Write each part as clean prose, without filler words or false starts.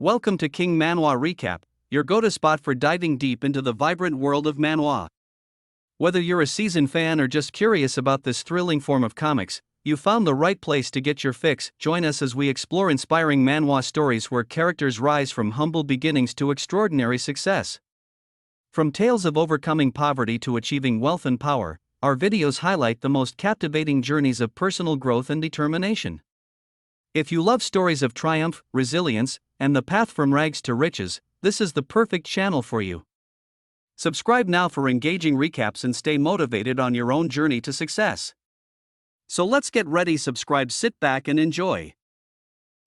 Welcome to King Manhwa Recap, your go-to spot for diving deep into the vibrant world of manhwa. Whether you're a seasoned fan or just curious about this thrilling form of comics, you found the right place to get your fix. Join us as we explore inspiring manhwa stories where characters rise from humble beginnings to extraordinary success. From tales of overcoming poverty to achieving wealth and power, our videos highlight the most captivating journeys of personal growth and determination. If you love stories of triumph, resilience, and the path from rags to riches, this is the perfect channel for you. Subscribe now for engaging recaps and stay motivated on your own journey to success. So let's get ready, subscribe, sit back and enjoy.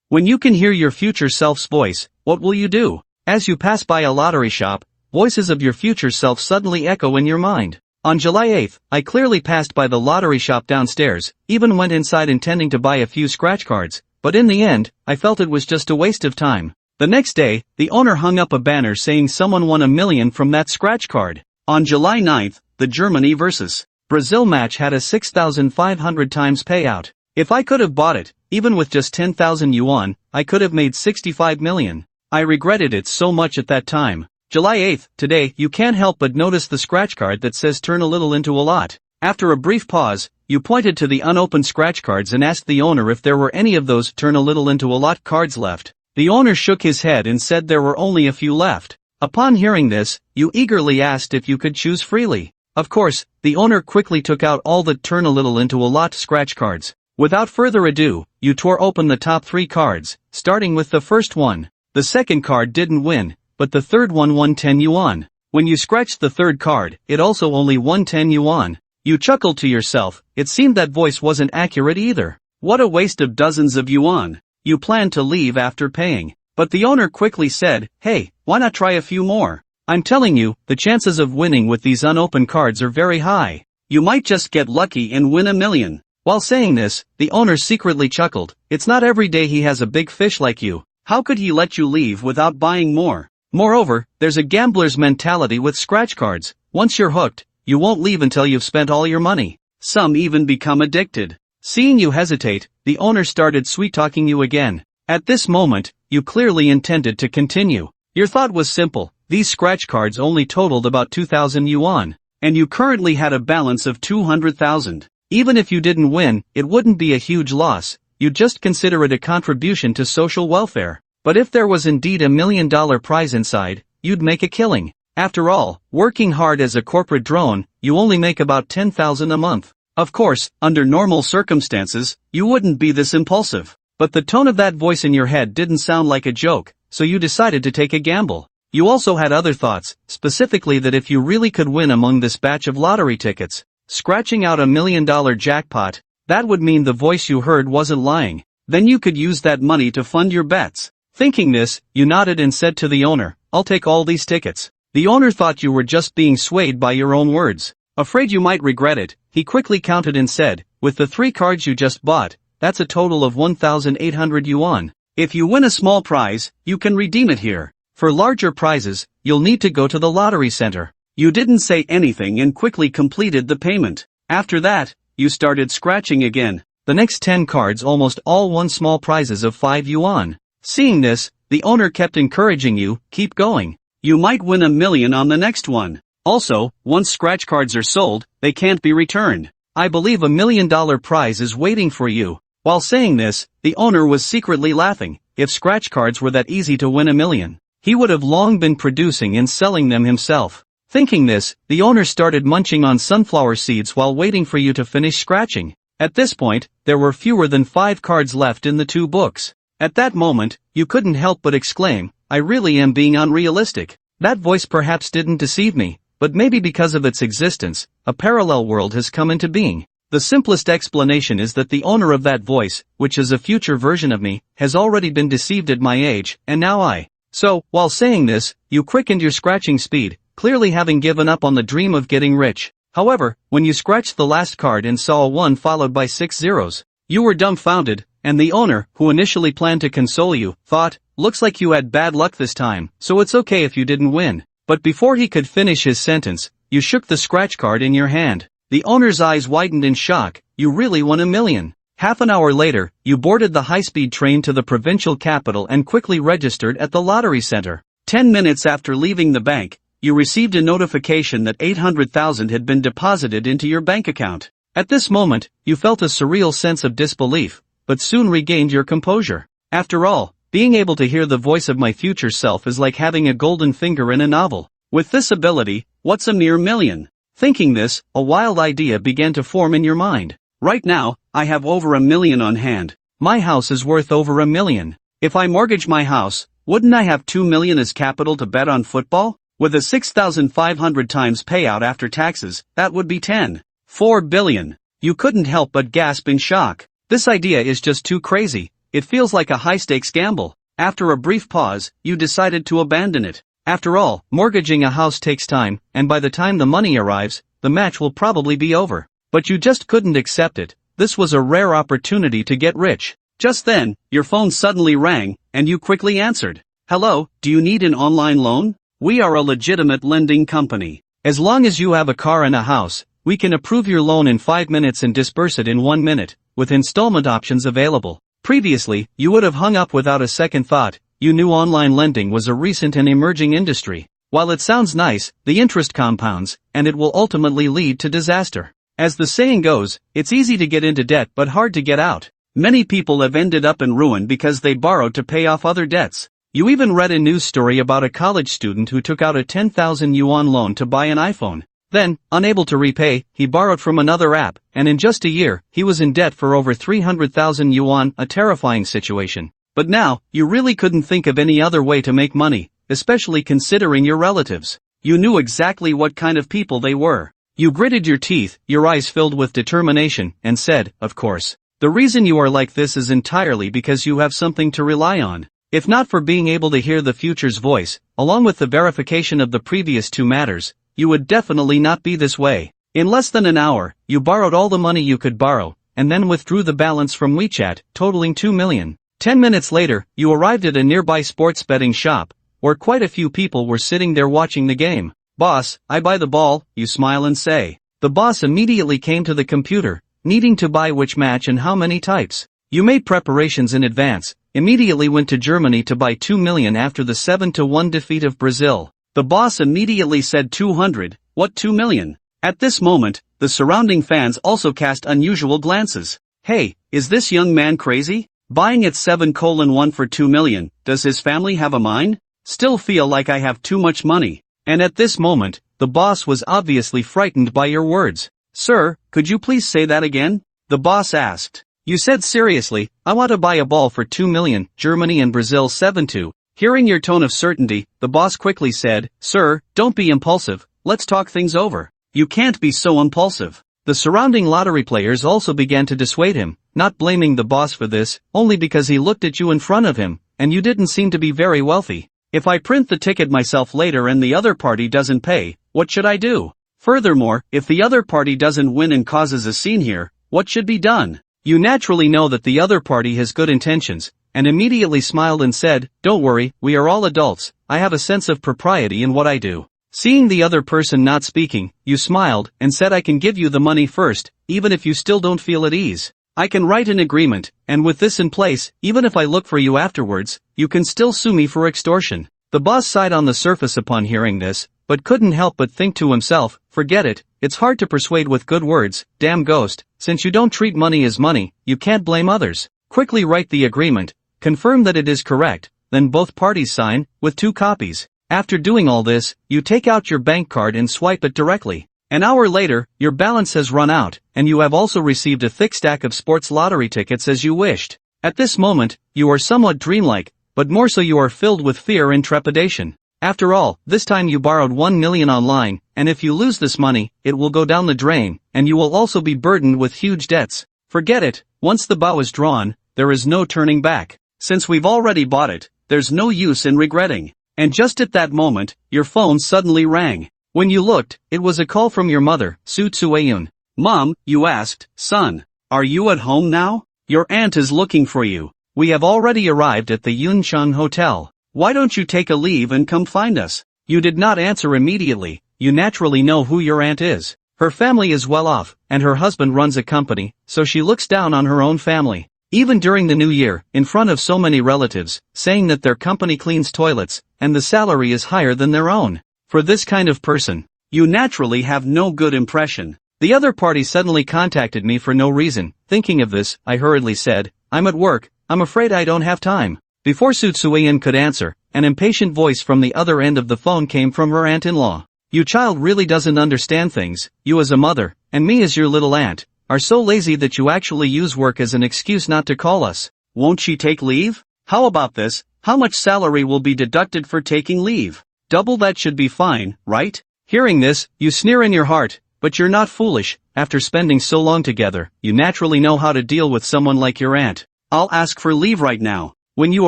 When you can hear your future self's voice, what will you do? As you pass by a lottery shop, voices of your future self suddenly echo in your mind. On July 8th, I clearly passed by the lottery shop downstairs, even went inside intending to buy a few scratch cards, but in the end, I felt it was just a waste of time. The next day, the owner hung up a banner saying someone won $1 million from that scratch card. On July 9th, the Germany vs. Brazil match had a 6,500 times payout. If I could have bought it, even with just 10,000 yuan, I could have made 65 million. I regretted it so much at that time. July 8th, today, you can't help but notice the scratch card that says turn a little into a lot. After a brief pause, you pointed to the unopened scratch cards and asked the owner if there were any of those turn a little into a lot cards left. The owner shook his head and said there were only a few left. Upon hearing this, you eagerly asked if you could choose freely. Of course, the owner quickly took out all the turn a little into a lot scratch cards. Without further ado, you tore open the top 3 cards, starting with the first one. The second card didn't win, but the third one won 10 yuan. When you scratched the third card, it also only won 10 yuan. You chuckled to yourself. It seemed that voice wasn't accurate either. What a waste of dozens of yuan. You planned to leave after paying. But the owner quickly said, hey, why not try a few more? I'm telling you, the chances of winning with these unopened cards are very high. You might just get lucky and win $1 million. While saying this, the owner secretly chuckled. It's not every day he has a big fish like you. How could he let you leave without buying more? Moreover, there's a gambler's mentality with scratch cards. Once you're hooked, you won't leave until you've spent all your money. Some even become addicted. Seeing you hesitate, the owner started sweet-talking you again. At this moment, you clearly intended to continue. Your thought was simple. These scratch cards only totaled about 2,000 yuan, and you currently had a balance of 200,000. Even if you didn't win, it wouldn't be a huge loss. You'd just consider it a contribution to social welfare. But if there was indeed $1 million prize inside, you'd make a killing. After all, working hard as a corporate drone, you only make about 10,000 a month. Of course, under normal circumstances, you wouldn't be this impulsive. But the tone of that voice in your head didn't sound like a joke, so you decided to take a gamble. You also had other thoughts, specifically that if you really could win among this batch of lottery tickets, scratching out $1 million jackpot, that would mean the voice you heard wasn't lying. Then you could use that money to fund your bets. Thinking this, you nodded and said to the owner, I'll take all these tickets. The owner thought you were just being swayed by your own words. Afraid you might regret it, he quickly counted and said, with the 3 cards you just bought, that's a total of 1,800 yuan. If you win a small prize, you can redeem it here. For larger prizes, you'll need to go to the lottery center. You didn't say anything and quickly completed the payment. After that, you started scratching again. The next 10 cards almost all won small prizes of 5 yuan. Seeing this, the owner kept encouraging you, keep going. You might win $1 million on the next one. Also, once scratch cards are sold, they can't be returned. I believe $1 million prize is waiting for you. While saying this, the owner was secretly laughing. If scratch cards were that easy to win $1 million, he would have long been producing and selling them himself. Thinking this, the owner started munching on sunflower seeds while waiting for you to finish scratching. At this point, there were fewer than 5 cards left in the 2 books. At that moment, you couldn't help but exclaim, I really am being unrealistic. That voice perhaps didn't deceive me, but maybe because of its existence, a parallel world has come into being. The simplest explanation is that the owner of that voice, which is a future version of me, has already been deceived at my age, and now I. So, while saying this, you quickened your scratching speed, clearly having given up on the dream of getting rich. However, when you scratched the last card and saw a 1 followed by 6 zeros, you were dumbfounded, and the owner, who initially planned to console you, thought, looks like you had bad luck this time, so it's okay if you didn't win. But before he could finish his sentence, you shook the scratch card in your hand. The owner's eyes widened in shock. You really won $1 million. Half an hour later, you boarded the high-speed train to the provincial capital and quickly registered at the lottery center. 10 minutes after leaving the bank, you received a notification that 800,000 had been deposited into your bank account. At this moment, you felt a surreal sense of disbelief, but soon regained your composure. After all, being able to hear the voice of my future self is like having a golden finger in a novel. With this ability, what's a mere million? Thinking this, a wild idea began to form in your mind. Right now, I have over $1 million on hand. My house is worth over $1 million. If I mortgage my house, wouldn't I have $2 million as capital to bet on football? With a 6,500 times payout after taxes, that would be $10.4 billion. You couldn't help but gasp in shock. This idea is just too crazy. It feels like a high-stakes gamble. After a brief pause, you decided to abandon it. After all, mortgaging a house takes time, and by the time the money arrives, the match will probably be over. But you just couldn't accept it. This was a rare opportunity to get rich. Just then, your phone suddenly rang, and you quickly answered. Hello, do you need an online loan? We are a legitimate lending company. As long as you have a car and a house, we can approve your loan in 5 minutes and disperse it in 1 minute, with installment options available. Previously, you would have hung up without a second thought. You knew online lending was a recent and emerging industry. While it sounds nice, the interest compounds, and it will ultimately lead to disaster. As the saying goes, it's easy to get into debt but hard to get out. Many people have ended up in ruin because they borrowed to pay off other debts. You even read a news story about a college student who took out a 10,000 yuan loan to buy an iPhone. Then, unable to repay, he borrowed from another app, and in just a year, he was in debt for over 300,000 yuan, a terrifying situation. But now, you really couldn't think of any other way to make money, especially considering your relatives. You knew exactly what kind of people they were. You gritted your teeth, your eyes filled with determination, and said, of course. The reason you are like this is entirely because you have something to rely on. If not for being able to hear the future's voice, along with the verification of the previous two matters, you would definitely not be this way. In less than an hour, you borrowed all the money you could borrow, and then withdrew the balance from WeChat, totaling 2 million. 10 minutes later, you arrived at a nearby sports betting shop, where quite a few people were sitting there watching the game. Boss, I buy the ball, you smile and say. The boss immediately came to the computer, needing to buy which match and how many types. You made preparations in advance, immediately went to Germany to buy 2 million after the 7-1 defeat of Brazil. The boss immediately said 200, what 2 million? At this moment, the surrounding fans also cast unusual glances. Hey, is this young man crazy? Buying at 7:1 for 2 million, does his family have a mind? Still feel like I have too much money. And at this moment, the boss was obviously frightened by your words. Sir, could you please say that again? The boss asked. You said seriously, I want to buy a ball for 2 million, Germany and Brazil 7-2. Hearing your tone of certainty, the boss quickly said, Sir, don't be impulsive, let's talk things over. You can't be so impulsive. The surrounding lottery players also began to dissuade him, not blaming the boss for this, only because he looked at you in front of him, and you didn't seem to be very wealthy. If I print the ticket myself later and the other party doesn't pay, what should I do? Furthermore, if the other party doesn't win and causes a scene here, what should be done? You naturally know that the other party has good intentions, and immediately smiled and said, Don't worry, we are all adults, I have a sense of propriety in what I do. Seeing the other person not speaking, you smiled and said I can give you the money first, even if you still don't feel at ease. I can write an agreement, and with this in place, even if I look for you afterwards, you can still sue me for extortion. The boss sighed on the surface upon hearing this, but couldn't help but think to himself, forget it, it's hard to persuade with good words, damn ghost, since you don't treat money as money, you can't blame others. Quickly write the agreement, confirm that it is correct, then both parties sign, with 2 copies. After doing all this, you take out your bank card and swipe it directly. An hour later, your balance has run out, and you have also received a thick stack of sports lottery tickets as you wished. At this moment, you are somewhat dreamlike, but more so you are filled with fear and trepidation. After all, this time you borrowed 1 million online, and if you lose this money, it will go down the drain, and you will also be burdened with huge debts. Forget it, once the bow is drawn, there is no turning back. Since we've already bought it, there's no use in regretting. And just at that moment, your phone suddenly rang. When you looked, it was a call from your mother, Su Tsueyun. Mom, you asked, son, are you at home now? Your aunt is looking for you. We have already arrived at the Yuncheng Hotel. Why don't you take a leave and come find us? You did not answer immediately, you naturally know who your aunt is. Her family is well off, and her husband runs a company, so she looks down on her own family. Even during the new year, in front of so many relatives, saying that their company cleans toilets, and the salary is higher than their own. For this kind of person, you naturally have no good impression. The other party suddenly contacted me for no reason. Thinking of this, I hurriedly said, "I'm at work, I'm afraid I don't have time." Before Sutsueyan could answer, an impatient voice from the other end of the phone came from her aunt-in-law. "You child really doesn't understand things. You as a mother, and me as your little aunt, are so lazy that you actually use work as an excuse not to call us. Won't she take leave? How about this? How much salary will be deducted for taking leave? Double that should be fine, right?" Hearing this, you sneer in your heart, but you're not foolish. After spending so long together, you naturally know how to deal with someone like your aunt. "I'll ask for leave right now." When you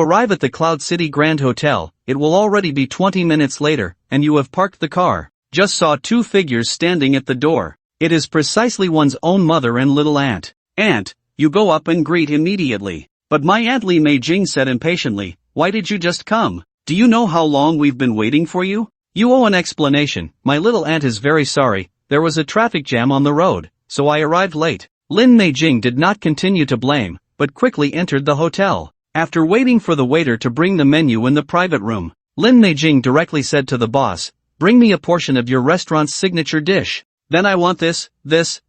arrive at the Cloud City Grand Hotel, it will already be 20 minutes later, and you have parked the car. Just saw two figures standing at the door. It is precisely one's own mother and little aunt. "Aunt," you go up and greet immediately. But my Aunt Li Mei-jing said impatiently, "Why did you just come? Do you know how long we've been waiting for you?" "You owe an explanation. My little aunt is very sorry. There was a traffic jam on the road, so I arrived late." Lin Mei-jing did not continue to blame, but quickly entered the hotel. After waiting for the waiter to bring the menu in the private room, Lin Mei-jing directly said to the boss, "Bring me a portion of your restaurant's signature dish. Then I want this,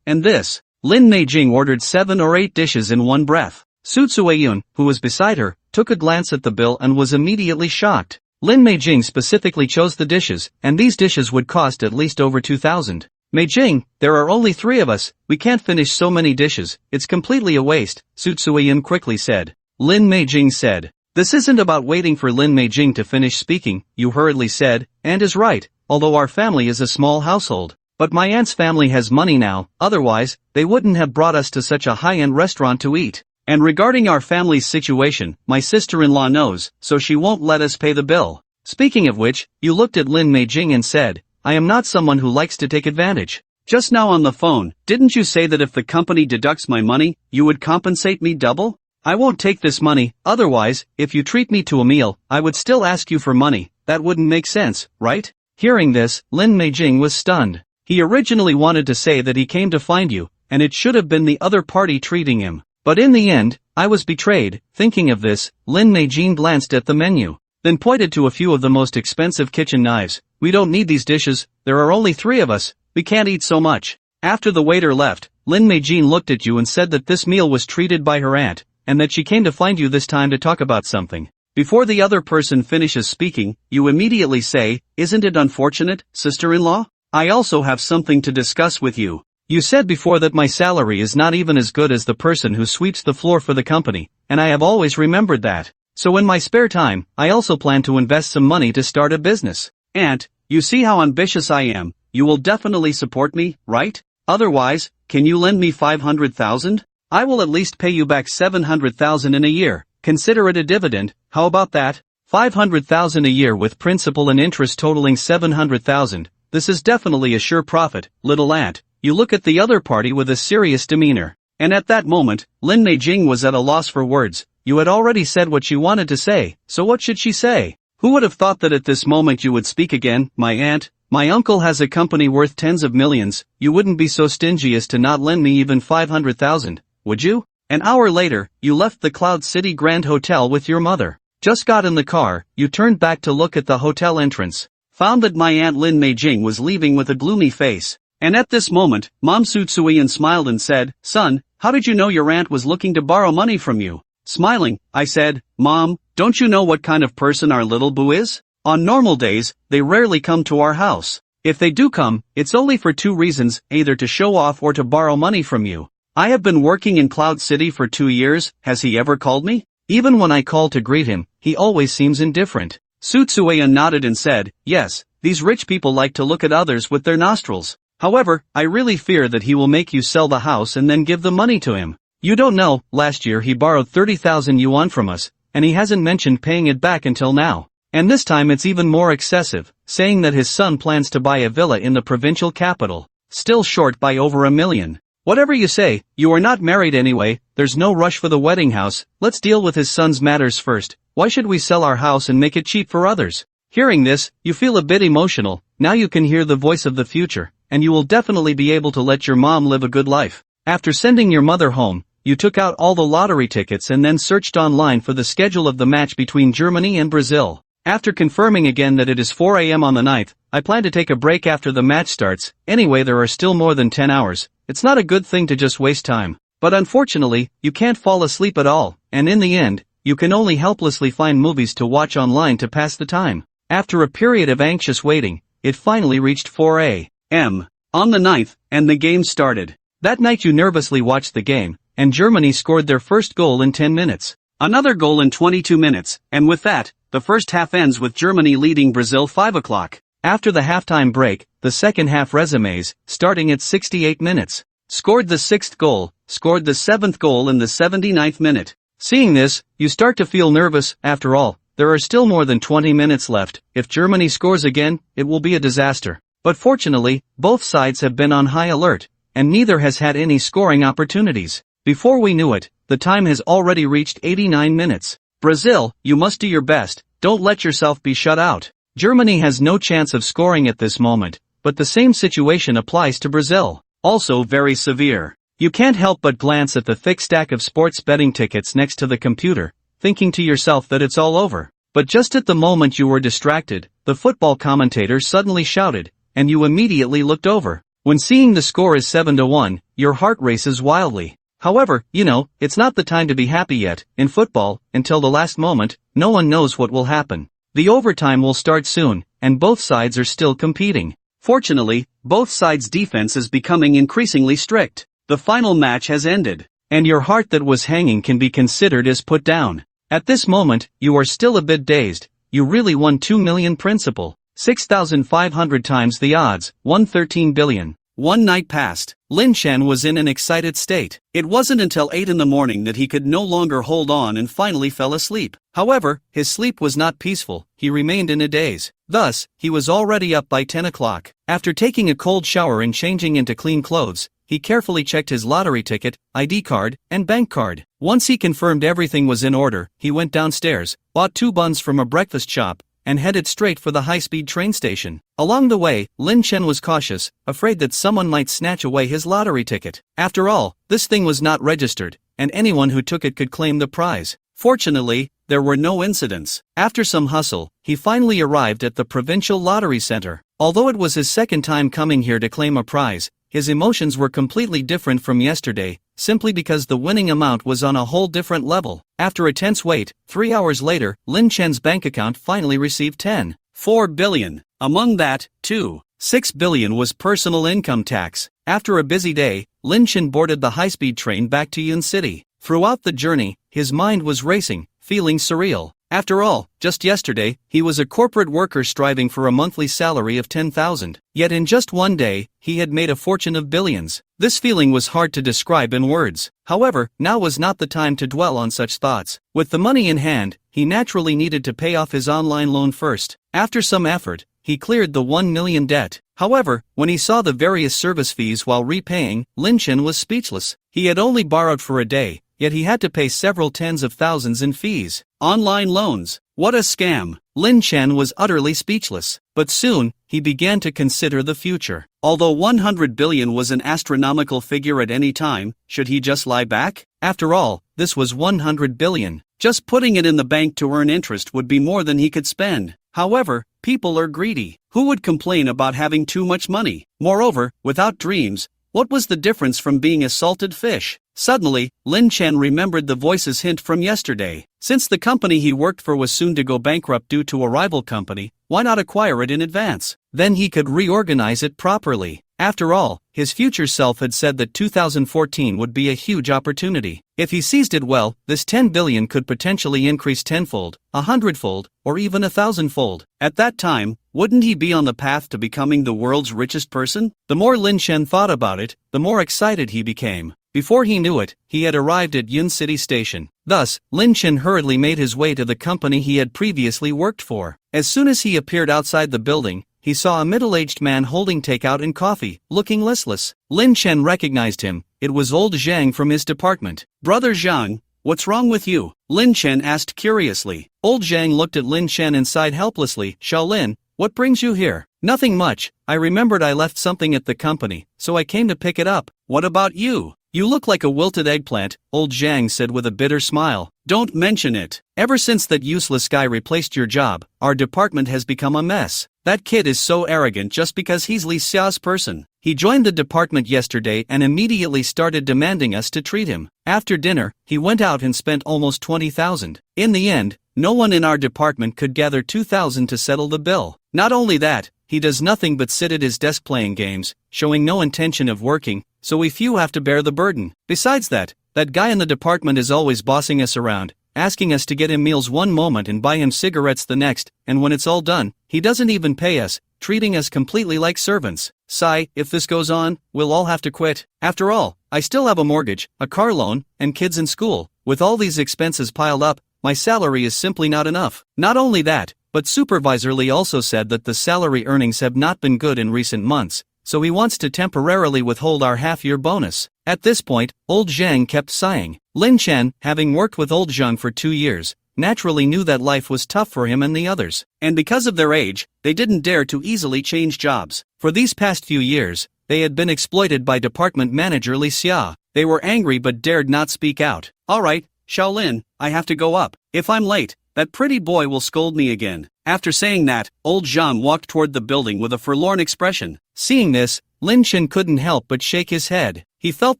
and this." Lin Mei-jing ordered 7 or 8 dishes in one breath. Su Tsueyun, who was beside her, took a glance at the bill and was immediately shocked. Lin Mei-jing specifically chose the dishes, and these dishes would cost at least over 2,000. "Mei-jing, there are only 3 of us, we can't finish so many dishes, it's completely a waste," Su Tsueyun quickly said. Lin Mei-jing said. "This isn't about waiting for Lin Mei-jing to finish speaking," you hurriedly said, "and is right, although our family is a small household. But my aunt's family has money now, otherwise, they wouldn't have brought us to such a high-end restaurant to eat. And regarding our family's situation, my sister-in-law knows, so she won't let us pay the bill." Speaking of which, you looked at Lin Mei-jing and said, "I am not someone who likes to take advantage. Just now on the phone, didn't you say that if the company deducts my money, you would compensate me double? I won't take this money, otherwise, if you treat me to a meal, I would still ask you for money. That wouldn't make sense, right?" Hearing this, Lin Mei-jing was stunned. He originally wanted to say that he came to find you, and it should have been the other party treating him. But in the end, I was betrayed. Thinking of this, Lin Mei-jing glanced at the menu, then pointed to a few of the most expensive kitchen knives. "We don't need these dishes, there are only 3 of us, we can't eat so much." After the waiter left, Lin Mei-jing looked at you and said that this meal was treated by her aunt, and that she came to find you this time to talk about something. Before the other person finishes speaking, you immediately say, "Isn't it unfortunate, sister-in-law? I also have something to discuss with you. You said before that my salary is not even as good as the person who sweeps the floor for the company, and I have always remembered that. So in my spare time, I also plan to invest some money to start a business. Aunt, you see how ambitious I am, you will definitely support me, right? Otherwise, can you lend me 500,000? I will at least pay you back 700,000 in a year, consider it a dividend, how about that? 500,000 a year with principal and interest totaling 700,000, this is definitely a sure profit, little aunt." You look at the other party with a serious demeanor. And at that moment, Lin Mei-jing was at a loss for words. You had already said what she wanted to say, so what should she say? Who would have thought that at this moment you would speak again? "My aunt, my uncle has a company worth tens of millions, you wouldn't be so stingy as to not lend me even 500,000, would you?" An hour later, you left the Cloud City Grand Hotel with your mother. Just got in the car, you turned back to look at the hotel entrance. Found that my Aunt Lin Mei-jing was leaving with a gloomy face. And at this moment, Mom Su Tsuian smiled and said, "Son, how did you know your aunt was looking to borrow money from you?" Smiling, I said, "Mom, don't you know what kind of person our little boo is? On normal days, they rarely come to our house. If they do come, it's only for 2 reasons, either to show off or to borrow money from you. I have been working in Cloud City for 2 years, has he ever called me? Even when I call to greet him, he always seems indifferent." Su Tsuian nodded and said, "Yes, these rich people like to look at others with their nostrils. However, I really fear that he will make you sell the house and then give the money to him. You don't know, last year he borrowed 30,000 yuan from us, and he hasn't mentioned paying it back until now. And this time it's even more excessive, saying that his son plans to buy a villa in the provincial capital, still short by over 1 million. Whatever you say, you are not married anyway, there's no rush for the wedding house, let's deal with his son's matters first. Why should we sell our house and make it cheap for others?" Hearing this, you feel a bit emotional. Now you can hear the voice of the future. and you will definitely be able to let your mom live a good life. After sending your mother home, you took out all the lottery tickets and then searched online for the schedule of the match between Germany and Brazil. After confirming again that it is 4 a.m. on the 9th, I plan to take a break after the match starts. Anyway, there are still more than 10 hours. It's not a good thing to just waste time. But unfortunately, you can't fall asleep at all, and in the end, you can only helplessly find movies to watch online to pass the time. After a period of anxious waiting, it finally reached 4 a.m. on the 9th, and the game started. That night you nervously watched the game, and Germany scored their first goal in 10 minutes. Another goal in 22 minutes, and with that, the first half ends with Germany leading Brazil 5 o'clock. After the halftime break, the second half resumes, starting at 68 minutes. Scored the 6th goal, scored the 7th goal in the 79th minute. Seeing this, you start to feel nervous. After all, there are still more than 20 minutes left. If Germany scores again, it will be a disaster. But fortunately, both sides have been on high alert, and neither has had any scoring opportunities. Before we knew it, the time has already reached 89 minutes. Brazil, you must do your best, don't let yourself be shut out. Germany has no chance of scoring at this moment, but the same situation applies to Brazil. Also very severe. You can't help but glance at the thick stack of sports betting tickets next to the computer, thinking to yourself that it's all over. But just at the moment you were distracted, the football commentator suddenly shouted, and you immediately looked over. When seeing the score is 7-1, your heart races wildly. However, it's not the time to be happy yet. In football, until the last moment, no one knows what will happen. The overtime will start soon, and both sides are still competing. Fortunately, both sides' defense is becoming increasingly strict. The final match has ended, and your heart that was hanging can be considered as put down. At this moment, you are still a bit dazed. You really won 2 million principal, 6,500 times the odds, won 13 billion. One night passed. Lin Chen was in an excited state. It wasn't until 8 in the morning that he could no longer hold on and finally fell asleep. However, his sleep was not peaceful. He remained in a daze. Thus, he was already up by 10 o'clock. After taking a cold shower and changing into clean clothes, he carefully checked his lottery ticket, ID card, and bank card. Once he confirmed everything was in order, he went downstairs, bought 2 buns from a breakfast shop, and headed straight for the high-speed train station. Along the way, Lin Chen was cautious, afraid that someone might snatch away his lottery ticket. After all, this thing was not registered, and anyone who took it could claim the prize. Fortunately, there were no incidents. After some hustle, he finally arrived at the provincial lottery center. Although it was his second time coming here to claim a prize, his emotions were completely different from yesterday, simply because the winning amount was on a whole different level. After a tense wait, 3 hours later, Lin Chen's bank account finally received 10.4 billion. Among that, 2.6 billion was personal income tax. After a busy day, Lin Chen boarded the high-speed train back to Yun City. Throughout the journey, his mind was racing, feeling surreal. After all, just yesterday, he was a corporate worker striving for a monthly salary of 10,000. Yet in just one day, he had made a fortune of billions. This feeling was hard to describe in words. However, now was not the time to dwell on such thoughts. With the money in hand, he naturally needed to pay off his online loan first. After some effort, he cleared the 1 million debt. However, when he saw the various service fees while repaying, Lin Chen was speechless. He had only borrowed for a day, yet he had to pay several tens of thousands in fees. Online loans. What a scam. Lin Chen was utterly speechless. But soon, he began to consider the future. Although 100 billion was an astronomical figure at any time, should he just lie back? After all, this was 100 billion. Just putting it in the bank to earn interest would be more than he could spend. However, people are greedy. Who would complain about having too much money? Moreover, without dreams, what was the difference from being a salted fish? Suddenly, Lin Chen remembered the voice's hint from yesterday. Since the company he worked for was soon to go bankrupt due to a rival company, why not acquire it in advance? Then he could reorganize it properly. After all, his future self had said that 2014 would be a huge opportunity. If he seized it well, this 10 billion could potentially increase tenfold, 100-fold, or even 1,000-fold. At that time, wouldn't he be on the path to becoming the world's richest person? The more Lin Chen thought about it, the more excited he became. Before he knew it, he had arrived at Yun City Station. Thus, Lin Chen hurriedly made his way to the company he had previously worked for. As soon as he appeared outside the building, he saw a middle-aged man holding takeout and coffee, looking listless. Lin Chen recognized him. It was old Zhang from his department. "Brother Zhang, what's wrong with you?" Lin Chen asked curiously. Old Zhang looked at Lin Chen and sighed helplessly. "Xiaolin, What brings you here? Nothing much. I remembered I left something at the company, so I came to pick it up. What about you? You look like a wilted eggplant, old Zhang said with a bitter smile. Don't mention it. Ever since that useless guy replaced your job, our department has become a mess. That kid is so arrogant just because he's Li Xia's person. He joined the department yesterday and immediately started demanding us to treat him. After dinner, he went out and spent almost 20,000. In the end, no one in our department could gather 2,000 to settle the bill. Not only that, he does nothing but sit at his desk playing games, showing no intention of working, so we few have to bear the burden. Besides that guy in the department is always bossing us around, asking us to get him meals one moment and buy him cigarettes the next, and when it's all done, he doesn't even pay us, treating us completely like servants. Sigh, if this goes on, we'll all have to quit. After all, I still have a mortgage, a car loan, and kids in school. With all these expenses piled up, my salary is simply not enough. Not only that, but Supervisor Lee also said that the salary earnings have not been good in recent months, so he wants to temporarily withhold our half-year bonus. At this point, old Zhang kept sighing. Lin Chen, having worked with old Zhang for 2 years, naturally knew that life was tough for him and the others. And because of their age, they didn't dare to easily change jobs. For these past few years, they had been exploited by department manager Li Xia. They were angry but dared not speak out. Alright, Shaolin, I have to go up. If I'm late, that pretty boy will scold me again. After saying that, old Zhang walked toward the building with a forlorn expression. Seeing this, Lin Chen couldn't help but shake his head. He felt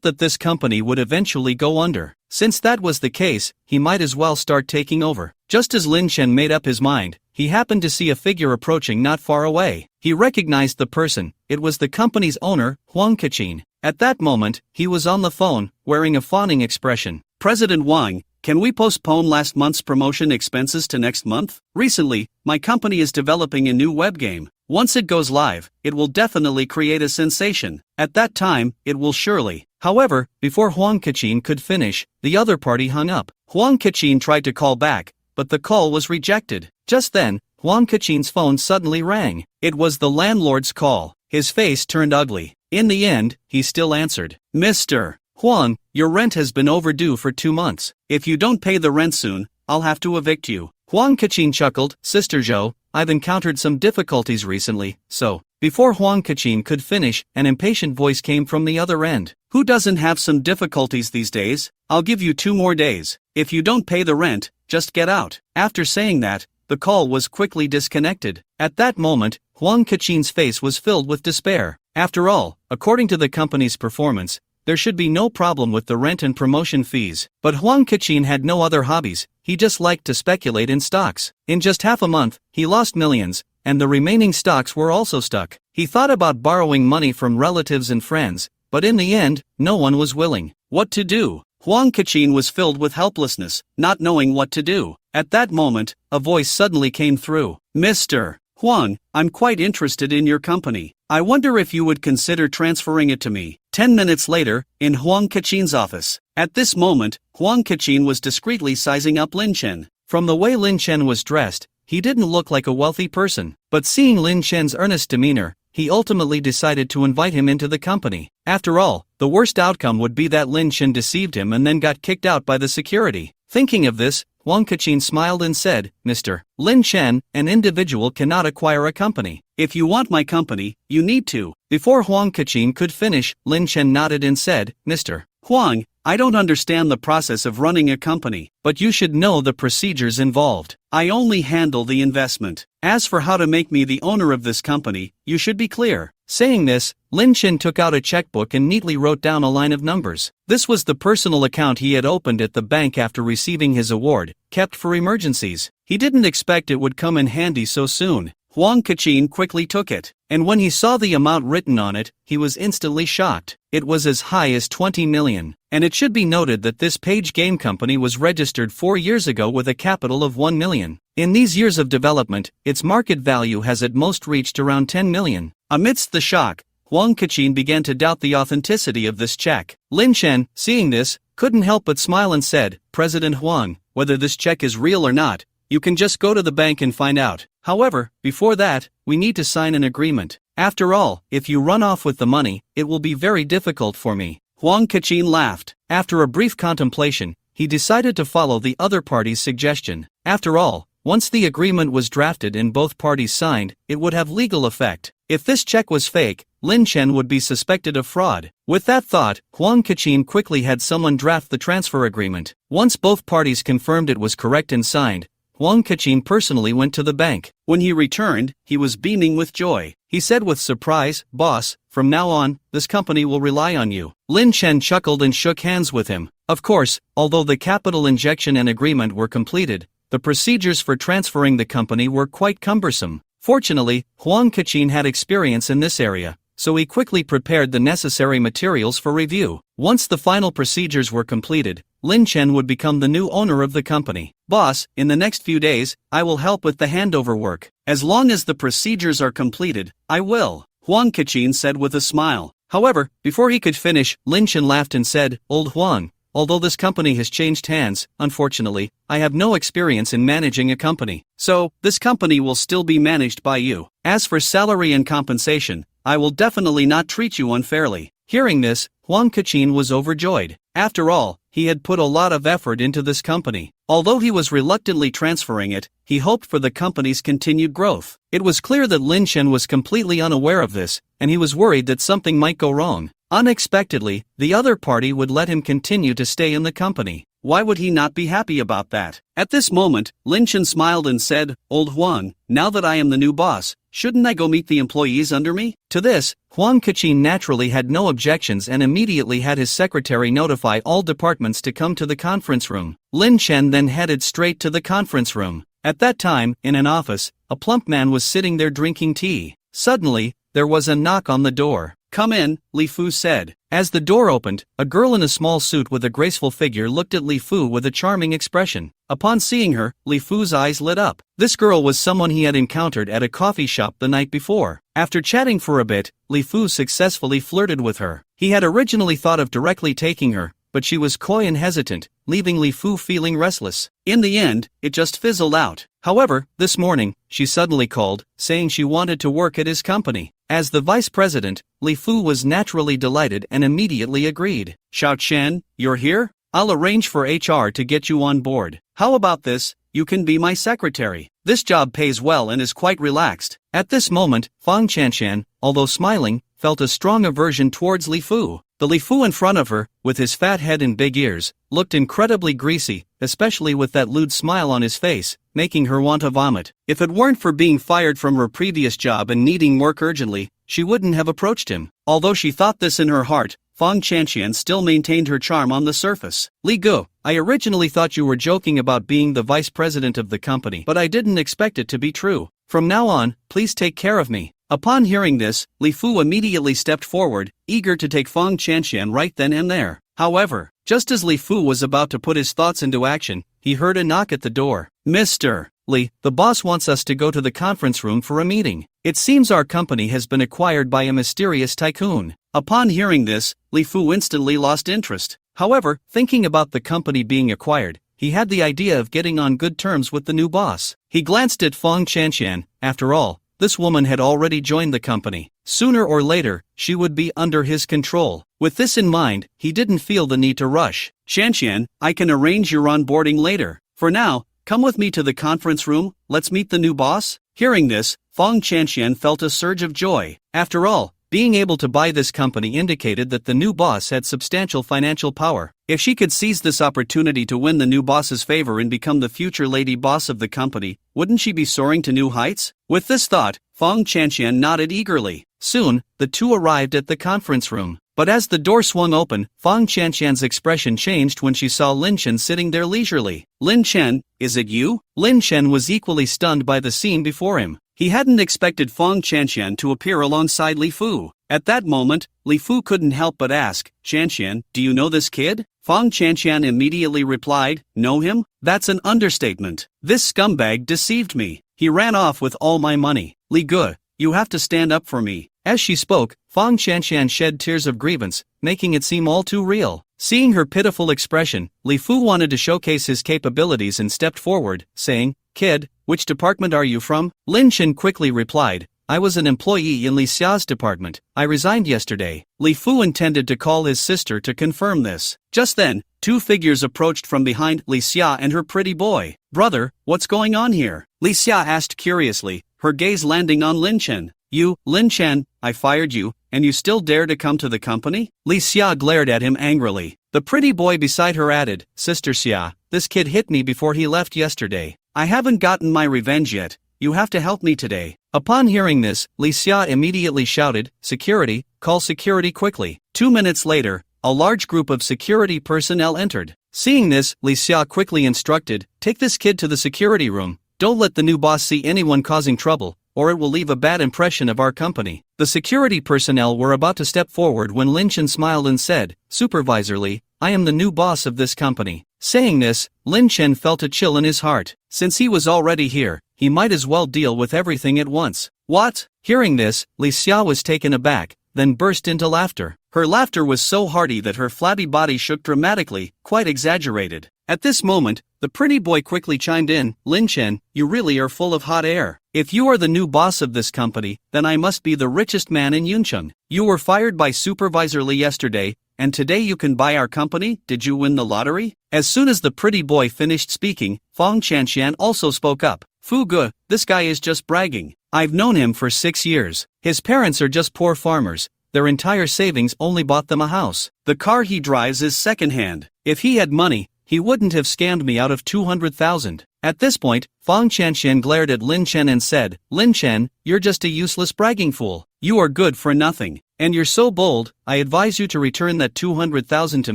that this company would eventually go under. Since that was the case, he might as well start taking over. Just as Lin Chen made up his mind, he happened to see a figure approaching not far away. He recognized the person. It was the company's owner, Huang Kachin. At that moment, he was on the phone, wearing a fawning expression. President Wang, can we postpone last month's promotion expenses to next month? Recently, my company is developing a new web game. Once it goes live, it will definitely create a sensation. At that time, it will surely. However, before Huang Kachin could finish, the other party hung up. Huang Kachin tried to call back, but the call was rejected. Just then, Huang Kachin's phone suddenly rang. It was the landlord's call. His face turned ugly. In the end, he still answered. Mr. Huang, your rent has been overdue for 2 months. If you don't pay the rent soon, I'll have to evict you. Huang Kachin chuckled. Sister Zhou, I've encountered some difficulties recently, so. Before Huang Kachin could finish, an impatient voice came from the other end. Who doesn't have some difficulties these days? I'll give you 2 more days. If you don't pay the rent, just get out. After saying that, the call was quickly disconnected. At that moment, Huang Kachin's face was filled with despair. After all, according to the company's performance, there should be no problem with the rent and promotion fees. But Huang Kachin had no other hobbies, he just liked to speculate in stocks. In just half a month, he lost millions, and the remaining stocks were also stuck. He thought about borrowing money from relatives and friends, but in the end, no one was willing. What to do? Huang Kachin was filled with helplessness, not knowing what to do. At that moment, a voice suddenly came through. Mr. Huang, I'm quite interested in your company. I wonder if you would consider transferring it to me. 10 minutes later, in Huang Kachin's office. At this moment, Huang Kachin was discreetly sizing up Lin Chen. From the way Lin Chen was dressed, he didn't look like a wealthy person. But seeing Lin Chen's earnest demeanor, he ultimately decided to invite him into the company. After all, the worst outcome would be that Lin Chen deceived him and then got kicked out by the security. Thinking of this, Huang Kachin smiled and said, Mr. Lin Chen, an individual cannot acquire a company. If you want my company, you need to. Before Huang Kachin could finish, Lin Chen nodded and said, Mr. Huang, I don't understand the process of running a company, but you should know the procedures involved. I only handle the investment. As for how to make me the owner of this company, you should be clear. Saying this, Lin Chen took out a checkbook and neatly wrote down a line of numbers. This was the personal account he had opened at the bank after receiving his award, kept for emergencies. He didn't expect it would come in handy so soon. Huang Kachin quickly took it, and when he saw the amount written on it, he was instantly shocked. It was as high as 20 million. And it should be noted that this Page Game Company was registered 4 years ago with a capital of 1 million. In these years of development, its market value has at most reached around 10 million. Amidst the shock, Huang Kachin began to doubt the authenticity of this check. Lin Chen, seeing this, couldn't help but smile and said, President Huang, whether this check is real or not, you can just go to the bank and find out. However, before that, we need to sign an agreement. After all, if you run off with the money, it will be very difficult for me. Huang Kachin laughed. After a brief contemplation, he decided to follow the other party's suggestion. After all, Once the agreement was drafted and both parties signed, it would have legal effect. If this check was fake, Lin Chen would be suspected of fraud. With that thought, Huang Kachin quickly had someone draft the transfer agreement. Once both parties confirmed it was correct and signed, Huang Kachin personally went to the bank. When he returned, he was beaming with joy. He said with surprise, "Boss, from now on, this company will rely on you." Lin Chen chuckled and shook hands with him. Of course, although the capital injection and agreement were completed, the procedures for transferring the company were quite cumbersome. Fortunately, Huang Kachin had experience in this area, so he quickly prepared the necessary materials for review. Once the final procedures were completed, Lin Chen would become the new owner of the company. "Boss, in the next few days, I will help with the handover work. As long as the procedures are completed, I will," Huang Kachin said with a smile. However, before he could finish, Lin Chen laughed and said, "Old Huang, although this company has changed hands, unfortunately, I have no experience in managing a company. So, this company will still be managed by you. As for salary and compensation, I will definitely not treat you unfairly." Hearing this, Huang Kachin was overjoyed. After all, he had put a lot of effort into this company. Although he was reluctantly transferring it, he hoped for the company's continued growth. It was clear that Lin Chen was completely unaware of this, and he was worried that something might go wrong. Unexpectedly, the other party would let him continue to stay in the company. Why would he not be happy about that? At this moment, Lin Chen smiled and said, "Old Huang, now that I am the new boss, shouldn't I go meet the employees under me?" To this, Huang Kachin naturally had no objections and immediately had his secretary notify all departments to come to the conference room. Lin Chen then headed straight to the conference room. At that time, in an office, a plump man was sitting there drinking tea. Suddenly, there was a knock on the door. "Come in," Li Fu said. As the door opened, a girl in a small suit with a graceful figure looked at Li Fu with a charming expression. Upon seeing her, Li Fu's eyes lit up. This girl was someone he had encountered at a coffee shop the night before. After chatting for a bit, Li Fu successfully flirted with her. He had originally thought of directly taking her, but she was coy and hesitant, leaving Li Fu feeling restless. In the end, it just fizzled out. However, this morning, she suddenly called, saying she wanted to work at his company. As the vice president, Li Fu was naturally delighted and immediately agreed. "Xiao Chen, you're here? I'll arrange for HR to get you on board. How about this? You can be my secretary. This job pays well and is quite relaxed." At this moment, Fang Chanshan, although smiling, felt a strong aversion towards Li Fu. The Li Fu in front of her, with his fat head and big ears, looked incredibly greasy, especially with that lewd smile on his face, making her want to vomit. If it weren't for being fired from her previous job and needing work urgently, she wouldn't have approached him. Although she thought this in her heart, Fang Chanshan still maintained her charm on the surface. "Li Gu, I originally thought you were joking about being the vice president of the company, but I didn't expect it to be true. From now on, please take care of me." Upon hearing this, Li Fu immediately stepped forward, eager to take Fang Chanshan right then and there. However, just as Li Fu was about to put his thoughts into action, he heard a knock at the door. "Mr. Li, the boss wants us to go to the conference room for a meeting. It seems our company has been acquired by a mysterious tycoon." Upon hearing this, Li Fu instantly lost interest. However, thinking about the company being acquired, he had the idea of getting on good terms with the new boss. He glanced at Fang Chanshan. After all, this woman had already joined the company. Sooner or later, she would be under his control. With this in mind, he didn't feel the need to rush. "Chanshan, I can arrange your onboarding later. For now, come with me to the conference room, let's meet the new boss." Hearing this, Fang Chanshan felt a surge of joy. After all, being able to buy this company indicated that the new boss had substantial financial power. If she could seize this opportunity to win the new boss's favor and become the future lady boss of the company, wouldn't she be soaring to new heights? With this thought, Fang Chanshan nodded eagerly. Soon, the two arrived at the conference room. But as the door swung open, Fang Chanshan's expression changed when she saw Lin Chen sitting there leisurely. "Lin Chen, is it you?" Lin Chen was equally stunned by the scene before him. He hadn't expected Fang Chanshan to appear alongside Li Fu. At that moment, Li Fu couldn't help but ask, "Chanshan, do you know this kid?" Fang Chanshan immediately replied, "Know him? That's an understatement. This scumbag deceived me. He ran off with all my money. Li Gu, you have to stand up for me." As she spoke, Fang Chanshan shed tears of grievance, making it seem all too real. Seeing her pitiful expression, Li Fu wanted to showcase his capabilities and stepped forward, saying, "Kid, which department are you from?" Lin Chen quickly replied, "I was an employee in Li Xia's department. I resigned yesterday." Li Fu intended to call his sister to confirm this. Just then, two figures approached from behind Li Xia and her pretty boy. "Brother, what's going on here?" Li Xia asked curiously, her gaze landing on Lin Chen. "You, Lin Chen, I fired you, and you still dare to come to the company?" Li Xia glared at him angrily. The pretty boy beside her added, "Sister Xia, this kid hit me before he left yesterday. I haven't gotten my revenge yet. You have to help me today." Upon hearing this, Li Xia immediately shouted, "Security, call security quickly." 2 minutes later, a large group of security personnel entered. Seeing this, Li Xia quickly instructed, "Take this kid to the security room. Don't let the new boss see anyone causing trouble, or it will leave a bad impression of our company." The security personnel were about to step forward when Lin Chen smiled and said, "Supervisorly, I am the new boss of this company." Saying this, Lin Chen felt a chill in his heart. Since he was already here, he might as well deal with everything at once. "What?" Hearing this, Li Xia was taken aback, then burst into laughter. Her laughter was so hearty that her flabby body shook dramatically, quite exaggerated. At this moment, the pretty boy quickly chimed in, "Lin Chen, you really are full of hot air. If you are the new boss of this company, then I must be the richest man in Yuncheng. You were fired by Supervisor Li yesterday, and today you can buy our company. Did you win the lottery?" As soon as the pretty boy finished speaking, Fang Chanxian also spoke up. "Fu Ge, this guy is just bragging. I've known him for 6 years. His parents are just poor farmers. Their entire savings only bought them a house. The car he drives is secondhand. If he had money, he wouldn't have scammed me out of 200,000. At this point, Fang Chanxian glared at Lin Chen and said, "Lin Chen, you're just a useless bragging fool. You are good for nothing. And you're so bold, I advise you to return that 200,000 to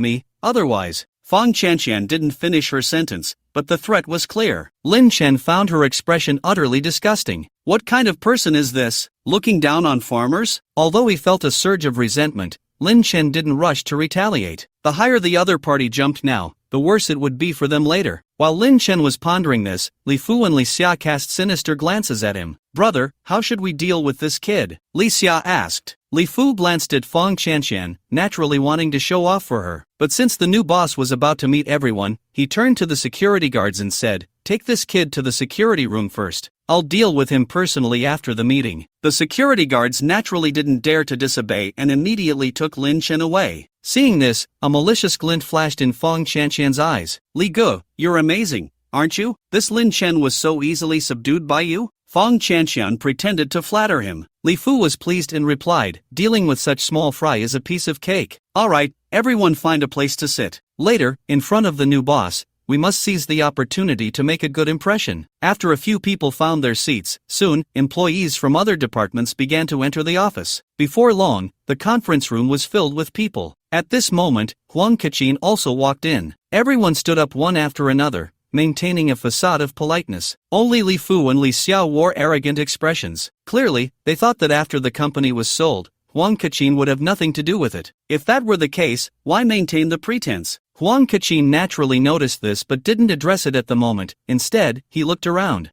me, otherwise." Fang Chanxian didn't finish her sentence, but the threat was clear. Lin Chen found her expression utterly disgusting. What kind of person is this, looking down on farmers? Although he felt a surge of resentment, Lin Chen didn't rush to retaliate. The higher the other party jumped now, the worse it would be for them later. While Lin Chen was pondering this, Li Fu and Li Xia cast sinister glances at him. "Brother, how should we deal with this kid?" Li Xia asked. Li Fu glanced at Fang Chanxian, naturally wanting to show off for her. But since the new boss was about to meet everyone, he turned to the security guards and said, "Take this kid to the security room first. I'll deal with him personally after the meeting." The security guards naturally didn't dare to disobey and immediately took Lin Chen away. Seeing this, a malicious glint flashed in Fang Chanxian's eyes. "Li Ge, you're amazing, aren't you? This Lin Chen was so easily subdued by you?" Fang Chanxian pretended to flatter him. Li Fu was pleased and replied, "Dealing with such small fry is a piece of cake. All right, everyone find a place to sit." Later, in front of the new boss, "We must seize the opportunity to make a good impression." After a few people found their seats, soon, employees from other departments began to enter the office. Before long, the conference room was filled with people. At this moment, Huang Kaqin also walked in. Everyone stood up one after another, maintaining a facade of politeness. Only Li Fu and Li Xia wore arrogant expressions. Clearly, they thought that after the company was sold, Huang Kaqin would have nothing to do with it. If that were the case, why maintain the pretense? Huang Kaqin naturally noticed this but didn't address it at the moment. Instead, he looked around.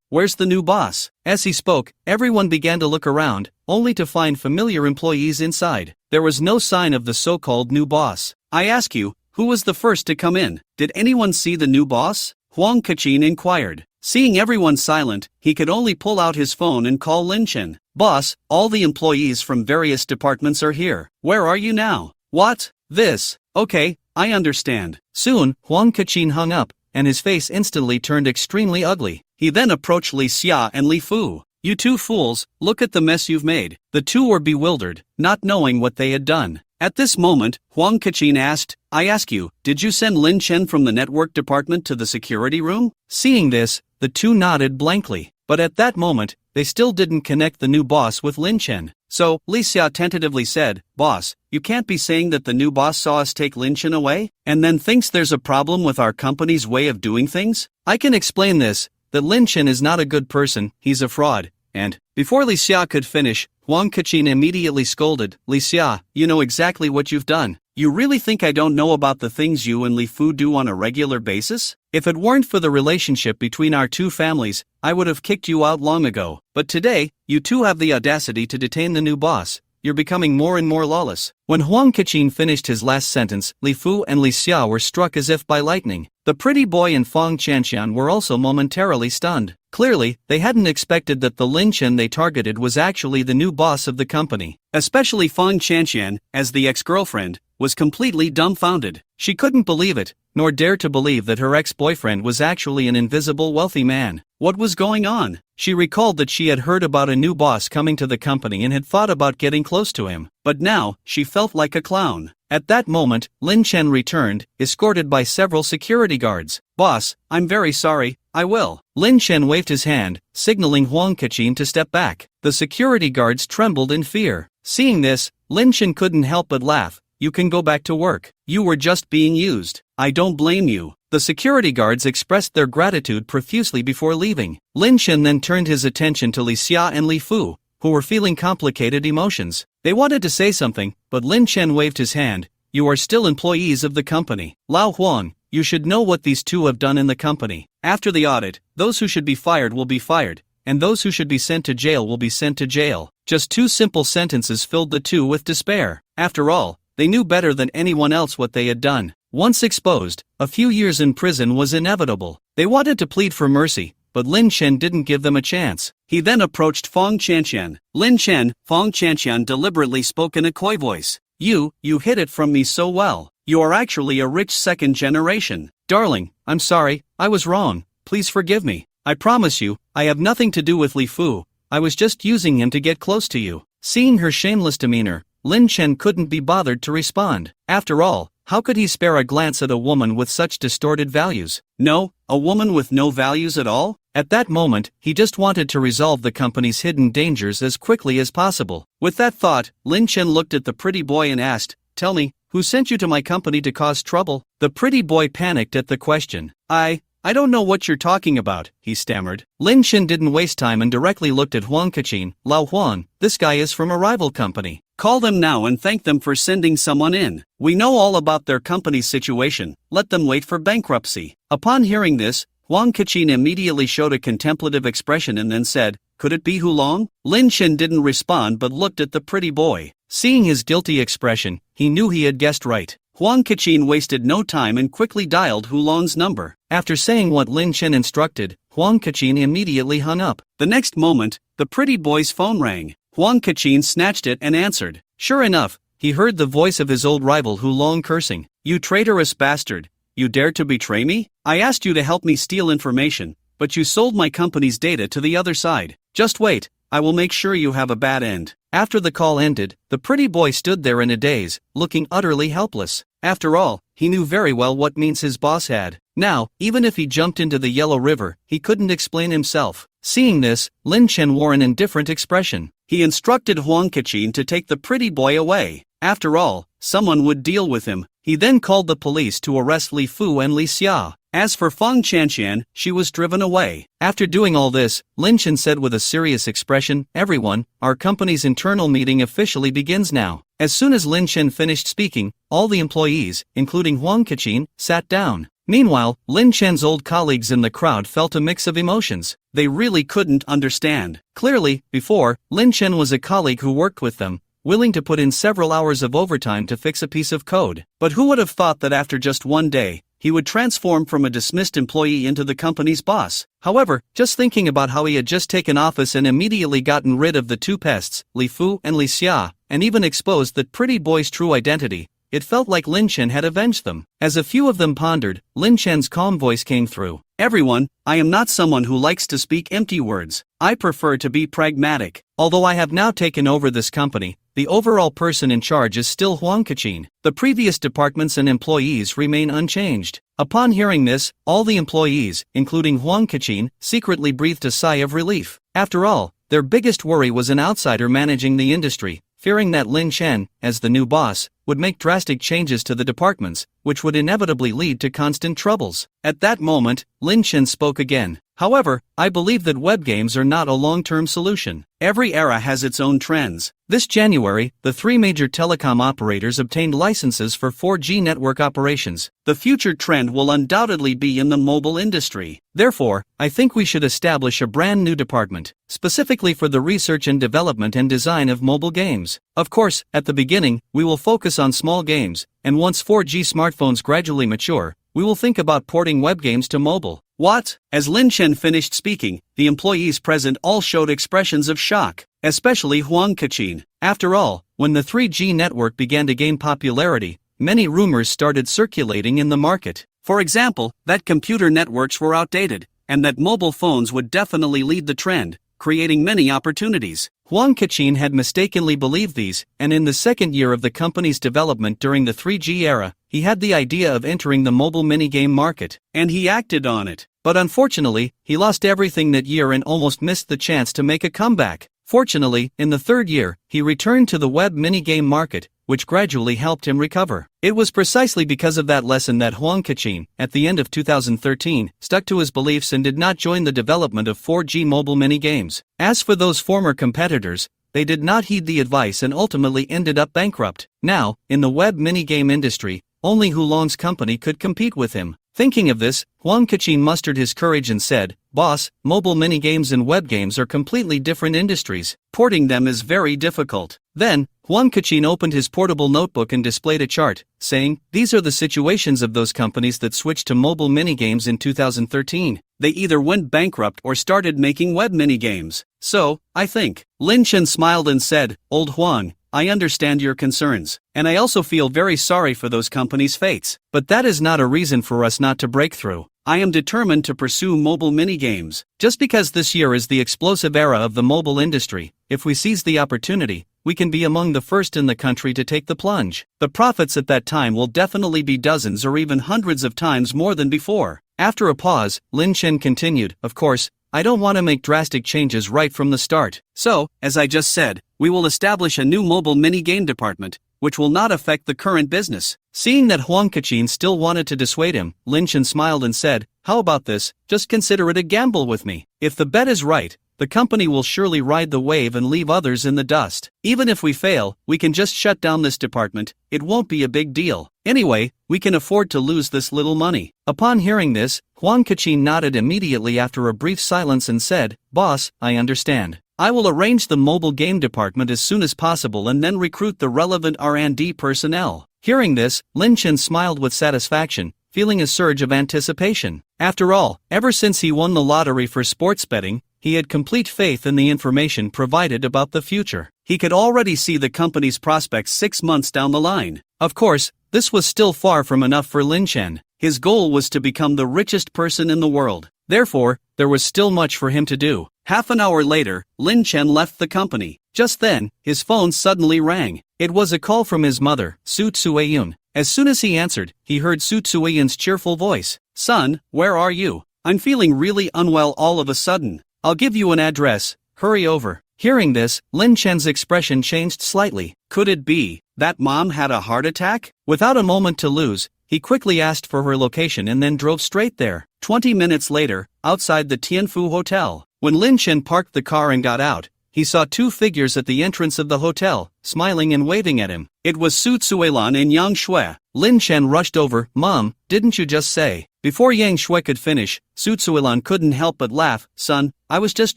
Where's the new boss?" As he spoke, everyone began to look around, only to find familiar employees inside. There was no sign of the so-called new boss. "I ask you, who was the first to come in? Did anyone see the new boss?" Huang Kaqin inquired. Seeing everyone silent, he could only pull out his phone and call Lin Chen. "Boss, all the employees from various departments are here. Where are you now?" "What? This? Okay, I understand." Soon, Huang Kaqin hung up, and his face instantly turned extremely ugly. He then approached Li Xia and Li Fu. "You two fools, look at the mess you've made." The two were bewildered, not knowing what they had done. At this moment, Huang Kaqin asked, "I ask you, did you send Lin Chen from the network department to the security room?" Seeing this, the two nodded blankly. But at that moment, they still didn't connect the new boss with Lin Chen. So, Li Xia tentatively said, "Boss, you can't be saying that the new boss saw us take Lin Chen away, and then thinks there's a problem with our company's way of doing things? I can explain this, that Lin Chen is not a good person, he's a fraud, and..." Before Li Xia could finish, Huang Kaqin immediately scolded, "Li Xia, you know exactly what you've done. You really think I don't know about the things you and Li Fu do on a regular basis? If it weren't for the relationship between our two families, I would have kicked you out long ago. But today, you two have the audacity to detain the new boss. You're becoming more and more lawless." When Huang Kaqin finished his last sentence, Li Fu and Li Xia were struck as if by lightning. The pretty boy and Fang Chanxian were also momentarily stunned. Clearly, they hadn't expected that the Lin Chen they targeted was actually the new boss of the company. Especially Fang Qianqian, as the ex-girlfriend, was completely dumbfounded. She couldn't believe it, nor dare to believe that her ex-boyfriend was actually an invisible wealthy man. What was going on? She recalled that she had heard about a new boss coming to the company and had thought about getting close to him, but now, she felt like a clown. At that moment, Lin Chen returned, escorted by several security guards. "Boss, I'm very sorry, I will." Lin Chen waved his hand, signaling Huang Kaqin to step back. The security guards trembled in fear. Seeing this, Lin Chen couldn't help but laugh. "You can go back to work. You were just being used. I don't blame you." The security guards expressed their gratitude profusely before leaving. Lin Chen then turned his attention to Li Xia and Li Fu, who were feeling complicated emotions. They wanted to say something, but Lin Chen waved his hand. "You are still employees of the company. Lao Huang, you should know what these two have done in the company. After the audit, those who should be fired will be fired, and those who should be sent to jail will be sent to jail." Just two simple sentences filled the two with despair. After all, they knew better than anyone else what they had done. Once exposed, a few years in prison was inevitable. They wanted to plead for mercy, but Lin Chen didn't give them a chance. He then approached Fang Qianqian. "Lin Chen," Fang Qianqian deliberately spoke in a coy voice. You hid it from me so well. You are actually a rich second generation." "Darling, I'm sorry, I was wrong, please forgive me. I promise you, I have nothing to do with Li Fu, I was just using him to get close to you." Seeing her shameless demeanor, Lin Chen couldn't be bothered to respond. After all, how could he spare a glance at a woman with such distorted values? No, a woman with no values at all? At that moment, he just wanted to resolve the company's hidden dangers as quickly as possible. With that thought, Lin Chen looked at the pretty boy and asked, "Tell me, who sent you to my company to cause trouble?" The pretty boy panicked at the question. I don't know what you're talking about," he stammered. Lin Chen didn't waste time and directly looked at Huang Kaqin. "Lao Huang, this guy is from a rival company. Call them now and thank them for sending someone in. We know all about their company's situation, let them wait for bankruptcy." Upon hearing this, Huang Kaqin immediately showed a contemplative expression and then said, "Could it be Hulong?" Lin Chen didn't respond but looked at the pretty boy. Seeing his guilty expression, he knew he had guessed right. Huang Kaqin wasted no time and quickly dialed Hulong's number. After saying what Lin Chen instructed, Huang Kaqin immediately hung up. The next moment, the pretty boy's phone rang. Huang Kaqin snatched it and answered. Sure enough, he heard the voice of his old rival Hulong cursing. "You traitorous bastard! You dared to betray me? I asked you to help me steal information, but you sold my company's data to the other side. Just wait, I will make sure you have a bad end." After the call ended, the pretty boy stood there in a daze, looking utterly helpless. After all, he knew very well what means his boss had. Now, even if he jumped into the Yellow River, he couldn't explain himself. Seeing this, Lin Chen wore an indifferent expression. He instructed Huang Kaqin to take the pretty boy away. After all, someone would deal with him. He then called the police to arrest Li Fu and Li Xia. As for Fang Qianqian, she was driven away. After doing all this, Lin Chen said with a serious expression, "Everyone, our company's internal meeting officially begins now." As soon as Lin Chen finished speaking, all the employees, including Huang Kaqin, sat down. Meanwhile, Lin Chen's old colleagues in the crowd felt a mix of emotions. They really couldn't understand. Clearly, before, Lin Chen was a colleague who worked with them, willing to put in several hours of overtime to fix a piece of code. But who would have thought that after just one day, he would transform from a dismissed employee into the company's boss? However, just thinking about how he had just taken office and immediately gotten rid of the two pests, Li Fu and Li Xia, and even exposed that pretty boy's true identity, it felt like Lin Chen had avenged them. As a few of them pondered, Lin Chen's calm voice came through. "Everyone, I am not someone who likes to speak empty words. I prefer to be pragmatic. Although I have now taken over this company, the overall person in charge is still Huang Kaqin. The previous departments and employees remain unchanged." Upon hearing this, all the employees, including Huang Kaqin, secretly breathed a sigh of relief. After all, their biggest worry was an outsider managing the industry, fearing that Lin Chen, as the new boss, would make drastic changes to the departments, which would inevitably lead to constant troubles. At that moment, Lin Chen spoke again. "However, I believe that web games are not a long-term solution. Every era has its own trends. This January, the three major telecom operators obtained licenses for 4G network operations. The future trend will undoubtedly be in the mobile industry. Therefore, I think we should establish a brand new department, specifically for the research and development and design of mobile games. Of course, at the beginning, we will focus on small games, and once 4G smartphones gradually mature, we will think about porting web games to mobile. What? As Lin Chen finished speaking, the employees present all showed expressions of shock, especially Huang Kachin. After all, when the 3G network began to gain popularity, many rumors started circulating in the market. For example, that computer networks were outdated, and that mobile phones would definitely lead the trend, creating many opportunities. Huang Kachin had mistakenly believed these, and in the second year of the company's development during the 3G era, he had the idea of entering the mobile minigame market, and he acted on it. But unfortunately, he lost everything that year and almost missed the chance to make a comeback. Fortunately, in the third year, he returned to the web minigame market, which gradually helped him recover. It was precisely because of that lesson that Huang Kachin, at the end of 2013, stuck to his beliefs and did not join the development of 4G mobile minigames. As for those former competitors, they did not heed the advice and ultimately ended up bankrupt. Now, in the web minigame industry, only Hulong's company could compete with him. Thinking of this, Huang Kachin mustered his courage and said, "Boss, mobile minigames and web games are completely different industries. Porting them is very difficult." Then, Huang Kachin opened his portable notebook and displayed a chart, saying, "These are the situations of those companies that switched to mobile minigames in 2013. They either went bankrupt or started making web minigames. So, I think." Lin Chen smiled and said, "Old Huang, I understand your concerns, and I also feel very sorry for those companies' fates. But that is not a reason for us not to break through. I am determined to pursue mobile minigames. Just because this year is the explosive era of the mobile industry, if we seize the opportunity, we can be among the first in the country to take the plunge. The profits at that time will definitely be dozens or even hundreds of times more than before." After a pause, Lin Chen continued, "Of course, I don't want to make drastic changes right from the start. So, as I just said, we will establish a new mobile mini-game department, which will not affect the current business." Seeing that Huang Kachin still wanted to dissuade him, Lin Chen smiled and said, "How about this? Just consider it a gamble with me. If the bet is right, the company will surely ride the wave and leave others in the dust. Even if we fail, we can just shut down this department. It won't be a big deal. Anyway, we can afford to lose this little money." Upon hearing this, Huang Kachin nodded immediately after a brief silence and said, "Boss, I understand. I will arrange the mobile game department as soon as possible and then recruit the relevant R&D personnel." Hearing this, Lin Chen smiled with satisfaction, feeling a surge of anticipation. After all, ever since he won the lottery for sports betting, he had complete faith in the information provided about the future. He could already see the company's prospects 6 months down the line. Of course, this was still far from enough for Lin Chen. His goal was to become the richest person in the world. Therefore, there was still much for him to do. Half an hour later, Lin Chen left the company. Just then, his phone suddenly rang. It was a call from his mother, Su Tsueyun. As soon as he answered, he heard Su Tsueyun's cheerful voice. "Son, where are you? I'm feeling really unwell all of a sudden. I'll give you an address. Hurry over." Hearing this, Lin Chen's expression changed slightly. Could it be that mom had a heart attack? Without a moment to lose, he quickly asked for her location and then drove straight there. 20 minutes later, outside the Tianfu Hotel, when Lin Chen parked the car and got out, he saw two figures at the entrance of the hotel, smiling and waving at him. It was Su Tsuelan and Yang Shui. Lin Chen rushed over. "Mom, didn't you just say?" Before Yang Shui could finish, Su Tsuelan couldn't help but laugh. "Son, I was just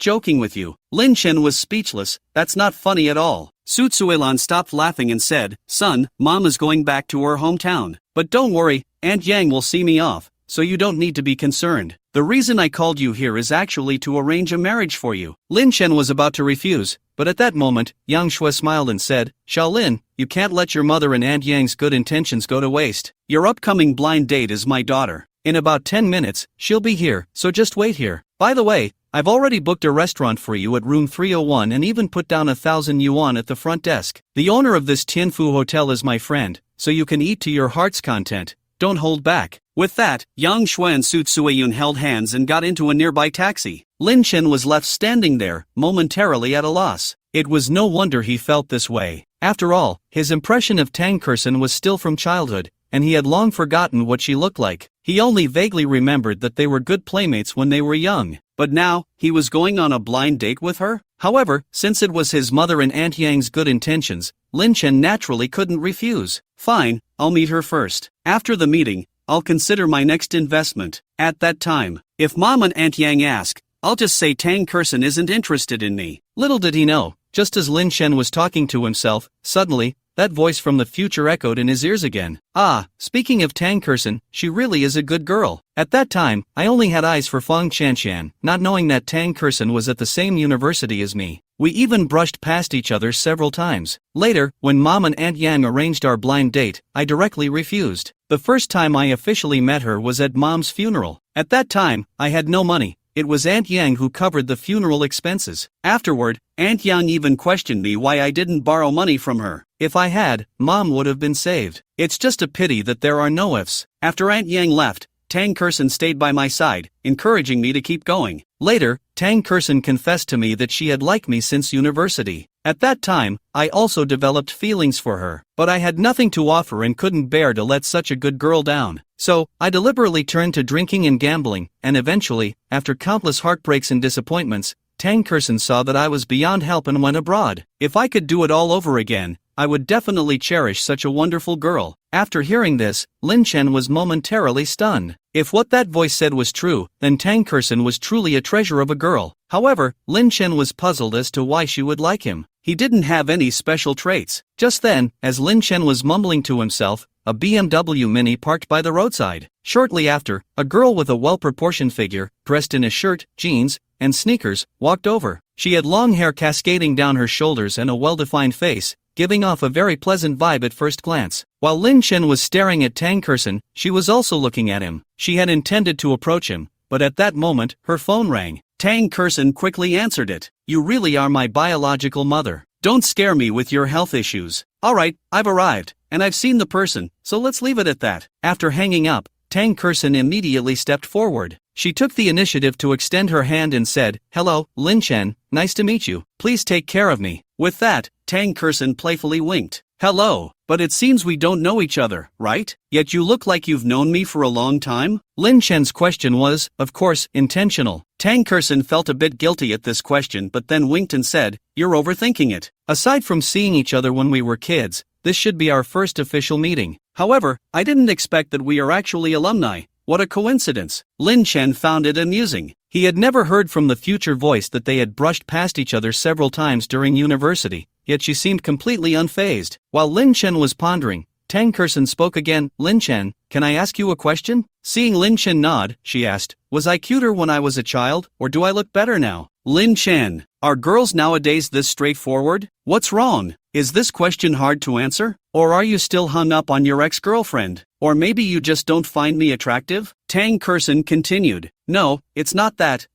joking with you." Lin Chen was speechless. "That's not funny at all." Su Tsuelan stopped laughing and said, "Son, Mom is going back to her hometown. But don't worry, Aunt Yang will see me off, so you don't need to be concerned. The reason I called you here is actually to arrange a marriage for you." Lin Chen was about to refuse, but at that moment, Yang Shui smiled and said, "Xiaolin, you can't let your mother and Aunt Yang's good intentions go to waste. Your upcoming blind date is my daughter. In about 10 minutes, she'll be here, so just wait here. By the way, I've already booked a restaurant for you at room 301 and even put down 1,000 yuan at the front desk. The owner of this Tianfu hotel is my friend, so you can eat to your heart's content. Don't hold back." With that, Yang Shui and Su Tsueyun held hands and got into a nearby taxi. Lin Chen was left standing there, momentarily at a loss. It was no wonder he felt this way. After all, his impression of Tang Kersen was still from childhood, and he had long forgotten what she looked like. He only vaguely remembered that they were good playmates when they were young. But now, he was going on a blind date with her? However, since it was his mother and Aunt Yang's good intentions, Lin Chen naturally couldn't refuse. "Fine, I'll meet her first. After the meeting, I'll consider my next investment. At that time, if Mom and Aunt Yang ask, I'll just say Tang Kersen isn't interested in me." Little did he know, Just as Lin Chen was talking to himself, suddenly, that voice from the future echoed in his ears again. Ah, speaking of Tang Kersen, she really is a good girl. At that time, I only had eyes for Feng Qianqian, not knowing that Tang Kersen was at the same university as me. We even brushed past each other several times. Later, when Mom and Aunt Yang arranged our blind date, I directly refused. The first time I officially met her was at Mom's funeral. At that time, I had no money. It was Aunt Yang who covered the funeral expenses. Afterward, Aunt Yang even questioned me why I didn't borrow money from her. If I had, Mom would have been saved. It's just a pity that there are no ifs. After Aunt Yang left, Tang Kersen stayed by my side, encouraging me to keep going. Later, Tang Kersen confessed to me that she had liked me since university. At that time, I also developed feelings for her, but I had nothing to offer and couldn't bear to let such a good girl down. So, I deliberately turned to drinking and gambling, and eventually, after countless heartbreaks and disappointments, Tang Kersen saw that I was beyond help and went abroad. If I could do it all over again, I would definitely cherish such a wonderful girl. After hearing this, Lin Chen was momentarily stunned. If what that voice said was true, then Tang Kersen was truly a treasure of a girl. However, Lin Chen was puzzled as to why she would like him. He didn't have any special traits. Just then, as Lin Chen was mumbling to himself, a BMW Mini parked by the roadside. Shortly after, a girl with a well-proportioned figure, dressed in a shirt, jeans, and sneakers, walked over. She had long hair cascading down her shoulders and a well-defined face, giving off a very pleasant vibe at first glance. While Lin Chen was staring at Tang Kersen, she was also looking at him. She had intended to approach him, but at that moment, her phone rang. Tang Kersen quickly answered it. "You really are my biological mother. Don't scare me with your health issues. Alright, I've arrived, and I've seen the person, so let's leave it at that." After hanging up, Tang Kersen immediately stepped forward. She took the initiative to extend her hand and said, "Hello, Lin Chen, nice to meet you. Please take care of me." With that, Tang Kersen playfully winked. "Hello, but it seems we don't know each other, right? Yet you look like you've known me for a long time?" Lin Chen's question was, of course, intentional. Tang Kersen felt a bit guilty at this question but then winked and said, "You're overthinking it. Aside from seeing each other when we were kids, this should be our first official meeting. However, I didn't expect that we are actually alumni. What a coincidence." Lin Chen found it amusing. He had never heard from the future voice that they had brushed past each other several times during university, yet she seemed completely unfazed. While Lin Chen was pondering, Tang Kersen spoke again. "Lin Chen, can I ask you a question?" Seeing Lin Chen nod, she asked, "Was I cuter when I was a child, or do I look better now?" "Lin Chen, are girls nowadays this straightforward? What's wrong? Is this question hard to answer? Or are you still hung up on your ex-girlfriend? Or maybe you just don't find me attractive?" Tang Kersen continued. "No, it's not that.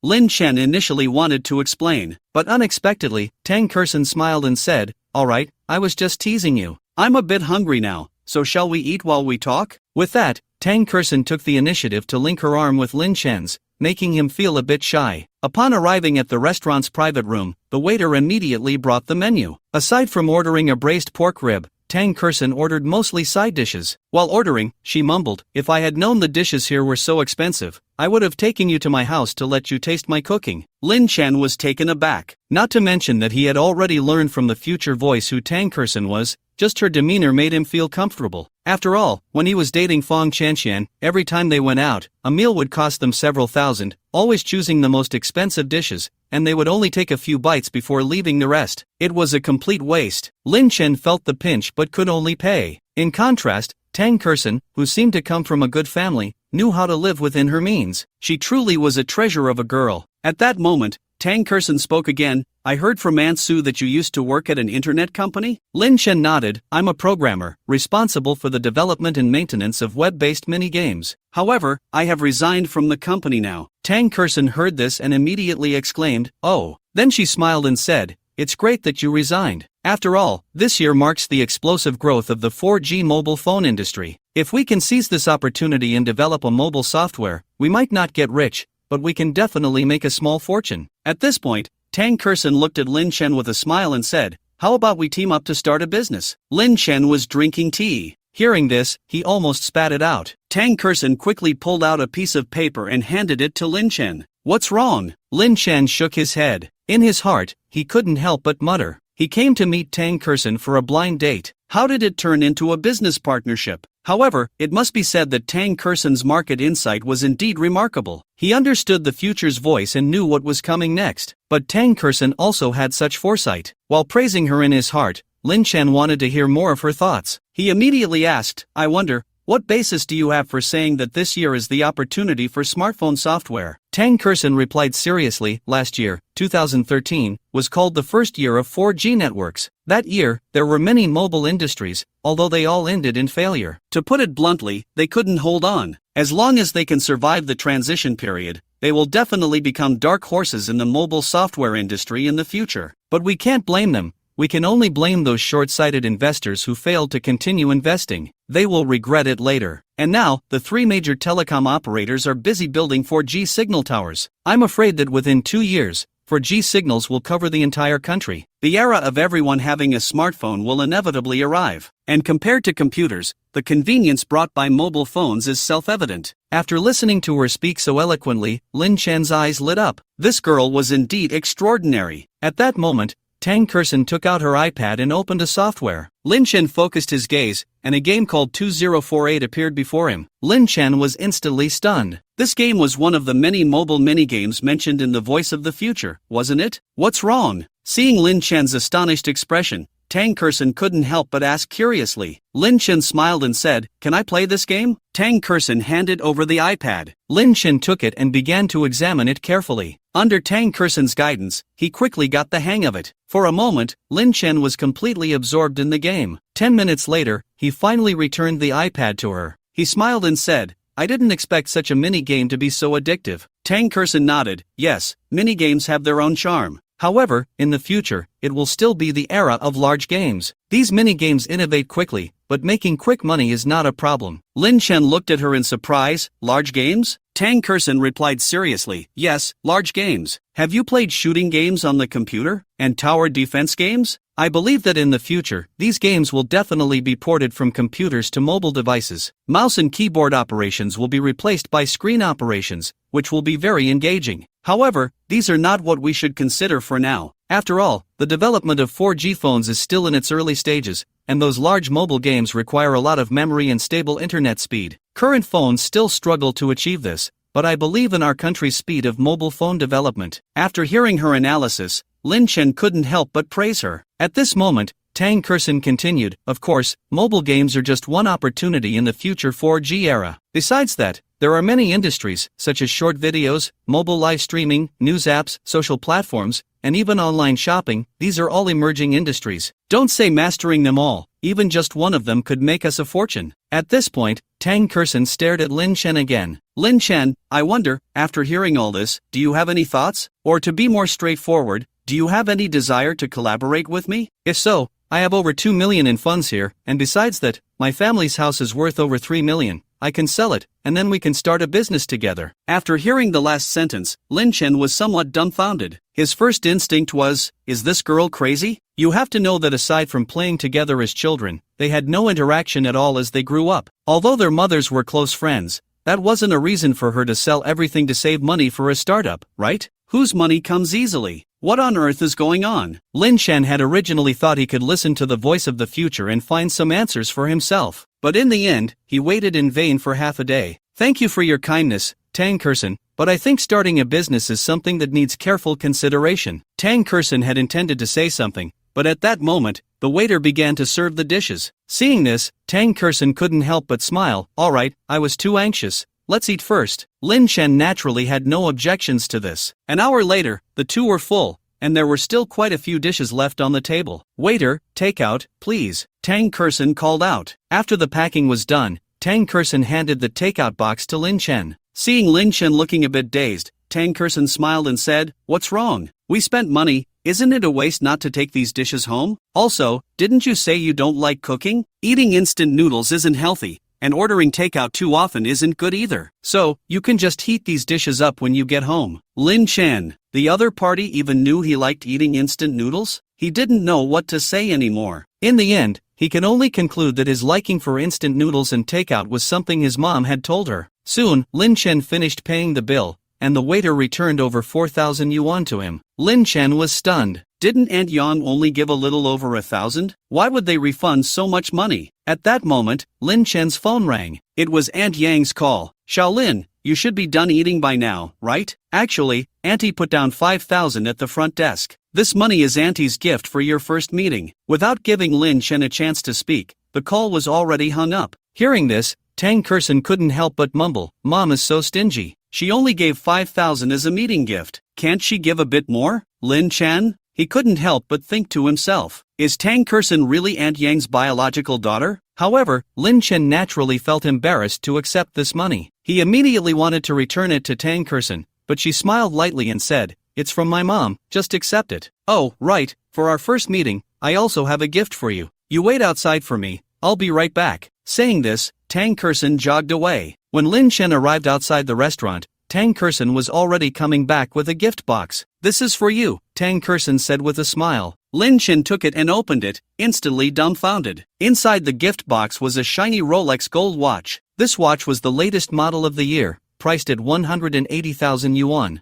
Lin Chen initially wanted to explain, but unexpectedly, Tang Kersen smiled and said, "Alright, I was just teasing you. I'm a bit hungry now, so shall we eat while we talk?" With that, Tang Kersen took the initiative to link her arm with Lin Chen's, making him feel a bit shy. Upon arriving at the restaurant's private room, the waiter immediately brought the menu. Aside from ordering a braised pork rib, Tang Kersen ordered mostly side dishes. While ordering, she mumbled, "If I had known the dishes here were so expensive, I would have taken you to my house to let you taste my cooking." Lin Chen was taken aback. Not to mention that he had already learned from the future voice who Tang Kersen was, just her demeanor made him feel comfortable. After all, when he was dating Feng Qianqian, every time they went out, a meal would cost them several thousand, always choosing the most expensive dishes, and they would only take a few bites before leaving the rest. It was a complete waste. Lin Chen felt the pinch but could only pay. In contrast, Tang Kersen, who seemed to come from a good family, knew how to live within her means. She truly was a treasure of a girl. At that moment, Tang Kersen spoke again. "I heard from Aunt Sue that you used to work at an internet company?" Lin Chen nodded. "I'm a programmer, responsible for the development and maintenance of web-based mini-games. However, I have resigned from the company now." Tang Kersen heard this and immediately exclaimed, "Oh." Then she smiled and said, "It's great that you resigned. After all, this year marks the explosive growth of the 4G mobile phone industry. If we can seize this opportunity and develop a mobile software, we might not get rich, but we can definitely make a small fortune." At this point, Tang Kersen looked at Lin Chen with a smile and said, "How about we team up to start a business?" Lin Chen was drinking tea. Hearing this, he almost spat it out. Tang Kersen quickly pulled out a piece of paper and handed it to Lin Chen. "What's wrong?" Lin Chen shook his head. In his heart, he couldn't help but mutter, he came to meet Tang Kursen for a blind date. How did it turn into a business partnership? However, it must be said that Tang Kursen's market insight was indeed remarkable. He understood the future's voice and knew what was coming next. But Tang Kursen also had such foresight. While praising her in his heart, Lin Chen wanted to hear more of her thoughts. He immediately asked, "I wonder, what basis do you have for saying that this year is the opportunity for smartphone software?" Tang Kursen replied seriously, "Last year, 2013, was called the first year of 4G networks. That year, there were many mobile industries, although they all ended in failure. To put it bluntly, they couldn't hold on. As long as they can survive the transition period, they will definitely become dark horses in the mobile software industry in the future. But we can't blame them. We can only blame those short-sighted investors who failed to continue investing. They will regret it later." And now, the three major telecom operators are busy building 4G signal towers. I'm afraid that within 2 years, 4G signals will cover the entire country. The era of everyone having a smartphone will inevitably arrive. And compared to computers, the convenience brought by mobile phones is self-evident. After listening to her speak so eloquently, Lin Chen's eyes lit up. This girl was indeed extraordinary. At that moment, Tang Kursen took out her iPad and opened a software. Lin Chen focused his gaze, and a game called 2048 appeared before him. Lin Chen was instantly stunned. This game was one of the many mobile minigames mentioned in The Voice of the Future, wasn't it? What's wrong? Seeing Lin Chen's astonished expression, Tang Kursen couldn't help but ask curiously. Lin Chen smiled and said, "Can I play this game?" Tang Kursen handed over the iPad. Lin Chen took it and began to examine it carefully. Under Tang Kursen's guidance, he quickly got the hang of it. For a moment, Lin Chen was completely absorbed in the game. 10 minutes later, he finally returned the iPad to her. He smiled and said, "I didn't expect such a mini-game to be so addictive." Tang Kursen nodded. Yes, mini-games have their own charm. However, in the future, it will still be the era of large games. These mini-games innovate quickly, but making quick money is not a problem. Lin Chen looked at her in surprise. Large games? Tang Kursen replied seriously, "Yes, large games. Have you played shooting games on the computer? And tower defense games? I believe that in the future, these games will definitely be ported from computers to mobile devices. Mouse and keyboard operations will be replaced by screen operations, which will be very engaging. However, these are not what we should consider for now. After all, the development of 4G phones is still in its early stages, and those large mobile games require a lot of memory and stable internet speed. Current phones still struggle to achieve this, but I believe in our country's speed of mobile phone development." After hearing her analysis, Lin Chen couldn't help but praise her. At this moment, Tang Kursen continued, "Of course, mobile games are just one opportunity in the future 4G era. Besides that, there are many industries, such as short videos, mobile live streaming, news apps, social platforms, and even online shopping. These are all emerging industries. Don't say mastering them all, even just one of them could make us a fortune." At this point, Tang Kursen stared at Lin Chen again. "Lin Chen, I wonder, after hearing all this, do you have any thoughts? Or to be more straightforward, do you have any desire to collaborate with me? If so, I have over 2 million in funds here, and besides that, my family's house is worth over 3 million. I can sell it, and then we can start a business together." After hearing the last sentence, Lin Chen was somewhat dumbfounded. His first instinct was, is this girl crazy? You have to know that aside from playing together as children, they had no interaction at all as they grew up. Although their mothers were close friends, that wasn't a reason for her to sell everything to save money for a startup, right? Whose money comes easily? What on earth is going on? Lin Chen had originally thought he could listen to the voice of the future and find some answers for himself. But in the end, he waited in vain for half a day. "Thank you for your kindness, Tang Kursen, but I think starting a business is something that needs careful consideration." Tang Kursen had intended to say something, but at that moment, the waiter began to serve the dishes. Seeing this, Tang Kursen couldn't help but smile. "All right, I was too anxious. Let's eat first." Lin Chen naturally had no objections to this. An hour later, the two were full, and there were still quite a few dishes left on the table. "Waiter, take out, please," Tang Kursen called out. After the packing was done, Tang Kursen handed the takeout box to Lin Chen. Seeing Lin Chen looking a bit dazed, Tang Kursen smiled and said, "What's wrong? We spent money. Isn't it a waste not to take these dishes home? Also, didn't you say you don't like cooking? Eating instant noodles isn't healthy, and ordering takeout too often isn't good either. So, you can just heat these dishes up when you get home." Lin Chen, the other party, even knew he liked eating instant noodles? He didn't know what to say anymore. In the end, he can only conclude that his liking for instant noodles and takeout was something his mom had told her. Soon, Lin Chen finished paying the bill, and the waiter returned over 4,000 yuan to him. Lin Chen was stunned. Didn't Aunt Yang only give a little over 1,000? Why would they refund so much money? At that moment, Lin Chen's phone rang. It was Aunt Yang's call. Shaolin, you should be done eating by now, right? Actually, Auntie put down 5,000 at the front desk. This money is Auntie's gift for your first meeting. Without giving Lin Chen a chance to speak, the call was already hung up. Hearing this, Tang Kerson couldn't help but mumble, Mom is so stingy. She only gave 5,000 as a meeting gift. Can't she give a bit more? Lin Chen? He couldn't help but think to himself, is Tang Kerson really Aunt Yang's biological daughter? However, Lin Chen naturally felt embarrassed to accept this money. He immediately wanted to return it to Tang Kerson, but she smiled lightly and said, it's from my mom, just accept it. Oh, right, for our first meeting, I also have a gift for you. You wait outside for me, I'll be right back. Saying this, Tang Kerson jogged away. When Lin Chen arrived outside the restaurant, Tang Kerson was already coming back with a gift box. This is for you, Tang Kerson said with a smile. Lin Chen took it and opened it, instantly dumbfounded. Inside the gift box was a shiny Rolex gold watch. This watch was the latest model of the year, priced at 180,000 yuan.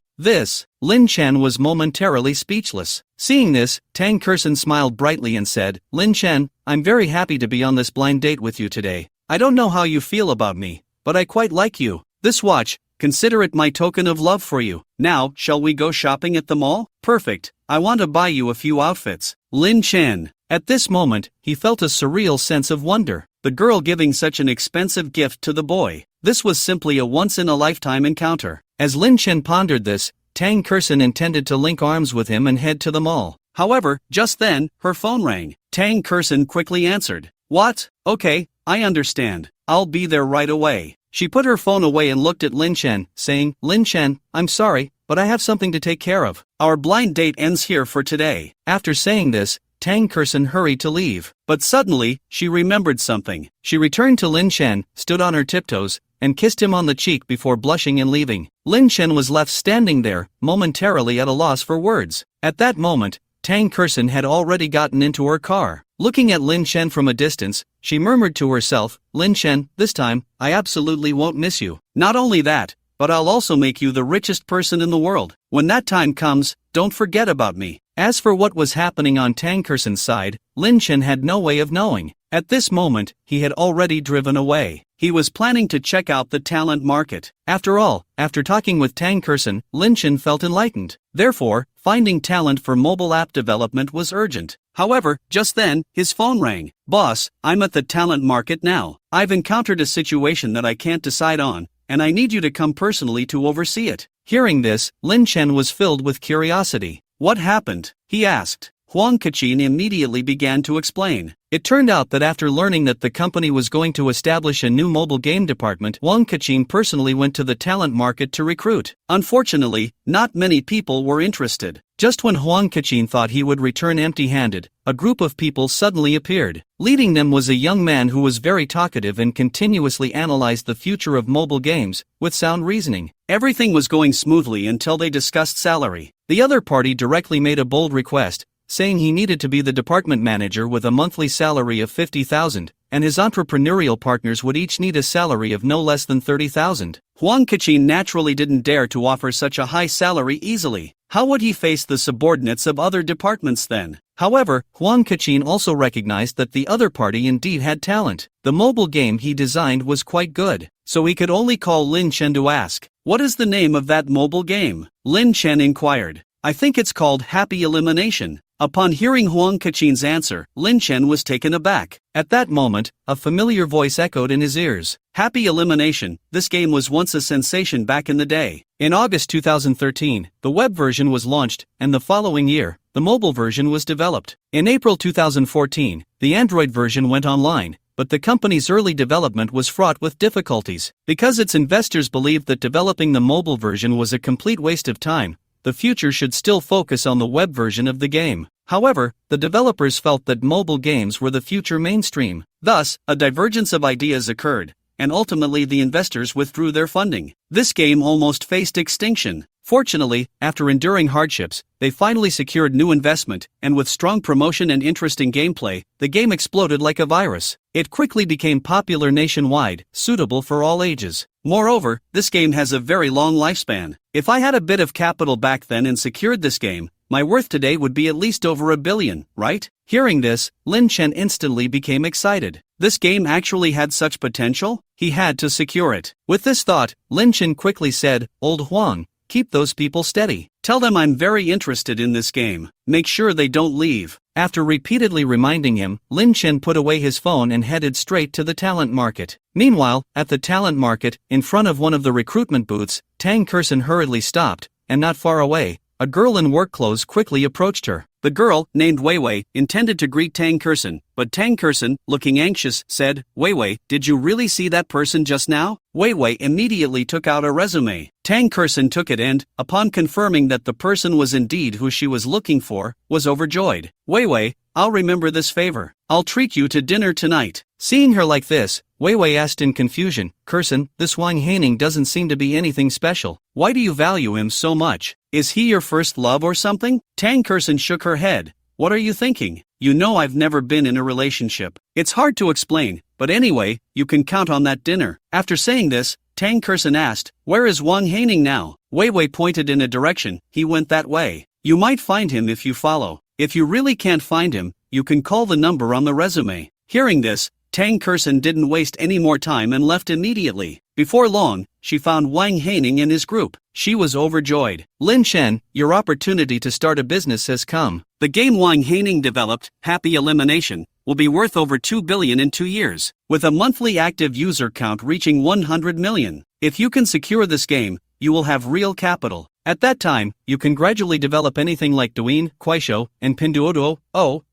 Lin Chen was momentarily speechless. Seeing this, Tang Kerson smiled brightly and said, Lin Chen, I'm very happy to be on this blind date with you today. I don't know how you feel about me, but I quite like you. This watch, consider it my token of love for you. Now, shall we go shopping at the mall? Perfect. I want to buy you a few outfits. Lin Chen. At this moment, he felt a surreal sense of wonder. The girl giving such an expensive gift to the boy. This was simply a once-in-a-lifetime encounter. As Lin Chen pondered this, Tang Kerson intended to link arms with him and head to the mall. However, just then, her phone rang. Tang Kerson quickly answered. What? Okay, I understand. I'll be there right away. She put her phone away and looked at Lin Chen, saying, Lin Chen, I'm sorry, but I have something to take care of. Our blind date ends here for today. After saying this, Tang Kerson hurried to leave. But suddenly, she remembered something. She returned to Lin Chen, stood on her tiptoes, and kissed him on the cheek before blushing and leaving. Lin Chen was left standing there, momentarily at a loss for words. At that moment, Tang Kerson had already gotten into her car. Looking at Lin Chen from a distance, she murmured to herself, Lin Chen, this time, I absolutely won't miss you. Not only that, but I'll also make you the richest person in the world. When that time comes, don't forget about me. As for what was happening on Tang Kerson's side, Lin Chen had no way of knowing. At this moment, he had already driven away. He was planning to check out the talent market. After all, after talking with Tang Kerson, Lin Chen felt enlightened. Therefore, finding talent for mobile app development was urgent. However, just then, his phone rang. Boss, I'm at the talent market now. I've encountered a situation that I can't decide on, and I need you to come personally to oversee it. Hearing this, Lin Chen was filled with curiosity. What happened? He asked. Huang Kachin immediately began to explain. It turned out that after learning that the company was going to establish a new mobile game department, Huang Kachin personally went to the talent market to recruit. Unfortunately, not many people were interested. Just when Huang Kachin thought he would return empty-handed, a group of people suddenly appeared. Leading them was a young man who was very talkative and continuously analyzed the future of mobile games, with sound reasoning. Everything was going smoothly until they discussed salary. The other party directly made a bold request, saying he needed to be the department manager with a monthly salary of 50,000, and his entrepreneurial partners would each need a salary of no less than 30,000. Huang Kachin naturally didn't dare to offer such a high salary easily. How would he face the subordinates of other departments then? However, Huang Kachin also recognized that the other party indeed had talent. The mobile game he designed was quite good, so he could only call Lin Chen to ask, "What is the name of that mobile game?" Lin Chen inquired. "I think it's called Happy Elimination." Upon hearing Huang Kachin's answer, Lin Chen was taken aback. At that moment, a familiar voice echoed in his ears. Happy Elimination, this game was once a sensation back in the day. In August 2013, the web version was launched, and the following year, the mobile version was developed. In April 2014, the Android version went online, but the company's early development was fraught with difficulties. Because its investors believed that developing the mobile version was a complete waste of time, the future should still focus on the web version of the game. However, the developers felt that mobile games were the future mainstream. Thus, a divergence of ideas occurred, and ultimately the investors withdrew their funding. This game almost faced extinction. Fortunately, after enduring hardships, they finally secured new investment, and with strong promotion and interesting gameplay, the game exploded like a virus. It quickly became popular nationwide, suitable for all ages. Moreover, this game has a very long lifespan. If I had a bit of capital back then and secured this game, my worth today would be at least over 1 billion, right? Hearing this, Lin Chen instantly became excited. This game actually had such potential? He had to secure it. With this thought, Lin Chen quickly said, "Old Huang, keep those people steady. Tell them I'm very interested in this game. Make sure they don't leave." After repeatedly reminding him, Lin Chen put away his phone and headed straight to the talent market. Meanwhile, at the talent market, in front of one of the recruitment booths, Tang Kerson hurriedly stopped, and not far away, a girl in work clothes quickly approached her. The girl, named Wei Wei, intended to greet Tang Kerson, but Tang Kerson, looking anxious, said, "Wei Wei, did you really see that person just now?" Wei Wei immediately took out a resume. Tang Kerson took it and, upon confirming that the person was indeed who she was looking for, was overjoyed. "Wei Wei, I'll remember this favor. I'll treat you to dinner tonight." Seeing her like this, Wei Wei asked in confusion, "Kerson, this Wang Haining doesn't seem to be anything special. Why do you value him so much? Is he your first love or something?" Tang Kerson shook her head. "What are you thinking? You know I've never been in a relationship. It's hard to explain, but anyway, you can count on that dinner." After saying this, Tang Kerson asked, "Where is Wang Haining now?" Wei Wei pointed in a direction. "He went that way. You might find him if you follow. If you really can't find him, you can call the number on the resume." Hearing this, Tang Kerson didn't waste any more time and left immediately. Before long, she found Wang Haining in his group. She was overjoyed. "Lin Chen, your opportunity to start a business has come. The game Wang Haining developed, Happy Elimination, will be worth over 2 billion in 2 years, with a monthly active user count reaching 100 million. If you can secure this game, you will have real capital. At that time, you can gradually develop anything like Douyin, Kuaishou, and Pinduoduo,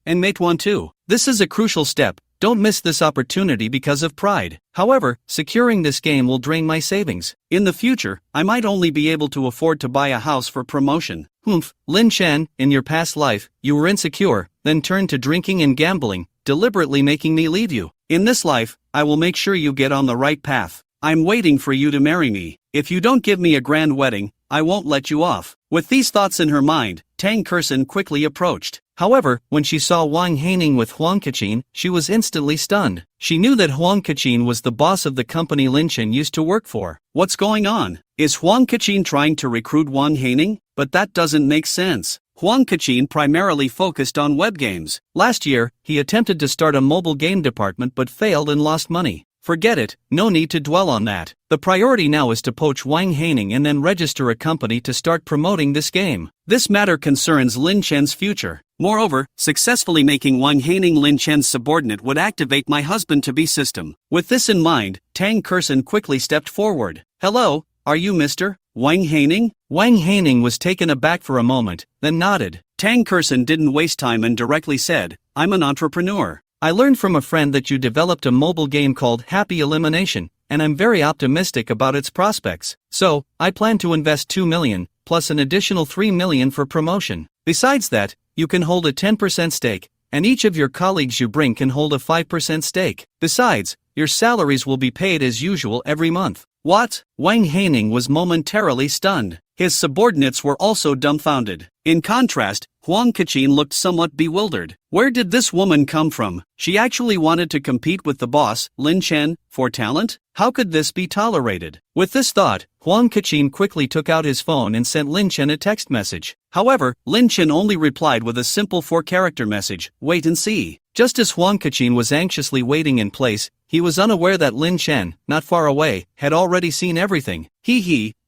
and Meituan too. This is a crucial step. Don't miss this opportunity because of pride. However, securing this game will drain my savings. In the future, I might only be able to afford to buy a house for promotion." Lin Chen, in your past life, you were insecure, then turned to drinking and gambling, deliberately making me leave you. In this life, I will make sure you get on the right path. I'm waiting for you to marry me. If you don't give me a grand wedding, I won't let you off. With these thoughts in her mind, Tang Kerson quickly approached. However, when she saw Wang Haining with Huang Kachin, she was instantly stunned. She knew that Huang Kachin was the boss of the company Lin Chen used to work for. What's going on? Is Huang Kachin trying to recruit Wang Haining? But that doesn't make sense. Huang Kachin primarily focused on web games. Last year, he attempted to start a mobile game department but failed and lost money. Forget it, no need to dwell on that. The priority now is to poach Wang Haining and then register a company to start promoting this game. This matter concerns Lin Chen's future. Moreover, successfully making Wang Haining Lin Chen's subordinate would activate my husband-to-be system. With this in mind, Tang Kerson quickly stepped forward. "Hello, are you Mr. Wang Haining?" Wang Haining was taken aback for a moment, then nodded. Tang Kerson didn't waste time and directly said, "I'm an entrepreneur. I learned from a friend that you developed a mobile game called Happy Elimination, and I'm very optimistic about its prospects. So, I plan to invest 2 million, plus an additional 3 million for promotion. Besides that, you can hold a 10% stake, and each of your colleagues you bring can hold a 5% stake. Besides, your salaries will be paid as usual every month." What? Wang Haining was momentarily stunned. His subordinates were also dumbfounded. In contrast, Huang Kachin looked somewhat bewildered. Where did this woman come from? She actually wanted to compete with the boss, Lin Chen, for talent? How could this be tolerated? With this thought, Huang Kachin quickly took out his phone and sent Lin Chen a text message. However, Lin Chen only replied with a simple 4-character message, "Wait and see." Just as Huang Kachin was anxiously waiting in place, he was unaware that Lin Chen, not far away, had already seen everything.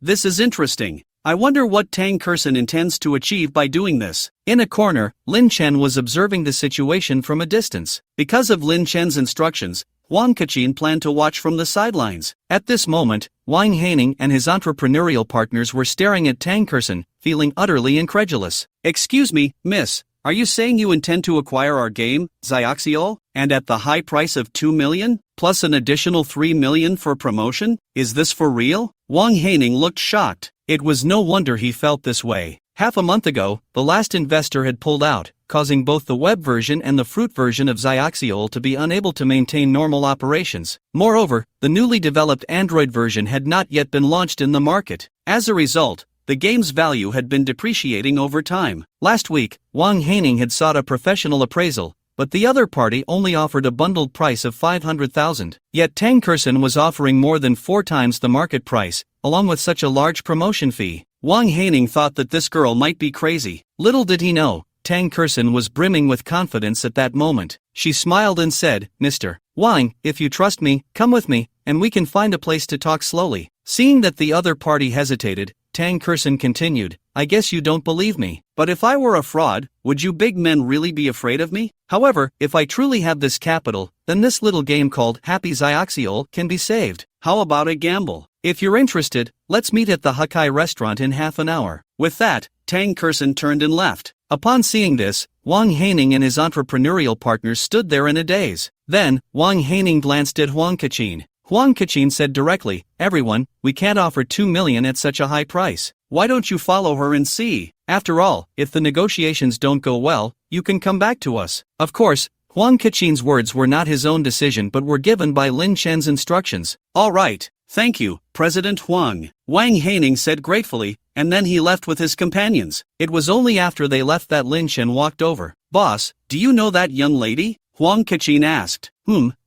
This is interesting. I wonder what Tang Kerson intends to achieve by doing this. In a corner, Lin Chen was observing the situation from a distance. Because of Lin Chen's instructions, Huang Kachin planned to watch from the sidelines. At this moment, Wang Haining and his entrepreneurial partners were staring at Tang Kerson, feeling utterly incredulous. "Excuse me, miss, are you saying you intend to acquire our game, Xiaoxiol, and at the high price of 2 million, plus an additional 3 million for promotion? Is this for real?" Wang Haining looked shocked. It was no wonder he felt this way. Half a month ago, the last investor had pulled out, causing both the web version and the fruit version of Xiaoxiol to be unable to maintain normal operations. Moreover, the newly developed Android version had not yet been launched in the market. As a result, the game's value had been depreciating over time. Last week, Wang Haining had sought a professional appraisal, but the other party only offered a bundled price of 500,000. Yet Tang Kerson was offering more than 4 times the market price, along with such a large promotion fee. Wang Haining thought that this girl might be crazy. Little did he know, Tang Kerson was brimming with confidence at that moment. She smiled and said, "Mr. Wang, if you trust me, come with me, and we can find a place to talk slowly." Seeing that the other party hesitated, Tang Kerson continued, "I guess you don't believe me. But if I were a fraud, would you big men really be afraid of me? However, if I truly have this capital, then this little game called Happy Zioxiol can be saved. How about a gamble? If you're interested, let's meet at the Hakkai restaurant in half an hour." With that, Tang Kerson turned and left. Upon seeing this, Wang Haining and his entrepreneurial partners stood there in a daze. Then, Wang Haining glanced at Huang Kachin. Huang Kachin said directly, "Everyone, we can't offer 2 million at such a high price. Why don't you follow her and see? After all, if the negotiations don't go well, you can come back to us." Of course, Huang Kachin's words were not his own decision but were given by Lin Chen's instructions. "All right, thank you, President Huang," Wang Haining said gratefully, and then he left with his companions. It was only after they left that Lin Chen walked over. "Boss, do you know that young lady?" Huang Kachin asked.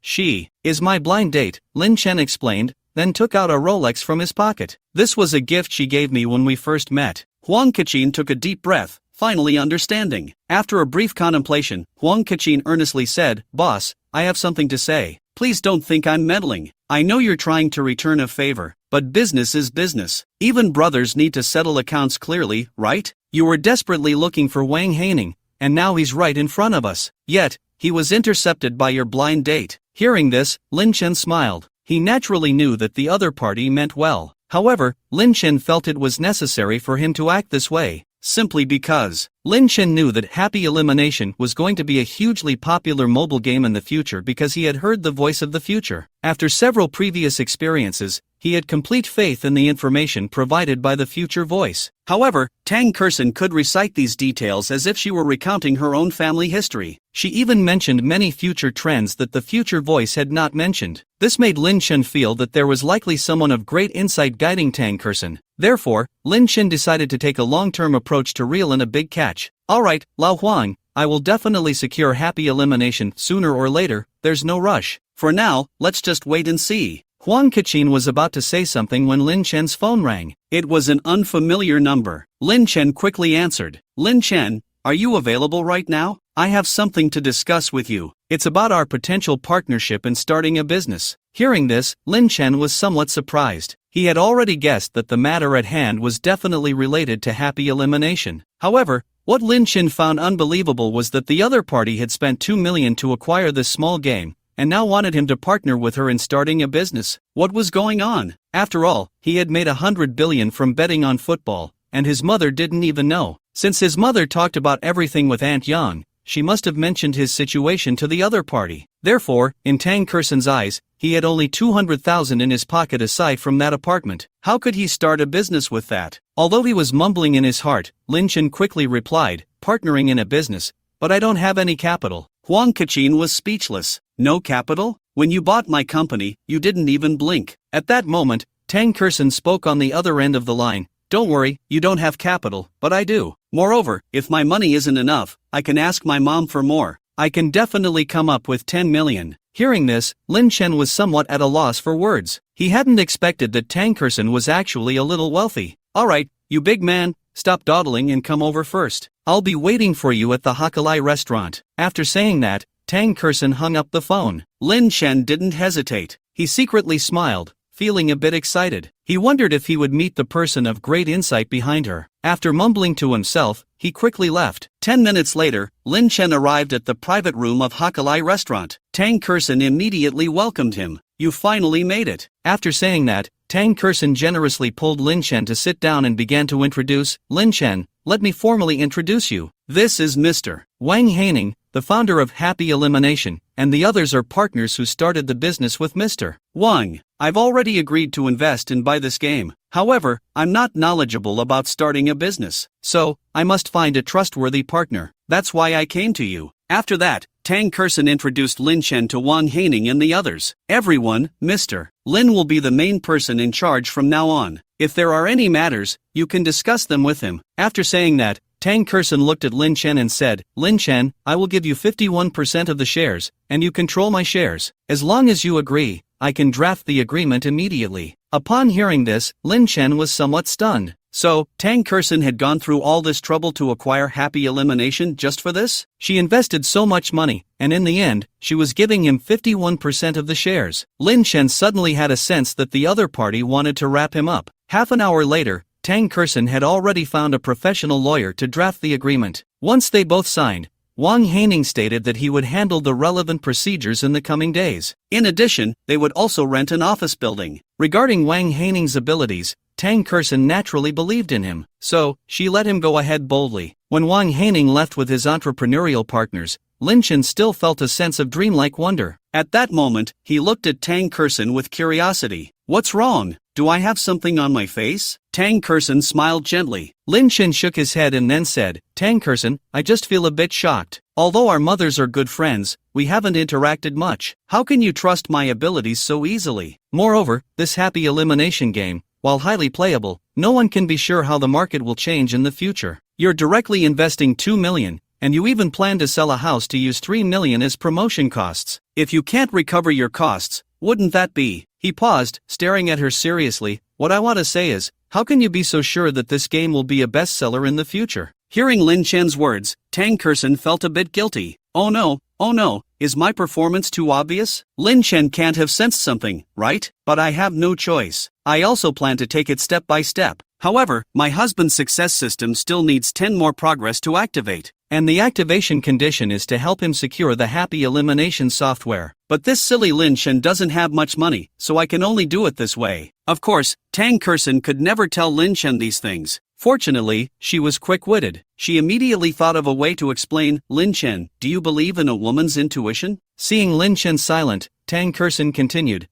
She is my blind date," Lin Chen explained, then took out a Rolex from his pocket. "This was a gift she gave me when we first met." Huang Kachin took a deep breath, finally understanding. After a brief contemplation, Huang Kachin earnestly said, "Boss, I have something to say. Please don't think I'm meddling. I know you're trying to return a favor, but business is business. Even brothers need to settle accounts clearly, right? You were desperately looking for Wang Haining, and now he's right in front of us. Yet, he was intercepted by your blind date." Hearing this, Lin Chen smiled. He naturally knew that the other party meant well. However, Lin Chen felt it was necessary for him to act this way, simply because Lin Chen knew that Happy Elimination was going to be a hugely popular mobile game in the future because he had heard the voice of the future. After several previous experiences, he had complete faith in the information provided by the future voice. However, Tang Kerson could recite these details as if she were recounting her own family history. She even mentioned many future trends that the future voice had not mentioned. This made Lin Chen feel that there was likely someone of great insight guiding Tang Kerson. Therefore, Lin Chen decided to take a long-term approach to reel in a big catch. "Alright, Lao Huang, I will definitely secure Happy Elimination sooner or later, there's no rush. For now, let's just wait and see." Huang Kachin was about to say something when Lin Chen's phone rang. It was an unfamiliar number. Lin Chen quickly answered. "Lin Chen, are you available right now? I have something to discuss with you. It's about our potential partnership in starting a business." Hearing this, Lin Chen was somewhat surprised. He had already guessed that the matter at hand was definitely related to Happy Elimination. However, what Lin Chen found unbelievable was that the other party had spent 2 million to acquire this small game, and now wanted him to partner with her in starting a business. What was going on? After all, he had made 100 billion from betting on football, and his mother didn't even know. Since his mother talked about everything with Aunt Yang, she must have mentioned his situation to the other party. Therefore, in Tang Kerson's eyes, he had only 200,000 in his pocket aside from that apartment. How could he start a business with that? Although he was mumbling in his heart, Lin Chen quickly replied, "Partnering in a business, but I don't have any capital." Huang Kachin was speechless. "No capital? When you bought my company, you didn't even blink." At that moment, Tang Kerson spoke on the other end of the line. "Don't worry, you don't have capital, but I do. Moreover, if my money isn't enough, I can ask my mom for more. I can definitely come up with 10 million. Hearing this, Lin Chen was somewhat at a loss for words. He hadn't expected that Tang Kerson was actually a little wealthy. "Alright, you big man, stop dawdling and come over first. I'll be waiting for you at the Hakkai restaurant." After saying that, Tang Kerson hung up the phone. Lin Chen didn't hesitate. He secretly smiled, feeling a bit excited. He wondered if he would meet the person of great insight behind her. After mumbling to himself, he quickly left. 10 minutes later, Lin Chen arrived at the private room of Hakkai restaurant. Tang Kerson immediately welcomed him. "You finally made it." After saying that, Tang Kerson generously pulled Lin Chen to sit down and began to introduce. "Lin Chen, let me formally introduce you. This is Mr. Wang Haining, the founder of Happy Elimination, and the others are partners who started the business with Mr. Wang. I've already agreed to invest and buy this game. However, I'm not knowledgeable about starting a business, so I must find a trustworthy partner. That's why I came to you." After that, Tang Kerson introduced Lin Chen to Wang Haining and the others. "Everyone, Mr. Lin will be the main person in charge from now on. If there are any matters, you can discuss them with him." After saying that, Tang Kerson looked at Lin Chen and said, "Lin Chen, I will give you 51% of the shares, and you control my shares. As long as you agree, I can draft the agreement immediately." Upon hearing this, Lin Chen was somewhat stunned. So, Tang Kerson had gone through all this trouble to acquire happy elimination just for this? She invested so much money, and in the end, she was giving him 51% of the shares. Lin Chen suddenly had a sense that the other party wanted to wrap him up. Half an hour later, Tang Kerson had already found a professional lawyer to draft the agreement. Once they both signed, Wang Haining stated that he would handle the relevant procedures in the coming days. In addition, they would also rent an office building. Regarding Wang Haining's abilities, Tang Kerson naturally believed in him, so she let him go ahead boldly. When Wang Haining left with his entrepreneurial partners, Lin Chen still felt a sense of dreamlike wonder. At that moment, he looked at Tang Kerson with curiosity. "What's wrong? Do I have something on my face?" Tang Kerson smiled gently. Lin Chen shook his head and then said, "Tang Kerson, I just feel a bit shocked. Although our mothers are good friends, we haven't interacted much. How can you trust my abilities so easily? Moreover, this happy elimination game, while highly playable, no one can be sure how the market will change in the future. You're directly investing 2 million, and you even plan to sell a house to use 3 million as promotion costs. If you can't recover your costs, wouldn't that be?" He paused, staring at her seriously. "What I want to say is, how can you be so sure that this game will be a bestseller in the future?" Hearing Lin Chen's words, Tang Kerson felt a bit guilty. Oh no, is my performance too obvious? Lin Chen can't have sensed something, right? But I have no choice. I also plan to take it step by step. However, my husband's success system still needs 10 more progress to activate. And the activation condition is to help him secure the happy elimination software. But this silly Lin Chen doesn't have much money, so I can only do it this way. Of course, Tang Kerson could never tell Lin Chen these things. Fortunately, she was quick-witted. She immediately thought of a way to explain. "Lin Chen, do you believe in a woman's intuition?" Seeing Lin Chen silent, Tang Kerson continued,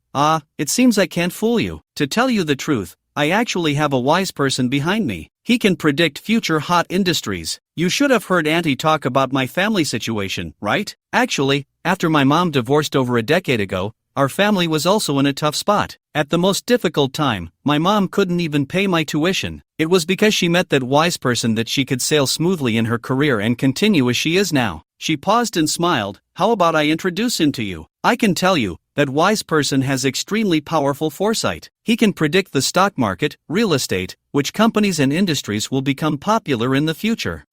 "It seems I can't fool you. To tell you the truth, I actually have a wise person behind me. He can predict future hot industries. You should have heard Auntie talk about my family situation, right? Actually, after my mom divorced over a decade ago, our family was also in a tough spot. At the most difficult time, my mom couldn't even pay my tuition. It was because she met that wise person that she could sail smoothly in her career and continue as she is now." She paused and smiled. "How about I introduce him to you? I can tell you, that wise person has extremely powerful foresight. He can predict the stock market, real estate, which companies and industries will become popular in the future.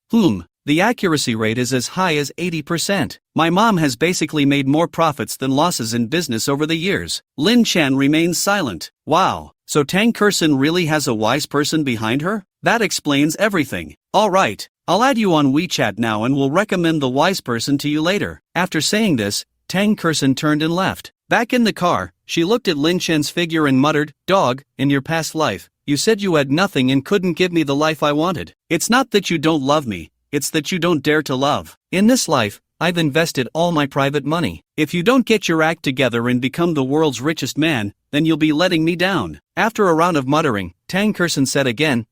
The accuracy rate is as high as 80%. My mom has basically made more profits than losses in business over the years." Lin Chen remains silent. Wow, so Tang Kerson really has a wise person behind her? That explains everything. Alright, I'll add you on WeChat now and will recommend the wise person to you later. After saying this, Tang Kerson turned and left. Back in the car, she looked at Lin Chen's figure and muttered, "Dog, in your past life, you said you had nothing and couldn't give me the life I wanted. It's not that you don't love me, it's that you don't dare to love. In this life, I've invested all my private money. If you don't get your act together and become the world's richest man, then you'll be letting me down." After a round of muttering, Tang Kerson said again,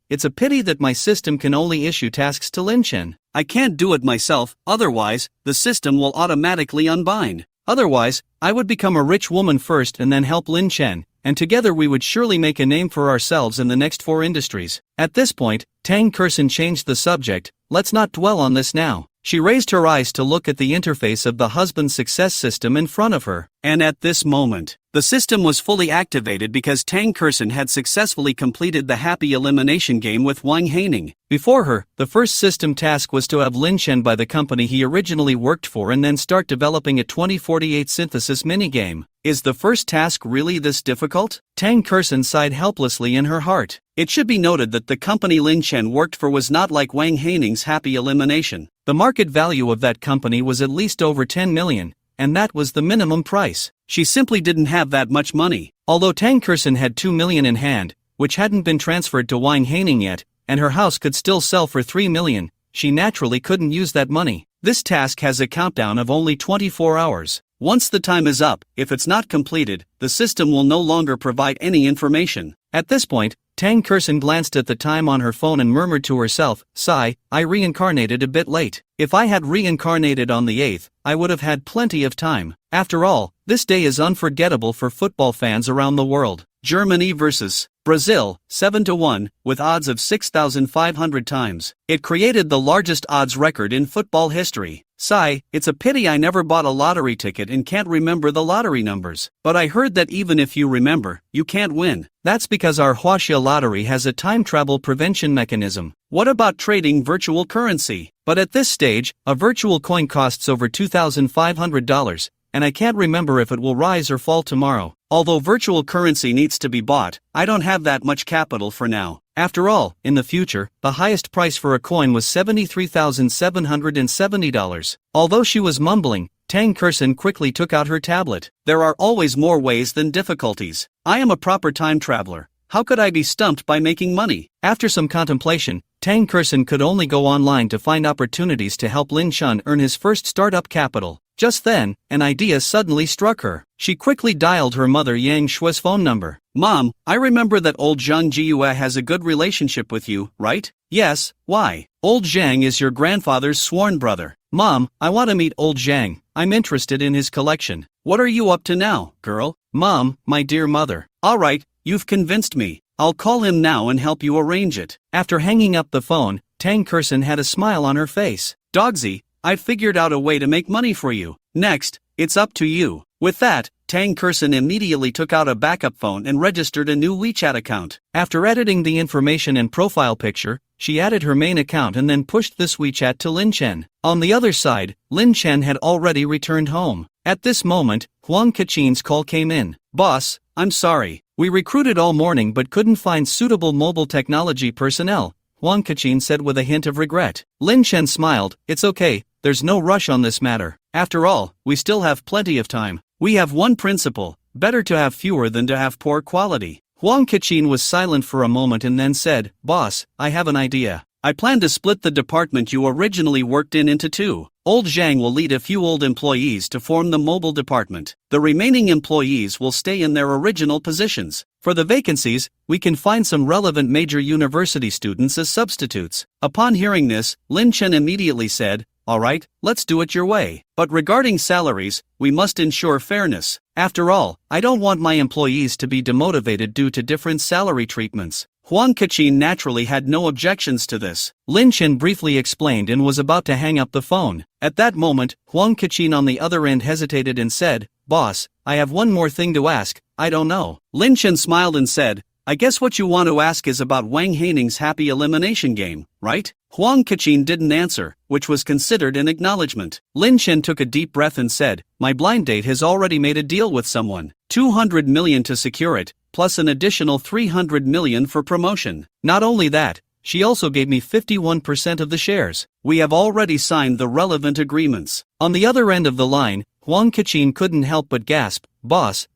It's a pity that my system can only issue tasks to Lin Chen. I can't do it myself, otherwise, the system will automatically unbind. Otherwise, I would become a rich woman first and then help Lin Chen, and together we would surely make a name for ourselves in the next 4 industries. At this point, Tang Kerson changed the subject. Let's not dwell on this now. She raised her eyes to look at the interface of the husband's success system in front of her. And at this moment, the system was fully activated because Tang Kerson had successfully completed the happy elimination game with Wang Haining. Before her, the first system task was to have Lin Chen buy the company he originally worked for and then start developing a 2048 synthesis minigame. Is the first task really this difficult? Tang Kerson sighed helplessly in her heart. It should be noted that the company Lin Chen worked for was not like Wang Haining's happy elimination. The market value of that company was at least over 10 million, and that was the minimum price. She simply didn't have that much money. Although Tang Kerson had 2 million in hand, which hadn't been transferred to Wang Haining yet, and her house could still sell for 3 million, she naturally couldn't use that money. This task has a countdown of only 24 hours. Once the time is up, if it's not completed, the system will no longer provide any information. At this point, Tang Kerson glanced at the time on her phone and murmured to herself, "Sigh, I reincarnated a bit late. If I had reincarnated on the 8th, I would have had plenty of time." After all, this day is unforgettable for football fans around the world. Germany vs. Brazil, 7-1, with odds of 6,500 times. It created the largest odds record in football history. Sigh, it's a pity I never bought a lottery ticket and can't remember the lottery numbers. But I heard that even if you remember, you can't win. That's because our Huaxia lottery has a time travel prevention mechanism. What about trading virtual currency? But at this stage, a virtual coin costs over $2,500, and I can't remember if it will rise or fall tomorrow. Although virtual currency needs to be bought, I don't have that much capital for now. After all, in the future, the highest price for a coin was $73,770. Although she was mumbling, Tang Kurson quickly took out her tablet. There are always more ways than difficulties. I am a proper time traveler. How could I be stumped by making money? After some contemplation, Tang Kurson could only go online to find opportunities to help Lin Chun earn his first startup capital. Just then, an idea suddenly struck her. She quickly dialed her mother Yang Shui's phone number. Mom, I remember that old Zhang Jiyue has a good relationship with you, right? Yes, why? Old Zhang is your grandfather's sworn brother. Mom, I want to meet old Zhang. I'm interested in his collection. What are you up to now, girl? Mom, my dear mother. Alright, you've convinced me. I'll call him now and help you arrange it. After hanging up the phone, Tang Kurson had a smile on her face. Dogsy, I've figured out a way to make money for you. Next, it's up to you. With that, Tang Kurson immediately took out a backup phone and registered a new WeChat account. After editing the information and profile picture, she added her main account and then pushed this WeChat to Lin Chen. On the other side, Lin Chen had already returned home. At this moment, Huang Kachin's call came in. Boss, I'm sorry. We recruited all morning but couldn't find suitable mobile technology personnel, Huang Kachin said with a hint of regret. Lin Chen smiled. It's okay, there's no rush on this matter. After all, we still have plenty of time. We have one principle, better to have fewer than to have poor quality. Huang Kachin was silent for a moment and then said, Boss, I have an idea. I plan to split the department you originally worked in into two. Old Zhang will lead a few old employees to form the mobile department. The remaining employees will stay in their original positions. For the vacancies, we can find some relevant major university students as substitutes. Upon hearing this, Lin Chen immediately said, Alright, let's do it your way. But regarding salaries, we must ensure fairness. After all, I don't want my employees to be demotivated due to different salary treatments. Huang Kachin naturally had no objections to this. Lin Chen briefly explained and was about to hang up the phone. At that moment, Huang Kachin on the other end hesitated and said, Boss, I have one more thing to ask. I don't know. Lin Chen smiled and said, I guess what you want to ask is about Wang Haining's happy elimination game, right? Huang Kachin didn't answer, which was considered an acknowledgement. Lin Chen took a deep breath and said, My blind date has already made a deal with someone. 200 million to secure it, plus an additional 300 million for promotion. Not only that, she also gave me 51% of the shares. We have already signed the relevant agreements. On the other end of the line, Huang Kachin couldn't help but gasp, Boss,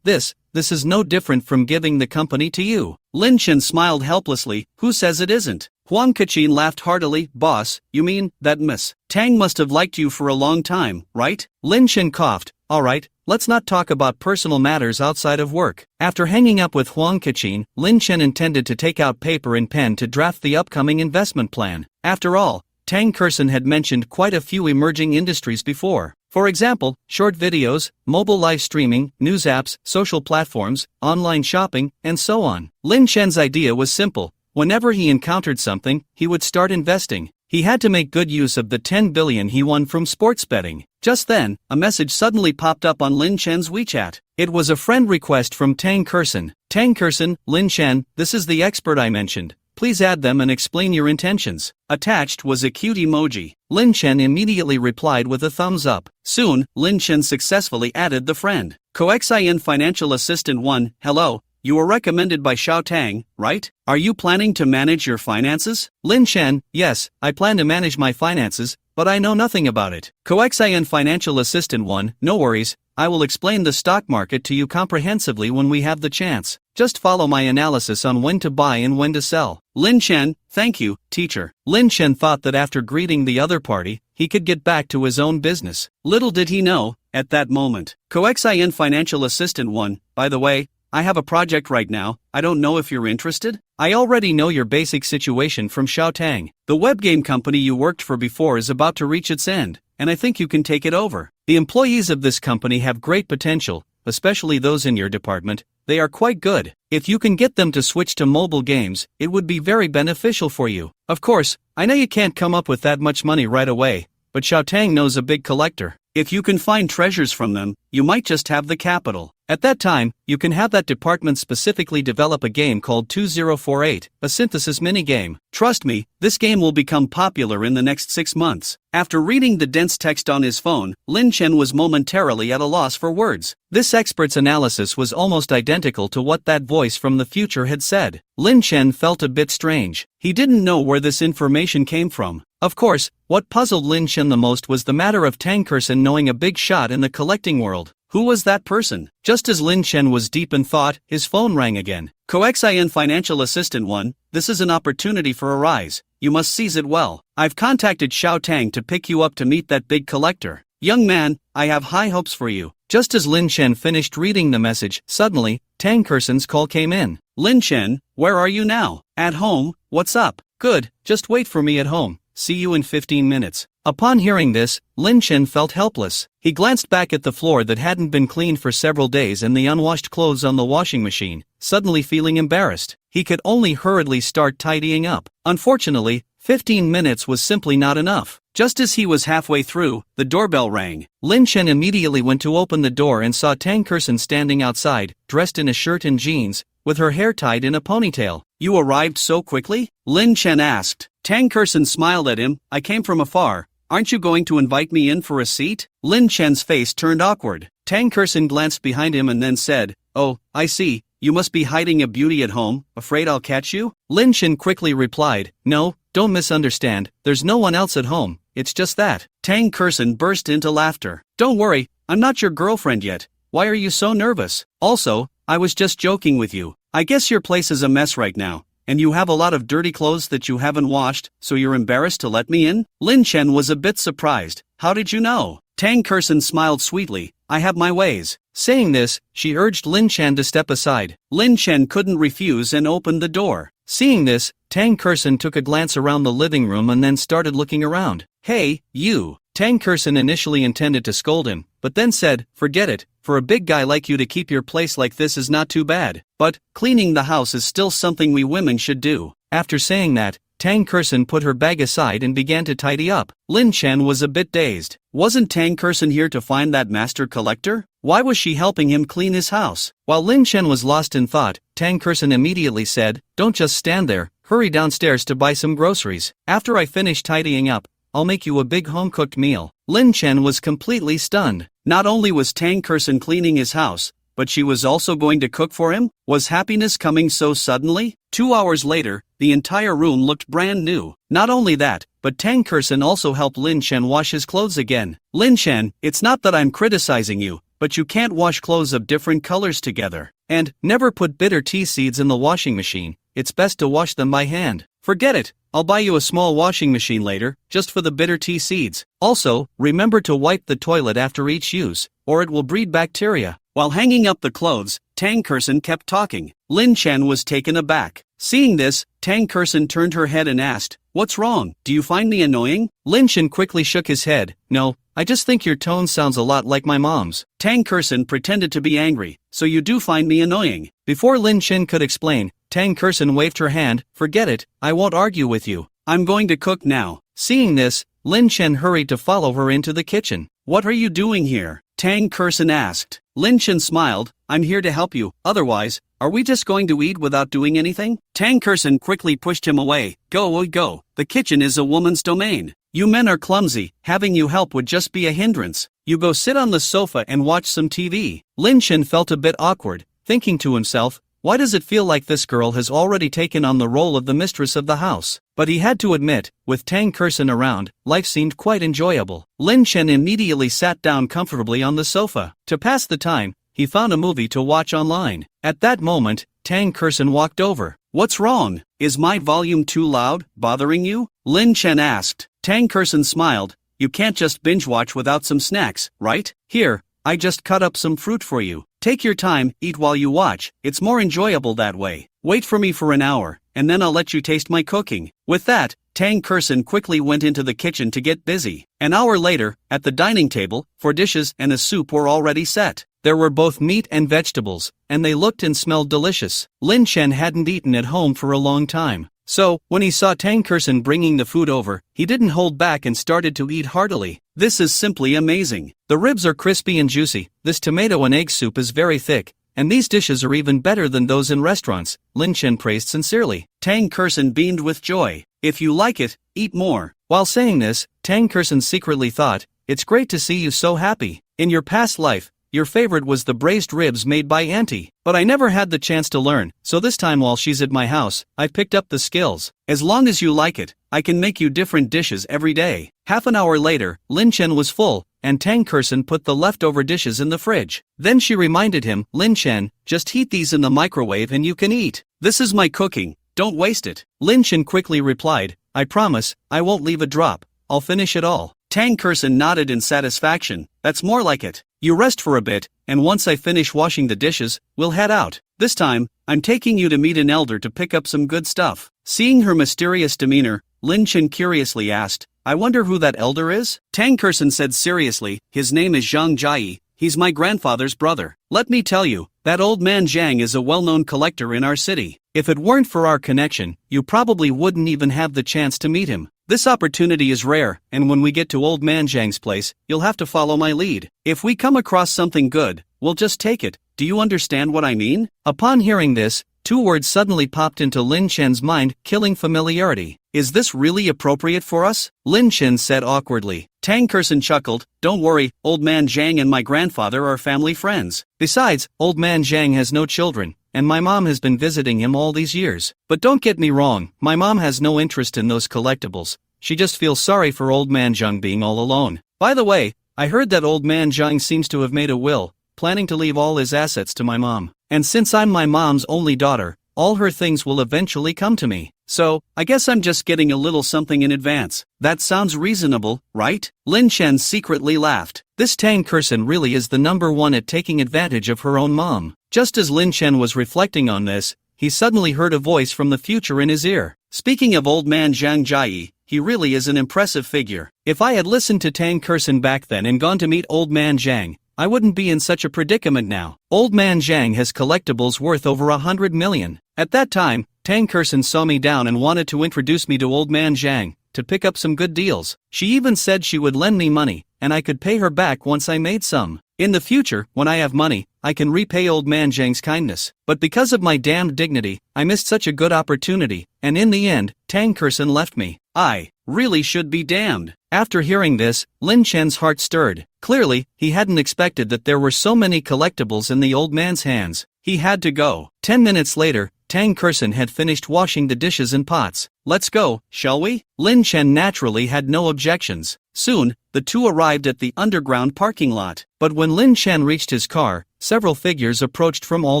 this is no different from giving the company to you. Lin Chen smiled helplessly, who says it isn't? Huang Kachin laughed heartily, Boss, you mean, that Miss Tang must have liked you for a long time, right? Lin Chen coughed, Alright, let's not talk about personal matters outside of work. After hanging up with Huang Kachin, Lin Chen intended to take out paper and pen to draft the upcoming investment plan. After all, Tang Kurson had mentioned quite a few emerging industries before. For example, short videos, mobile live streaming, news apps, social platforms, online shopping, and so on. Lin Chen's idea was simple. Whenever he encountered something, he would start investing. He had to make good use of the 10 billion he won from sports betting. Just then, a message suddenly popped up on Lin Chen's WeChat. It was a friend request from Tang Kurson. Tang Kurson, Lin Chen, this is the expert I mentioned. Please add them and explain your intentions. Attached was a cute emoji. Lin Chen immediately replied with a thumbs up. Soon, Lin Chen successfully added the friend. Coxin Financial Assistant 1, hello. You were recommended by Xiao Tang, right? Are you planning to manage your finances? Lin Chen, yes, I plan to manage my finances, but I know nothing about it. Coxin Financial Assistant 1, no worries, I will explain the stock market to you comprehensively when we have the chance. Just follow my analysis on when to buy and when to sell. Lin Chen, thank you, teacher. Lin Chen thought that after greeting the other party, he could get back to his own business. Little did he know, at that moment. Coxin Financial Assistant 1, by the way, I have a project right now, I don't know if you're interested? I already know your basic situation from Xiao Tang. The web game company you worked for before is about to reach its end, and I think you can take it over. The employees of this company have great potential, especially those in your department. They are quite good. If you can get them to switch to mobile games, it would be very beneficial for you. Of course, I know you can't come up with that much money right away, but Xiao Tang knows a big collector. If you can find treasures from them, you might just have the capital. At that time, you can have that department specifically develop a game called 2048, a synthesis minigame. Trust me, this game will become popular in the next 6 months. After reading the dense text on his phone, Lin Chen was momentarily at a loss for words. This expert's analysis was almost identical to what that voice from the future had said. Lin Chen felt a bit strange. He didn't know where this information came from. Of course, what puzzled Lin Chen the most was the matter of Tang Kersen knowing a big shot in the collecting world. Who was that person? Just as Lin Chen was deep in thought, his phone rang again. Coxin Financial Assistant 1, this is an opportunity for a rise. You must seize it well. I've contacted Xiao Tang to pick you up to meet that big collector. Young man, I have high hopes for you. Just as Lin Chen finished reading the message, suddenly, Tang Kersen's call came in. Lin Chen, where are you now? At home, what's up? Good, just wait for me at home. See you in 15 minutes. Upon hearing this, Lin Chen felt helpless. He glanced back at the floor that hadn't been cleaned for several days and the unwashed clothes on the washing machine, suddenly feeling embarrassed. He could only hurriedly start tidying up. Unfortunately, 15 minutes was simply not enough. Just as he was halfway through, the doorbell rang. Lin Chen immediately went to open the door and saw Tang Kersen standing outside, dressed in a shirt and jeans, with her hair tied in a ponytail. You arrived so quickly? Lin Chen asked. Tang Kersen smiled at him. I came from afar. Aren't you going to invite me in for a seat? Lin Chen's face turned awkward. Tang Kersen glanced behind him and then said, Oh, I see. You must be hiding a beauty at home, afraid I'll catch you? Lin Chen quickly replied, No, don't misunderstand, there's no one else at home, it's just that. Tang Kersen burst into laughter. Don't worry, I'm not your girlfriend yet. Why are you so nervous? Also, I was just joking with you. I guess your place is a mess right now, and you have a lot of dirty clothes that you haven't washed, so you're embarrassed to let me in? Lin Chen was a bit surprised. How did you know? Tang Kersen smiled sweetly. I have my ways. Saying this, she urged Lin Chen to step aside. Lin Chen couldn't refuse and opened the door. Seeing this, Tang Kersen took a glance around the living room and then started looking around. Hey, you! Tang Kersen initially intended to scold him, but then said, Forget it, for a big guy like you to keep your place like this is not too bad. But, cleaning the house is still something we women should do. After saying that, Tang Kersen put her bag aside and began to tidy up. Lin Chen was a bit dazed. Wasn't Tang Kersen here to find that master collector? Why was she helping him clean his house? While Lin Chen was lost in thought, Tang Kersen immediately said, Don't just stand there, hurry downstairs to buy some groceries. After I finish tidying up, I'll make you a big home-cooked meal. Lin Chen was completely stunned. Not only was Tang Kersen cleaning his house, but she was also going to cook for him? Was happiness coming so suddenly? 2 hours later, the entire room looked brand new. Not only that, but Tang Kersen also helped Lin Chen wash his clothes again. Lin Chen, it's not that I'm criticizing you, but you can't wash clothes of different colors together. And, never put bitter tea seeds in the washing machine. It's best to wash them by hand. Forget it, I'll buy you a small washing machine later, just for the bitter tea seeds. Also, remember to wipe the toilet after each use, or it will breed bacteria. While hanging up the clothes, Tang Kersen kept talking. Lin Chen was taken aback. Seeing this, Tang Kersen turned her head and asked, What's wrong? Do you find me annoying? Lin Chen quickly shook his head. No, I just think your tone sounds a lot like my mom's. Tang Kersen pretended to be angry. So you do find me annoying? Before Lin Chen could explain, Tang Kersen waved her hand. Forget it, I won't argue with you. I'm going to cook now. Seeing this, Lin Chen hurried to follow her into the kitchen. What are you doing here? Tang Kersen asked. Lin Chen smiled. I'm here to help you, otherwise, are we just going to eat without doing anything? Tang Kersen quickly pushed him away. Go. The kitchen is a woman's domain. You men are clumsy, having you help would just be a hindrance. You go sit on the sofa and watch some TV. Lin Chen felt a bit awkward, thinking to himself, why does it feel like this girl has already taken on the role of the mistress of the house? But he had to admit, with Tang Kersen around, life seemed quite enjoyable. Lin Chen immediately sat down comfortably on the sofa. To pass the time, he found a movie to watch online. At that moment, Tang Kersen walked over. What's wrong? Is my volume too loud, bothering you? Lin Chen asked. Tang Kersen smiled. You can't just binge watch without some snacks, right? Here, I just cut up some fruit for you. Take your time, eat while you watch, it's more enjoyable that way. Wait for me for an hour, and then I'll let you taste my cooking. With that, Tang Kersen quickly went into the kitchen to get busy. An hour later, at the dining table, 4 dishes and a soup were already set. There were both meat and vegetables, and they looked and smelled delicious. Lin Chen hadn't eaten at home for a long time, So, when he saw Tang Kursen bringing the food over, he didn't hold back and started to eat heartily. This is simply amazing. The ribs are crispy and juicy, this tomato and egg soup is very thick, and these dishes are even better than those in restaurants, Lin Chen praised sincerely. Tang Kursen beamed with joy. If you like it, eat more. While saying this, Tang Kursen secretly thought, it's great to see you so happy. In your past life, your favorite was the braised ribs made by Auntie. But I never had the chance to learn, so this time while she's at my house, I picked up the skills. As long as you like it, I can make you different dishes every day. Half an hour later, Lin Chen was full, and Tang Kursen put the leftover dishes in the fridge. Then she reminded him, Lin Chen, just heat these in the microwave and you can eat. This is my cooking, don't waste it. Lin Chen quickly replied, I promise, I won't leave a drop, I'll finish it all. Tang Kursen nodded in satisfaction, that's more like it. You rest for a bit, and once I finish washing the dishes, we'll head out. This time, I'm taking you to meet an elder to pick up some good stuff. Seeing her mysterious demeanor, Lin Chen curiously asked, I wonder who that elder is? Tang Kursen said seriously, his name is Zhang Jai, he's my grandfather's brother. Let me tell you, that old man Zhang is a well-known collector in our city. If it weren't for our connection, you probably wouldn't even have the chance to meet him. This opportunity is rare, and when we get to old man Zhang's place, you'll have to follow my lead. If we come across something good, we'll just take it. Do you understand what I mean? Upon hearing this, two words suddenly popped into Lin Chen's mind, killing familiarity. Is this really appropriate for us? Lin Chen said awkwardly. Tang Kursen chuckled, don't worry, old man Zhang and my grandfather are family friends. Besides, old man Zhang has no children, and my mom has been visiting him all these years. But don't get me wrong, my mom has no interest in those collectibles. She just feels sorry for old man Zhang being all alone. By the way, I heard that old man Zhang seems to have made a will, planning to leave all his assets to my mom. And since I'm my mom's only daughter, all her things will eventually come to me. So, I guess I'm just getting a little something in advance. That sounds reasonable, right? Lin Chen secretly laughed. This Tang Kursen really is the number one at taking advantage of her own mom. Just as Lin Chen was reflecting on this, he suddenly heard a voice from the future in his ear. Speaking of old man Zhang Jai, he really is an impressive figure. If I had listened to Tang Kursen back then and gone to meet old man Zhang, I wouldn't be in such a predicament now. Old man Zhang has collectibles worth over 100 million. At that time, Tang Kursen saw me down and wanted to introduce me to old man Zhang, to pick up some good deals. She even said she would lend me money, and I could pay her back once I made some. In the future, when I have money, I can repay old man Zhang's kindness. But because of my damned dignity, I missed such a good opportunity, and in the end, Tang Kursen left me. I really should be damned. After hearing this, Lin Chen's heart stirred. Clearly, he hadn't expected that there were so many collectibles in the old man's hands. He had to go. 10 minutes later, Tang Kursen had finished washing the dishes and pots. Let's go, shall we? Lin Chen naturally had no objections. Soon, the two arrived at the underground parking lot. But when Lin Chen reached his car, several figures approached from all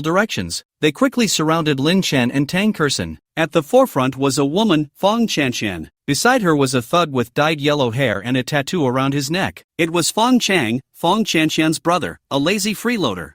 directions. They quickly surrounded Lin Chen and Tang Kursen. At the forefront was a woman, Fang Qianqian. Beside her was a thug with dyed yellow hair and a tattoo around his neck. It was Fang Chang, Fang Qianqian's brother, a lazy freeloader.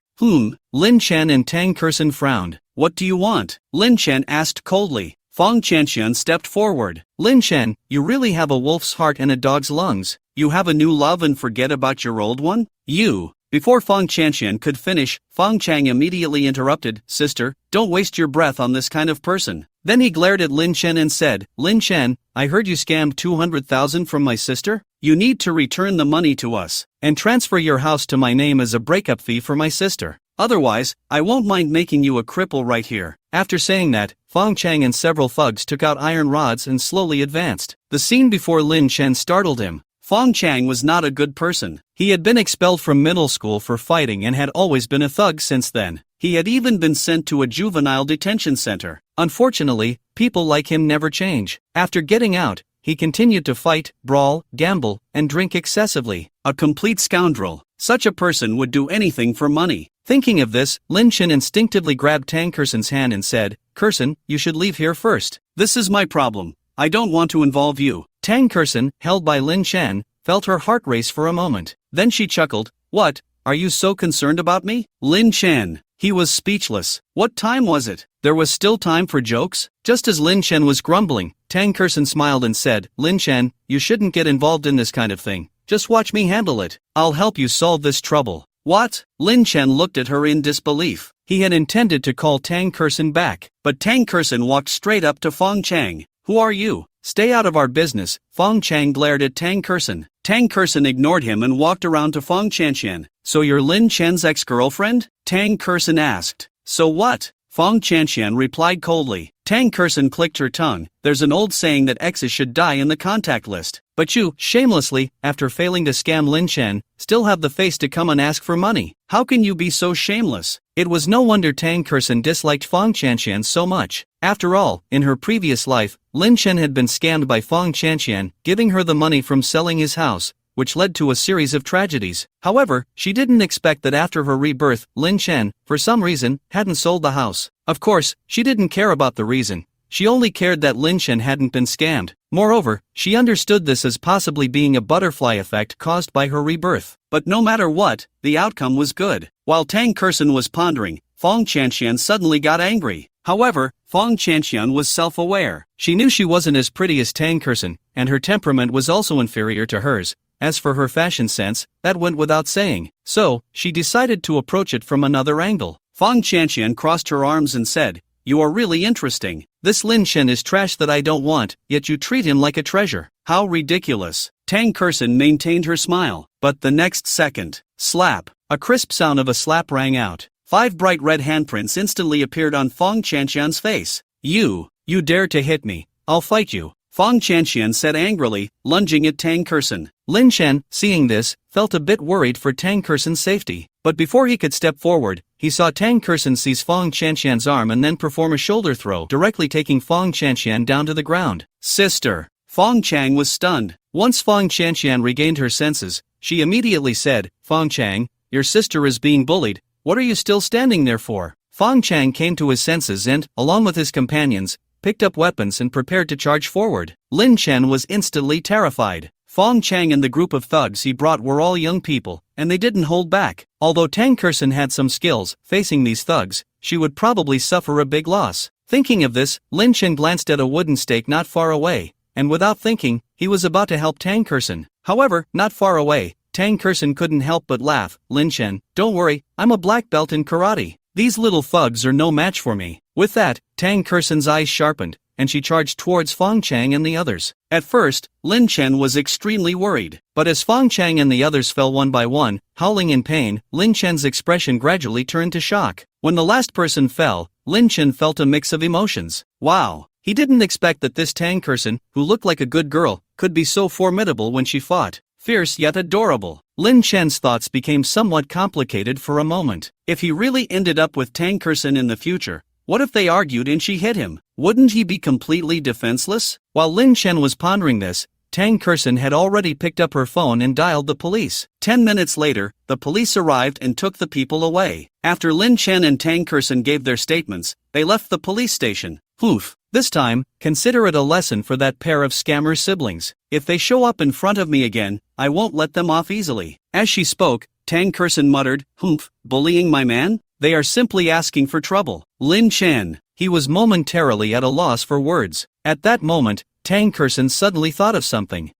Lin Chen and Tang Kursen frowned. What do you want? Lin Chen asked coldly. Fang Qianqian stepped forward. Lin Chen, you really have a wolf's heart and a dog's lungs. You have a new love and forget about your old one? You. Before Fang Qianqian could finish, Fang Chang immediately interrupted, Sister, don't waste your breath on this kind of person. Then he glared at Lin Chen and said, Lin Chen, I heard you scammed 200,000 from my sister? You need to return the money to us, and transfer your house to my name as a breakup fee for my sister. Otherwise, I won't mind making you a cripple right here. After saying that, Fang Chang and several thugs took out iron rods and slowly advanced. The scene before Lin Chen startled him. Fang Chang was not a good person. He had been expelled from middle school for fighting and had always been a thug since then. He had even been sent to a juvenile detention center. Unfortunately, people like him never change. After getting out, he continued to fight, brawl, gamble, and drink excessively. A complete scoundrel. Such a person would do anything for money. Thinking of this, Lin Chen instinctively grabbed Tang Kursen's hand and said, Kursen, you should leave here first. This is my problem. I don't want to involve you. Tang Kursen, held by Lin Chen, felt her heart race for a moment. Then she chuckled, What, are you so concerned about me? Lin Chen. He was speechless. What time was it? There was still time for jokes? Just as Lin Chen was grumbling, Tang Kursen smiled and said, Lin Chen, you shouldn't get involved in this kind of thing. Just watch me handle it. I'll help you solve this trouble. What? Lin Chen looked at her in disbelief. He had intended to call Tang Kersen back, but Tang Kersen walked straight up to Fong Chang. "Who are you? Stay out of our business." Fong Chang glared at Tang Kersen. Tang Kersen ignored him and walked around to Fong Chanxian. "So you're Lin Chen's ex-girlfriend?" Tang Kersen asked. "So what?" Fong Chanxian replied coldly. Tang Kersen clicked her tongue. "There's an old saying that exes should die in the contact list. But you, shamelessly, after failing to scam Lin Chen, still have the face to come and ask for money. How can you be so shameless?" It was no wonder Tang Kersen disliked Fong Chanxian so much. After all, in her previous life, Lin Chen had been scammed by Fong Chanxian, giving her the money from selling his house, which led to a series of tragedies. However, she didn't expect that after her rebirth, Lin Chen, for some reason, hadn't sold the house. Of course, she didn't care about the reason. She only cared that Lin Chen hadn't been scammed. Moreover, she understood this as possibly being a butterfly effect caused by her rebirth. But no matter what, the outcome was good. While Tang Kersen was pondering, Fong Chanxian suddenly got angry. However, Fong Chanxian was self-aware. She knew she wasn't as pretty as Tang Kersen, and her temperament was also inferior to hers. As for her fashion sense, that went without saying. So, she decided to approach it from another angle. Fong Chanxian crossed her arms and said, "You are really interesting. This Lin Chen is trash that I don't want, yet you treat him like a treasure. How ridiculous." Tang Kersen maintained her smile, but the next second, slap, a crisp sound of a slap rang out. 5 bright red handprints instantly appeared on Fong Chanxian's face. You dare to hit me, I'll fight you," Fong Chanxian said angrily, lunging at Tang Kersen. Lin Chen, seeing this, felt a bit worried for Tang Kersen's safety. But before he could step forward, he saw Tang Kersen seize Fong Chanxian's arm and then perform a shoulder throw, directly taking Fong Chanxian down to the ground. "Sister!" Fong Chang was stunned. Once Fong Chanxian regained her senses, she immediately said, "Fong Chang, your sister is being bullied. What are you still standing there for?" Fong Chang came to his senses and, along with his companions, picked up weapons and prepared to charge forward. Lin Chen was instantly terrified. Fong Chang and the group of thugs he brought were all young people, and they didn't hold back. Although Tang Kersen had some skills, facing these thugs, she would probably suffer a big loss. Thinking of this, Lin Chen glanced at a wooden stake not far away, and without thinking, he was about to help Tang Kersen. However, not far away, Tang Kersen couldn't help but laugh. "Lin Chen, don't worry, I'm a black belt in karate. These little thugs are no match for me." With that, Tang Kersen's eyes sharpened, and she charged towards Fong Chang and the others. At first, Lin Chen was extremely worried, but as Fong Chang and the others fell one by one, howling in pain, Lin Chen's expression gradually turned to shock. When the last person fell, Lin Chen felt a mix of emotions. Wow! He didn't expect that this Tang Kersen, who looked like a good girl, could be so formidable when she fought. Fierce yet adorable. Lin Chen's thoughts became somewhat complicated for a moment. If he really ended up with Tang Kersen in the future, what if they argued and she hit him? Wouldn't he be completely defenseless? While Lin Chen was pondering this, Tang Kersen had already picked up her phone and dialed the police. 10 minutes later, the police arrived and took the people away. After Lin Chen and Tang Kersen gave their statements, they left the police station. Oof. This time, consider it a lesson for that pair of scammer siblings. If they show up in front of me again, I won't let them off easily. As she spoke, Tang Kersen muttered, "Humph, bullying my man? They are simply asking for trouble." Lin Chen. He was momentarily at a loss for words. At that moment, Tang Kersen suddenly thought of something.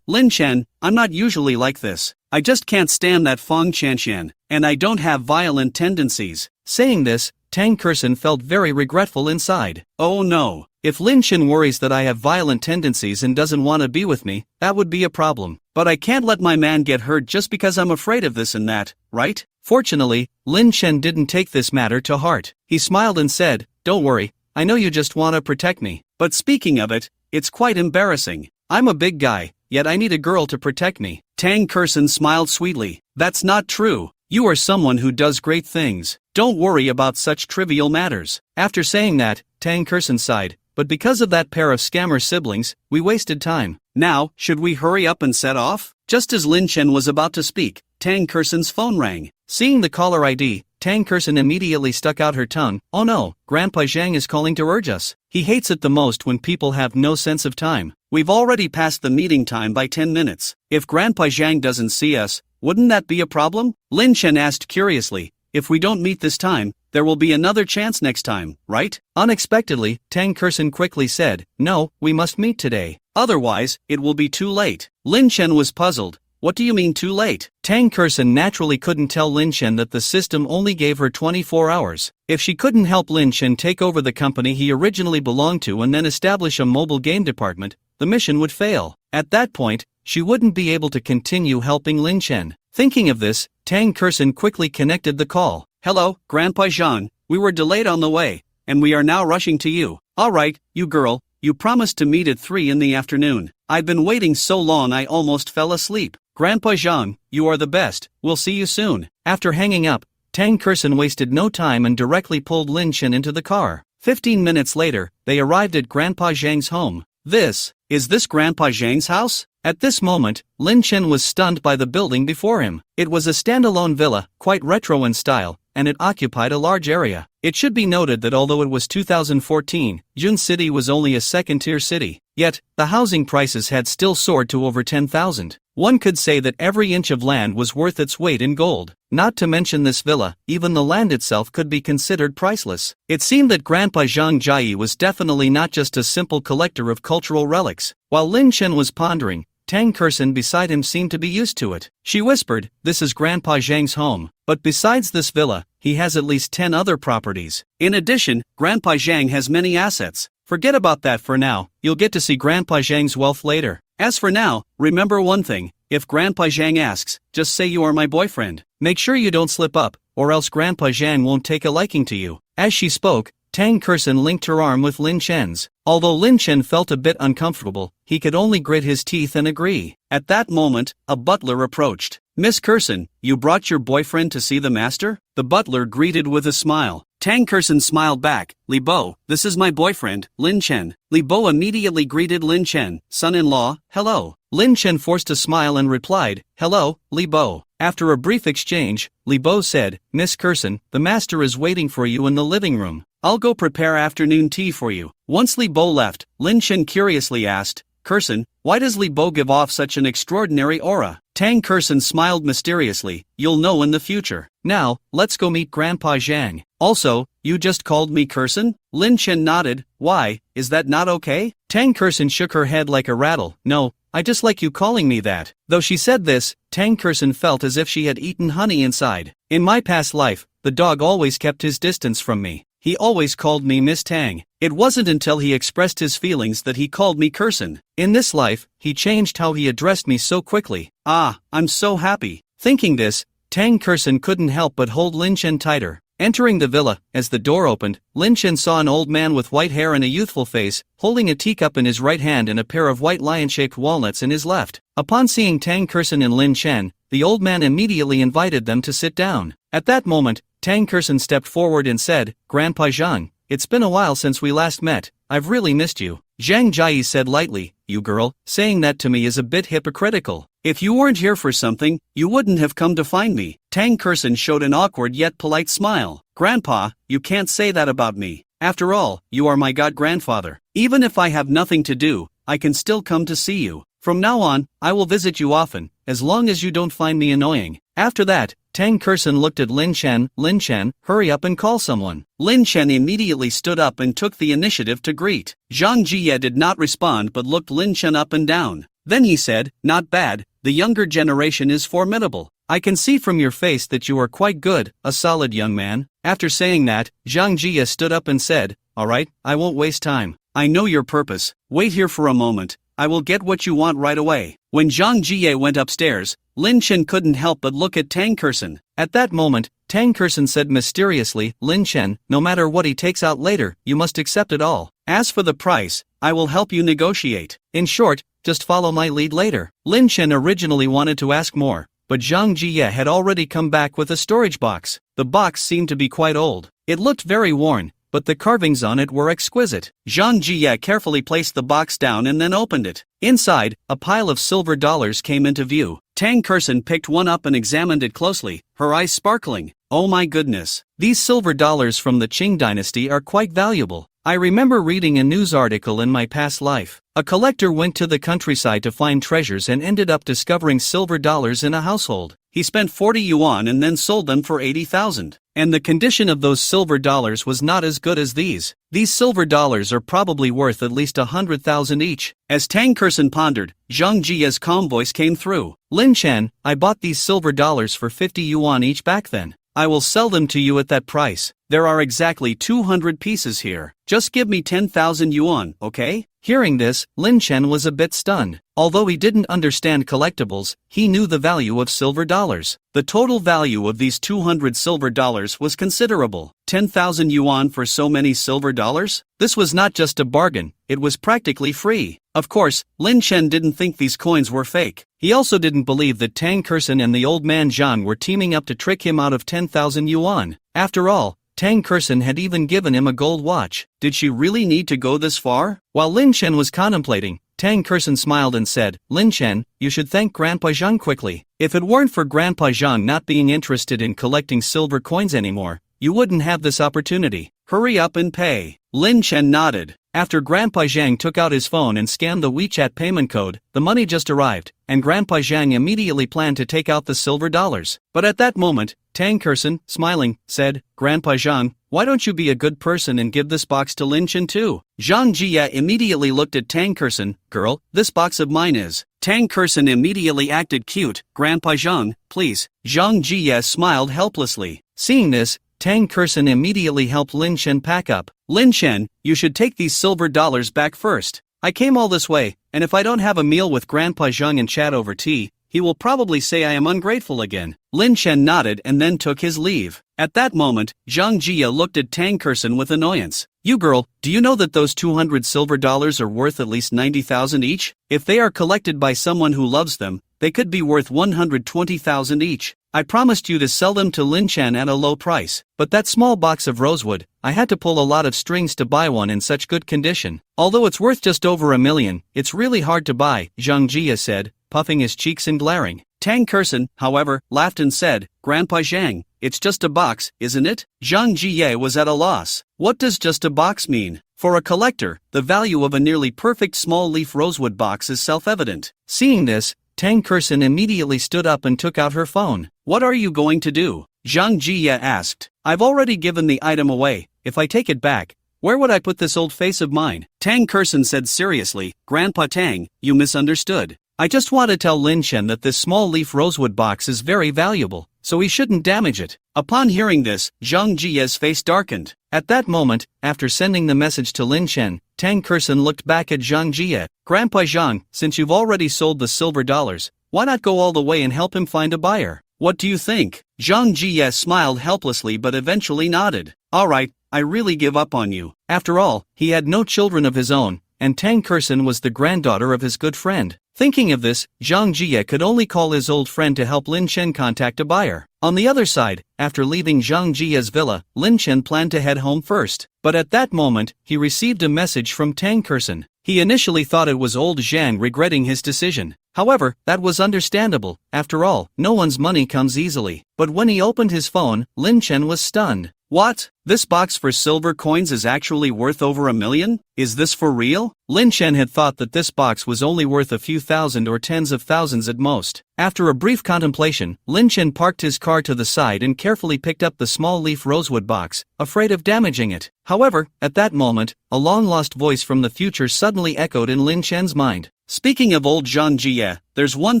Lin Chen, I'm not usually like this. I just can't stand that Fong Chanxian, and I don't have violent tendencies." Saying this, Tang Kersen felt very regretful inside. Oh no, if Lin Chen worries that I have violent tendencies and doesn't want to be with me, that would be a problem. But I can't let my man get hurt just because I'm afraid of this and that, right? Fortunately, Lin Chen didn't take this matter to heart. He smiled and said, "Don't worry, I know you just want to protect me. But speaking of it, it's quite embarrassing. I'm a big guy, yet I need a girl to protect me." Tang Kersen smiled sweetly. "That's not true. You are someone who does great things. Don't worry about such trivial matters." After saying that, Tang Kersen sighed. "But because of that pair of scammer siblings, we wasted time. Now, should we hurry up and set off?" Just as Lin Chen was about to speak, Tang Kersen's phone rang. Seeing the caller ID, Tang Kersen immediately stuck out her tongue. "Oh no, Grandpa Zhang is calling to urge us. He hates it the most when people have no sense of time. We've already passed the meeting time by 10 minutes. If Grandpa Zhang doesn't see us, wouldn't that be a problem?" Lin Chen asked curiously. "If we don't meet this time, there will be another chance next time, right?" Unexpectedly, Tang Kersen quickly said, "No, we must meet today. Otherwise, it will be too late." Lin Chen was puzzled. What do you mean too late? Tang Kersen naturally couldn't tell Lin Chen that the system only gave her 24 hours. If she couldn't help Lin Chen take over the company he originally belonged to and then establish a mobile game department, the mission would fail. At that point, she wouldn't be able to continue helping Lin Chen. Thinking of this, Tang Kersen quickly connected the call. Hello, Grandpa Zhang, we were delayed on the way, and we are now rushing to you. Alright, you girl, you promised to meet at 3 in the afternoon. I've been waiting so long I almost fell asleep. Grandpa Zhang, you are the best, we'll see you soon. After hanging up, Tang Kersen wasted no time and directly pulled Lin Chen into the car. 15 minutes later, they arrived at Grandpa Zhang's home. Is this Grandpa Zhang's house? At this moment, Lin Chen was stunned by the building before him. It was a standalone villa, quite retro in style, and it occupied a large area. It should be noted that although it was 2014, Jun City was only a second-tier city. Yet, the housing prices had still soared to over 10,000. One could say that every inch of land was worth its weight in gold. Not to mention this villa, even the land itself could be considered priceless. It seemed that Grandpa Zhang Jie was definitely not just a simple collector of cultural relics. While Lin Chen was pondering, Tang Kersen beside him seemed to be used to it. She whispered, "This is Grandpa Zhang's home, but besides this villa, he has at least 10 other properties. In addition, Grandpa Zhang has many assets. Forget about that for now, you'll get to see Grandpa Zhang's wealth later. As for now, remember one thing, if Grandpa Zhang asks, just say you are my boyfriend. Make sure you don't slip up, or else Grandpa Zhang won't take a liking to you." As she spoke, Tang Kersen linked her arm with Lin Chen's. Although Lin Chen felt a bit uncomfortable, he could only grit his teeth and agree. At that moment, a butler approached. "Miss Kersen, you brought your boyfriend to see the master?" The butler greeted with a smile. Tang Kersen smiled back. "Li Bo, this is my boyfriend, Lin Chen." Li Bo immediately greeted Lin Chen. "Son-in-law, hello." Lin Chen forced a smile and replied, "Hello, Li Bo." After a brief exchange, Li Bo said, "Miss Kersen, the master is waiting for you in the living room. I'll go prepare afternoon tea for you." Once Li Bo left, Lin Chen curiously asked, "Kersen, why does Li Bo give off such an extraordinary aura?" Tang Kersen smiled mysteriously. "You'll know in the future. Now, let's go meet Grandpa Zhang. Also, you just called me Kersen?" Lin Chen nodded. "Why, is that not okay?" Tang Kersen shook her head like a rattle. "No, I just like you calling me that." Though she said this, Tang Kersen felt as if she had eaten honey inside. "In my past life, the dog always kept his distance from me. He always called me Miss Tang. It wasn't until he expressed his feelings that he called me Kersen. In this life, he changed how he addressed me so quickly. Ah, I'm so happy." Thinking this, Tang Kersen couldn't help but hold Lin Chen tighter. Entering the villa, as the door opened, Lin Chen saw an old man with white hair and a youthful face, holding a teacup in his right hand and a pair of white lion-shaped walnuts in his left. Upon seeing Tang Kersen and Lin Chen, the old man immediately invited them to sit down. At that moment, Tang Kersen stepped forward and said, "Grandpa Zhang, it's been a while since we last met. I've really missed you." Zhang Jie said lightly, "You girl, saying that to me is a bit hypocritical. If you weren't here for something, you wouldn't have come to find me." Tang Kersen showed an awkward yet polite smile. "Grandpa, you can't say that about me. After all, you are my god-grandfather. Even if I have nothing to do, I can still come to see you. From now on, I will visit you often, as long as you don't find me annoying." After that, Tang Kersen looked at Lin Chen. "Lin Chen, hurry up and call someone." Lin Chen immediately stood up and took the initiative to greet. Zhang Jie did not respond but looked Lin Chen up and down. Then he said, "Not bad, the younger generation is formidable. I can see from your face that you are quite good, a solid young man." After saying that, Zhang Jie stood up and said, "Alright, I won't waste time. I know your purpose. Wait here for a moment. I will get what you want right away." When Zhang Jie went upstairs, Lin Chen couldn't help but look at Tang Kersen. At that moment, Tang Kersen said mysteriously, "Lin Chen, no matter what he takes out later, you must accept it all. As for the price, I will help you negotiate. In short, just follow my lead later." Lin Chen originally wanted to ask more, but Zhang Jie had already come back with a storage box. The box seemed to be quite old. It looked very worn, but the carvings on it were exquisite. Zhang Jie carefully placed the box down and then opened it. Inside, a pile of silver dollars came into view. Tang Kersen picked one up and examined it closely, her eyes sparkling. "Oh my goodness, these silver dollars from the Qing dynasty are quite valuable. I remember reading a news article in my past life. A collector went to the countryside to find treasures and ended up discovering silver dollars in a household. He spent 40 yuan and then sold them for 80,000. And the condition of those silver dollars was not as good as these. These silver dollars are probably worth at least 100,000 each. As Tang Kersen pondered, Zhang Jia's calm voice came through. Lin Chen, I bought these silver dollars for 50 yuan each back then. I will sell them to you at that price. There are exactly 200 pieces here. Just give me 10,000 yuan, okay? Hearing this, Lin Chen was a bit stunned. Although he didn't understand collectibles, he knew the value of silver dollars. The total value of these 200 silver dollars was considerable. 10,000 yuan for so many silver dollars? This was not just a bargain, it was practically free. Of course, Lin Chen didn't think these coins were fake. He also didn't believe that Tang Kersen and the old man Zhang were teaming up to trick him out of 10,000 yuan. After all, Tang Kersen had even given him a gold watch. Did she really need to go this far? While Lin Chen was contemplating, Tang Kersen smiled and said, Lin Chen, you should thank Grandpa Zhang quickly. If it weren't for Grandpa Zhang not being interested in collecting silver coins anymore, you wouldn't have this opportunity. Hurry up and pay. Lin Chen nodded. After Grandpa Zhang took out his phone and scanned the WeChat payment code, the money just arrived, and Grandpa Zhang immediately planned to take out the silver dollars. But at that moment, Tang Kersen, smiling, said, Grandpa Zhang, why don't you be a good person and give this box to Lin Chen too? Zhang Jia immediately looked at Tang Kersen. Girl, this box of mine is. Tang Kersen immediately acted cute. Grandpa Zhang, please. Zhang Jia smiled helplessly. Seeing this, Tang Kersen immediately helped Lin Chen pack up. Lin Chen, you should take these silver dollars back first. I came all this way, and if I don't have a meal with Grandpa Zhang and chat over tea, he will probably say I am ungrateful again. Lin Chen nodded and then took his leave. At that moment, Zhang Jia looked at Tang Kersen with annoyance. You girl, do you know that those 200 silver dollars are worth at least 90,000 each? If they are collected by someone who loves them, they could be worth 120,000 each. I promised you to sell them to Lin Chen at a low price, but that small box of rosewood, I had to pull a lot of strings to buy one in such good condition. Although it's worth just over $1 million, it's really hard to buy, Zhang Jia said, puffing his cheeks and glaring. Tang Kersen, however, laughed and said, Grandpa Zhang, it's just a box, isn't it? Zhang Jie was at a loss. What does just a box mean? For a collector, the value of a nearly perfect small leaf rosewood box is self-evident. Seeing this, Tang Kersen immediately stood up and took out her phone. What are you going to do? Zhang Jie asked. I've already given the item away. If I take it back, where would I put this old face of mine? Tang Kersen said seriously, Grandpa Tang, you misunderstood. I just want to tell Lin Chen that this small leaf rosewood box is very valuable, so he shouldn't damage it. Upon hearing this, Zhang Jie's face darkened. At that moment, after sending the message to Lin Chen, Tang Kersen looked back at Zhang Jie. Grandpa Zhang, since you've already sold the silver dollars, why not go all the way and help him find a buyer? What do you think? Zhang Jie smiled helplessly but eventually nodded. Alright, I really give up on you. After all, he had no children of his own, and Tang Kersen was the granddaughter of his good friend. Thinking of this, Zhang Jie could only call his old friend to help Lin Chen contact a buyer. On the other side, after leaving Zhang Jie's villa, Lin Chen planned to head home first. But at that moment, he received a message from Tang Kersen. He initially thought it was old Zhang regretting his decision. However, that was understandable. After all, no one's money comes easily. But when he opened his phone, Lin Chen was stunned. What? This box for silver coins is actually worth over $1 million? Is this for real? Lin Chen had thought that this box was only worth a few thousand or tens of thousands at most. After a brief contemplation, Lin Chen parked his car to the side and carefully picked up the small leaf rosewood box, afraid of damaging it. However, at that moment, a long-lost voice from the future suddenly echoed in Lin Chen's mind. Speaking of old Zhang Jie, there's one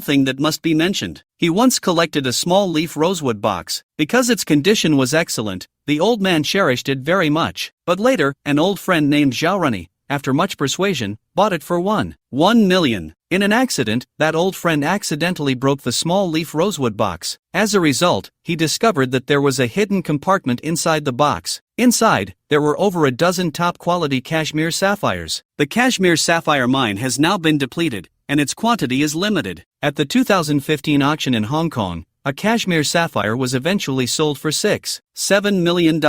thing that must be mentioned. He once collected a small leaf rosewood box. Because its condition was excellent, the old man cherished it very much. But later, an old friend named Zhao Rani, after much persuasion, bought it for $1 million. In an accident, that old friend accidentally broke the small leaf rosewood box. As a result, he discovered that there was a hidden compartment inside the box. Inside, there were over a dozen top-quality cashmere sapphires. The cashmere sapphire mine has now been depleted, and its quantity is limited. At the 2015 auction in Hong Kong, a cashmere sapphire was eventually sold for $6.7 million.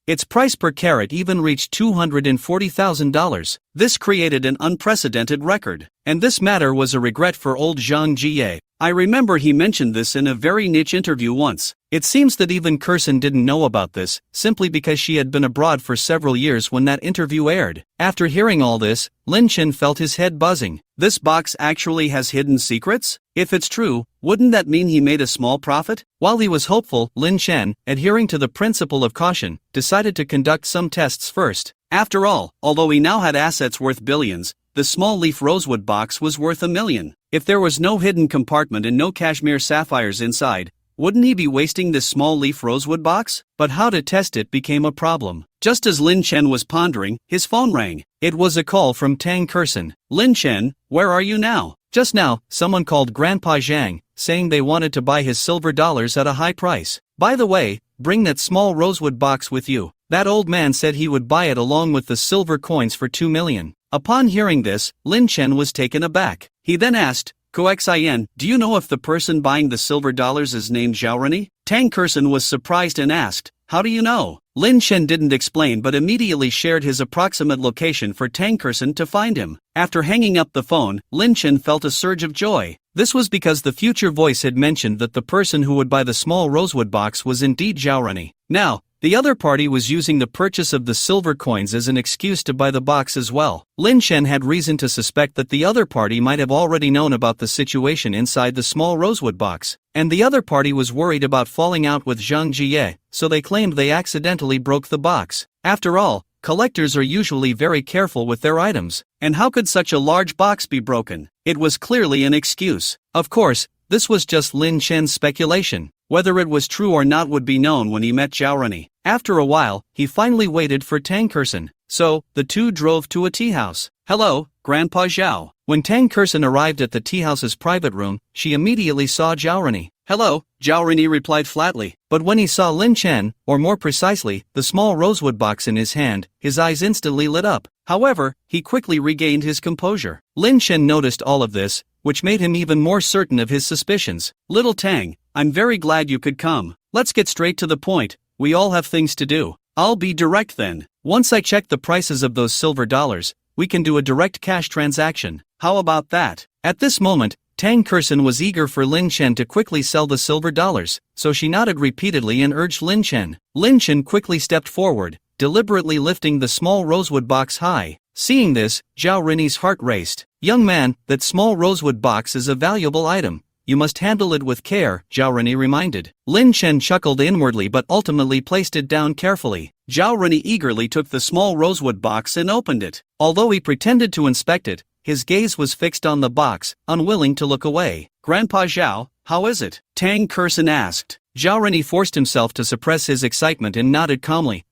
Its price per carat even reached $240,000. This created an unprecedented record. And this matter was a regret for old Zhang Jie. I remember he mentioned this in a very niche interview once. It seems that even Kirsten didn't know about this, simply because she had been abroad for several years when that interview aired. After hearing all this, Lin Chen felt his head buzzing. This box actually has hidden secrets? If it's true, wouldn't that mean he made a small profit? While he was hopeful, Lin Chen, adhering to the principle of caution, decided to conduct some tests first. After all, although he now had assets worth billions, the small leaf rosewood box was worth $1 million. If there was no hidden compartment and no cashmere sapphires inside, wouldn't he be wasting this small leaf rosewood box? But how to test it became a problem. Just as Lin Chen was pondering, his phone rang. It was a call from Tang Kirsten. Lin Chen, where are you now? Just now, someone called Grandpa Zhang, saying they wanted to buy his silver dollars at a high price. By the way, bring that small rosewood box with you. That old man said he would buy it along with the silver coins for $2 million. Upon hearing this, Lin Chen was taken aback. He then asked, Coxin, do you know if the person buying the silver dollars is named Zhao Reni? Tang Kirsten was surprised and asked, how do you know? Lin Chen didn't explain but immediately shared his approximate location for Tang Kirsten to find him. After hanging up the phone, Lin Chen felt a surge of joy. This was because the future voice had mentioned that the person who would buy the small rosewood box was indeed Zhao Reni. Now, the other party was using the purchase of the silver coins as an excuse to buy the box as well. Lin Chen had reason to suspect that the other party might have already known about the situation inside the small rosewood box, and the other party was worried about falling out with Zhang Jie, so they claimed they accidentally broke the box. After all, collectors are usually very careful with their items, and how could such a large box be broken? It was clearly an excuse. Of course, this was just Lin Chen's speculation. Whether it was true or not would be known when he met Zhao Reni. After a while, he finally waited for Tang Kirsten, so the two drove to a tea house. Hello, Grandpa Zhao. When Tang Kirsten arrived at the tea house's private room, she immediately saw Zhao Reni. Hello, Zhao Reni replied flatly. But when he saw Lin Chen, or more precisely, the small rosewood box in his hand, his eyes instantly lit up. However, he quickly regained his composure. Lin Chen noticed all of this, which made him even more certain of his suspicions. Little Tang, I'm very glad you could come. Let's get straight to the point. We all have things to do. I'll be direct then. Once I check the prices of those silver dollars, we can do a direct cash transaction. How about that? At this moment, Tang Kirsten was eager for Lin Chen to quickly sell the silver dollars, so she nodded repeatedly and urged Lin Chen. Lin Chen quickly stepped forward, deliberately lifting the small rosewood box high. Seeing this, Zhao Reni's heart raced. Young man, that small rosewood box is a valuable item. You must handle it with care, Zhao Reni reminded. Lin Chen chuckled inwardly but ultimately placed it down carefully. Zhao Reni eagerly took the small rosewood box and opened it. Although he pretended to inspect it, his gaze was fixed on the box, unwilling to look away. Grandpa Zhao, how is it? Tang Kirsten asked. Zhao Reni forced himself to suppress his excitement and nodded calmly.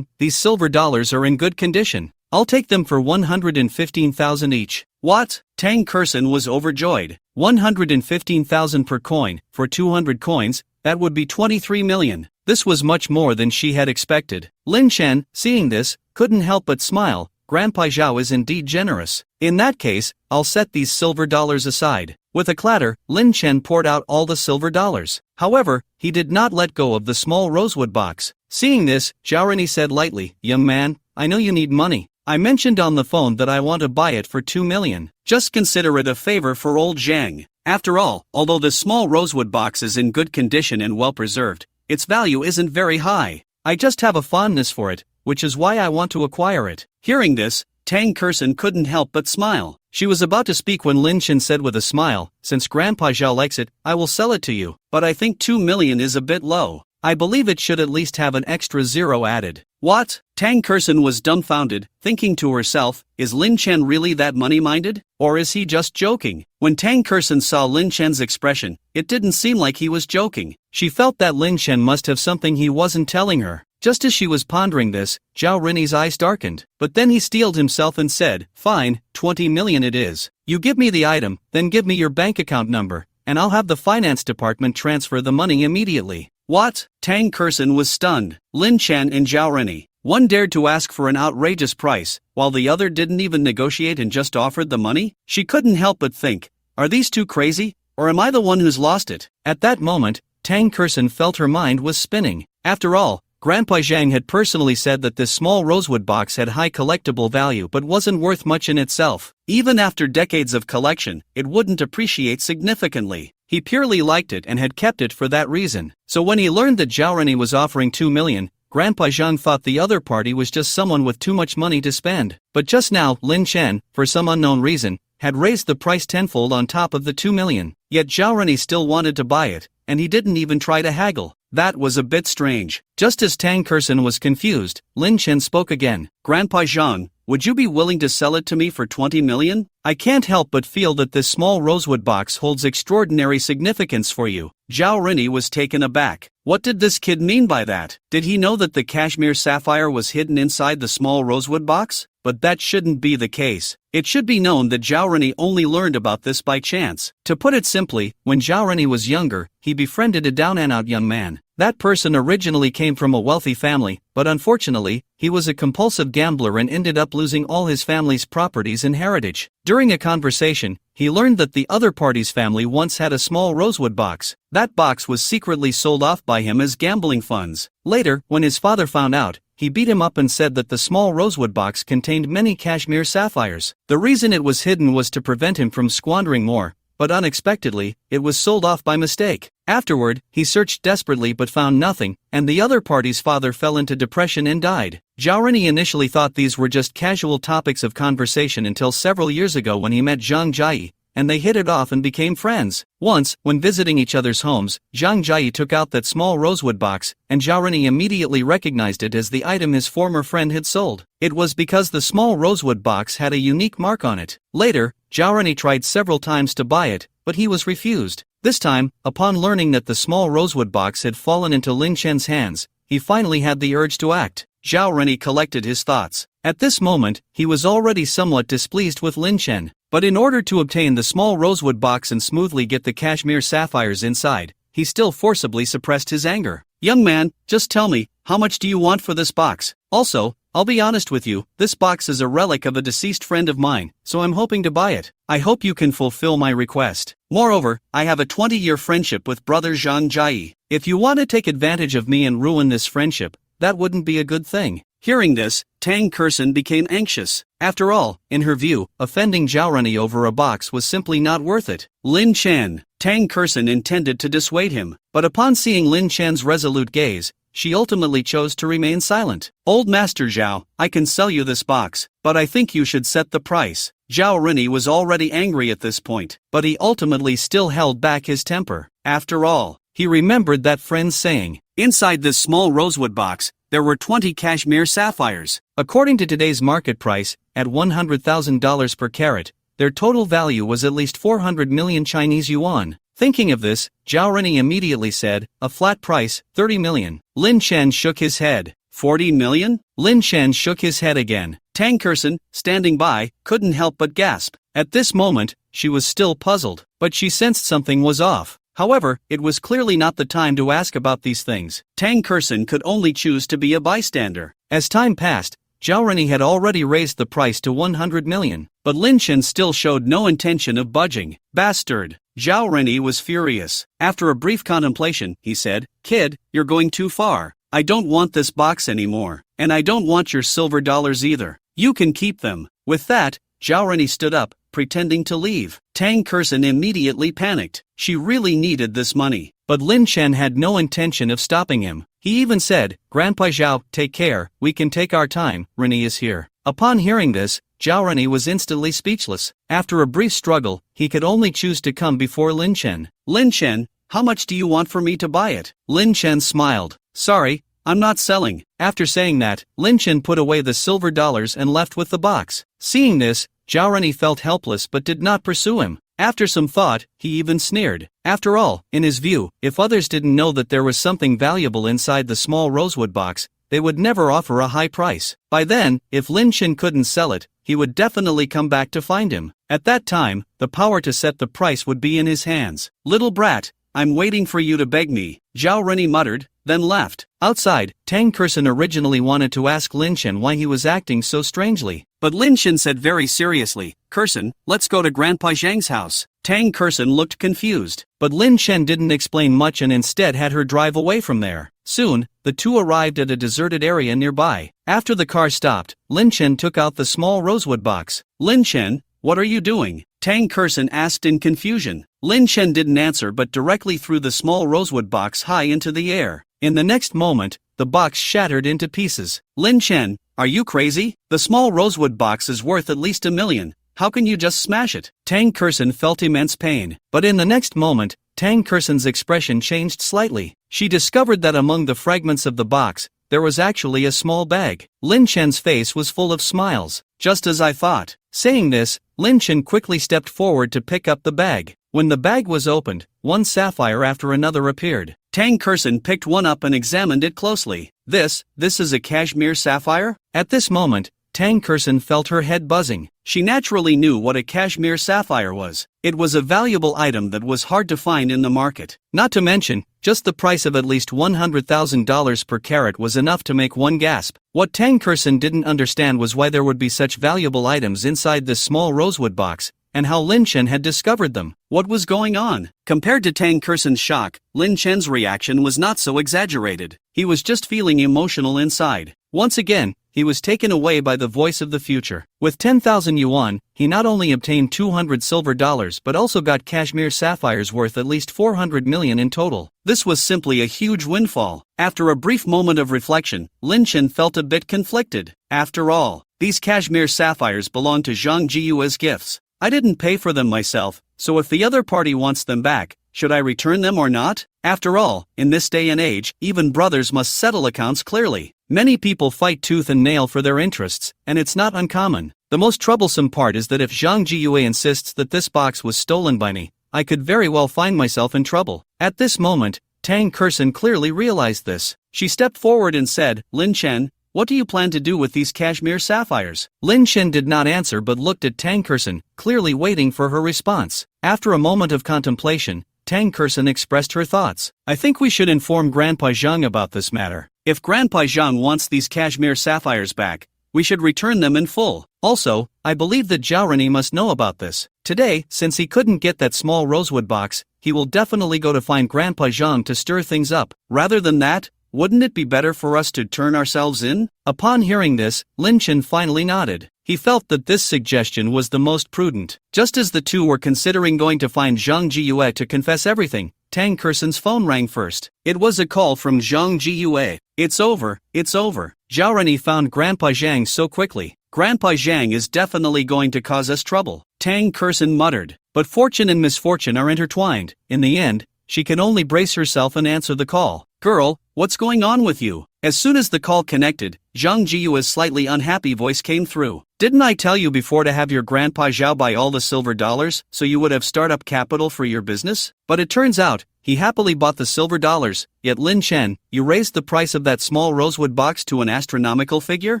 These silver dollars are in good condition. I'll take them for 115,000 each. What? Tang Kirsten was overjoyed. 115,000 per coin, for 200 coins, that would be 23 million. This was much more than she had expected. Lin Chen, seeing this, couldn't help but smile. Grandpa Zhao is indeed generous. In that case, I'll set these silver dollars aside. With a clatter, Lin Chen poured out all the silver dollars. However, he did not let go of the small rosewood box. Seeing this, Zhao Reni said lightly, Young man, I know you need money. I mentioned on the phone that I want to buy it for 2 million. Just consider it a favor for old Zhang. After all, although the small rosewood box is in good condition and well preserved, its value isn't very high. I just have a fondness for it, which is why I want to acquire it. Hearing this, Tang Kirsten couldn't help but smile. She was about to speak when Lin Chen said with a smile, Since Grandpa Zhao likes it, I will sell it to you. But I think 2 million is a bit low. I believe it should at least have an extra zero added. What? Tang Kirsten was dumbfounded, thinking to herself, is Lin Chen really that money-minded? Or is he just joking? When Tang Kirsten saw Lin Chen's expression, it didn't seem like he was joking. She felt that Lin Chen must have something he wasn't telling her. Just as she was pondering this, Zhao Reni's eyes darkened. But then he steeled himself and said, Fine, 20 million it is. You give me the item, then give me your bank account number, and I'll have the finance department transfer the money immediately. What? Tang Kirsten was stunned. Lin Chen and Zhao Reni. One dared to ask for an outrageous price, while the other didn't even negotiate and just offered the money? She couldn't help but think, are these two crazy, or am I the one who's lost it? At that moment, Tang Kirsten felt her mind was spinning. After all, Grandpa Zhang had personally said that this small rosewood box had high collectible value but wasn't worth much in itself. Even after decades of collection, it wouldn't appreciate significantly. He purely liked it and had kept it for that reason. So when he learned that Zhao Renyi was offering 2 million, Grandpa Zhang thought the other party was just someone with too much money to spend. But just now, Lin Chen, for some unknown reason, had raised the price tenfold on top of the 2 million. Yet Zhao Renyi still wanted to buy it, and he didn't even try to haggle. That was a bit strange. Just as Tang Kerson was confused, Lin Chen spoke again. Grandpa Zhang, would you be willing to sell it to me for 20 million? I can't help but feel that this small rosewood box holds extraordinary significance for you. Zhao Renyi was taken aback. What did this kid mean by that? Did he know that the cashmere sapphire was hidden inside the small rosewood box? But that shouldn't be the case. It should be known that Zhao Renyi only learned about this by chance. To put it simply, when Zhao Renyi was younger, he befriended a down-and-out young man. That person originally came from a wealthy family, but unfortunately, he was a compulsive gambler and ended up losing all his family's properties and heritage. During a conversation, he learned that the other party's family once had a small rosewood box. That box was secretly sold off by him as gambling funds. Later, when his father found out, he beat him up and said that the small rosewood box contained many cashmere sapphires. The reason it was hidden was to prevent him from squandering more, but unexpectedly, it was sold off by mistake. Afterward, he searched desperately but found nothing, and the other party's father fell into depression and died. Zhao Renyi initially thought these were just casual topics of conversation until several years ago when he met Zhang Jiayi, and they hit it off and became friends. Once, when visiting each other's homes, Zhang Jiayi took out that small rosewood box, and Zhao Renyi immediately recognized it as the item his former friend had sold. It was because the small rosewood box had a unique mark on it. Later, Zhao Renyi tried several times to buy it, but he was refused. This time, upon learning that the small rosewood box had fallen into Lin Chen's hands, he finally had the urge to act. Zhao Renyi collected his thoughts. At this moment, he was already somewhat displeased with Lin Chen. But in order to obtain the small rosewood box and smoothly get the cashmere sapphires inside, he still forcibly suppressed his anger. Young man, just tell me, how much do you want for this box? Also, I'll be honest with you, this box is a relic of a deceased friend of mine, so I'm hoping to buy it. I hope you can fulfill my request. Moreover, I have a 20-year friendship with brother Zhang Jiayi. If you want to take advantage of me and ruin this friendship, that wouldn't be a good thing. Hearing this, Tang Kerson became anxious. After all, in her view, offending Zhao Renyi over a box was simply not worth it. Lin Chen. Tang Kerson intended to dissuade him, but upon seeing Lin Chen's resolute gaze, she ultimately chose to remain silent. Old Master Zhao, I can sell you this box, but I think you should set the price. Zhao Renyi was already angry at this point, but he ultimately still held back his temper. After all, he remembered that friend's saying, inside this small rosewood box, there were 20 cashmere sapphires. According to today's market price, at $100,000 per carat, their total value was at least 400 million Chinese yuan. Thinking of this, Zhao Renyi immediately said, a flat price, 30 million. Lin Chen shook his head. 40 million? Lin Chen shook his head again. Tang Kerson, standing by, couldn't help but gasp. At this moment, she was still puzzled, but she sensed something was off. However, it was clearly not the time to ask about these things. Tang Kerson could only choose to be a bystander. As time passed, Zhao Renyi had already raised the price to 100 million, but Lin Chen still showed no intention of budging. Bastard! Zhao Renyi was furious. After a brief contemplation, he said, Kid, you're going too far. I don't want this box anymore, and I don't want your silver dollars either. You can keep them. With that, Zhao Renyi stood up, pretending to leave. Tang Kerson immediately panicked. She really needed this money. But Lin Chen had no intention of stopping him. He even said, Grandpa Zhao, take care, we can take our time, Renyi is here. Upon hearing this, Zhao Renyi was instantly speechless. After a brief struggle, he could only choose to come before Lin Chen. Lin Chen, how much do you want for me to buy it? Lin Chen smiled. Sorry, I'm not selling. After saying that, Lin Chen put away the silver dollars and left with the box. Seeing this, Zhao Renyi felt helpless but did not pursue him. After some thought, he even sneered. After all, in his view, if others didn't know that there was something valuable inside the small rosewood box, they would never offer a high price. By then, if Lin Chen couldn't sell it, he would definitely come back to find him. At that time, the power to set the price would be in his hands. Little brat, I'm waiting for you to beg me, Zhao Renyi muttered, then left. Outside, Tang Kerson originally wanted to ask Lin Chen why he was acting so strangely. But Lin Chen said very seriously, Kerson, let's go to Grandpa Zhang's house. Tang Kerson looked confused, but Lin Chen didn't explain much and instead had her drive away from there. Soon, the two arrived at a deserted area nearby. After the car stopped, Lin Chen took out the small rosewood box. Lin Chen, what are you doing? Tang Kerson asked in confusion. Lin Chen didn't answer but directly threw the small rosewood box high into the air. In the next moment, the box shattered into pieces. Lin Chen, are you crazy? The small rosewood box is worth at least $1 million. How can you just smash it? Tang Kerson felt immense pain. But in the next moment, Tang Kerson's expression changed slightly. She discovered that among the fragments of the box, there was actually a small bag. Lin Chen's face was full of smiles. Just as I thought. Saying this, Lin Chen quickly stepped forward to pick up the bag. When the bag was opened, one sapphire after another appeared. Tang Kerson picked one up and examined it closely. This is a cashmere sapphire? At this moment, Tang Kerson felt her head buzzing. She naturally knew what a cashmere sapphire was. It was a valuable item that was hard to find in the market. Not to mention, just the price of at least $100,000 per carat was enough to make one gasp. What Tang Kerson didn't understand was why there would be such valuable items inside this small rosewood box, and how Lin Chen had discovered them. What was going on? Compared to Tang Kerson's shock, Lin Chen's reaction was not so exaggerated. He was just feeling emotional inside. Once again, he was taken away by the voice of the future. With 10,000 yuan, he not only obtained 200 silver dollars but also got cashmere sapphires worth at least 400 million in total. This was simply a huge windfall. After a brief moment of reflection, Lin Chen felt a bit conflicted. After all, these cashmere sapphires belong to Zhang Jiyu as gifts. I didn't pay for them myself, so if the other party wants them back, should I return them or not? After all, in this day and age, even brothers must settle accounts clearly. Many people fight tooth and nail for their interests, and it's not uncommon. The most troublesome part is that if Zhang Jiyue insists that this box was stolen by me, I could very well find myself in trouble. At this moment, Tang Kerson clearly realized this. She stepped forward and said, Lin Chen, what do you plan to do with these cashmere sapphires? Lin Chen did not answer but looked at Tang Kerson, clearly waiting for her response. After a moment of contemplation, Tang Kerson expressed her thoughts. I think we should inform Grandpa Zhang about this matter. If Grandpa Zhang wants these cashmere sapphires back, we should return them in full. Also, I believe that Zhao Reni must know about this. Today, since he couldn't get that small rosewood box, he will definitely go to find Grandpa Zhang to stir things up. Rather than that, wouldn't it be better for us to turn ourselves in? Upon hearing this, Lin Chen finally nodded. He felt that this suggestion was the most prudent. Just as the two were considering going to find Zhang Jiyue to confess everything, Tang Kerson's phone rang first. It was a call from Zhang Jiyue. It's over, it's over. Zhao Reni found Grandpa Zhang so quickly. Grandpa Zhang is definitely going to cause us trouble, Tang Kerson muttered. But fortune and misfortune are intertwined. In the end, she can only brace herself and answer the call. Girl, what's going on with you? As soon as the call connected, Zhang Jiyue's slightly unhappy voice came through. Didn't I tell you before to have your Grandpa Zhao buy all the silver dollars so you would have startup capital for your business? But it turns out, he happily bought the silver dollars, yet Lin Chen, you raised the price of that small rosewood box to an astronomical figure?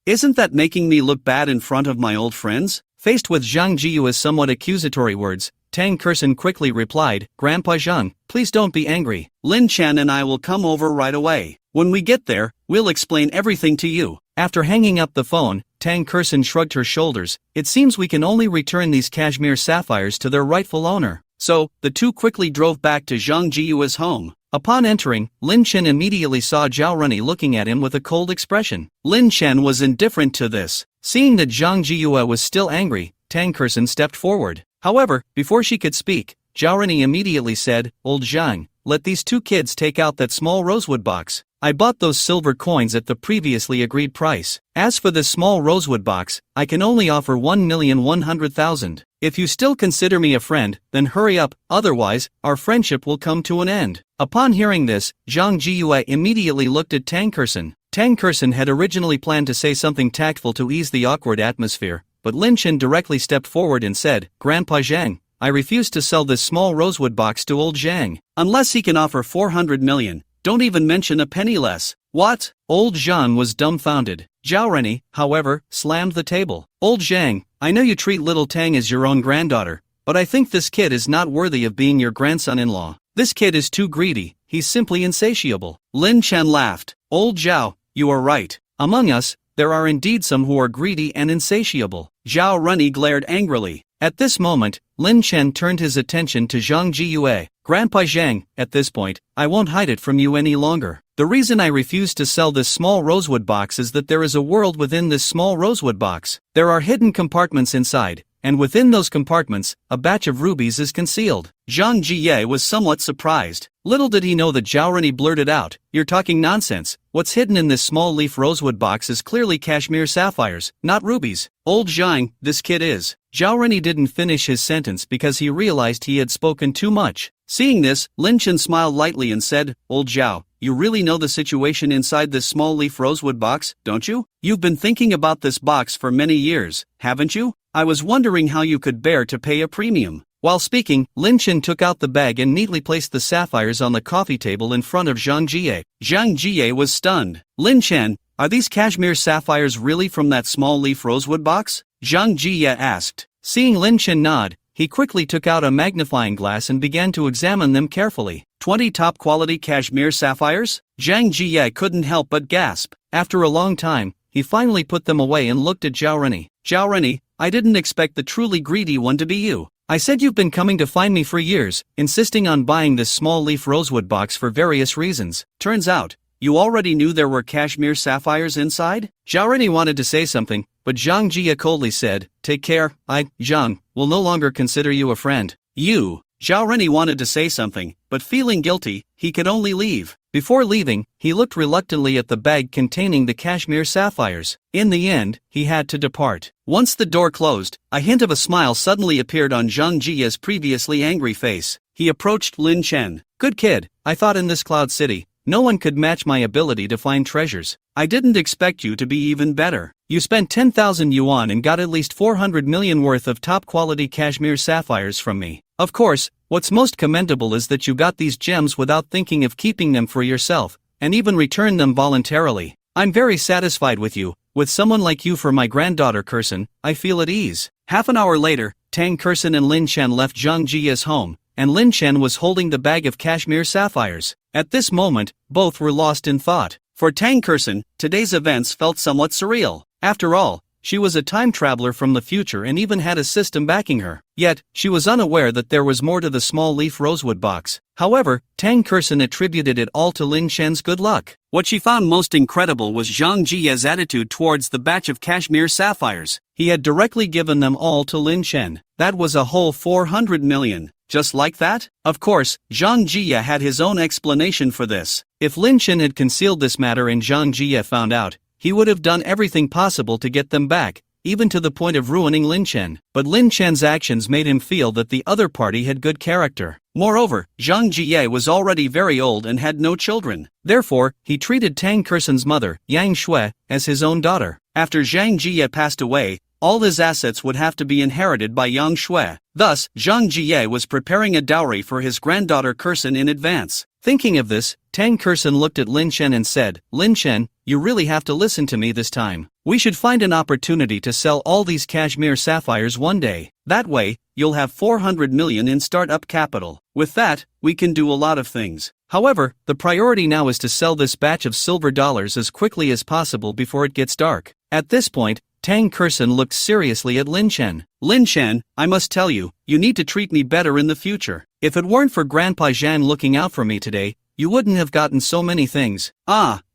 Isn't that making me look bad in front of my old friends? Faced with Zhang Jiyue's somewhat accusatory words, Tang Kerson quickly replied, Grandpa Zhang, please don't be angry. Lin Chen and I will come over right away. When we get there, we'll explain everything to you. After hanging up the phone, Tang Kerson shrugged her shoulders. It seems we can only return these cashmere sapphires to their rightful owner. So, the two quickly drove back to Zhang Jiyue's home. Upon entering, Lin Chen immediately saw Zhao Reni looking at him with a cold expression. Lin Chen was indifferent to this. Seeing that Zhang Jiyue was still angry, Tang Kerson stepped forward. However, before she could speak, Zhao Reni immediately said, Old Zhang, let these two kids take out that small rosewood box. I bought those silver coins at the previously agreed price. As for this small rosewood box, I can only offer 1,100,000. If you still consider me a friend, then hurry up, otherwise, our friendship will come to an end. Upon hearing this, Zhang Jiyue immediately looked at Tang Kerson. Tang Kerson had originally planned to say something tactful to ease the awkward atmosphere, but Lin Chen directly stepped forward and said, Grandpa Zhang, I refuse to sell this small rosewood box to old Zhang. Unless he can offer 400 million, don't even mention a penny less. What? Old Zhang was dumbfounded. Zhao Reni, however, slammed the table. Old Zhang, I know you treat little Tang as your own granddaughter, but I think this kid is not worthy of being your grandson-in-law. This kid is too greedy, he's simply insatiable. Lin Chen laughed. Old Zhao, you are right. Among us, there are indeed some who are greedy and insatiable. Zhao Reni glared angrily. At this moment, Lin Chen turned his attention to Zhang Jiyue. Grandpa Zhang, at this point, I won't hide it from you any longer. The reason I refuse to sell this small rosewood box is that there is a world within this small rosewood box. There are hidden compartments inside, and within those compartments, a batch of rubies is concealed. Zhang Jie was somewhat surprised. Little did he know that Zhao Renyi blurted out, "You're talking nonsense. What's hidden in this small leaf rosewood box is clearly cashmere sapphires, not rubies. Old Zhang, this kid is." Zhao Renyi didn't finish his sentence because he realized he had spoken too much. Seeing this, Lin Chen smiled lightly and said, "Old Zhao, you really know the situation inside this small leaf rosewood box, don't you? You've been thinking about this box for many years, haven't you? I was wondering how you could bear to pay a premium." While speaking, Lin Chen took out the bag and neatly placed the sapphires on the coffee table in front of Zhang Jie. Zhang Jie was stunned. "Lin Chen, are these cashmere sapphires really from that small leaf rosewood box?" Zhang Jie asked. Seeing Lin Chen nod, he quickly took out a magnifying glass and began to examine them carefully. 20 top-quality cashmere sapphires? Zhang Jie couldn't help but gasp. After a long time, he finally put them away and looked at Zhao Renyi. "Zhao Renyi, I didn't expect the truly greedy one to be you. I said you've been coming to find me for years, insisting on buying this small leaf rosewood box for various reasons. Turns out, you already knew there were cashmere sapphires inside?" Zhao Renyi wanted to say something, but Zhang Jie coldly said, "Take care, Zhang, will no longer consider you a friend." "You." Zhao Renyi wanted to say something, but feeling guilty, he could only leave. Before leaving, he looked reluctantly at the bag containing the cashmere sapphires. In the end, he had to depart. Once the door closed, a hint of a smile suddenly appeared on Zhang Jie's previously angry face. He approached Lin Chen. "Good kid, I thought in this Cloud City, no one could match my ability to find treasures. I didn't expect you to be even better. You spent 10,000 yuan and got at least 400 million worth of top-quality cashmere sapphires from me. Of course, what's most commendable is that you got these gems without thinking of keeping them for yourself, and even returned them voluntarily. I'm very satisfied with you. With someone like you for my granddaughter Kursen, I feel at ease." Half an hour later, Tang Kursen and Lin Chen left Zhang Jie's home, and Lin Chen was holding the bag of cashmere sapphires. At this moment, both were lost in thought. For Tang Kursen, today's events felt somewhat surreal. After all, she was a time traveler from the future and even had a system backing her. Yet, she was unaware that there was more to the small leaf rosewood box. However, Tang Kursen attributed it all to Lin Chen's good luck. What she found most incredible was Zhang Jie's attitude towards the batch of cashmere sapphires. He had directly given them all to Lin Chen. That was a whole 400 million. Just like that? Of course, Zhang Jie had his own explanation for this. If Lin Chen had concealed this matter and Zhang Jie found out, he would have done everything possible to get them back, even to the point of ruining Lin Chen. But Lin Chen's actions made him feel that the other party had good character. Moreover, Zhang Jie was already very old and had no children. Therefore, he treated Tang Kursen's mother, Yang Shui, as his own daughter. After Zhang Jie passed away, all his assets would have to be inherited by Yang Shui. Thus, Zhang Jie was preparing a dowry for his granddaughter Kursen in advance. Thinking of this, Tang Kursen looked at Lin Chen and said, "Lin Chen, you really have to listen to me this time. We should find an opportunity to sell all these cashmere sapphires one day. That way, you'll have 400 million in startup capital. With that, we can do a lot of things. However, the priority now is to sell this batch of silver dollars as quickly as possible before it gets dark." At this point, Tang Kursen looked seriously at Lin Chen. "Lin Chen, I must tell you, you need to treat me better in the future. If it weren't for Grandpa Zhan looking out for me today, you wouldn't have gotten so many things.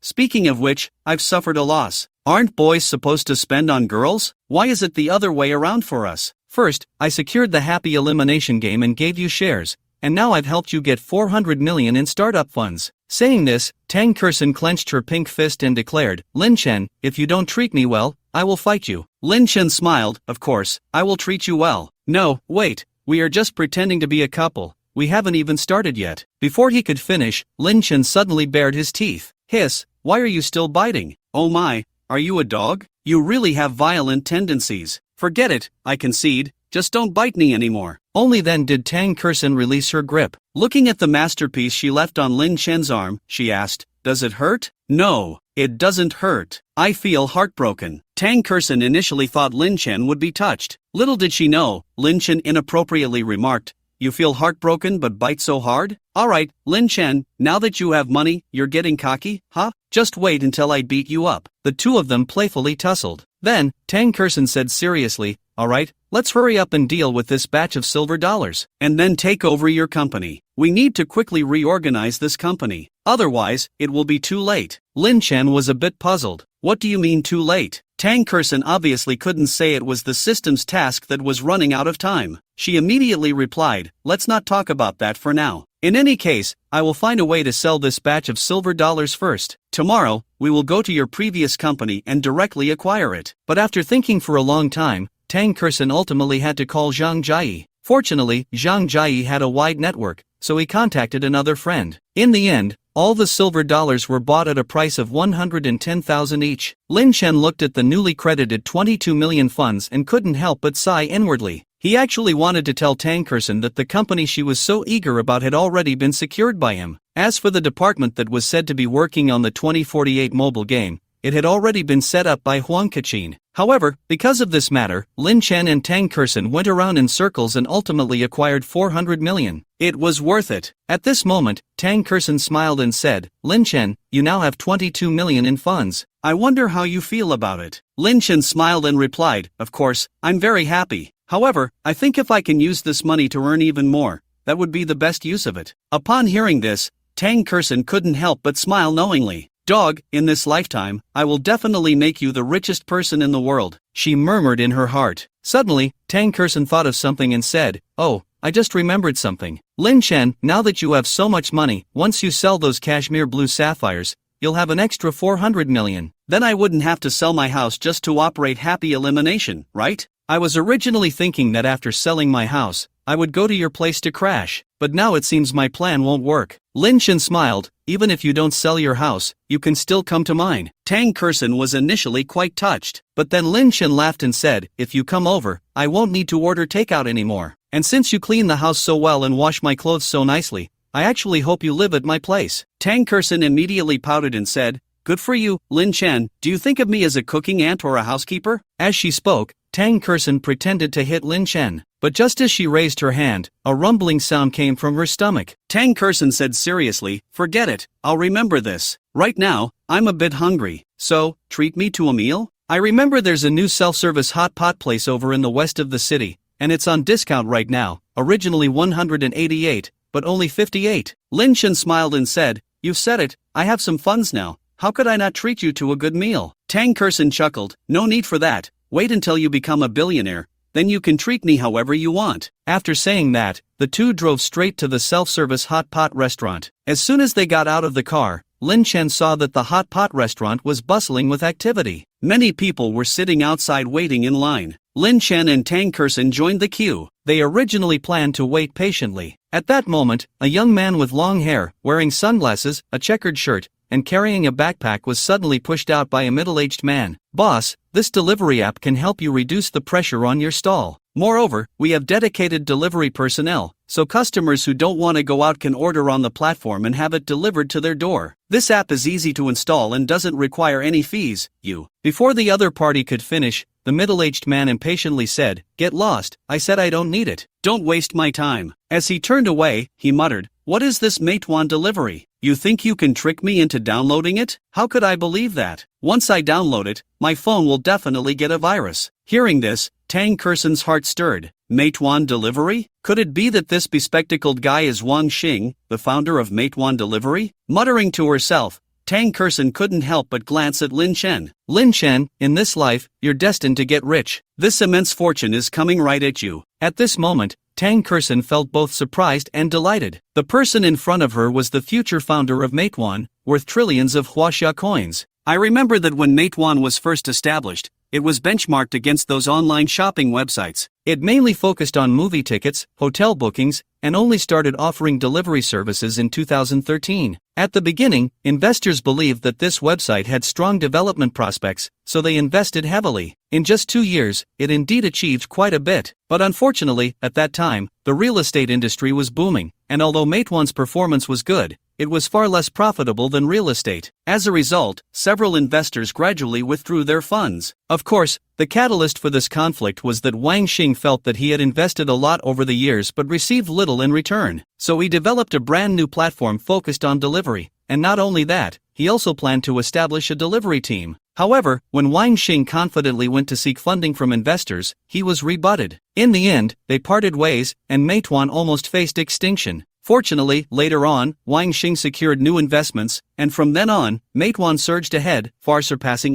Speaking of which, I've suffered a loss. Aren't boys supposed to spend on girls? Why is it the other way around for us? First, I secured the happy elimination game and gave you shares, and now I've helped you get 400 million in startup funds." Saying this, Tang Kursen clenched her pink fist and declared, "Lin Chen, if you don't treat me well, I will fight you." Lin Chen smiled, "Of course, I will treat you well. No, wait, we are just pretending to be a couple. We haven't even started yet." Before he could finish, Lin Chen suddenly bared his teeth. "Hiss, why are you still biting? Oh my, are you a dog? You really have violent tendencies. Forget it, I concede, just don't bite me anymore." Only then did Tang Kursen release her grip. Looking at the masterpiece she left on Lin Chen's arm, she asked, "Does it hurt?" "No, it doesn't hurt. I feel heartbroken." Tang Kursen initially thought Lin Chen would be touched. Little did she know, Lin Chen inappropriately remarked, "You feel heartbroken but bite so hard? Alright, Lin Chen, now that you have money, you're getting cocky, huh? Just wait until I beat you up." The two of them playfully tussled. Then, Tang Kursen said seriously, "Alright, let's hurry up and deal with this batch of silver dollars, and then take over your company. We need to quickly reorganize this company. Otherwise, it will be too late." Lin Chen was a bit puzzled. "What do you mean too late? Tang Kerson obviously couldn't say it was the system's task that was running out of time. She immediately replied, "Let's not talk about that for now. In any case, I will find a way to sell this batch of silver dollars first. Tomorrow, we will go to your previous company and directly acquire it." But after thinking for a long time, Tang Kerson ultimately had to call Zhang Jie. Fortunately, Zhang Jie had a wide network, so he contacted another friend. In the end, all the silver dollars were bought at a price of 110,000 each. Lin Chen looked at the newly credited 22 million funds and couldn't help but sigh inwardly. He actually wanted to tell Tang Kerson that the company she was so eager about had already been secured by him. As for the department that was said to be working on the 2048 mobile game, it had already been set up by Huang Kachin. However, because of this matter, Lin Chen and Tang Kerson went around in circles and ultimately acquired 400 million. It was worth it. At this moment, Tang Kerson smiled and said, "Lin Chen, you now have 22 million in funds. I wonder how you feel about it." Lin Chen smiled and replied, "Of course, I'm very happy. However, I think if I can use this money to earn even more, that would be the best use of it." Upon hearing this, Tang Kerson couldn't help but smile knowingly. "Dog, in this lifetime, I will definitely make you the richest person in the world," she murmured in her heart. Suddenly, Tang Kerson thought of something and said, "Oh, I just remembered something. Lin Chen, now that you have so much money, once you sell those cashmere blue sapphires, you'll have an extra 400 million. Then I wouldn't have to sell my house just to operate happy elimination, right? I was originally thinking that after selling my house, I would go to your place to crash, but now it seems my plan won't work." Lin Chen smiled, "Even if you don't sell your house, you can still come to mine." Tang Kerson was initially quite touched, but then Lin Chen laughed and said, "If you come over, I won't need to order takeout anymore. And since you clean the house so well and wash my clothes so nicely, I actually hope you live at my place." Tang Kerson immediately pouted and said, "Good for you, Lin Chen. Do you think of me as a cooking aunt or a housekeeper?" As she spoke, Tang Kerson pretended to hit Lin Chen, but just as she raised her hand, a rumbling sound came from her stomach. Tang Kerson said seriously, "Forget it, I'll remember this. Right now, I'm a bit hungry, so, treat me to a meal? I remember there's a new self-service hot pot place over in the west of the city, and it's on discount right now, originally 188, but only 58. Lin Chen smiled and said, "You've said it, I have some funds now. How could I not treat you to a good meal?" Tang Kerson chuckled, "No need for that. Wait until you become a billionaire, then you can treat me however you want." After saying that, the two drove straight to the self-service hot pot restaurant. As soon as they got out of the car, Lin Chen saw that the hot pot restaurant was bustling with activity. Many people were sitting outside waiting in line. Lin Chen and Tang Kerson joined the queue. They originally planned to wait patiently. At that moment, a young man with long hair, wearing sunglasses, a checkered shirt, and carrying a backpack was suddenly pushed out by a middle-aged man. "Boss, this delivery app can help you reduce the pressure on your stall. Moreover, we have dedicated delivery personnel, so customers who don't want to go out can order on the platform and have it delivered to their door. This app is easy to install and doesn't require any fees, you." Before the other party could finish, the middle-aged man impatiently said, "Get lost, I said I don't need it. Don't waste my time." As he turned away, he muttered, "What is this Meituan delivery? You think you can trick me into downloading it? How could I believe that? Once I download it, my phone will definitely get a virus." Hearing this, Tang Kerson's heart stirred. Meituan Delivery? Could it be that this bespectacled guy is Wang Xing, the founder of Meituan Delivery? Muttering to herself, Tang Kerson couldn't help but glance at Lin Chen. "Lin Chen, in this life, you're destined to get rich. This immense fortune is coming right at you." At this moment, Tang Kerson felt both surprised and delighted. The person in front of her was the future founder of Meituan, worth trillions of Huaxia coins. "I remember that when Meituan was first established, it was benchmarked against those online shopping websites. It mainly focused on movie tickets, hotel bookings, and only started offering delivery services in 2013. At the beginning, investors believed that this website had strong development prospects, so they invested heavily. In just 2 years, it indeed achieved quite a bit. But unfortunately, at that time, the real estate industry was booming, and although Meituan's performance was good, it was far less profitable than real estate. As a result, several investors gradually withdrew their funds. Of course, the catalyst for this conflict was that Wang Xing felt that he had invested a lot over the years but received little in return. So he developed a brand new platform focused on delivery, and not only that, he also planned to establish a delivery team. However, when Wang Xing confidently went to seek funding from investors, he was rebutted. In the end, they parted ways, and Meituan almost faced extinction. Fortunately, later on, Wang Xing secured new investments, and from then on, Meituan surged ahead, far surpassing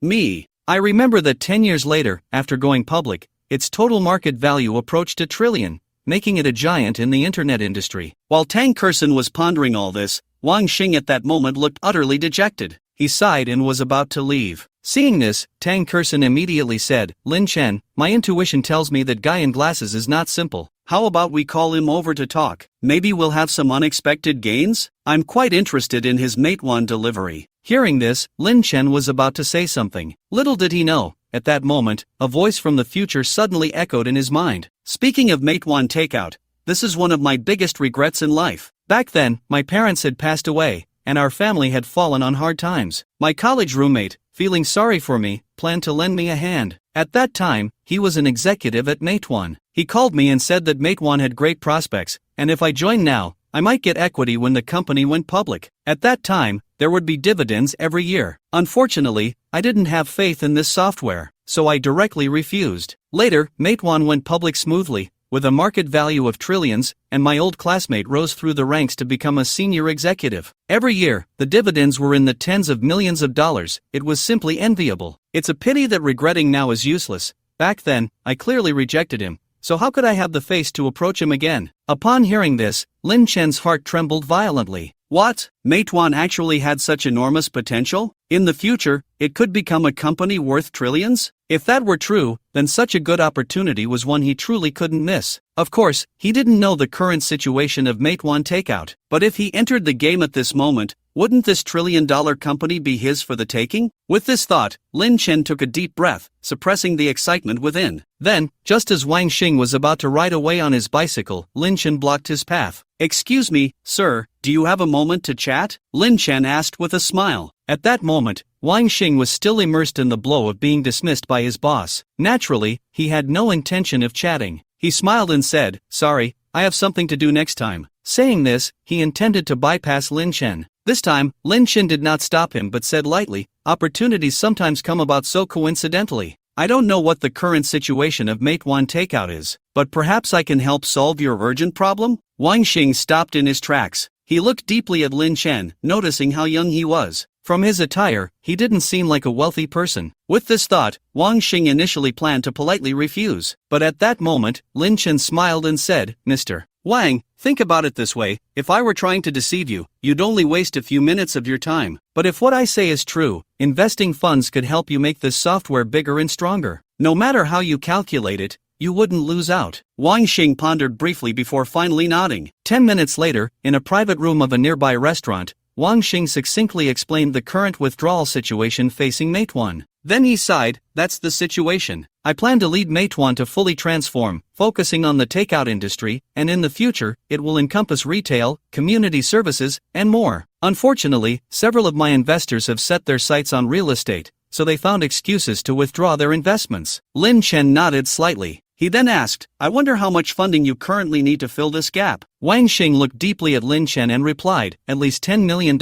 Me. I remember that 10 years later, after going public, its total market value approached $1 trillion, making it a giant in the internet industry. While Tang Kerson was pondering all this, Wang Xing at that moment looked utterly dejected. He sighed and was about to leave. Seeing this, Tang Kerson immediately said, "Lin Chen, my intuition tells me that guy in glasses is not simple. How about we call him over to talk? Maybe we'll have some unexpected gains? I'm quite interested in his Meituan delivery." Hearing this, Lin Chen was about to say something. Little did he know, at that moment, a voice from the future suddenly echoed in his mind. "Speaking of Meituan takeout, this is one of my biggest regrets in life. Back then, my parents had passed away, and our family had fallen on hard times. My college roommate, feeling sorry for me, planned to lend me a hand. At that time, he was an executive at Meituan. He called me and said that Meituan had great prospects, and if I joined now, I might get equity when the company went public. At that time, there would be dividends every year. Unfortunately, I didn't have faith in this software, so I directly refused. Later, Meituan went public smoothly, with a market value of trillions, and my old classmate rose through the ranks to become a senior executive. Every year, the dividends were in the tens of millions of dollars. It was simply enviable. It's a pity that regretting now is useless. Back then, I clearly rejected him, so how could I have the face to approach him again?" Upon hearing this, Lin Chen's heart trembled violently. What? Meituan actually had such enormous potential? In the future, it could become a company worth trillions? If that were true, then such a good opportunity was one he truly couldn't miss. Of course, he didn't know the current situation of Meituan takeout, but if he entered the game at this moment, wouldn't this trillion-dollar company be his for the taking? With this thought, Lin Chen took a deep breath, suppressing the excitement within. Then, just as Wang Xing was about to ride away on his bicycle, Lin Chen blocked his path. "Excuse me, sir, do you have a moment to chat?" Lin Chen asked with a smile. At that moment, Wang Xing was still immersed in the blow of being dismissed by his boss. Naturally, he had no intention of chatting. He smiled and said, "Sorry, I have something to do next time." Saying this, he intended to bypass Lin Chen. This time, Lin Chen did not stop him but said lightly, "Opportunities sometimes come about so coincidentally. I don't know what the current situation of Meituan takeout is, but perhaps I can help solve your urgent problem?" Wang Xing stopped in his tracks. He looked deeply at Lin Chen, noticing how young he was. From his attire, he didn't seem like a wealthy person. With this thought, Wang Xing initially planned to politely refuse. But at that moment, Lin Chen smiled and said, "Mr. Wang, think about it this way, if I were trying to deceive you, you'd only waste a few minutes of your time. But if what I say is true, investing funds could help you make this software bigger and stronger. No matter how you calculate it, you wouldn't lose out." Wang Xing pondered briefly before finally nodding. 10 minutes later, in a private room of a nearby restaurant, Wang Xing succinctly explained the current withdrawal situation facing Meituan. Then he sighed, "That's the situation. I plan to lead Meituan to fully transform, focusing on the takeout industry, and in the future, it will encompass retail, community services, and more. Unfortunately, several of my investors have set their sights on real estate, so they found excuses to withdraw their investments." Lin Chen nodded slightly. He then asked, "I wonder how much funding you currently need to fill this gap?" Wang Xing looked deeply at Lin Chen and replied, "At least $10 million.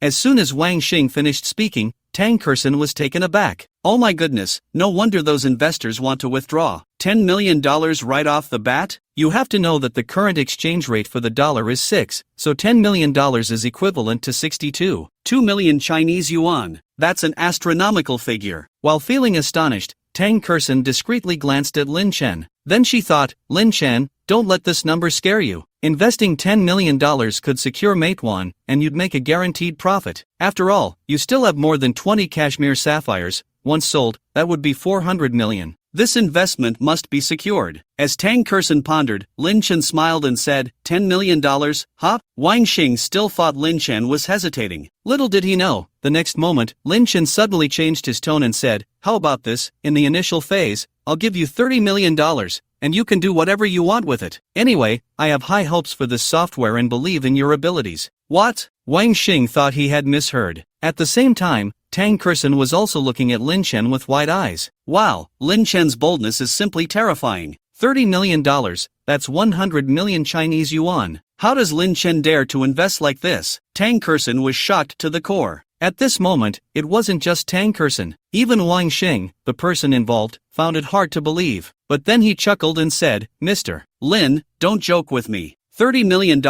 As soon as Wang Xing finished speaking, Tang Kerson was taken aback. "Oh my goodness, no wonder those investors want to withdraw. $10 million right off the bat? You have to know that the current exchange rate for the dollar is 6, so $10 million is equivalent to 62 million Chinese yuan. That's an astronomical figure." While feeling astonished, Tang Kerson discreetly glanced at Lin Chen. Then she thought, "Lin Chen, don't let this number scare you. Investing $10 million could secure Meituan, and you'd make a guaranteed profit. After all, you still have more than 20 cashmere sapphires. Once sold, that would be 400 million. This investment must be secured." As Tang Kerson pondered, Lin Chen smiled and said, $10 million, huh? Wang Xing still thought Lin Chen was hesitating. Little did he know, the next moment, Lin Chen suddenly changed his tone and said, "How about this? In the initial phase, I'll give you $30 million, and you can do whatever you want with it. Anyway, I have high hopes for this software and believe in your abilities." What? Wang Xing thought he had misheard. At the same time, Tang Kerson was also looking at Lin Chen with wide eyes. Wow, Lin Chen's boldness is simply terrifying. $30 million, that's 100 million Chinese yuan. How does Lin Chen dare to invest like this? Tang Kerson was shocked to the core. At this moment, it wasn't just Tang Kerson. Even Wang Xing, the person involved, found it hard to believe. But then he chuckled and said, "Mr. Lin, don't joke with me. $30 million,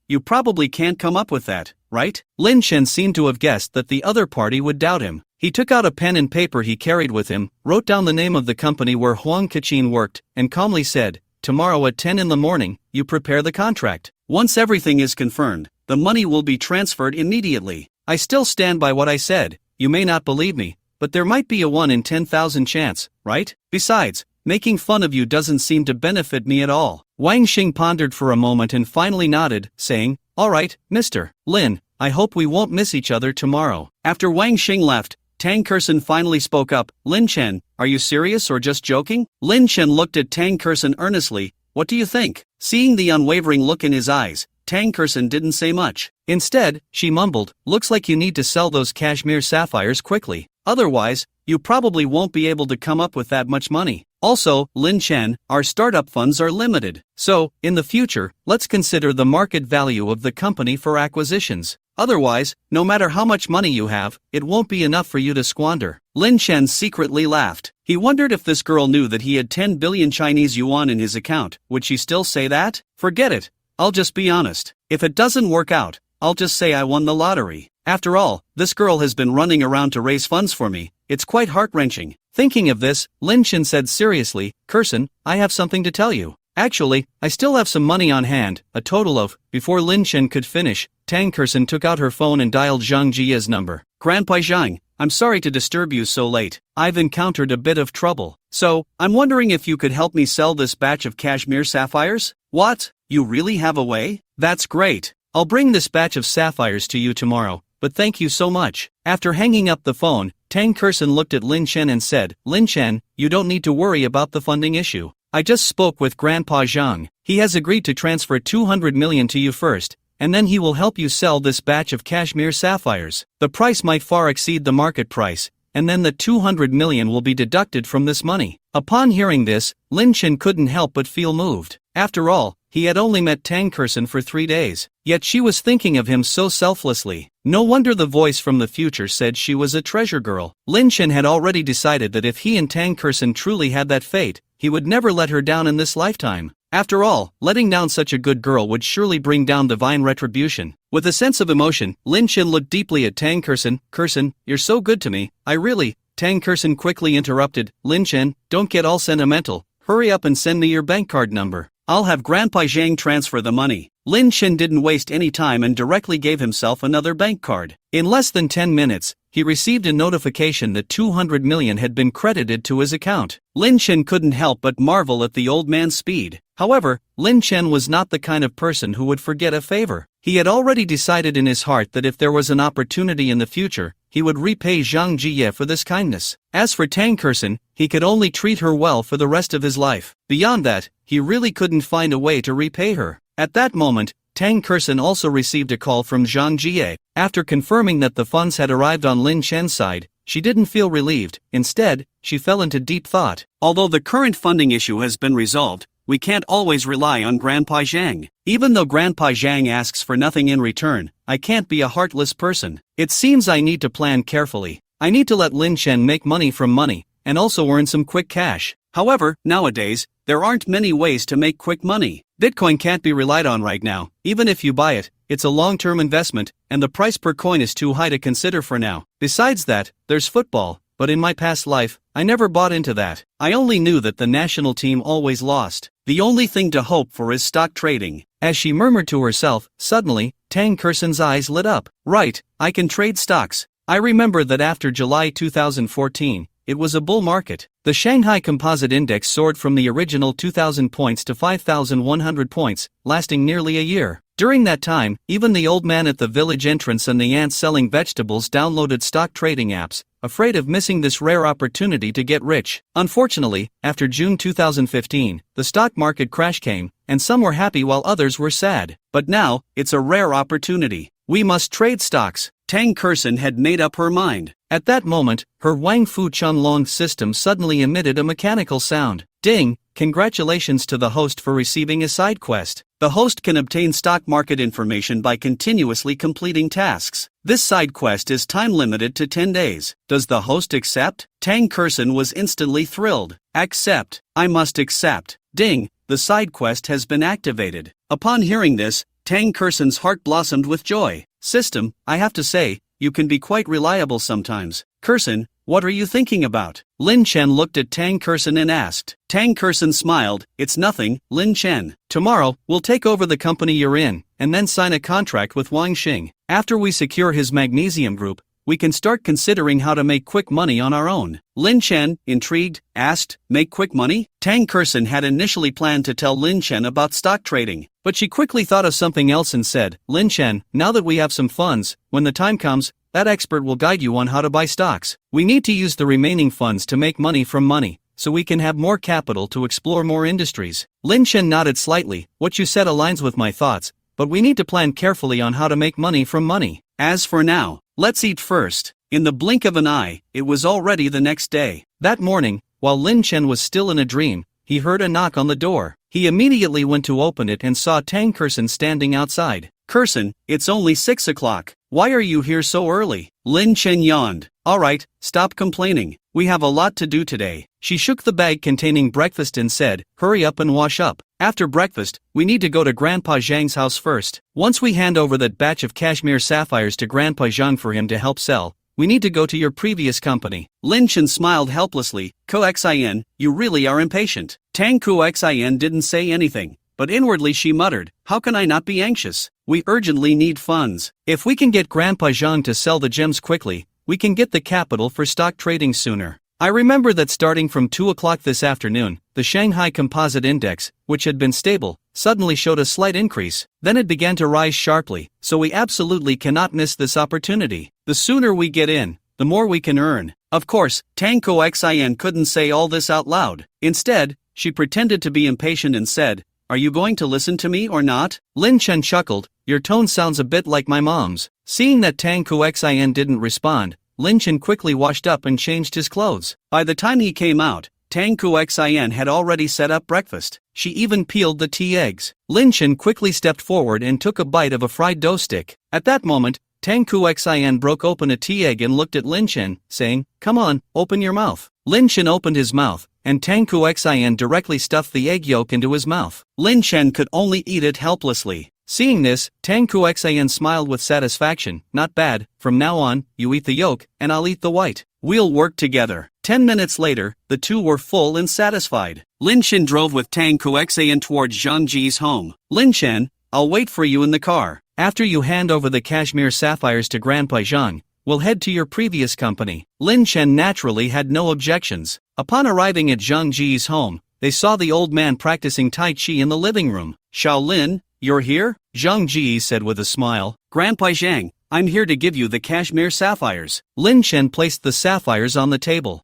you probably can't come up with that, right?" Lin Chen seemed to have guessed that the other party would doubt him. He took out a pen and paper he carried with him, wrote down the name of the company where Huang Kachin worked, and calmly said, "Tomorrow at 10 in the morning, you prepare the contract. Once everything is confirmed, the money will be transferred immediately. I still stand by what I said. You may not believe me, but there might be a 1 in 10,000 chance, right? Besides, making fun of you doesn't seem to benefit me at all." Wang Xing pondered for a moment and finally nodded, saying, "All right, Mr. Lin, I hope we won't miss each other tomorrow." After Wang Xing left, Tang Kersen finally spoke up. "Lin Chen, are you serious or just joking?" Lin Chen looked at Tang Kersen earnestly. "What do you think?" Seeing the unwavering look in his eyes, Tang Kersen didn't say much. Instead, she mumbled, "Looks like you need to sell those cashmere sapphires quickly. Otherwise, you probably won't be able to come up with that much money. Also, Lin Chen, our startup funds are limited. So, in the future, let's consider the market value of the company for acquisitions. Otherwise, no matter how much money you have, it won't be enough for you to squander." Lin Chen secretly laughed. He wondered if this girl knew that he had 10 billion Chinese yuan in his account. Would she still say that? Forget it. I'll just be honest. If it doesn't work out, I'll just say I won the lottery. After all, this girl has been running around to raise funds for me. It's quite heart-wrenching. Thinking of this, Lin Chen said seriously, "Kersen, I have something to tell you. Actually, I still have some money on hand, a total of..." Before Lin Chen could finish, Tang Kersen took out her phone and dialed Zhang Jia's number. "Grandpa Zhang, I'm sorry to disturb you so late. I've encountered a bit of trouble. So, I'm wondering if you could help me sell this batch of cashmere sapphires?" "What? You really have a way? That's great. I'll bring this batch of sapphires to you tomorrow, but thank you so much." After hanging up the phone, Tang Kersen looked at Lin Chen and said, "Lin Chen, you don't need to worry about the funding issue. I just spoke with Grandpa Zhang. He has agreed to transfer 200 million to you first, and then he will help you sell this batch of cashmere sapphires. The price might far exceed the market price, and then the 200 million will be deducted from this money." Upon hearing this, Lin Chen couldn't help but feel moved. After all, he had only met Tang Kersen for 3 days, yet she was thinking of him so selflessly. No wonder the voice from the future said she was a treasure girl. Lin Chen had already decided that if he and Tang Kersen truly had that fate, he would never let her down in this lifetime. After all, letting down such a good girl would surely bring down divine retribution. With a sense of emotion, Lin Chen looked deeply at Tang Kersen. "Kersen, you're so good to me, I really..." Tang Kersen quickly interrupted. "Lin Chen, don't get all sentimental. Hurry up and send me your bank card number. I'll have Grandpa Zhang transfer the money." Lin Chen didn't waste any time and directly gave himself another bank card. In less than 10 minutes, he received a notification that 200 million had been credited to his account. Lin Chen couldn't help but marvel at the old man's speed. However, Lin Chen was not the kind of person who would forget a favor. He had already decided in his heart that if there was an opportunity in the future, he would repay Zhang Jie for this kindness. As for Tang Kersen, he could only treat her well for the rest of his life. Beyond that, he really couldn't find a way to repay her. At that moment, Tang Kersen also received a call from Zhang Jie. After confirming that the funds had arrived on Lin Chen's side, she didn't feel relieved. Instead, she fell into deep thought. Although the current funding issue has been resolved, we can't always rely on Grandpa Zhang. Even though Grandpa Zhang asks for nothing in return, I can't be a heartless person. It seems I need to plan carefully. I need to let Lin Chen make money from money, and also earn some quick cash. However, nowadays, there aren't many ways to make quick money. Bitcoin can't be relied on right now. Even if you buy it, it's a long-term investment, and the price per coin is too high to consider for now. Besides that, there's football, but in my past life, I never bought into that. I only knew that the national team always lost. The only thing to hope for is stock trading. As she murmured to herself, suddenly, Tang Kersen's eyes lit up. Right, I can trade stocks. I remember that after July 2014, it was a bull market. The Shanghai Composite Index soared from the original 2,000 points to 5,100 points, lasting nearly a year. During that time, even the old man at the village entrance and the ants selling vegetables downloaded stock trading apps, afraid of missing this rare opportunity to get rich. Unfortunately, after June 2015, the stock market crash came, and some were happy while others were sad. But now, it's a rare opportunity. We must trade stocks. Tang Kersen had made up her mind. At that moment, her Wang Fu Chunlong system suddenly emitted a mechanical sound. Ding! Congratulations to the host for receiving a side quest. The host can obtain stock market information by continuously completing tasks. This side quest is time limited to 10 days. Does the host accept? Tang Kersen was instantly thrilled. Accept. I must accept. Ding! The side quest has been activated. Upon hearing this, Tang Kersen's heart blossomed with joy. System, I have to say, you can be quite reliable sometimes. Kersen, what are you thinking about? Lin Chen looked at Tang Kersen and asked. Tang Kersen smiled, it's nothing, Lin Chen. Tomorrow, we'll take over the company you're in, and then sign a contract with Wang Xing. After we secure his magnesium group, we can start considering how to make quick money on our own. Lin Chen, intrigued, asked, make quick money? Tang Kersen had initially planned to tell Lin Chen about stock trading, but she quickly thought of something else and said, Lin Chen, now that we have some funds, when the time comes, that expert will guide you on how to buy stocks. We need to use the remaining funds to make money from money, so we can have more capital to explore more industries. Lin Chen nodded slightly, what you said aligns with my thoughts, but we need to plan carefully on how to make money from money. As for now, let's eat first. In the blink of an eye, it was already the next day. That morning, while Lin Chen was still in a dream, he heard a knock on the door. He immediately went to open it and saw Tang Kersen standing outside. Kersen, it's only 6 o'clock. Why are you here so early? Lin Chen yawned. Alright, stop complaining. We have a lot to do today. She shook the bag containing breakfast and said, hurry up and wash up. After breakfast, we need to go to Grandpa Zhang's house first. Once we hand over that batch of cashmere sapphires to Grandpa Zhang for him to help sell, we need to go to your previous company. Lin Chen smiled helplessly. Xin, you really are impatient. Tang Xin didn't say anything, but inwardly she muttered, how can I not be anxious? We urgently need funds. If we can get Grandpa Zhang to sell the gems quickly, we can get the capital for stock trading sooner. I remember that starting from 2 o'clock this afternoon, the Shanghai Composite Index, which had been stable, suddenly showed a slight increase. Then it began to rise sharply, so we absolutely cannot miss this opportunity. The sooner we get in, the more we can earn. Of course, Tang Xin couldn't say all this out loud. Instead, she pretended to be impatient and said, are you going to listen to me or not? Lin Chen chuckled, your tone sounds a bit like my mom's. Seeing that Tang Xin didn't respond, Lin Chen quickly washed up and changed his clothes. By the time he came out, Tang Xin had already set up breakfast. She even peeled the tea eggs. Lin Chen quickly stepped forward and took a bite of a fried dough stick. At that moment, Tang Xin broke open a tea egg and looked at Lin Chen, saying, come on, open your mouth. Lin Chen opened his mouth, and Tang Xin directly stuffed the egg yolk into his mouth. Lin Chen could only eat it helplessly. Seeing this, Tang Xin smiled with satisfaction. Not bad, from now on, you eat the yolk, and I'll eat the white. We'll work together. 10 minutes later, the two were full and satisfied. Lin Chen drove with Tang Xin towards Zhang Ji's home. Lin Chen, I'll wait for you in the car. After you hand over the cashmere sapphires to Grandpa Zhang, we'll head to your previous company. Lin Chen naturally had no objections. Upon arriving at Zhang Ji's home, they saw the old man practicing Tai Chi in the living room. Shaolin, you're here? Zhang Ji said with a smile. Grandpa Zhang, I'm here to give you the cashmere sapphires. Lin Chen placed the sapphires on the table.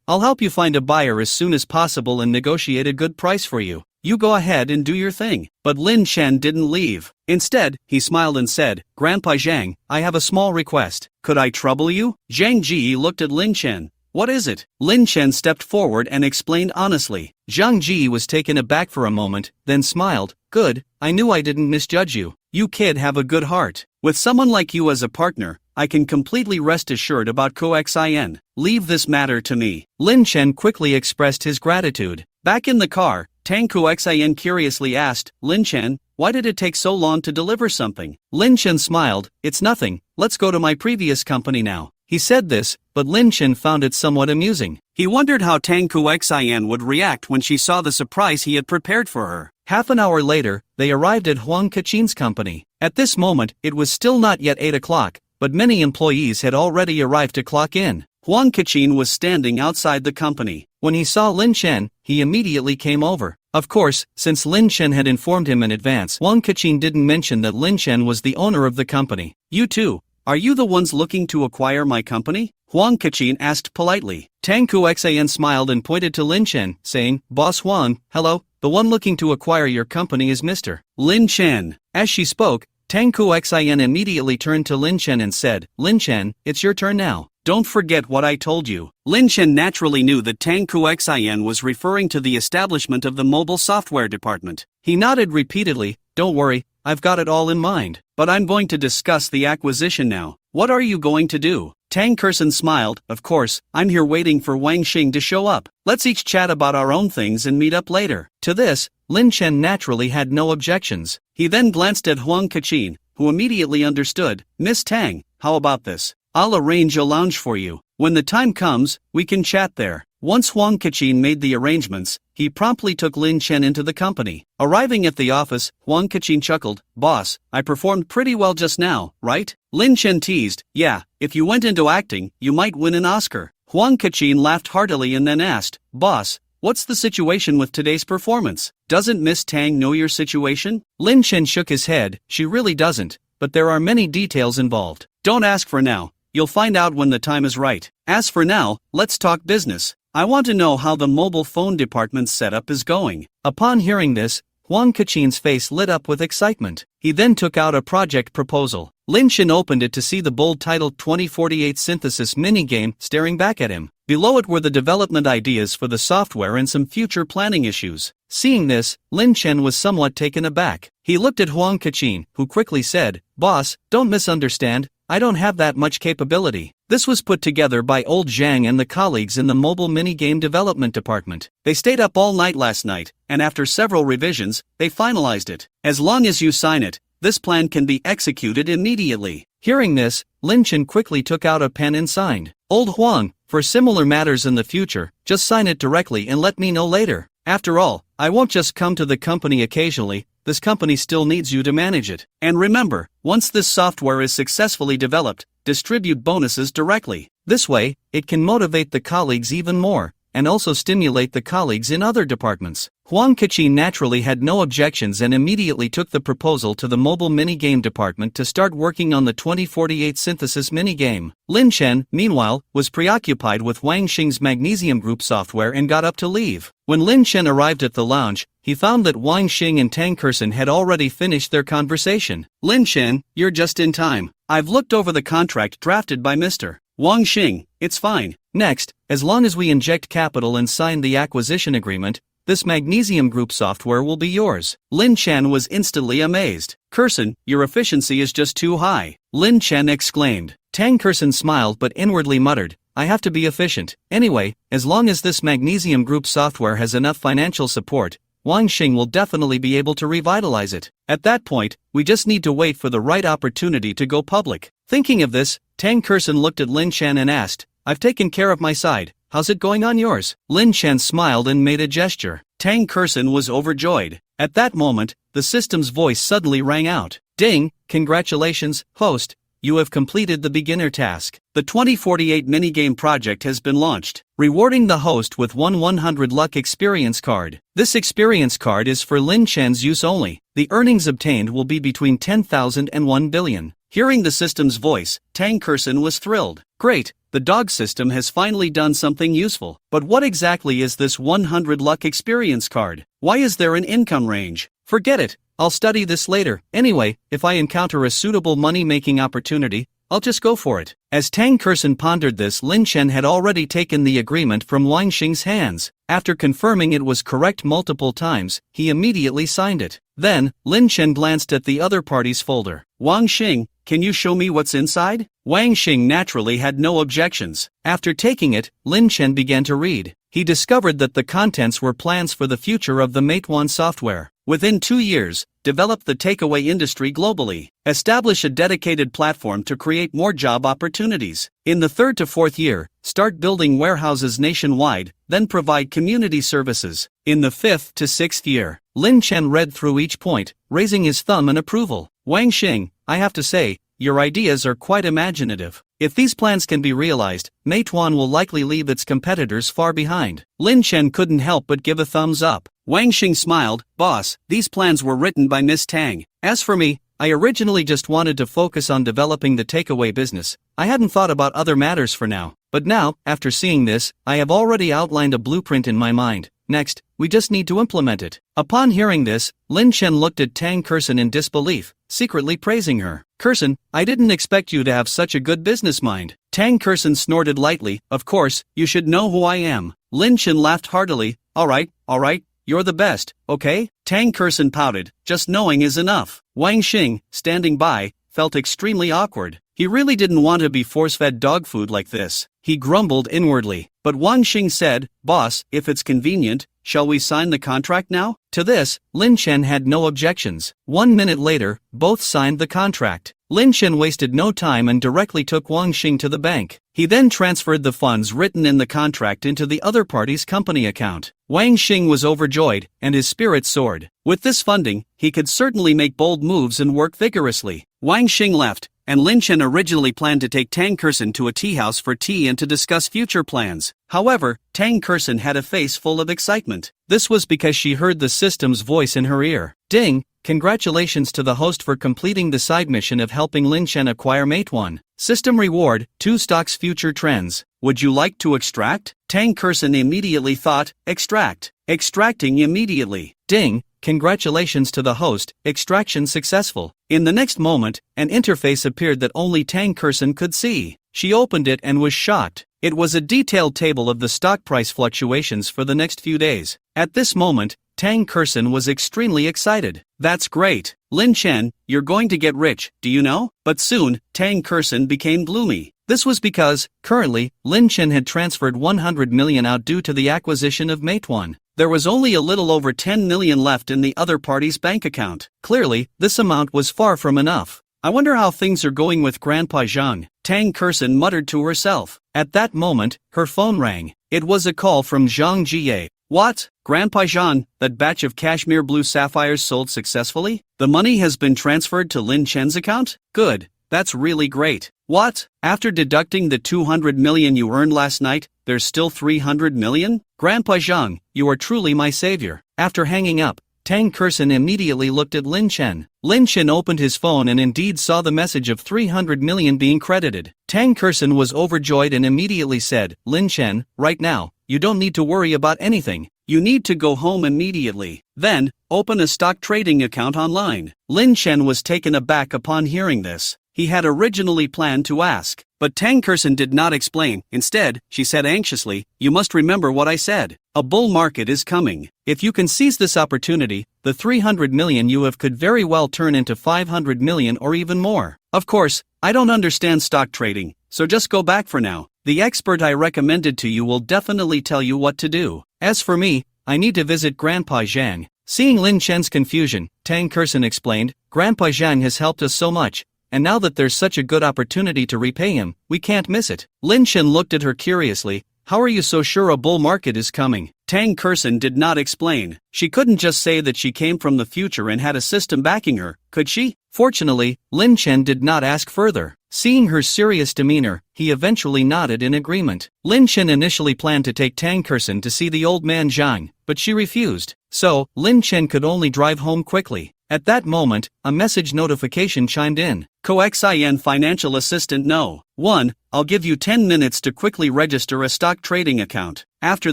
I'll help you find a buyer as soon as possible and negotiate a good price for you. You go ahead and do your thing. But Lin Chen didn't leave. Instead, he smiled and said, Grandpa Zhang, I have a small request. Could I trouble you? Zhang Ji looked at Lin Chen. What is it? Lin Chen stepped forward and explained honestly. Zhang Ji was taken aback for a moment, then smiled. Good, I knew I didn't misjudge you. You kid have a good heart. With someone like you as a partner, I can completely rest assured about Xin. Leave this matter to me. Lin Chen quickly expressed his gratitude. Back in the car, Tang Xin curiously asked, Lin Chen, why did it take so long to deliver something? Lin Chen smiled, it's nothing, let's go to my previous company now. He said this, but Lin Chen found it somewhat amusing. He wondered how Tang Xin would react when she saw the surprise he had prepared for her. Half an hour later, they arrived at Huang Kachin's company. At this moment, it was still not yet 8 o'clock, but many employees had already arrived to clock in. Huang Kachin was standing outside the company. When he saw Lin Chen, he immediately came over. Of course, since Lin Chen had informed him in advance, Huang Kachin didn't mention that Lin Chen was the owner of the company. You too, are you the ones looking to acquire my company? Huang Kachin asked politely. Tang Xin smiled and pointed to Lin Chen, saying, Boss Huang, hello, the one looking to acquire your company is Mr. Lin Chen. As she spoke, Tang Xin immediately turned to Lin Chen and said, Lin Chen, it's your turn now. Don't forget what I told you. Lin Chen naturally knew that Tang Xin was referring to the establishment of the mobile software department. He nodded repeatedly, don't worry, I've got it all in mind. But I'm going to discuss the acquisition now. What are you going to do? Tang Kersen smiled, of course, I'm here waiting for Wang Xing to show up. Let's each chat about our own things and meet up later. To this, Lin Chen naturally had no objections. He then glanced at Huang Kachin, who immediately understood. Miss Tang, how about this? I'll arrange a lounge for you. When the time comes, we can chat there. Once Huang Kachin made the arrangements, he promptly took Lin Chen into the company. Arriving at the office, Huang Kachin chuckled, "Boss, I performed pretty well just now, right?" Lin Chen teased, "Yeah, if you went into acting, you might win an Oscar." Huang Kachin laughed heartily and then asked, "Boss, what's the situation with today's performance? Doesn't Miss Tang know your situation?" Lin Chen shook his head, "She really doesn't, but there are many details involved. Don't ask for now, you'll find out when the time is right. As for now, let's talk business. I want to know how the mobile phone department's setup is going." Upon hearing this, Huang Kachin's face lit up with excitement. He then took out a project proposal. Lin Chen opened it to see the bold title 2048 Synthesis minigame staring back at him. Below it were the development ideas for the software and some future planning issues. Seeing this, Lin Chen was somewhat taken aback. He looked at Huang Kachin, who quickly said, "Boss, don't misunderstand, I don't have that much capability. This was put together by old Zhang and the colleagues in the mobile minigame development department. They stayed up all night last night, and after several revisions, they finalized it. As long as you sign it, this plan can be executed immediately." Hearing this, Lin Chen quickly took out a pen and signed. "Old Huang, for similar matters in the future, just sign it directly and let me know later. After all, I won't just come to the company occasionally, this company still needs you to manage it. And remember, once this software is successfully developed, distribute bonuses directly. This way, it can motivate the colleagues even more, and also stimulate the colleagues in other departments." Huang Kachin naturally had no objections and immediately took the proposal to the mobile minigame department to start working on the 2048 synthesis minigame. Lin Chen, meanwhile, was preoccupied with Wang Xing's Magnesium Group software and got up to leave. When Lin Chen arrived at the lounge, he found that Wang Xing and Tang Kersen had already finished their conversation. "Lin Chen, you're just in time. I've looked over the contract drafted by Mr. Wang Xing, it's fine. Next, as long as we inject capital and sign the acquisition agreement, this Magnesium Group software will be yours." Lin Chen was instantly amazed. "Kersen, your efficiency is just too high," Lin Chen exclaimed. Tang Kersen smiled but inwardly muttered, "I have to be efficient. Anyway, as long as this Magnesium Group software has enough financial support, Wang Xing will definitely be able to revitalize it. At that point, we just need to wait for the right opportunity to go public." Thinking of this, Tang Kersen looked at Lin Chen and asked, "I've taken care of my side. How's it going on yours?" Lin Chen smiled and made a gesture. Tang Kersen was overjoyed. At that moment, the system's voice suddenly rang out. "Ding, congratulations, host. You have completed the beginner task. The 2048 minigame project has been launched, rewarding the host with one 100 luck experience card. This experience card is for Lin Chen's use only. The earnings obtained will be between 10,000 and 1 billion. Hearing the system's voice, Tang Kersen was thrilled. "Great, the dog system has finally done something useful. But what exactly is this 100 luck experience card? Why is there an income range? Forget it. I'll study this later. Anyway, if I encounter a suitable money-making opportunity, I'll just go for it." As Tang Kersen pondered this, Lin Chen had already taken the agreement from Wang Xing's hands. After confirming it was correct multiple times, he immediately signed it. Then, Lin Chen glanced at the other party's folder. "Wang Xing, can you show me what's inside?" Wang Xing naturally had no objections. After taking it, Lin Chen began to read. He discovered that the contents were plans for the future of the Matewan software. Within 2 years, develop the takeaway industry globally. Establish a dedicated platform to create more job opportunities. In the 3rd to 4th year, start building warehouses nationwide, then provide community services. In the 5th to 6th year, Lin Chen read through each point, raising his thumb in approval. "Wang Xing, I have to say, your ideas are quite imaginative. If these plans can be realized, Matewan will likely leave its competitors far behind." Lin Chen couldn't help but give a thumbs up. Wang Xing smiled, "Boss, these plans were written by Miss Tang. As for me, I originally just wanted to focus on developing the takeaway business. I hadn't thought about other matters for now. But now, after seeing this, I have already outlined a blueprint in my mind. Next, we just need to implement it." Upon hearing this, Lin Chen looked at Tang Kersen in disbelief, secretly praising her. "Kersen, I didn't expect you to have such a good business mind." Tang Kersen snorted lightly, "Of course, you should know who I am." Lin Chen laughed heartily, all right, you're the best, okay?" Tang Kersen pouted, "Just knowing is enough." Wang Xing, standing by, felt extremely awkward. He really didn't want to be force-fed dog food like this. He grumbled inwardly. But Wang Xing said, "Boss, if it's convenient, shall we sign the contract now?" To this, Lin Chen had no objections. 1 minute later, both signed the contract. Lin Chen wasted no time and directly took Wang Xing to the bank. He then transferred the funds written in the contract into the other party's company account. Wang Xing was overjoyed, and his spirits soared. With this funding, he could certainly make bold moves and work vigorously. Wang Xing left, and Lin Chen originally planned to take Tang Kersen to a tea house for tea and to discuss future plans. However, Tang Kersen had a face full of excitement. This was because she heard the system's voice in her ear. Ding! Congratulations to the host for completing the side mission of helping Lin Chen acquire Mate 1. System reward, 2 stocks future trends. Would you like to extract? Tang Kersen immediately thought, extract. Extracting immediately. Ding! Congratulations to the host, extraction successful. In the next moment, an interface appeared that only Tang Kersen could see. She opened it and was shocked. It was a detailed table of the stock price fluctuations for the next few days. At this moment, Tang Kersen was extremely excited. That's great. Lin Chen, you're going to get rich, do you know? But soon, Tang Kersen became gloomy. This was because, currently, Lin Chen had transferred 100 million out due to the acquisition of Mate 1. There was only a little over 10 million left in the other party's bank account. Clearly, this amount was far from enough. I wonder how things are going with Grandpa Zhang, Tang Kersen muttered to herself. At that moment, her phone rang. It was a call from Zhang Jie. What? Grandpa Zhang, that batch of cashmere blue sapphires sold successfully? The money has been transferred to Lin Chen's account? Good. That's really great. What? After deducting the 200 million you earned last night, there's still 300 million? Grandpa Zhang, you are truly my savior. After hanging up, Tang Kersen immediately looked at Lin Chen. Lin Chen opened his phone and indeed saw the message of 300 million being credited. Tang Kersen was overjoyed and immediately said, Lin Chen, right now, you don't need to worry about anything. You need to go home immediately. Then, open a stock trading account online. Lin Chen was taken aback upon hearing this. He had originally planned to ask, but Tang Kersen did not explain. Instead, she said anxiously, you must remember what I said. A bull market is coming. If you can seize this opportunity, the 300 million you have could very well turn into 500 million or even more. Of course, I don't understand stock trading, so just go back for now. The expert I recommended to you will definitely tell you what to do. As for me, I need to visit Grandpa Zhang. Seeing Lin Chen's confusion, Tang Kersen explained, Grandpa Zhang has helped us so much, and now that there's such a good opportunity to repay him, we can't miss it. Lin Chen looked at her curiously. How are you so sure a bull market is coming? Tang Kersen did not explain. She couldn't just say that she came from the future and had a system backing her, could she? Fortunately, Lin Chen did not ask further. Seeing her serious demeanor, he eventually nodded in agreement. Lin Chen initially planned to take Tang Kersen to see the old man Zhang, but she refused. So, Lin Chen could only drive home quickly. At that moment, a message notification chimed in. Coxin Financial Assistant No. 1. I'll give you 10 minutes to quickly register a stock trading account. After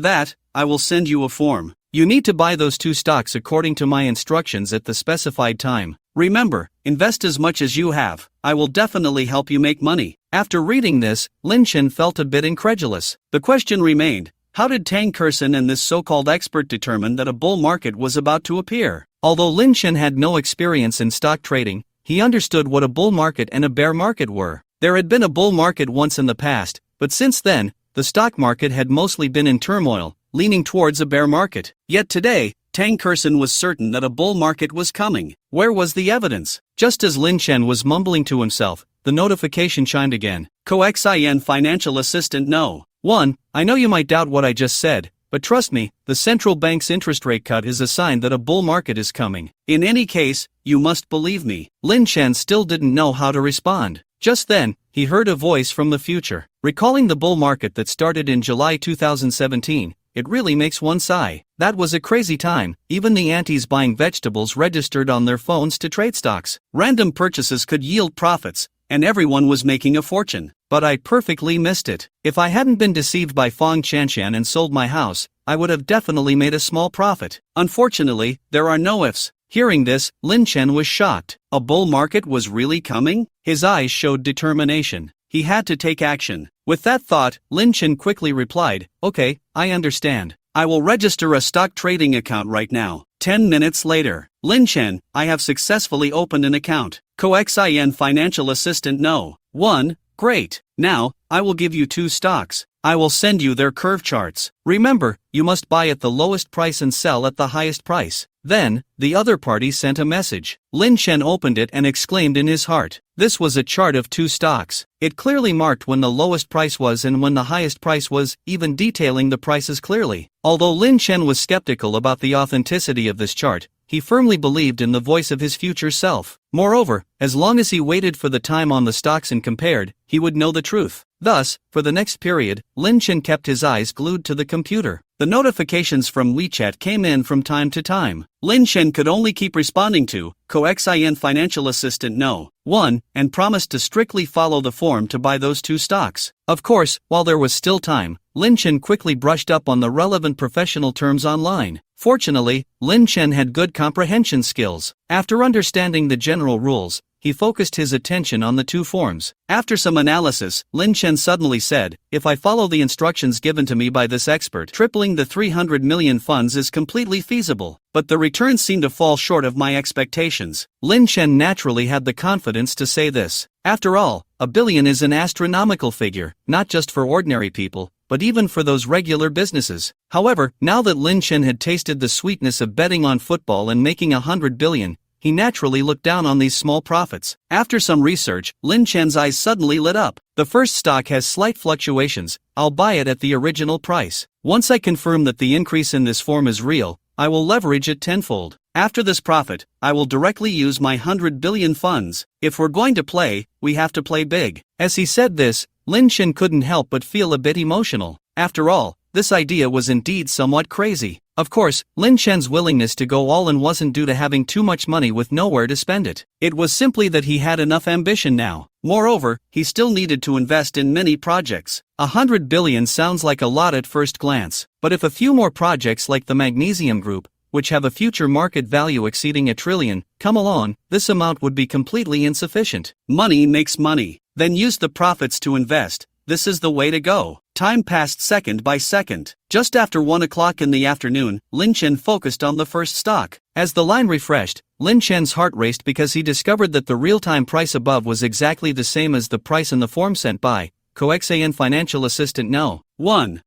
that, I will send you a form. You need to buy those 2 stocks according to my instructions at the specified time. Remember, invest as much as you have. I will definitely help you make money. After reading this, Lin Chen felt a bit incredulous. The question remained, how did Tang Kersen and this so-called expert determine that a bull market was about to appear? Although Lin Chen had no experience in stock trading, he understood what a bull market and a bear market were. There had been a bull market once in the past, but since then, the stock market had mostly been in turmoil, leaning towards a bear market. Yet today, Tang Kersen was certain that a bull market was coming. Where was the evidence? Just as Lin Chen was mumbling to himself, the notification chimed again. Coxin Financial Assistant No. 1. I know you might doubt what I just said, but trust me, the central bank's interest rate cut is a sign that a bull market is coming. In any case, you must believe me. Lin Chen still didn't know how to respond. Just then, he heard a voice from the future. Recalling the bull market that started in July 2017, it really makes one sigh. That was a crazy time. Even the aunties buying vegetables registered on their phones to trade stocks. Random purchases could yield profits, and everyone was making a fortune. But I perfectly missed it. If I hadn't been deceived by Fang Chanshan and sold my house, I would have definitely made a small profit. Unfortunately, there are no ifs. Hearing this, Lin Chen was shocked. A bull market was really coming? His eyes showed determination. He had to take action. With that thought, Lin Chen quickly replied, Okay, I understand. I will register a stock trading account right now. 10 minutes later. Lin Chen, I have successfully opened an account. Coxin Financial Assistant No. 1. Great. Now, I will give you 2 stocks. I will send you their curve charts. Remember, you must buy at the lowest price and sell at the highest price. Then, the other party sent a message. Lin Chen opened it and exclaimed in his heart. This was a chart of 2 stocks. It clearly marked when the lowest price was and when the highest price was, even detailing the prices clearly. Although Lin Chen was skeptical about the authenticity of this chart, he firmly believed in the voice of his future self. Moreover, as long as he waited for the time on the stocks and compared, he would know the truth. Thus, for the next period, Lin Chen kept his eyes glued to the computer. The notifications from WeChat came in from time to time. Lin Chen could only keep responding to Coxin Financial Assistant No. 1 and promised to strictly follow the form to buy those 2 stocks. Of course, while there was still time, Lin Chen quickly brushed up on the relevant professional terms online. Fortunately, Lin Chen had good comprehension skills. After understanding the general rules, he focused his attention on the 2 forms. After some analysis, Lin Chen suddenly said, if I follow the instructions given to me by this expert, tripling the 300 million funds is completely feasible. But the returns seem to fall short of my expectations. Lin Chen naturally had the confidence to say this. After all, $1 billion is an astronomical figure, not just for ordinary people, but even for those regular businesses. However, now that Lin Chen had tasted the sweetness of betting on football and making $100 billion, he naturally looked down on these small profits. After some research, Lin Chen's eyes suddenly lit up. The first stock has slight fluctuations. I'll buy it at the original price. Once I confirm that the increase in this form is real, I will leverage it tenfold. After this profit, I will directly use my 100 billion funds. If we're going to play, we have to play big. As he said this, Lin Chen couldn't help but feel a bit emotional. After all, this idea was indeed somewhat crazy. Of course, Lin Chen's willingness to go all in wasn't due to having too much money with nowhere to spend it. It was simply that he had enough ambition now. Moreover, he still needed to invest in many projects. 100 billion sounds like a lot at first glance, but if a few more projects like the Magnesium Group, which have a future market value exceeding $1 trillion, come along, this amount would be completely insufficient. Money makes money. Then use the profits to invest. This is the way to go. Time passed second by second. Just after 1 o'clock in the afternoon, Lin Chen focused on the first stock. As the line refreshed, Lin Chen's heart raced because he discovered that the real-time price above was exactly the same as the price in the form sent by Coxin Financial Assistant No. 1.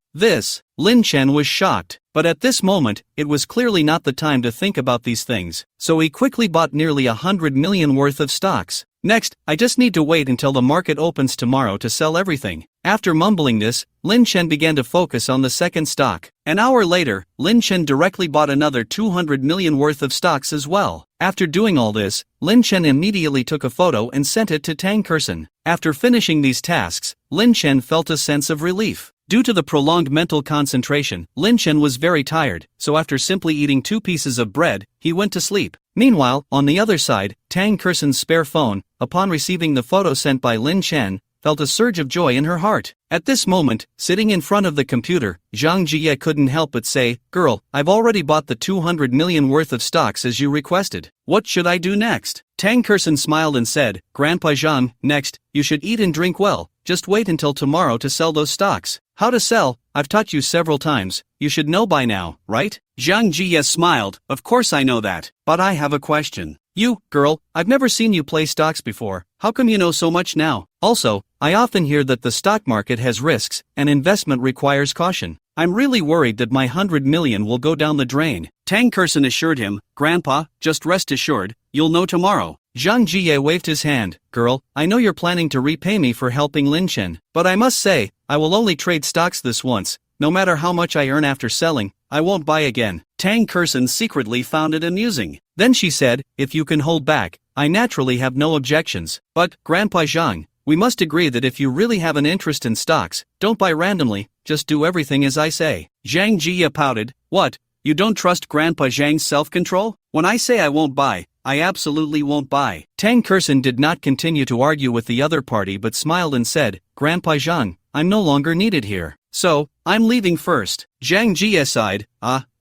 Lin Chen was shocked, but at this moment, it was clearly not the time to think about these things, so he quickly bought nearly 100 million worth of stocks. Next, I just need to wait until the market opens tomorrow to sell everything. After mumbling this, Lin Chen began to focus on the second stock. An hour later, Lin Chen directly bought another 200 million worth of stocks as well. After doing all this, Lin Chen immediately took a photo and sent it to Tang Kerson. After finishing these tasks, Lin Chen felt a sense of relief. Due to the prolonged mental concentration, Lin Chen was very tired, so after simply eating 2 pieces of bread, he went to sleep. Meanwhile, on the other side, Tang Kerson's spare phone, upon receiving the photo sent by Lin Chen, felt a surge of joy in her heart. At this moment, sitting in front of the computer, Zhang Jie couldn't help but say, "Girl, I've already bought the 200 million worth of stocks as you requested. What should I do next?" Tang Kerson smiled and said, "Grandpa Zhang, next, you should eat and drink well. Just wait until tomorrow to sell those stocks. How to sell, I've taught you several times. You should know by now, right?" Zhang Jie smiled. "Of course I know that, but I have a question. You, girl, I've never seen you play stocks before. How come you know so much now? Also, I often hear that the stock market has risks, and investment requires caution. I'm really worried that my 100 million will go down the drain." Tang Kerson assured him, "Grandpa, just rest assured, you'll know tomorrow." Zhang Jie waved his hand. "Girl, I know you're planning to repay me for helping Lin Chen, but I must say, I will only trade stocks this once. No matter how much I earn after selling, I won't buy again." Tang Kerson secretly found it amusing. Then she said, "If you can hold back, I naturally have no objections. But, Grandpa Zhang, we must agree that if you really have an interest in stocks, don't buy randomly, just do everything as I say." Zhang Jie pouted. "What? You don't trust Grandpa Zhang's self-control? When I say I won't buy, I absolutely won't buy." Tang Kerson did not continue to argue with the other party but smiled and said, "Grandpa Zhang, I'm no longer needed here. So, I'm leaving first." Zhang Jie sighed.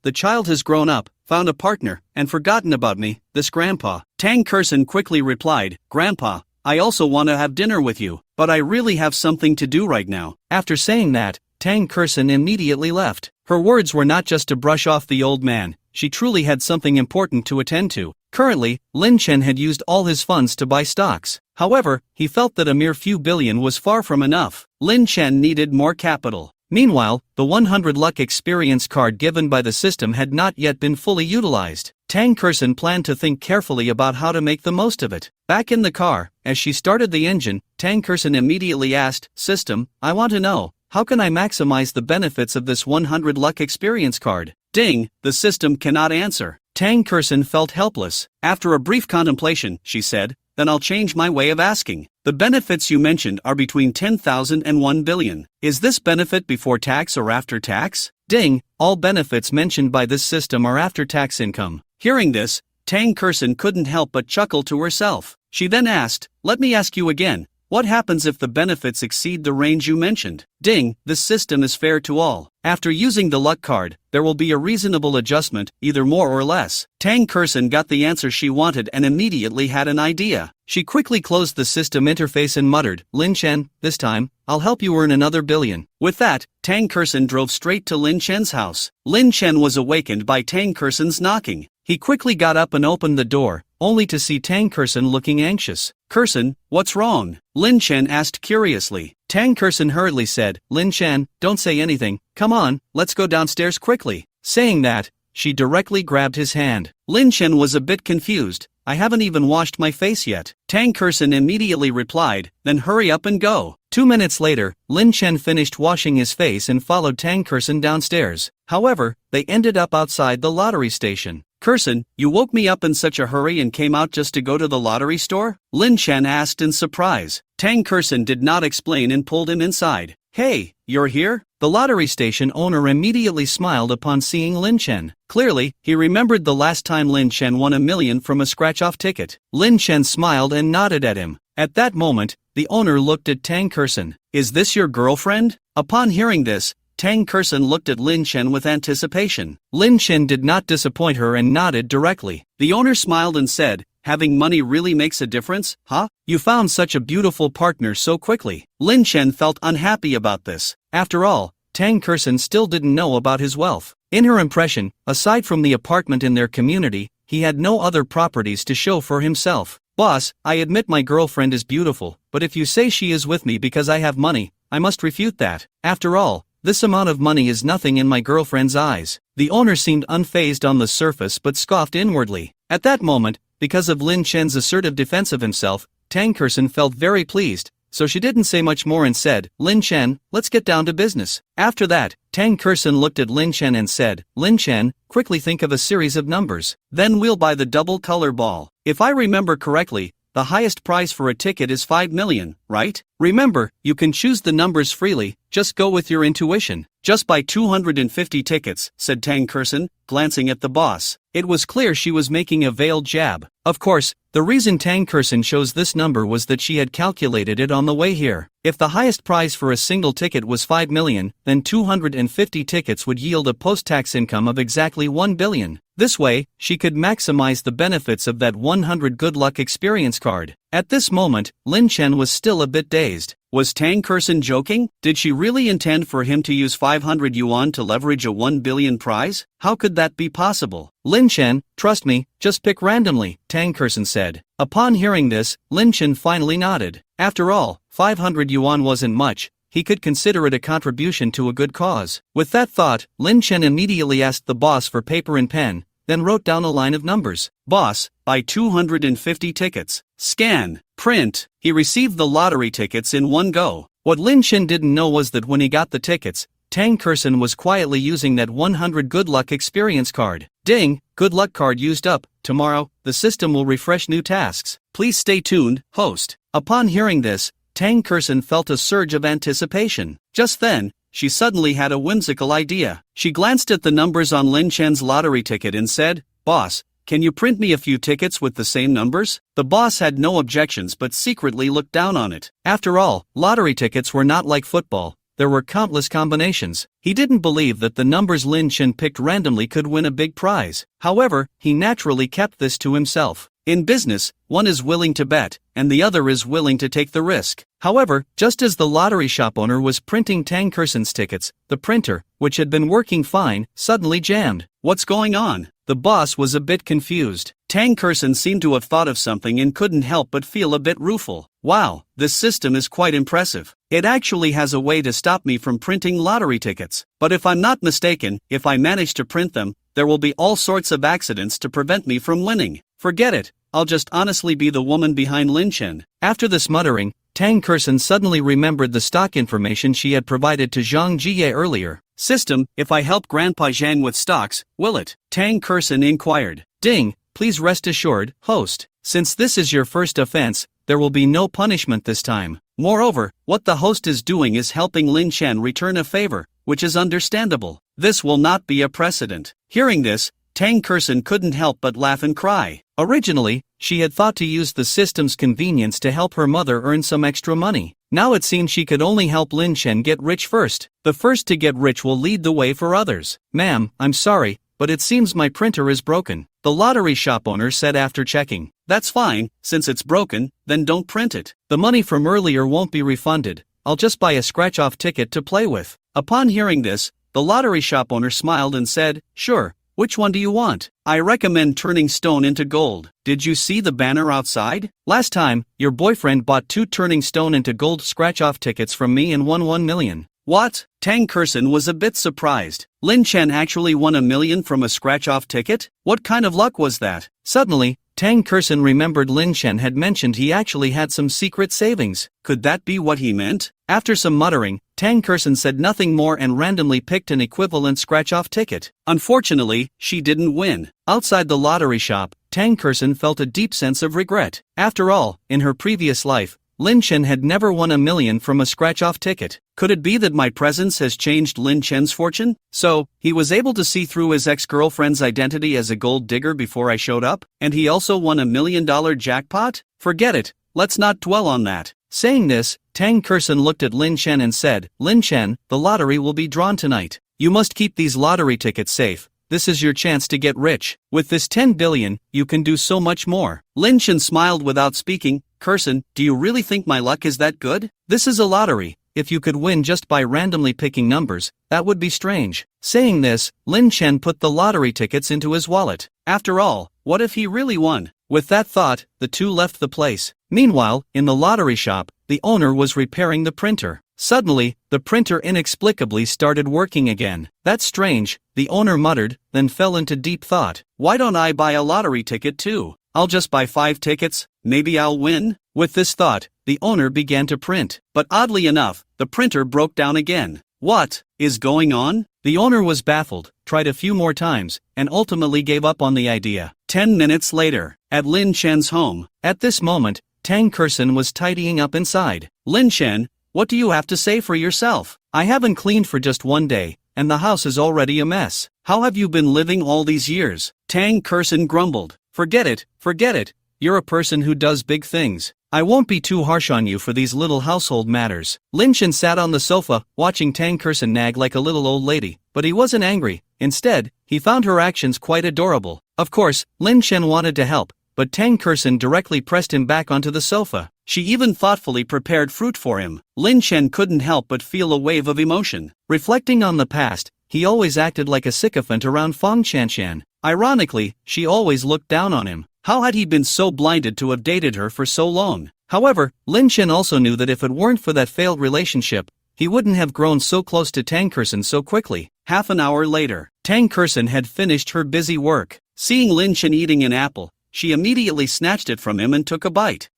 The child has grown up, found a partner, and forgotten about me, this grandpa." Tang Kerson quickly replied, "Grandpa, I also want to have dinner with you, but I really have something to do right now." After saying that, Tang Kerson immediately left. Her words were not just to brush off the old man, she truly had something important to attend to. Currently, Lin Chen had used all his funds to buy stocks. However, he felt that a mere few billion was far from enough. Lin Chen needed more capital. Meanwhile, the 100 luck experience card given by the system had not yet been fully utilized. Tang Kersen planned to think carefully about how to make the most of it. Back in the car, as she started the engine, Tang Kersen immediately asked, "System, I want to know, how can I maximize the benefits of this 100 luck experience card?" Ding, the system cannot answer. Tang Kersen felt helpless. After a brief contemplation, she said, "Then I'll change my way of asking. The benefits you mentioned are between 10,000 and 1 billion. Is this benefit before tax or after tax?" Ding, all benefits mentioned by this system are after tax income. Hearing this, Tang Kersen couldn't help but chuckle to herself. She then asked, "Let me ask you again. What happens if the benefits exceed the range you mentioned?" Ding, this system is fair to all. After using the luck card, there will be a reasonable adjustment, either more or less. Tang Kersen got the answer she wanted and immediately had an idea. She quickly closed the system interface and muttered, "Lin Chen, this time, I'll help you earn another billion." With that, Tang Kersen drove straight to Lin Chen's house. Lin Chen was awakened by Tang Kersen's knocking. He quickly got up and opened the door, only to see Tang Kersen looking anxious. "Kersen, what's wrong?" Lin Chen asked curiously. Tang Kersen hurriedly said, "Lin Chen, don't say anything, come on, let's go downstairs quickly." Saying that, she directly grabbed his hand. Lin Chen was a bit confused. "I haven't even washed my face yet." Tang Kersen immediately replied, "Then hurry up and go." 2 minutes later, Lin Chen finished washing his face and followed Tang Kersen downstairs. However, they ended up outside the lottery station. "Kersen, you woke me up in such a hurry and came out just to go to the lottery store?" Lin Chen asked in surprise. Tang Kersen did not explain and pulled him inside. "Hey, you're here?" The lottery station owner immediately smiled upon seeing Lin Chen. Clearly, he remembered the last time Lin Chen won $1 million from a scratch-off ticket. Lin Chen smiled and nodded at him. At that moment, the owner looked at Tang Kersen. "Is this your girlfriend?" Upon hearing this, Tang Kersen looked at Lin Chen with anticipation. Lin Chen did not disappoint her and nodded directly. The owner smiled and said, "Having money really makes a difference, huh? You found such a beautiful partner so quickly." Lin Chen felt unhappy about this. After all, Tang Kersen still didn't know about his wealth. In her impression, aside from the apartment in their community, he had no other properties to show for himself. "Boss, I admit my girlfriend is beautiful, but if you say she is with me because I have money, I must refute that. After all, this amount of money is nothing in my girlfriend's eyes." The owner seemed unfazed on the surface but scoffed inwardly. At that moment, because of Lin Chen's assertive defense of himself, Tang Kersen felt very pleased, so she didn't say much more and said, "Lin Chen, let's get down to business." After that, Tang Kersen looked at Lin Chen and said, "Lin Chen, quickly think of a series of numbers. Then we'll buy the double color ball. If I remember correctly, the highest price for a ticket is 5 million, right? Remember, you can choose the numbers freely, just go with your intuition." "Just buy 250 tickets, said Tang Kersen, glancing at the boss. It was clear she was making a veiled jab. Of course, the reason Tang Kersen chose this number was that she had calculated it on the way here. If the highest price for a single ticket was 5 million, then 250 tickets would yield a post-tax income of exactly 1 billion. This way, she could maximize the benefits of that 100 good luck experience card. At this moment, Lin Chen was still a bit dazed. Was Tang Kersen joking? Did she really intend for him to use 500 yuan to leverage a 1 billion prize? How could that be possible? "Lin Chen, trust me, just pick randomly," Tang Kersen said. Upon hearing this, Lin Chen finally nodded. After all, 500 yuan wasn't much. He could consider it a contribution to a good cause. With that thought, Lin Chen immediately asked the boss for paper and pen, then wrote down a line of numbers. "Boss, buy 250 tickets. Scan, print." He received the lottery tickets in one go. What Lin Chen didn't know was that when he got the tickets, Tang Kersen was quietly using that 100 good luck experience card. Ding, good luck card used up. Tomorrow, the system will refresh new tasks. Please stay tuned, host. Upon hearing this, Tang Kersen felt a surge of anticipation. Just then, she suddenly had a whimsical idea. She glanced at the numbers on Lin Chen's lottery ticket and said, "Boss, can you print me a few tickets with the same numbers?" The boss had no objections but secretly looked down on it. After all, lottery tickets were not like football. There were countless combinations. He didn't believe that the numbers Lin Chen picked randomly could win a big prize. However, he naturally kept this to himself. In business, one is willing to bet, and the other is willing to take the risk. However, just as the lottery shop owner was printing Tang Kersen's tickets, the printer, which had been working fine, suddenly jammed. "What's going on?" The boss was a bit confused. Tang Kerson seemed to have thought of something and couldn't help but feel a bit rueful. Wow, this system is quite impressive. It actually has a way to stop me from printing lottery tickets. But if I'm not mistaken, if I manage to print them, there will be all sorts of accidents to prevent me from winning. Forget it, I'll just honestly be the woman behind Lin Chen. After this muttering, Tang Kerson suddenly remembered the stock information she had provided to Zhang Jie earlier. System, if I help Grandpa Zhang with stocks, will it? Tang Kerson inquired. Ding, please rest assured, host. Since this is your first offense, there will be no punishment this time. Moreover, what the host is doing is helping Lin Chen return a favor, which is understandable. This will not be a precedent. Hearing this, Tang Kerson couldn't help but laugh and cry. Originally, she had thought to use the system's convenience to help her mother earn some extra money. Now it seemed she could only help Lin Chen get rich first. The first to get rich will lead the way for others. Ma'am, I'm sorry, but it seems my printer is broken, the lottery shop owner said after checking. That's fine, since it's broken, then don't print it. The money from earlier won't be refunded. I'll just buy a scratch-off ticket to play with. Upon hearing this, the lottery shop owner smiled and said, sure. Which one do you want? I recommend turning stone into gold. Did you see the banner outside? Last time, your boyfriend bought 2 turning stone into gold scratch-off tickets from me and won 1 million. What? Tang Kerson was a bit surprised. Lin Chen actually won $1 million from a scratch-off ticket? What kind of luck was that? Suddenly, Tang Kerson remembered Lin Chen had mentioned he actually had some secret savings. Could that be what he meant? After some muttering, Tang Kerson said nothing more and randomly picked an equivalent scratch-off ticket. Unfortunately, she didn't win. Outside the lottery shop, Tang Kerson felt a deep sense of regret. After all, in her previous life, Lin Chen had never won $1 million from a scratch-off ticket. Could it be that my presence has changed Lin Chen's fortune? So, he was able to see through his ex-girlfriend's identity as a gold digger before I showed up? And he also won $1 million jackpot? Forget it, let's not dwell on that. Saying this, Tang Kerson looked at Lin Chen and said, Lin Chen, the lottery will be drawn tonight. You must keep these lottery tickets safe. This is your chance to get rich. With this 10 billion, you can do so much more. Lin Chen smiled without speaking. Kerson, do you really think my luck is that good? This is a lottery. If you could win just by randomly picking numbers, that would be strange. Saying this, Lin Chen put the lottery tickets into his wallet. After all, what if he really won? With that thought, the two left the place. Meanwhile, in the lottery shop, the owner was repairing the printer. Suddenly, the printer inexplicably started working again. That's strange, the owner muttered, then fell into deep thought. Why don't I buy a lottery ticket too? I'll just buy 5 tickets, maybe I'll win? With this thought, the owner began to print. But oddly enough, the printer broke down again. What is going on? The owner was baffled, tried a few more times, and ultimately gave up on the idea. 10 minutes later, at Lin Chen's home. At this moment, Tang Kerson was tidying up inside. Lin Chen, what do you have to say for yourself? I haven't cleaned for just 1 day, and the house is already a mess. How have you been living all these years? Tang Kerson grumbled. Forget it, you're a person who does big things. I won't be too harsh on you for these little household matters. Lin Chen sat on the sofa, watching Tang Kerson nag like a little old lady, but he wasn't angry. Instead, he found her actions quite adorable. Of course, Lin Chen wanted to help, but Tang Kerson directly pressed him back onto the sofa. She even thoughtfully prepared fruit for him. Lin Chen couldn't help but feel a wave of emotion. Reflecting on the past, he always acted like a sycophant around Feng Chanshan. Ironically, she always looked down on him. How had he been so blinded to have dated her for so long? However, Lin Chen also knew that if it weren't for that failed relationship, he wouldn't have grown so close to Tang Kerson so quickly. Half an hour later, Tang Kerson had finished her busy work. Seeing Lin Chen eating an apple, she immediately snatched it from him and took a bite.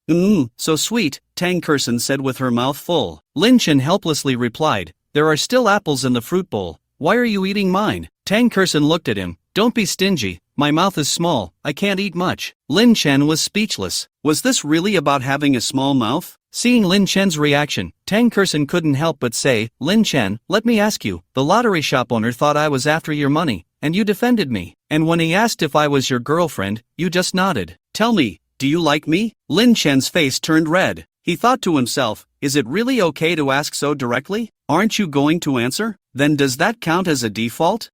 So sweet, Tang Kerson said with her mouth full. Lin Chen helplessly replied, there are still apples in the fruit bowl. Why are you eating mine? Tang Kerson looked at him. Don't be stingy, my mouth is small, I can't eat much. Lin Chen was speechless. Was this really about having a small mouth? Seeing Lin Chen's reaction, Tang Kerson couldn't help but say, Lin Chen, let me ask you, the lottery shop owner thought I was after your money, and you defended me. And when he asked if I was your girlfriend, you just nodded. Tell me, do you like me? Lin Chen's face turned red. He thought to himself, is it really okay to ask so directly? Aren't you going to answer? Then does that count as a default?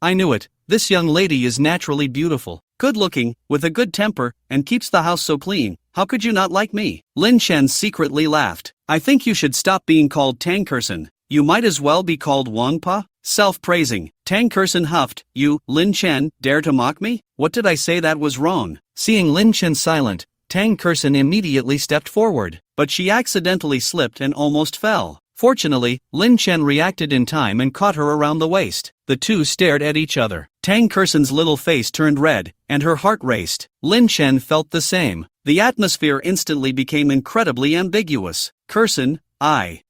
I knew it. This young lady is naturally beautiful, good-looking, with a good temper, and keeps the house so clean. How could you not like me? Lin Chen secretly laughed. I think you should stop being called Tang Kerson. You might as well be called Wang Pa. Self-praising. Tang Kerson huffed. You, Lin Chen, dare to mock me? What did I say that was wrong? Seeing Lin Chen silent, Tang Kerson immediately stepped forward, but she accidentally slipped and almost fell. Fortunately, Lin Chen reacted in time and caught her around the waist. The two stared at each other. Tang Kerson's little face turned red, and her heart raced. Lin Chen felt the same. The atmosphere instantly became incredibly ambiguous. Kerson,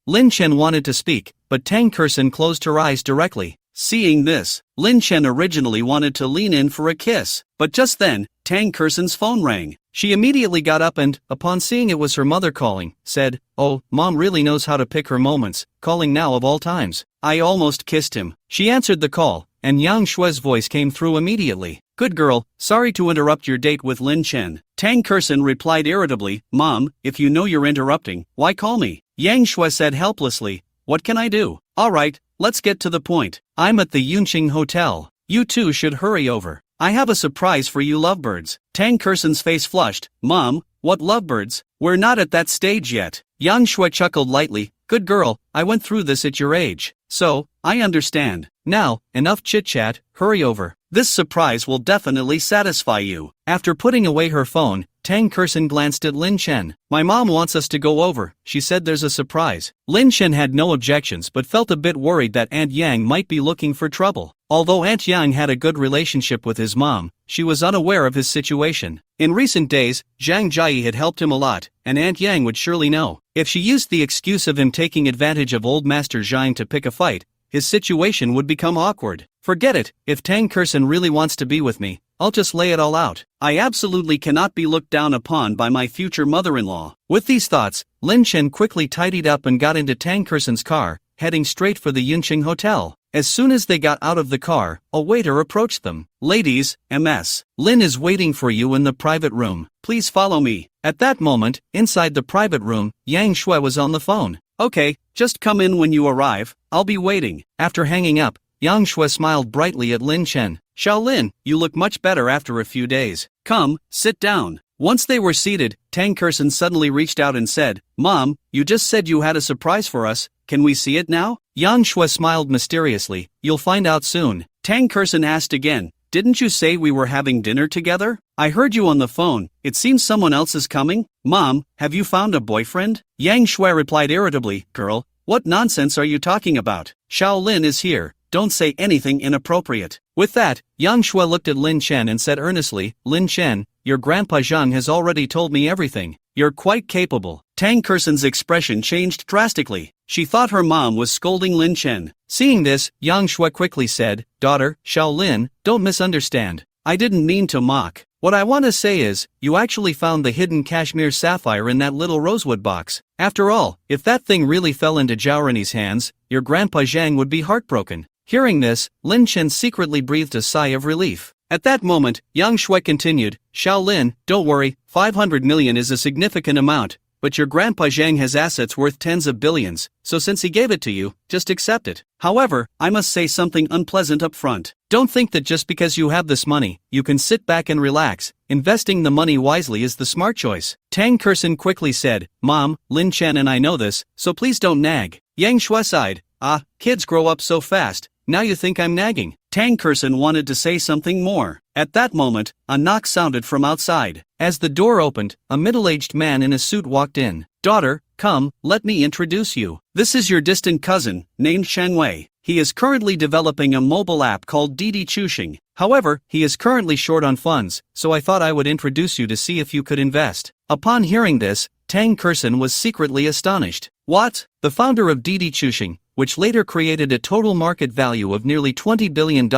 Lin Chen wanted to speak, but Tang Kerson closed her eyes directly. Seeing this, Lin Chen originally wanted to lean in for a kiss, but just then, Tang Kerson's phone rang. She immediately got up and, upon seeing it was her mother calling, said, "Oh, Mom really knows how to pick her moments, calling now of all times. I almost kissed him." She answered the call, and Yang Shue's voice came through immediately. "Good girl, sorry to interrupt your date with Lin Chen." Tang Kerson replied irritably, "Mom, if you know you're interrupting, why call me?" Yang Shue said helplessly, "What can I do?" "Alright, let's get to the point. I'm at the Yunqing Hotel. You two should hurry over. I have a surprise for you lovebirds." Tang Kerson's face flushed. "Mom, what lovebirds? We're not at that stage yet." Yang Shui chuckled lightly. "Good girl, I went through this at your age. So, I understand. Now, enough chit-chat, hurry over. This surprise will definitely satisfy you." After putting away her phone, Tang Kerson glanced at Lin Chen. "My mom wants us to go over. She said there's a surprise." Lin Chen had no objections but felt a bit worried that Aunt Yang might be looking for trouble. Although Aunt Yang had a good relationship with his mom, she was unaware of his situation. In recent days, Zhang Jai had helped him a lot, and Aunt Yang would surely know. If she used the excuse of him taking advantage of old Master Zhang to pick a fight, his situation would become awkward. Forget it, if Tang Kerson really wants to be with me, I'll just lay it all out. I absolutely cannot be looked down upon by my future mother-in-law. With these thoughts, Lin Chen quickly tidied up and got into Tang Kerson's car, heading straight for the Yunqing Hotel. As soon as they got out of the car, a waiter approached them. "Ladies, Ms. Lin is waiting for you in the private room. Please follow me." At that moment, inside the private room, Yang Shui was on the phone. "Okay, just come in when you arrive, I'll be waiting." After hanging up, Yang Shui smiled brightly at Lin Chen. "Xiaolin, you look much better after a few days. Come, sit down." Once they were seated, Tang Kerson suddenly reached out and said, "Mom, you just said you had a surprise for us, can we see it now?" Yang Shui smiled mysteriously. "You'll find out soon." Tang Kerson asked again, "Didn't you say we were having dinner together? I heard you on the phone, it seems someone else is coming. Mom, have you found a boyfriend?" Yang Shui replied irritably, "Girl, what nonsense are you talking about? Xiaolin is here, don't say anything inappropriate." With that, Yang Shui looked at Lin Chen and said earnestly, "Lin Chen, your grandpa Zhang has already told me everything. You're quite capable." Tang Kerson's expression changed drastically. She thought her mom was scolding Lin Chen. Seeing this, Yang Shui quickly said, "Daughter, Xiaolin, don't misunderstand. I didn't mean to mock. What I want to say is, you actually found the hidden cashmere sapphire in that little rosewood box. After all, if that thing really fell into Zhaorani's hands, your grandpa Zhang would be heartbroken." Hearing this, Lin Chen secretly breathed a sigh of relief. At that moment, Yang Shui continued, "Xiaolin, don't worry, 500 million is a significant amount, but your grandpa Zhang has assets worth tens of billions, so since he gave it to you, just accept it. However, I must say something unpleasant up front. Don't think that just because you have this money, you can sit back and relax. Investing the money wisely is the smart choice." Tang Kerson quickly said, "Mom, Lin Chen and I know this, so please don't nag." Yang Shui sighed, "Kids grow up so fast, now you think I'm nagging." Tang Kerson wanted to say something more. At that moment, a knock sounded from outside. As the door opened, a middle-aged man in a suit walked in. "Daughter, come, let me introduce you. This is your distant cousin, named Shang Wei. He is currently developing a mobile app called Didi Chuxing. However, he is currently short on funds, so I thought I would introduce you to see if you could invest." Upon hearing this, Tang Kerson was secretly astonished. What? The founder of Didi Chuxing, which later created a total market value of nearly $20 billion,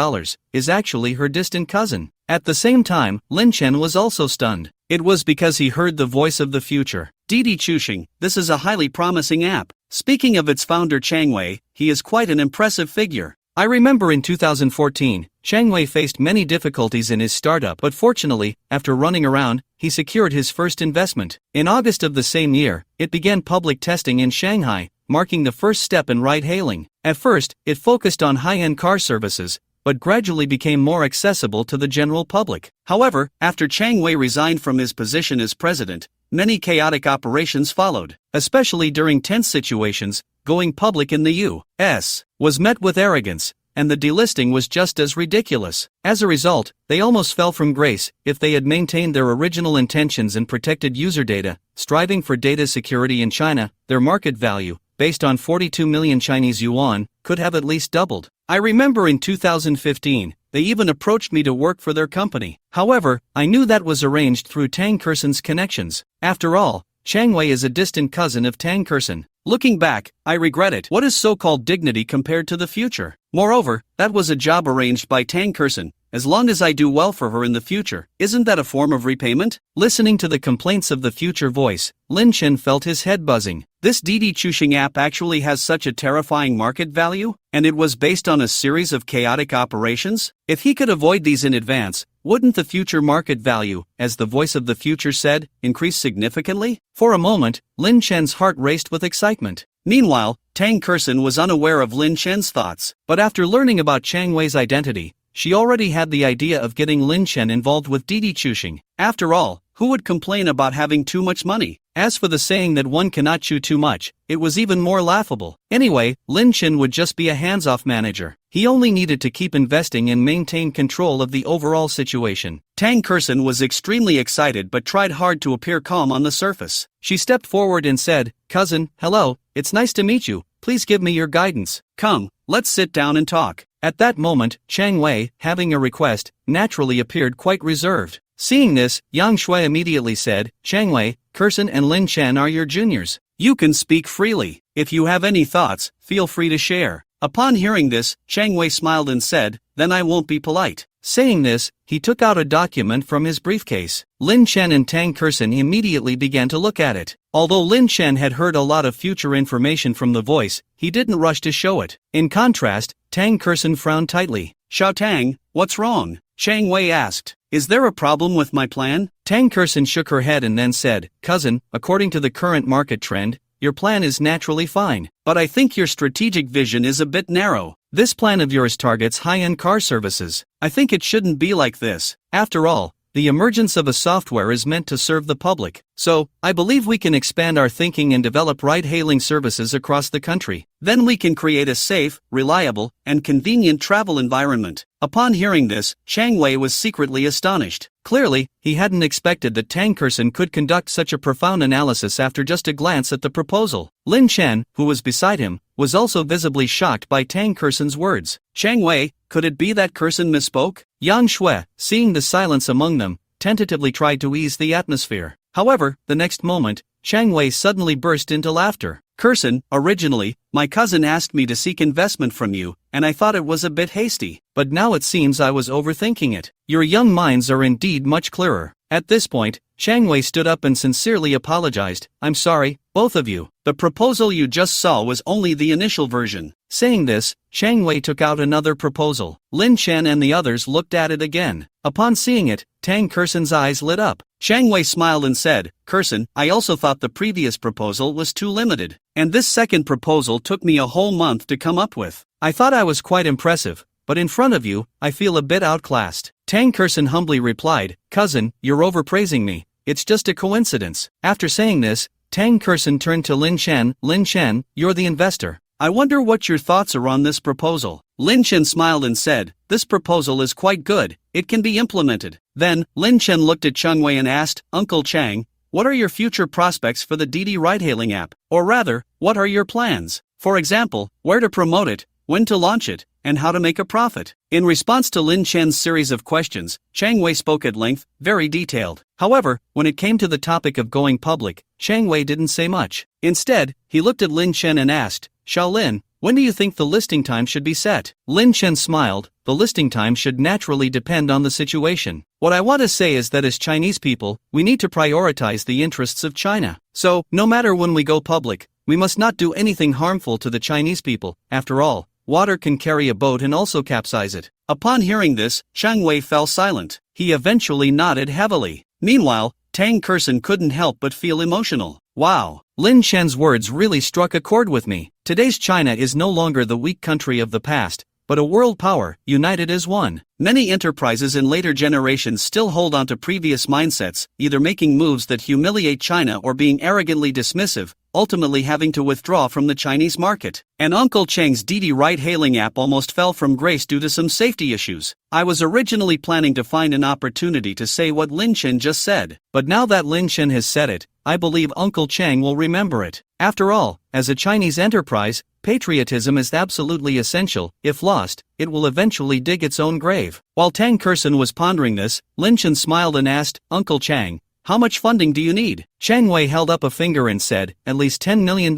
is actually her distant cousin. At the same time, Lin Chen was also stunned. It was because he heard the voice of the future. Didi Chuxing, this is a highly promising app. Speaking of its founder Chang Wei, he is quite an impressive figure. I remember in 2014, Chang Wei faced many difficulties in his startup, but fortunately, after running around, he secured his first investment. In August of the same year, it began public testing in Shanghai, marking the first step in ride-hailing. At first, it focused on high-end car services, but gradually became more accessible to the general public. However, after Chang Wei resigned from his position as president, many chaotic operations followed, especially during tense situations. Going public in the U.S. was met with arrogance, and the delisting was just as ridiculous. As a result, they almost fell from grace. If they had maintained their original intentions and protected user data, striving for data security in China, their market value, based on 42 million Chinese yuan, could have at least doubled. I remember in 2015, they even approached me to work for their company. However, I knew that was arranged through Tang Kerson's connections. After all, Chang Wei is a distant cousin of Tang Kerson. Looking back, I regret it. What is so-called dignity compared to the future? Moreover, that was a job arranged by Tang Kerson. As long as I do well for her in the future, isn't that a form of repayment? Listening to the complaints of the future voice, Lin Chen felt his head buzzing. This Didi Chuxing app actually has such a terrifying market value, and it was based on a series of chaotic operations? If he could avoid these in advance, wouldn't the future market value, as the voice of the future said, increase significantly? For a moment, Lin Chen's heart raced with excitement. Meanwhile, Tang Kerson was unaware of Lin Chen's thoughts, but after learning about Chang Wei's identity, she already had the idea of getting Lin Chen involved with Didi Chuxing. After all, who would complain about having too much money? As for the saying that one cannot chew too much, it was even more laughable. Anyway, Lin Chen would just be a hands-off manager. He only needed to keep investing and maintain control of the overall situation. Tang Kerson was extremely excited but tried hard to appear calm on the surface. She stepped forward and said, "Cousin, hello, it's nice to meet you. Please give me your guidance. Come, let's sit down and talk." At that moment, Chang Wei, having a request, naturally appeared quite reserved. Seeing this, Yang Shui immediately said, "Chang Wei, Kerson and Lin Chen are your juniors. You can speak freely. If you have any thoughts, feel free to share." Upon hearing this, Chang Wei smiled and said, "Then I won't be polite." Saying this, he took out a document from his briefcase. Lin Chen and Tang Kerson immediately began to look at it. Although Lin Chen had heard a lot of future information from the voice, he didn't rush to show it. In contrast, Tang Kerson frowned tightly. "Xiao Tang, what's wrong?" Chang Wei asked. "Is there a problem with my plan?" Tang Kerson shook her head and then said, "Cousin, according to the current market trend, your plan is naturally fine, but I think your strategic vision is a bit narrow. This plan of yours targets high-end car services. I think it shouldn't be like this. After all, the emergence of a software is meant to serve the public. So, I believe we can expand our thinking and develop ride-hailing services across the country. Then we can create a safe, reliable, and convenient travel environment." Upon hearing this, Chang Wei was secretly astonished. Clearly, he hadn't expected that Tang Kerson could conduct such a profound analysis after just a glance at the proposal. Lin Chen, who was beside him, was also visibly shocked by Tang Kerson's words. "Chang Wei, could it be that Kerson misspoke?" Yang Shui, seeing the silence among them, tentatively tried to ease the atmosphere. However, the next moment, Chang Wei suddenly burst into laughter. "Kerson, originally, my cousin asked me to seek investment from you, and I thought it was a bit hasty. But now it seems I was overthinking it. Your young minds are indeed much clearer." At this point, Chang Wei stood up and sincerely apologized. "I'm sorry, both of you. The proposal you just saw was only the initial version." Saying this, Chang Wei took out another proposal. Lin Chen and the others looked at it again. Upon seeing it, Tang Kerson's eyes lit up. Chang Wei smiled and said, "Kerson, I also thought the previous proposal was too limited, and this second proposal took me a whole month to come up with. I thought I was quite impressive, but in front of you, I feel a bit outclassed." Tang Kerson humbly replied, "Cousin, you're overpraising me. It's just a coincidence." After saying this, Tang Kerson turned to Lin Chen. "Lin Chen, you're the investor. I wonder what your thoughts are on this proposal." Lin Chen smiled and said, "This proposal is quite good. It can be implemented." Then, Lin Chen looked at Chang Wei and asked, "Uncle Chang, what are your future prospects for the Didi ride-hailing app? Or rather, what are your plans? For example, where to promote it, when to launch it, and how to make a profit?" In response to Lin Chen's series of questions, Chang Wei spoke at length, very detailed. However, when it came to the topic of going public, Chang Wei didn't say much. Instead, he looked at Lin Chen and asked, "Xiaolin, when do you think the listing time should be set?" Lin Chen smiled. "The listing time should naturally depend on the situation. What I want to say is that as Chinese people, we need to prioritize the interests of China. So, no matter when we go public, we must not do anything harmful to the Chinese people. After all, water can carry a boat and also capsize it." Upon hearing this, Chang Wei fell silent. He eventually nodded heavily. Meanwhile, Tang Kerson couldn't help but feel emotional. Wow, Lin Chen's words really struck a chord with me. Today's China is no longer the weak country of the past, but a world power, united as one. Many enterprises in later generations still hold on to previous mindsets, either making moves that humiliate China or being arrogantly dismissive, ultimately having to withdraw from the Chinese market. And Uncle Chang's Didi ride-hailing app almost fell from grace due to some safety issues. I was originally planning to find an opportunity to say what Lin Chen just said, but now that Lin Chen has said it, I believe Uncle Chang will remember it. After all, as a Chinese enterprise, patriotism is absolutely essential. If lost, it will eventually dig its own grave. While Tang Kerson was pondering this, Lin Chen smiled and asked, "Uncle Chang, how much funding do you need?" Chang Wei held up a finger and said, "At least $10 million.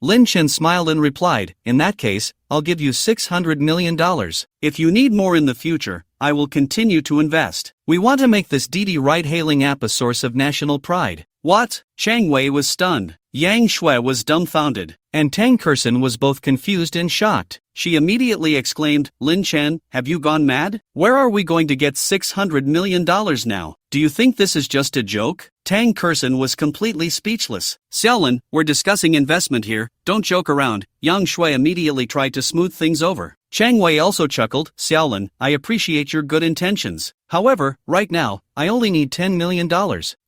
Lin Chen smiled and replied, "In that case, I'll give you $600 million. If you need more in the future, I will continue to invest. We want to make this Didi ride-hailing app a source of national pride." What? Chang Wei was stunned. Yang Shui was dumbfounded. And Tang Kerson was both confused and shocked. She immediately exclaimed, "Lin Chen, have you gone mad? Where are we going to get $600 million now? Do you think this is just a joke?" Tang Kerson was completely speechless. "Xiaolin, we're discussing investment here, don't joke around." Yang Shui immediately tried to smooth things over. Chang Wei also chuckled, "Xiaolin, I appreciate your good intentions. However, right now, I only need $10 million.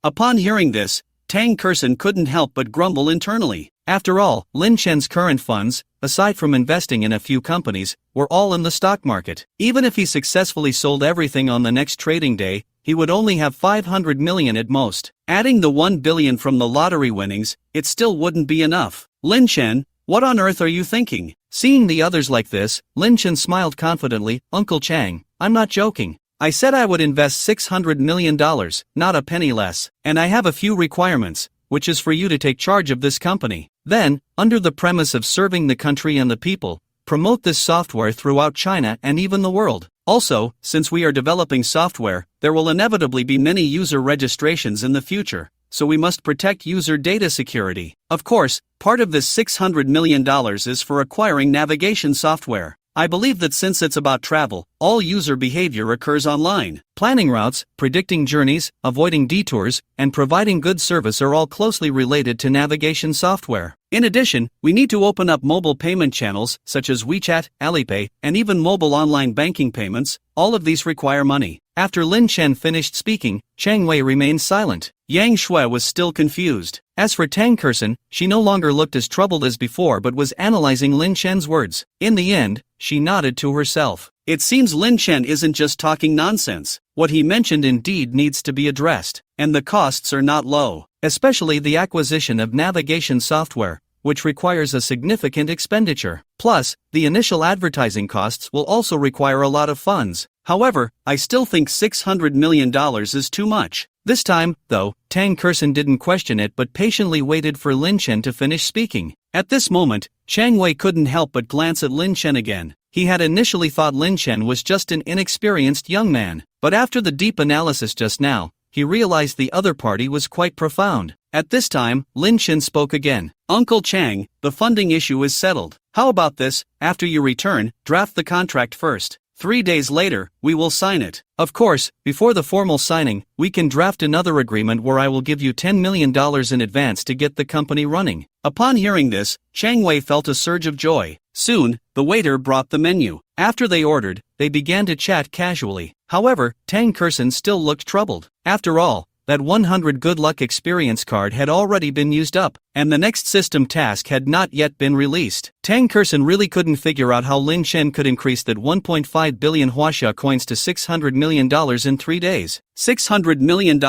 Upon hearing this, Tang Kerson couldn't help but grumble internally. After all, Lin Chen's current funds, aside from investing in a few companies, were all in the stock market. Even if he successfully sold everything on the next trading day, he would only have $500 million at most. Adding the $1 billion from the lottery winnings, it still wouldn't be enough. "Lin Chen, what on earth are you thinking?" Seeing the others like this, Lin Chen smiled confidently, "Uncle Chang, I'm not joking. I said I would invest $600 million, not a penny less, and I have a few requirements, which is for you to take charge of this company. Then, under the premise of serving the country and the people, promote this software throughout China and even the world. Also, since we are developing software, there will inevitably be many user registrations in the future, so we must protect user data security. Of course, part of this $600 million is for acquiring navigation software. I believe that since it's about travel, all user behavior occurs online. Planning routes, predicting journeys, avoiding detours, and providing good service are all closely related to navigation software. In addition, we need to open up mobile payment channels, such as WeChat, Alipay, and even mobile online banking payments. All of these require money." After Lin Chen finished speaking, Chang Wei remained silent. Yang Shui was still confused. As for Tang Kerson, she no longer looked as troubled as before but was analyzing Lin Chen's words. In the end, she nodded to herself. It seems Lin Chen isn't just talking nonsense. What he mentioned indeed needs to be addressed, and the costs are not low, especially the acquisition of navigation software, which requires a significant expenditure. Plus, the initial advertising costs will also require a lot of funds. However, I still think $600 million is too much. This time, though, Tang Kerson didn't question it but patiently waited for Lin Chen to finish speaking. At this moment, Chang Wei couldn't help but glance at Lin Chen again. He had initially thought Lin Chen was just an inexperienced young man, but after the deep analysis just now, he realized the other party was quite profound. At this time, Lin Chen spoke again. "Uncle Chang, the funding issue is settled. How about this? After you return, draft the contract first. 3 days later, we will sign it. Of course, before the formal signing, we can draft another agreement where I will give you $10 million in advance to get the company running." Upon hearing this, Chang Wei felt a surge of joy. Soon, the waiter brought the menu. After they ordered, they began to chat casually. However, Tang Kerson still looked troubled. After all, that 100 good luck experience card had already been used up, and the next system task had not yet been released. Tang Kerson really couldn't figure out how Lin Chen could increase that 1.5 billion Huaxia coins to $600 million in 3 days. $600 million,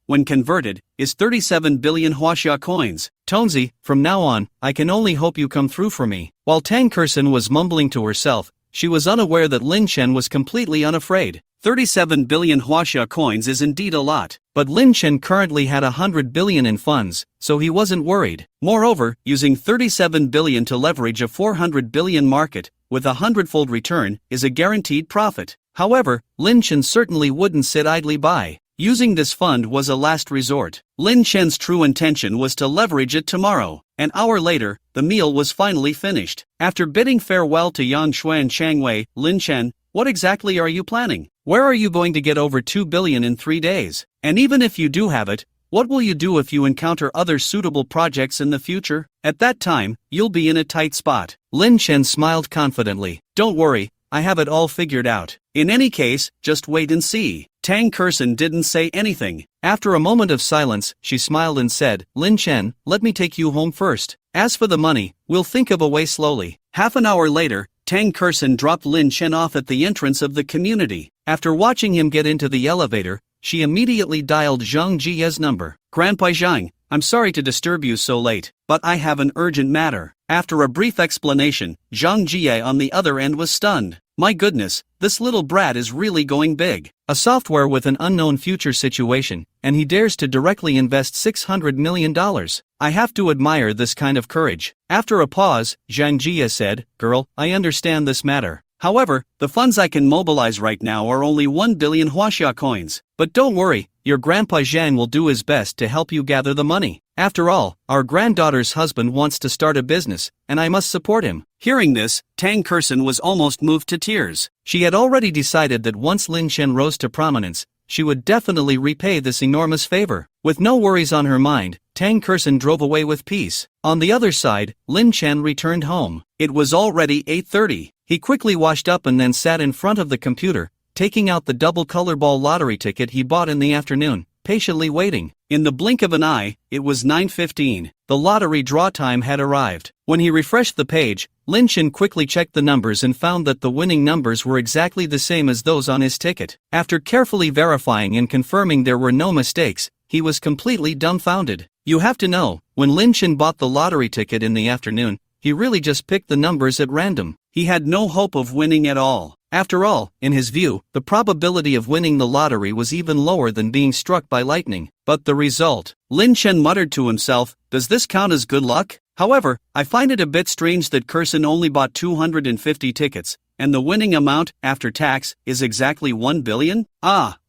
when converted, is 37 billion Huaxia coins. "Tonzi, from now on, I can only hope you come through for me." While Tang Kerson was mumbling to herself, she was unaware that Lin Chen was completely unafraid. 37 billion Huaxia coins is indeed a lot, but Lin Chen currently had 100 billion in funds, so he wasn't worried. Moreover, using 37 billion to leverage a 400 billion market, with a hundredfold return, is a guaranteed profit. However, Lin Chen certainly wouldn't sit idly by. Using this fund was a last resort. Lin Chen's true intention was to leverage it tomorrow. An hour later, the meal was finally finished. After bidding farewell to Yang Shui and Chang Wei, "Lin Chen, what exactly are you planning? Where are you going to get over 2 billion in 3 days? And even if you do have it, what will you do if you encounter other suitable projects in the future? At that time, you'll be in a tight spot." Lin Chen smiled confidently. "Don't worry, I have it all figured out. In any case, just wait and see." Tang Kerson didn't say anything. After a moment of silence, she smiled and said, Lin Chen, let me take you home first. As for the money, we'll think of a way slowly. Half an hour later, Tang Kerson dropped Lin Chen off at the entrance of the community. After watching him get into the elevator, she immediately dialed Zhang Jie's number. Grandpa Zhang, I'm sorry to disturb you so late, but I have an urgent matter. After a brief explanation, Zhang Jie on the other end was stunned. My goodness, this little brat is really going big. A software with an unknown future situation, and he dares to directly invest $600 million. I have to admire this kind of courage. After a pause, Zhang Jie said, Girl, I understand this matter. However, the funds I can mobilize right now are only 1 billion Huaxia coins. But don't worry, your grandpa Zhang will do his best to help you gather the money. After all, our granddaughter's husband wants to start a business, and I must support him. Hearing this, Tang Kerson was almost moved to tears. She had already decided that once Lin Chen rose to prominence, she would definitely repay this enormous favor. With no worries on her mind, Tang Kerson drove away with peace. On the other side, Lin Chen returned home. It was already 8:30. He quickly washed up and then sat in front of the computer, taking out the double colorball lottery ticket he bought in the afternoon, patiently waiting. In the blink of an eye, it was 9:15. The lottery draw time had arrived. When he refreshed the page, Lin Chen quickly checked the numbers and found that the winning numbers were exactly the same as those on his ticket. After carefully verifying and confirming there were no mistakes, he was completely dumbfounded. You have to know, when Lin Chen bought the lottery ticket in the afternoon, he really just picked the numbers at random. He had no hope of winning at all. After all, in his view, the probability of winning the lottery was even lower than being struck by lightning. But the result, Lin Chen muttered to himself, does this count as good luck? However, I find it a bit strange that Kerson only bought 250 tickets, and the winning amount, after tax, is exactly 1 billion?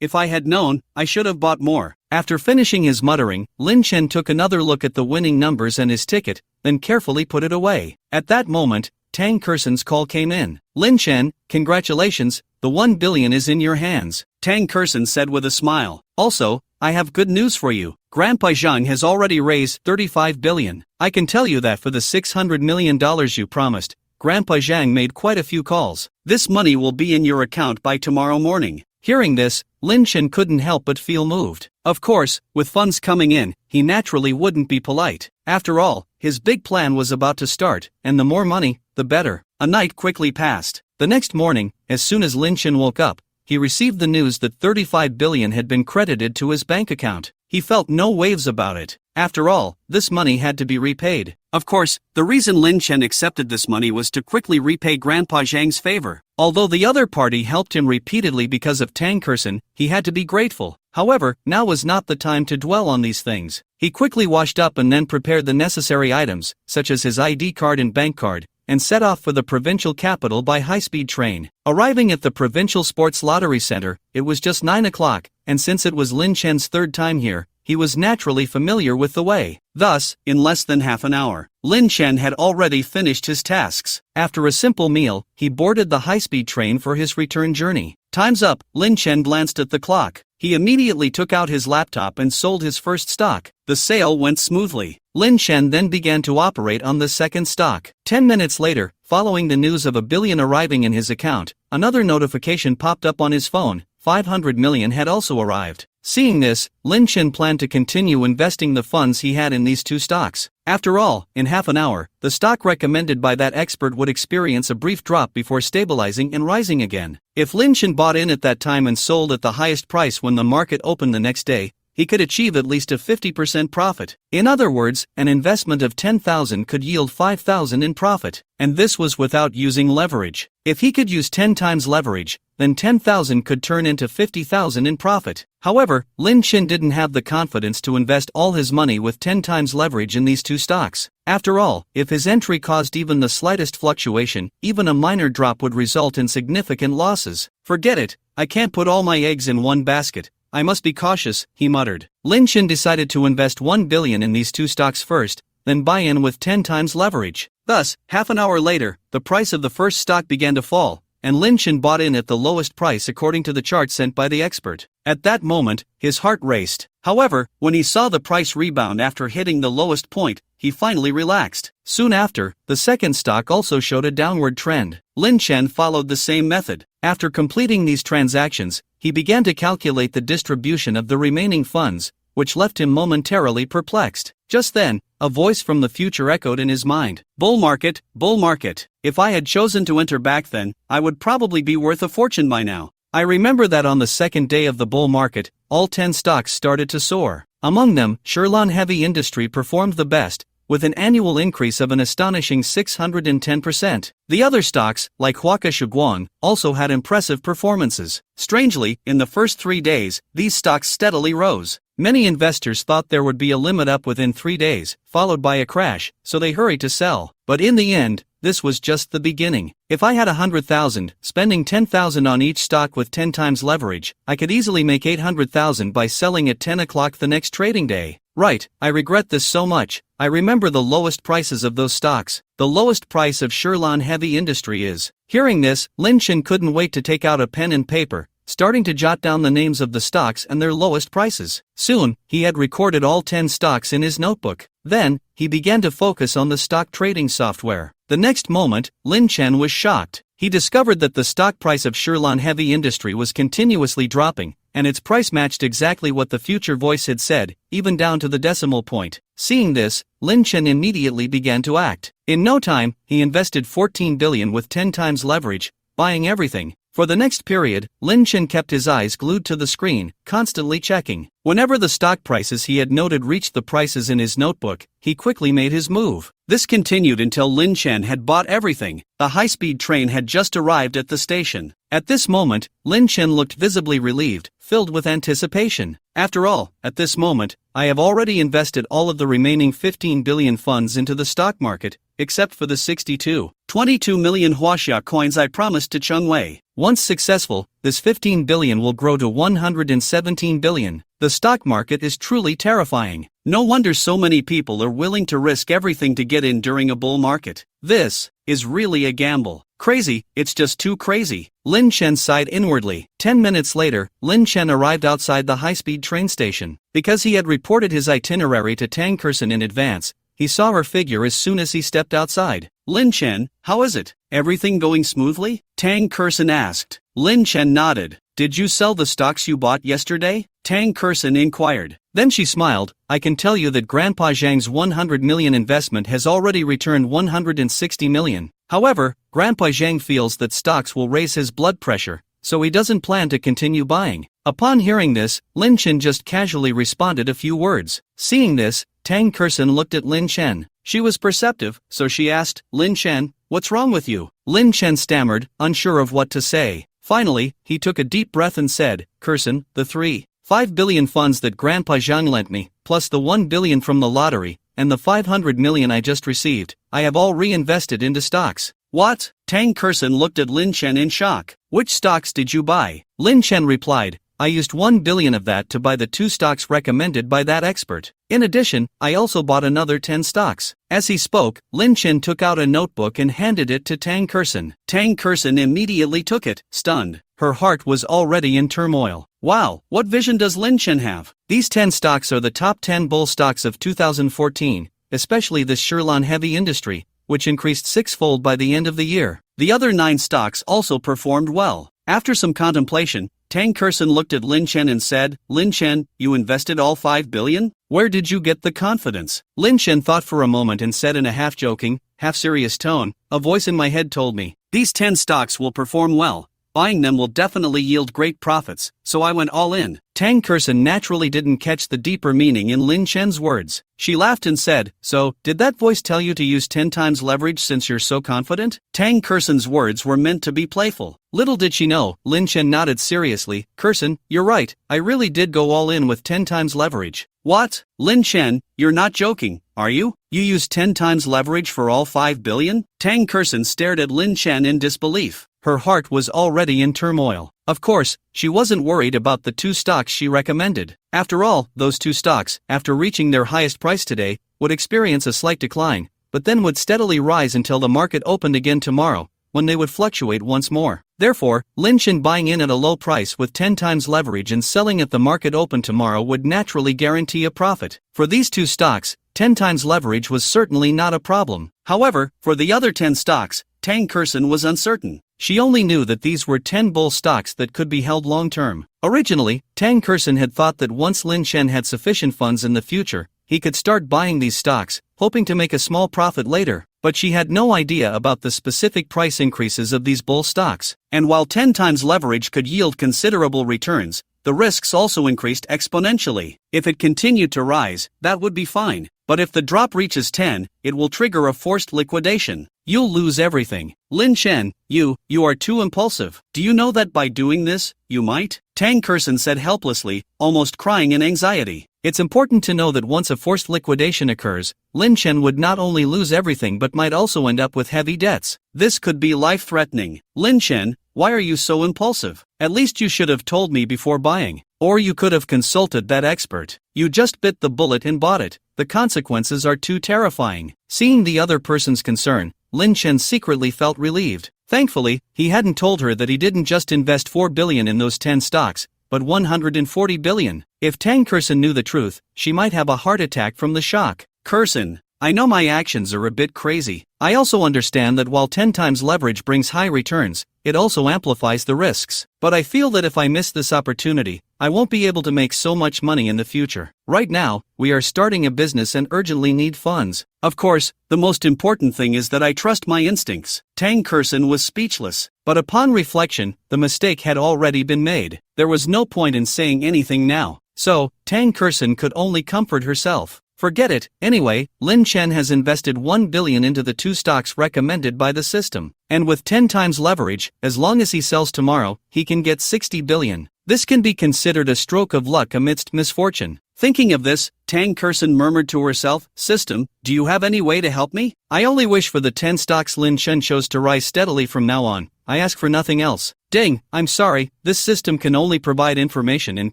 If I had known, I should have bought more. After finishing his muttering, Lin Chen took another look at the winning numbers and his ticket, then carefully put it away. At that moment, Tang Kerson's call came in. Lin Chen, congratulations, the 1 billion is in your hands, Tang Kerson said with a smile. Also, I have good news for you. Grandpa Zhang has already raised 35 billion. I can tell you that for the $600 million you promised, Grandpa Zhang made quite a few calls. This money will be in your account by tomorrow morning. Hearing this, Lin Chen couldn't help but feel moved. Of course, with funds coming in, he naturally wouldn't be polite. After all, his big plan was about to start, and the more money, the better. A night quickly passed. The next morning, as soon as Lin Chen woke up, he received the news that 35 billion had been credited to his bank account. He felt no waves about it. After all, this money had to be repaid. Of course, the reason Lin Chen accepted this money was to quickly repay Grandpa Zhang's favor. Although the other party helped him repeatedly because of Tang Kerson, he had to be grateful. However, now was not the time to dwell on these things. He quickly washed up and then prepared the necessary items, such as his ID card and bank card, and set off for the provincial capital by high-speed train. Arriving at the Provincial Sports Lottery Center, it was just 9 o'clock, and since it was Lin Chen's third time here, he was naturally familiar with the way. Thus, in less than half an hour, Lin Chen had already finished his tasks. After a simple meal, he boarded the high-speed train for his return journey. Time's up, Lin Chen glanced at the clock. He immediately took out his laptop and sold his first stock. The sale went smoothly. Lin Chen then began to operate on the second stock. 10 minutes later, following the news of 1 billion arriving in his account, another notification popped up on his phone. 500 million had also arrived. Seeing this, Lin Chen planned to continue investing the funds he had in these two stocks. After all, in half an hour, the stock recommended by that expert would experience a brief drop before stabilizing and rising again. If Lin Chen bought in at that time and sold at the highest price when the market opened the next day, he could achieve at least a 50% profit. In other words, an investment of 10,000 could yield 5,000 in profit. And this was without using leverage. If he could use 10 times leverage, then 10,000 could turn into 50,000 in profit. However, Lin Chen didn't have the confidence to invest all his money with 10 times leverage in these two stocks. After all, if his entry caused even the slightest fluctuation, even a minor drop would result in significant losses. Forget it, I can't put all my eggs in one basket. I must be cautious, he muttered. Lin Chen decided to invest 1 billion in these two stocks first, then buy in with 10 times leverage. Thus, half an hour later, the price of the first stock began to fall, and Lin Chen bought in at the lowest price according to the chart sent by the expert. At that moment, his heart raced. However, when he saw the price rebound after hitting the lowest point, he finally relaxed. Soon after, the second stock also showed a downward trend. Lin Chen followed the same method. After completing these transactions, he began to calculate the distribution of the remaining funds, which left him momentarily perplexed. Just then, a voice from the future echoed in his mind. Bull market, bull market. If I had chosen to enter back then, I would probably be worth a fortune by now. I remember that on the second day of the bull market, all 10 stocks started to soar. Among them, Shirlan Heavy Industry performed the best, with an annual increase of an astonishing 610%. The other stocks, like Huaka Shuguang, also had impressive performances. Strangely, in the first 3 days, these stocks steadily rose. Many investors thought there would be a limit up within 3 days, followed by a crash, so they hurried to sell. But in the end, this was just the beginning. If I had 100,000, spending 10,000 on each stock with 10 times leverage, I could easily make 800,000 by selling at 10 o'clock the next trading day. Right, I regret this so much. I remember the lowest prices of those stocks. The lowest price of Shirlan Heavy Industry is. Hearing this, Lin Chen couldn't wait to take out a pen and paper, starting to jot down the names of the stocks and their lowest prices. Soon, he had recorded all 10 stocks in his notebook. Then, he began to focus on the stock trading software. The next moment, Lin Chen was shocked. He discovered that the stock price of Shirlan Heavy Industry was continuously dropping, and its price matched exactly what the future voice had said, even down to the decimal point. Seeing this, Lin Chen immediately began to act. In no time, he invested 14 billion with 10 times leverage, buying everything. For the next period, Lin Chen kept his eyes glued to the screen, constantly checking. Whenever the stock prices he had noted reached the prices in his notebook, he quickly made his move. This continued until Lin Chen had bought everything. The high-speed train had just arrived at the station. At this moment, Lin Chen looked visibly relieved, filled with anticipation. After all, at this moment, I have already invested all of the remaining 15 billion funds into the stock market, except for the 22 million Huaxia coins I promised to Cheng Wei. Once successful, this 15 billion will grow to 117 billion. The stock market is truly terrifying. No wonder so many people are willing to risk everything to get in during a bull market. This is really a gamble. Crazy, it's just too crazy. Lin Chen sighed inwardly. 10 minutes later, Lin Chen arrived outside the high-speed train station. Because he had reported his itinerary to Tang Kersen in advance, he saw her figure as soon as he stepped outside. Lin Chen, how is it? Everything going smoothly? Tang Kersen asked. Lin Chen nodded. Did you sell the stocks you bought yesterday? Tang Kersen inquired. Then she smiled. I can tell you that Grandpa Zhang's 100 million investment has already returned 160 million. However, Grandpa Zhang feels that stocks will raise his blood pressure, so he doesn't plan to continue buying. Upon hearing this, Lin Chen just casually responded a few words. Seeing this, Tang Kersen looked at Lin Chen. She was perceptive, so she asked, Lin Chen, what's wrong with you? Lin Chen stammered, unsure of what to say. Finally, he took a deep breath and said, Kersen, the 3.5 billion funds that Grandpa Zhang lent me, plus the 1 billion from the lottery, and the 500 million I just received, I have all reinvested into stocks. What? Tang Kersen looked at Lin Chen in shock. Which stocks did you buy? Lin Chen replied, I used 1 billion of that to buy the 2 stocks recommended by that expert. In addition, I also bought another 10 stocks. As he spoke, Lin Chen took out a notebook and handed it to Tang Kersen. Tang Kersen immediately took it, stunned. Her heart was already in turmoil. Wow, what vision does Lin Chen have? These 10 stocks are the top 10 bull stocks of 2014, especially this Shirlan Heavy Industry, which increased 6-fold by the end of the year. The other 9 stocks also performed well. After some contemplation, Tang Kersen looked at Lin Chen and said, Lin Chen, you invested all 5 billion? Where did you get the confidence? Lin Chen thought for a moment and said in a half-joking, half-serious tone, a voice in my head told me, these 10 stocks will perform well. Buying them will definitely yield great profits, so I went all in. Tang Kersen naturally didn't catch the deeper meaning in Lin Chen's words. She laughed and said, so, did that voice tell you to use 10 times leverage since you're so confident? Tang Kersen's words were meant to be playful. Little did she know, Lin Chen nodded seriously, Kersen, you're right, I really did go all in with 10 times leverage. What? Lin Chen, you're not joking, are you? You used 10 times leverage for all 5 billion? Tang Kersen stared at Lin Chen in disbelief. Her heart was already in turmoil. Of course, she wasn't worried about the 2 stocks she recommended. After all, those 2 stocks, after reaching their highest price today, would experience a slight decline, but then would steadily rise until the market opened again tomorrow, when they would fluctuate once more. Therefore, Lin Chen buying in at a low price with 10 times leverage and selling at the market open tomorrow would naturally guarantee a profit. For these two stocks, 10 times leverage was certainly not a problem. However, for the other 10 stocks, Tang Kersen was uncertain. She only knew that these were 10 bull stocks that could be held long-term. Originally, Tang Kersen had thought that once Lin Chen had sufficient funds in the future, he could start buying these stocks, hoping to make a small profit later, but she had no idea about the specific price increases of these bull stocks. And while 10 times leverage could yield considerable returns, the risks also increased exponentially. If it continued to rise, that would be fine, but if the drop reaches 10, it will trigger a forced liquidation. You'll lose everything. Lin Chen, you are too impulsive. Do you know that by doing this, you might? Tang Kersen said helplessly, almost crying in anxiety. It's important to know that once a forced liquidation occurs, Lin Chen would not only lose everything but might also end up with heavy debts. This could be life-threatening. Lin Chen, why are you so impulsive? At least you should have told me before buying. Or you could have consulted that expert. You just bit the bullet and bought it. The consequences are too terrifying. Seeing the other person's concern, Lin Chen secretly felt relieved. Thankfully, he hadn't told her that he didn't just invest 4 billion in those 10 stocks, but 140 billion. If Tang Kersen knew the truth, she might have a heart attack from the shock. Kersen, I know my actions are a bit crazy. I also understand that while 10 times leverage brings high returns, it also amplifies the risks. But I feel that if I miss this opportunity, I won't be able to make so much money in the future. Right now, we are starting a business and urgently need funds. Of course, the most important thing is that I trust my instincts. Tang Kersen was speechless, but upon reflection, the mistake had already been made. There was no point in saying anything now. So, Tang Kersen could only comfort herself. Forget it. Anyway, Lin Chen has invested 1 billion into the two stocks recommended by the system. And with 10 times leverage, as long as he sells tomorrow, he can get 60 billion. This can be considered a stroke of luck amidst misfortune. Thinking of this, Tang Kersen murmured to herself, "System, do you have any way to help me? I only wish for the 10 stocks Lin Chen chose to rise steadily from now on. I ask for nothing else." Ding, I'm sorry, this system can only provide information and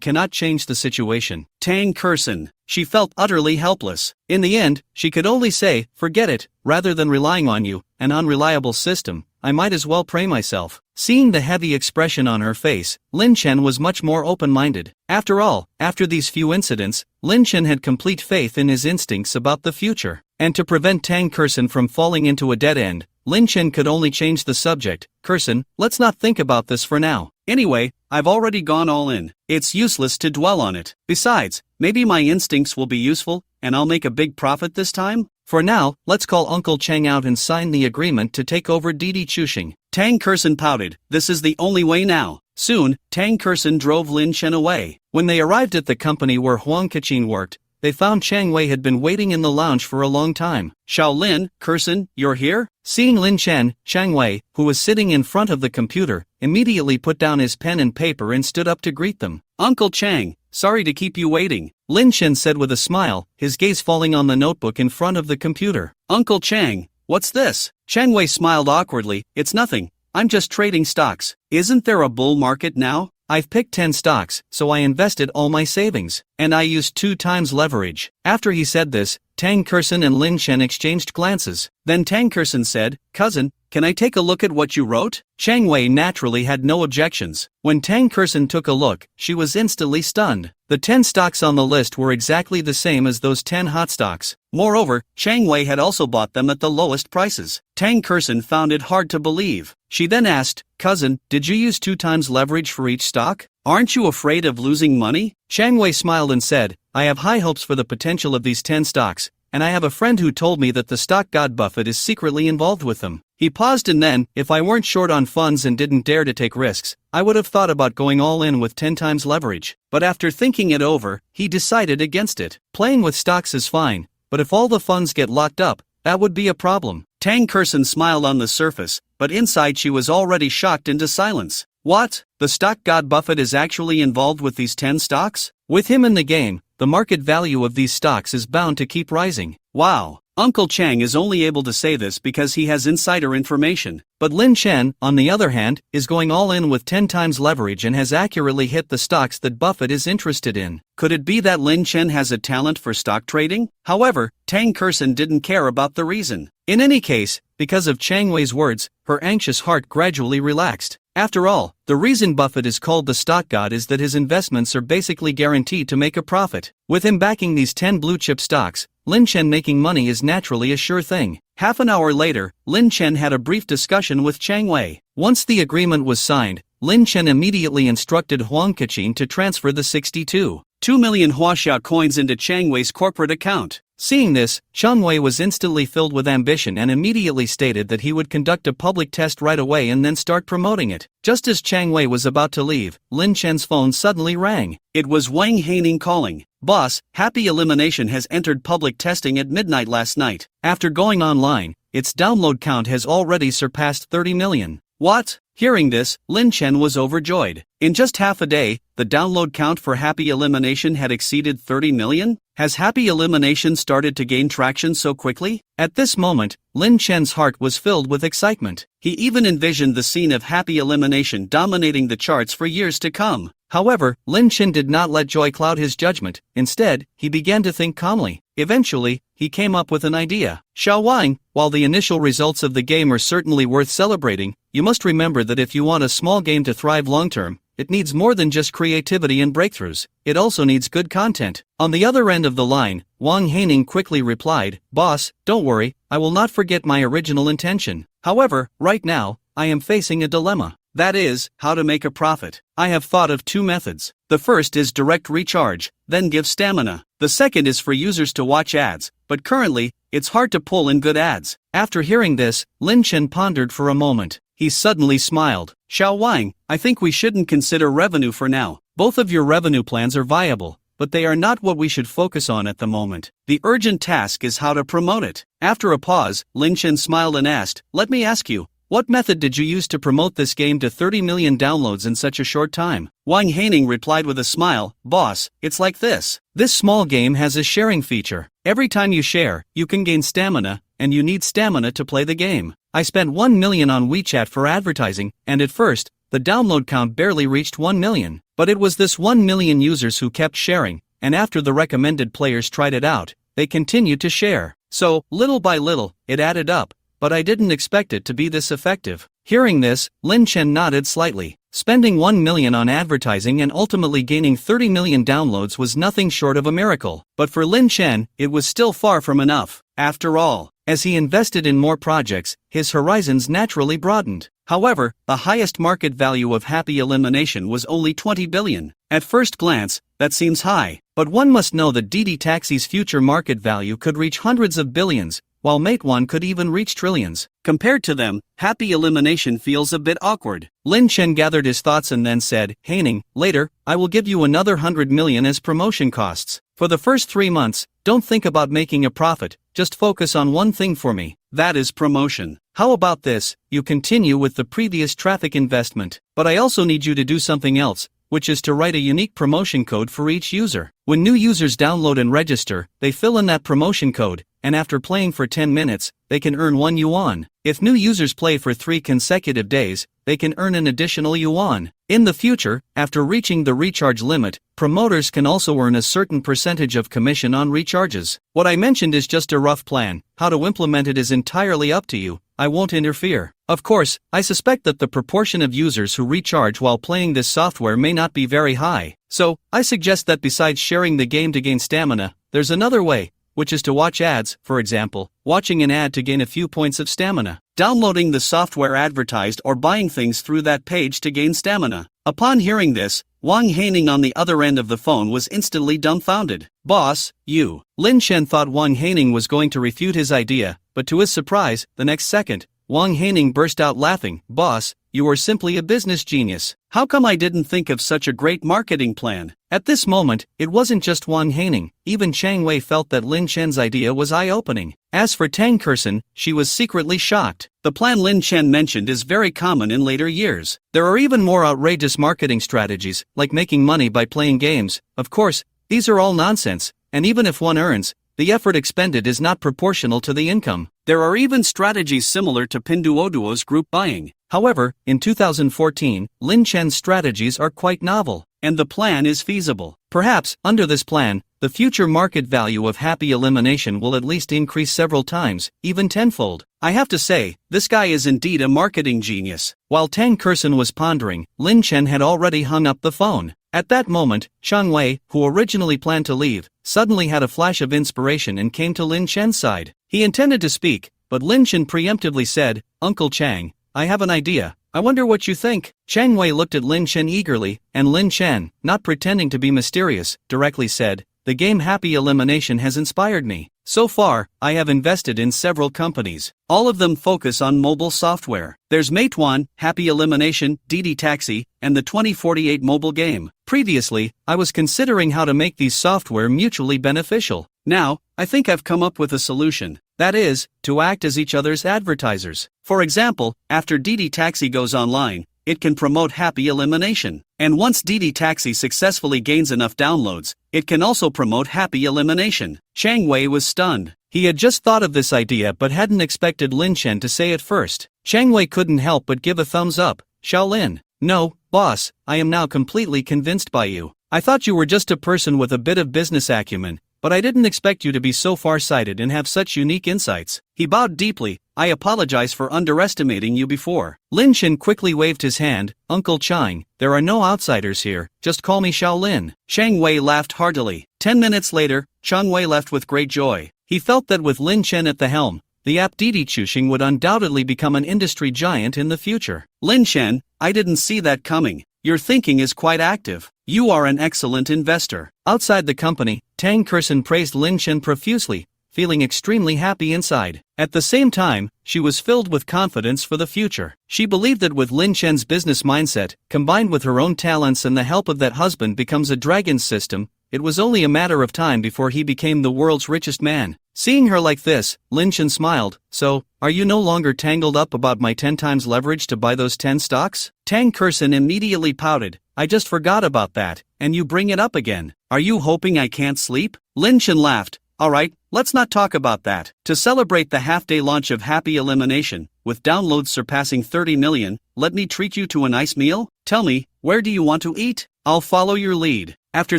cannot change the situation. Tang Kersen. She felt utterly helpless. In the end, she could only say, forget it, rather than relying on you, an unreliable system. I might as well pray myself. Seeing the heavy expression on her face, Lin Chen was much more open-minded. After all, after these few incidents, Lin Chen had complete faith in his instincts about the future. And to prevent Tang Kersen from falling into a dead end, Lin Chen could only change the subject. Kersen, let's not think about this for now. Anyway, I've already gone all in. It's useless to dwell on it. Besides, maybe my instincts will be useful, and I'll make a big profit this time? For now, let's call Uncle Chang out and sign the agreement to take over Didi Chuxing. Tang Kersen pouted. This is the only way now. Soon, Tang Kersen drove Lin Chen away. When they arrived at the company where Huang Kachin worked, they found Chang Wei had been waiting in the lounge for a long time. Shaolin, Kersen, you're here? Seeing Lin Chen, Chang Wei, who was sitting in front of the computer, immediately put down his pen and paper and stood up to greet them. Uncle Chang, sorry to keep you waiting, Lin Chen said with a smile, his gaze falling on the notebook in front of the computer. Uncle Chang, what's this? Chang Wei smiled awkwardly. It's nothing. I'm just trading stocks. Isn't there a bull market now? I've picked 10 stocks, so I invested all my savings, and I used 2 times leverage. After he said this, Tang Kersen and Lin Chen exchanged glances. Then Tang Kersen said, Cousin, can I take a look at what you wrote? Chang Wei naturally had no objections. When Tang Kersen took a look, she was instantly stunned. The 10 stocks on the list were exactly the same as those 10 hot stocks. Moreover, Chang Wei had also bought them at the lowest prices. Tang Kersen found it hard to believe. She then asked, Cousin, did you use 2 times leverage for each stock? Aren't you afraid of losing money? Chang Wei smiled and said, I have high hopes for the potential of these 10 stocks, and I have a friend who told me that the stock god Buffett is secretly involved with them. He paused and then, if I weren't short on funds and didn't dare to take risks, I would have thought about going all in with 10 times leverage. But after thinking it over, he decided against it. Playing with stocks is fine, but if all the funds get locked up, that would be a problem. Tang Kersen smiled on the surface, but inside she was already shocked into silence. What? The stock god Buffett is actually involved with these 10 stocks? With him in the game, the market value of these stocks is bound to keep rising. Wow, Uncle Chang is only able to say this because he has insider information. But Lin Chen, on the other hand, is going all in with 10 times leverage and has accurately hit the stocks that Buffett is interested in. Could it be that Lin Chen has a talent for stock trading? However, Tang Kerson didn't care about the reason. In any case, because of Chang Wei's words, her anxious heart gradually relaxed. After all, the reason Buffett is called the stock god is that his investments are basically guaranteed to make a profit. With him backing these 10 blue-chip stocks, Lin Chen making money is naturally a sure thing. Half an hour later, Lin Chen had a brief discussion with Chang Wei. Once the agreement was signed, Lin Chen immediately instructed Huang Kachin to transfer the 62 million Huaxia coins into Chang Wei's corporate account. Seeing this, Chang Wei was instantly filled with ambition and immediately stated that he would conduct a public test right away and then start promoting it. Just as Chang Wei was about to leave, Lin Chen's phone suddenly rang. It was Wang Haining calling. "Boss, Happy Elimination has entered public testing at midnight last night. After going online, its download count has already surpassed 30 million. What? Hearing this, Lin Chen was overjoyed. In just half a day, the download count for Happy Elimination had exceeded 30 million? Has Happy Elimination started to gain traction so quickly? At this moment, Lin Chen's heart was filled with excitement. He even envisioned the scene of Happy Elimination dominating the charts for years to come. However, Lin Chen did not let joy cloud his judgment. Instead, he began to think calmly. Eventually, he came up with an idea. "Xiao Wang, while the initial results of the game are certainly worth celebrating, you must remember that if you want a small game to thrive long-term, it needs more than just creativity and breakthroughs. It also needs good content." On the other end of the line, Wang Haining quickly replied, "Boss, don't worry, I will not forget my original intention. However, right now, I am facing a dilemma. That is, how to make a profit. I have thought of 2 methods. The first is direct recharge, then give stamina. The second is for users to watch ads, but currently, it's hard to pull in good ads." After hearing this, Lin Chen pondered for a moment. He suddenly smiled. "Xiao Wang, I think we shouldn't consider revenue for now. Both of your revenue plans are viable, but they are not what we should focus on at the moment. The urgent task is how to promote it." After a pause, Lin Chen smiled and asked, "Let me ask you, what method did you use to promote this game to 30 million downloads in such a short time?" Wang Haining replied with a smile, "Boss, it's like this. This small game has a sharing feature. Every time you share, you can gain stamina, and you need stamina to play the game. I spent 1 million on WeChat for advertising, and at first, the download count barely reached 1 million. But it was this 1 million users who kept sharing, and after the recommended players tried it out, they continued to share. So, little by little, it added up, but I didn't expect it to be this effective." Hearing this, Lin Chen nodded slightly. Spending 1 million on advertising and ultimately gaining 30 million downloads was nothing short of a miracle. But for Lin Chen, it was still far from enough. After all, as he invested in more projects, his horizons naturally broadened. However, the highest market value of Happy Elimination was only 20 billion. At first glance, that seems high, but one must know that Didi Taxi's future market value could reach hundreds of billions, while Mate1 could even reach trillions. Compared to them, Happy Elimination feels a bit awkward. Lin Chen gathered his thoughts and then said, "Haining, later, I will give you another 100 million as promotion costs. For the first 3 months, don't think about making a profit, just focus on one thing for me. That is promotion. How about this, you continue with the previous traffic investment, but I also need you to do something else, which is to write a unique promotion code for each user. When new users download and register, they fill in that promotion code, and after playing for 10 minutes, they can earn 1 yuan. If new users play for 3 consecutive days, they can earn an additional yuan. In the future, after reaching the recharge limit, promoters can also earn a certain percentage of commission on recharges. What I mentioned is just a rough plan. How to implement it is entirely up to you. I won't interfere. Of course, I suspect that the proportion of users who recharge while playing this software may not be very high. So, I suggest that besides sharing the game to gain stamina, there's another way, which is to watch ads, for example, watching an ad to gain a few points of stamina, downloading the software advertised or buying things through that page to gain stamina." Upon hearing this, Wang Haining on the other end of the phone was instantly dumbfounded. "Boss, you." Lin Chen thought Wang Haining was going to refute his idea, but to his surprise, the next second, Wang Haining burst out laughing. "Boss, you are simply a business genius. How come I didn't think of such a great marketing plan?" At this moment, it wasn't just Wang Haining, even Chang Wei felt that Lin Chen's idea was eye-opening. As for Tang Kerson, she was secretly shocked. The plan Lin Chen mentioned is very common in later years. There are even more outrageous marketing strategies, like making money by playing games. Of course, these are all nonsense, and even if one earns, the effort expended is not proportional to the income. There are even strategies similar to Pinduoduo's group buying. However, in 2014, Lin Chen's strategies are quite novel, and the plan is feasible. Perhaps, under this plan, the future market value of happy elimination will at least increase several times, even tenfold. I have to say, this guy is indeed a marketing genius. While Tang Kerson was pondering, Lin Chen had already hung up the phone. At that moment, Chang Wei, who originally planned to leave, suddenly had a flash of inspiration and came to Lin Chen's side. He intended to speak, but Lin Chen preemptively said, "Uncle Chang, I have an idea. I wonder what you think." Chang Wei looked at Lin Chen eagerly, and Lin Chen, not pretending to be mysterious, directly said, "The game Happy Elimination has inspired me. So far, I have invested in several companies. All of them focus on mobile software. There's Meituan, Happy Elimination, Didi Taxi, and the 2048 mobile game. Previously, I was considering how to make these software mutually beneficial. Now, I think I've come up with a solution. That is, to act as each other's advertisers. For example, after Didi Taxi goes online, it can promote Happy Elimination. And once Didi Taxi successfully gains enough downloads, it can also promote Happy Elimination." Chang Wei was stunned. He had just thought of this idea but hadn't expected Lin Chen to say it first. Chang Wei couldn't help but give a thumbs up. "Shaolin. No, boss, I am now completely convinced by you. I thought you were just a person with a bit of business acumen, but I didn't expect you to be so far-sighted and have such unique insights." He bowed deeply. "I apologize for underestimating you before." Lin Chen quickly waved his hand. "Uncle Chang, there are no outsiders here, just call me Shaolin." Chang Wei laughed heartily. 10 minutes later, Chang Wei left with great joy. He felt that with Lin Chen at the helm, the app Didi Chuxing would undoubtedly become an industry giant in the future. "Lin Chen, I didn't see that coming. Your thinking is quite active. You are an excellent investor." Outside the company, Tang Kerson praised Lin Chen profusely, feeling extremely happy inside. At the same time, she was filled with confidence for the future. She believed that with Lin Chen's business mindset, combined with her own talents and the help of that husband becomes a dragon system, it was only a matter of time before he became the world's richest man. Seeing her like this, Lin Chen smiled. "So, are you no longer tangled up about my 10 times leverage to buy those 10 stocks?" Tang Kerson immediately pouted. "I just forgot about that, and you bring it up again. Are you hoping I can't sleep?" Lin Chen laughed. "Alright, let's not talk about that. To celebrate the half-day launch of Happy Elimination, with downloads surpassing 30 million, let me treat you to a nice meal? Tell me, where do you want to eat? I'll follow your lead." After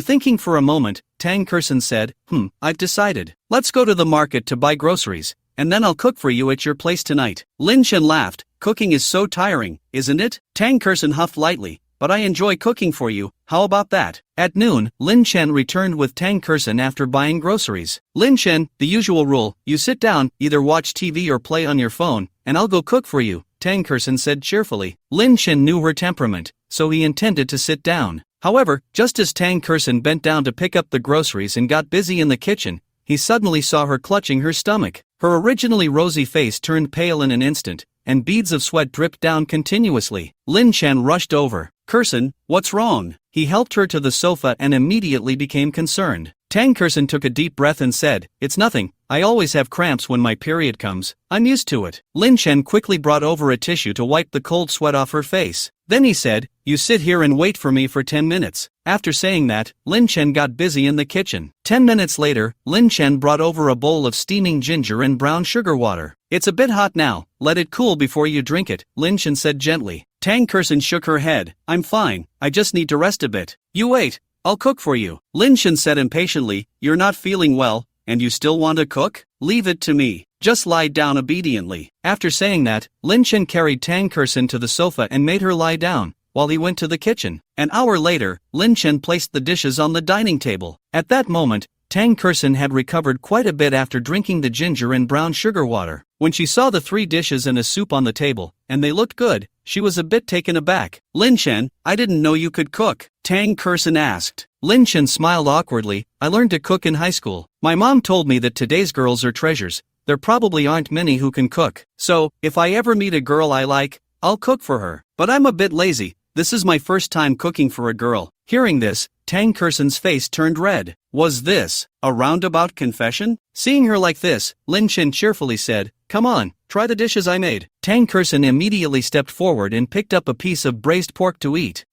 thinking for a moment, Tang Kerson said, I've decided. Let's go to the market to buy groceries, and then I'll cook for you at your place tonight." Lin Chen laughed. "Cooking is so tiring, isn't it?" Tang Kerson huffed lightly. "But I enjoy cooking for you, how about that?" At noon, Lin Chen returned with Tang Kerson after buying groceries. "Lin Chen, the usual rule, you sit down, either watch TV or play on your phone, and I'll go cook for you," Tang Kerson said cheerfully. Lin Chen knew her temperament, so he intended to sit down. However, just as Tang Kerson bent down to pick up the groceries and got busy in the kitchen, he suddenly saw her clutching her stomach. Her originally rosy face turned pale in an instant, and beads of sweat dripped down continuously. Lin Chen rushed over. "Kerson, what's wrong?" He helped her to the sofa and immediately became concerned. Tang Kerson took a deep breath and said, "It's nothing, I always have cramps when my period comes, I'm used to it." Lin Chen quickly brought over a tissue to wipe the cold sweat off her face. Then he said, "You sit here and wait for me for 10 minutes. After saying that, Lin Chen got busy in the kitchen. 10 minutes later, Lin Chen brought over a bowl of steaming ginger and brown sugar water. "It's a bit hot now, let it cool before you drink it," Lin Chen said gently. Tang Kerson shook her head. "I'm fine, I just need to rest a bit." "You wait, I'll cook for you," Lin Chen said impatiently. "You're not feeling well, and you still want to cook? Leave it to me. Just lie down obediently." After saying that, Lin Chen carried Tang Kerson to the sofa and made her lie down, while he went to the kitchen. An hour later, Lin Chen placed the dishes on the dining table. At that moment, Tang Kerson had recovered quite a bit after drinking the ginger and brown sugar water. When she saw the 3 dishes and a soup on the table, and they looked good, she was a bit taken aback. "Lin Chen, I didn't know you could cook," Tang Kerson asked. Lin Chen smiled awkwardly. "I learned to cook in high school. My mom told me that today's girls are treasures. There probably aren't many who can cook. So, if I ever meet a girl I like, I'll cook for her. But I'm a bit lazy. This is my first time cooking for a girl." Hearing this, Tang Kerson's face turned red. Was this a roundabout confession? Seeing her like this, Lin Chen cheerfully said, "Come on, try the dishes I made." Tang Kerson immediately stepped forward and picked up a piece of braised pork to eat.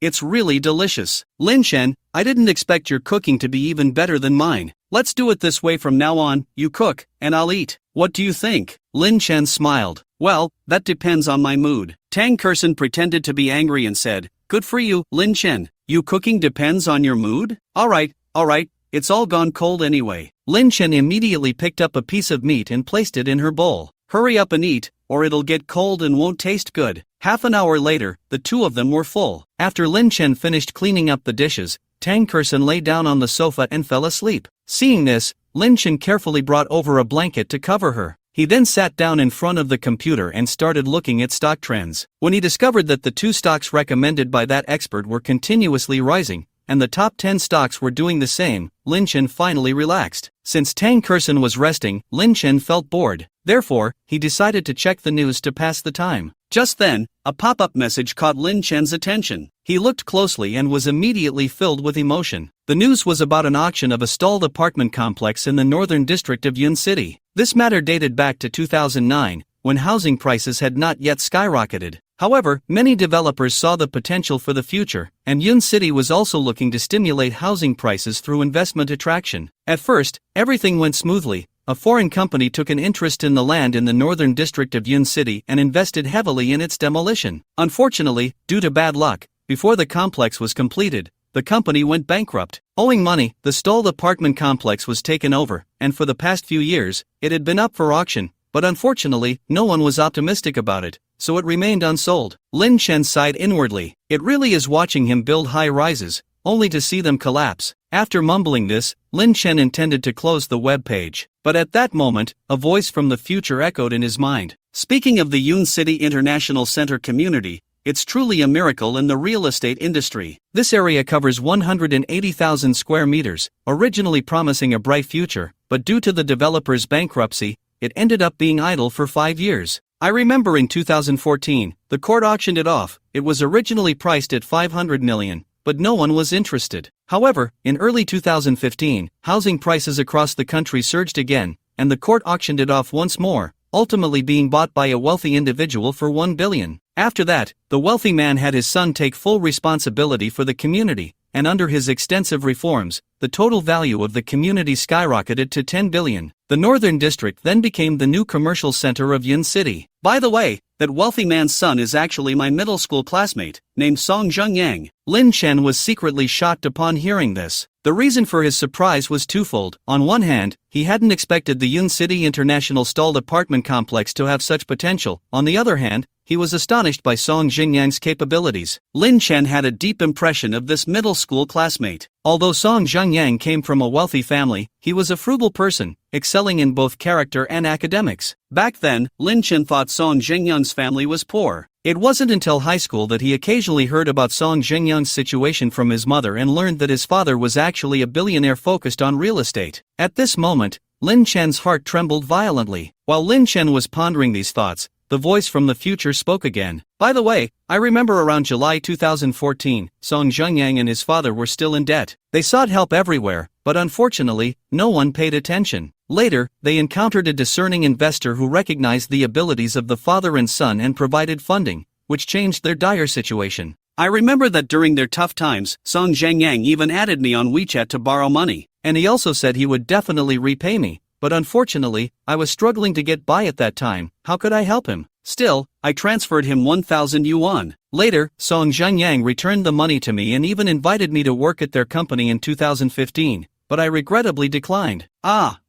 It's really delicious. Lin Chen, I didn't expect your cooking to be even better than mine. Let's do it this way from now on, you cook, and I'll eat. What do you think? Lin Chen smiled. Well, that depends on my mood. Tang Kerson pretended to be angry and said, "Good for you, Lin Chen. You cooking depends on your mood? Alright, it's all gone cold anyway." Lin Chen immediately picked up a piece of meat and placed it in her bowl. Hurry up and eat, or it'll get cold and won't taste good. Half an hour later, the two of them were full. After Lin Chen finished cleaning up the dishes, Tang Kerson lay down on the sofa and fell asleep. Seeing this, Lin Chen carefully brought over a blanket to cover her. He then sat down in front of the computer and started looking at stock trends. When he discovered that the two stocks recommended by that expert were continuously rising, and the top 10 stocks were doing the same, Lin Chen finally relaxed. Since Tang Kerson was resting, Lin Chen felt bored. Therefore, he decided to check the news to pass the time. Just then, a pop-up message caught Lin Chen's attention. He looked closely and was immediately filled with emotion. The news was about an auction of a stalled apartment complex in the northern district of Yun City. This matter dated back to 2009, when housing prices had not yet skyrocketed. However, many developers saw the potential for the future, and Yun City was also looking to stimulate housing prices through investment attraction. At first, everything went smoothly. A foreign company took an interest in the land in the northern district of Yun City and invested heavily in its demolition. Unfortunately, due to bad luck, before the complex was completed, the company went bankrupt. Owing money, the stalled apartment complex was taken over, and for the past few years, it had been up for auction, but unfortunately, no one was optimistic about it, so it remained unsold. Lin Chen sighed inwardly. It really is watching him build high-rises, only to see them collapse. After mumbling this, Lin Chen intended to close the web page. But at that moment, a voice from the future echoed in his mind. Speaking of the Yun City International Center community, it's truly a miracle in the real estate industry. This area covers 180,000 square meters, originally promising a bright future, but due to the developer's bankruptcy, it ended up being idle for 5 years. I remember in 2014, the court auctioned it off. It was originally priced at 500 million, but no one was interested. However, in early 2015, housing prices across the country surged again, and the court auctioned it off once more, ultimately being bought by a wealthy individual for 1 billion. After that, the wealthy man had his son take full responsibility for the community, and under his extensive reforms, the total value of the community skyrocketed to 10 billion. The Northern District then became the new commercial center of Yun City. By the way, that wealthy man's son is actually my middle school classmate, named Song Zhengyang. Lin Chen was secretly shocked upon hearing this. The reason for his surprise was twofold. On one hand, he hadn't expected the Yun City International stalled apartment complex to have such potential. On the other hand, he was astonished by Song Zhengyang's capabilities. Lin Chen had a deep impression of this middle school classmate. Although Song Zhengyang came from a wealthy family, he was a frugal person, excelling in both character and academics. Back then, Lin Chen thought Song Zhengyang's family was poor. It wasn't until high school that he occasionally heard about Song Zhengyang's situation from his mother and learned that his father was actually a billionaire focused on real estate. At this moment, Lin Chen's heart trembled violently. While Lin Chen was pondering these thoughts, the voice from the future spoke again. By the way, I remember around July 2014, Song Zhengyang and his father were still in debt. They sought help everywhere, but unfortunately, no one paid attention. Later, they encountered a discerning investor who recognized the abilities of the father and son and provided funding, which changed their dire situation. I remember that during their tough times, Song Zhengyang even added me on WeChat to borrow money, and he also said he would definitely repay me. But unfortunately, I was struggling to get by at that time. How could I help him? Still, I transferred him 1,000 yuan. Later, Song Zhengyang returned the money to me and even invited me to work at their company in 2015, but I regrettably declined.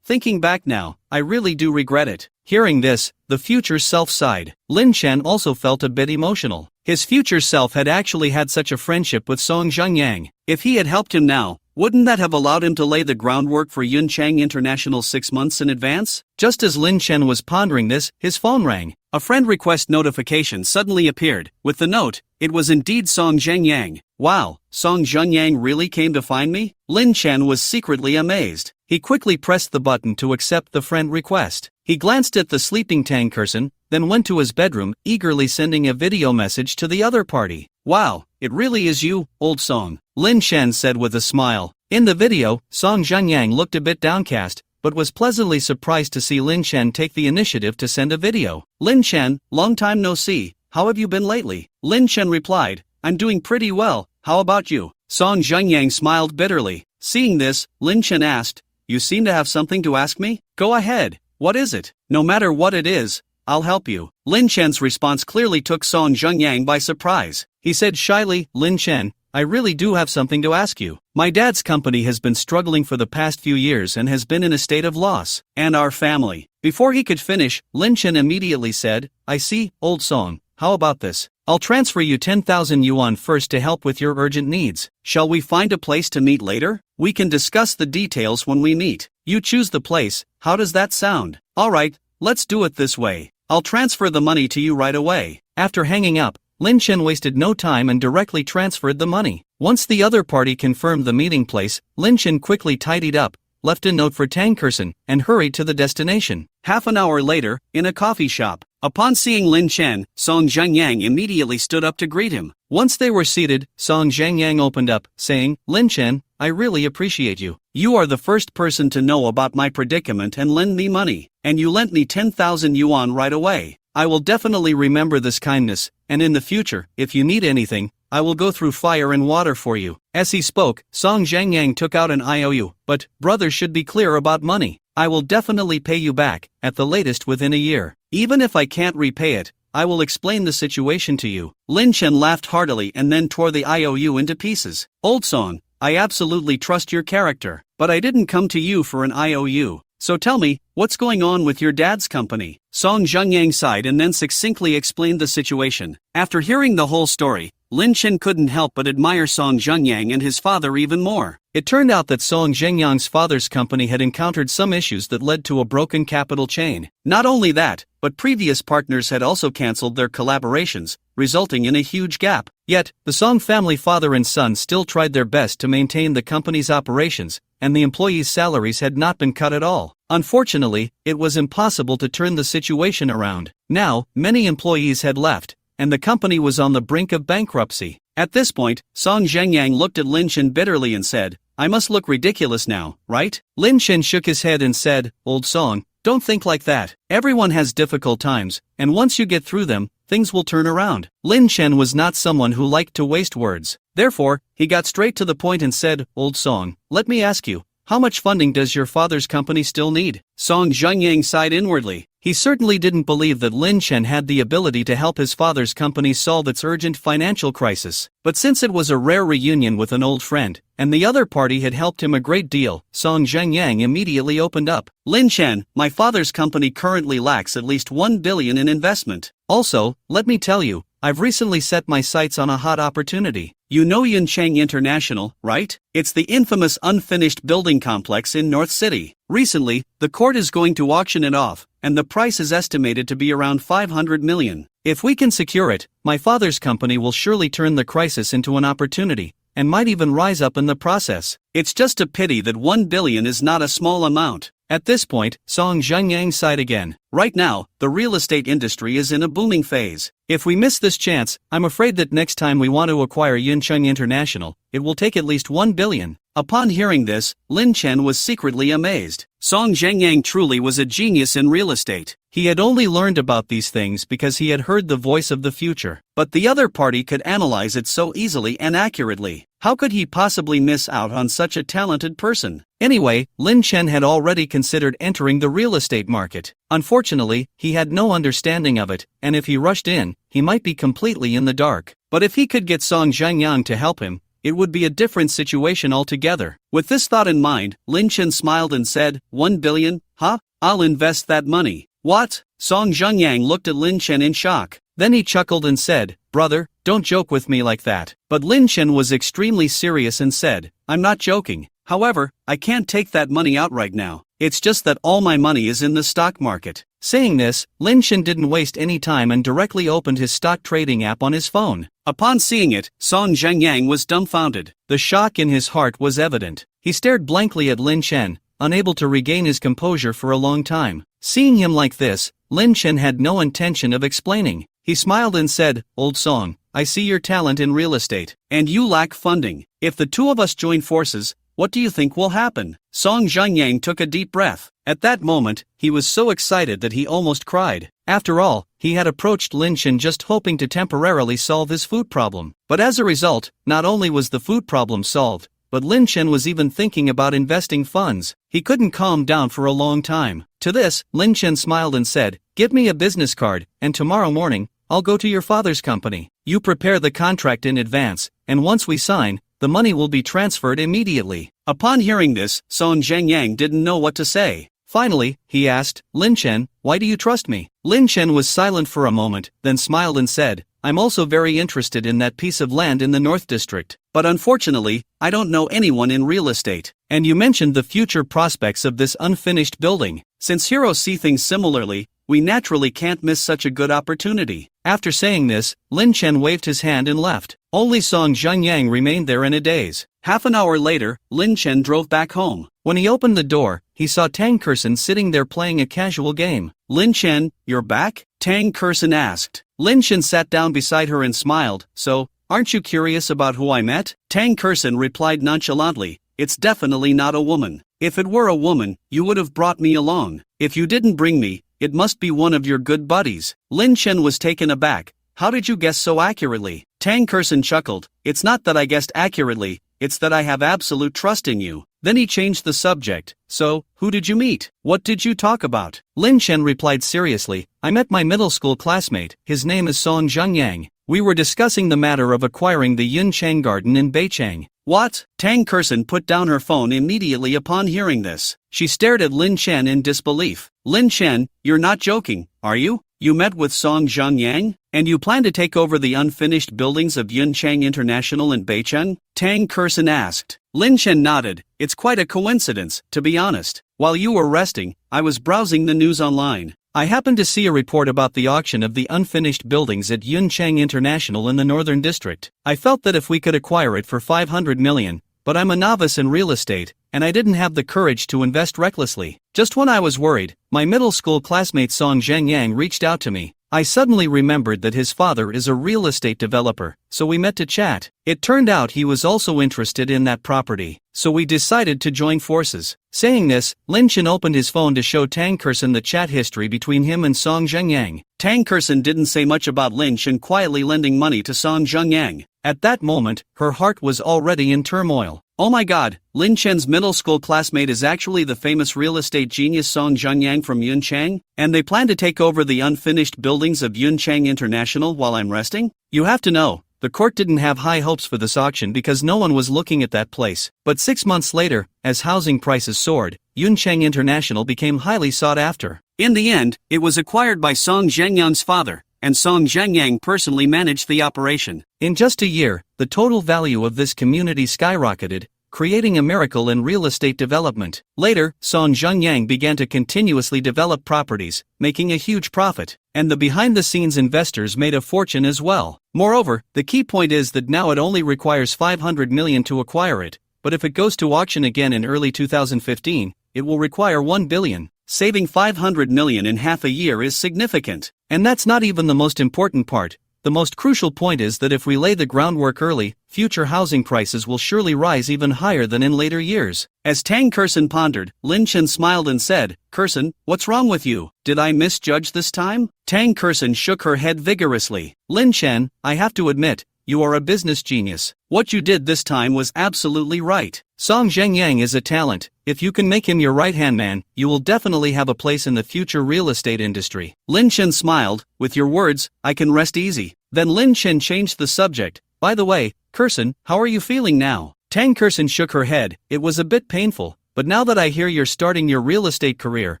Thinking back now, I really do regret it. Hearing this, the future self sighed. Lin Chen also felt a bit emotional. His future self had actually had such a friendship with Song Zhengyang. If he had helped him now, wouldn't that have allowed him to lay the groundwork for Yunchang International 6 months in advance? Just as Lin Chen was pondering this, his phone rang. A friend request notification suddenly appeared. With the note, it was indeed Song Zhengyang. Wow, Song Zhengyang really came to find me? Lin Chen was secretly amazed. He quickly pressed the button to accept the friend request. He glanced at the sleeping Tang Kerson, then went to his bedroom, eagerly sending a video message to the other party. Wow, it really is you, old Song, Lin Chen said with a smile. In the video, Song Zhenyang looked a bit downcast, but was pleasantly surprised to see Lin Chen take the initiative to send a video. Lin Chen, long time no see, how have you been lately? Lin Chen replied, I'm doing pretty well, how about you? Song Zhenyang smiled bitterly. Seeing this, Lin Chen asked, you seem to have something to ask me? Go ahead, what is it? No matter what it is, I'll help you. Lin Chen's response clearly took Song Zhenyang by surprise. He said shyly, Lin Chen, I really do have something to ask you. My dad's company has been struggling for the past few years and has been in a state of loss. And our family. Before he could finish, Lin Chen immediately said, I see, old Song, how about this? I'll transfer you 10,000 yuan first to help with your urgent needs. Shall we find a place to meet later? We can discuss the details when we meet. You choose the place, how does that sound? Alright, let's do it this way. I'll transfer the money to you right away. After hanging up, Lin Chen wasted no time and directly transferred the money. Once the other party confirmed the meeting place, Lin Chen quickly tidied up, left a note for Tang Kerson, and hurried to the destination. Half an hour later, in a coffee shop. Upon seeing Lin Chen, Song Zhenyang immediately stood up to greet him. Once they were seated, Song Zhenyang opened up, saying, Lin Chen, I really appreciate you. You are the first person to know about my predicament and lend me money, and you lent me 10,000 yuan right away. I will definitely remember this kindness, and in the future, if you need anything, I will go through fire and water for you. As he spoke, Song Zhenyang took out an IOU, but, brothers should be clear about money. I will definitely pay you back, at the latest within a year. Even if I can't repay it, I will explain the situation to you. Lin Chen laughed heartily and then tore the IOU into pieces. Old Song, I absolutely trust your character, but I didn't come to you for an IOU. So tell me, what's going on with your dad's company? Song Zhenyang sighed and then succinctly explained the situation. After hearing the whole story, Lin Chen couldn't help but admire Song Zhenyang and his father even more. It turned out that Song Zhenyang's father's company had encountered some issues that led to a broken capital chain. Not only that, but previous partners had also cancelled their collaborations, resulting in a huge gap. Yet, the Song family father and son still tried their best to maintain the company's operations, and the employees' salaries had not been cut at all. Unfortunately, it was impossible to turn the situation around. Now, many employees had left, and the company was on the brink of bankruptcy. At this point, Song Zhenyang looked at Lin Chen bitterly and said, I must look ridiculous now, right? Lin Chen shook his head and said, Old Song, don't think like that. Everyone has difficult times, and once you get through them, things will turn around. Lin Chen was not someone who liked to waste words. Therefore, he got straight to the point and said, Old Song, let me ask you, how much funding does your father's company still need? Song Zhenyang sighed inwardly. He certainly didn't believe that Lin Chen had the ability to help his father's company solve its urgent financial crisis. But since it was a rare reunion with an old friend, and the other party had helped him a great deal, Song Zhenyang immediately opened up. Lin Chen, my father's company currently lacks at least 1 billion in investment. Also, let me tell you, I've recently set my sights on a hot opportunity. You know Yuncheng International, right? It's the infamous unfinished building complex in North City. Recently, the court is going to auction it off, and the price is estimated to be around 500 million. If we can secure it, my father's company will surely turn the crisis into an opportunity, and might even rise up in the process. It's just a pity that 1 billion is not a small amount. At this point, Song Zhenyang sighed again. Right now, the real estate industry is in a booming phase. If we miss this chance, I'm afraid that next time we want to acquire Yuncheng International, it will take at least 1 billion. Upon hearing this, Lin Chen was secretly amazed. Song Zhenyang truly was a genius in real estate. He had only learned about these things because he had heard the voice of the future. But the other party could analyze it so easily and accurately. How could he possibly miss out on such a talented person? Anyway, Lin Chen had already considered entering the real estate market. Unfortunately, he had no understanding of it, and if he rushed in, he might be completely in the dark. But if he could get Song Zhenyang to help him, it would be a different situation altogether. With this thought in mind, Lin Chen smiled and said, 1 billion? Huh? I'll invest that money. What? Song Zhenyang looked at Lin Chen in shock. Then he chuckled and said, Brother, don't joke with me like that. But Lin Chen was extremely serious and said, I'm not joking. However, I can't take that money out right now. It's just that all my money is in the stock market. Saying this, Lin Chen didn't waste any time and directly opened his stock trading app on his phone. Upon seeing it, Song Zhenyang was dumbfounded. The shock in his heart was evident. He stared blankly at Lin Chen, unable to regain his composure for a long time. Seeing him like this, Lin Chen had no intention of explaining. He smiled and said, "Old Song, I see your talent in real estate, and you lack funding. If the two of us join forces, what do you think will happen?" Song Zhengyang took a deep breath. At that moment, he was so excited that he almost cried. After all, he had approached Lin Chen just hoping to temporarily solve his food problem. But as a result, not only was the food problem solved, but Lin Chen was even thinking about investing funds. He couldn't calm down for a long time. To this, Lin Chen smiled and said, "Give me a business card, and tomorrow morning, I'll go to your father's company. You prepare the contract in advance, and once we sign, the money will be transferred immediately." Upon hearing this, Song Zhengyang didn't know what to say. Finally, he asked, "Lin Chen, why do you trust me?" Lin Chen was silent for a moment, then smiled and said, "I'm also very interested in that piece of land in the North District. But unfortunately, I don't know anyone in real estate. And you mentioned the future prospects of this unfinished building. Since heroes see things similarly, we naturally can't miss such a good opportunity." After saying this, Lin Chen waved his hand and left. Only Song Zhengyang remained there in a daze. Half an hour later, Lin Chen drove back home. When he opened the door, he saw Tang Kersen sitting there playing a casual game. "Lin Chen, you're back?" Tang Kersen asked. Lin Chen sat down beside her and smiled. "So, aren't you curious about who I met?" Tang Kersen replied nonchalantly, "It's definitely not a woman. If it were a woman, you would have brought me along. If you didn't bring me, it must be one of your good buddies." Lin Chen was taken aback. "How did you guess so accurately?" Tang Kersen chuckled. "It's not that I guessed accurately, it's that I have absolute trust in you." Then he changed the subject. "So, who did you meet? What did you talk about?" Lin Chen replied seriously, "I met my middle school classmate, his name is Song Zhengyang. We were discussing the matter of acquiring the Yunchang Garden in Beicheng." "What?" Tang Kersen put down her phone immediately upon hearing this. She stared at Lin Chen in disbelief. "Lin Chen, you're not joking, are you? You met with Song Zhengyang? And you plan to take over the unfinished buildings of Yunchang International in Beicheng?" Tang Kersen asked. Lin Chen nodded. "It's quite a coincidence, to be honest. While you were resting, I was browsing the news online. I happened to see a report about the auction of the unfinished buildings at Yunchang International in the Northern District. I felt that if we could acquire it for 500 million, but I'm a novice in real estate, and I didn't have the courage to invest recklessly. Just when I was worried, my middle school classmate Song Zhengyang reached out to me. I suddenly remembered that his father is a real estate developer, so we met to chat. It turned out he was also interested in that property, so we decided to join forces." Saying this, Lin Chen opened his phone to show Tang Kersen the chat history between him and Song Zhengyang. Tang Kersen didn't say much about Lin Chen quietly lending money to Song Zhengyang. At that moment, her heart was already in turmoil. "Oh my god, Lin Chen's middle school classmate is actually the famous real estate genius Song Zhengyang from Yunchang, and they plan to take over the unfinished buildings of Yunchang International while I'm resting?" You have to know, the court didn't have high hopes for this auction because no one was looking at that place. But 6 months later, as housing prices soared, Yunchang International became highly sought after. In the end, it was acquired by Song Zhengyang's father, and Song Zhengyang personally managed the operation. In just a year, the total value of this community skyrocketed, creating a miracle in real estate development. Later, Song Zhengyang began to continuously develop properties, making a huge profit, and the behind-the-scenes investors made a fortune as well. Moreover, the key point is that now it only requires 500 million to acquire it, but if it goes to auction again in early 2015, it will require 1 billion. Saving 500 million in half a year is significant. And that's not even the most important part. The most crucial point is that if we lay the groundwork early, future housing prices will surely rise even higher than in later years. As Tang Kersen pondered, Lin Chen smiled and said, "Kersen, what's wrong with you? Did I misjudge this time?" Tang Kersen shook her head vigorously. "Lin Chen, I have to admit, you are a business genius. What you did this time was absolutely right. Song Zhengyang is a talent. If you can make him your right-hand man, you will definitely have a place in the future real estate industry." Lin Chen smiled. "With your words, I can rest easy." Then Lin Chen changed the subject. "By the way, Kersen, how are you feeling now?" Tang Kersen shook her head. "It was a bit painful, but now that I hear you're starting your real estate career,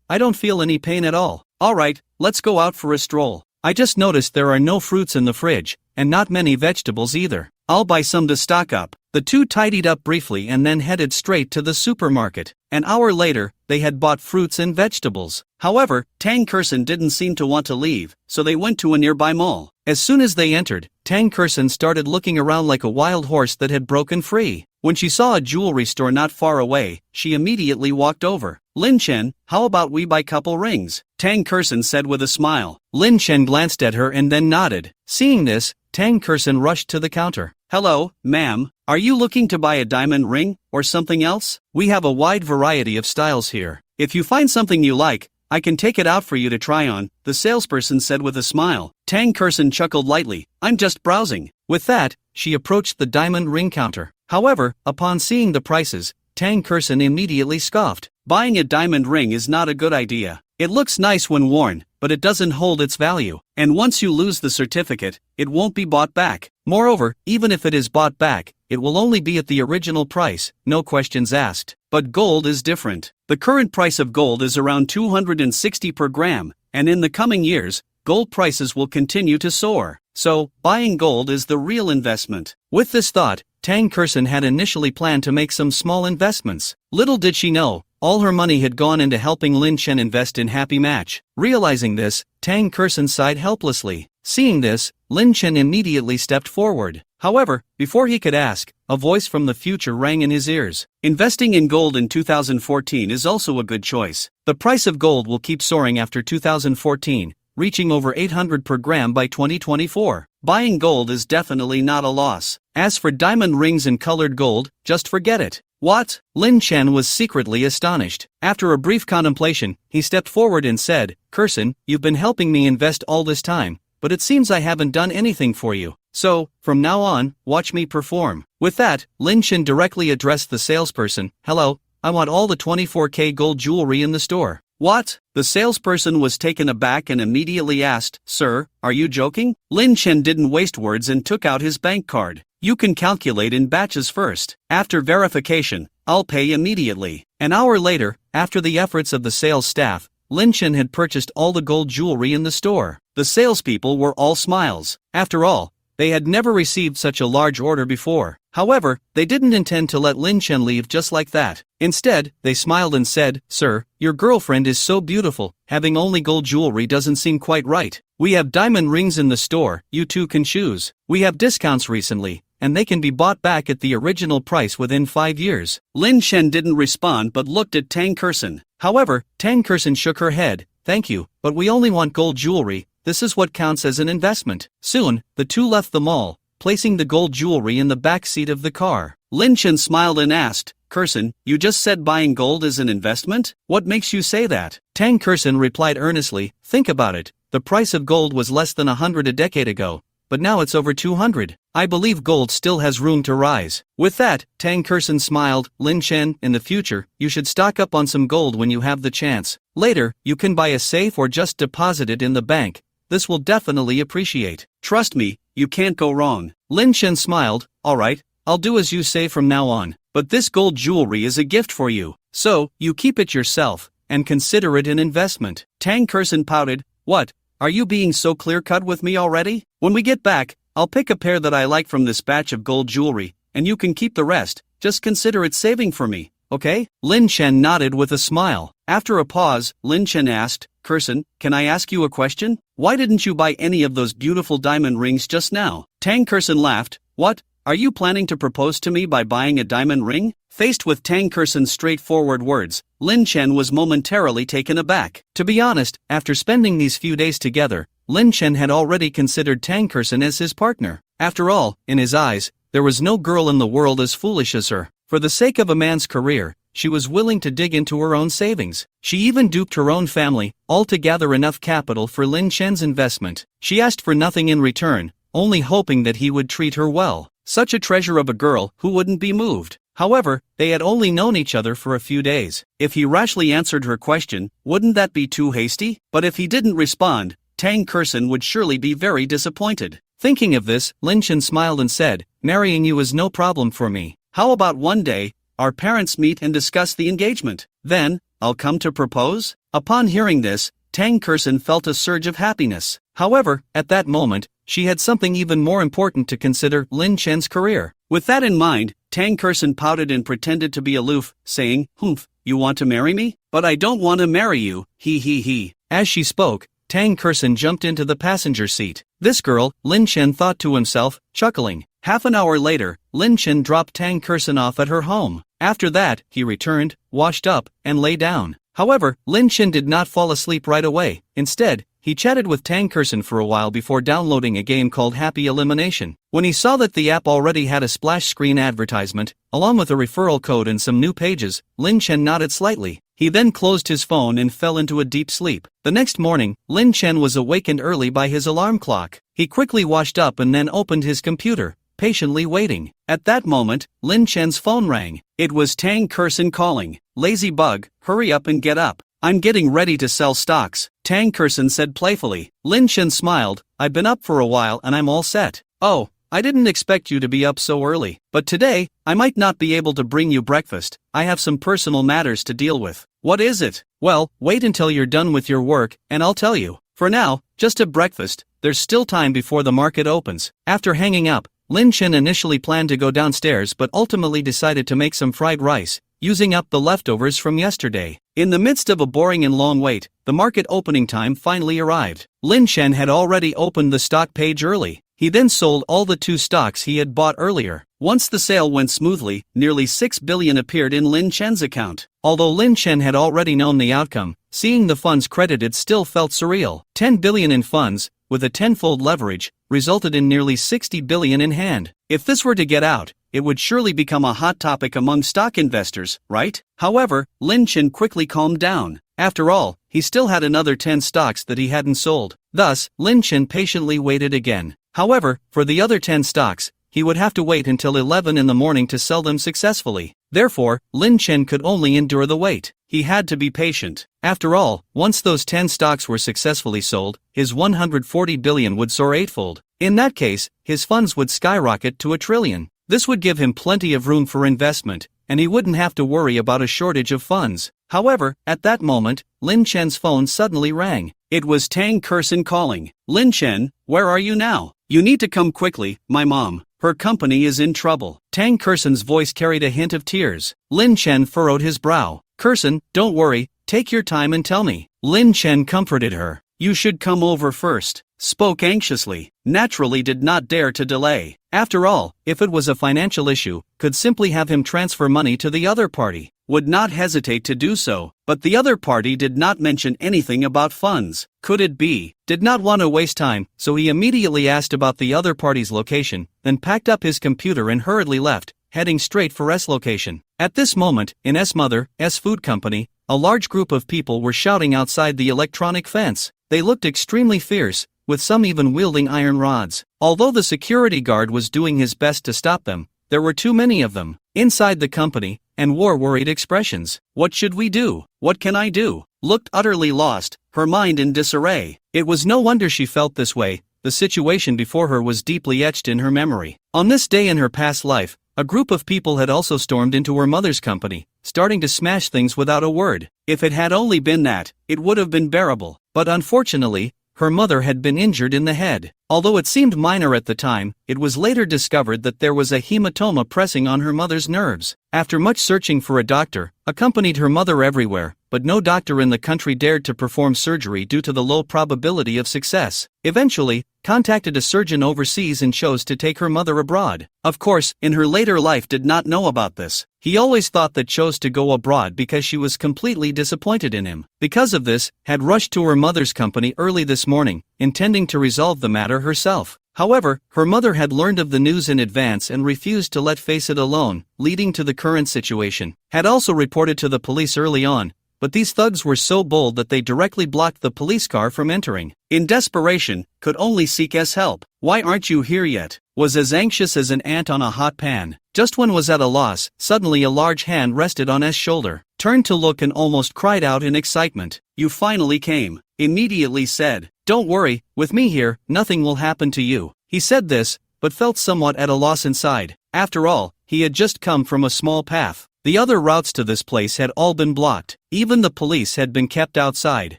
I don't feel any pain at all. Alright, let's go out for a stroll. I just noticed there are no fruits in the fridge, and not many vegetables either. I'll buy some to stock up." The two tidied up briefly and then headed straight to the supermarket. An hour later, they had bought fruits and vegetables. However, Tang Kersen didn't seem to want to leave, so they went to a nearby mall. As soon as they entered, Tang Kersen started looking around like a wild horse that had broken free. When she saw a jewelry store not far away, she immediately walked over. "Lin Chen, how about we buy couple rings?" Tang Kersen said with a smile. Lin Chen glanced at her and then nodded. Seeing this, Tang Kersen rushed to the counter. Hello, ma'am. Are you looking to buy a diamond ring, or something else? We have a wide variety of styles here. If you find something you like, I can take it out for you to try on, the salesperson said with a smile. Tang Kersen chuckled lightly. I'm just browsing. With that, she approached the diamond ring counter. However, upon seeing the prices, Tang Kersen immediately scoffed. Buying a diamond ring is not a good idea. It looks nice when worn, but it doesn't hold its value. And once you lose the certificate, it won't be bought back. Moreover, even if it is bought back, it will only be at the original price, no questions asked. But gold is different. The current price of gold is around 260 per gram, and in the coming years, gold prices will continue to soar. So, buying gold is the real investment. With this thought, Tang Kersen had initially planned to make some small investments. Little did she know, all her money had gone into helping Lin Chen invest in Happy Match. Realizing this, Tang Kersen sighed helplessly. Seeing this, Lin Chen immediately stepped forward. However, before he could ask, a voice from the future rang in his ears. Investing in gold in 2014 is also a good choice. The price of gold will keep soaring after 2014, reaching over 800 per gram by 2024. Buying gold is definitely not a loss. As for diamond rings and colored gold, just forget it. What? Lin Chen was secretly astonished. After a brief contemplation, he stepped forward and said, Kersen, you've been helping me invest all this time, but it seems I haven't done anything for you. So, from now on, watch me perform. With that, Lin Chen directly addressed the salesperson. Hello, I want all the 24K gold jewelry in the store. What? The salesperson was taken aback and immediately asked, Sir, are you joking? Lin Chen didn't waste words and took out his bank card. You can calculate in batches first. After verification, I'll pay immediately. An hour later, after the efforts of the sales staff, Lin Chen had purchased all the gold jewelry in the store. The salespeople were all smiles. After all, they had never received such a large order before. However, they didn't intend to let Lin Chen leave just like that. Instead, they smiled and said, Sir, your girlfriend is so beautiful, having only gold jewelry doesn't seem quite right. We have diamond rings in the store, you two can choose. We have discounts recently, and they can be bought back at the original price within 5 years. Lin Chen didn't respond but looked at Tang Kersen. However, Tang Kersen shook her head. Thank you, but we only want gold jewelry. This is what counts as an investment. Soon, the two left the mall, placing the gold jewelry in the back seat of the car. Lin Chen smiled and asked, Kersen, you just said buying gold is an investment? What makes you say that? Tang Kersen replied earnestly, think about it. The price of gold was less than 100 a decade ago, but now it's over 200. I believe gold still has room to rise. With that, Tang Kersen smiled. Lin Chen, in the future, you should stock up on some gold when you have the chance. Later, you can buy a safe or just deposit it in the bank. This will definitely appreciate. Trust me, you can't go wrong. Lin Chen smiled. Alright, I'll do as you say from now on. But this gold jewelry is a gift for you. So, you keep it yourself, and consider it an investment. Tang Kersen pouted. What? Are you being so clear-cut with me already? When we get back, I'll pick a pair that I like from this batch of gold jewelry, and you can keep the rest. Just consider it saving for me, okay? Lin Chen nodded with a smile. After a pause, Lin Chen asked, Kersen, can I ask you a question? Why didn't you buy any of those beautiful diamond rings just now? Tang Kersen laughed. What? Are you planning to propose to me by buying a diamond ring? Faced with Tang Kersen's straightforward words, Lin Chen was momentarily taken aback. To be honest, after spending these few days together, Lin Chen had already considered Tang Kersen as his partner. After all, in his eyes, there was no girl in the world as foolish as her. For the sake of a man's career, she was willing to dig into her own savings. She even duped her own family, all to gather enough capital for Lin Chen's investment. She asked for nothing in return, only hoping that he would treat her well. Such a treasure of a girl who wouldn't be moved. However, they had only known each other for a few days. If he rashly answered her question, wouldn't that be too hasty? But if he didn't respond, Tang Kersen would surely be very disappointed. Thinking of this, Lin Chen smiled and said, marrying you is no problem for me. How about one day, our parents meet and discuss the engagement? Then, I'll come to propose? Upon hearing this, Tang Kersen felt a surge of happiness. However, at that moment, she had something even more important to consider, Lin Chen's career. With that in mind, Tang Kersen pouted and pretended to be aloof, saying, Humph, you want to marry me? But I don't want to marry you, he. As she spoke, Tang Kersen jumped into the passenger seat. This girl, Lin Chen thought to himself, chuckling. Half an hour later, Lin Chen dropped Tang Kersen off at her home. After that, he returned, washed up, and lay down. However, Lin Chen did not fall asleep right away. Instead, he chatted with Tang Kerson for a while before downloading a game called Happy Elimination. When he saw that the app already had a splash screen advertisement, along with a referral code and some new pages, Lin Chen nodded slightly. He then closed his phone and fell into a deep sleep. The next morning, Lin Chen was awakened early by his alarm clock. He quickly washed up and then opened his computer, patiently waiting. At that moment, Lin Chen's phone rang. It was Tang Kerson calling. "Lazy bug, hurry up and get up. I'm getting ready to sell stocks," Tang Kerson said playfully. Lin Chen smiled. "I've been up for a while and I'm all set." "Oh, I didn't expect you to be up so early. But today, I might not be able to bring you breakfast. I have some personal matters to deal with." "What is it?" "Well, wait until you're done with your work, and I'll tell you. For now, just have breakfast. There's still time before the market opens." After hanging up, Lin Chen initially planned to go downstairs but ultimately decided to make some fried rice, using up the leftovers from yesterday. In the midst of a boring and long wait, the market opening time finally arrived. Lin Chen had already opened the stock page early. He then sold all the 2 stocks he had bought earlier. Once the sale went smoothly, nearly 6 billion appeared in Lin Chen's account. Although Lin Chen had already known the outcome, seeing the funds credited still felt surreal. 10 billion in funds, with a tenfold leverage, resulted in nearly 60 billion in hand. If this were to get out, it would surely become a hot topic among stock investors, right? However, Lin Chen quickly calmed down. After all, he still had another 10 stocks that he hadn't sold. Thus, Lin Chen patiently waited again. However, for the other 10 stocks, he would have to wait until 11 in the morning to sell them successfully. Therefore, Lin Chen could only endure the wait. He had to be patient. After all, once those 10 stocks were successfully sold, his 140 billion would soar eightfold. In that case, his funds would skyrocket to 1 trillion. This would give him plenty of room for investment, and he wouldn't have to worry about a shortage of funds. However, at that moment, Lin Chen's phone suddenly rang. It was Tang Kerson calling. "Lin Chen, where are you now? You need to come quickly, my mom. Her company is in trouble." Tang Kerson's voice carried a hint of tears. Lin Chen furrowed his brow. "Kerson, don't worry, take your time and tell me." Lin Chen comforted her. "You should come over first." Spoke anxiously, naturally did not dare to delay. After all, if it was a financial issue, could simply have him transfer money to the other party. Would not hesitate to do so, but the other party did not mention anything about funds. Could it be? Did not want to waste time, so he immediately asked about the other party's location, then packed up his computer and hurriedly left, heading straight for S location. At this moment, in S Mother, S Food Company, a large group of people were shouting outside the electronic fence. They looked extremely fierce, with some even wielding iron rods. Although the security guard was doing his best to stop them, there were too many of them. Inside the company, and wore worried expressions. "What should we do? What can I do?" Looked utterly lost, her mind in disarray. It was no wonder she felt this way. The situation before her was deeply etched in her memory. On this day in her past life, a group of people had also stormed into her mother's company, starting to smash things without a word. If it had only been that, it would have been bearable. But unfortunately, her mother had been injured in the head. Although it seemed minor at the time, it was later discovered that there was a hematoma pressing on her mother's nerves. After much searching for a doctor, accompanied her mother everywhere, but no doctor in the country dared to perform surgery due to the low probability of success. Eventually, contacted a surgeon overseas and chose to take her mother abroad. Of course, in her later life did not know about this. He always thought that chose to go abroad because she was completely disappointed in him. Because of this, had rushed to her mother's company early this morning, intending to resolve the matter herself. However, her mother had learned of the news in advance and refused to let face it alone, leading to the current situation. Had also reported to the police early on, but these thugs were so bold that they directly blocked the police car from entering. In desperation, could only seek S help. "Why aren't you here yet?" Was as anxious as an ant on a hot pan. Just when was at a loss, suddenly a large hand rested on S shoulder. Turned to look and almost cried out in excitement. "You finally came." Immediately said, "Don't worry, with me here, nothing will happen to you." He said this, but felt somewhat at a loss inside. After all, he had just come from a small path. The other routes to this place had all been blocked. Even the police had been kept outside.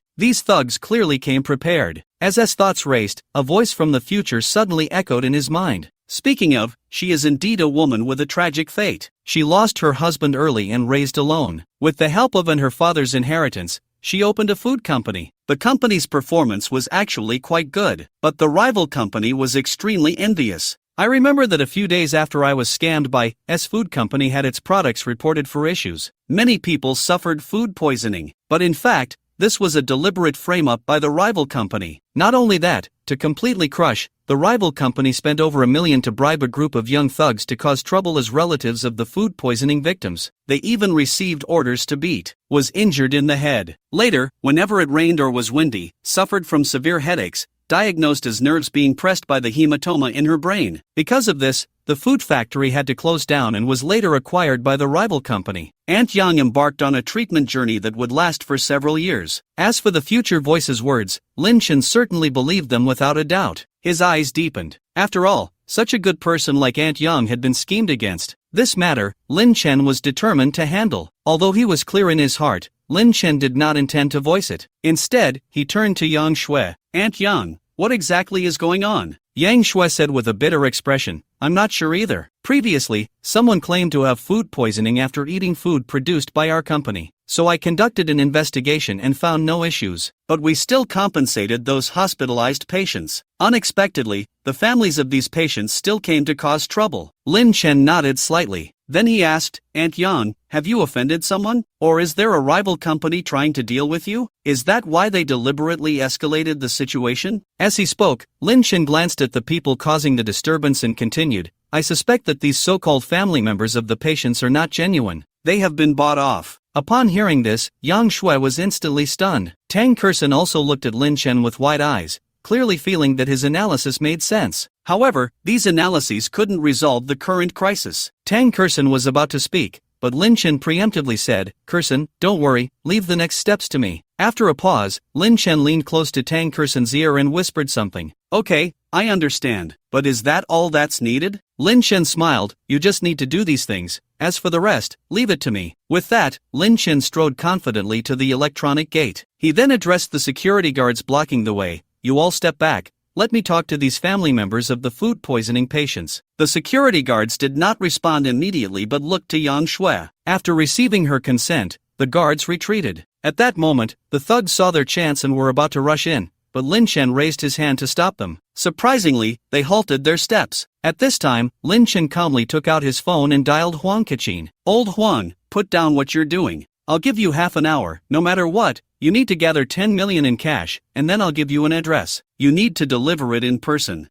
These thugs clearly came prepared. As his thoughts raced, a voice from the future suddenly echoed in his mind. "Speaking of, she is indeed a woman with a tragic fate. She lost her husband early and raised alone. With the help of her father's inheritance, she opened a food company. The company's performance was actually quite good, but the rival company was extremely envious. I remember that a few days after I was scammed by S food company had its products reported for issues. Many people suffered food poisoning, but in fact, this was a deliberate frame-up by the rival company. Not only that, to completely crush, the rival company spent over $1 million to bribe a group of young thugs to cause trouble as relatives of the food poisoning victims. They even received orders to beat, was injured in the head. Later, whenever it rained or was windy, suffered from severe headaches, diagnosed as nerves being pressed by the hematoma in her brain. Because of this, the food factory had to close down and was later acquired by the rival company. Ant Yang embarked on a treatment journey that would last for several years. As for the future voice's words, Lin Chen certainly believed them without a doubt. His eyes deepened. After all, such a good person like Ant Yang had been schemed against. This matter, Lin Chen was determined to handle. Although he was clear in his heart, Lin Chen did not intend to voice it. Instead, he turned to Yang Shui. Ant Yang, what exactly is going on? Yang Shui said with a bitter expression, I'm not sure either. Previously, someone claimed to have food poisoning after eating food produced by our company. So I conducted an investigation and found no issues. But we still compensated those hospitalized patients. Unexpectedly, the families of these patients still came to cause trouble. Lin Chen nodded slightly. Then he asked, Ant Yang, have you offended someone? Or is there a rival company trying to deal with you? Is that why they deliberately escalated the situation? As he spoke, Lin Chen glanced at the people causing the disturbance and continued, I suspect that these so-called family members of the patients are not genuine. They have been bought off. Upon hearing this, Yang Shui was instantly stunned. Tang Kersen also looked at Lin Chen with wide eyes, clearly feeling that his analysis made sense. However, these analyses couldn't resolve the current crisis. Tang Kersen was about to speak, but Lin Chen preemptively said, Kersen, don't worry, leave the next steps to me. After a pause, Lin Chen leaned close to Tang Kersen's ear and whispered something. Okay, I understand, but is that all that's needed? Lin Chen smiled, you just need to do these things. As for the rest, leave it to me. With that, Lin Chen strode confidently to the electronic gate. He then addressed the security guards blocking the way. You all step back. Let me talk to these family members of the food poisoning patients. The security guards did not respond immediately but looked to Yang Shui. After receiving her consent, the guards retreated. At that moment, the thugs saw their chance and were about to rush in, but Lin Chen raised his hand to stop them. Surprisingly, they halted their steps. At this time, Lin Chen calmly took out his phone and dialed Huang Kachin. Old Huang, put down what you're doing. I'll give you half an hour, no matter what. You need to gather 10 million in cash, and then I'll give you an address. You need to deliver it in person.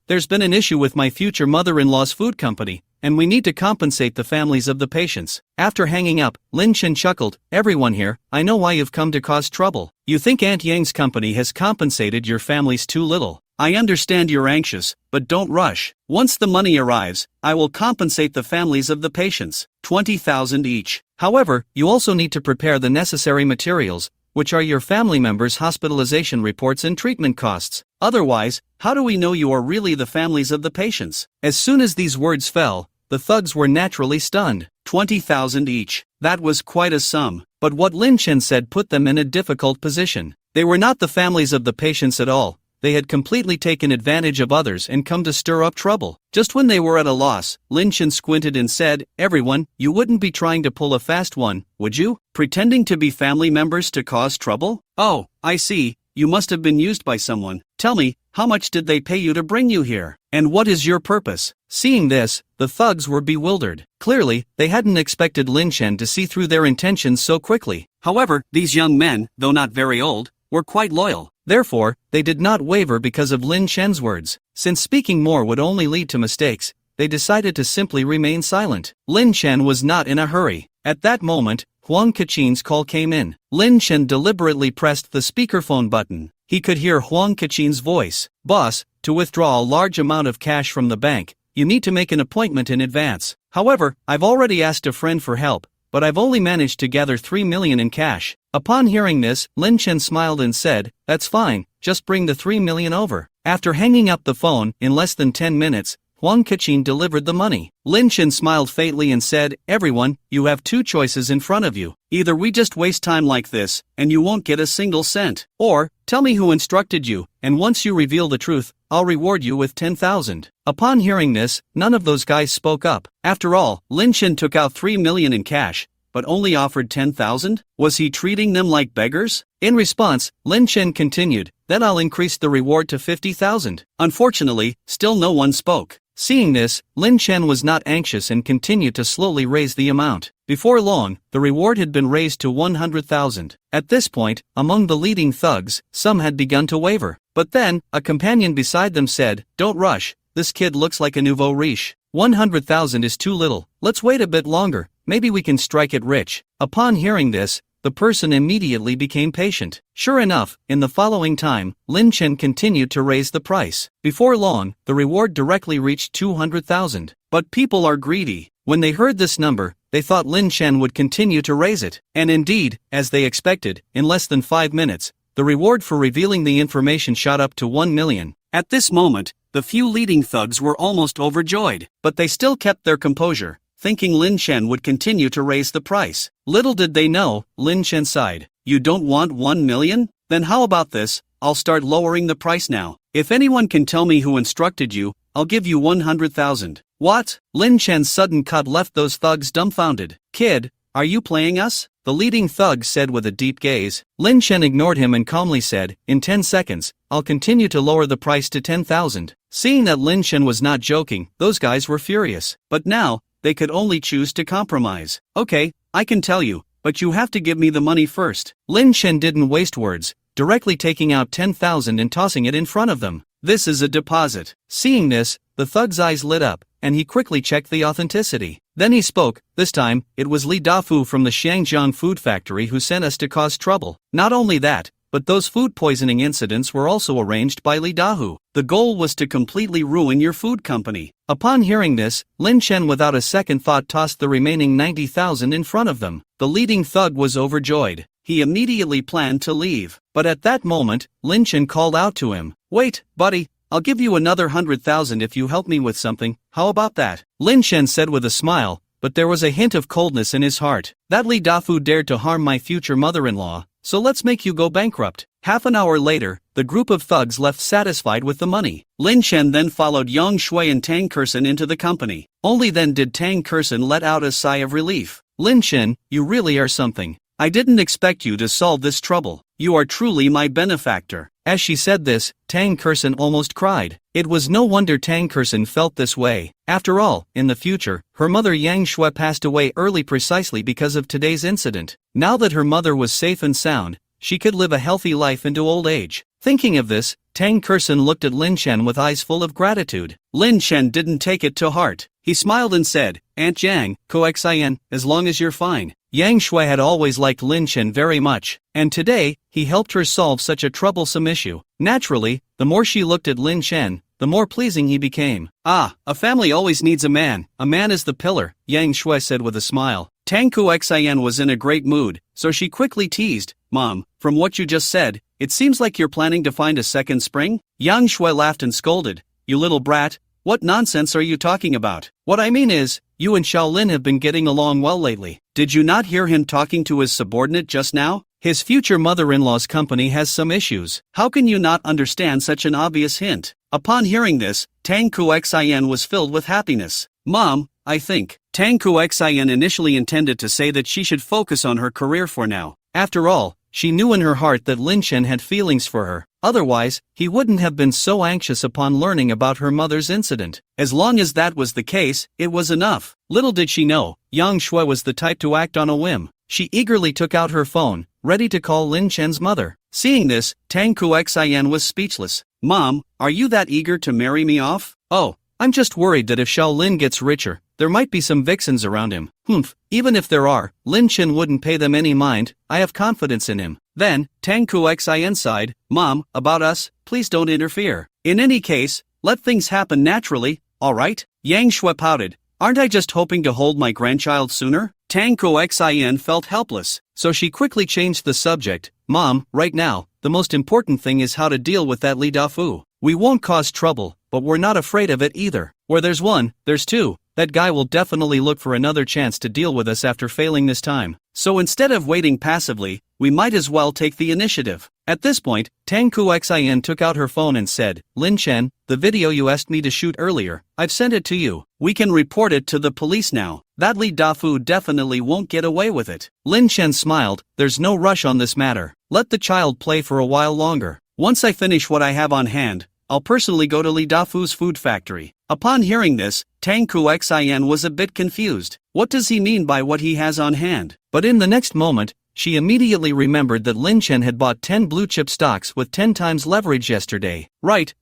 There's been an issue with my future mother-in-law's food company, and we need to compensate the families of the patients. After hanging up, Lin Chen chuckled, everyone here, I know why you've come to cause trouble. You think Ant Yang's company has compensated your families too little. I understand you're anxious, but don't rush. Once the money arrives, I will compensate the families of the patients, 20,000 each. However, you also need to prepare the necessary materials, which are your family members' hospitalization reports and treatment costs. Otherwise, how do we know you are really the families of the patients? As soon as these words fell, the thugs were naturally stunned. 20,000 each. That was quite a sum. But what Lin Chen said put them in a difficult position. They were not the families of the patients at all. They had completely taken advantage of others and come to stir up trouble. Just when they were at a loss, Lin Chen squinted and said, everyone, you wouldn't be trying to pull a fast one, would you? Pretending to be family members to cause trouble? Oh, I see. You must have been used by someone. Tell me, how much did they pay you to bring you here? And what is your purpose? Seeing this, the thugs were bewildered. Clearly, they hadn't expected Lin Chen to see through their intentions so quickly. However, these young men, though not very old, were quite loyal. Therefore, they did not waver because of Lin Chen's words. Since speaking more would only lead to mistakes, they decided to simply remain silent. Lin Chen was not in a hurry. At that moment, Huang Kachin's call came in. Lin Chen deliberately pressed the speakerphone button. He could hear Huang Kachin's voice. Boss, to withdraw a large amount of cash from the bank, you need to make an appointment in advance. However, I've already asked a friend for help, but I've only managed to gather 3 million in cash. Upon hearing this, Lin Chen smiled and said, that's fine, just bring the 3 million over. After hanging up the phone, in less than 10 minutes, Huang Kachin delivered the money. Lin Chen smiled faintly and said, everyone, you have two choices in front of you. Either we just waste time like this, and you won't get a single cent. Or, tell me who instructed you, and once you reveal the truth, I'll reward you with 10,000. Upon hearing this, none of those guys spoke up. After all, Lin Chen took out 3 million in cash, but only offered 10,000? Was he treating them like beggars? In response, Lin Chen continued, then I'll increase the reward to 50,000. Unfortunately, still no one spoke. Seeing this, Lin Chen was not anxious and continued to slowly raise the amount. Before long, the reward had been raised to 100,000. At this point, among the leading thugs, some had begun to waver. But then, a companion beside them said, "Don't rush, this kid looks like a nouveau riche. 100,000 is too little, let's wait a bit longer, maybe we can strike it rich." Upon hearing this, the person immediately became patient. Sure enough, in the following time, Lin Chen continued to raise the price. Before long, the reward directly reached 200,000. But people are greedy. When they heard this number, they thought Lin Chen would continue to raise it. And indeed, as they expected, in less than 5 minutes, the reward for revealing the information shot up to 1 million. At this moment, the few leading thugs were almost overjoyed, but they still kept their composure, thinking Lin Chen would continue to raise the price. Little did they know, Lin Chen sighed. "You don't want 1 million? Then how about this, I'll start lowering the price now. If anyone can tell me who instructed you, I'll give you 100,000. What? Lin Chen's sudden cut left those thugs dumbfounded. "Kid, are you playing us?" the leading thug said with a deep gaze. Lin Chen ignored him and calmly said, "In 10 seconds, I'll continue to lower the price to 10,000. Seeing that Lin Chen was not joking, those guys were furious. But now, they could only choose to compromise. "Okay, I can tell you, but you have to give me the money first." Lin Chen didn't waste words, directly taking out 10,000 and tossing it in front of them. "This is a deposit." Seeing this, the thug's eyes lit up, and he quickly checked the authenticity. Then he spoke. "This time, it was Li Dafu from the Shangjiang food factory who sent us to cause trouble. Not only that, but those food poisoning incidents were also arranged by Li Dahu. The goal was to completely ruin your food company." Upon hearing this, Lin Chen without a second thought tossed the remaining 90,000 in front of them. The leading thug was overjoyed. He immediately planned to leave. But at that moment, Lin Chen called out to him, "Wait, buddy, I'll give you another 100,000 if you help me with something, how about that?" Lin Chen said with a smile, but there was a hint of coldness in his heart. "That Li Dafu dared to harm my future mother-in-law, so let's make you go bankrupt." Half an hour later, the group of thugs left satisfied with the money. Lin Chen then followed Yang Shui and Tang Kersen into the company. Only then did Tang Kersen let out a sigh of relief. "Lin Chen, you really are something. I didn't expect you to solve this trouble. You are truly my benefactor." As she said this, Tang Kersen almost cried. It was no wonder Tang Kersen felt this way. After all, in the future, her mother Yang Shui passed away early precisely because of today's incident. Now that her mother was safe and sound, she could live a healthy life into old age. Thinking of this, Tang Kersen looked at Lin Chen with eyes full of gratitude. Lin Chen didn't take it to heart. He smiled and said, "Aunt Jiang, coxin, as long as you're fine." Yang Shui had always liked Lin Chen very much, and today, he helped her solve such a troublesome issue. Naturally, the more she looked at Lin Chen, the more pleasing he became. "Ah, a family always needs a man is the pillar," Yang Shui said with a smile. Tang Kuxin was in a great mood, so she quickly teased, "Mom, from what you just said, it seems like you're planning to find a second spring?" Yang Shui laughed and scolded, "You little brat, what nonsense are you talking about? What I mean is, you and Shaolin have been getting along well lately. Did you not hear him talking to his subordinate just now? His future mother-in-law's company has some issues. How can you not understand such an obvious hint?" Upon hearing this, Tang Kuxin was filled with happiness. "Mom, I think." Tang Kuxin initially intended to say that she should focus on her career for now. After all, she knew in her heart that Lin Chen had feelings for her. Otherwise, he wouldn't have been so anxious upon learning about her mother's incident. As long as that was the case, it was enough. Little did she know, Yang Shui was the type to act on a whim. She eagerly took out her phone, ready to call Lin Chen's mother. Seeing this, Tang Kuxin was speechless. "Mom, are you that eager to marry me off?" "Oh, I'm just worried that if Shaolin gets richer, there might be some vixens around him." "Humph, even if there are, Lin Chen wouldn't pay them any mind, I have confidence in him." Then, Tang Kuxin sighed, "Mom, about us, please don't interfere. In any case, let things happen naturally, alright?" Yang Shui pouted, "Aren't I just hoping to hold my grandchild sooner?" Tang Kuxin felt helpless, so she quickly changed the subject. "Mom, right now, the most important thing is how to deal with that Li Dafu. We won't cause trouble, but we're not afraid of it either. Where there's one, there's two. That guy will definitely look for another chance to deal with us after failing this time. So instead of waiting passively, we might as well take the initiative." At this point, Tang Kuxin took out her phone and said, "Lin Chen, the video you asked me to shoot earlier, I've sent it to you. We can report it to the police now. That Li Dafu definitely won't get away with it." Lin Chen smiled, "There's no rush on this matter. Let the child play for a while longer. Once I finish what I have on hand, I'll personally go to Li Dafu's food factory. Upon hearing this, Tang Kuxian was a bit confused. What does he mean by what he has on hand? But in the next moment, she immediately remembered that Lin Chen had bought 10 blue-chip stocks with 10 times leverage yesterday. Right.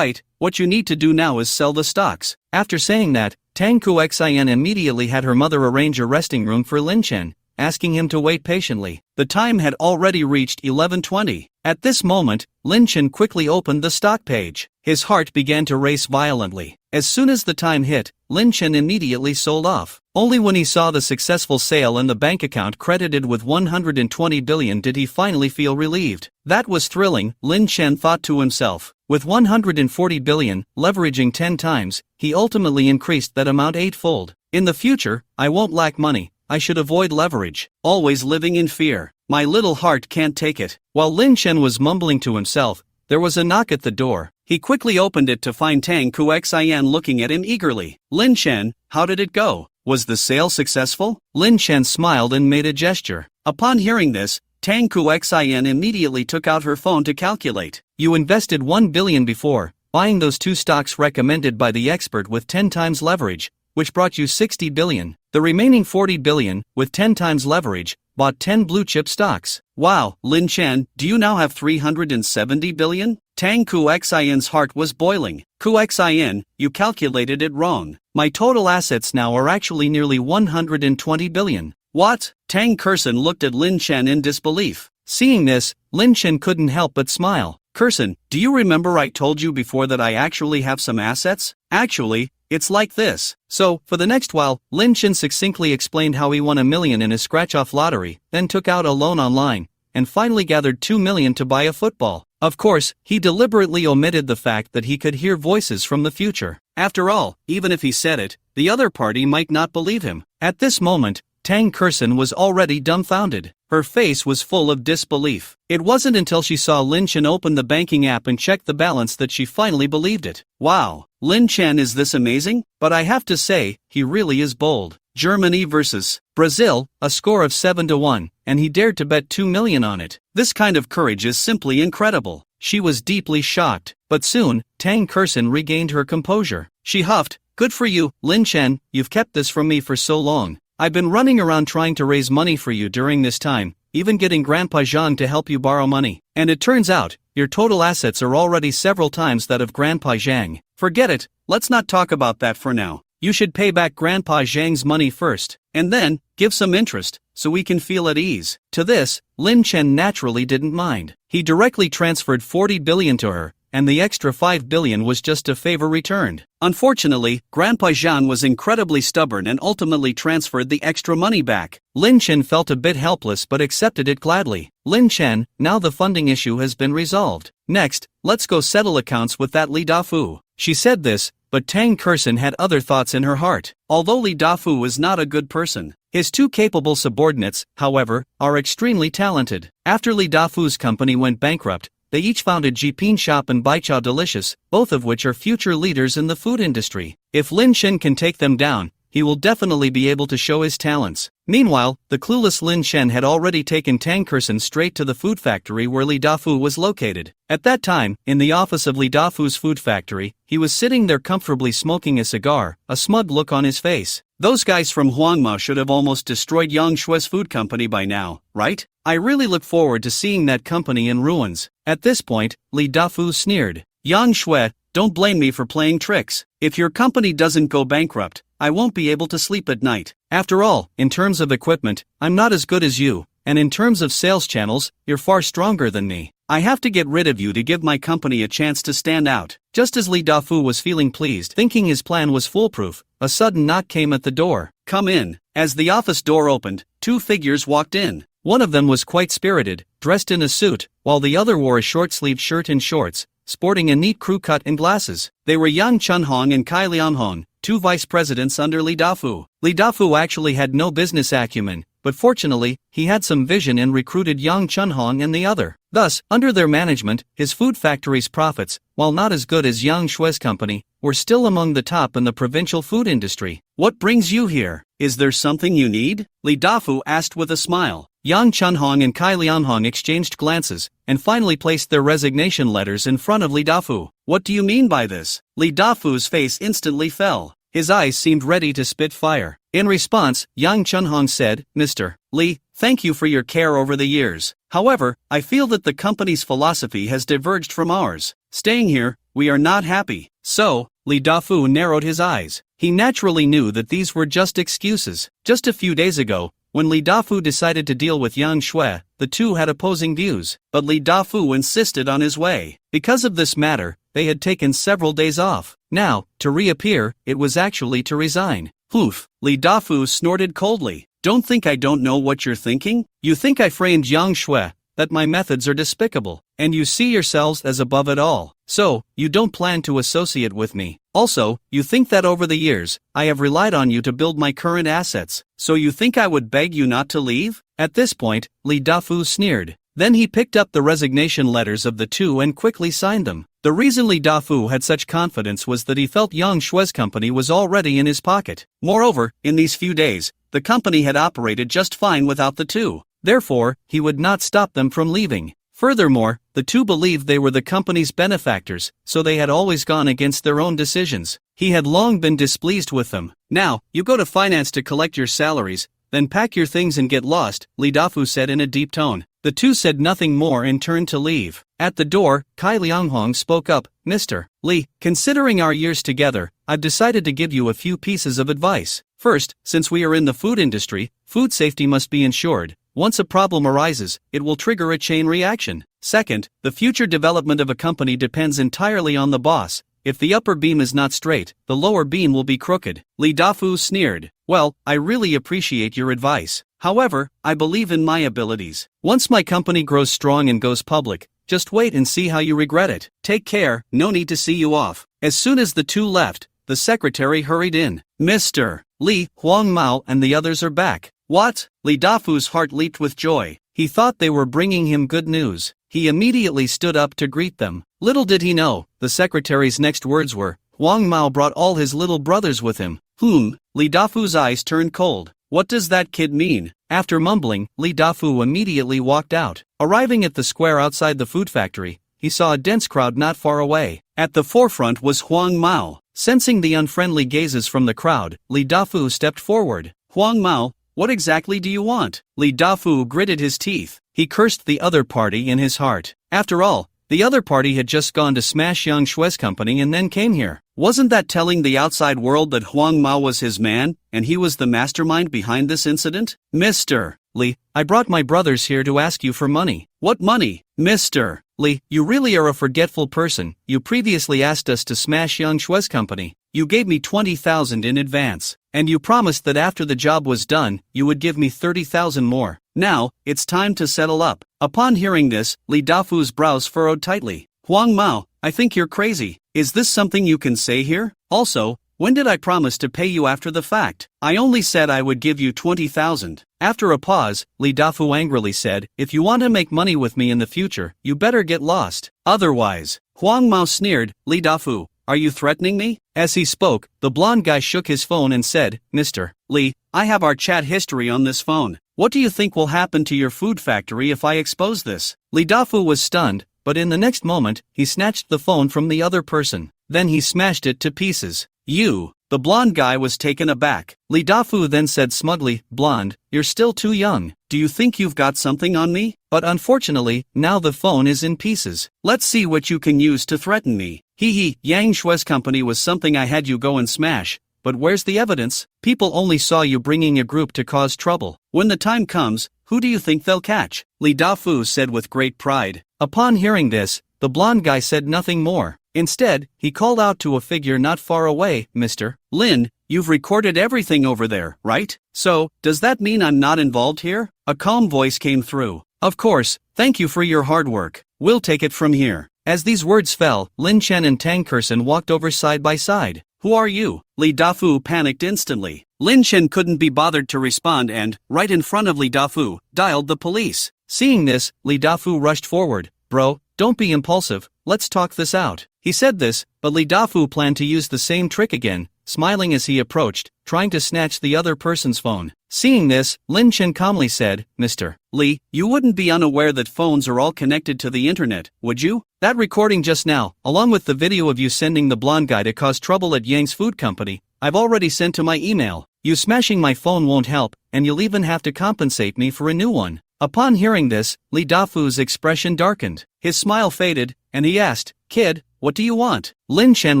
What you need to do now is sell the stocks. After saying that, Tang Kuxian immediately had her mother arrange a resting room for Lin Chen, asking him to wait patiently. The time had already reached 11:20. At this moment, Lin Chen quickly opened the stock page. His heart began to race violently. As soon as the time hit, Lin Chen immediately sold off. Only when he saw the successful sale and the bank account credited with 120 billion did he finally feel relieved. That was thrilling, Lin Chen thought to himself. With 140 billion, leveraging 10 times, he ultimately increased that amount 8-fold. In the future, I won't lack money. I should avoid leverage, always living in fear. My little heart can't take it. While Lin Chen was mumbling to himself, there was a knock at the door. He quickly opened it to find Tang Kuxian looking at him eagerly. Lin Chen, how did it go? Was the sale successful? Lin Chen smiled and made a gesture. Upon hearing this, Tang Kuxian immediately took out her phone to calculate. You invested 1 billion before, buying those 2 stocks recommended by the expert with 10 times leverage, which brought you 60 billion. The remaining 40 billion, with 10 times leverage, bought 10 blue-chip stocks. Wow, Lin Chen, do you now have 370 billion? Tang Kuxian's heart was boiling. Kuxian, you calculated it wrong. My total assets now are actually nearly 120 billion. What? Tang Kursen looked at Lin Chen in disbelief. Seeing this, Lin Chen couldn't help but smile. Kursen, do you remember I told you before that I actually have some assets? Actually, it's like this. So, for the next while, Lin Chen succinctly explained how he won $1 million in his scratch-off lottery, then took out a loan online, and finally gathered $2 million to buy a football. Of course, he deliberately omitted the fact that he could hear voices from the future. After all, even if he said it, the other party might not believe him. At this moment, Tang Kursen was already dumbfounded. Her face was full of disbelief. It wasn't until she saw Lin Chen open the banking app and check the balance that she finally believed it. Wow, Lin Chen, is this amazing? But I have to say, he really is bold. Germany versus Brazil, a score of 7-1, and he dared to bet 2 million on it. This kind of courage is simply incredible. She was deeply shocked, but soon, Tang Kursen regained her composure. She huffed, good for you, Lin Chen, you've kept this from me for so long. I've been running around trying to raise money for you during this time, even getting Grandpa Zhang to help you borrow money. And it turns out, your total assets are already several times that of Grandpa Zhang. Forget it, let's not talk about that for now. You should pay back Grandpa Zhang's money first, and then, give some interest, so we can feel at ease. To this, Lin Chen naturally didn't mind. He directly transferred 40 billion to her, and the extra 5 billion was just a favor returned. Unfortunately, Grandpa Zhang was incredibly stubborn and ultimately transferred the extra money back. Lin Chen felt a bit helpless but accepted it gladly. Lin Chen, now the funding issue has been resolved. Next, let's go settle accounts with that Li Dafu. She said this, but Tang Kursen had other thoughts in her heart. Although Li Dafu was not a good person, his 2 capable subordinates, however, are extremely talented. After Li Dafu's company went bankrupt, they each founded Jipin Shop and Baichao Delicious, both of which are future leaders in the food industry. If Lin Chen can take them down, he will definitely be able to show his talents. Meanwhile, the clueless Lin Chen had already taken Tang Kursen straight to the food factory where Li Dafu was located. At that time, in the office of Li Dafu's food factory, he was sitting there comfortably smoking a cigar, a smug look on his face. Those guys from Huangma should have almost destroyed Yang Shue's food company by now, right? I really look forward to seeing that company in ruins. At this point, Li Dafu sneered. Yang Shue, don't blame me for playing tricks. If your company doesn't go bankrupt, I won't be able to sleep at night. After all, in terms of equipment, I'm not as good as you, and in terms of sales channels, you're far stronger than me. I have to get rid of you to give my company a chance to stand out. Just as Li Dafu was feeling pleased, thinking his plan was foolproof, a sudden knock came at the door. Come in. As the office door opened, 2 figures walked in. One of them was quite spirited, dressed in a suit, while the other wore a short-sleeved shirt and shorts, sporting a neat crew cut and glasses. They were Yang Chunhong and Kai Lianhong, 2 vice presidents under Li Dafu. Li Dafu actually had no business acumen, but fortunately, he had some vision and recruited Yang Chunhong and the other. Thus, under their management, his food factory's profits, while not as good as Yang Shui's company, were still among the top in the provincial food industry. "What brings you here? Is there something you need?" Li Dafu asked with a smile. Yang Chunhong and Kai Lianhong exchanged glances, and finally placed their resignation letters in front of Li Dafu. "What do you mean by this?" Li Dafu's face instantly fell. His eyes seemed ready to spit fire. In response, Yang Chunhong said, "Mr. Li, thank you for your care over the years. However, I feel that the company's philosophy has diverged from ours. Staying here, we are not happy." So, Li Dafu narrowed his eyes. He naturally knew that these were just excuses. Just a few days ago, when Li Dafu decided to deal with Yang Shui, the two had opposing views, but Li Dafu insisted on his way. Because of this matter, they had taken several days off. Now, to reappear, it was actually to resign. "Poof," Li Dafu snorted coldly. "Don't think I don't know what you're thinking? You think I framed Yang Shui, that my methods are despicable, and you see yourselves as above it all. So, you don't plan to associate with me. Also, you think that over the years, I have relied on you to build my current assets, so you think I would beg you not to leave?" At this point, Li Dafu sneered. Then he picked up the resignation letters of the two and quickly signed them. The reason Li Dafu had such confidence was that he felt Yang Shui's company was already in his pocket. Moreover, in these few days, the company had operated just fine without the two. Therefore, he would not stop them from leaving. Furthermore, the two believed they were the company's benefactors, so they had always gone against their own decisions. He had long been displeased with them. "Now, you go to finance to collect your salaries, then pack your things and get lost," Li Dafu said in a deep tone. The two said nothing more and turned to leave. At the door, Kai Lianghong spoke up, "Mr. Li, considering our years together, I've decided to give you a few pieces of advice. First, since we are in the food industry, food safety must be ensured. Once a problem arises, it will trigger a chain reaction. Second, the future development of a company depends entirely on the boss. If the upper beam is not straight, the lower beam will be crooked." Li Dafu sneered. "Well, I really appreciate your advice. However, I believe in my abilities. Once my company grows strong and goes public, just wait and see how you regret it. Take care, no need to see you off." As soon as the two left, the secretary hurried in. "Mr. Li, Huang Mao and the others are back." "What?" Li Dafu's heart leaped with joy. He thought they were bringing him good news. He immediately stood up to greet them. Little did he know, the secretary's next words were, "Huang Mao brought all his little brothers with him." Li Dafu's eyes turned cold. What does that kid mean? After mumbling, Li Dafu immediately walked out. Arriving at the square outside the food factory, he saw a dense crowd not far away. At the forefront was Huang Mao. Sensing the unfriendly gazes from the crowd, Li Dafu stepped forward. "Huang Mao, what exactly do you want?" Li Dafu gritted his teeth. He cursed the other party in his heart. After all, the other party had just gone to smash Yang Shui's company and then came here. Wasn't that telling the outside world that Huang Mao was his man, and he was the mastermind behind this incident? "Mr. Li, I brought my brothers here to ask you for money." "What money?" "Mr. Li, you really are a forgetful person. You previously asked us to smash Yang Shui's company. You gave me 20,000 in advance, and you promised that after the job was done, you would give me 30,000 more. Now, it's time to settle up." Upon hearing this, Li Dafu's brows furrowed tightly. "Huang Mao, I think you're crazy. Is this something you can say here? Also, when did I promise to pay you after the fact? I only said I would give you 20,000. After a pause, Li Dafu angrily said, "If you want to make money with me in the future, you better get lost. Otherwise." Huang Mao sneered. "Li Dafu, are you threatening me?" As he spoke, the blonde guy shook his phone and said, "Mr. Li, I have our chat history on this phone. What do you think will happen to your food factory if I expose this?" Li Dafu was stunned, but in the next moment, he snatched the phone from the other person. Then he smashed it to pieces. "You." The blonde guy was taken aback. Li Dafu then said smugly, "Blonde, you're still too young. Do you think you've got something on me? But unfortunately, now the phone is in pieces. Let's see what you can use to threaten me." Yang Shui's company was something I had you go and smash. But where's the evidence? People only saw you bringing a group to cause trouble. When the time comes, who do you think they'll catch?" Li Dafu said with great pride. Upon hearing this, the blonde guy said nothing more. Instead, he called out to a figure not far away, "Mr. Lin, you've recorded everything over there, right? So, does that mean I'm not involved here?" A calm voice came through. "Of course, thank you for your hard work. We'll take it from here." As these words fell, Lin Chen and Tang Kerson walked over side by side. Who are you? Li Dafu panicked instantly. Lin Chen couldn't be bothered to respond and, right in front of Li Dafu, dialed the police. Seeing this, Li Dafu rushed forward. Bro, don't be impulsive, let's talk this out. He said this, but Li Dafu planned to use the same trick again, smiling as he approached, trying to snatch the other person's phone. Seeing this, Lin Chen calmly said, Mr. Li, you wouldn't be unaware that phones are all connected to the internet, would you? That recording just now, along with the video of you sending the blonde guy to cause trouble at Yang's food company, I've already sent to my email. You smashing my phone won't help, and you'll even have to compensate me for a new one. Upon hearing this, Li Dafu's expression darkened. His smile faded, and he asked, Kid, what do you want? Lin Chen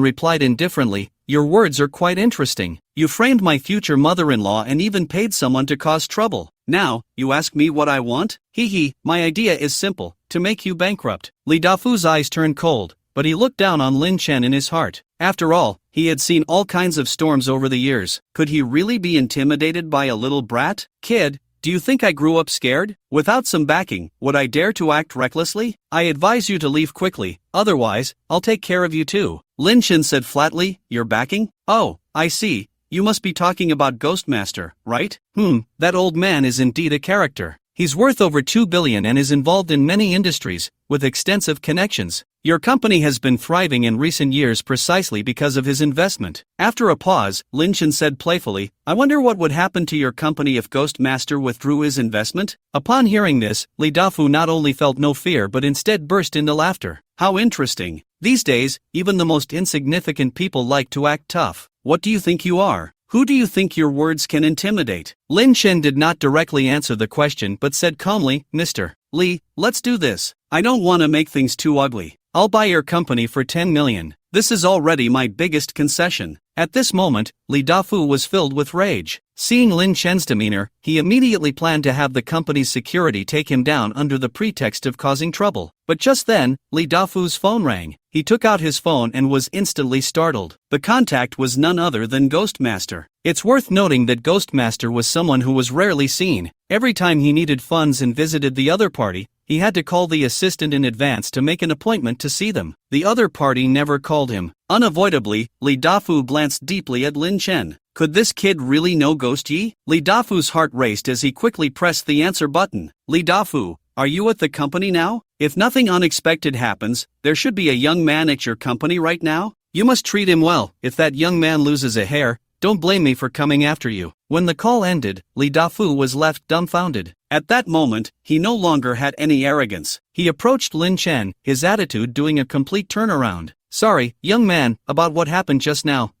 replied indifferently, Your words are quite interesting. You framed my future mother-in-law and even paid someone to cause trouble. Now, you ask me what I want? My idea is simple, to make you bankrupt. Li Dafu's eyes turned cold, but he looked down on Lin Chen in his heart. After all, he had seen all kinds of storms over the years. Could he really be intimidated by a little brat? Kid, do you think I grew up scared? Without some backing, would I dare to act recklessly? I advise you to leave quickly, otherwise, I'll take care of you too. Lin Chen said flatly, You're backing? Oh, I see. You must be talking about Ghostmaster, right? That old man is indeed a character. He's worth over 2 billion and is involved in many industries, with extensive connections. Your company has been thriving in recent years precisely because of his investment. After a pause, Lin Chen said playfully, I wonder what would happen to your company if Ghostmaster withdrew his investment? Upon hearing this, Li Dafu not only felt no fear but instead burst into laughter. How interesting. These days, even the most insignificant people like to act tough. What do you think you are? Who do you think your words can intimidate? Lin Chen did not directly answer the question but said calmly, Mr. Li, let's do this. I don't want to make things too ugly. I'll buy your company for 10 million. This is already my biggest concession. At this moment, Li Dafu was filled with rage. Seeing Lin Chen's demeanor, he immediately planned to have the company's security take him down under the pretext of causing trouble. But just then, Li Dafu's phone rang. He took out his phone and was instantly startled. The contact was none other than Ghostmaster. It's worth noting that Ghostmaster was someone who was rarely seen. Every time he needed funds and visited the other party, he had to call the assistant in advance to make an appointment to see them. The other party never called him. Unavoidably, Li Dafu glanced deeply at Lin Chen. Could this kid really know Ghost Yi? Li Dafu's heart raced as he quickly pressed the answer button. Li Dafu, are you at the company now? If nothing unexpected happens, there should be a young man at your company right now. You must treat him well. If that young man loses a hair, don't blame me for coming after you. When the call ended, Li Dafu was left dumbfounded. At that moment, he no longer had any arrogance. He approached Lin Chen, his attitude doing a complete turnaround. Sorry, young man, about what happened just now.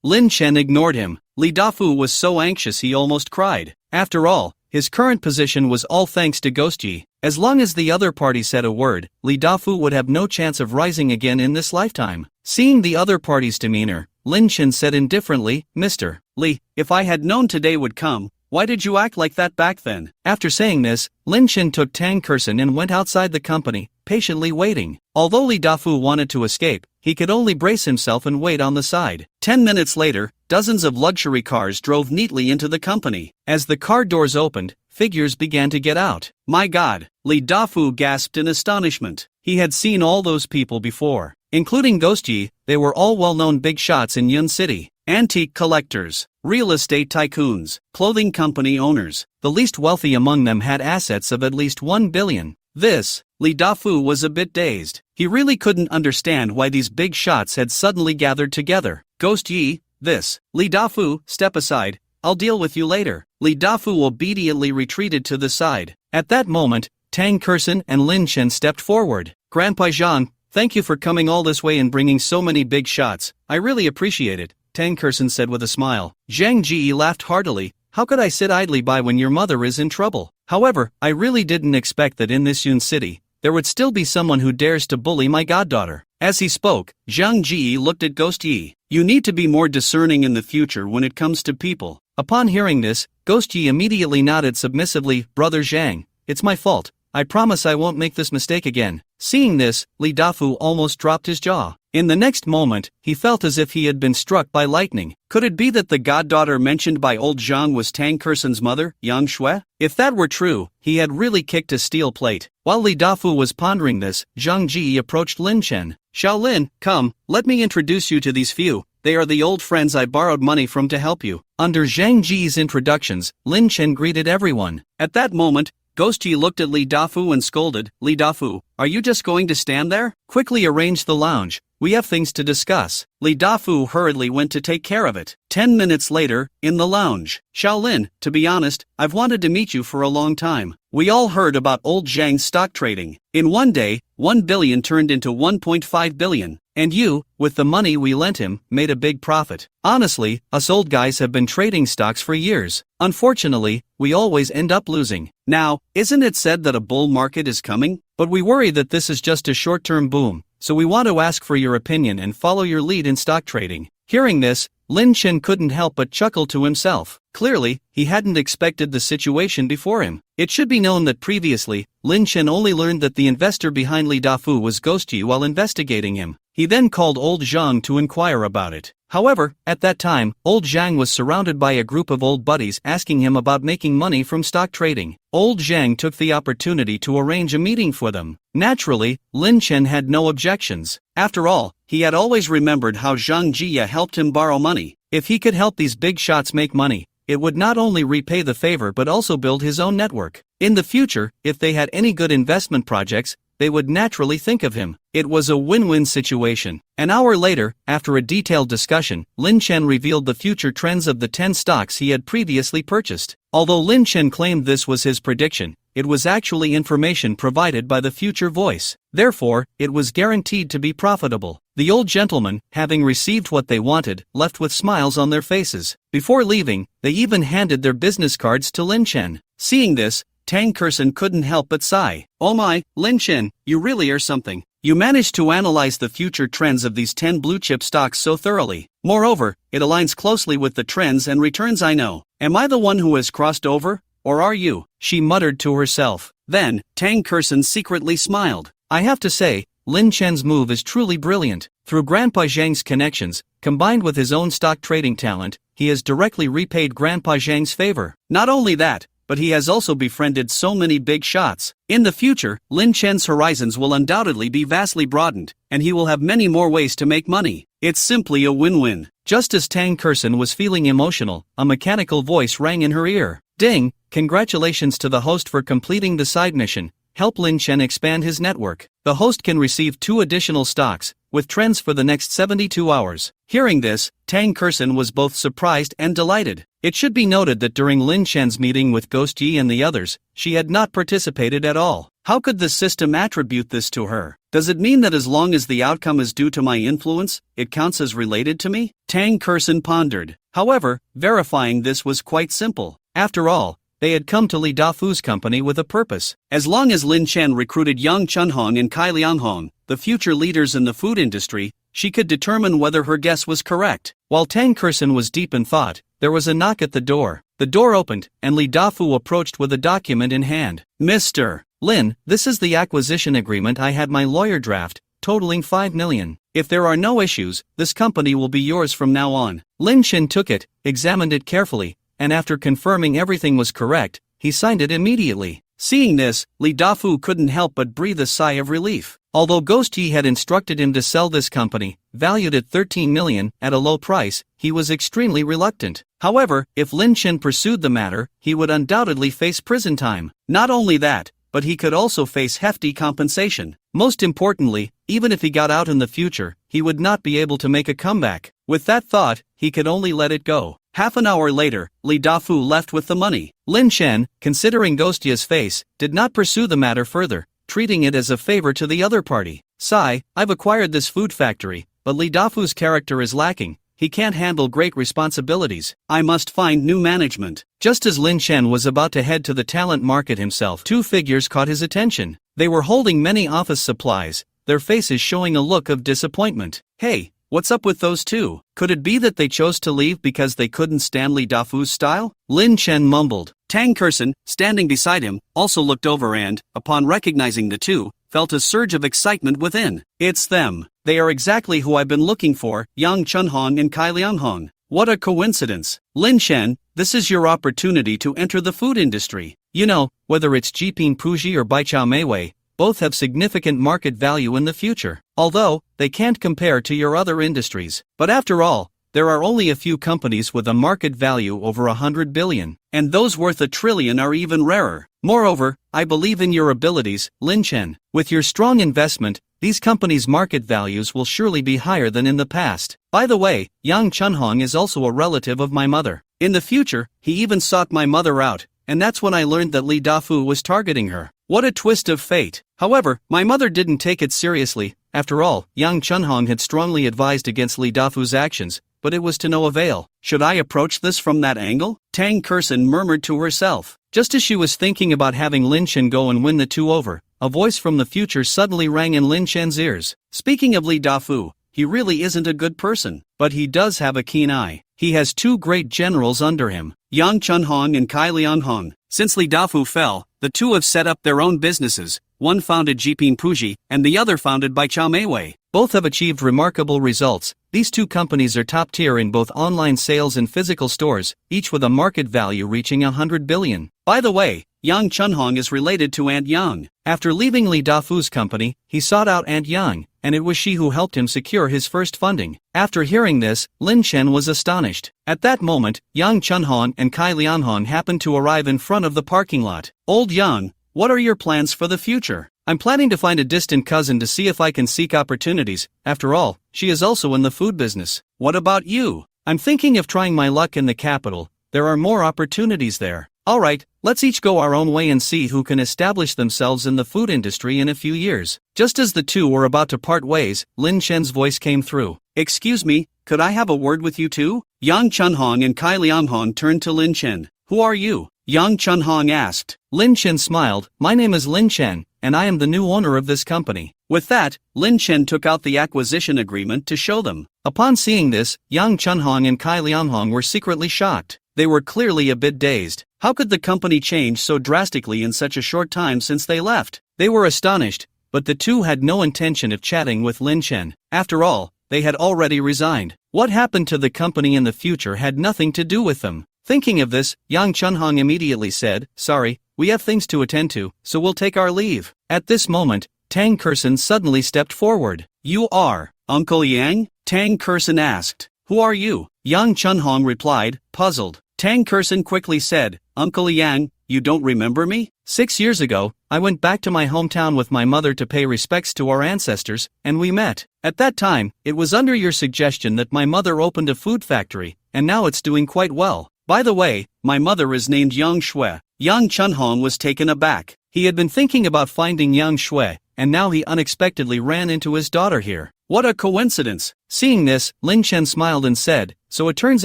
Lin Chen ignored him. Li Dafu was so anxious he almost cried. After all, his current position was all thanks to Ghost Yi. As long as the other party said a word, Li Dafu would have no chance of rising again in this lifetime. Seeing the other party's demeanor, Lin Chen said indifferently, Mr. Li, if I had known today would come, why did you act like that back then? After saying this, Lin Chen took Tang Kerson and went outside the company, patiently waiting. Although Li Dafu wanted to escape, he could only brace himself and wait on the side. 10 minutes later, dozens of luxury cars drove neatly into the company. As the car doors opened, figures began to get out. My God, Li Dafu gasped in astonishment. He had seen all those people before. Including Ghost Yi, they were all well-known big shots in Yun City. Antique collectors, real estate tycoons, clothing company owners. The least wealthy among them had assets of at least 1 billion. Li Dafu was a bit dazed. He really couldn't understand why these big shots had suddenly gathered together. Ghost Yi, Li Dafu, step aside, I'll deal with you later. Li Dafu obediently retreated to the side. At that moment, Tang Kerson and Lin Chen stepped forward. Grandpa Zhang, thank you for coming all this way and bringing so many big shots. I really appreciate it, Tang Kerson said with a smile. Zhang Ji laughed heartily. How could I sit idly by when your mother is in trouble? However, I really didn't expect that in this Yun City, there would still be someone who dares to bully my goddaughter. As he spoke, Zhang Ji looked at Ghost Yi. You need to be more discerning in the future when it comes to people. Upon hearing this, Ghost Yi immediately nodded submissively. Brother Zhang, it's my fault. I promise I won't make this mistake again. Seeing this, Li Dafu almost dropped his jaw. In the next moment, he felt as if he had been struck by lightning. Could it be that the goddaughter mentioned by old Zhang was Tang Kerson's mother, Yang Shui? If that were true, he had really kicked a steel plate. While Li Dafu was pondering this, Zhang Ji approached Lin Chen. Xiao Lin, come, let me introduce you to these few. they are the old friends I borrowed money from to help you. Under Zhang Ji's introductions, Lin Chen greeted everyone. At that moment, Ghost Ji looked at Li Dafu and scolded, Li Dafu, are you just going to stand there? Quickly arrange the lounge, we have things to discuss. Li Dafu hurriedly went to take care of it. 10 minutes later, in the lounge. Shaolin, to be honest, I've wanted to meet you for a long time. We all heard about old Zhang's stock trading. In one day, 1 billion turned into 1.5 billion. And you, with the money we lent him, made a big profit. Honestly, us old guys have been trading stocks for years. Unfortunately, we always end up losing. Now, isn't it said that a bull market is coming? But we worry that this is just a short-term boom, so we want to ask for your opinion and follow your lead in stock trading. Hearing this, Lin Chen couldn't help but chuckle to himself. Clearly, he hadn't expected the situation before him. It should be known that previously, Lin Chen only learned that the investor behind Li Dafu was Ghost Ji while investigating him. He then called old Zhang to inquire about it. However, at that time, old Zhang was surrounded by a group of old buddies asking him about making money from stock trading. Old Zhang took the opportunity to arrange a meeting for them. Naturally, Lin Chen had no objections. After all, he had always remembered how Zhang Jia helped him borrow money. If he could help these big shots make money, it would not only repay the favor but also build his own network. In the future, if they had any good investment projects, they would naturally think of him. It was a win-win situation. An hour later, after a detailed discussion, Lin Chen revealed the future trends of the 10 stocks he had previously purchased. Although Lin Chen claimed this was his prediction, it was actually information provided by the future voice. Therefore, it was guaranteed to be profitable. The old gentlemen, having received what they wanted, left with smiles on their faces. Before leaving, they even handed their business cards to Lin Chen. Seeing this, Tang Kerson couldn't help but sigh. Oh my, Lin Chen, you really are something. You managed to analyze the future trends of these 10 blue-chip stocks so thoroughly. Moreover, it aligns closely with the trends and returns I know. Am I the one who has crossed over, or are you? She muttered to herself. Then, Tang Kerson secretly smiled. I have to say, Lin Chen's move is truly brilliant. Through Grandpa Zhang's connections, combined with his own stock trading talent, he has directly repaid Grandpa Zhang's favor. Not only that, but he has also befriended so many big shots. In the future, Lin Chen's horizons will undoubtedly be vastly broadened, and he will have many more ways to make money. It's simply a win-win. Just as Tang Kerson was feeling emotional, a mechanical voice rang in her ear. Ding! Congratulations to the host for completing the side mission. Help Lin Chen expand his network. The host can receive 2 additional stocks, with trends for the next 72 hours. Hearing this, Tang Kerson was both surprised and delighted. It should be noted that during Lin Chen's meeting with Ghost Ji and the others, she had not participated at all. How could the system attribute this to her? Does it mean that as long as the outcome is due to my influence, it counts as related to me? Tang Kerson pondered. However, verifying this was quite simple. After all, they had come to Li Dafu's company with a purpose. As long as Lin Chen recruited Yang Chunhong and Kai Lianghong, the future leaders in the food industry, she could determine whether her guess was correct. While Tang Kerson was deep in thought, there was a knock at the door. The door opened, and Li Dafu approached with a document in hand. Mr. Lin, this is the acquisition agreement I had my lawyer draft, totaling 5 million. If there are no issues, this company will be yours from now on. Lin Chen took it, examined it carefully, and after confirming everything was correct, he signed it immediately. Seeing this, Li Dafu couldn't help but breathe a sigh of relief. Although Ghost Ji had instructed him to sell this company, valued at 13 million, at a low price, he was extremely reluctant. However, if Lin Chen pursued the matter, he would undoubtedly face prison time. Not only that, but he could also face hefty compensation. Most importantly, even if he got out in the future, he would not be able to make a comeback. With that thought, he could only let it go. Half an hour later, Li Dafu left with the money. Lin Chen, considering Ghost Ji's face, did not pursue the matter further, treating it as a favor to the other party. Sigh, I've acquired this food factory, but Li Dafu's character is lacking. He can't handle great responsibilities. I must find new management. Just as Lin Chen was about to head to the talent market himself, 2 figures caught his attention. They were holding many office supplies, their faces showing a look of disappointment. Hey, what's up with those 2? Could it be that they chose to leave because they couldn't stand Li Dafu's style? Lin Chen mumbled. Tang Kerson, standing beside him, also looked over and, upon recognizing the 2, felt a surge of excitement within. It's them. They are exactly who I've been looking for, Yang Chunhong and Kai Lianghong. What a coincidence. Lin Chen, this is your opportunity to enter the food industry. You know, whether it's Jiping Puji or Baichao Meiwei, both have significant market value in the future. Although, they can't compare to your other industries. But after all, there are only a few companies with a market value over 100 billion, and those worth a trillion are even rarer. Moreover, I believe in your abilities, Lin Chen. With your strong investment, these companies' market values will surely be higher than in the past. By the way, Yang Chunhong is also a relative of my mother. In the future, he even sought my mother out, and that's when I learned that Li Dafu was targeting her. What a twist of fate. However, my mother didn't take it seriously. After all, Yang Chunhong had strongly advised against Li Dafu's actions, but it was to no avail. Should I approach this from that angle? Tang Kersen murmured to herself. Just as she was thinking about having Lin Chen go and win the two over, a voice from the future suddenly rang in Lin Chen's ears. Speaking of Li Dafu, he really isn't a good person, but he does have a keen eye. He has two great generals under him, Yang Chunhong and Kai Lianhong. Since Li Dafu fell, the two have set up their own businesses, one founded Jiping Puji, and the other founded by Chao Meiwei. Both have achieved remarkable results. These two companies are top tier in both online sales and physical stores, each with a market value reaching 100 billion. By the way, Yang Chunhong is related to Aunt Yang. After leaving Li Dafu's company, he sought out Aunt Yang, and it was she who helped him secure his first funding. After hearing this, Lin Chen was astonished. At that moment, Yang Chunhong and Kai Lianhong happened to arrive in front of the parking lot. Old Yang, what are your plans for the future? I'm planning to find a distant cousin to see if I can seek opportunities. After all, she is also in the food business. What about you? I'm thinking of trying my luck in the capital. There are more opportunities there. Alright, let's each go our own way and see who can establish themselves in the food industry in a few years. Just as the two were about to part ways, Lin Chen's voice came through. Excuse me, could I have a word with you too? Yang Chunhong and Kai Lianhong turned to Lin Chen. Who are you? Yang Chunhong asked. Lin Chen smiled. My name is Lin Chen, and I am the new owner of this company. With that, Lin Chen took out the acquisition agreement to show them. Upon seeing this, Yang Chunhong and Kai Lianhong were secretly shocked. They were clearly a bit dazed. How could the company change so drastically in such a short time since they left? They were astonished, but the two had no intention of chatting with Lin Chen. After all, they had already resigned. What happened to the company in the future had nothing to do with them. Thinking of this, Yang Chunhong immediately said, Sorry, we have things to attend to, so we'll take our leave. At this moment, Tang Kersen suddenly stepped forward. You are Uncle Yang? Tang Kersen asked. Who are you? Yang Chunhong replied, puzzled. Tang Kersen quickly said, Uncle Yang, you don't remember me? 6 years ago, I went back to my hometown with my mother to pay respects to our ancestors, and we met. At that time, it was under your suggestion that my mother opened a food factory, and now it's doing quite well. By the way, my mother is named Yang Shui. Yang Chunhong was taken aback. He had been thinking about finding Yang Shui, and now he unexpectedly ran into his daughter here. What a coincidence! Seeing this, Lin Chen smiled and said, So it turns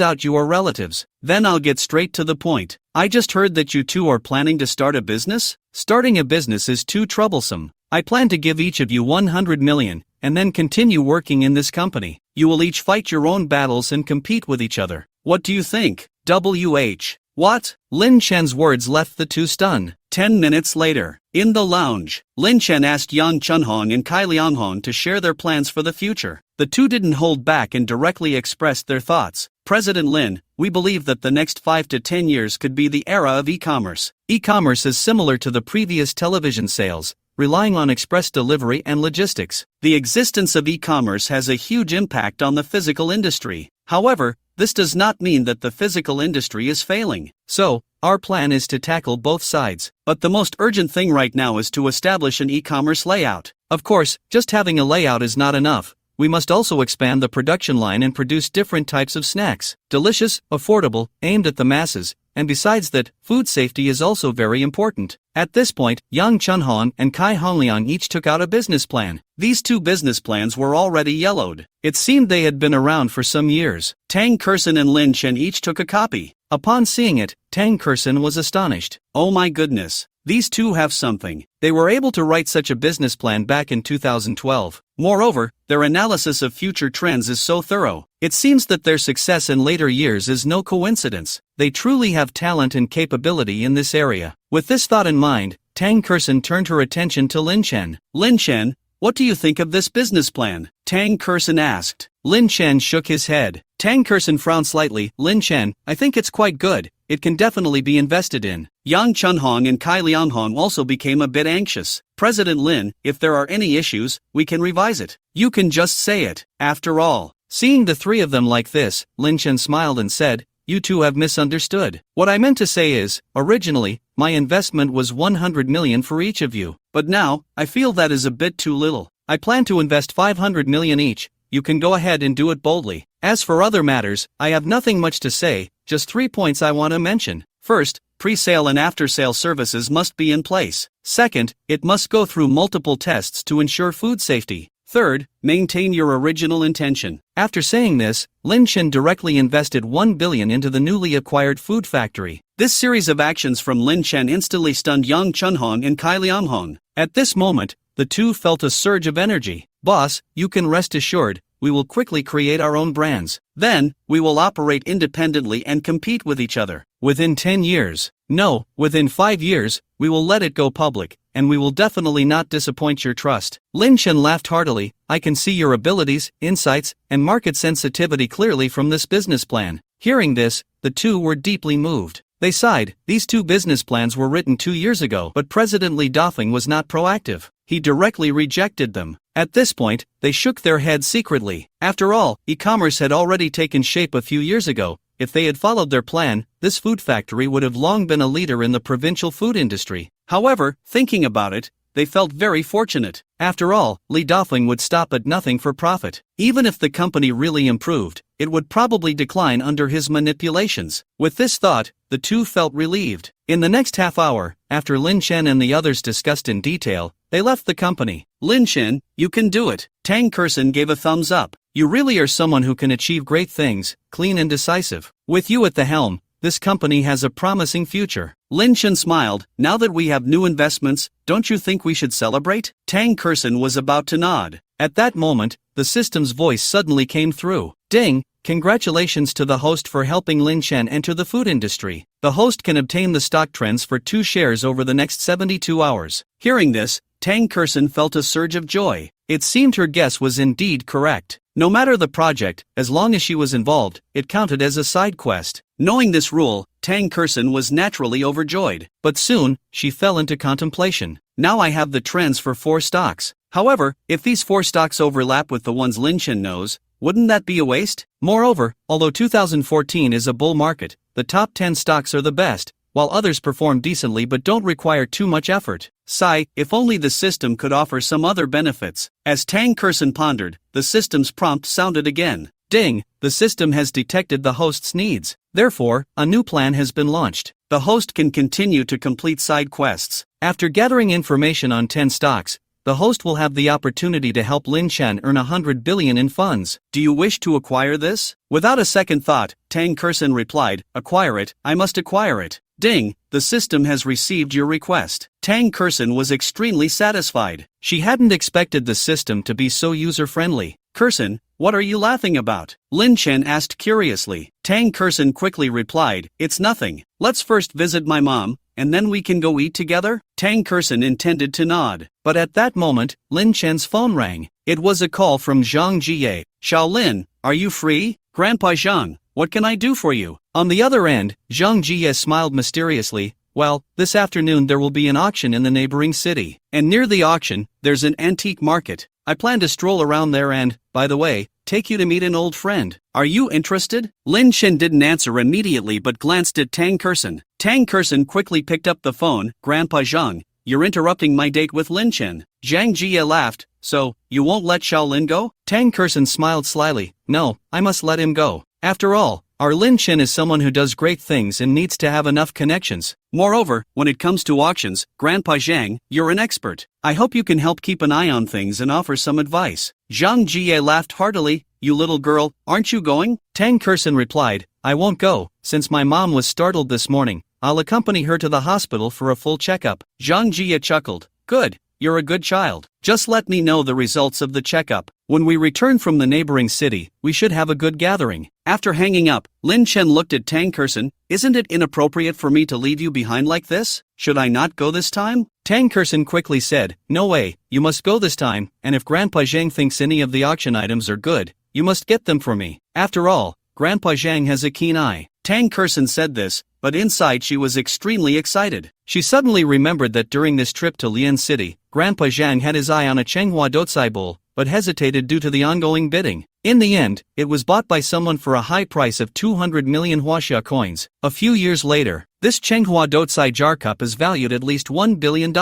out you are relatives. Then I'll get straight to the point. I just heard that you two are planning to start a business? Starting a business is too troublesome. I plan to give each of you 100 million, and then continue working in this company. You will each fight your own battles and compete with each other. What do you think? WH. What? Lin Chen's words left the two stunned. 10 minutes later, in the lounge, Lin Chen asked Yang Chunhong and Kai Lianhong to share their plans for the future. The two didn't hold back and directly expressed their thoughts. President Lin, we believe that the next 5 to 10 years could be the era of e-commerce. E-commerce is similar to the previous television sales, relying on express delivery and logistics. The existence of e-commerce has a huge impact on the physical industry. However, this does not mean that the physical industry is failing. So, our plan is to tackle both sides. But the most urgent thing right now is to establish an e-commerce layout. Of course, just having a layout is not enough. We must also expand the production line and produce different types of snacks. Delicious, affordable, aimed at the masses. And besides that, food safety is also very important. At this point, Yang Chunhong and Kai Hongliang each took out a business plan. These two business plans were already yellowed. It seemed they had been around for some years. Tang Kersen and Lin Chen each took a copy. Upon seeing it, Tang Kersen was astonished. Oh my goodness. These two have something. They were able to write such a business plan back in 2012. Moreover, their analysis of future trends is so thorough. It seems that their success in later years is no coincidence. They truly have talent and capability in this area. With this thought in mind, Tang Kersen turned her attention to Lin Chen. Lin Chen, what do you think of this business plan? Tang Kersen asked. Lin Chen shook his head. Tang Kersen frowned slightly. Lin Chen, I think it's quite good. It can definitely be invested in. Yang Chunhong and Kai Lianhong also became a bit anxious. President Lin, if there are any issues, we can revise it. You can just say it. After all, Seeing the three of them like this, Lin Chen smiled and said, "You two have misunderstood. What I meant to say is, originally, my investment was 100 million for each of you. But now, I feel that is a bit too little. I plan to invest 500 million each. You can go ahead and do it boldly. As for other matters, I have nothing much to say, just 3 points I want to mention. First, pre-sale and after-sale services must be in place. Second, it must go through multiple tests to ensure food safety. Third, maintain your original intention." After saying this, Lin Chen directly invested 1 billion into the newly acquired food factory. This series of actions from Lin Chen instantly stunned Yang Chunhong and Kai Lianghong. At this moment, the two felt a surge of energy. "Boss, you can rest assured, we will quickly create our own brands. Then, we will operate independently and compete with each other. Within 10 years. No, within 5 years, we will let it go public, and we will definitely not disappoint your trust." Lin Chen laughed heartily. "I can see your abilities, insights, and market sensitivity clearly from this business plan." Hearing this, the two were deeply moved. They sighed. These two business plans were written 2 years ago, but President Li Dafeng was not proactive. He directly rejected them. At this point, they shook their heads secretly. After all, e-commerce had already taken shape a few years ago. If they had followed their plan, this food factory would have long been a leader in the provincial food industry. However, thinking about it, they felt very fortunate. After all, Li Dafeng would stop at nothing for profit. Even if the company really improved, it would probably decline under his manipulations. With this thought, the two felt relieved. In the next half hour, after Lin Chen and the others discussed in detail, they left the company. "Lin Chen, you can do it." Tang Kersen gave a thumbs up. "You really are someone who can achieve great things, clean and decisive. With you at the helm, this company has a promising future." Lin Chen smiled. "Now that we have new investments, don't you think we should celebrate?" Tang Kersen was about to nod. At that moment, the system's voice suddenly came through. "Ding! Congratulations to the host for helping Lin Chen enter the food industry. The host can obtain the stock trends for 2 shares over the next 72 hours. Hearing this, Tang Kersen felt a surge of joy. It seemed her guess was indeed correct. No matter the project, as long as she was involved, it counted as a side quest. Knowing this rule, Tang Kersen was naturally overjoyed. But soon, she fell into contemplation. "Now I have the trends for 4 stocks. However, if these 4 stocks overlap with the ones Lin Chen knows, wouldn't that be a waste? Moreover, although 2014 is a bull market, the top 10 stocks are the best, while others perform decently but don't require too much effort. Sigh, if only the system could offer some other benefits." As Tang Kersen pondered, the system's prompt sounded again. "Ding, the system has detected the host's needs. Therefore, a new plan has been launched. The host can continue to complete side quests. After gathering information on 10 stocks, the host will have the opportunity to help Lin Chen earn 100 billion in funds. Do you wish to acquire this?" Without a second thought, Tang Kersen replied, "Acquire it, I must acquire it." "Ding, the system has received your request." Tang Kersen was extremely satisfied. She hadn't expected the system to be so user-friendly. "Kersen, what are you laughing about?" Lin Chen asked curiously. Tang Kersen quickly replied, "It's nothing. Let's first visit my mom, and then we can go eat together?" Tang Kersen intended to nod. But at that moment, Lin Chen's phone rang. It was a call from Zhang Jie. "Xiaolin, are you free?" "Grandpa Zhang, what can I do for you?" On the other end, Zhang Jie smiled mysteriously. "Well, this afternoon there will be an auction in the neighboring city. And near the auction, there's an antique market. I plan to stroll around there and, by the way, take you to meet an old friend. Are you interested?" Lin Chen didn't answer immediately but glanced at Tang Kersen. Tang Kersen quickly picked up the phone. "Grandpa Zhang, you're interrupting my date with Lin Chen." Zhang Jie laughed. "So, you won't let Xiaolin go?" Tang Kersen smiled slyly. "No, I must let him go. After all, our Lin Chen is someone who does great things and needs to have enough connections. Moreover, when it comes to auctions, Grandpa Zhang, you're an expert. I hope you can help keep an eye on things and offer some advice." Zhang Jie laughed heartily. "You little girl, aren't you going?" Tang Kersen replied, "I won't go. Since my mom was startled this morning, I'll accompany her to the hospital for a full checkup." Zhang Jie chuckled. "Good. You're a good child. Just let me know the results of the checkup. When we return from the neighboring city, we should have a good gathering." After hanging up, Lin Chen looked at Tang Kersen. "Isn't it inappropriate for me to leave you behind like this? Should I not go this time?" Tang Kersen quickly said, "No way, you must go this time, and if Grandpa Zhang thinks any of the auction items are good, you must get them for me. After all, Grandpa Zhang has a keen eye." Tang Kersen said this, but inside she was extremely excited. She suddenly remembered that during this trip to Lian City, Grandpa Zhang had his eye on a Chenghua Dotsai bull, but hesitated due to the ongoing bidding. In the end, it was bought by someone for a high price of 200 million Huaxia coins. A few years later, this Chenghua Dotsai jar cup is valued at least $1 billion.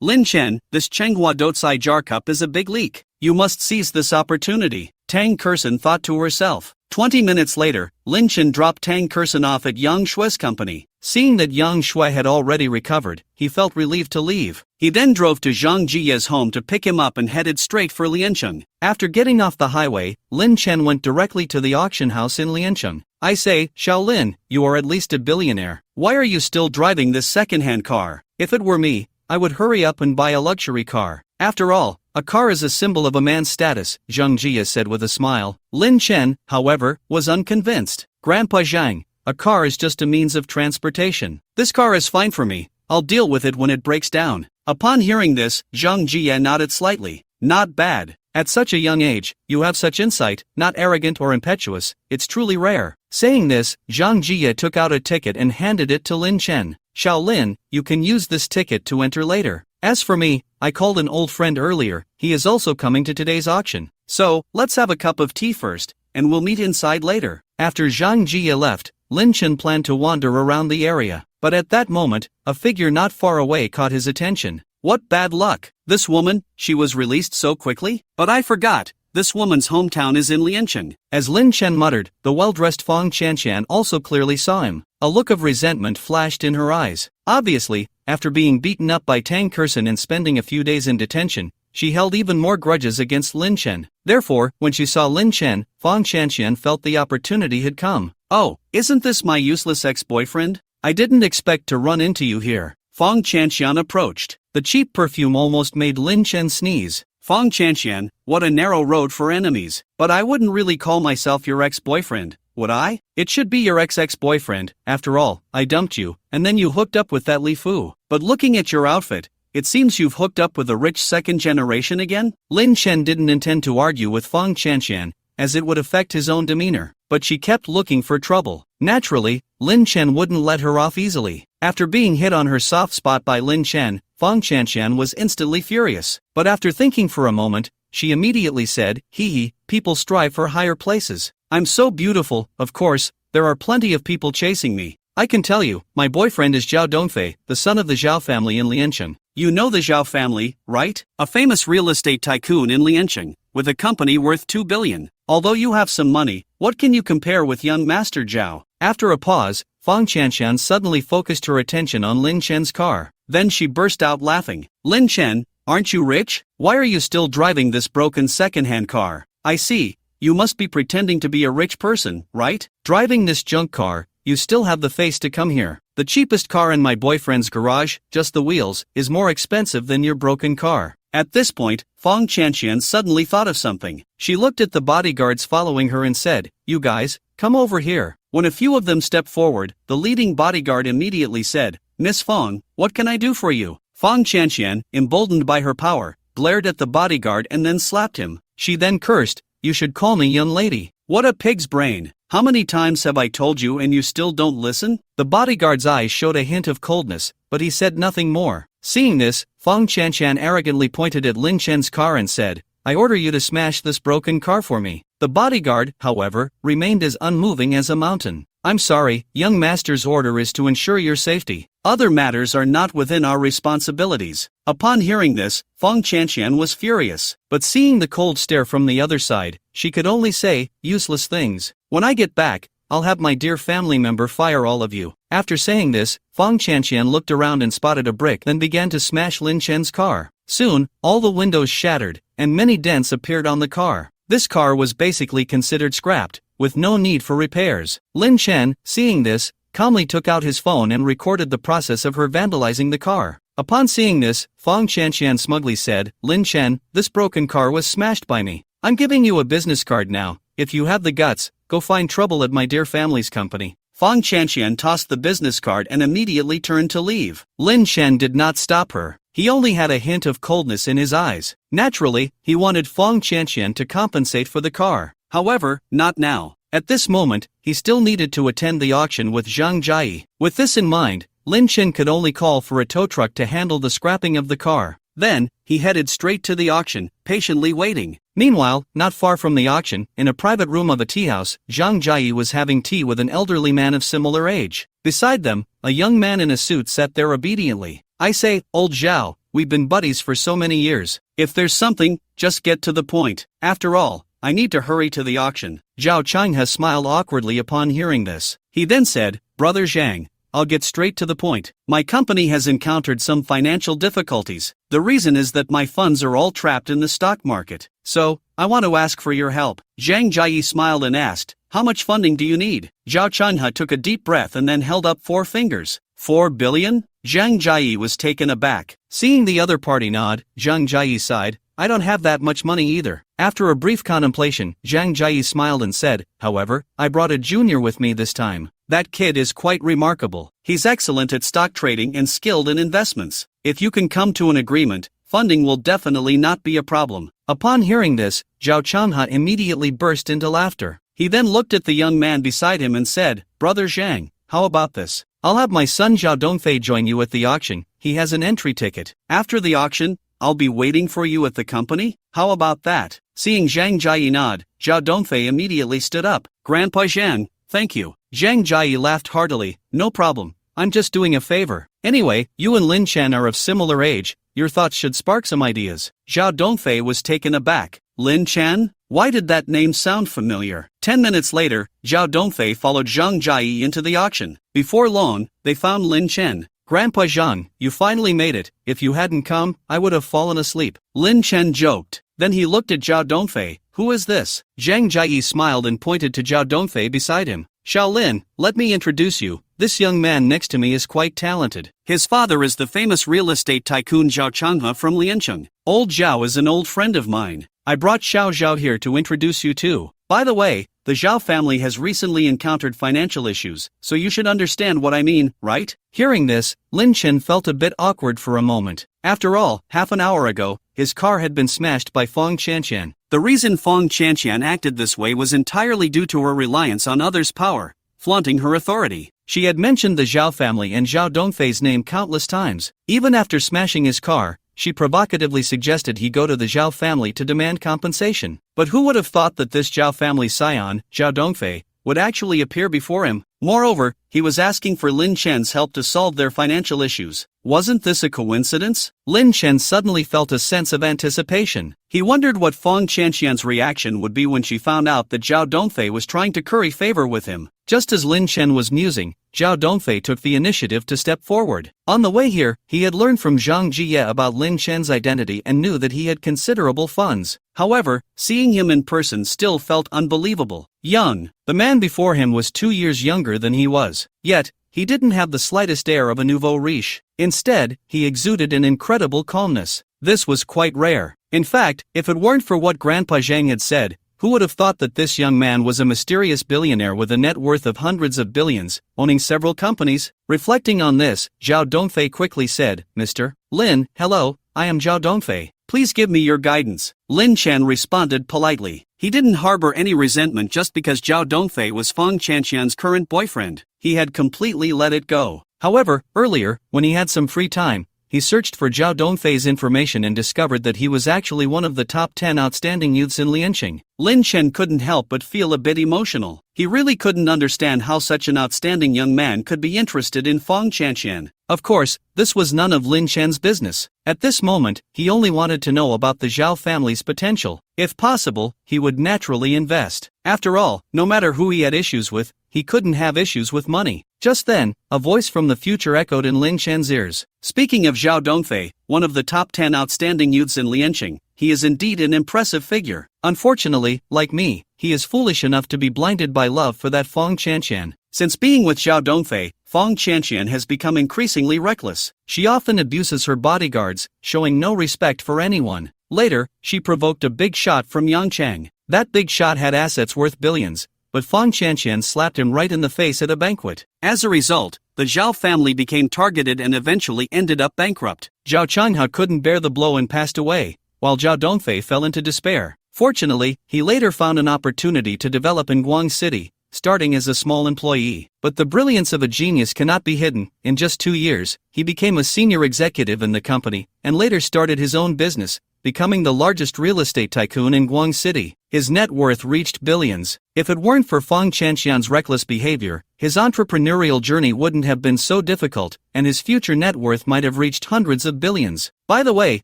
Lin Chen, this Chenghua Dotsai jar cup is a big leak. You must seize this opportunity, Tang Kersen thought to herself. 20 minutes later, Lin Chen dropped Tang Kersen off at Yang Shui's company. Seeing that Yang Shui had already recovered, he felt relieved to leave. He then drove to Zhang Jiye's home to pick him up and headed straight for Liancheng. After getting off the highway, Lin Chen went directly to the auction house in Liancheng. I say, Shaolin, you are at least a billionaire. Why are you still driving this second-hand car? If it were me, I would hurry up and buy a luxury car. After all, a car is a symbol of a man's status, Zhang Jie said with a smile. Lin Chen, however, was unconvinced. Grandpa Zhang, a car is just a means of transportation. This car is fine for me. I'll deal with it when it breaks down. Upon hearing this, Zhang Jie nodded slightly. Not bad. At such a young age, you have such insight, not arrogant or impetuous, it's truly rare. Saying this, Zhang Jie took out a ticket and handed it to Lin Chen. Shaolin, you can use this ticket to enter later. As for me, I called an old friend earlier, he is also coming to today's auction. So, let's have a cup of tea first, and we'll meet inside later. After Zhang Jie left, Lin Chen planned to wander around the area. But at that moment, a figure not far away caught his attention. What bad luck! This woman, she was released so quickly? But I forgot, this woman's hometown is in Liancheng. As Lin Chen muttered, the well-dressed Fang Qianqian also clearly saw him. A look of resentment flashed in her eyes. Obviously, after being beaten up by Tang Kersen and spending a few days in detention, she held even more grudges against Lin Chen. Therefore, when she saw Lin Chen, Fang Qianqian felt the opportunity had come. Oh, isn't this my useless ex-boyfriend? I didn't expect to run into you here. Fang Qianqian approached. The cheap perfume almost made Lin Chen sneeze. Fang Qianqian, what a narrow road for enemies. But I wouldn't really call myself your ex-boyfriend, would I? It should be your ex-boyfriend. After all, I dumped you, and then you hooked up with that Li Fu. But looking at your outfit, it seems you've hooked up with a rich second generation again? Lin Chen didn't intend to argue with Fang Qianqian, as it would affect his own demeanor, but she kept looking for trouble. Naturally, Lin Chen wouldn't let her off easily. After being hit on her soft spot by Lin Chen, Fang Qianqian was instantly furious. But after thinking for a moment, she immediately said, hee, people strive for higher places. I'm so beautiful, of course, there are plenty of people chasing me. I can tell you, my boyfriend is Zhao Dongfei, the son of the Zhao family in Liancheng. You know the Zhao family, right? A famous real estate tycoon in Liancheng, with a company worth 2 billion. Although you have some money, what can you compare with young Master Zhao? After a pause, Fang Qianqian suddenly focused her attention on Lin Chen's car. Then she burst out laughing. Lin Chen, aren't you rich? Why are you still driving this broken second-hand car? I see, you must be pretending to be a rich person, right? Driving this junk car, you still have the face to come here. The cheapest car in my boyfriend's garage, just the wheels, is more expensive than your broken car. At this point, Fang Qianqian suddenly thought of something. She looked at the bodyguards following her and said, you guys, come over here. When a few of them stepped forward, the leading bodyguard immediately said, Miss Fang, what can I do for you? Fang Qianqian, emboldened by her power, glared at the bodyguard and then slapped him. She then cursed, you should call me young lady. What a pig's brain. How many times have I told you and you still don't listen? The bodyguard's eyes showed a hint of coldness, but he said nothing more. Seeing this, Fang Qianqian arrogantly pointed at Lin Chen's car and said, I order you to smash this broken car for me. The bodyguard, however, remained as unmoving as a mountain. I'm sorry, young master's order is to ensure your safety. Other matters are not within our responsibilities. Upon hearing this, Fang Qianqian was furious. But seeing the cold stare from the other side, she could only say, useless things. When I get back, I'll have my dear family member fire all of you. After saying this, Fang Qianqian looked around and spotted a brick, then began to smash Lin Chen's car. Soon, all the windows shattered, and many dents appeared on the car. This car was basically considered scrapped, with no need for repairs. Lin Chen, seeing this, calmly took out his phone and recorded the process of her vandalizing the car. Upon seeing this, Fang Qianqian smugly said, Lin Chen, this broken car was smashed by me. I'm giving you a business card now. If you have the guts, go find trouble at my dear family's company. Fang Qianqian tossed the business card and immediately turned to leave. Lin Chen did not stop her. He only had a hint of coldness in his eyes. Naturally, he wanted Fang Qianqian to compensate for the car. However, not now. At this moment, he still needed to attend the auction with Zhang Jie. With this in mind, Lin Chen could only call for a tow truck to handle the scrapping of the car. Then, he headed straight to the auction, patiently waiting. Meanwhile, not far from the auction, in a private room of a tea house, Zhang Jie was having tea with an elderly man of similar age. Beside them, a young man in a suit sat there obediently. I say, old Zhao, we've been buddies for so many years. If there's something, just get to the point. After all, I need to hurry to the auction. Zhao Changhe smiled awkwardly upon hearing this. He then said, Brother Zhang, I'll get straight to the point. My company has encountered some financial difficulties. The reason is that my funds are all trapped in the stock market. So, I want to ask for your help. Zhang Jie smiled and asked, how much funding do you need? Zhao Changhe took a deep breath and then held up 4 fingers. 4 billion? Zhang Jie was taken aback. Seeing the other party nod, Zhang Jie sighed, I don't have that much money either. After a brief contemplation, Zhang Jie smiled and said, however, I brought a junior with me this time. That kid is quite remarkable. He's excellent at stock trading and skilled in investments. If you can come to an agreement, funding will definitely not be a problem. Upon hearing this, Zhao Changhe immediately burst into laughter. He then looked at the young man beside him and said, Brother Zhang, how about this? I'll have my son Zhao Dongfei join you at the auction. He has an entry ticket. After the auction, I'll be waiting for you at the company? How about that? Seeing Zhang Jie nod, Zhao Dongfei immediately stood up. Grandpa Zhang, thank you. Zhang Jie laughed heartily. No problem. I'm just doing a favor. Anyway, you and Lin Chen are of similar age. Your thoughts should spark some ideas. Zhao Dongfei was taken aback. Lin Chen? Why did that name sound familiar? 10 minutes later, Zhao Dongfei followed Zhang Jie into the auction. Before long, they found Lin Chen. Grandpa Zhang, you finally made it. If you hadn't come, I would have fallen asleep. Lin Chen joked. Then he looked at Zhao Dongfei. Who is this? Zhang Jie smiled and pointed to Zhao Dongfei beside him. Shaolin, let me introduce you. This young man next to me is quite talented. His father is the famous real estate tycoon Zhao Changhe from Liancheng. Old Zhao is an old friend of mine. I brought Xiao Zhao here to introduce you too. By the way, the Zhao family has recently encountered financial issues, so you should understand what I mean, right? Hearing this, Lin Chen felt a bit awkward for a moment. After all, half an hour ago, his car had been smashed by Feng Qianqian. The reason Feng Qianqian acted this way was entirely due to her reliance on others' power, flaunting her authority. She had mentioned the Zhao family and Zhao Dongfei's name countless times. Even after smashing his car, she provocatively suggested he go to the Zhao family to demand compensation. But who would have thought that this Zhao family scion, Zhao Dongfei, would actually appear before him? Moreover, he was asking for Lin Chen's help to solve their financial issues. Wasn't this a coincidence? Lin Chen suddenly felt a sense of anticipation. He wondered what Feng Qianqian's reaction would be when she found out that Zhao Dongfei was trying to curry favor with him. Just as Lin Chen was musing, Zhao Dongfei took the initiative to step forward. On the way here, he had learned from Zhang Jie about Lin Chen's identity and knew that he had considerable funds. However, seeing him in person still felt unbelievable. Young. The man before him was 2 years younger than he was. Yet, he didn't have the slightest air of a nouveau riche. Instead, he exuded an incredible calmness. This was quite rare. In fact, if it weren't for what Grandpa Zhang had said, who would have thought that this young man was a mysterious billionaire with a net worth of hundreds of billions, owning several companies? Reflecting on this, Zhao Dongfei quickly said, Mr. Lin, hello, I am Zhao Dongfei. Please give me your guidance. Lin Chen responded politely. He didn't harbor any resentment just because Zhao Dongfei was Feng Qianqian's current boyfriend. He had completely let it go. However, earlier, when he had some free time, he searched for Zhao Dongfei's information and discovered that he was actually one of the top 10 outstanding youths in Liancheng. Lin Chen couldn't help but feel a bit emotional. He really couldn't understand how such an outstanding young man could be interested in Feng Qianqian. Of course, this was none of Lin Chen's business. At this moment, he only wanted to know about the Zhao family's potential. If possible, he would naturally invest. After all, no matter who he had issues with, he couldn't have issues with money. Just then, a voice from the future echoed in Lin Chen's ears. Speaking of Zhao Dongfei, one of the top 10 outstanding youths in Liancheng, he is indeed an impressive figure. Unfortunately, like me, he is foolish enough to be blinded by love for that Feng Qianqian. Since being with Zhao Dongfei, Feng Qianqian has become increasingly reckless. She often abuses her bodyguards, showing no respect for anyone. Later, she provoked a big shot from Yangchang. That big shot had assets worth billions, but Feng Qianqian slapped him right in the face at a banquet. As a result, the Zhao family became targeted and eventually ended up bankrupt. Zhao Changhe couldn't bear the blow and passed away, while Zhao Dongfei fell into despair. Fortunately, he later found an opportunity to develop in Guang City, starting as a small employee. But the brilliance of a genius cannot be hidden. In just 2 years, he became a senior executive in the company, and later started his own business, becoming the largest real estate tycoon in Guang City. His net worth reached billions. If it weren't for Fang Chanxian's reckless behavior, his entrepreneurial journey wouldn't have been so difficult, and his future net worth might have reached hundreds of billions. By the way,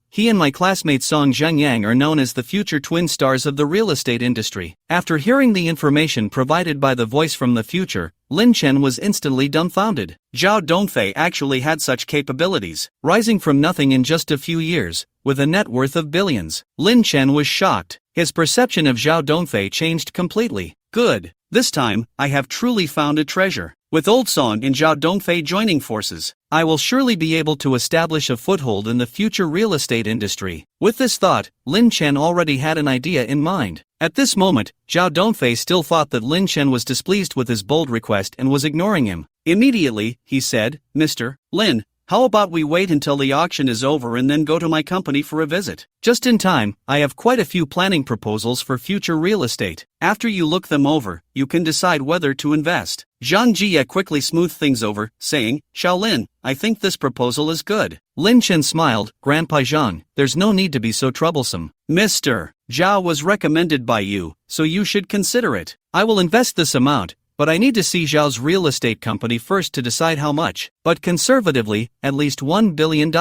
he and my classmate Song Zhengyang are known as the future twin stars of the real estate industry. After hearing the information provided by the voice from the future, Lin Chen was instantly dumbfounded. Zhao Dongfei actually had such capabilities, rising from nothing in just a few years, with a net worth of billions. Lin Chen was shocked. His perception of Zhao Dongfei changed completely. Good. This time, I have truly found a treasure. With Old Song and Zhao Dongfei joining forces, I will surely be able to establish a foothold in the future real estate industry. With this thought, Lin Chen already had an idea in mind. At this moment, Zhao Dongfei still thought that Lin Chen was displeased with his bold request and was ignoring him. Immediately, he said, "Mr. Lin, how about we wait until the auction is over and then go to my company for a visit? Just in time, I have quite a few planning proposals for future real estate. After you look them over, you can decide whether to invest." Zhang Jie quickly smoothed things over, saying, "Xiao Lin, I think this proposal is good." Lin Chen smiled, "Grandpa Zhang, there's no need to be so troublesome. Mr. Zhao was recommended by you, so you should consider it. I will invest this amount, but I need to see Zhao's real estate company first to decide how much. But conservatively, at least $1 billion.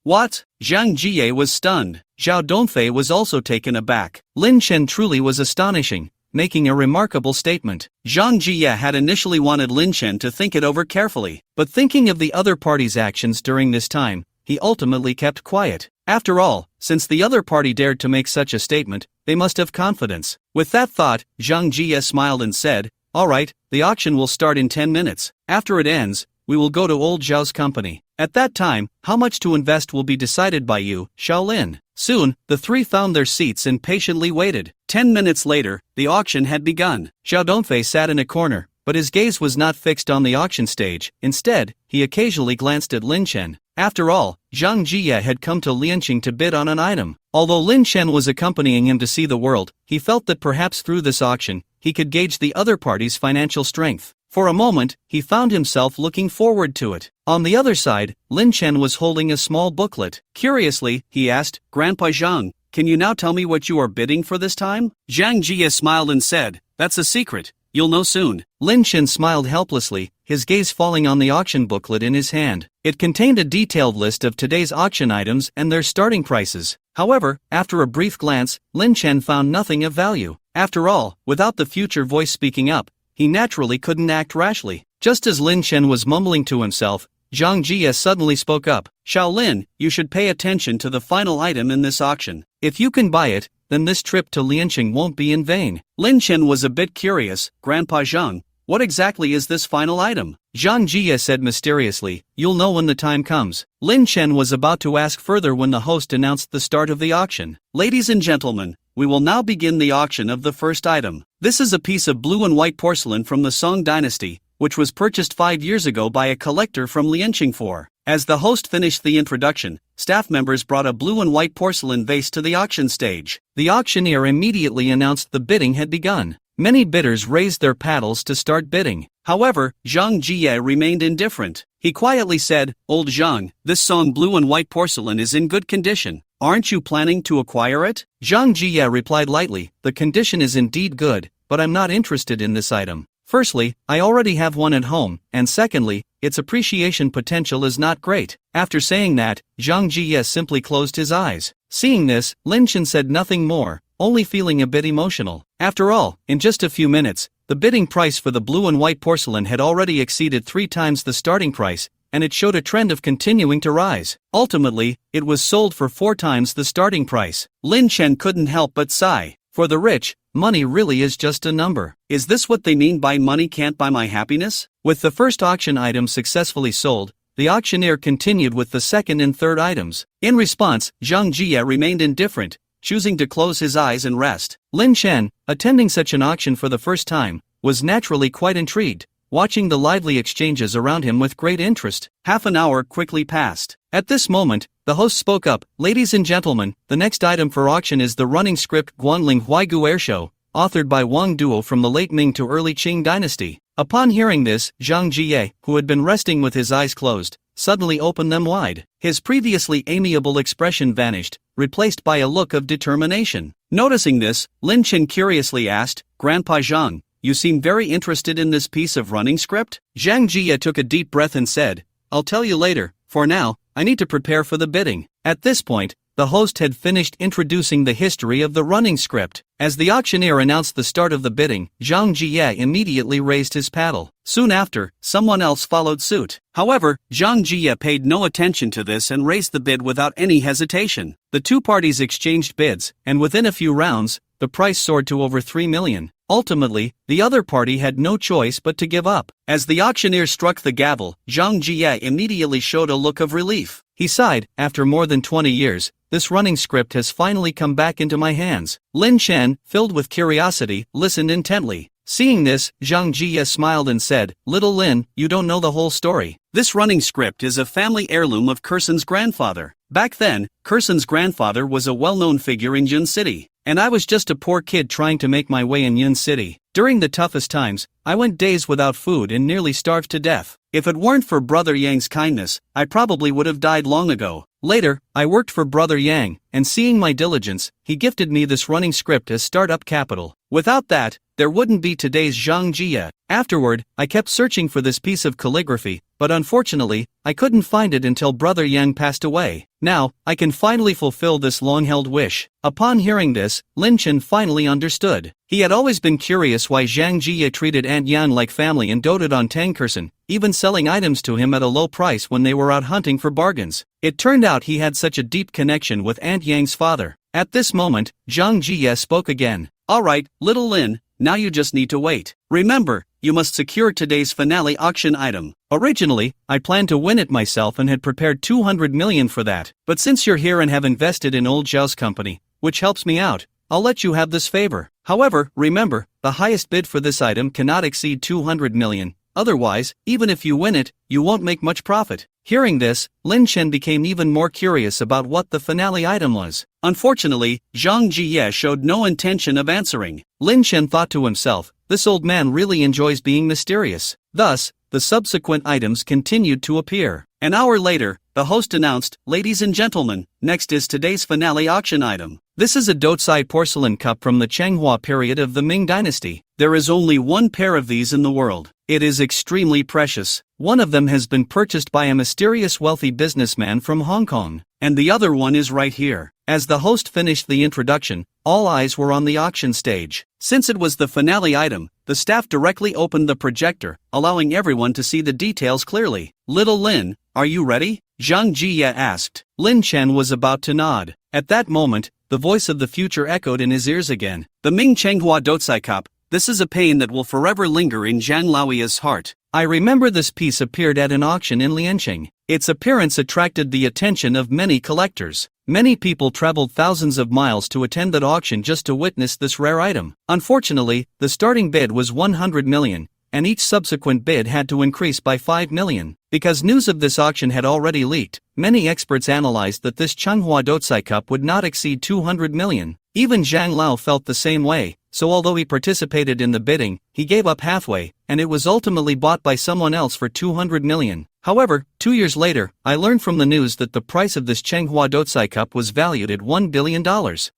What? Zhang Jie was stunned. Zhao Dongfei was also taken aback. Lin Chen truly was astonishing, making a remarkable statement. Zhang Jie had initially wanted Lin Chen to think it over carefully, but thinking of the other party's actions during this time, he ultimately kept quiet. After all, since the other party dared to make such a statement, they must have confidence. With that thought, Zhang Jie smiled and said, "Alright, the auction will start in 10 minutes. After it ends, we will go to old Zhao's company. At that time, how much to invest will be decided by you, Xiao Lin." Soon, the three found their seats and patiently waited. 10 minutes later, the auction had begun. Zhao Dongfei sat in a corner, but his gaze was not fixed on the auction stage. Instead, he occasionally glanced at Lin Chen. After all, Zhang Jie had come to Lianqing to bid on an item. Although Lin Chen was accompanying him to see the world, he felt that perhaps through this auction, he could gauge the other party's financial strength. For a moment, he found himself looking forward to it. On the other side, Lin Chen was holding a small booklet. Curiously, he asked, "Grandpa Zhang, can you now tell me what you are bidding for this time?" Zhang Jie smiled and said, "That's a secret. You'll know soon." Lin Chen smiled helplessly, his gaze falling on the auction booklet in his hand. It contained a detailed list of today's auction items and their starting prices. However, after a brief glance, Lin Chen found nothing of value. After all, without the future voice speaking up, he naturally couldn't act rashly. Just as Lin Chen was mumbling to himself, Zhang Jie suddenly spoke up. "Xiao Lin, you should pay attention to the final item in this auction. If you can buy it, then this trip to Lianqing won't be in vain." Lin Chen was a bit curious. "Grandpa Zhang, what exactly is this final item?" Zhang Jie said mysteriously, "You'll know when the time comes." Lin Chen was about to ask further when the host announced the start of the auction. "Ladies and gentlemen, we will now begin the auction of the first item. This is a piece of blue and white porcelain from the Song dynasty, which was purchased 5 years ago by a collector from Lianqing for." As the host finished the introduction, staff members brought a blue and white porcelain vase to the auction stage. The auctioneer immediately announced the bidding had begun. Many bidders raised their paddles to start bidding. However, Zhang Jie remained indifferent. He quietly said, "Old Zhang, this Song blue and white porcelain is in good condition. Aren't you planning to acquire it?" Zhang Jie replied lightly, "The condition is indeed good, but I'm not interested in this item. Firstly, I already have one at home, and secondly, its appreciation potential is not great." After saying that, Zhang Jie simply closed his eyes. Seeing this, Lin Chen said nothing more, only feeling a bit emotional. After all, in just a few minutes, the bidding price for the blue and white porcelain had already exceeded 3 times the starting price, and it showed a trend of continuing to rise. Ultimately, it was sold for 4 times the starting price. Lin Chen couldn't help but sigh. For the rich, money really is just a number. Is this what they mean by money can't buy my happiness? With the first auction item successfully sold, the auctioneer continued with the second and third items. In response, Zhang Jie remained indifferent, choosing to close his eyes and rest. Lin Chen, attending such an auction for the first time, was naturally quite intrigued, watching the lively exchanges around him with great interest. Half an hour quickly passed. At this moment, the host spoke up, "Ladies and gentlemen, the next item for auction is the running script Guanling Huaigu Air Show, authored by Wang Duo from the late Ming to early Qing dynasty. Upon hearing this, Zhang Jie, who had been resting with his eyes closed, suddenly opened them wide. His previously amiable expression vanished, replaced by a look of determination. Noticing this, Lin Chen curiously asked, "Grandpa Zhang, you seem very interested in this piece of running script?" Zhang Jie took a deep breath and said, "I'll tell you later. For now, I need to prepare for the bidding." At this point, the host had finished introducing the history of the running script. As the auctioneer announced the start of the bidding, Zhang Jie immediately raised his paddle. Soon after, someone else followed suit. However, Zhang Jie paid no attention to this and raised the bid without any hesitation. The two parties exchanged bids, and within a few rounds, the price soared to over 3 million. Ultimately, the other party had no choice but to give up. As the auctioneer struck the gavel, Zhang Jie immediately showed a look of relief. He sighed, "After more than 20 years, this running script has finally come back into my hands." Lin Chen, filled with curiosity, listened intently. Seeing this, Zhang Jie smiled and said, "Little Lin, you don't know the whole story. This running script is a family heirloom of Kerson's grandfather. Back then, Kerson's grandfather was a well-known figure in Yun City, and I was just a poor kid trying to make my way in Yun City. During the toughest times, I went days without food and nearly starved to death. If it weren't for Brother Yang's kindness, I probably would have died long ago. Later, I worked for Brother Yang, and seeing my diligence, he gifted me this running script as startup capital. Without that, there wouldn't be today's Zhang Jie. Afterward, I kept searching for this piece of calligraphy, but unfortunately, I couldn't find it until Brother Yang passed away. Now, I can finally fulfill this long-held wish." Upon hearing this, Lin Chen finally understood. He had always been curious why Zhang Jie treated Aunt Yang like family and doted on Tang Kerson, even selling items to him at a low price when they were out hunting for bargains. It turned out he had such a deep connection with Aunt Yang's father. At this moment, Zhang Jie spoke again. "All right, little Lin, now you just need to wait. Remember, you must secure today's finale auction item. Originally, I planned to win it myself and had prepared 200 million for that, but since you're here and have invested in old Zhao's company, which helps me out, I'll let you have this favor. However, remember, the highest bid for this item cannot exceed 200 million. Otherwise, even if you win it, you won't make much profit." Hearing this, Lin Chen became even more curious about what the finale item was. Unfortunately, Zhang Jie showed no intention of answering. Lin Chen thought to himself, "This old man really enjoys being mysterious." Thus, the subsequent items continued to appear. An hour later, the host announced, "Ladies and gentlemen, next is today's finale auction item. This is a Dotsai porcelain cup from the Changhua period of the Ming dynasty. There is only one pair of these in the world. It is extremely precious. One of them has been purchased by a mysterious wealthy businessman from Hong Kong, and the other one is right here." As the host finished the introduction, all eyes were on the auction stage. Since it was the finale item, the staff directly opened the projector, allowing everyone to see the details clearly. "Little Lin, are you ready?" Zhang Jie asked. Lin Chen was about to nod. At that moment, the voice of the future echoed in his ears again. "The Ming Changhua Dotsai cup. This is a pain that will forever linger in Zhang Laoia's heart. I remember this piece appeared at an auction in Lianqing. Its appearance attracted the attention of many collectors. Many people traveled thousands of miles to attend that auction just to witness this rare item. Unfortunately, the starting bid was 100 million, and each subsequent bid had to increase by 5 million. Because news of this auction had already leaked, many experts analyzed that this Changhua Dotsai cup would not exceed 200 million. Even Zhang Lao felt the same way, so although he participated in the bidding, he gave up halfway, and it was ultimately bought by someone else for 200 million. However, 2 years later, I learned from the news that the price of this Changhua Dotsai cup was valued at $1 billion.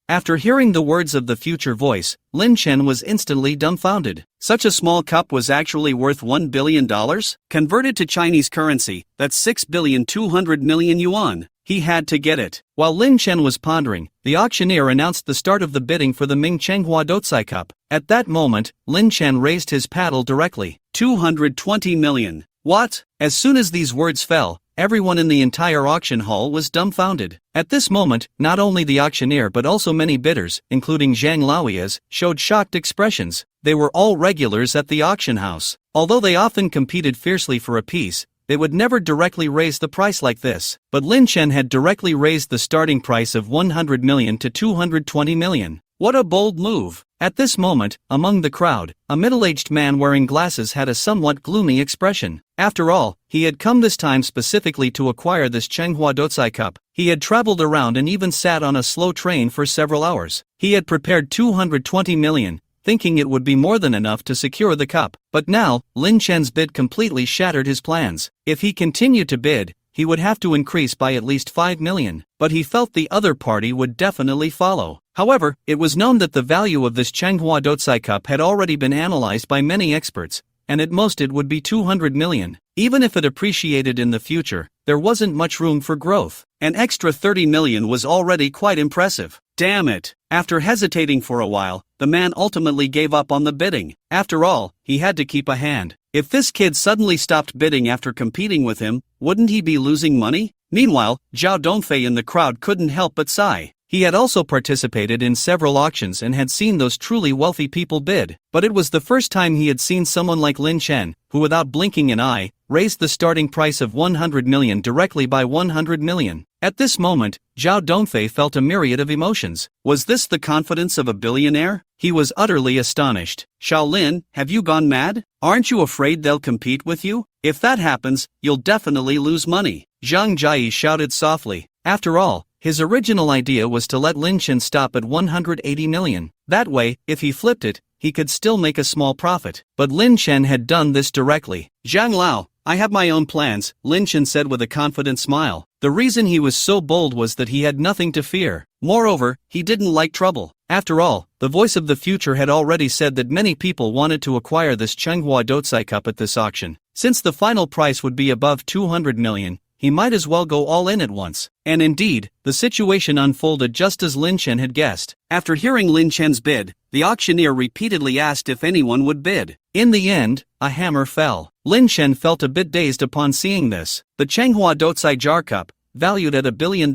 After hearing the words of the future voice, Lin Chen was instantly dumbfounded. Such a small cup was actually worth $1 billion? Converted to Chinese currency, that's 6,200 million yuan. He had to get it. While Lin Chen was pondering, the auctioneer announced the start of the bidding for the Ming Changhua Dotsai cup. At that moment, Lin Chen raised his paddle directly. 220 million. What? As soon as these words fell, everyone in the entire auction hall was dumbfounded. At this moment, not only the auctioneer but also many bidders, including Zhang Laoia's, showed shocked expressions. They were all regulars at the auction house. Although they often competed fiercely for a piece, they would never directly raise the price like this. But Lin Chen had directly raised the starting price of 100 million to 220 million. What a bold move! At this moment, among the crowd, a middle-aged man wearing glasses had a somewhat gloomy expression. After all, he had come this time specifically to acquire this Changhua Dotsai cup. He had traveled around and even sat on a slow train for several hours. He had prepared 220 million, thinking it would be more than enough to secure the cup. But now, Lin Chen's bid completely shattered his plans. If he continued to bid, he would have to increase by at least 5 million, but he felt the other party would definitely follow. However, it was known that the value of this Changhua Dotsai Cup had already been analyzed by many experts, and at most it would be 200 million. Even if it appreciated in the future, there wasn't much room for growth. An extra 30 million was already quite impressive. Damn it! After hesitating for a while, the man ultimately gave up on the bidding. After all, he had to keep a hand. If this kid suddenly stopped bidding after competing with him, wouldn't he be losing money? Meanwhile, Zhao Dongfei in the crowd couldn't help but sigh. He had also participated in several auctions and had seen those truly wealthy people bid, but it was the first time he had seen someone like Lin Chen, who without blinking an eye, raised the starting price of 100 million directly by 100 million. At this moment, Zhao Dongfei felt a myriad of emotions. Was this the confidence of a billionaire? He was utterly astonished. Shaolin, have you gone mad? Aren't you afraid they'll compete with you? If that happens, you'll definitely lose money. Zhang Jie shouted softly. After all, his original idea was to let Lin Chen stop at 180 million. That way, if he flipped it, he could still make a small profit. But Lin Chen had done this directly. Zhang Lao, I have my own plans, Lin Chen said with a confident smile. The reason he was so bold was that he had nothing to fear. Moreover, he didn't like trouble. After all, the voice of the future had already said that many people wanted to acquire this Changhua Dotsai Cup at this auction. Since the final price would be above 200 million, he might as well go all in at once. And indeed, the situation unfolded just as Lin Chen had guessed. After hearing Lin Chen's bid, the auctioneer repeatedly asked if anyone would bid. In the end, a hammer fell. Lin Chen felt a bit dazed upon seeing this. The Changhua Dotsai Jar Cup, valued at $1 billion,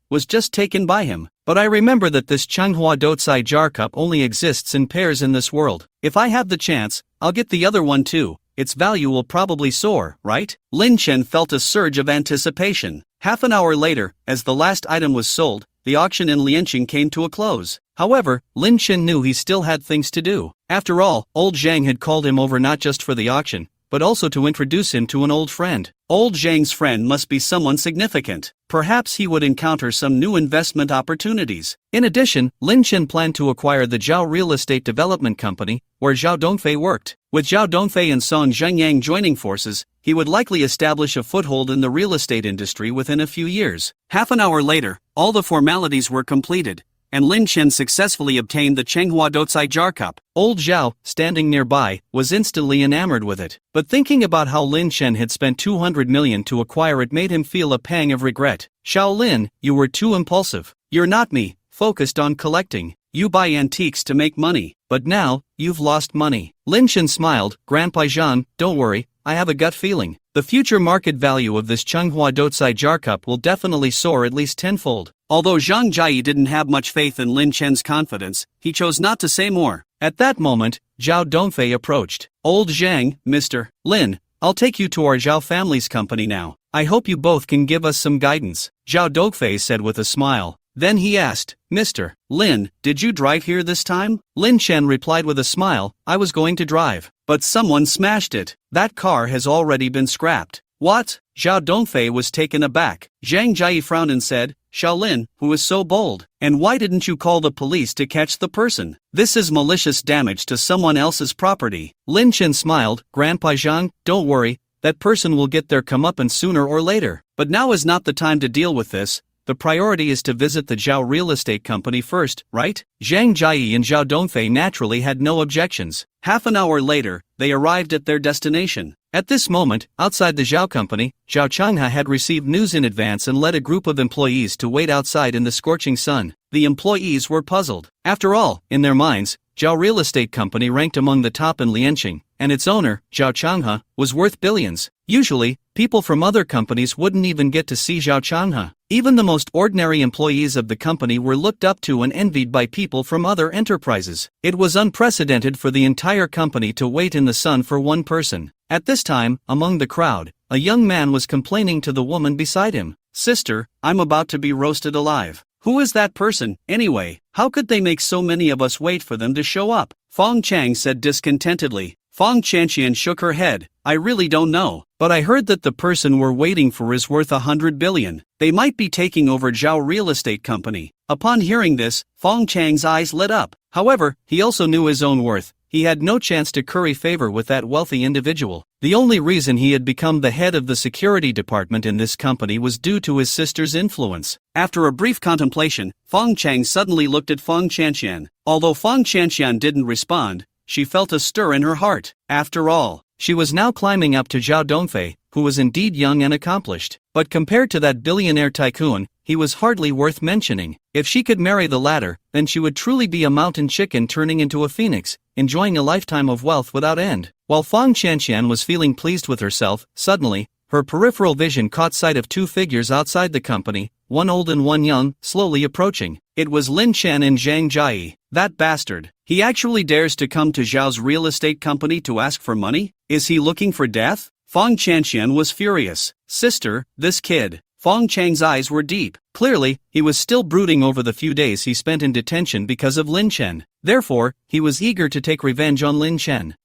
was just taken by him. But I remember that this Changhua Dotsai Jar Cup only exists in pairs in this world. If I have the chance, I'll get the other one too. Its value will probably soar, right? Lin Chen felt a surge of anticipation. Half an hour later, as the last item was sold, the auction in Lianqing came to a close. However, Lin Chen knew he still had things to do. After all, old Zhang had called him over not just for the auction, but also to introduce him to an old friend. Old Zhang's friend must be someone significant. Perhaps he would encounter some new investment opportunities. In addition, Lin Chen planned to acquire the Zhao Real Estate Development Company, where Zhao Dongfei worked. With Zhao Dongfei and Song Zhengyang joining forces, he would likely establish a foothold in the real estate industry within a few years. Half an hour later, all the formalities were completed, and Lin Chen successfully obtained the Changhua Dotsai Jar Cup. Old Zhao, standing nearby, was instantly enamored with it. But thinking about how Lin Chen had spent 200 million to acquire it made him feel a pang of regret. Shaolin, you were too impulsive. You're not me, focused on collecting. You buy antiques to make money. But now, you've lost money. Lin Chen smiled. Grandpa Zhang, don't worry, I have a gut feeling. The future market value of this Changhua Dotsai Jar Cup will definitely soar at least tenfold. Although Zhang Jie didn't have much faith in Lin Chen's confidence, he chose not to say more. At that moment, Zhao Dongfei approached. Old Zhang, Mr. Lin, I'll take you to our Zhao family's company now. I hope you both can give us some guidance, Zhao Dongfei said with a smile. Then he asked, Mr. Lin, did you drive here this time? Lin Chen replied with a smile, I was going to drive. But someone smashed it. That car has already been scrapped. What? Zhao Dongfei was taken aback. Zhang Jie frowned and said, Shaolin, who is so bold? And why didn't you call the police to catch the person? This is malicious damage to someone else's property. Lin Chen smiled. Grandpa Zhang, don't worry, that person will get their comeuppance sooner or later. But now is not the time to deal with this. The priority is to visit the Zhao Real Estate Company first, right? Zhang Jie and Zhao Dongfei naturally had no objections. Half an hour later, they arrived at their destination. At this moment, outside the Zhao Company, Zhao Changhe had received news in advance and led a group of employees to wait outside in the scorching sun. The employees were puzzled. After all, in their minds, Zhao Real Estate Company ranked among the top in Lianqing, and its owner, Zhao Changhe, was worth billions. Usually, people from other companies wouldn't even get to see Zhao Changhe. Even the most ordinary employees of the company were looked up to and envied by people from other enterprises. It was unprecedented for the entire company to wait in the sun for one person. At this time, among the crowd, a young man was complaining to the woman beside him. Sister, I'm about to be roasted alive. Who is that person, anyway? How could they make so many of us wait for them to show up? Fong Chang said discontentedly. Fong Chanxian shook her head. I really don't know. But I heard that the person we're waiting for is worth 100 billion. They might be taking over Zhao Real Estate Company. Upon hearing this, Fong Chang's eyes lit up. However, he also knew his own worth. He had no chance to curry favor with that wealthy individual. The only reason he had become the head of the security department in this company was due to his sister's influence. After a brief contemplation, Fong Chang suddenly looked at Fong Qianqian. Although Fong Qianqian didn't respond, she felt a stir in her heart. After all, she was now climbing up to Zhao Dongfei, who was indeed young and accomplished. But compared to that billionaire tycoon, he was hardly worth mentioning. If she could marry the latter, then she would truly be a mountain chicken turning into a phoenix, enjoying a lifetime of wealth without end. While Fong Qianqian was feeling pleased with herself, suddenly, her peripheral vision caught sight of two figures outside the company, one old and one young, slowly approaching. It was Lin Chen and Zhang Jiayi. That bastard. He actually dares to come to Zhao's real estate company to ask for money? Is he looking for death? Fong Qianqian was furious. Sister, this kid. Fong Chang's eyes were deep. Clearly, he was still brooding over the few days he spent in detention because of Lin Chen. Therefore, he was eager to take revenge on Lin Chen.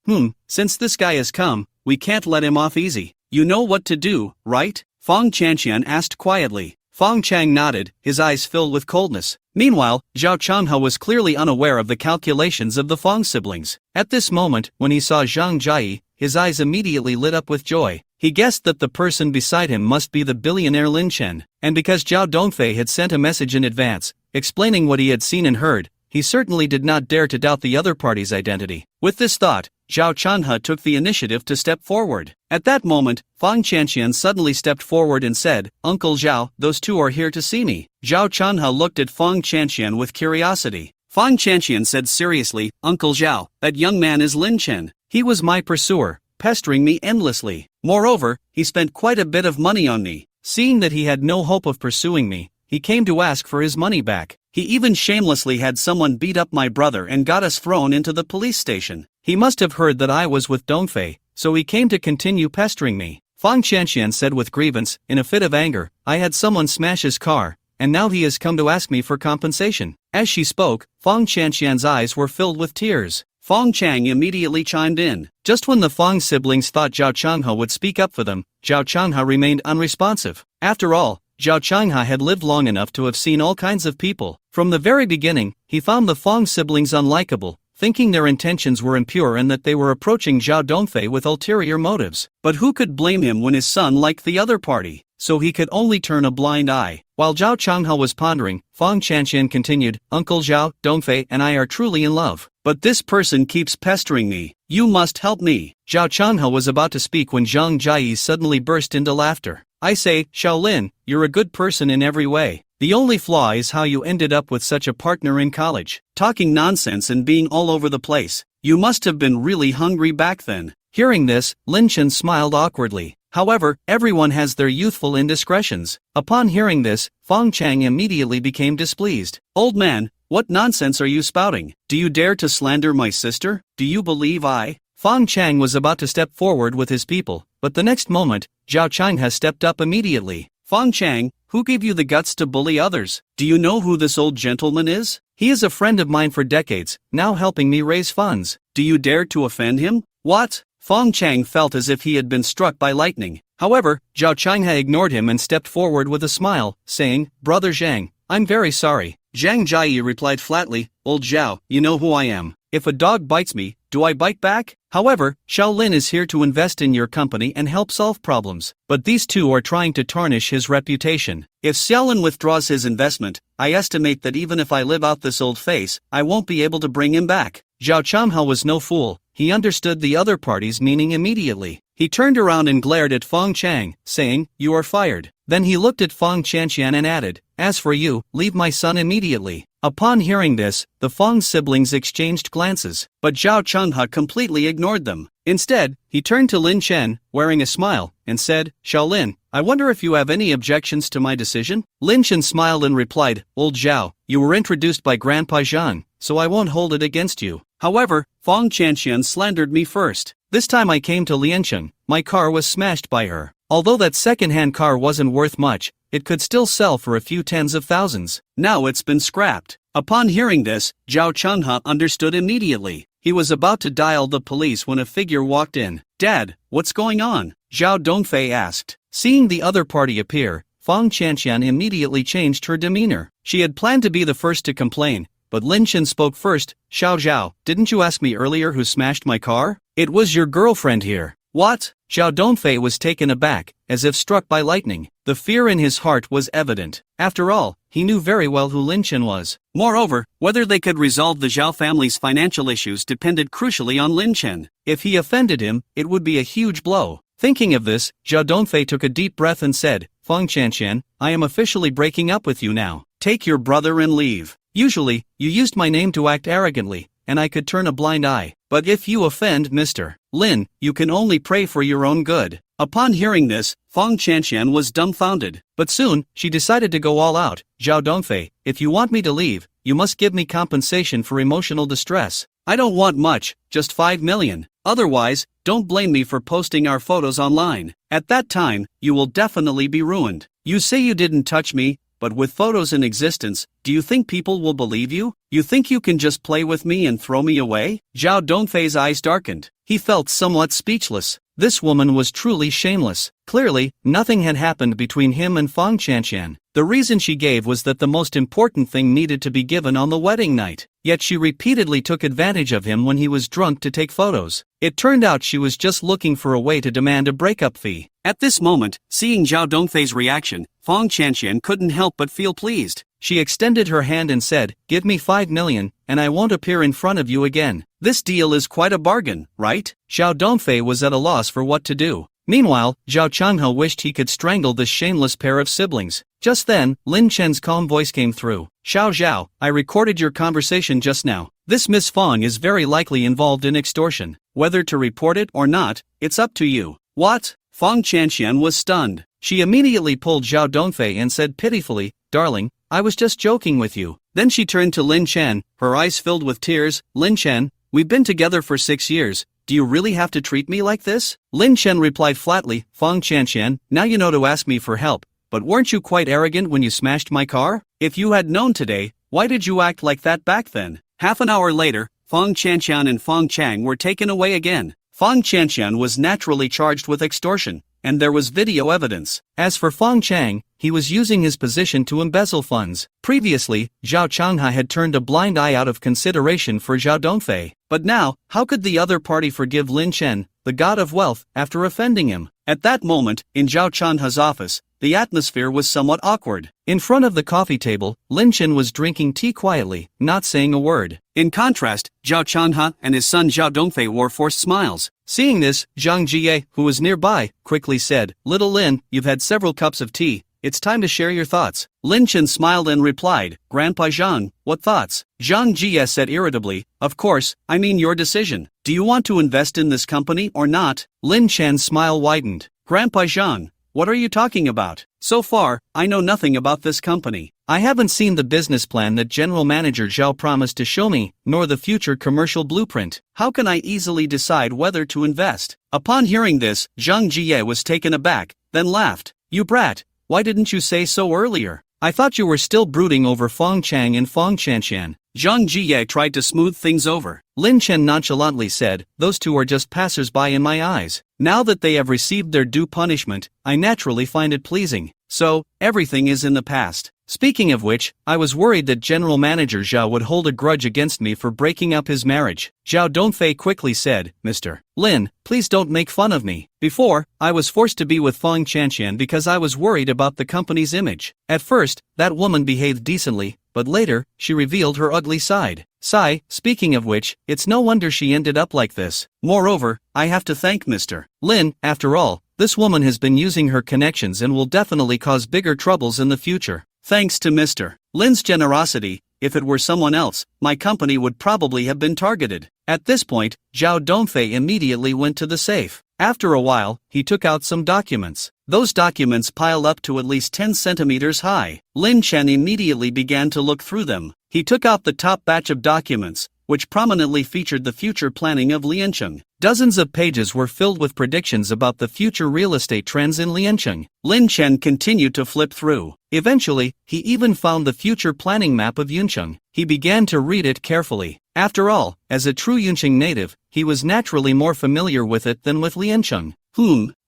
Since this guy has come, we can't let him off easy. You know what to do, right? Fong Qianqian asked quietly. Fong Chang nodded, his eyes filled with coldness. Meanwhile, Zhao Changhe was clearly unaware of the calculations of the Fong siblings. At this moment, when he saw Zhang Jiayi, his eyes immediately lit up with joy. He guessed that the person beside him must be the billionaire Lin Chen, and because Zhao Dongfei had sent a message in advance, explaining what he had seen and heard, he certainly did not dare to doubt the other party's identity. With this thought, Zhao Changhe took the initiative to step forward. At that moment, Fong Qianqian suddenly stepped forward and said, "Uncle Zhao, those two are here to see me." Zhao Changhe looked at Fong Qianqian with curiosity. Fong Qianqian said seriously, "Uncle Zhao, that young man is Lin Chen. He was my pursuer, pestering me endlessly. Moreover, he spent quite a bit of money on me. Seeing that he had no hope of pursuing me, he came to ask for his money back. He even shamelessly had someone beat up my brother and got us thrown into the police station. He must have heard that I was with Dongfei, so he came to continue pestering me." Fong Qianqian said with grievance, in a fit of anger, "I had someone smash his car, and now he has come to ask me for compensation." As she spoke, Fong Qianqian's eyes were filled with tears. Fong Chang immediately chimed in. Just when the Fong siblings thought Zhao Changhe would speak up for them, Zhao Changhe remained unresponsive. After all, Zhao Changhe had lived long enough to have seen all kinds of people. From the very beginning, he found the Fong siblings unlikable, thinking their intentions were impure and that they were approaching Zhao Dongfei with ulterior motives. But who could blame him when his son liked the other party? So he could only turn a blind eye. While Zhao Changhe was pondering, Fong Qianqian continued, "Uncle Zhao, Dongfei and I are truly in love. But this person keeps pestering me. You must help me." Zhao Changhe was about to speak when Zhang Jiayi suddenly burst into laughter. "I say, Shaolin, you're a good person in every way. The only flaw is how you ended up with such a partner in college. Talking nonsense and being all over the place. You must have been really hungry back then." Hearing this, Lin Chen smiled awkwardly. However, everyone has their youthful indiscretions. Upon hearing this, Fong Chang immediately became displeased. "Old man, what nonsense are you spouting? Do you dare to slander my sister? Do you believe I?" Fong Chang was about to step forward with his people, but the next moment, Zhao Changhe stepped up immediately. "Fong Chang, who gave you the guts to bully others? Do you know who this old gentleman is? He is a friend of mine for decades, now helping me raise funds. Do you dare to offend him?" "What?" Fong Chang felt as if he had been struck by lightning. However, Zhao Changhe ignored him and stepped forward with a smile, saying, "Brother Zhang, I'm very sorry." Zhang Jiayi replied flatly, "Old Zhao, you know who I am. If a dog bites me, do I bite back? However, Shaolin is here to invest in your company and help solve problems. But these two are trying to tarnish his reputation. If Shaolin withdraws his investment, I estimate that even if I live out this old face, I won't be able to bring him back." Zhao Changhe was no fool. He understood the other party's meaning immediately. He turned around and glared at Fong Chang, saying, "You are fired." Then he looked at Fong Qianqian and added, "As for you, leave my son immediately." Upon hearing this, the Fong siblings exchanged glances, but Zhao Changhe completely ignored them. Instead, he turned to Lin Chen, wearing a smile, and said, "Shaolin, I wonder if you have any objections to my decision?" Lin Chen smiled and replied, "Old Zhao, you were introduced by Grandpa Zhang, so I won't hold it against you. However, Fong Qianqian slandered me first. This time I came to Liancheng, my car was smashed by her. Although that second-hand car wasn't worth much, it could still sell for a few tens of thousands. Now it's been scrapped." Upon hearing this, Zhao Changhe understood immediately. He was about to dial the police when a figure walked in. "Dad, what's going on?" Zhao Dongfei asked. Seeing the other party appear, Fang Qianqian immediately changed her demeanor. She had planned to be the first to complain, but Lin Chen spoke first. Xiao Zhao, didn't you ask me earlier who smashed my car? It was your girlfriend here. What? Zhao Dongfei was taken aback, as if struck by lightning. The fear in his heart was evident. After all, he knew very well who Lin Chen was. Moreover, whether they could resolve the Zhao family's financial issues depended crucially on Lin Chen. If he offended him, it would be a huge blow. Thinking of this, Zhao Dongfei took a deep breath and said, Fang Qianqian, I am officially breaking up with you now. Take your brother and leave. Usually, you used my name to act arrogantly, and I could turn a blind eye. But if you offend Mr. Lin, you can only pray for your own good. Upon hearing this, Fang Qianqian was dumbfounded. But soon, she decided to go all out. Zhao Dongfei, if you want me to leave, you must give me compensation for emotional distress. I don't want much, just 5 million. Otherwise, don't blame me for posting our photos online. At that time, you will definitely be ruined. You say you didn't touch me, but with photos in existence, do you think people will believe you? You think you can just play with me and throw me away? Zhao Dongfei's eyes darkened. He felt somewhat speechless. This woman was truly shameless. Clearly, nothing had happened between him and Fang Qianqian. The reason she gave was that the most important thing needed to be given on the wedding night. Yet she repeatedly took advantage of him when he was drunk to take photos. It turned out she was just looking for a way to demand a breakup fee. At this moment, seeing Zhao Dongfei's reaction, Fang Qianqian couldn't help but feel pleased. She extended her hand and said, Give me 5 million, and I won't appear in front of you again. This deal is quite a bargain, right? Zhao Dongfei was at a loss for what to do. Meanwhile, Zhao Changhe wished he could strangle this shameless pair of siblings. Just then, Lin Chen's calm voice came through. Xiao Zhao, I recorded your conversation just now. This Miss Fang is very likely involved in extortion. Whether to report it or not, it's up to you. What? Fang Qianqian was stunned. She immediately pulled Zhao Dongfei and said pitifully, Darling, I was just joking with you. Then she turned to Lin Chen, her eyes filled with tears. Lin Chen, we've been together for 6 years. Do you really have to treat me like this? Lin Chen replied flatly, Fang Qianqian, now you know to ask me for help, but weren't you quite arrogant when you smashed my car? If you had known today, why did you act like that back then? Half an hour later, Fang Qianqian and Fang Chang were taken away again. Fang Qianqian was naturally charged with extortion, and there was video evidence. As for Fang Chang, he was using his position to embezzle funds. Previously, Zhao Changhe had turned a blind eye out of consideration for Zhao Dongfei. But now, how could the other party forgive Lin Chen, the god of wealth, after offending him? At that moment, in Zhao Changhe's office, the atmosphere was somewhat awkward. In front of the coffee table, Lin Chen was drinking tea quietly, not saying a word. In contrast, Zhao Changhe and his son Zhao Dongfei wore forced smiles. Seeing this, Zhang Jie, who was nearby, quickly said, Little Lin, you've had several cups of tea. It's time to share your thoughts. Lin Chen smiled and replied, Grandpa Zhang, what thoughts? Zhang Jie said irritably, Of course, I mean your decision. Do you want to invest in this company or not? Lin Chen's smile widened. Grandpa Zhang, what are you talking about? So far, I know nothing about this company. I haven't seen the business plan that General Manager Zhao promised to show me, nor the future commercial blueprint. How can I easily decide whether to invest? Upon hearing this, Zhang Jie was taken aback, then laughed. You brat, why didn't you say so earlier? I thought you were still brooding over Fang Chang and Fang Qianqian. Zhang Jie tried to smooth things over. Lin Chen nonchalantly said, Those two are just passers-by in my eyes. Now that they have received their due punishment, I naturally find it pleasing. So, everything is in the past. Speaking of which, I was worried that General Manager Zhao would hold a grudge against me for breaking up his marriage. Zhao Dongfei quickly said, Mr. Lin, please don't make fun of me. Before, I was forced to be with Fang Qianqian because I was worried about the company's image. At first, that woman behaved decently, but later, she revealed her ugly side. Sigh, speaking of which, it's no wonder she ended up like this. Moreover, I have to thank Mr. Lin. After all, this woman has been using her connections and will definitely cause bigger troubles in the future. Thanks to Mr. Lin's generosity, if it were someone else, my company would probably have been targeted. At this point, Zhao Dongfei immediately went to the safe. After a while, he took out some documents. Those documents piled up to at least 10 centimeters high. Lin Chen immediately began to look through them. He took out the top batch of documents, which prominently featured the future planning of Liancheng. Dozens of pages were filled with predictions about the future real estate trends in Liancheng. Lin Chen continued to flip through. Eventually, he even found the future planning map of Yuncheng. He began to read it carefully. After all, as a true Yuncheng native, he was naturally more familiar with it than with Liancheng.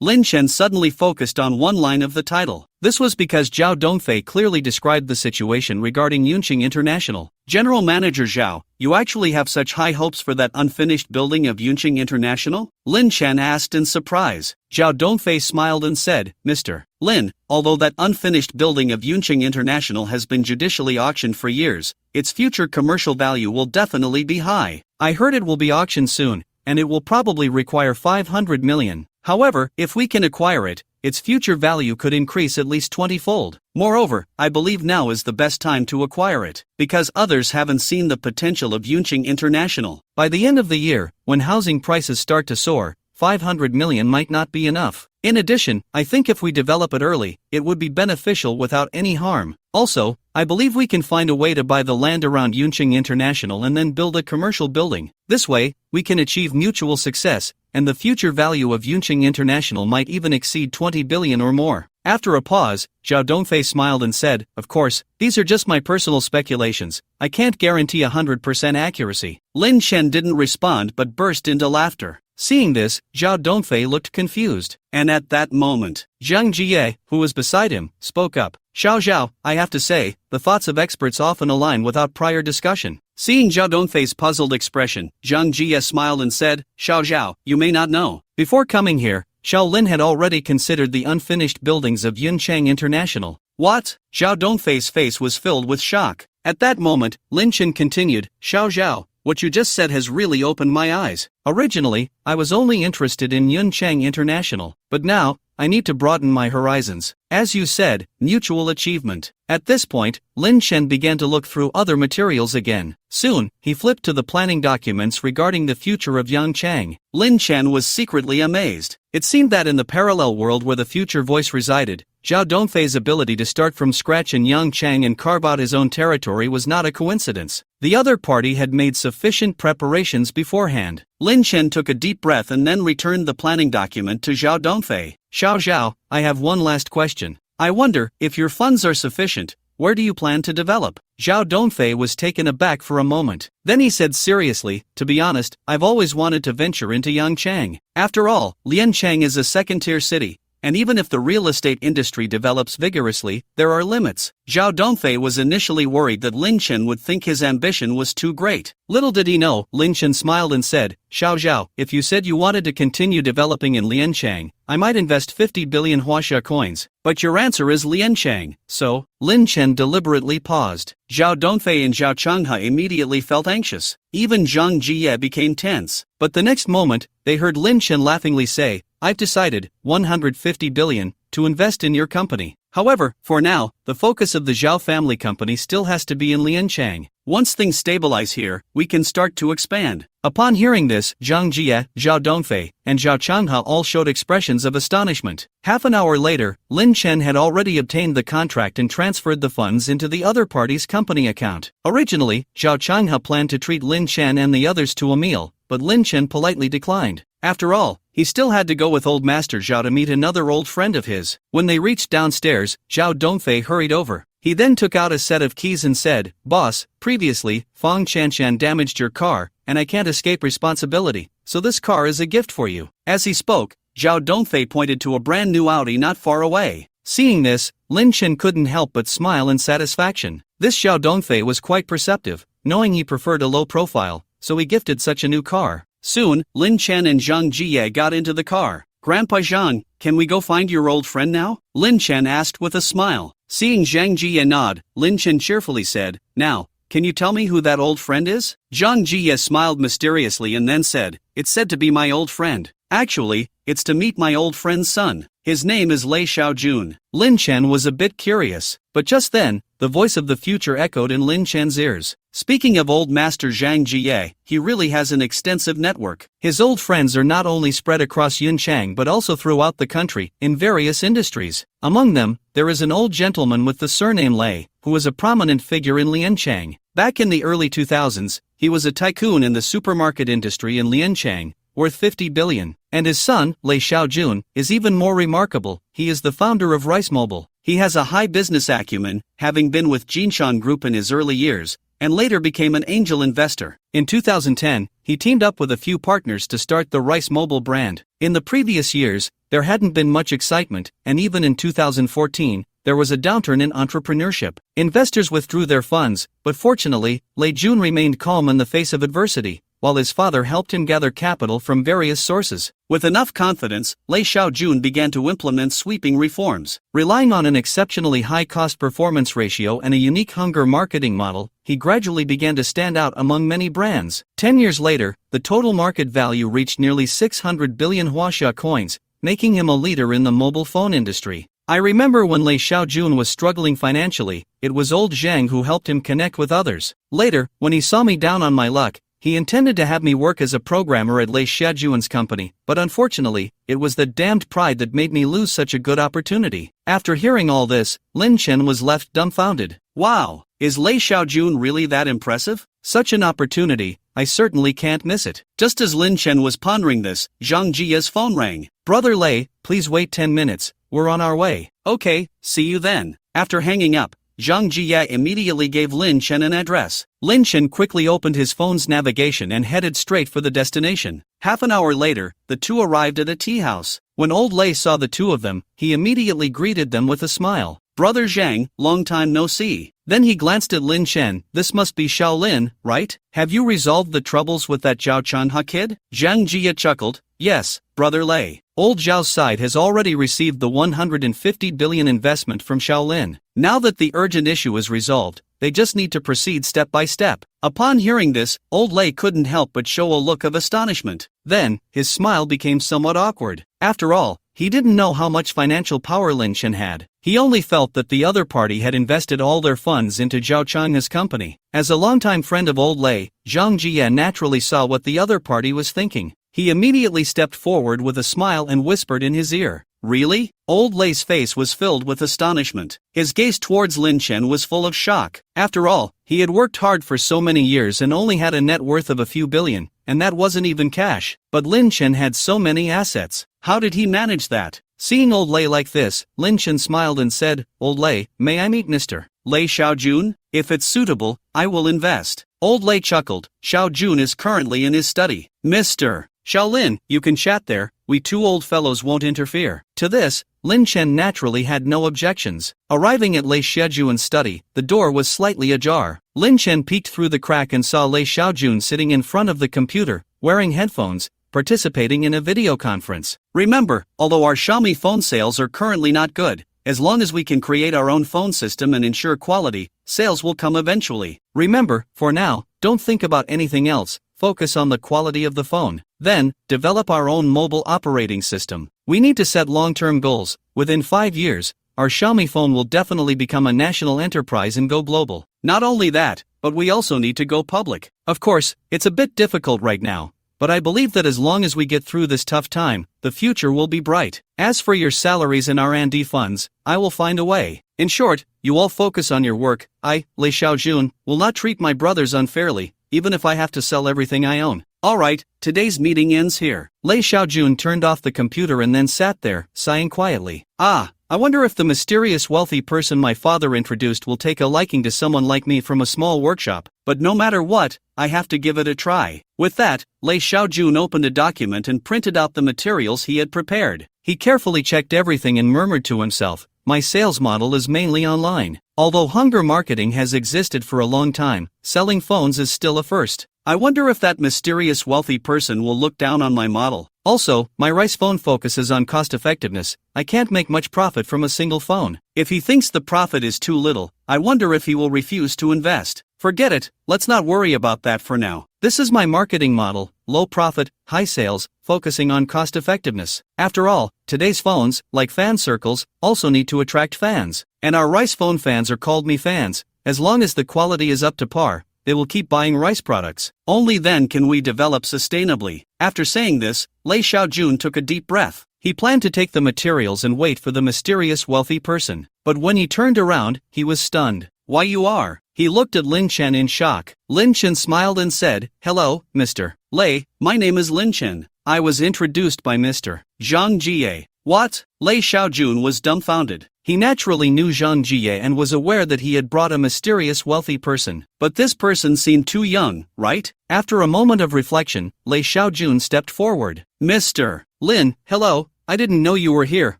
Lin Chen suddenly focused on one line of the title. This was because Zhao Dongfei clearly described the situation regarding Yunqing International. General Manager Zhao, you actually have such high hopes for that unfinished building of Yunqing International? Lin Chen asked in surprise. Zhao Dongfei smiled and said, Mr. Lin, although that unfinished building of Yunqing International has been judicially auctioned for years, its future commercial value will definitely be high. I heard it will be auctioned soon, and it will probably require 500 million. However, if we can acquire it, its future value could increase at least 20-fold. Moreover, I believe now is the best time to acquire it, because others haven't seen the potential of Yunqing International. By the end of the year, when housing prices start to soar, 500 million might not be enough. In addition, I think if we develop it early, it would be beneficial without any harm. Also, I believe we can find a way to buy the land around Yunqing International and then build a commercial building. This way, we can achieve mutual success, and the future value of Yunqing International might even exceed 20 billion or more. After a pause, Zhao Dongfei smiled and said, Of course, these are just my personal speculations. I can't guarantee 100% accuracy. Lin Chen didn't respond but burst into laughter. Seeing this, Zhao Dongfei looked confused. And at that moment, Zhang Jie, who was beside him, spoke up. Zhao, I have to say, the thoughts of experts often align without prior discussion. Seeing Zhao Dongfei's puzzled expression, Zhang Jie smiled and said, Zhao, you may not know. Before coming here, Xiao Lin had already considered the unfinished buildings of Yunqing International. What? Zhao Dongfei's face was filled with shock. At that moment, Lin Chen continued, Zhao, what you just said has really opened my eyes. Originally, I was only interested in Yunqing International, but now, I need to broaden my horizons. As you said, mutual achievement. At this point, Lin Chen began to look through other materials again. Soon, he flipped to the planning documents regarding the future of Yangchang. Lin Chen was secretly amazed. It seemed that in the parallel world where the future voice resided, Zhao Dongfei's ability to start from scratch in Yangchang and carve out his own territory was not a coincidence. The other party had made sufficient preparations beforehand. Lin Chen took a deep breath and then returned the planning document to Zhao Dongfei. Zhao, I have one last question. I wonder, if your funds are sufficient, where do you plan to develop? Zhao Dongfei was taken aback for a moment. Then he said seriously, to be honest, I've always wanted to venture into Yangchang. After all, Lianchang is a second-tier city, and even if the real estate industry develops vigorously, there are limits. Zhao Dongfei was initially worried that Lin Chen would think his ambition was too great. Little did he know, Lin Chen smiled and said, Zhao, if you said you wanted to continue developing in Lianchang, I might invest 50 billion Huaxia coins, but your answer is Lianchang, so? Lin Chen deliberately paused. Zhao Dongfei and Zhao Changhe immediately felt anxious. Even Zhang Jie became tense. But the next moment, they heard Lin Chen laughingly say, I've decided, 150 billion, to invest in your company. However, for now, the focus of the Zhao family company still has to be in Lianchang. Once things stabilize here, we can start to expand. Upon hearing this, Zhang Jie, Zhao Dongfei, and Zhao Changhe all showed expressions of astonishment. Half an hour later, Lin Chen had already obtained the contract and transferred the funds into the other party's company account. Originally, Zhao Changhe planned to treat Lin Chen and the others to a meal, but Lin Chen politely declined. After all, he still had to go with old Master Zhao to meet another old friend of his. When they reached downstairs, Zhao Dongfei hurried over. He then took out a set of keys and said, Boss, previously, Fang Chanshan damaged your car, and I can't escape responsibility, so this car is a gift for you. As he spoke, Zhao Dongfei pointed to a brand new Audi not far away. Seeing this, Lin Chen couldn't help but smile in satisfaction. This Zhao Dongfei was quite perceptive, knowing he preferred a low profile, so he gifted such a new car. Soon, Lin Chen and Zhang Jie got into the car. Grandpa Zhang, can we go find your old friend now? Lin Chen asked with a smile. Seeing Zhang Jie nod, Lin Chen cheerfully said, Now, can you tell me who that old friend is? Zhang Jie smiled mysteriously and then said, It's said to be my old friend. Actually, it's to meet my old friend's son. His name is Lei Xiaojun. Lin Chen was a bit curious, but just then, the voice of the future echoed in Lin Chen's ears. Speaking of old master Zhang Jie, he really has an extensive network. His old friends are not only spread across Yunchang but also throughout the country, in various industries. Among them, there is an old gentleman with the surname Lei, who was a prominent figure in Lianchang. Back in the early 2000s, he was a tycoon in the supermarket industry in Lianchang, worth 50 billion. And his son, Lei Xiaojun, is even more remarkable. He is the founder of Rice Mobile. He has a high business acumen, having been with Jinshan Group in his early years, and later became an angel investor. In 2010, he teamed up with a few partners to start the Rice Mobile brand. In the previous years, there hadn't been much excitement, and even in 2014, there was a downturn in entrepreneurship. Investors withdrew their funds, but fortunately, Lei Jun remained calm in the face of adversity, while his father helped him gather capital from various sources. With enough confidence, Lei Xiaojun began to implement sweeping reforms. Relying on an exceptionally high cost-performance ratio and a unique hunger marketing model, he gradually began to stand out among many brands. 10 years later, the total market value reached nearly 600 billion Huaxia coins, making him a leader in the mobile phone industry. I remember when Lei Xiaojun was struggling financially, it was old Zhang who helped him connect with others. Later, when he saw me down on my luck, he intended to have me work as a programmer at Lei Xiaojun's company, but unfortunately, it was the damned pride that made me lose such a good opportunity. After hearing all this, Lin Chen was left dumbfounded. Wow, is Lei Xiaojun really that impressive? Such an opportunity, I certainly can't miss it. Just as Lin Chen was pondering this, Zhang Jia's phone rang. Brother Lei, please wait 10 minutes, we're on our way. Okay, see you then. After hanging up, Zhang Jia immediately gave Lin Chen an address. Lin Chen quickly opened his phone's navigation and headed straight for the destination. Half an hour later, the two arrived at a tea house. When old Lei saw the two of them, he immediately greeted them with a smile. Brother Zhang, long time no see. Then he glanced at Lin Chen. This must be Shaolin, right? Have you resolved the troubles with that Zhao Chanha kid? Zhang Jia chuckled. Yes, Brother Lei. Old Zhao's side has already received the 150 billion investment from Shaolin. Now that the urgent issue is resolved, they just need to proceed step by step. Upon hearing this, old Lei couldn't help but show a look of astonishment. Then, his smile became somewhat awkward. After all, he didn't know how much financial power Lin Chen had. He only felt that the other party had invested all their funds into Zhao Chang's company. As a longtime friend of old Lei, Zhang Jia naturally saw what the other party was thinking. He immediately stepped forward with a smile and whispered in his ear. Really? Old Lei's face was filled with astonishment. His gaze towards Lin Chen was full of shock. After all, he had worked hard for so many years and only had a net worth of a few billion, and that wasn't even cash. But Lin Chen had so many assets. How did he manage that? Seeing old Lei like this, Lin Chen smiled and said, Old Lei, may I meet Mr. Lei Xiaojun? If it's suitable, I will invest. Old Lei chuckled. Xiaojun is currently in his study. Mr. Shaolin, you can chat there, we two old fellows won't interfere. To this, Lin Chen naturally had no objections. Arriving at Lei Xiaojun's study, the door was slightly ajar. Lin Chen peeked through the crack and saw Lei Xiaojun sitting in front of the computer, wearing headphones, participating in a video conference. Remember, although our Xiaomi phone sales are currently not good, as long as we can create our own phone system and ensure quality, sales will come eventually. Remember, for now, don't think about anything else. Focus on the quality of the phone. Then, develop our own mobile operating system. We need to set long-term goals. Within 5 years, our Xiaomi phone will definitely become a national enterprise and go global. Not only that, but we also need to go public. Of course, it's a bit difficult right now, but I believe that as long as we get through this tough time, the future will be bright. As for your salaries and R&D funds, I will find a way. In short, you all focus on your work. I, Lei Xiaojun, will not treat my brothers unfairly, even if I have to sell everything I own. Alright, today's meeting ends here. Lei Xiaojun turned off the computer and then sat there, sighing quietly. I wonder if the mysterious wealthy person my father introduced will take a liking to someone like me from a small workshop, but no matter what, I have to give it a try. With that, Lei Xiaojun opened a document and printed out the materials he had prepared. He carefully checked everything and murmured to himself, my sales model is mainly online. Although hunger marketing has existed for a long time, selling phones is still a first. I wonder if that mysterious wealthy person will look down on my model. Also, my rice phone focuses on cost effectiveness. I can't make much profit from a single phone. If he thinks the profit is too little, I wonder if he will refuse to invest. Forget it, let's not worry about that for now. This is my marketing model, low profit, high sales, focusing on cost effectiveness. After all, today's phones, like fan circles, also need to attract fans. And our rice phone fans are called me fans. As long as the quality is up to par, they will keep buying rice products. Only then can we develop sustainably. After saying this, Lei Xiaojun took a deep breath. He planned to take the materials and wait for the mysterious wealthy person. But when he turned around, he was stunned. Why you are? He looked at Lin Chen in shock. Lin Chen smiled and said, Hello, Mr. Lei, my name is Lin Chen. I was introduced by Mr. Zhang Jie. What? Lei Xiaojun was dumbfounded. He naturally knew Zhang Jie and was aware that he had brought a mysterious wealthy person. But this person seemed too young, right? After a moment of reflection, Lei Xiaojun stepped forward. Mr. Lin, hello, I didn't know you were here.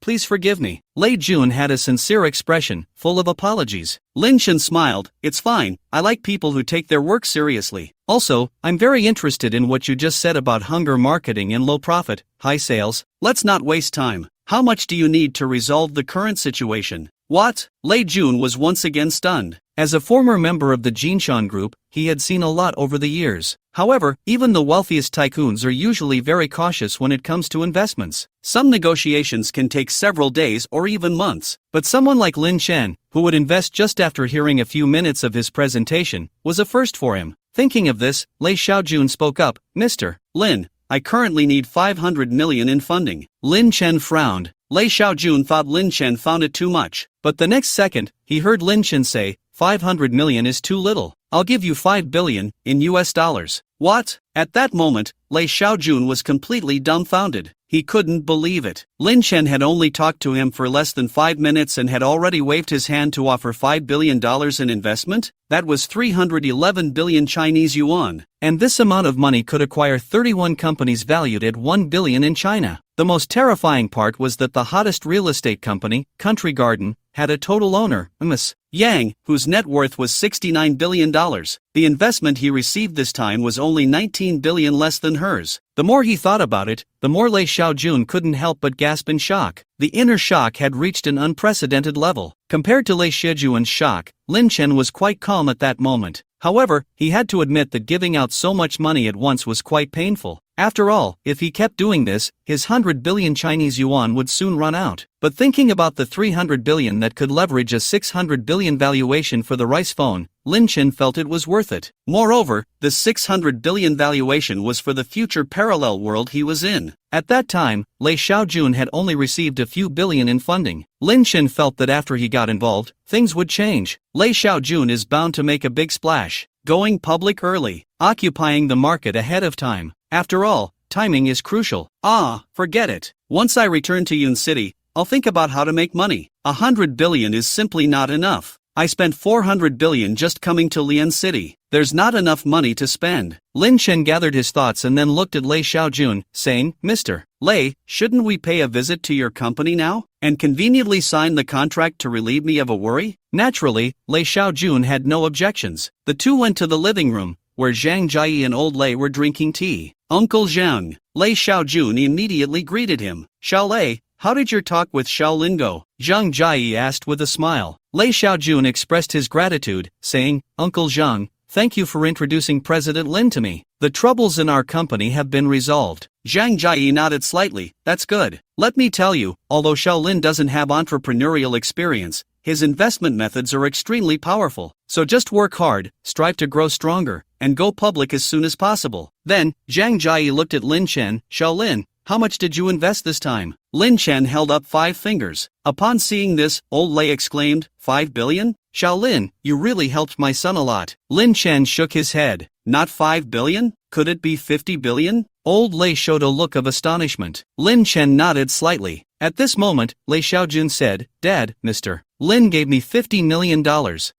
Please forgive me. Lei Jun had a sincere expression, full of apologies. Lin Chen smiled. It's fine, I like people who take their work seriously. Also, I'm very interested in what you just said about hunger marketing and low profit, high sales. Let's not waste time. How much do you need to resolve the current situation? What? Lei Jun was once again stunned. As a former member of the Jinshan Group, he had seen a lot over the years. However, even the wealthiest tycoons are usually very cautious when it comes to investments. Some negotiations can take several days or even months. But someone like Lin Chen, who would invest just after hearing a few minutes of his presentation, was a first for him. Thinking of this, Lei Xiaojun spoke up. Mr. Lin, I currently need 500 million in funding. Lin Chen frowned. Lei Xiaojun thought Lin Chen found it too much. But the next second, he heard Lin Chen say, 500 million is too little. I'll give you 5 billion in US dollars. What? At that moment, Lei Xiaojun was completely dumbfounded. He couldn't believe it. Lin Chen had only talked to him for less than 5 minutes and had already waved his hand to offer $5 billion in investment? That was 311 billion Chinese yuan. And this amount of money could acquire 31 companies valued at 1 billion in China. The most terrifying part was that the hottest real estate company, Country Garden, had a total owner, Ms. Yang, whose net worth was $69 billion. The investment he received this time was only 19 billion less than hers. The more he thought about it, the more Lei Xiaojun couldn't help but gasp in shock. The inner shock had reached an unprecedented level. Compared to Lei Xiaojun's shock, Lin Chen was quite calm at that moment. However, he had to admit that giving out so much money at once was quite painful. After all, if he kept doing this, his 100 billion Chinese yuan would soon run out. But thinking about the 300 billion that could leverage a 600 billion valuation for the rice phone, Lin Chen felt it was worth it. Moreover, the 600 billion valuation was for the future parallel world he was in. At that time, Lei Xiaojun had only received a few billion in funding. Lin Chen felt that after he got involved, things would change. Lei Xiaojun is bound to make a big splash, going public early, occupying the market ahead of time. After all, timing is crucial. Forget it. Once I return to Yun City, I'll think about how to make money. 100 billion is simply not enough. I spent 400 billion just coming to Lian City. There's not enough money to spend. Lin Chen gathered his thoughts and then looked at Lei Xiaojun, saying, Mr. Lei, shouldn't we pay a visit to your company now? And conveniently sign the contract to relieve me of a worry? Naturally, Lei Xiaojun had no objections. The two went to the living room, where Zhang Jie and old Lei were drinking tea. Uncle Zhang. Lei Xiaojun immediately greeted him. Xiao Lei, how did your talk with Xiao Lin go? Zhang Jie asked with a smile. Lei Xiaojun expressed his gratitude, saying, Uncle Zhang, thank you for introducing President Lin to me. The troubles in our company have been resolved. Zhang Jie nodded slightly. That's good. Let me tell you, although Xiao Lin doesn't have entrepreneurial experience, his investment methods are extremely powerful. So just work hard, strive to grow stronger, and go public as soon as possible. Then, Zhang Jie looked at Lin Chen. Xiao Lin, how much did you invest this time? Lin Chen held up 5 fingers. Upon seeing this, old Lei exclaimed, 5 billion? Xiao Lin, you really helped my son a lot. Lin Chen shook his head. Not 5 billion? Could it be 50 billion? Old Lei showed a look of astonishment. Lin Chen nodded slightly. At this moment, Lei Xiaojun said, Dad, Mr. Lin gave me $50 million.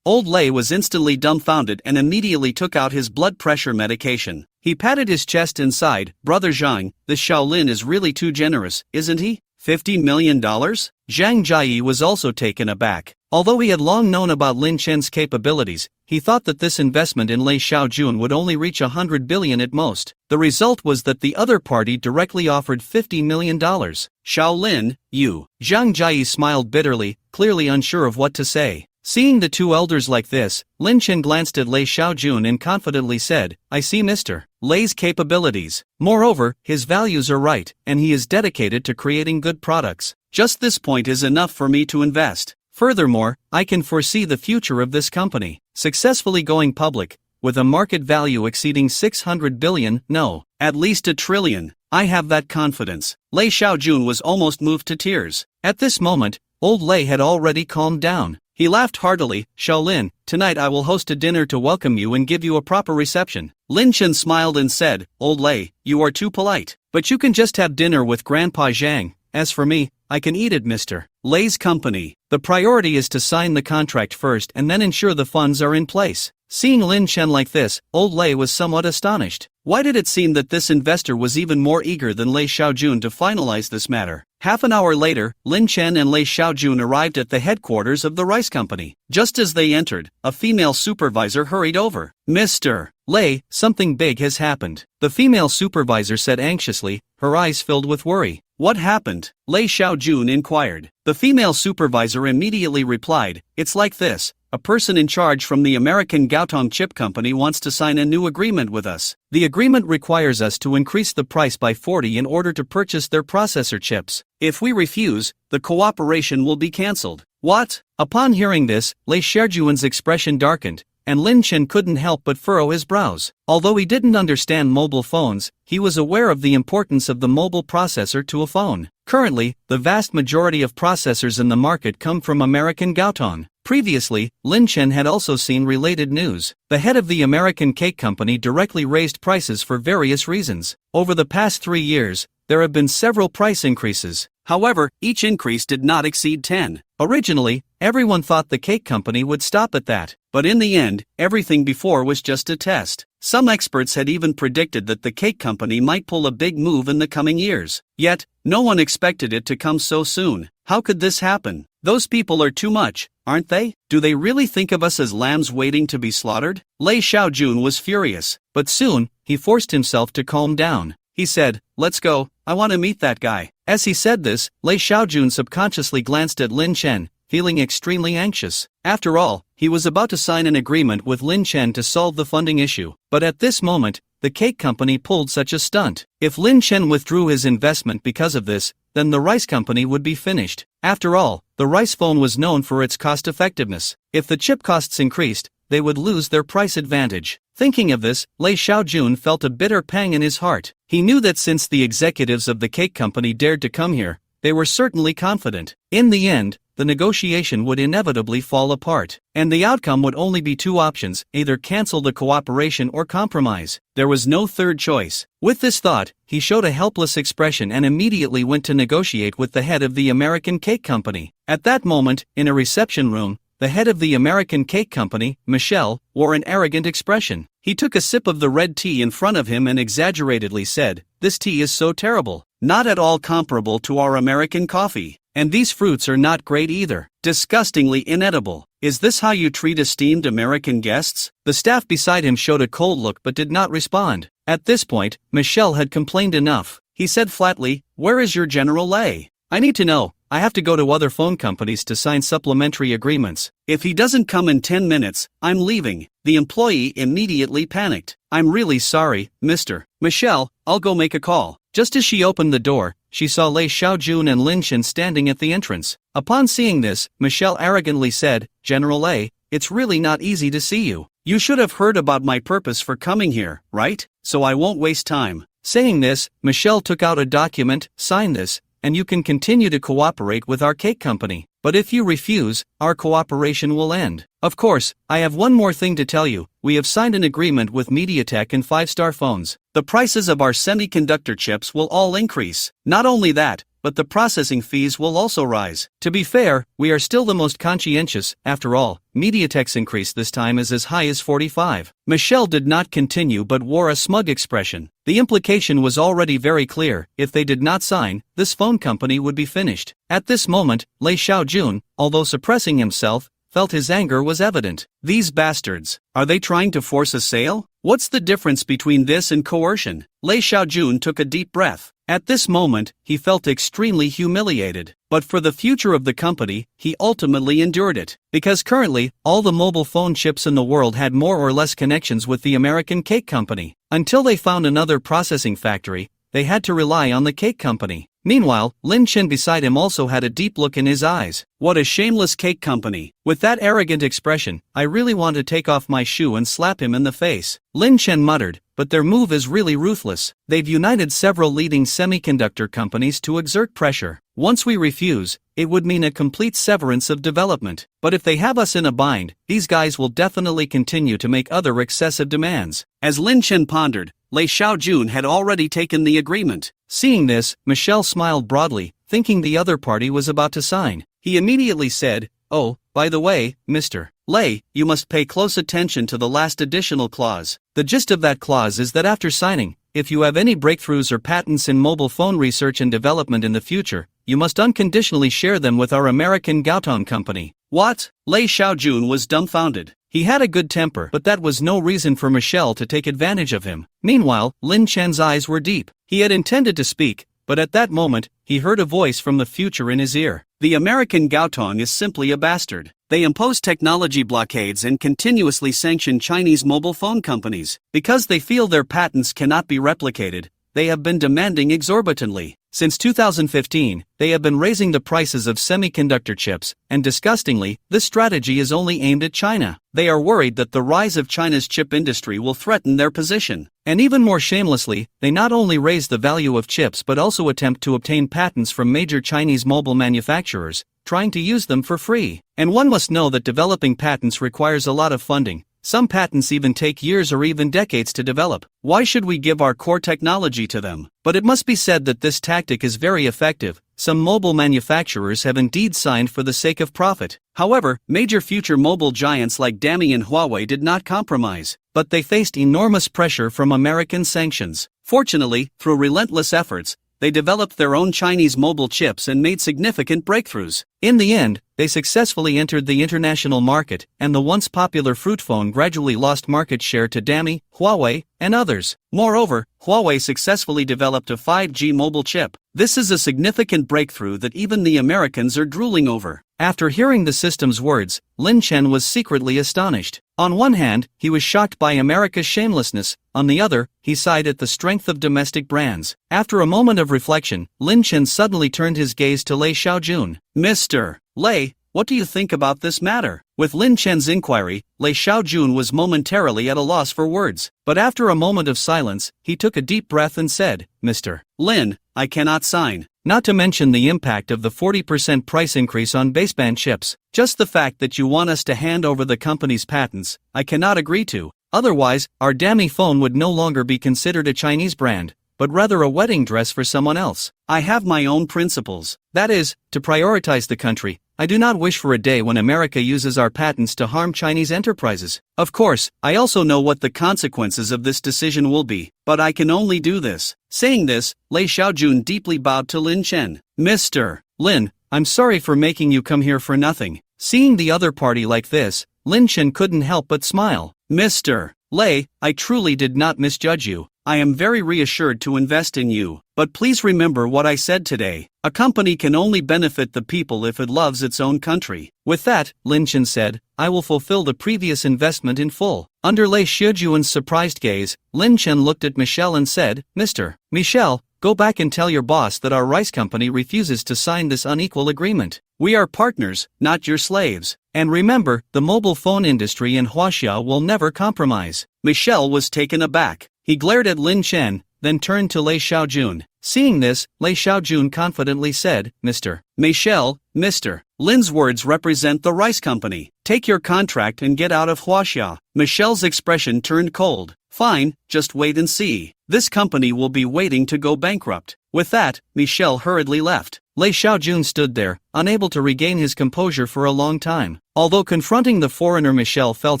Old Lei was instantly dumbfounded and immediately took out his blood pressure medication. He patted his chest and sighed. Brother Zhang, this Xiao Lin is really too generous, isn't he? $50 million? Zhang Jie was also taken aback. Although he had long known about Lin Chen's capabilities, he thought that this investment in Lei Xiaojun would only reach 100 billion at most. The result was that the other party directly offered $50 million. Xiao Lin, you. Zhang Jie smiled bitterly, clearly unsure of what to say. Seeing the two elders like this, Lin Chen glanced at Lei Xiaojun and confidently said, I see Mr. Lei's capabilities. Moreover, his values are right, and he is dedicated to creating good products. Just this point is enough for me to invest. Furthermore, I can foresee the future of this company, successfully going public, with a market value exceeding 600 billion, no, at least $1 trillion. I have that confidence. Lei Xiaojun was almost moved to tears. At this moment, old Lei had already calmed down. He laughed heartily. Xiao Lin, tonight I will host a dinner to welcome you and give you a proper reception. Lin Chen smiled and said, Old Lei, you are too polite. But you can just have dinner with Grandpa Zhang. As for me, I can eat at Mr. Lei's company. The priority is to sign the contract first and then ensure the funds are in place. Seeing Lin Chen like this, old Lei was somewhat astonished. Why did it seem that this investor was even more eager than Lei Xiaojun to finalize this matter? Half an hour later, Lin Chen and Lei Xiaojun arrived at the headquarters of the rice company. Just as they entered, a female supervisor hurried over. "Mr. Lei, something big has happened," the female supervisor said anxiously, her eyes filled with worry. "What happened?" Lei Xiaojun inquired. The female supervisor immediately replied, "It's like this. A person in charge from the American Gaotong Chip Company wants to sign a new agreement with us. The agreement requires us to increase the price by 40 in order to purchase their processor chips. If we refuse, the cooperation will be cancelled." "What?" Upon hearing this, Lei Xiaojuan's expression darkened, and Lin Chen couldn't help but furrow his brows. Although he didn't understand mobile phones, he was aware of the importance of the mobile processor to a phone. Currently, the vast majority of processors in the market come from American Gaotong. Previously, Lin Chen had also seen related news. The head of the American cake company directly raised prices for various reasons. Over the past 3 years, there have been several price increases. However, each increase did not exceed 10. Originally, everyone thought the cake company would stop at that. But in the end, everything before was just a test. Some experts had even predicted that the cake company might pull a big move in the coming years. Yet, no one expected it to come so soon. How could this happen? Those people are too much, aren't they? Do they really think of us as lambs waiting to be slaughtered? Lei Xiaojun was furious, but soon, he forced himself to calm down. He said, "Let's go, I want to meet that guy." As he said this, Lei Xiaojun subconsciously glanced at Lin Chen, feeling extremely anxious. After all, he was about to sign an agreement with Lin Chen to solve the funding issue. But at this moment, the cake company pulled such a stunt. If Lin Chen withdrew his investment because of this, then the rice company would be finished. After all, the rice phone was known for its cost-effectiveness. If the chip costs increased, they would lose their price advantage. Thinking of this, Lei Xiaojun felt a bitter pang in his heart. He knew that since the executives of the cake company dared to come here, they were certainly confident. In the end, the negotiation would inevitably fall apart, and the outcome would only be two options: either cancel the cooperation or compromise. There was no third choice. With this thought, he showed a helpless expression and immediately went to negotiate with the head of the American cake company. At that moment, in a reception room, the head of the American cake company, Michelle, wore an arrogant expression. He took a sip of the red tea in front of him and exaggeratedly said, "This tea is so terrible, not at all comparable to our American coffee. And these fruits are not great either. Disgustingly inedible. Is this how you treat esteemed American guests?" The staff beside him showed a cold look but did not respond. At this point, Michelle had complained enough. He said flatly, "Where is your General Lei? I need to know. I have to go to other phone companies to sign supplementary agreements. If he doesn't come in 10 minutes, I'm leaving." The employee immediately panicked. "I'm really sorry, Mr. Michelle, I'll go make a call." Just as she opened the door, she saw Lei Xiaojun and Lin Chen standing at the entrance. Upon seeing this, Michelle arrogantly said, "General Lei, it's really not easy to see you. You should have heard about my purpose for coming here, right? So I won't waste time." Saying this, Michelle took out a document. "Sign this, and you can continue to cooperate with our cake company. But if you refuse, our cooperation will end. Of course, I have one more thing to tell you. We have signed an agreement with MediaTek and 5-star phones. The prices of our semiconductor chips will all increase. Not only that, but the processing fees will also rise. To be fair, we are still the most conscientious. After all, MediaTek's increase this time is as high as 45. Michelle did not continue but wore a smug expression. The implication was already very clear: if they did not sign, this phone company would be finished. At this moment, Lei Xiaojun, although suppressing himself, felt his anger was evident. These bastards, are they trying to force a sale? What's the difference between this and coercion? Lei Xiaojun took a deep breath. At this moment, he felt extremely humiliated. But for the future of the company, he ultimately endured it. Because currently, all the mobile phone chips in the world had more or less connections with the American cake company. Until they found another processing factory, they had to rely on the cake company. Meanwhile, Lin Chen beside him also had a deep look in his eyes. What a shameless cake company. With that arrogant expression, I really want to take off my shoe and slap him in the face. Lin Chen muttered, but their move is really ruthless. They've united several leading semiconductor companies to exert pressure. Once we refuse, it would mean a complete severance of development. But if they have us in a bind, these guys will definitely continue to make other excessive demands. As Lin Chen pondered, Lei Xiaojun had already taken the agreement. Seeing this, Michelle smiled broadly, thinking the other party was about to sign. He immediately said, "Oh, by the way, Mr. Lei, you must pay close attention to the last additional clause." The gist of that clause is that after signing, if you have any breakthroughs or patents in mobile phone research and development in the future, you must unconditionally share them with our American Gaotong company. What? Lei Xiaojun was dumbfounded. He had a good temper, but that was no reason for Michelle to take advantage of him. Meanwhile, Lin Chen's eyes were deep. He had intended to speak, but at that moment, he heard a voice from the future in his ear. The American Gaotong is simply a bastard. They impose technology blockades and continuously sanction Chinese mobile phone companies. Because they feel their patents cannot be replicated, they have been demanding exorbitantly. Since 2015, they have been raising the prices of semiconductor chips, and disgustingly, this strategy is only aimed at China. They are worried that the rise of China's chip industry will threaten their position. And even more shamelessly, they not only raise the value of chips but also attempt to obtain patents from major Chinese mobile manufacturers, trying to use them for free. And one must know that developing patents requires a lot of funding. Some patents even take years or even decades to develop. Why should we give our core technology to them? But it must be said that this tactic is very effective. Some mobile manufacturers have indeed signed for the sake of profit. However, major future mobile giants like Dami and Huawei did not compromise, but they faced enormous pressure from American sanctions. Fortunately, through relentless efforts, they developed their own Chinese mobile chips and made significant breakthroughs. In the end, they successfully entered the international market, and the once popular fruit phone gradually lost market share to Dami, Huawei, and others. Moreover, Huawei successfully developed a 5G mobile chip. This is a significant breakthrough that even the Americans are drooling over. After hearing the system's words, Lin Chen was secretly astonished. On one hand, he was shocked by America's shamelessness. On the other, he sighed at the strength of domestic brands. After a moment of reflection, Lin Chen suddenly turned his gaze to Lei Xiaojun. "Mr. Lei, what do you think about this matter?" With Lin Chen's inquiry, Lei Xiaojun was momentarily at a loss for words. But after a moment of silence, he took a deep breath and said, "Mr. Lin, I cannot sign. Not to mention the impact of the 40% price increase on baseband chips. Just the fact that you want us to hand over the company's patents, I cannot agree to. Otherwise, our Dami phone would no longer be considered a Chinese brand, but rather a wedding dress for someone else. I have my own principles. That is, to prioritize the country. I do not wish for a day when America uses our patents to harm Chinese enterprises. Of course, I also know what the consequences of this decision will be, but I can only do this." Saying this, Lei Xiaojun deeply bowed to Lin Chen. "Mr. Lin, I'm sorry for making you come here for nothing." Seeing the other party like this, Lin Chen couldn't help but smile. "Mr. Lei, I truly did not misjudge you. I am very reassured to invest in you, but please remember what I said today. A company can only benefit the people if it loves its own country." With that, Lin Chen said, "I will fulfill the previous investment in full." Under Lei Xiaojun's surprised gaze, Lin Chen looked at Michelle and said, "Mr. Michelle, go back and tell your boss that our rice company refuses to sign this unequal agreement. We are partners, not your slaves. And remember, the mobile phone industry in Huaxia will never compromise." Michelle was taken aback. He glared at Lin Chen, then turned to Lei Xiaojun. Seeing this, Lei Xiaojun confidently said, "Mr. Michelle, Mr. Lin's words represent the rice company. Take your contract and get out of Huaxia." Michelle's expression turned cold. "Fine, just wait and see. This company will be waiting to go bankrupt." With that, Michelle hurriedly left. Lei Xiaojun stood there, unable to regain his composure for a long time. Although confronting the foreigner Michelle felt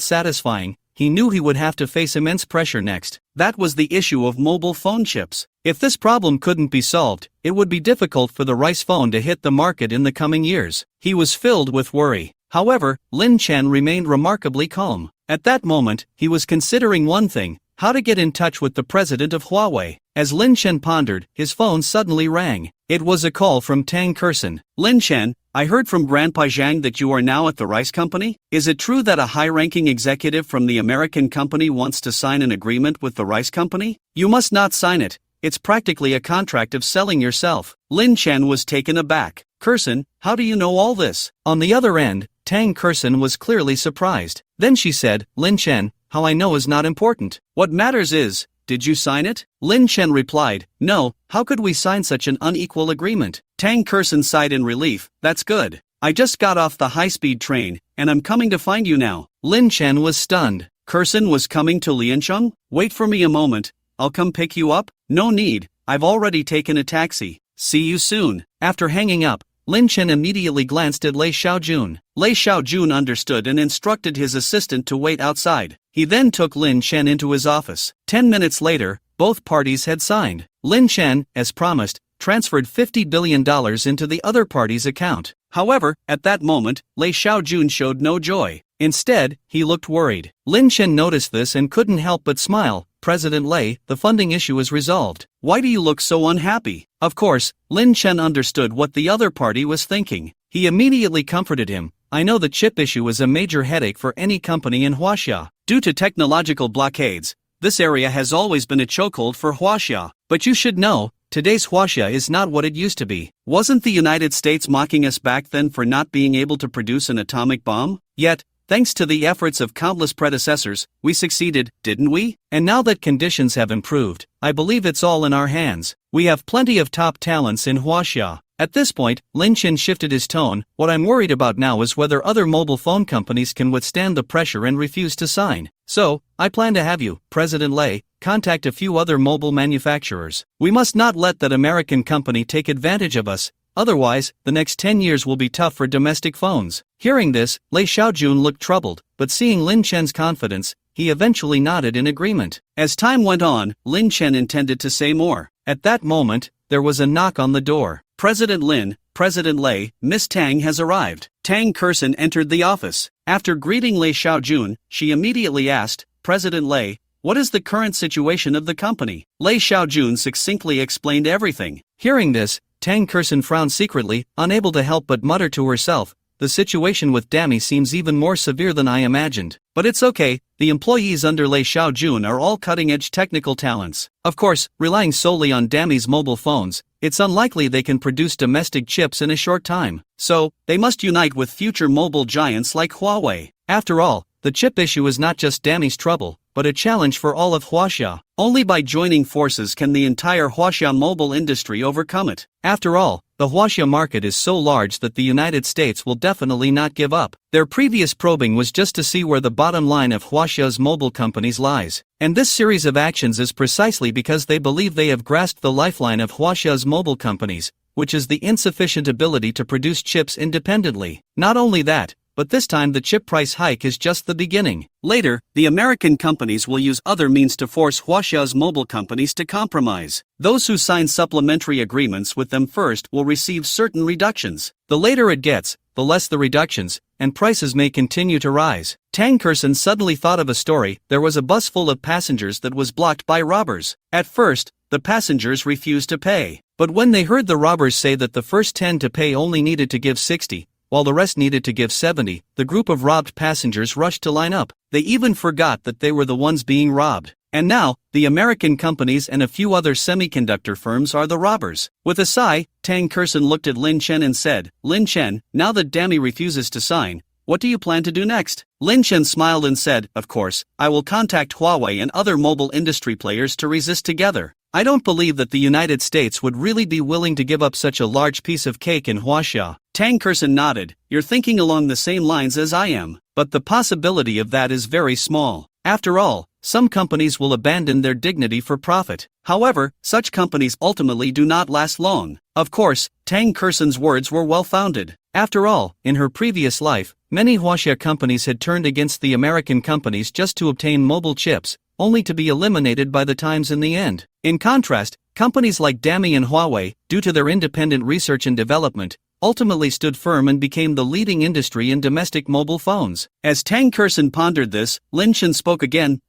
satisfying, he knew he would have to face immense pressure next. That was the issue of mobile phone chips. If this problem couldn't be solved, it would be difficult for the rice phone to hit the market in the coming years. He was filled with worry. However, Lin Chen remained remarkably calm. At that moment, he was considering one thing: how to get in touch with the president of Huawei. As Lin Chen pondered, his phone suddenly rang. It was a call from Tang Kurson. "Lin Chen, I heard from Grandpa Zhang that you are now at the rice company. Is it true that a high-ranking executive from the American company wants to sign an agreement with the rice company? You must not sign it. It's practically a contract of selling yourself." Lin Chen was taken aback. "Kurson, how do you know all this?" On the other end, Tang Kurson was clearly surprised. Then she said, "Lin Chen, how I know is not important. What matters is, did you sign it?" Lin Chen replied, "No, how could we sign such an unequal agreement?" Tang Kurson sighed in relief. "That's good. I just got off the high-speed train, and I'm coming to find you now." Lin Chen was stunned. Kurson was coming to Liancheng? "Wait for me a moment, I'll come pick you up." "No need, I've already taken a taxi." see you soon. After hanging up, Lin Chen immediately glanced at Lei Xiaojun. Lei Xiaojun understood and instructed his assistant to wait outside. He then took Lin Chen into his office. 10 minutes later, both parties had signed. Lin Chen, as promised, transferred $50 billion into the other party's account. However, at that moment, Lei Xiaojun showed no joy. Instead, he looked worried. Lin Chen noticed this and couldn't help but smile. President Lei, the funding issue is resolved. Why do you look so unhappy? Of course, Lin Chen understood what the other party was thinking. He immediately comforted him. I know the chip issue is a major headache for any company in Huaxia. Due to technological blockades, this area has always been a chokehold for Huaxia. But you should know, today's Huaxia is not what it used to be. Wasn't the United States mocking us back then for not being able to produce an atomic bomb? Yet, thanks to the efforts of countless predecessors, we succeeded, didn't we? And now that conditions have improved, I believe it's all in our hands. We have plenty of top talents in Huaxia. At this point, Lin Chen shifted his tone. What I'm worried about now is whether other mobile phone companies can withstand the pressure and refuse to sign. So, I plan to have you, President Lei, contact a few other mobile manufacturers. We must not let that American company take advantage of us. Otherwise, the next 10 years will be tough for domestic phones. Hearing this, Lei Xiaojun looked troubled, but seeing Lin Chen's confidence, he eventually nodded in agreement. As time went on, Lin Chen intended to say more. At that moment, there was a knock on the door. President Lin, President Lei, Miss Tang has arrived. Tang Kersen entered the office. After greeting Lei Xiaojun, she immediately asked, President Lei, what is the current situation of the company? Lei Xiaojun succinctly explained everything. Hearing this, Tang Kersen frowned secretly, unable to help but mutter to herself, the situation with Dami seems even more severe than I imagined. But it's okay, the employees under Lei Xiaojun are all cutting-edge technical talents. Of course, relying solely on Dami's mobile phones, it's unlikely they can produce domestic chips in a short time. So, they must unite with future mobile giants like Huawei. After all, the chip issue is not just Dami's trouble, but a challenge for all of Huaxia. Only by joining forces can the entire Huaxia mobile industry overcome it. After all, the Huaxia market is so large that the United States will definitely not give up. Their previous probing was just to see where the bottom line of Huaxia's mobile companies lies. And this series of actions is precisely because they believe they have grasped the lifeline of Huaxia's mobile companies, which is the insufficient ability to produce chips independently. Not only that, but this time the chip price hike is just the beginning. Later, the American companies will use other means to force Huaxia's mobile companies to compromise. Those who sign supplementary agreements with them first will receive certain reductions. The later it gets, the less the reductions, and prices may continue to rise. Tang Kersen suddenly thought of a story. There was a bus full of passengers that was blocked by robbers. At first, the passengers refused to pay. But when they heard the robbers say that the first 10 to pay only needed to give 60, while the rest needed to give 70, the group of robbed passengers rushed to line up. They even forgot that they were the ones being robbed. And now, the American companies and a few other semiconductor firms are the robbers. With a sigh, Tang Kersen looked at Lin Chen and said, Lin Chen, now that Dami refuses to sign, what do you plan to do next? Lin Chen smiled and said, of course, I will contact Huawei and other mobile industry players to resist together. I don't believe that the United States would really be willing to give up such a large piece of cake in Huaxia. Tang Kersen nodded. You're thinking along the same lines as I am, but the possibility of that is very small. After all, some companies will abandon their dignity for profit. However, such companies ultimately do not last long. Of course, Tang Kersen's words were well-founded. After all, in her previous life, many Huaxia companies had turned against the American companies just to obtain mobile chips, only to be eliminated by the times in the end. In contrast, companies like Dami and Huawei, due to their independent research and development, ultimately stood firm and became the leading industry in domestic mobile phones. As Tang Kersen pondered this, Lin Chen spoke again.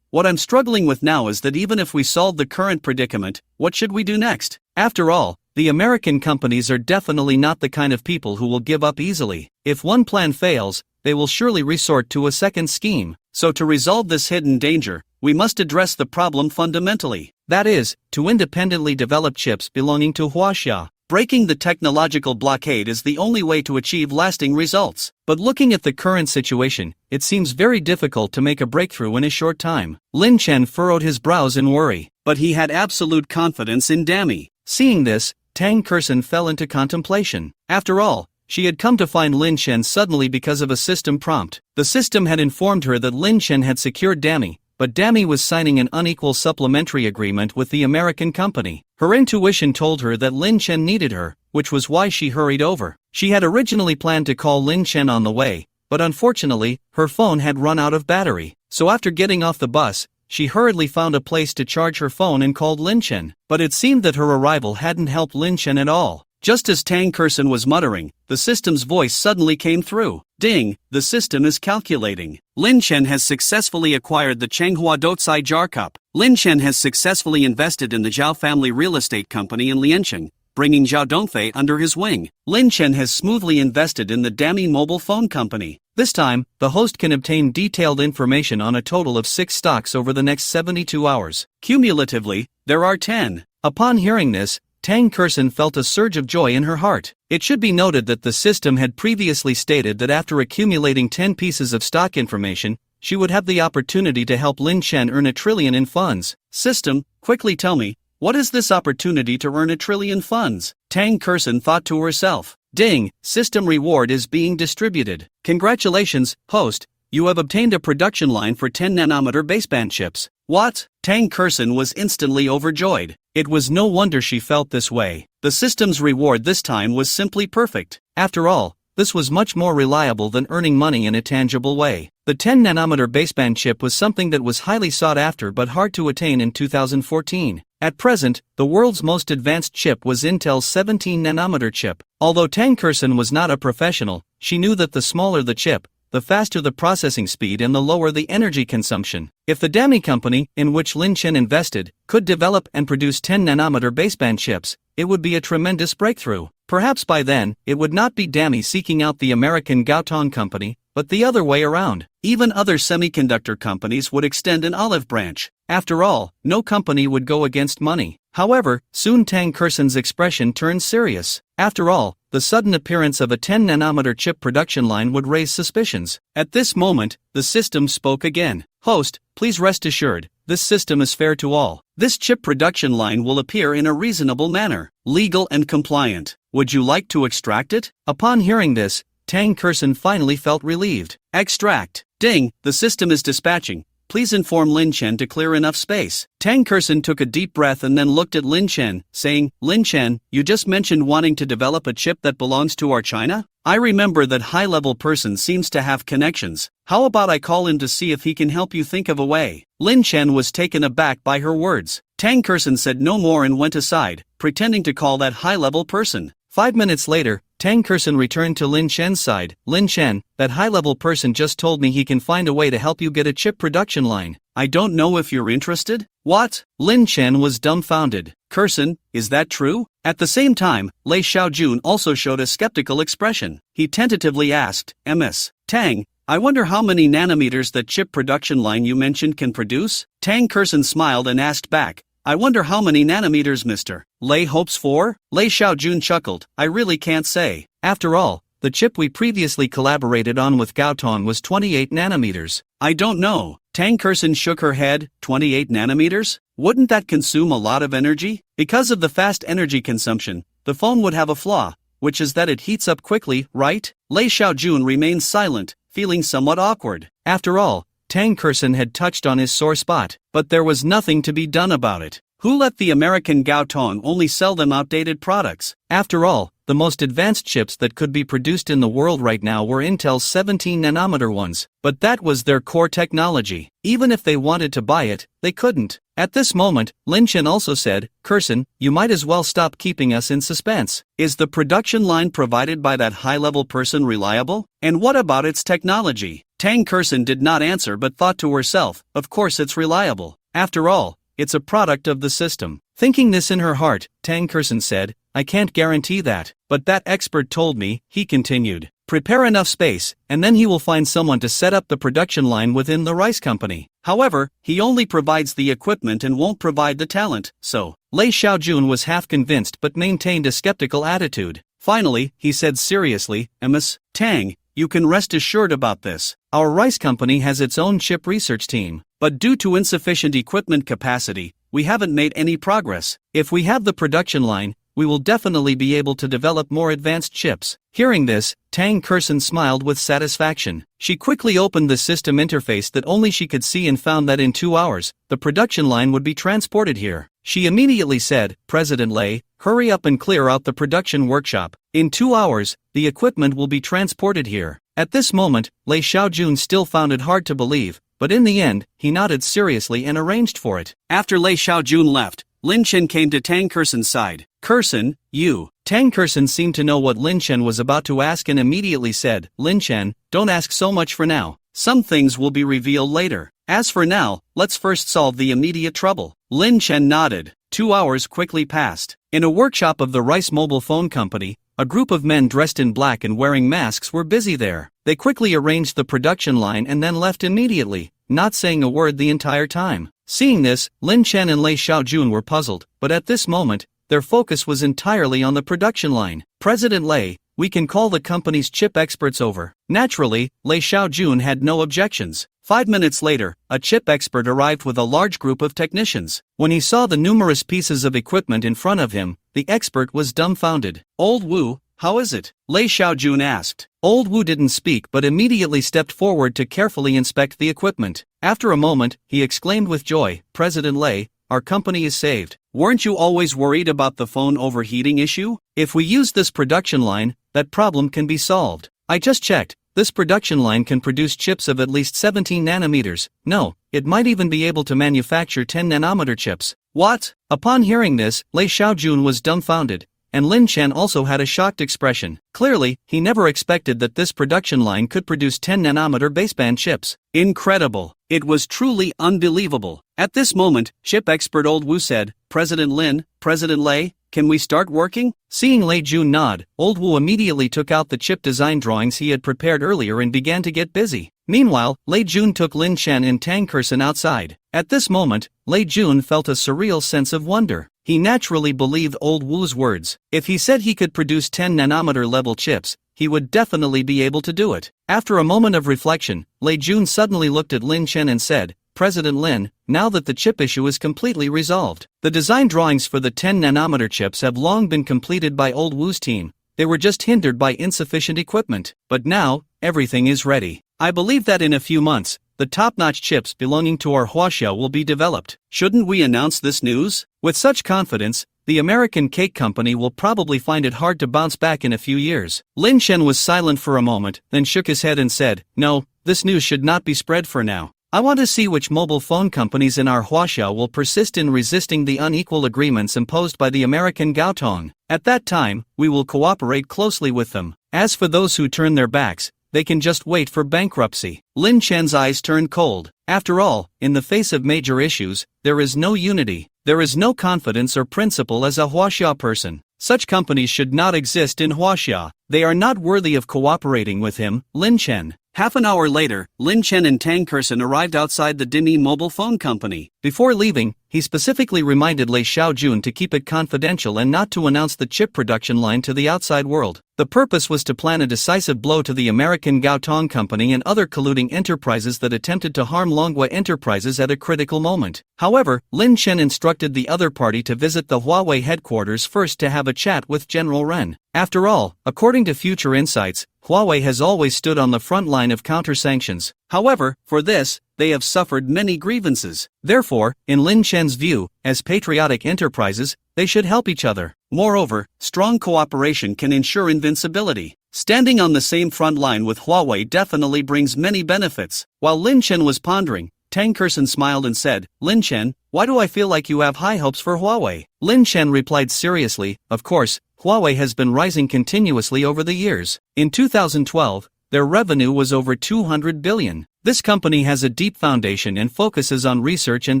What I'm struggling with now is that even if we solve the current predicament, what should we do next? After all, the American companies are definitely not the kind of people who will give up easily. If one plan fails, they will surely resort to a second scheme. So to resolve this hidden danger, we must address the problem fundamentally. That is, to independently develop chips belonging to Huaxia. Breaking the technological blockade is the only way to achieve lasting results. But looking at the current situation, it seems very difficult to make a breakthrough in a short time. Lin Chen furrowed his brows in worry, but he had absolute confidence in Dami. Seeing this, Tang Kersen fell into contemplation. After all, she had come to find Lin Chen suddenly because of a system prompt. The system had informed her that Lin Chen had secured Dami, but Dami was signing an unequal supplementary agreement with the American company. Her intuition told her that Lin Chen needed her, which was why she hurried over. She had originally planned to call Lin Chen on the way, but unfortunately, her phone had run out of battery. So after getting off the bus, she hurriedly found a place to charge her phone and called Lin Chen. But it seemed that her arrival hadn't helped Lin Chen at all. Just as Tang Kerson was muttering, the system's voice suddenly came through. Ding, the system is calculating. Lin Chen has successfully acquired the Changhua Dotsai Jar Cup. Lin Chen has successfully invested in the Zhao family real estate company in Liancheng, bringing Zhao Dongfei under his wing. Lin Chen has smoothly invested in the Dami mobile phone company. This time, the host can obtain detailed information on a total of 6 stocks over the next 72 hours. Cumulatively, there are 10. Upon hearing this, Tang Kerson felt a surge of joy in her heart. It should be noted that the system had previously stated that after accumulating 10 pieces of stock information, she would have the opportunity to help Lin Chen earn 1 trillion in funds. System, quickly tell me, what is this opportunity to earn 1 trillion funds? Tang Kerson thought to herself. Ding, system reward is being distributed. Congratulations, host, you have obtained a production line for 10nm baseband chips. What? Tang Kerson was instantly overjoyed. It was no wonder she felt this way. The system's reward this time was simply perfect. After all, this was much more reliable than earning money in a tangible way. The 10nm baseband chip was something that was highly sought after but hard to attain in 2014. At present, the world's most advanced chip was Intel's 17nm chip. Although Tang Kerson was not a professional, she knew that the smaller the chip, the faster the processing speed and the lower the energy consumption. If the Dami company, in which Lin Chen invested, could develop and produce 10nm baseband chips, it would be a tremendous breakthrough. Perhaps by then, it would not be Dami seeking out the American Gaotong company, but the other way around. Even other semiconductor companies would extend an olive branch. After all, no company would go against money. However, soon Tang Kerson's expression turned serious. After all, the sudden appearance of a 10nm chip production line would raise suspicions. At this moment, the system spoke again. Host, please rest assured, this system is fair to all. This chip production line will appear in a reasonable manner, legal and compliant. Would you like to extract it? Upon hearing this, Tang Kerson finally felt relieved. Extract. Ding, the system is dispatching. Please inform Lin Chen to clear enough space. Tang Kerson took a deep breath and then looked at Lin Chen, saying, Lin Chen, you just mentioned wanting to develop a chip that belongs to our China? I remember that high-level person seems to have connections. How about I call him to see if he can help you think of a way? Lin Chen was taken aback by her words. Tang Kerson said no more and went aside, pretending to call that high-level person. 5 minutes later, Tang Kerson returned to Lin Chen's side. Lin Chen, that high-level person just told me he can find a way to help you get a chip production line. I don't know if you're interested? What? Lin Chen was dumbfounded. Kerson, is that true? At the same time, Lei Xiaojun also showed a skeptical expression. He tentatively asked, Ms. Tang, I wonder how many nanometers that chip production line you mentioned can produce? Tang Kerson smiled and asked back, I wonder how many nanometers Mr. Lei hopes for? Lei Xiaojun chuckled, I really can't say. After all, the chip we previously collaborated on with Gaotong was 28 nanometers. I don't know. Tang Kerson shook her head, 28 nanometers? Wouldn't that consume a lot of energy? Because of the fast energy consumption, the phone would have a flaw, which is that it heats up quickly, right? Lei Xiaojun remained silent, feeling somewhat awkward. After all, Tang Kerson had touched on his sore spot, but there was nothing to be done about it. Who let the American Gaotong only sell them outdated products? After all, the most advanced chips that could be produced in the world right now were Intel's 17nm ones, but that was their core technology. Even if they wanted to buy it, they couldn't. At this moment, Lin Chen also said, Kerson, you might as well stop keeping us in suspense. Is the production line provided by that high-level person reliable? And what about its technology? Tang Kerson did not answer but thought to herself, of course it's reliable. After all, it's a product of the system. Thinking this in her heart, Tang Kerson said, I can't guarantee that, but that expert told me, he continued. Prepare enough space, and then he will find someone to set up the production line within the rice company. However, he only provides the equipment and won't provide the talent, so. Lei Xiaojun was half convinced but maintained a skeptical attitude. Finally, he said seriously, Ms. Tang, you can rest assured about this. Our rice company has its own chip research team, but due to insufficient equipment capacity, we haven't made any progress. If we have the production line, we will definitely be able to develop more advanced chips. Hearing this, Tang Kersen smiled with satisfaction. She quickly opened the system interface that only she could see and found that in 2 hours, the production line would be transported here. She immediately said, "President Lei, hurry up and clear out the production workshop. In 2 hours, the equipment will be transported here." At this moment, Lei Xiaojun still found it hard to believe, but in the end, he nodded seriously and arranged for it. After Lei Xiaojun left, Lin Chen came to Tang Kersen's side. "Kersen, you." Tang Kersen seemed to know what Lin Chen was about to ask and immediately said, "Lin Chen, don't ask so much for now. Some things will be revealed later. As for now, let's first solve the immediate trouble." Lin Chen nodded. 2 hours quickly passed. In a workshop of the Rice Mobile Phone Company, a group of men dressed in black and wearing masks were busy there. They quickly arranged the production line and then left immediately, not saying a word the entire time. Seeing this, Lin Chen and Lei Xiaojun were puzzled, but at this moment, their focus was entirely on the production line. "President Lei, we can call the company's chip experts over." Naturally, Lei Xiaojun had no objections. 5 minutes later, a chip expert arrived with a large group of technicians. When he saw the numerous pieces of equipment in front of him, the expert was dumbfounded. "Old Wu, how is it?" Lei Xiaojun asked. Old Wu didn't speak but immediately stepped forward to carefully inspect the equipment. After a moment, he exclaimed with joy, "President Lei, our company is saved. Weren't you always worried about the phone overheating issue? If we use this production line, that problem can be solved. I just checked. This production line can produce chips of at least 17 nanometers. No, it might even be able to manufacture 10 nanometer chips." "What?" Upon hearing this, Lei Xiaojun was dumbfounded, and Lin Chen also had a shocked expression. Clearly, he never expected that this production line could produce 10 nanometer baseband chips. Incredible. It was truly unbelievable. At this moment, chip expert Old Wu said, "President Lin, President Lei, can we start working?" Seeing Lei Jun nod, Old Wu immediately took out the chip design drawings he had prepared earlier and began to get busy. Meanwhile, Lei Jun took Lin Chen and Tang Kersen outside. At this moment, Lei Jun felt a surreal sense of wonder. He naturally believed Old Wu's words. If he said he could produce 10 nanometer level chips, he would definitely be able to do it. After a moment of reflection, Lei Jun suddenly looked at Lin Chen and said, "President Lin, now that the chip issue is completely resolved, the design drawings for the 10 nanometer chips have long been completed by Old Wu's team. They were just hindered by insufficient equipment. But now, everything is ready. I believe that in a few months, the top-notch chips belonging to our Huaxia will be developed. Shouldn't we announce this news?" With such confidence, the American cake company will probably find it hard to bounce back in a few years. Lin Chen was silent for a moment, then shook his head and said, "No, this news should not be spread for now. I want to see which mobile phone companies in our Huaxia will persist in resisting the unequal agreements imposed by the American Gaotong. At that time, we will cooperate closely with them. As for those who turn their backs, they can just wait for bankruptcy." Lin Chen's eyes turned cold. After all, in the face of major issues, there is no unity. There is no confidence or principle as a Huaxia person. Such companies should not exist in Huaxia. They are not worthy of cooperating with him, Lin Chen. Half an hour later, Lin Chen and Tang Kersen arrived outside the Dini Mobile Phone Company. Before leaving, he specifically reminded Lei Xiaojun to keep it confidential and not to announce the chip production line to the outside world. The purpose was to plan a decisive blow to the American Gaotong Company and other colluding enterprises that attempted to harm Longhua Enterprises at a critical moment. However, Lin Chen instructed the other party to visit the Huawei headquarters first to have a chat with General Ren. After all, according to Future Insights, Huawei has always stood on the front line of counter-sanctions. However, for this, they have suffered many grievances. Therefore, in Lin Chen's view, as patriotic enterprises, they should help each other. Moreover, strong cooperation can ensure invincibility. Standing on the same front line with Huawei definitely brings many benefits. While Lin Chen was pondering, Tang Kersen smiled and said, "Lin Chen, why do I feel like you have high hopes for Huawei?" Lin Chen replied seriously, "Of course, Huawei has been rising continuously over the years. In 2012, their revenue was over 200 billion. This company has a deep foundation and focuses on research and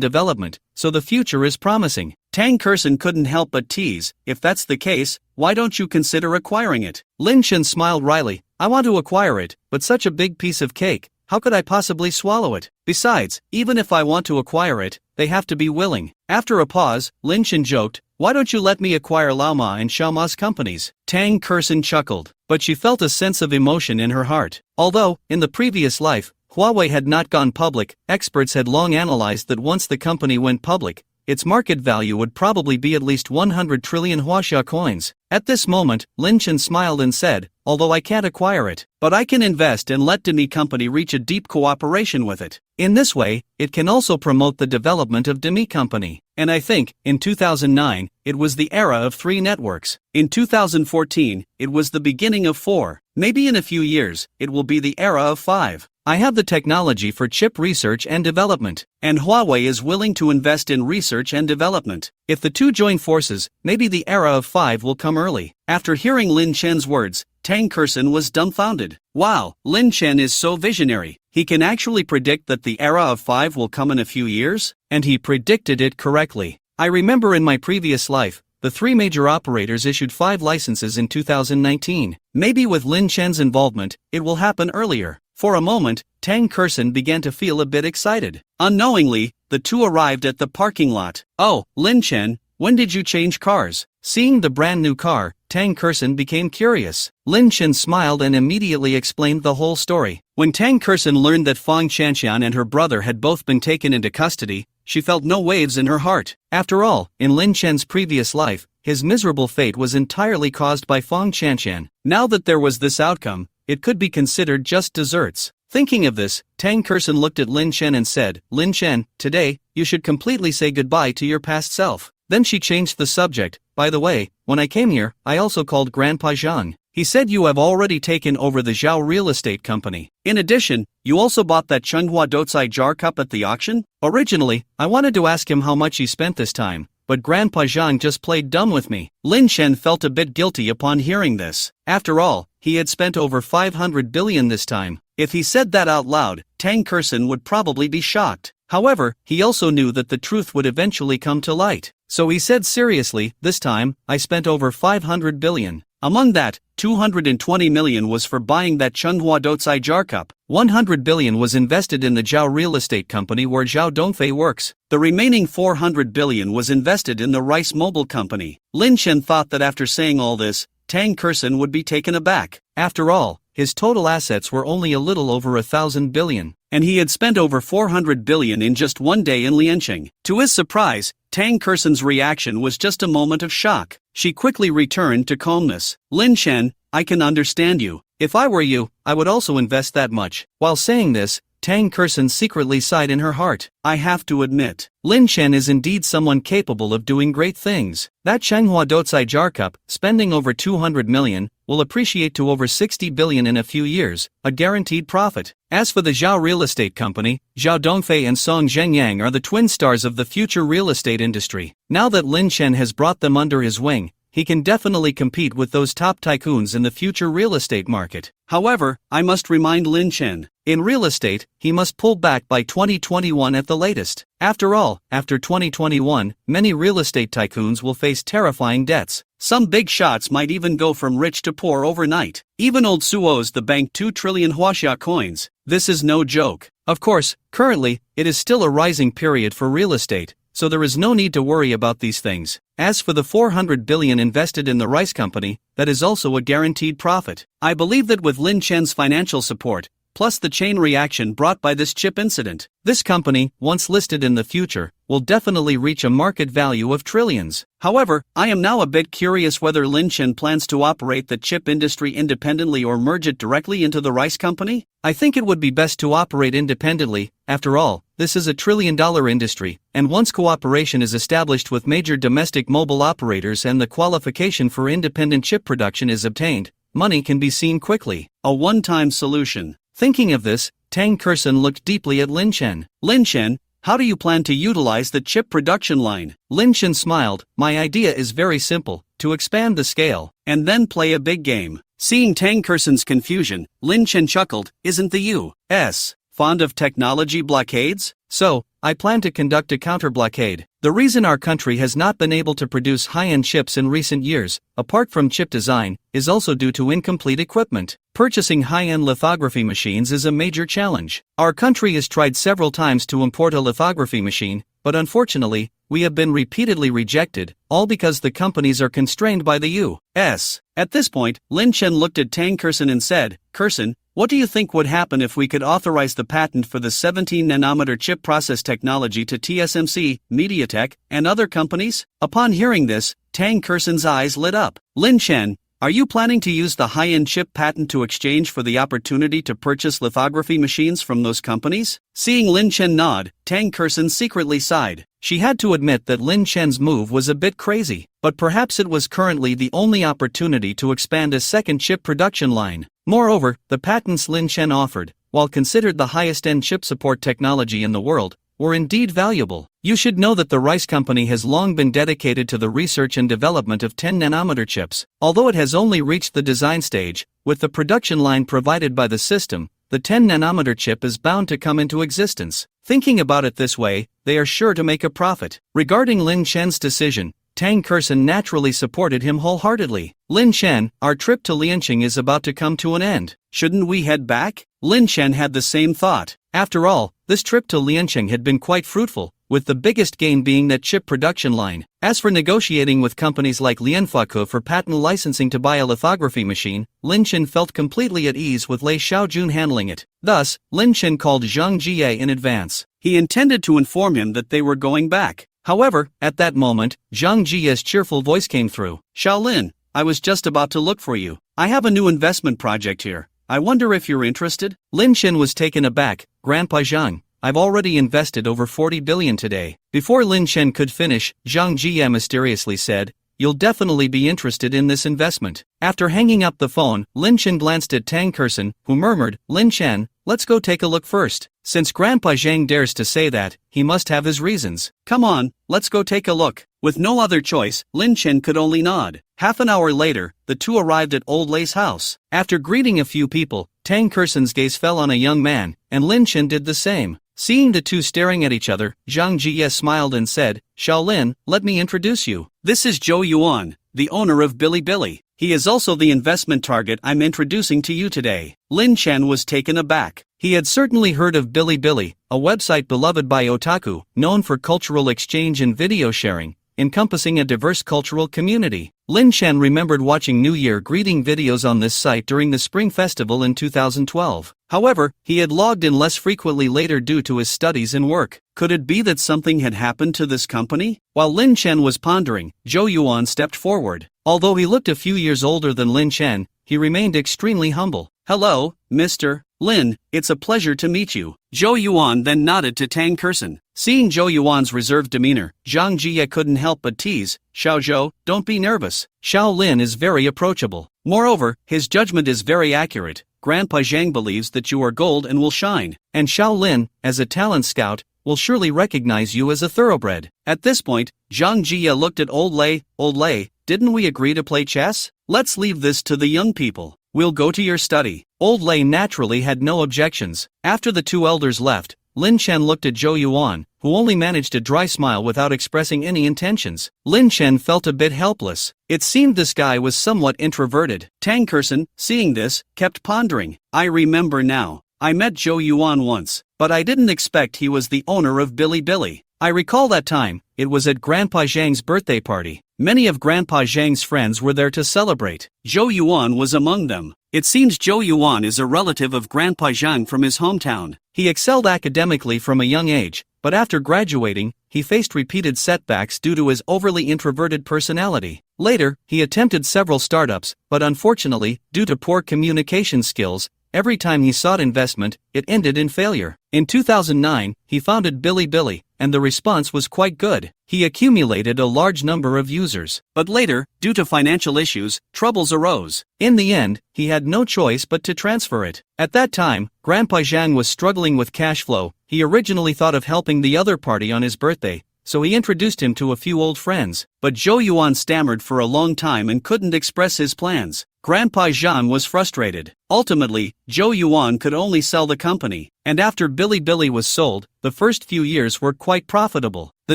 development, so the future is promising." Tang Kersen couldn't help but tease, "If that's the case, why don't you consider acquiring it?" Lin Chen smiled wryly, "I want to acquire it, but such a big piece of cake, how could I possibly swallow it? Besides, even if I want to acquire it, they have to be willing." After a pause, Lin Chen joked, "Why don't you let me acquire Laoma and Xiaoma's companies?" Tang Kersen chuckled, but she felt a sense of emotion in her heart. Although, in the previous life, Huawei had not gone public, experts had long analyzed that once the company went public, its market value would probably be at least 100 trillion Huaxia coins. At this moment, Lin Chen smiled and said, although I can't acquire it, but I can invest and let Demi Company reach a deep cooperation with it. In this way, it can also promote the development of Demi Company. And I think, in 2009, it was the era of 3 networks. In 2014, it was the beginning of 4. Maybe in a few years, it will be the era of 5. I have the technology for chip research and development, and Huawei is willing to invest in research and development. If the two join forces, maybe the era of 5 will come early. After hearing Lin Chen's words, Tang Kerson was dumbfounded. Wow, Lin Chen is so visionary. He can actually predict that the era of 5 will come in a few years? And he predicted it correctly. I remember in my previous life, the 3 major operators issued 5 licenses in 2019. Maybe with Lin Chen's involvement, it will happen earlier. For a moment, Tang Kerson began to feel a bit excited. Unknowingly, the two arrived at the parking lot. Oh, Lin Chen, when did you change cars? Seeing the brand new car, Tang Kerson became curious. Lin Chen smiled and immediately explained the whole story. When Tang Kerson learned that Fang Qianxian and her brother had both been taken into custody, she felt no waves in her heart. After all, in Lin Chen's previous life, his miserable fate was entirely caused by Fang Qianxian. Now that there was this outcome, it could be considered just desserts. Thinking of this, Tang Kerson looked at Lin Chen and said, Lin Chen, today, you should completely say goodbye to your past self. Then she changed the subject. By the way, when I came here, I also called Grandpa Zhang. He said you have already taken over the Zhao real estate company. In addition, you also bought that Changhua Dotsai jar cup at the auction? Originally, I wanted to ask him how much he spent this time, but Grandpa Zhang just played dumb with me. Lin Chen felt a bit guilty upon hearing this. After all, he had spent over 500 billion this time. If he said that out loud, Tang Kerson would probably be shocked. However, he also knew that the truth would eventually come to light. So he said seriously, this time, I spent over 500 billion. Among that, 220 million was for buying that Changhua Dotsai jar cup. 100 billion was invested in the Zhao real estate company where Zhao Dongfei works. The remaining 400 billion was invested in the Rice Mobile company. Lin Chen thought that after saying all this, Tang Kerson would be taken aback. After all, his total assets were only a little over 1,000 billion, and he had spent over 400 billion in just one day in Lianqing. To his surprise, Tang Kerson's reaction was just a moment of shock. She quickly returned to calmness. Lin Chen, I can understand you. If I were you, I would also invest that much. While saying this, Tang Kerson secretly sighed in her heart. I have to admit, Lin Chen is indeed someone capable of doing great things. That Changhua Dotsai jar cup, spending over 200 million, will appreciate to over 60 billion in a few years, a guaranteed profit. As for the Zhao real estate company, Zhao Dongfei and Song Zhengyang are the twin stars of the future real estate industry. Now that Lin Chen has brought them under his wing, he can definitely compete with those top tycoons in the future real estate market. However, I must remind Lin Chen, in real estate, he must pull back by 2021 at the latest. After all, after 2021, many real estate tycoons will face terrifying debts. Some big shots might even go from rich to poor overnight. Even old Su owes the bank 2 trillion Huaxia coins. This is no joke. Of course, currently, it is still a rising period for real estate, so there is no need to worry about these things. As for the 400 billion invested in the rice company, that is also a guaranteed profit. I believe that with Lin Chen's financial support, plus the chain reaction brought by this chip incident, this company, once listed in the future, will definitely reach a market value of trillions. However, I am now a bit curious whether Lin Chen plans to operate the chip industry independently or merge it directly into the rice company. I think it would be best to operate independently. After all, this is a trillion-dollar industry, and once cooperation is established with major domestic mobile operators and the qualification for independent chip production is obtained, money can be seen quickly. A one-time solution. Thinking of this, Tang Kerson looked deeply at Lin Chen. Lin Chen, how do you plan to utilize the chip production line? Lin Chen smiled. My idea is very simple, to expand the scale, and then play a big game. Seeing Tang Kerson's confusion, Lin Chen chuckled. Isn't the U.S. fond of technology blockades? So, I plan to conduct a counter-blockade. The reason our country has not been able to produce high-end chips in recent years, apart from chip design, is also due to incomplete equipment. Purchasing high-end lithography machines is a major challenge. Our country has tried several times to import a lithography machine, but unfortunately, we have been repeatedly rejected, all because the companies are constrained by the U.S. At this point, Lin Chen looked at Tang Kerson and said, "Kerson, what do you think would happen if we could authorize the patent for the 17-nanometer chip process technology to TSMC, MediaTek, and other companies?" Upon hearing this, Tang Kerson's eyes lit up. "Lin Chen, are you planning to use the high-end chip patent to exchange for the opportunity to purchase lithography machines from those companies?" Seeing Lin Chen nod, Tang Kerson secretly sighed. She had to admit that Lin Chen's move was a bit crazy, but perhaps it was currently the only opportunity to expand a second chip production line. Moreover, the patents Lin Chen offered, while considered the highest-end chip support technology in the world, were indeed valuable. You should know that the Rice Company has long been dedicated to the research and development of 10-nanometer chips. Although it has only reached the design stage, with the production line provided by the system, the 10-nanometer chip is bound to come into existence. Thinking about it this way, they are sure to make a profit. Regarding Lin Chen's decision, Tang Kerson naturally supported him wholeheartedly. "Lin Chen, our trip to Lianqing is about to come to an end. Shouldn't we head back?" Lin Chen had the same thought. After all, this trip to Lianqing had been quite fruitful, with the biggest gain being that chip production line. As for negotiating with companies like Lianfuke for patent licensing to buy a lithography machine, Lin Chen felt completely at ease with Lei Xiaojun handling it. Thus, Lin Chen called Zhang Jie in advance. He intended to inform him that they were going back. However, at that moment, Zhang Jie's cheerful voice came through. "Xiaolin, I was just about to look for you. I have a new investment project here. I wonder if you're interested?" Lin Chen was taken aback. "Grandpa Zhang, I've already invested over 40 billion today." Before Lin Chen could finish, Zhang Jie mysteriously said, "You'll definitely be interested in this investment." After hanging up the phone, Lin Chen glanced at Tang Kerson, who murmured, "Lin Chen, let's go take a look first." Since Grandpa Zhang dares to say that, he must have his reasons. "Come on, let's go take a look." With no other choice, Lin Chen could only nod. Half an hour later, the two arrived at Old Lei's house. After greeting a few people, Tang Kerson's gaze fell on a young man, and Lin Chen did the same. Seeing the two staring at each other, Zhang Jie smiled and said, "Xiaolin, let me introduce you. This is Zhou Yuan, the owner of Bilibili. He is also the investment target I'm introducing to you today." Lin Chen was taken aback. He had certainly heard of Bilibili, a website beloved by otaku, known for cultural exchange and video sharing, encompassing a diverse cultural community. Lin Chen remembered watching New Year greeting videos on this site during the Spring Festival in 2012. However, he had logged in less frequently later due to his studies and work. Could it be that something had happened to this company? While Lin Chen was pondering, Zhou Yuan stepped forward. Although he looked a few years older than Lin Chen, he remained extremely humble. "Hello, Mr. Lin, it's a pleasure to meet you." Zhou Yuan then nodded to Tang Kerson. Seeing Zhou Yuan's reserved demeanor, Zhang Jie couldn't help but tease, "Xiao Zhou, don't be nervous. Xiao Lin is very approachable. Moreover, his judgment is very accurate. Grandpa Zhang believes that you are gold and will shine, and Xiao Lin, as a talent scout, will surely recognize you as a thoroughbred." At this point, Zhang Jie looked at Old Lei. "Old Lei, didn't we agree to play chess? Let's leave this to the young people. We'll go to your study." Old Lei naturally had no objections. After the two elders left, Lin Chen looked at Zhou Yuan, who only managed a dry smile without expressing any intentions. Lin Chen felt a bit helpless. It seemed this guy was somewhat introverted. Tang Kerson, seeing this, kept pondering. "I remember now. I met Zhou Yuan once, but I didn't expect he was the owner of Bilibili. I recall that time. It was at Grandpa Zhang's birthday party. Many of Grandpa Zhang's friends were there to celebrate. Zhou Yuan was among them. It seems Zhou Yuan is a relative of Grandpa Zhang from his hometown. He excelled academically from a young age, but after graduating, he faced repeated setbacks due to his overly introverted personality. Later, he attempted several startups, but unfortunately, due to poor communication skills, every time he sought investment, it ended in failure. In 2009, he founded Bilibili, and the response was quite good. He accumulated a large number of users. But later, due to financial issues, troubles arose. In the end, he had no choice but to transfer it. At that time, Grandpa Zhang was struggling with cash flow. He originally thought of helping the other party on his birthday, so he introduced him to a few old friends. But Zhou Yuan stammered for a long time and couldn't express his plans. Grandpa Zhang was frustrated. Ultimately, Zhou Yuan could only sell the company, and after Bilibili was sold, the first few years were quite profitable. The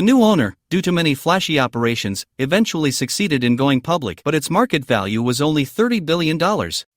new owner, due to many flashy operations, eventually succeeded in going public, but its market value was only $30 billion.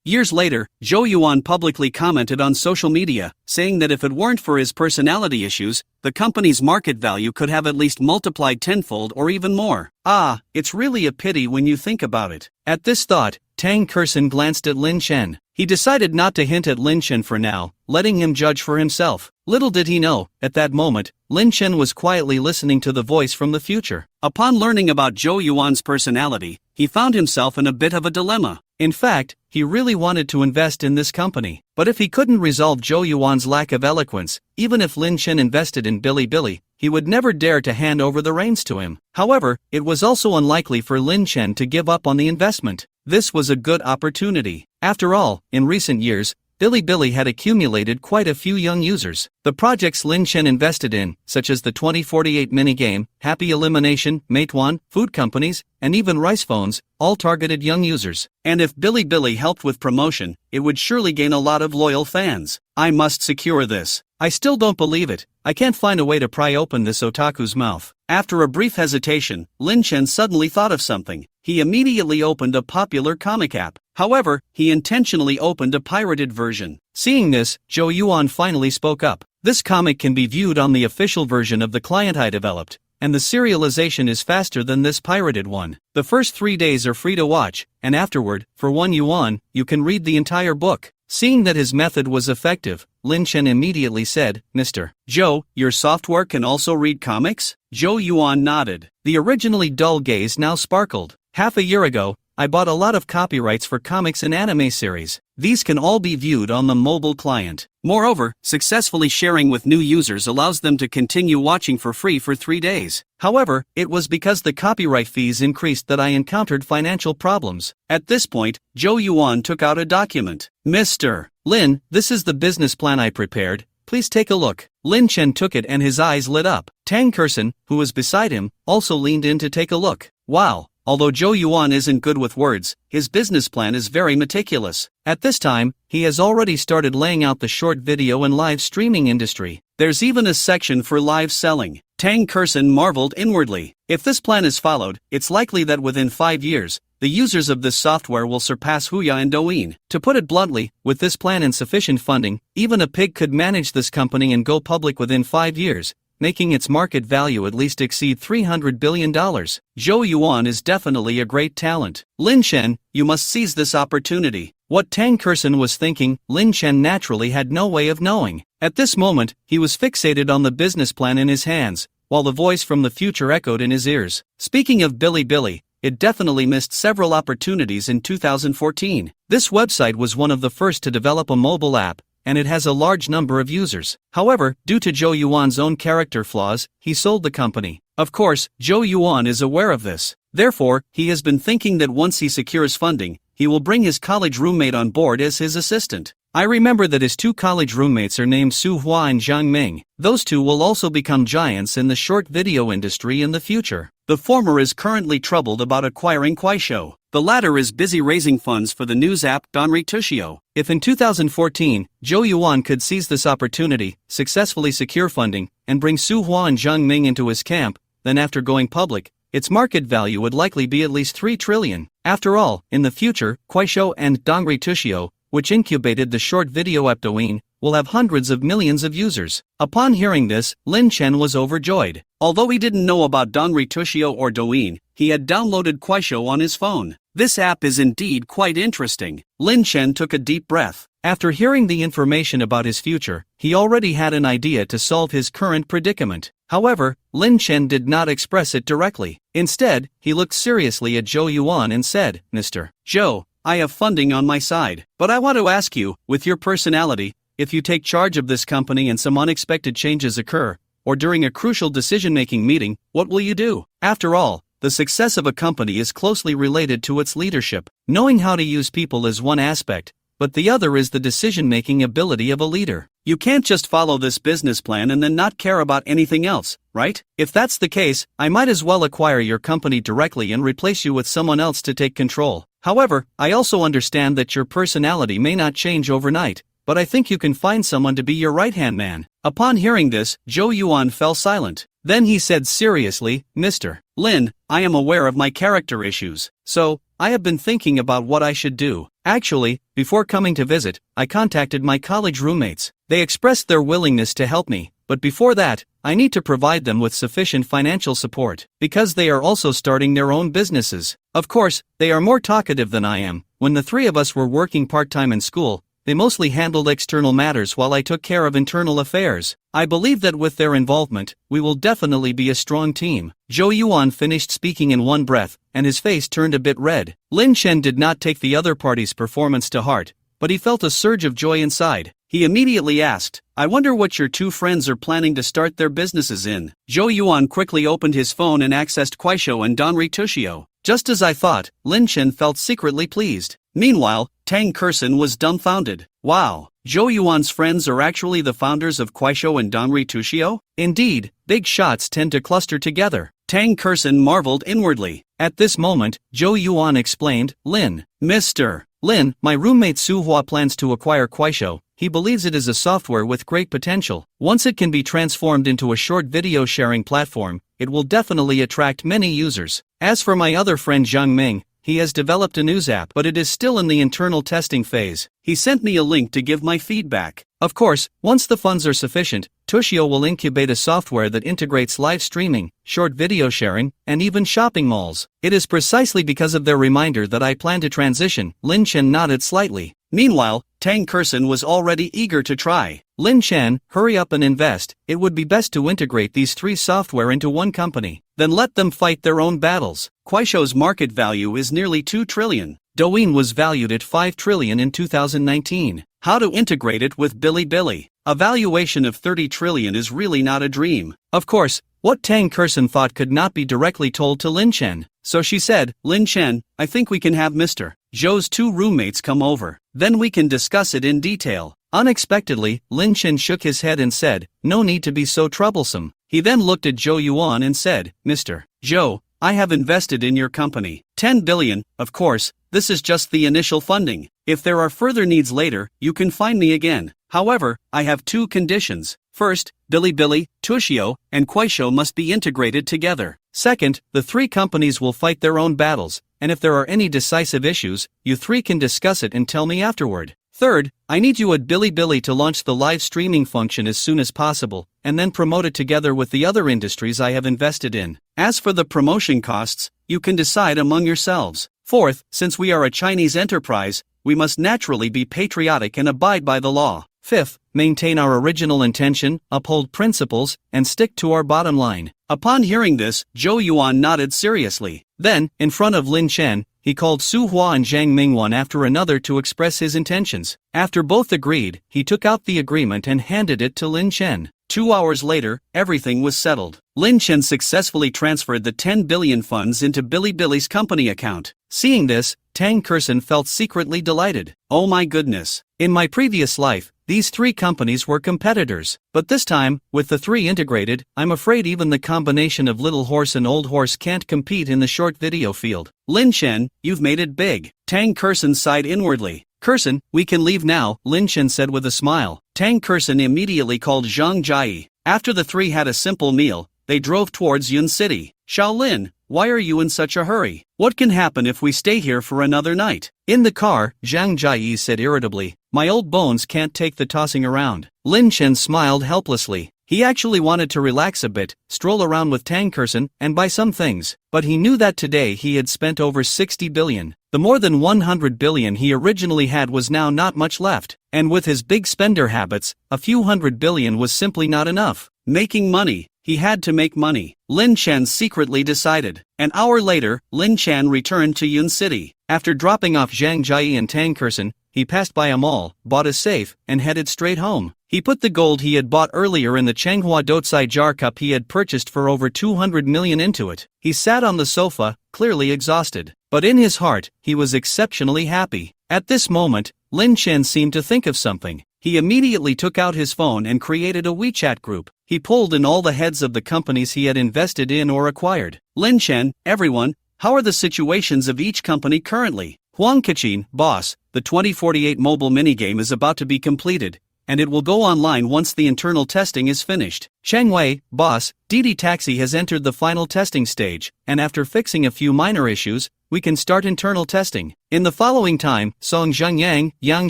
Years later, Zhou Yuan publicly commented on social media, saying that if it weren't for his personality issues, the company's market value could have at least multiplied tenfold or even more. Ah, it's really a pity when you think about it. At this thought, Tang Kerson glanced at Lin Chen. He decided not to hint at Lin Chen for now, letting him judge for himself. Little did he know, at that moment, Lin Chen was quietly listening to the voice from the future. Upon learning about Zhou Yuan's personality, he found himself in a bit of a dilemma. In fact, he really wanted to invest in this company. But if he couldn't resolve Zhou Yuan's lack of eloquence, even if Lin Chen invested in Bilibili, he would never dare to hand over the reins to him. However, it was also unlikely for Lin Chen to give up on the investment. This was a good opportunity. After all, in recent years, Bilibili had accumulated quite a few young users. The projects Lin Chen invested in, such as the 2048 minigame, Happy Elimination, Meituan, food companies, and even rice phones, all targeted young users. And if Bilibili helped with promotion, it would surely gain a lot of loyal fans. I must secure this. I still don't believe it. I can't find a way to pry open this otaku's mouth. After a brief hesitation, Lin Chen suddenly thought of something. He immediately opened a popular comic app. However, he intentionally opened a pirated version. Seeing this, Zhou Yuan finally spoke up. This comic can be viewed on the official version of the client I developed, and the serialization is faster than this pirated one. The first 3 days are free to watch, and afterward, for 1 yuan, you can read the entire book. Seeing that his method was effective, Lin Chen immediately said, "Mr. Zhou, your software can also read comics?" Zhou Yuan nodded. The originally dull gaze now sparkled. Half a year ago, I bought a lot of copyrights for comics and anime series. These can all be viewed on the mobile client. Moreover, successfully sharing with new users allows them to continue watching for free for 3 days. However, it was because the copyright fees increased that I encountered financial problems. At this point, Zhou Yuan took out a document. "Mr. Lin, this is the business plan I prepared. Please take a look." Lin Chen took it and his eyes lit up. Tang Kerson, who was beside him, also leaned in to take a look. Wow. Although Zhou Yuan isn't good with words, his business plan is very meticulous. At this time, he has already started laying out the short video and live streaming industry. There's even a section for live selling. Tang Kerson marveled inwardly. If this plan is followed, it's likely that within 5 years, the users of this software will surpass Huya and Douyin. To put it bluntly, with this plan and sufficient funding, even a pig could manage this company and go public within 5 years. Making its market value at least exceed $300 billion. Zhou Yuan is definitely a great talent. Lin Chen, you must seize this opportunity. What Tang Kerson was thinking, Lin Chen naturally had no way of knowing. At this moment, he was fixated on the business plan in his hands, while the voice from the future echoed in his ears. Speaking of Bilibili, it definitely missed several opportunities in 2014. This website was one of the first to develop a mobile app, and it has a large number of users. However, due to Zhou Yuan's own character flaws, he sold the company. Of course, Zhou Yuan is aware of this. Therefore, he has been thinking that once he secures funding, he will bring his college roommate on board as his assistant. I remember that his 2 college roommates are named Su Hua and Zhang Ming. Those 2 will also become giants in the short video industry in the future. The former is currently troubled about acquiring Kuaishou. The latter is busy raising funds for the news app Donri Tushio. If in 2014, Zhou Yuan could seize this opportunity, successfully secure funding, and bring Su Hua and Zhang Ming into his camp, then after going public, its market value would likely be at least 3 trillion. After all, in the future, Kuaishou and Donri Tushio, which incubated the short video app Douyin, will have hundreds of millions of users. Upon hearing this, Lin Chen was overjoyed. Although he didn't know about Donri Tushio or Douyin, he had downloaded Kuaishou on his phone. This app is indeed quite interesting. Lin Chen took a deep breath. After hearing the information about his future, he already had an idea to solve his current predicament. However, Lin Chen did not express it directly. Instead, he looked seriously at Zhou Yuan and said, "Mr. Zhou, I have funding on my side, but I want to ask you, with your personality, if you take charge of this company and some unexpected changes occur, or during a crucial decision-making meeting, what will you do? After all, the success of a company is closely related to its leadership. Knowing how to use people is one aspect, but the other is the decision-making ability of a leader. You can't just follow this business plan and then not care about anything else, right? If that's the case, I might as well acquire your company directly and replace you with someone else to take control. However, I also understand that your personality may not change overnight, but I think you can find someone to be your right-hand man." Upon hearing this, Zhou Yuan fell silent. Then he said seriously, "Mr. Lin, I am aware of my character issues, so I have been thinking about what I should do. Actually, before coming to visit, I contacted my college roommates. They expressed their willingness to help me, but before that, I need to provide them with sufficient financial support, because they are also starting their own businesses. Of course, they are more talkative than I am. when the three of us were working part-time in school, they mostly handled external matters while I took care of internal affairs. I believe that with their involvement, we will definitely be a strong team. Zhou Yuan finished speaking in one breath, and his face turned a bit red. Lin Chen did not take the other party's performance to heart, but he felt a surge of joy inside. He immediately asked, "I wonder what your two friends are planning to start their businesses in." Zhou Yuan quickly opened his phone and accessed Kuaishou and Donri Tushio. Just as I thought, Lin Chen felt secretly pleased. Meanwhile, Tang Kersen was dumbfounded. Wow, Zhou Yuan's friends are actually the founders of Kuaishou and Donri Tushio? Indeed, big shots tend to cluster together. Tang Kersen marveled inwardly. At this moment, Zhou Yuan explained, Mr. Lin, my roommate Su Hua plans to acquire Kuaishou. He believes it is a software with great potential. Once it can be transformed into a short video sharing platform, it will definitely attract many users. As for my other friend Zhang Ming, he has developed a news app, but it is still in the internal testing phase. He sent me a link to give my feedback. Of course, once the funds are sufficient, Tushio will incubate a software that integrates live streaming, short video sharing, and even shopping malls. It is precisely because of their reminder that I plan to transition. Lin Chen nodded slightly. Meanwhile, Tang Kersen was already eager to try. Lin Chen, hurry up and invest. It would be best to integrate these three software into one company. Then let them fight their own battles. Kuaishou's market value is nearly 2 trillion. Douyin was valued at 5 trillion in 2019. How to integrate it with Bilibili? A valuation of 30 trillion is really not a dream. Of course, what Tang Kersen thought could not be directly told to Lin Chen. So she said, "Lin Chen, I think we can have Mr. Zhou's two roommates come over. Then we can discuss it in detail." Unexpectedly, Lin Chen shook his head and said, "No need to be so troublesome." He then looked at Zhou Yuan and said, "Mr. Zhou, I have invested in your company. 10 billion, of course, this is just the initial funding. If there are further needs later, you can find me again. However, I have two conditions. First, Bilibili, Tushio, and Kuaishou must be integrated together. Second, the three companies will fight their own battles, and if there are any decisive issues, you three can discuss it and tell me afterward. Third, I need you at Bilibili to launch the live streaming function as soon as possible, and then promote it together with the other industries I have invested in. As for the promotion costs, you can decide among yourselves. Fourth, since we are a Chinese enterprise, we must naturally be patriotic and abide by the law. Fifth, maintain our original intention, uphold principles, and stick to our bottom line." Upon hearing this, Zhou Yuan nodded seriously. Then, in front of Lin Chen, he called Su Hua and Zhang Ming one after another to express his intentions. After both agreed, he took out the agreement and handed it to Lin Chen. 2 hours later, everything was settled. Lin Chen successfully transferred the 10 billion funds into Bilibili's company account. Seeing this, Tang Kersen felt secretly delighted. Oh my goodness. In my previous life, these three companies were competitors. But this time, with the three integrated, I'm afraid even the combination of Little Horse and Old Horse can't compete in the short video field. Lin Chen, you've made it big. Tang Kersen sighed inwardly. Kersen, we can leave now, Lin Chen said with a smile. Tang Kersen immediately called Zhang Jai. After the three had a simple meal, they drove towards Yun City. Shaolin, why are you in such a hurry? What can happen if we stay here for another night? In the car, Zhang Jai said irritably, my old bones can't take the tossing around. Lin Chen smiled helplessly. He actually wanted to relax a bit, stroll around with Tang Kersen, and buy some things. But he knew that today he had spent over 60 billion. The more than 100 billion he originally had was now not much left. And with his big spender habits, a few 100 billion was simply not enough. Making money. He had to make money. Lin Chen secretly decided. An hour later, Lin Chen returned to Yun City. After dropping off Zhang Jai and Tang Kersen, he passed by a mall, bought a safe, and headed straight home. He put the gold he had bought earlier in the Changhua Dotsai jar cup he had purchased for over 200 million into it. He sat on the sofa, clearly exhausted. But in his heart, he was exceptionally happy. At this moment, Lin Chen seemed to think of something. He immediately took out his phone and created a WeChat group. He pulled in all the heads of the companies he had invested in or acquired. Lin Chen, everyone, how are the situations of each company currently? Huang Kachin, boss, the 2048 mobile minigame is about to be completed, and it will go online once the internal testing is finished. Cheng Wei, boss, Didi Taxi has entered the final testing stage, and after fixing a few minor issues, we can start internal testing. In the following time, Song Zhengyang, Yang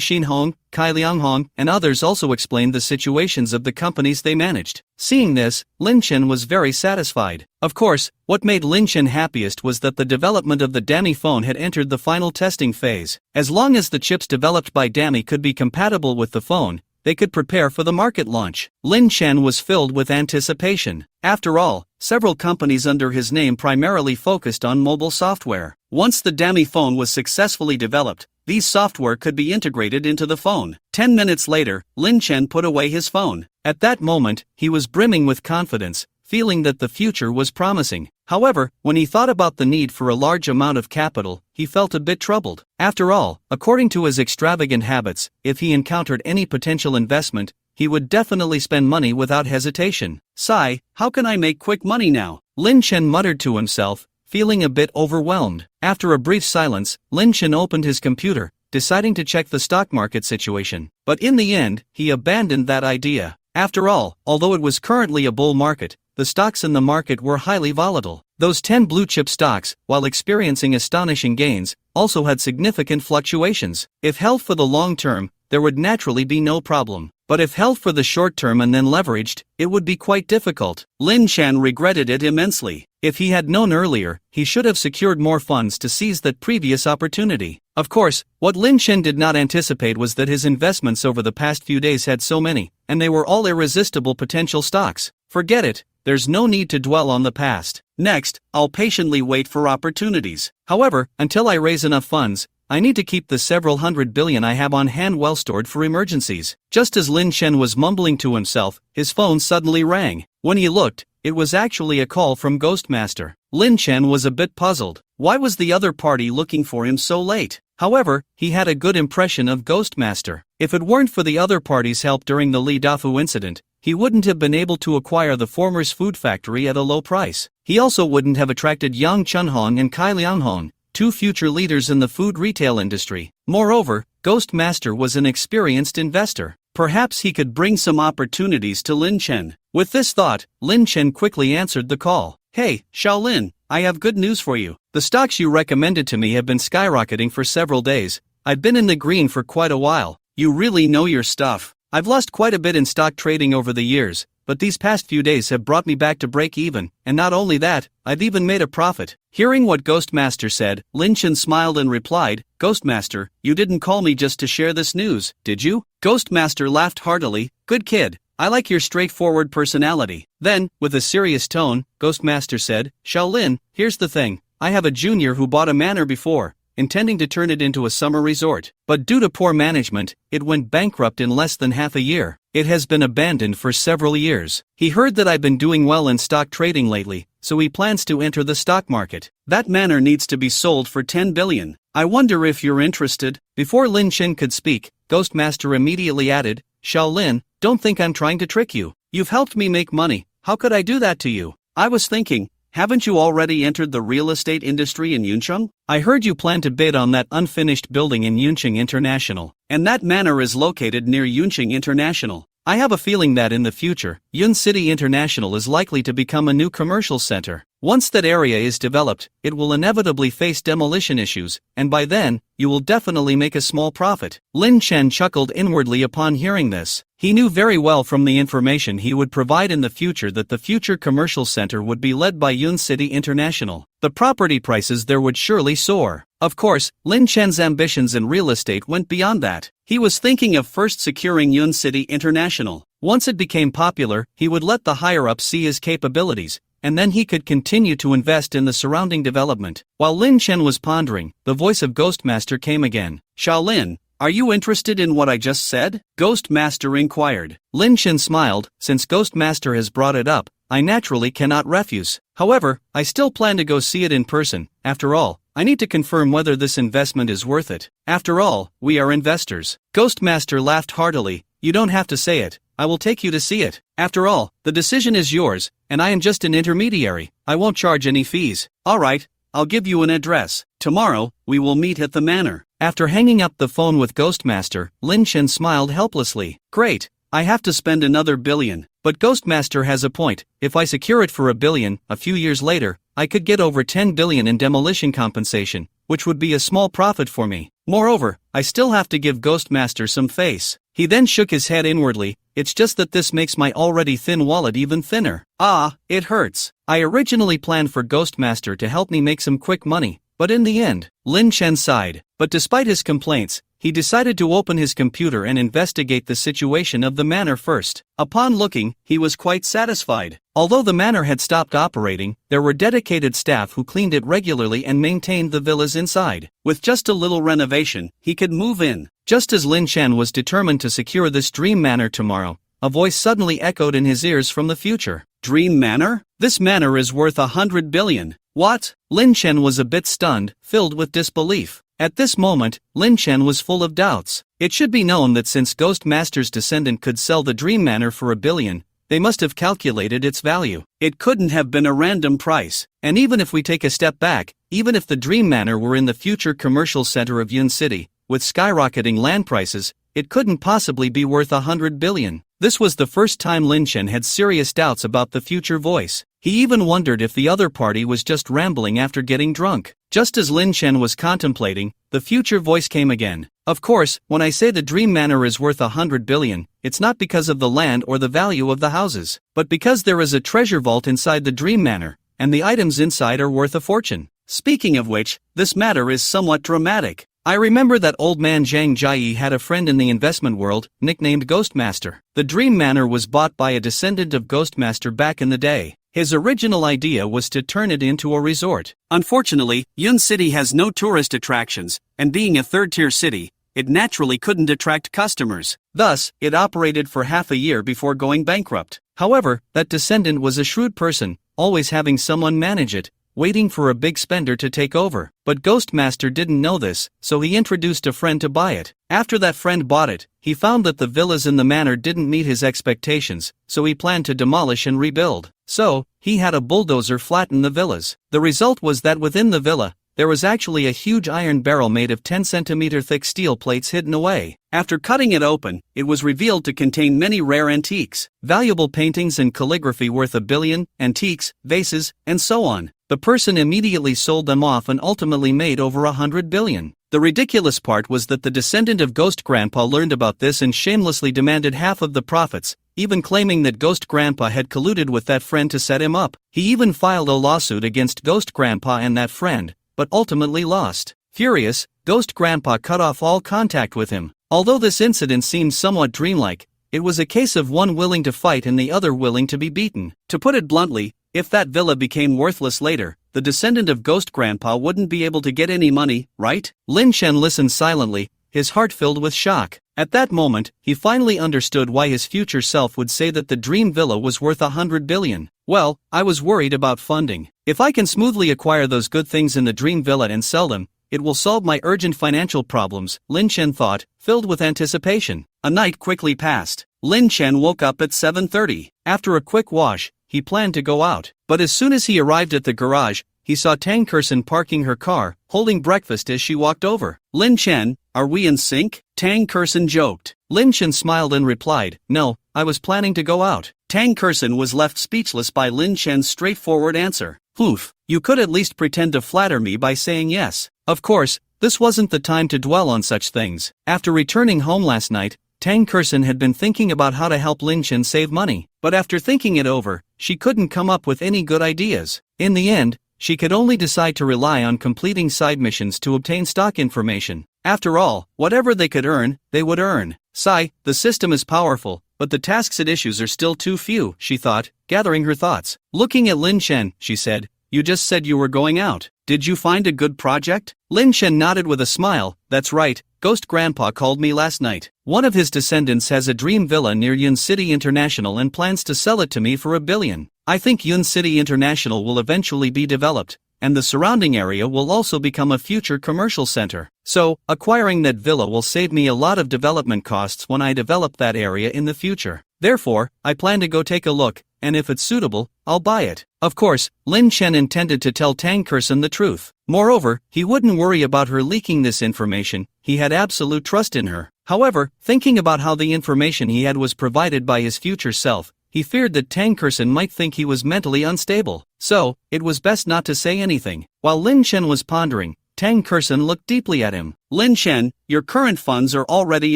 Xinhong, Kai Lianghong, and others also explained the situations of the companies they managed. Seeing this, Lin Chen was very satisfied. Of course, what made Lin Chen happiest was that the development of the Dami phone had entered the final testing phase. As long as the chips developed by Dami could be compatible with the phone, they could prepare for the market launch. Lin Chen was filled with anticipation. After all, several companies under his name primarily focused on mobile software. Once the Dami phone was successfully developed, these software could be integrated into the phone. 10 minutes later, Lin Chen put away his phone. At that moment, he was brimming with confidence, feeling that the future was promising. However, when he thought about the need for a large amount of capital, he felt a bit troubled. After all, according to his extravagant habits, if he encountered any potential investment, he would definitely spend money without hesitation. Sigh, how can I make quick money now? Lin Chen muttered to himself, feeling a bit overwhelmed. After a brief silence, Lin Chen opened his computer, deciding to check the stock market situation. But in the end, he abandoned that idea. After all, although it was currently a bull market, the stocks in the market were highly volatile. Those 10 blue-chip stocks, while experiencing astonishing gains, also had significant fluctuations. If held for the long term, there would naturally be no problem. But if held for the short term and then leveraged, it would be quite difficult. Lin Chen regretted it immensely. If he had known earlier, he should have secured more funds to seize that previous opportunity. Of course, what Lin Chen did not anticipate was that his investments over the past few days had so many, and they were all irresistible potential stocks. Forget it, there's no need to dwell on the past. Next, I'll patiently wait for opportunities. However, until I raise enough funds, I need to keep the several hundred billion I have on hand well stored for emergencies. Just as Lin Chen was mumbling to himself, his phone suddenly rang. When he looked, it was actually a call from Ghostmaster. Lin Chen was a bit puzzled. Why was the other party looking for him so late? However, he had a good impression of Ghostmaster. If it weren't for the other party's help during the Li Dafu incident, he wouldn't have been able to acquire the former's food factory at a low price. He also wouldn't have attracted Yang Chunhong and Kai Lianghong, two future leaders in the food retail industry. Moreover, Ghostmaster was an experienced investor. Perhaps he could bring some opportunities to Lin Chen. With this thought, Lin Chen quickly answered the call. Hey, Shaolin, I have good news for you. The stocks you recommended to me have been skyrocketing for several days. I've been in the green for quite a while. You really know your stuff. I've lost quite a bit in stock trading over the years, but these past few days have brought me back to break even, and not only that, I've even made a profit. Hearing what Ghostmaster said, Lin Chen smiled and replied, Ghostmaster, you didn't call me just to share this news, did you? Ghostmaster laughed heartily. Good kid, I like your straightforward personality. Then, with a serious tone, Ghostmaster said, Shaolin, here's the thing, I have a junior who bought a manor before, intending to turn it into a summer resort. But due to poor management, it went bankrupt in less than half a year. It has been abandoned for several years. He heard that I've been doing well in stock trading lately, so he plans to enter the stock market. That manor needs to be sold for 10 billion. I wonder if you're interested. Before Lin Chen could speak, Ghostmaster immediately added, Shaolin, don't think I'm trying to trick you. You've helped me make money. How could I do that to you? I was thinking, haven't you already entered the real estate industry in Yuncheng? I heard you plan to bid on that unfinished building in Yuncheng International, and that manor is located near Yuncheng International. I have a feeling that in the future, Yun City International is likely to become a new commercial center. Once that area is developed, it will inevitably face demolition issues, and by then, you will definitely make a small profit. Lin Chen chuckled inwardly upon hearing this. He knew very well from the information he would provide in the future that the future commercial center would be led by Yun City International. The property prices there would surely soar. Of course, Lin Chen's ambitions in real estate went beyond that. He was thinking of first securing Yun City International. Once it became popular, he would let the higher-ups see his capabilities, and then he could continue to invest in the surrounding development. While Lin Chen was pondering, the voice of Ghostmaster came again. Shaolin, are you interested in what I just said? Ghostmaster inquired. Lin Chen smiled. Since Ghostmaster has brought it up, I naturally cannot refuse. However, I still plan to go see it in person. After all, I need to confirm whether this investment is worth it. After all, we are investors. Ghostmaster laughed heartily. You don't have to say it. I will take you to see it. After all, the decision is yours, and I am just an intermediary. I won't charge any fees. All right, I'll give you an address. Tomorrow, we will meet at the manor. After hanging up the phone with Ghostmaster, Lin Chen smiled helplessly. Great, I have to spend another billion. But Ghostmaster has a point. If I secure it for $1 billion, a few years later, I could get over 10 billion in demolition compensation, which would be a small profit for me. Moreover, I still have to give Ghostmaster some face. He then shook his head inwardly. It's just that this makes my already thin wallet even thinner. Ah, it hurts. I originally planned for Ghostmaster to help me make some quick money, but in the end, Lin Chen sighed. But despite his complaints, he decided to open his computer and investigate the situation of the manor first. Upon looking, he was quite satisfied. Although the manor had stopped operating, there were dedicated staff who cleaned it regularly and maintained the villas inside. With just a little renovation, he could move in. Just as Lin Chen was determined to secure this dream manor tomorrow, a voice suddenly echoed in his ears from the future. Dream manor? This manor is worth 100 billion. What? Lin Chen was a bit stunned, filled with disbelief. At this moment, Lin Chen was full of doubts. It should be known that since Ghostmaster's descendant could sell the Dream Manor for 1 billion, they must have calculated its value. It couldn't have been a random price. And even if we take a step back, even if the Dream Manor were in the future commercial center of Yun City, with skyrocketing land prices, it couldn't possibly be worth 100 billion. This was the first time Lin Chen had serious doubts about the future voice. He even wondered if the other party was just rambling after getting drunk. Just as Lin Chen was contemplating, the future voice came again. Of course, when I say the Dream Manor is worth 100 billion, it's not because of the land or the value of the houses, but because there is a treasure vault inside the Dream Manor, and the items inside are worth a fortune. Speaking of which, this matter is somewhat dramatic. I remember that old man Zhang Jiayi had a friend in the investment world, nicknamed Ghostmaster. The Dream Manor was bought by a descendant of Ghostmaster back in the day. His original idea was to turn it into a resort. Unfortunately, Yun City has no tourist attractions, and being a third-tier city, it naturally couldn't attract customers. Thus, it operated for half a year before going bankrupt. However, that descendant was a shrewd person, always having someone manage it, waiting for a big spender to take over. But Ghostmaster didn't know this, so he introduced a friend to buy it. After that friend bought it, he found that the villas in the manor didn't meet his expectations, so he planned to demolish and rebuild. So, he had a bulldozer flatten the villas. The result was that within the villa, there was actually a huge iron barrel made of 10-centimeter thick steel plates hidden away. After cutting it open, it was revealed to contain many rare antiques, valuable paintings and calligraphy worth 1 billion, antiques, vases, and so on. The person immediately sold them off and ultimately made over 100 billion. The ridiculous part was that the descendant of Ghost Grandpa learned about this and shamelessly demanded half of the profits, even claiming that Ghost Grandpa had colluded with that friend to set him up. He even filed a lawsuit against Ghost Grandpa and that friend, but ultimately lost. Furious, Ghost Grandpa cut off all contact with him. Although this incident seemed somewhat dreamlike, it was a case of one willing to fight and the other willing to be beaten. To put it bluntly, if that villa became worthless later, the descendant of Ghost Grandpa wouldn't be able to get any money, right? Lin Chen listened silently, his heart filled with shock. At that moment, he finally understood why his future self would say that the dream villa was worth 100 billion. Well, I was worried about funding. If I can smoothly acquire those good things in the dream villa and sell them, it will solve my urgent financial problems, Lin Chen thought, filled with anticipation. A night quickly passed. Lin Chen woke up at 7:30. After a quick wash, he planned to go out. But as soon as he arrived at the garage, he saw Tang Kersen parking her car, holding breakfast as she walked over. Lin Chen, are we in sync? Tang Kersen joked. Lin Chen smiled and replied, no, I was planning to go out. Tang Kersen was left speechless by Lin Chen's straightforward answer. Oof, you could at least pretend to flatter me by saying yes. Of course, this wasn't the time to dwell on such things. After returning home last night, Tang Kersen had been thinking about how to help Lin Chen save money. But after thinking it over, she couldn't come up with any good ideas. In the end, she could only decide to rely on completing side missions to obtain stock information. After all, whatever they could earn, they would earn. Sigh, the system is powerful, but the tasks it issues are still too few, she thought, gathering her thoughts. Looking at Lin Chen, she said, you just said you were going out. Did you find a good project? Lin Chen nodded with a smile. That's right, Ghost Grandpa called me last night. One of his descendants has a dream villa near Yun City International and plans to sell it to me for 1 billion. I think Yun City International will eventually be developed, and the surrounding area will also become a future commercial center. So, acquiring that villa will save me a lot of development costs when I develop that area in the future. Therefore, I plan to go take a look, and if it's suitable, I'll buy it. Of course, Lin Chen intended to tell Tang Kersen the truth. Moreover, he wouldn't worry about her leaking this information, he had absolute trust in her. However, thinking about how the information he had was provided by his future self, he feared that Tang Kersen might think he was mentally unstable. So, it was best not to say anything. While Lin Chen was pondering, Tang Kerson looked deeply at him. Lin Chen, your current funds are already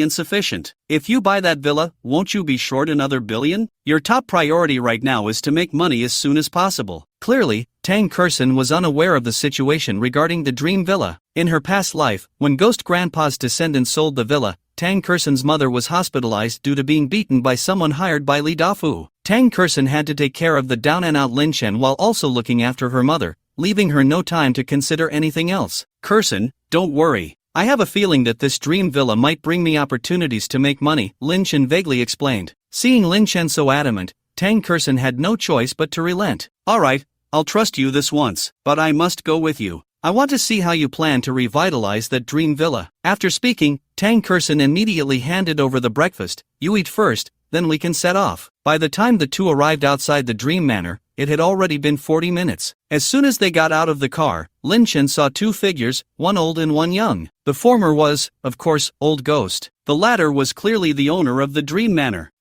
insufficient. If you buy that villa, won't you be short another billion? Your top priority right now is to make money as soon as possible. Clearly, Tang Kerson was unaware of the situation regarding the dream villa. In her past life, when Ghost Grandpa's descendants sold the villa, Tang Kerson's mother was hospitalized due to being beaten by someone hired by Li Dafu. Tang Kerson had to take care of the down-and-out Lin Chen while also looking after her mother, leaving her no time to consider anything else. Kerson, don't worry. I have a feeling that this dream villa might bring me opportunities to make money, Lin Chen vaguely explained. Seeing Lin Chen so adamant, Tang Kerson had no choice but to relent. Alright, I'll trust you this once, but I must go with you. I want to see how you plan to revitalize that dream villa. After speaking, Tang Kerson immediately handed over the breakfast. You eat first, then we can set off. By the time the two arrived outside the dream manor, it had already been 40 minutes. As soon as they got out of the car, Lin Chen saw two figures, one old and one young. The former was, of course, Old Ghost. The latter was clearly the owner of the dream manor.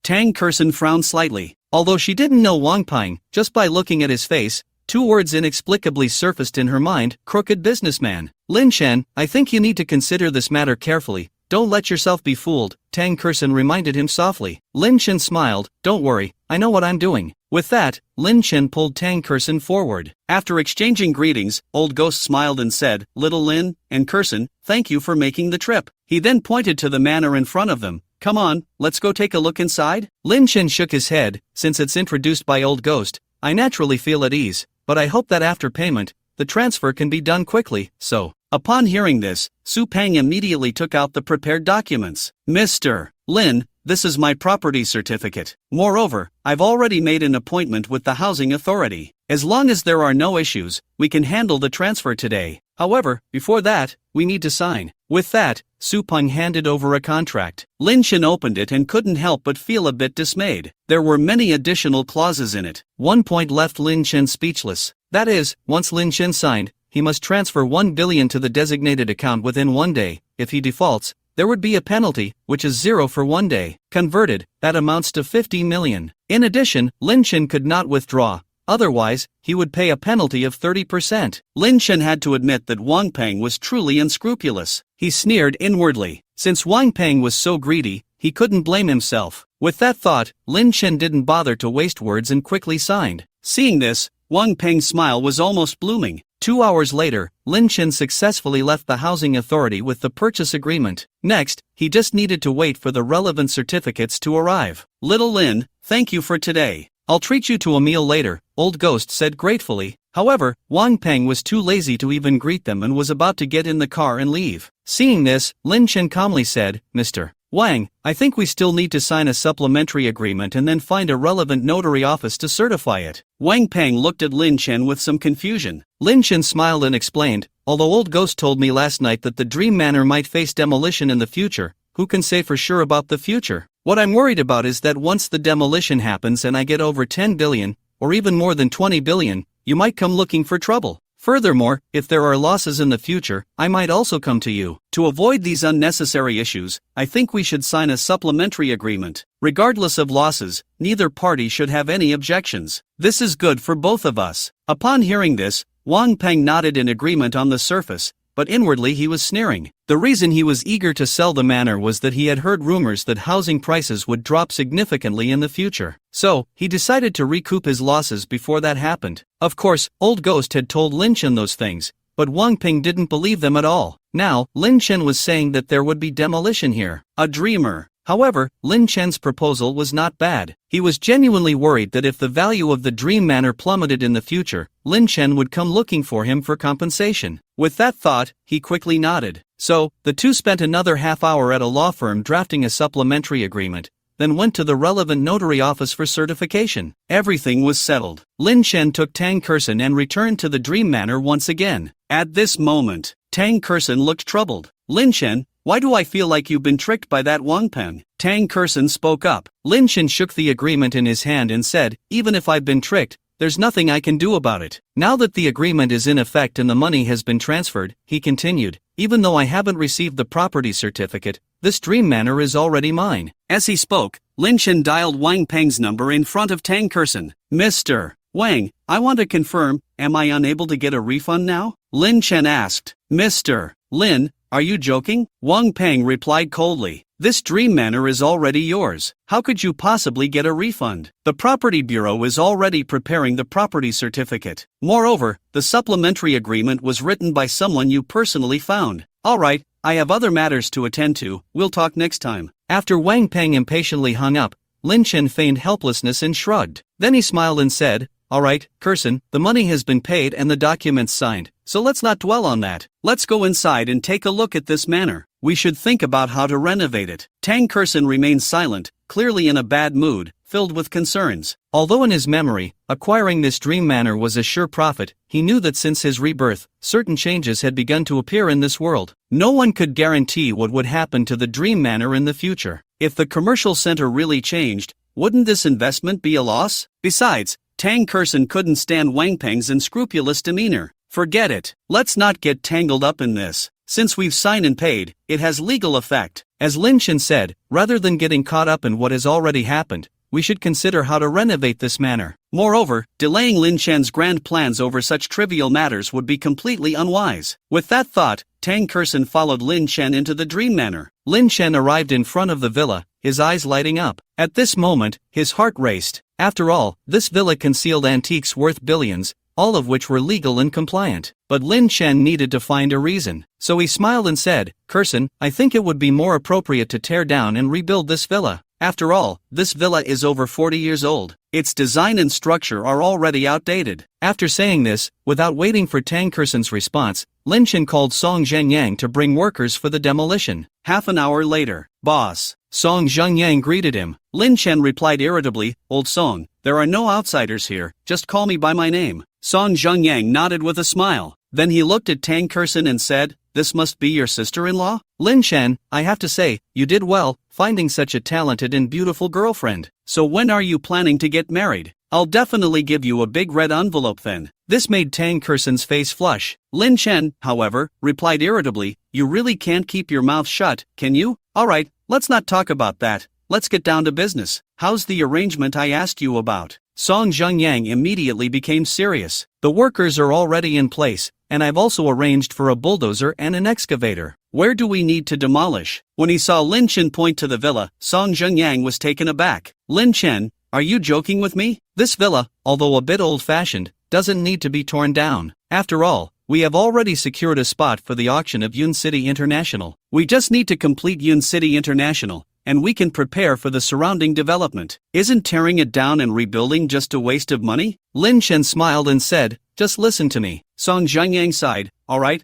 Tang Kerson frowned slightly. Although she didn't know Wang Ping, just by looking at his face, two words inexplicably surfaced in her mind: crooked businessman. Lin Chen, I think you need to consider this matter carefully. Don't let yourself be fooled, Tang Kerson reminded him softly. Lin Chen smiled. Don't worry, I know what I'm doing. With that, Lin Chen pulled Tang Kerson forward. After exchanging greetings, Old Ghost smiled and said, Little Lin and Kerson, thank you for making the trip. He then pointed to the manor in front of them. Come on, let's go take a look inside. Lin Chen shook his head. Since it's introduced by Old Ghost, I naturally feel at ease, but I hope that after payment, the transfer can be done quickly, so. Upon hearing this, Su Peng immediately took out the prepared documents. Mr. Lin, this is my property certificate. Moreover, I've already made an appointment with the housing authority. As long as there are no issues, we can handle the transfer today. However, before that, we need to sign. With that, Su Peng handed over a contract. Lin Chen opened it and couldn't help but feel a bit dismayed. There were many additional clauses in it. One point left Lin Chen speechless. That is, once Lin Chen signed, he must transfer 1 billion to the designated account within 1 day. If he defaults, there would be a penalty, which is 0 for 1 day. Converted, that amounts to 50 million. In addition, Lin Chen could not withdraw. Otherwise, he would pay a penalty of 30%. Lin Chen had to admit that Wang Ping was truly unscrupulous. He sneered inwardly. Since Wang Ping was so greedy, he couldn't blame himself. With that thought, Lin Chen didn't bother to waste words and quickly signed. Seeing this, Wang Ping's smile was almost blooming. 2 hours later, Lin Chen successfully left the housing authority with the purchase agreement. Next, he just needed to wait for the relevant certificates to arrive. Little Lin, thank you for today. I'll treat you to a meal later, Old Ghost said gratefully. However, Wang Ping was too lazy to even greet them and was about to get in the car and leave. Seeing this, Lin Chen calmly said, Mr. Wang, I think we still need to sign a supplementary agreement and then find a relevant notary office to certify it. Wang Ping looked at Lin Chen with some confusion. Lin Chen smiled and explained, although Old Ghost told me last night that the Dream Manor might face demolition in the future, who can say for sure about the future? What I'm worried about is that once the demolition happens and I get over 10 billion, or even more than 20 billion, you might come looking for trouble. Furthermore, if there are losses in the future, I might also come to you. To avoid these unnecessary issues, I think we should sign a supplementary agreement. Regardless of losses, neither party should have any objections. This is good for both of us. Upon hearing this, Wang Ping nodded in agreement on the surface, but inwardly he was sneering. The reason he was eager to sell the manor was that he had heard rumors that housing prices would drop significantly in the future. So, he decided to recoup his losses before that happened. Of course, Old Ghost had told Lin Chen those things, but Wang Ping didn't believe them at all. Now, Lin Chen was saying that there would be demolition here. A dreamer. However, Lin Chen's proposal was not bad. He was genuinely worried that if the value of the Dream Manor plummeted in the future, Lin Chen would come looking for him for compensation. With that thought, he quickly nodded. So, the two spent another half hour at a law firm drafting a supplementary agreement, then went to the relevant notary office for certification. Everything was settled. Lin Chen took Tang Kerson and returned to the Dream Manor once again. At this moment, Tang Kerson looked troubled. Lin Chen, why do I feel like you've been tricked by that Wang Ping? Tang Kerson spoke up. Lin Chen shook the agreement in his hand and said, even if I've been tricked, there's nothing I can do about it. Now that the agreement is in effect and the money has been transferred, he continued, even though I haven't received the property certificate, this Dream Manor is already mine. As he spoke, Lin Chen dialed Wang Peng's number in front of Tang Kerson. Mr. Wang, I want to confirm, am I unable to get a refund now? Lin Chen asked. Mr. Lin, are you joking? Wang Peng replied coldly. This dream manor is already yours. How could you possibly get a refund? The property bureau is already preparing the property certificate. Moreover, the supplementary agreement was written by someone you personally found. Alright, I have other matters to attend to, we'll talk next time. After Wang Peng impatiently hung up, Lin Chen feigned helplessness and shrugged. Then he smiled and said, Alright, Curson, the money has been paid and the documents signed, so let's not dwell on that. Let's go inside and take a look at this manor. We should think about how to renovate it. Tang Curson remained silent, clearly in a bad mood, filled with concerns. Although in his memory, acquiring this dream manor was a sure profit, he knew that since his rebirth, certain changes had begun to appear in this world. No one could guarantee what would happen to the dream manor in the future. If the commercial center really changed, wouldn't this investment be a loss? Besides, Tang Curson couldn't stand Wang Peng's unscrupulous demeanor. Forget it. Let's not get tangled up in this. Since we've signed and paid, it has legal effect. As Lin Chen said, rather than getting caught up in what has already happened, we should consider how to renovate this manor. Moreover, delaying Lin Chen's grand plans over such trivial matters would be completely unwise. With that thought, Tang Curson followed Lin Chen into the dream manor. Lin Chen arrived in front of the villa, his eyes lighting up. At this moment, his heart raced. After all, this villa concealed antiques worth billions, all of which were legal and compliant. But Lin Chen needed to find a reason. So he smiled and said, Curson, I think it would be more appropriate to tear down and rebuild this villa. After all, this villa is over 40 years old. Its design and structure are already outdated. After saying this, without waiting for Tang Curson's response, Lin Chen called Song Zhengyang to bring workers for the demolition. Half an hour later, boss. Song Zhengyang greeted him. Lin Chen replied irritably, Old Song, there are no outsiders here, just call me by my name. Song Zhengyang nodded with a smile. Then he looked at Tang Curson and said, This must be your sister-in-law? Lin Chen, I have to say, you did well, finding such a talented and beautiful girlfriend. So when are you planning to get married? I'll definitely give you a big red envelope then. This made Tang Curson's face flush. Lin Chen, however, replied irritably, You really can't keep your mouth shut, can you? Alright, let's not talk about that. Let's get down to business. How's the arrangement I asked you about? Song Zhengyang immediately became serious. The workers are already in place, and I've also arranged for a bulldozer and an excavator. Where do we need to demolish? When he saw Lin Chen point to the villa, Song Zhengyang was taken aback. Lin Chen, are you joking with me? This villa, although a bit old-fashioned, doesn't need to be torn down. After all, we have already secured a spot for the auction of Yun City International. We just need to complete Yun City International, and we can prepare for the surrounding development. Isn't tearing it down and rebuilding just a waste of money? Lin Chen smiled and said, Just listen to me. Song Zhengyang sighed, Alright,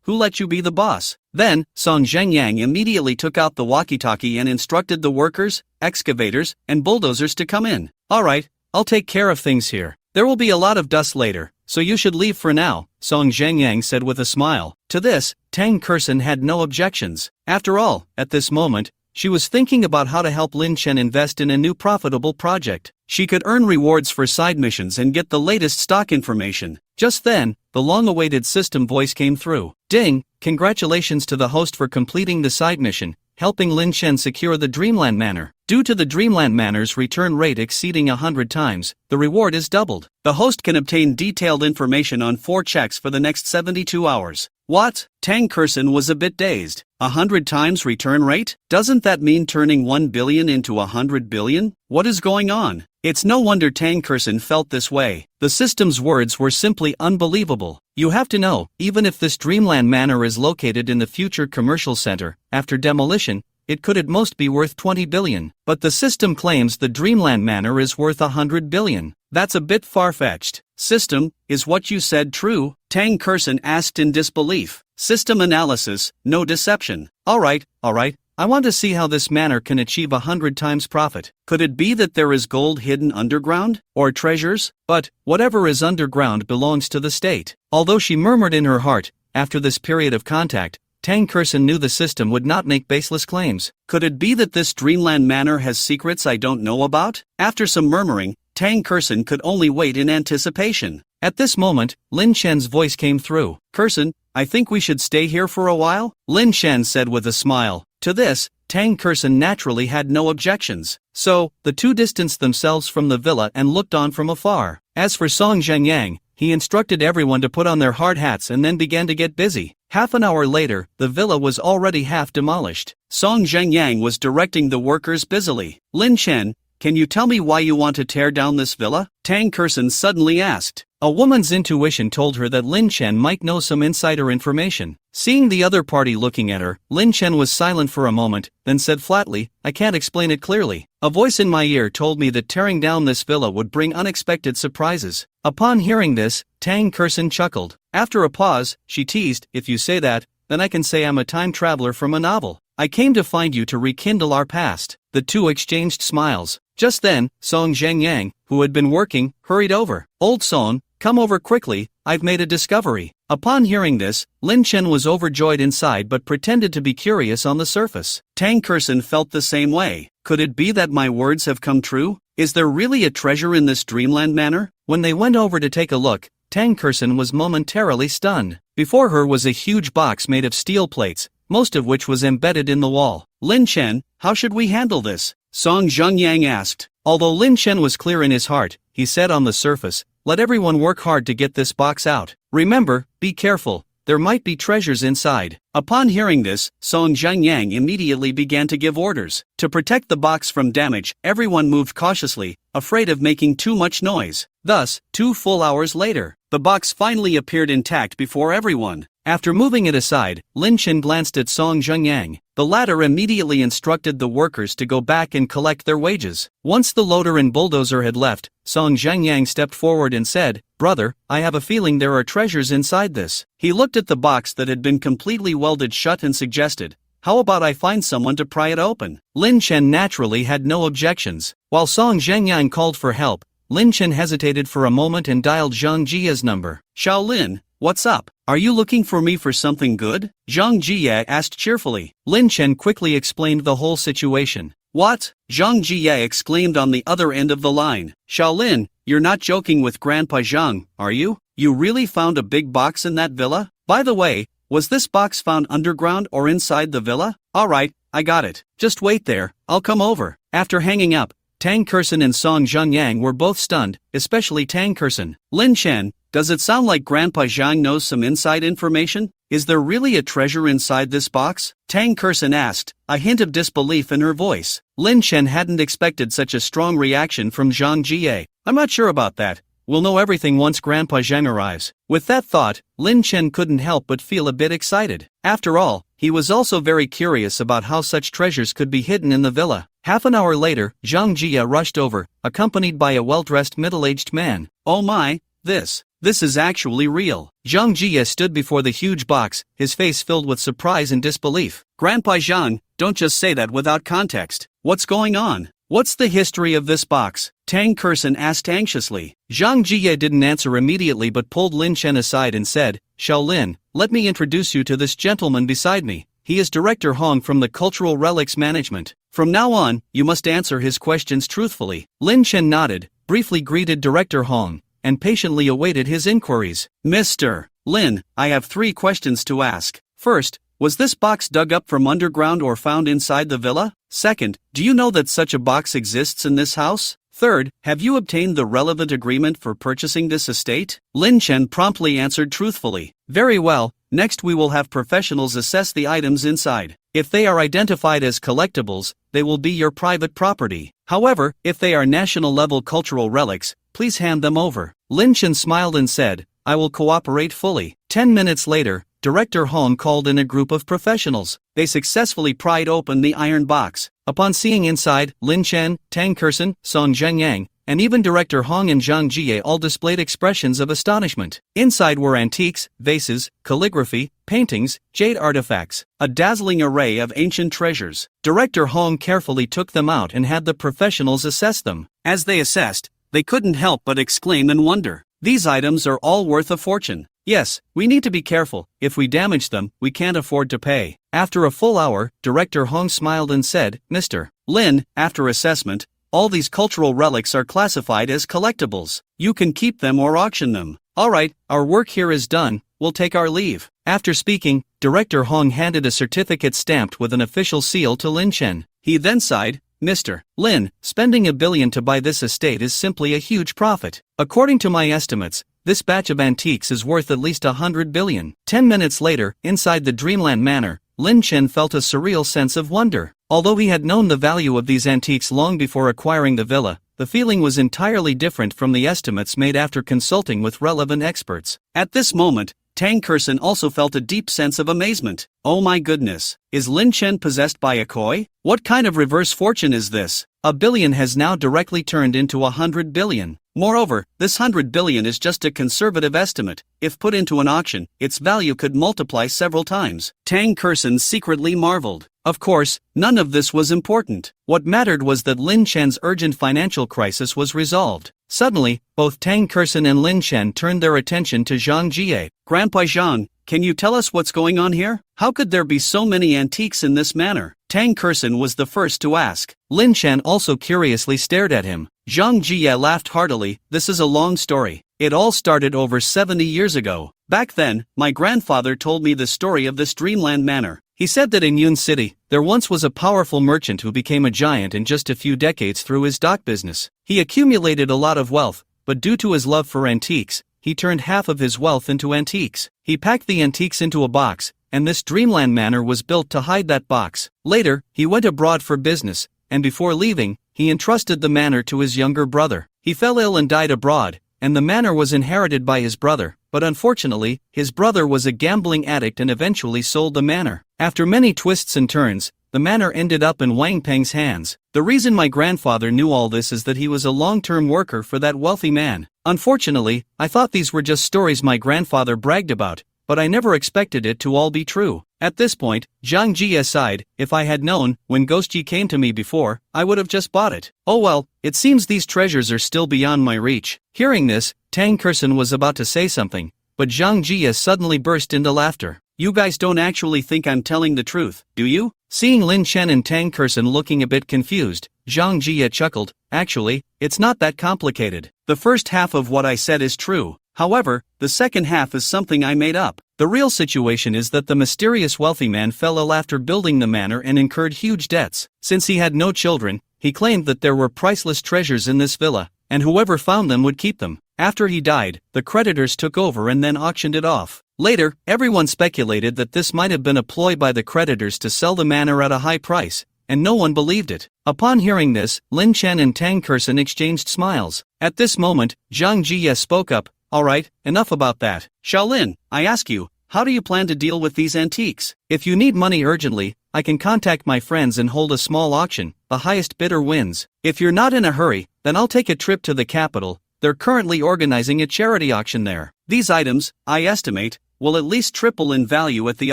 who let you be the boss? Then, Song Zhengyang immediately took out the walkie-talkie and instructed the workers, excavators, and bulldozers to come in. Alright, I'll take care of things here. There will be a lot of dust later, so you should leave for now, Song Zhengyang said with a smile. To this, Tang Curson had no objections. After all, at this moment, she was thinking about how to help Lin Chen invest in a new profitable project. She could earn rewards for side missions and get the latest stock information. Just then, the long-awaited system voice came through. Ding! Congratulations to the host for completing the side mission, helping Lin Chen secure the Dreamland Manor. Due to the Dreamland Manor's return rate exceeding 100 times, the reward is doubled. The host can obtain detailed information on 4 checks for the next 72 hours. What? Tang Curson was a bit dazed. 100 times return rate? Doesn't that mean turning 1 billion into 100 billion? What is going on? It's no wonder Tang Curson felt this way. The system's words were simply unbelievable. You have to know, even if this Dreamland Manor is located in the future commercial center, after demolition, it could at most be worth 20 billion. But the system claims the Dreamland Manor is worth 100 billion. That's a bit far-fetched. System, is what you said true? Tang Curson asked in disbelief. System analysis, no deception. Alright, I want to see how this manor can achieve 100 times profit. Could it be that there is gold hidden underground? Or treasures? But, whatever is underground belongs to the state. Although she murmured in her heart, after this period of contact, Tang Curson knew the system would not make baseless claims. Could it be that this Dreamland Manor has secrets I don't know about? After some murmuring, Tang Curson could only wait in anticipation. At this moment, Lin Chen's voice came through. Curson, I think we should stay here for a while? Lin Chen said with a smile. To this, Tang Curson naturally had no objections. So, the two distanced themselves from the villa and looked on from afar. As for Song Zhengyang, he instructed everyone to put on their hard hats and then began to get busy. Half an hour later, the villa was already half demolished. Song Zhengyang was directing the workers busily. Lin Chen, can you tell me why you want to tear down this villa? Tang Kerson suddenly asked. A woman's intuition told her that Lin Chen might know some insider information. Seeing the other party looking at her, Lin Chen was silent for a moment, then said flatly, I can't explain it clearly. A voice in my ear told me that tearing down this villa would bring unexpected surprises. Upon hearing this, Tang Kerson chuckled. After a pause, she teased, if you say that, then I can say I'm a time traveler from a novel. I came to find you to rekindle our past. The two exchanged smiles. Just then, Song Zhengyang, who had been working, hurried over. Old Song, come over quickly, I've made a discovery. Upon hearing this, Lin Chen was overjoyed inside but pretended to be curious on the surface. Tang Kerson felt the same way. Could it be that my words have come true? Is there really a treasure in this dreamland manor? When they went over to take a look, Tang Kerson was momentarily stunned. Before her was a huge box made of steel plates, most of which was embedded in the wall. Lin Chen, how should we handle this? Song Zhengyang asked. Although Lin Chen was clear in his heart, he said on the surface, let everyone work hard to get this box out. Remember, be careful, there might be treasures inside. Upon hearing this, Song Zhengyang immediately began to give orders. To protect the box from damage, everyone moved cautiously, afraid of making too much noise. Thus, 2 full hours later, the box finally appeared intact before everyone. After moving it aside, Lin Chen glanced at Song Zhengyang. The latter immediately instructed the workers to go back and collect their wages. Once the loader and bulldozer had left, Song Zhengyang stepped forward and said, Brother, I have a feeling there are treasures inside this. He looked at the box that had been completely welded shut and suggested, how about I find someone to pry it open? Lin Chen naturally had no objections. While Song Zhengyang called for help, Lin Chen hesitated for a moment and dialed Zhang Jia's number. Shaolin, what's up? Are you looking for me for something good? Zhang Jia asked cheerfully. Lin Chen quickly explained the whole situation. What? Zhang Jia exclaimed on the other end of the line. Shaolin, you're not joking with Grandpa Zhang, are you? You really found a big box in that villa? By the way, was this box found underground or inside the villa? Alright, I got it. Just wait there, I'll come over. After hanging up, Tang Kerson and Song Zhengyang were both stunned, especially Tang Kerson. Lin Chen, does it sound like Grandpa Zhang knows some inside information? Is there really a treasure inside this box? Tang Kerson asked, a hint of disbelief in her voice. Lin Chen hadn't expected such a strong reaction from Zhang Jie. I'm not sure about that. We'll know everything once Grandpa Zhang arrives. With that thought, Lin Chen couldn't help but feel a bit excited. After all, he was also very curious about how such treasures could be hidden in the villa. Half an hour later, Zhang Jia rushed over, accompanied by a well-dressed middle-aged man. Oh my, this is actually real. Zhang Jia stood before the huge box, his face filled with surprise and disbelief. Grandpa Zhang, don't just say that without context. What's going on? What's the history of this box? Tang Kerson asked anxiously. Zhang Jie didn't answer immediately but pulled Lin Chen aside and said, Shaolin, let me introduce you to this gentleman beside me. He is Director Hong from the Cultural Relics Management. From now on, you must answer his questions truthfully. Lin Chen nodded, briefly greeted Director Hong, and patiently awaited his inquiries. Mr. Lin, I have 3 questions to ask. First, was this box dug up from underground or found inside the villa? Second, do you know that such a box exists in this house? Third, have you obtained the relevant agreement for purchasing this estate? Lin Chen promptly answered truthfully. Very well, next we will have professionals assess the items inside. If they are identified as collectibles, they will be your private property. However, if they are national-level cultural relics, please hand them over. Lin Chen smiled and said, I will cooperate fully. 10 minutes later, Director Hong called in a group of professionals. They successfully pried open the iron box. Upon seeing inside, Lin Chen, Tang Kerson, Song Zhengyang, and even Director Hong and Zhang Jie all displayed expressions of astonishment. Inside were antiques, vases, calligraphy, paintings, jade artifacts, a dazzling array of ancient treasures. Director Hong carefully took them out and had the professionals assess them. As they assessed, they couldn't help but exclaim in wonder. These items are all worth a fortune. Yes, we need to be careful. If we damage them, we can't afford to pay. After a full hour, Director Hong smiled and said, Mr. Lin, after assessment, all these cultural relics are classified as collectibles. You can keep them or auction them. Alright, our work here is done, we'll take our leave. After speaking, Director Hong handed a certificate stamped with an official seal to Lin Chen. He then sighed, Mr. Lin, spending $1 billion to buy this estate is simply a huge profit. According to my estimates, this batch of antiques is worth at least $100 billion. 10 minutes later, inside the Dreamland Manor, Lin Chen felt a surreal sense of wonder. Although he had known the value of these antiques long before acquiring the villa, the feeling was entirely different from the estimates made after consulting with relevant experts. At this moment, Tang Kerson also felt a deep sense of amazement. Oh my goodness, is Lin Chen possessed by a koi? What kind of reverse fortune is this? $1 billion has now directly turned into $100 billion. Moreover, this $100 billion is just a conservative estimate. If put into an auction, its value could multiply several times. Tang Kerson secretly marveled. Of course, none of this was important. What mattered was that Lin Chen's urgent financial crisis was resolved. Suddenly, both Tang Kerson and Lin Chen turned their attention to Zhang Jie. Grandpa Zhang, can you tell us what's going on here? How could there be so many antiques in this manor? Tang Kerson was the first to ask. Lin Chen also curiously stared at him. Zhang Jie laughed heartily. This is a long story. It all started over 70 years ago. Back then, my grandfather told me the story of this Dreamland Manor. He said that in Yun City, there once was a powerful merchant who became a giant in just a few decades through his dock business. He accumulated a lot of wealth, but due to his love for antiques, he turned half of his wealth into antiques. He packed the antiques into a box, and this Dreamland Manor was built to hide that box. Later, he went abroad for business, and before leaving, he entrusted the manor to his younger brother. He fell ill and died abroad, and the manor was inherited by his brother, but unfortunately, his brother was a gambling addict and eventually sold the manor. After many twists and turns, the manor ended up in Wang Peng's hands. The reason my grandfather knew all this is that he was a long-term worker for that wealthy man. Unfortunately, I thought these were just stories my grandfather bragged about, but I never expected it to all be true. At this point, Zhang Jie sighed. If I had known, when Ghostji came to me before, I would have just bought it. Oh well, it seems these treasures are still beyond my reach. Hearing this, Tang Kerson was about to say something, but Zhang Jie suddenly burst into laughter. You guys don't actually think I'm telling the truth, do you? Seeing Lin Chen and Tang Kerson looking a bit confused, Zhang Jie chuckled. Actually, it's not that complicated. The first half of what I said is true. However, the second half is something I made up. The real situation is that the mysterious wealthy man fell ill after building the manor and incurred huge debts. Since he had no children, he claimed that there were priceless treasures in this villa, and whoever found them would keep them. After he died, the creditors took over and then auctioned it off. Later, everyone speculated that this might have been a ploy by the creditors to sell the manor at a high price, and no one believed it. Upon hearing this, Lin Chen and Tang Kerson exchanged smiles. At this moment, Zhang Jie spoke up. Alright, enough about that. Shaolin, I ask you, how do you plan to deal with these antiques? If you need money urgently, I can contact my friends and hold a small auction. The highest bidder wins. If you're not in a hurry, then I'll take a trip to the capital. They're currently organizing a charity auction there. These items, I estimate, will at least triple in value at the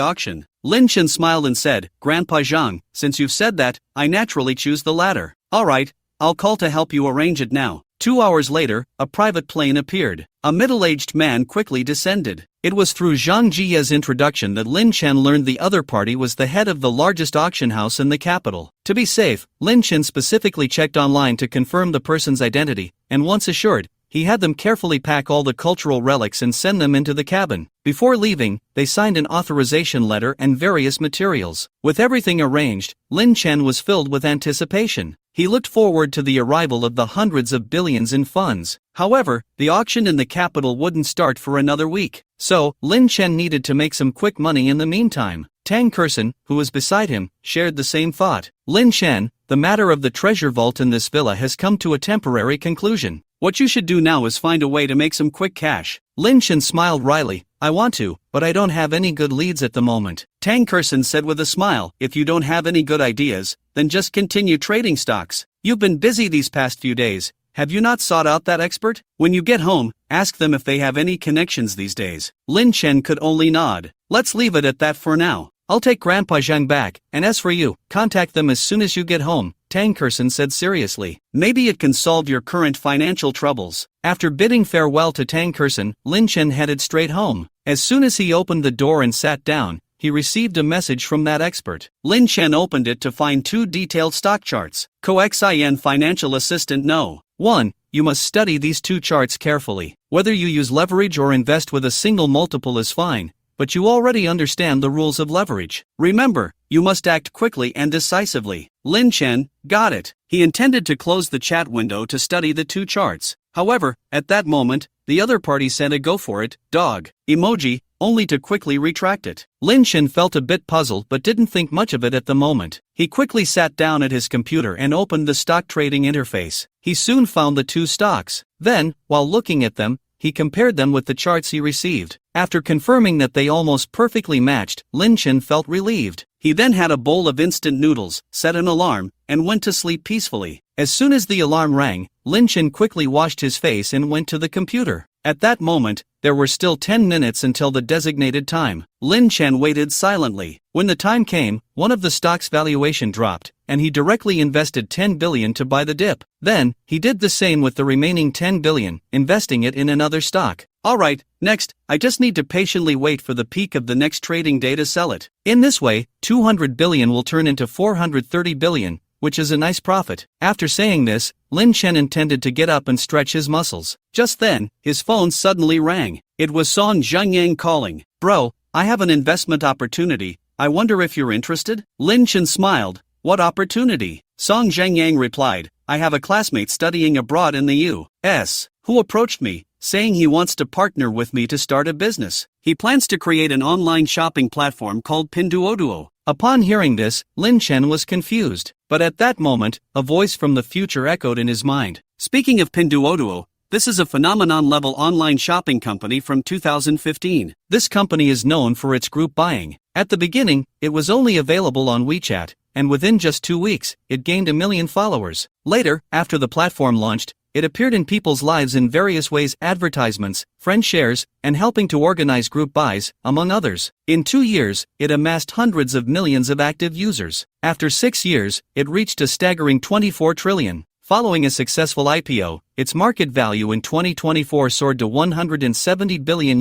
auction. Lin Chen smiled and said, Grandpa Zhang, since you've said that, I naturally choose the latter. Alright, I'll call to help you arrange it now. 2 hours later, a private plane appeared. A middle-aged man quickly descended. It was through Zhang Jie's introduction that Lin Chen learned the other party was the head of the largest auction house in the capital. To be safe, Lin Chen specifically checked online to confirm the person's identity, and once assured, he had them carefully pack all the cultural relics and send them into the cabin. Before leaving, they signed an authorization letter and various materials. With everything arranged, Lin Chen was filled with anticipation. He looked forward to the arrival of the hundreds of billions in funds. However, the auction in the capital wouldn't start for another week. So, Lin Chen needed to make some quick money in the meantime. Tang Kerson, who was beside him, shared the same thought. Lin Chen, the matter of the treasure vault in this villa has come to a temporary conclusion. What you should do now is find a way to make some quick cash. Lin Chen smiled wryly. I want to, but I don't have any good leads at the moment. Tang Kerson said with a smile, if you don't have any good ideas, then just continue trading stocks. You've been busy these past few days. Have you not sought out that expert? When you get home, ask them if they have any connections these days. Lin Chen could only nod. Let's leave it at that for now. I'll take Grandpa Zhang back, and as for you, contact them as soon as you get home, Tang Kerson said seriously. Maybe it can solve your current financial troubles. After bidding farewell to Tang Kerson, Lin Chen headed straight home. As soon as he opened the door and sat down, he received a message from that expert. Lin Chen opened it to find 2 detailed stock charts. Coxin Financial Assistant No. 1. You must study these 2 charts carefully. Whether you use leverage or invest with a single multiple is fine, but you already understand the rules of leverage. Remember, you must act quickly and decisively. Lin Chen, got it. He intended to close the chat window to study the two charts. However, at that moment, the other party sent a go for it, dog emoji, only to quickly retract it. Lin Chen felt a bit puzzled but didn't think much of it at the moment. He quickly sat down at his computer and opened the stock trading interface. He soon found the two stocks. Then, while looking at them, he compared them with the charts he received. After confirming that they almost perfectly matched, Lin Chen felt relieved. He then had a bowl of instant noodles, set an alarm, and went to sleep peacefully. As soon as the alarm rang, Lin Chen quickly washed his face and went to the computer. At that moment, there were still 10 minutes until the designated time. Lin Chen waited silently. When the time came, one of the stock's valuation dropped, and he directly invested 10 billion to buy the dip. Then, he did the same with the remaining 10 billion, investing it in another stock. Alright, next, I just need to patiently wait for the peak of the next trading day to sell it. In this way, 200 billion will turn into 430 billion, which is a nice profit. After saying this, Lin Chen intended to get up and stretch his muscles. Just then, his phone suddenly rang. It was Song Zhengyang calling. Bro, I have an investment opportunity. I wonder if you're interested? Lin Chen smiled. What opportunity? Song Zhengyang replied, I have a classmate studying abroad in the U.S. who approached me, saying he wants to partner with me to start a business. He plans to create an online shopping platform called Pinduoduo. Upon hearing this, Lin Chen was confused. But at that moment, a voice from the future echoed in his mind. Speaking of Pinduoduo, this is a phenomenon-level online shopping company from 2015. This company is known for its group buying. At the beginning, it was only available on WeChat, and within just 2 weeks, it gained 1 million followers. Later, after the platform launched, it appeared in people's lives in various ways: advertisements, friend shares, and helping to organize group buys, among others. In 2 years, it amassed hundreds of millions of active users. After 6 years, it reached a staggering 24 trillion. Following a successful IPO, its market value in 2024 soared to $170 billion.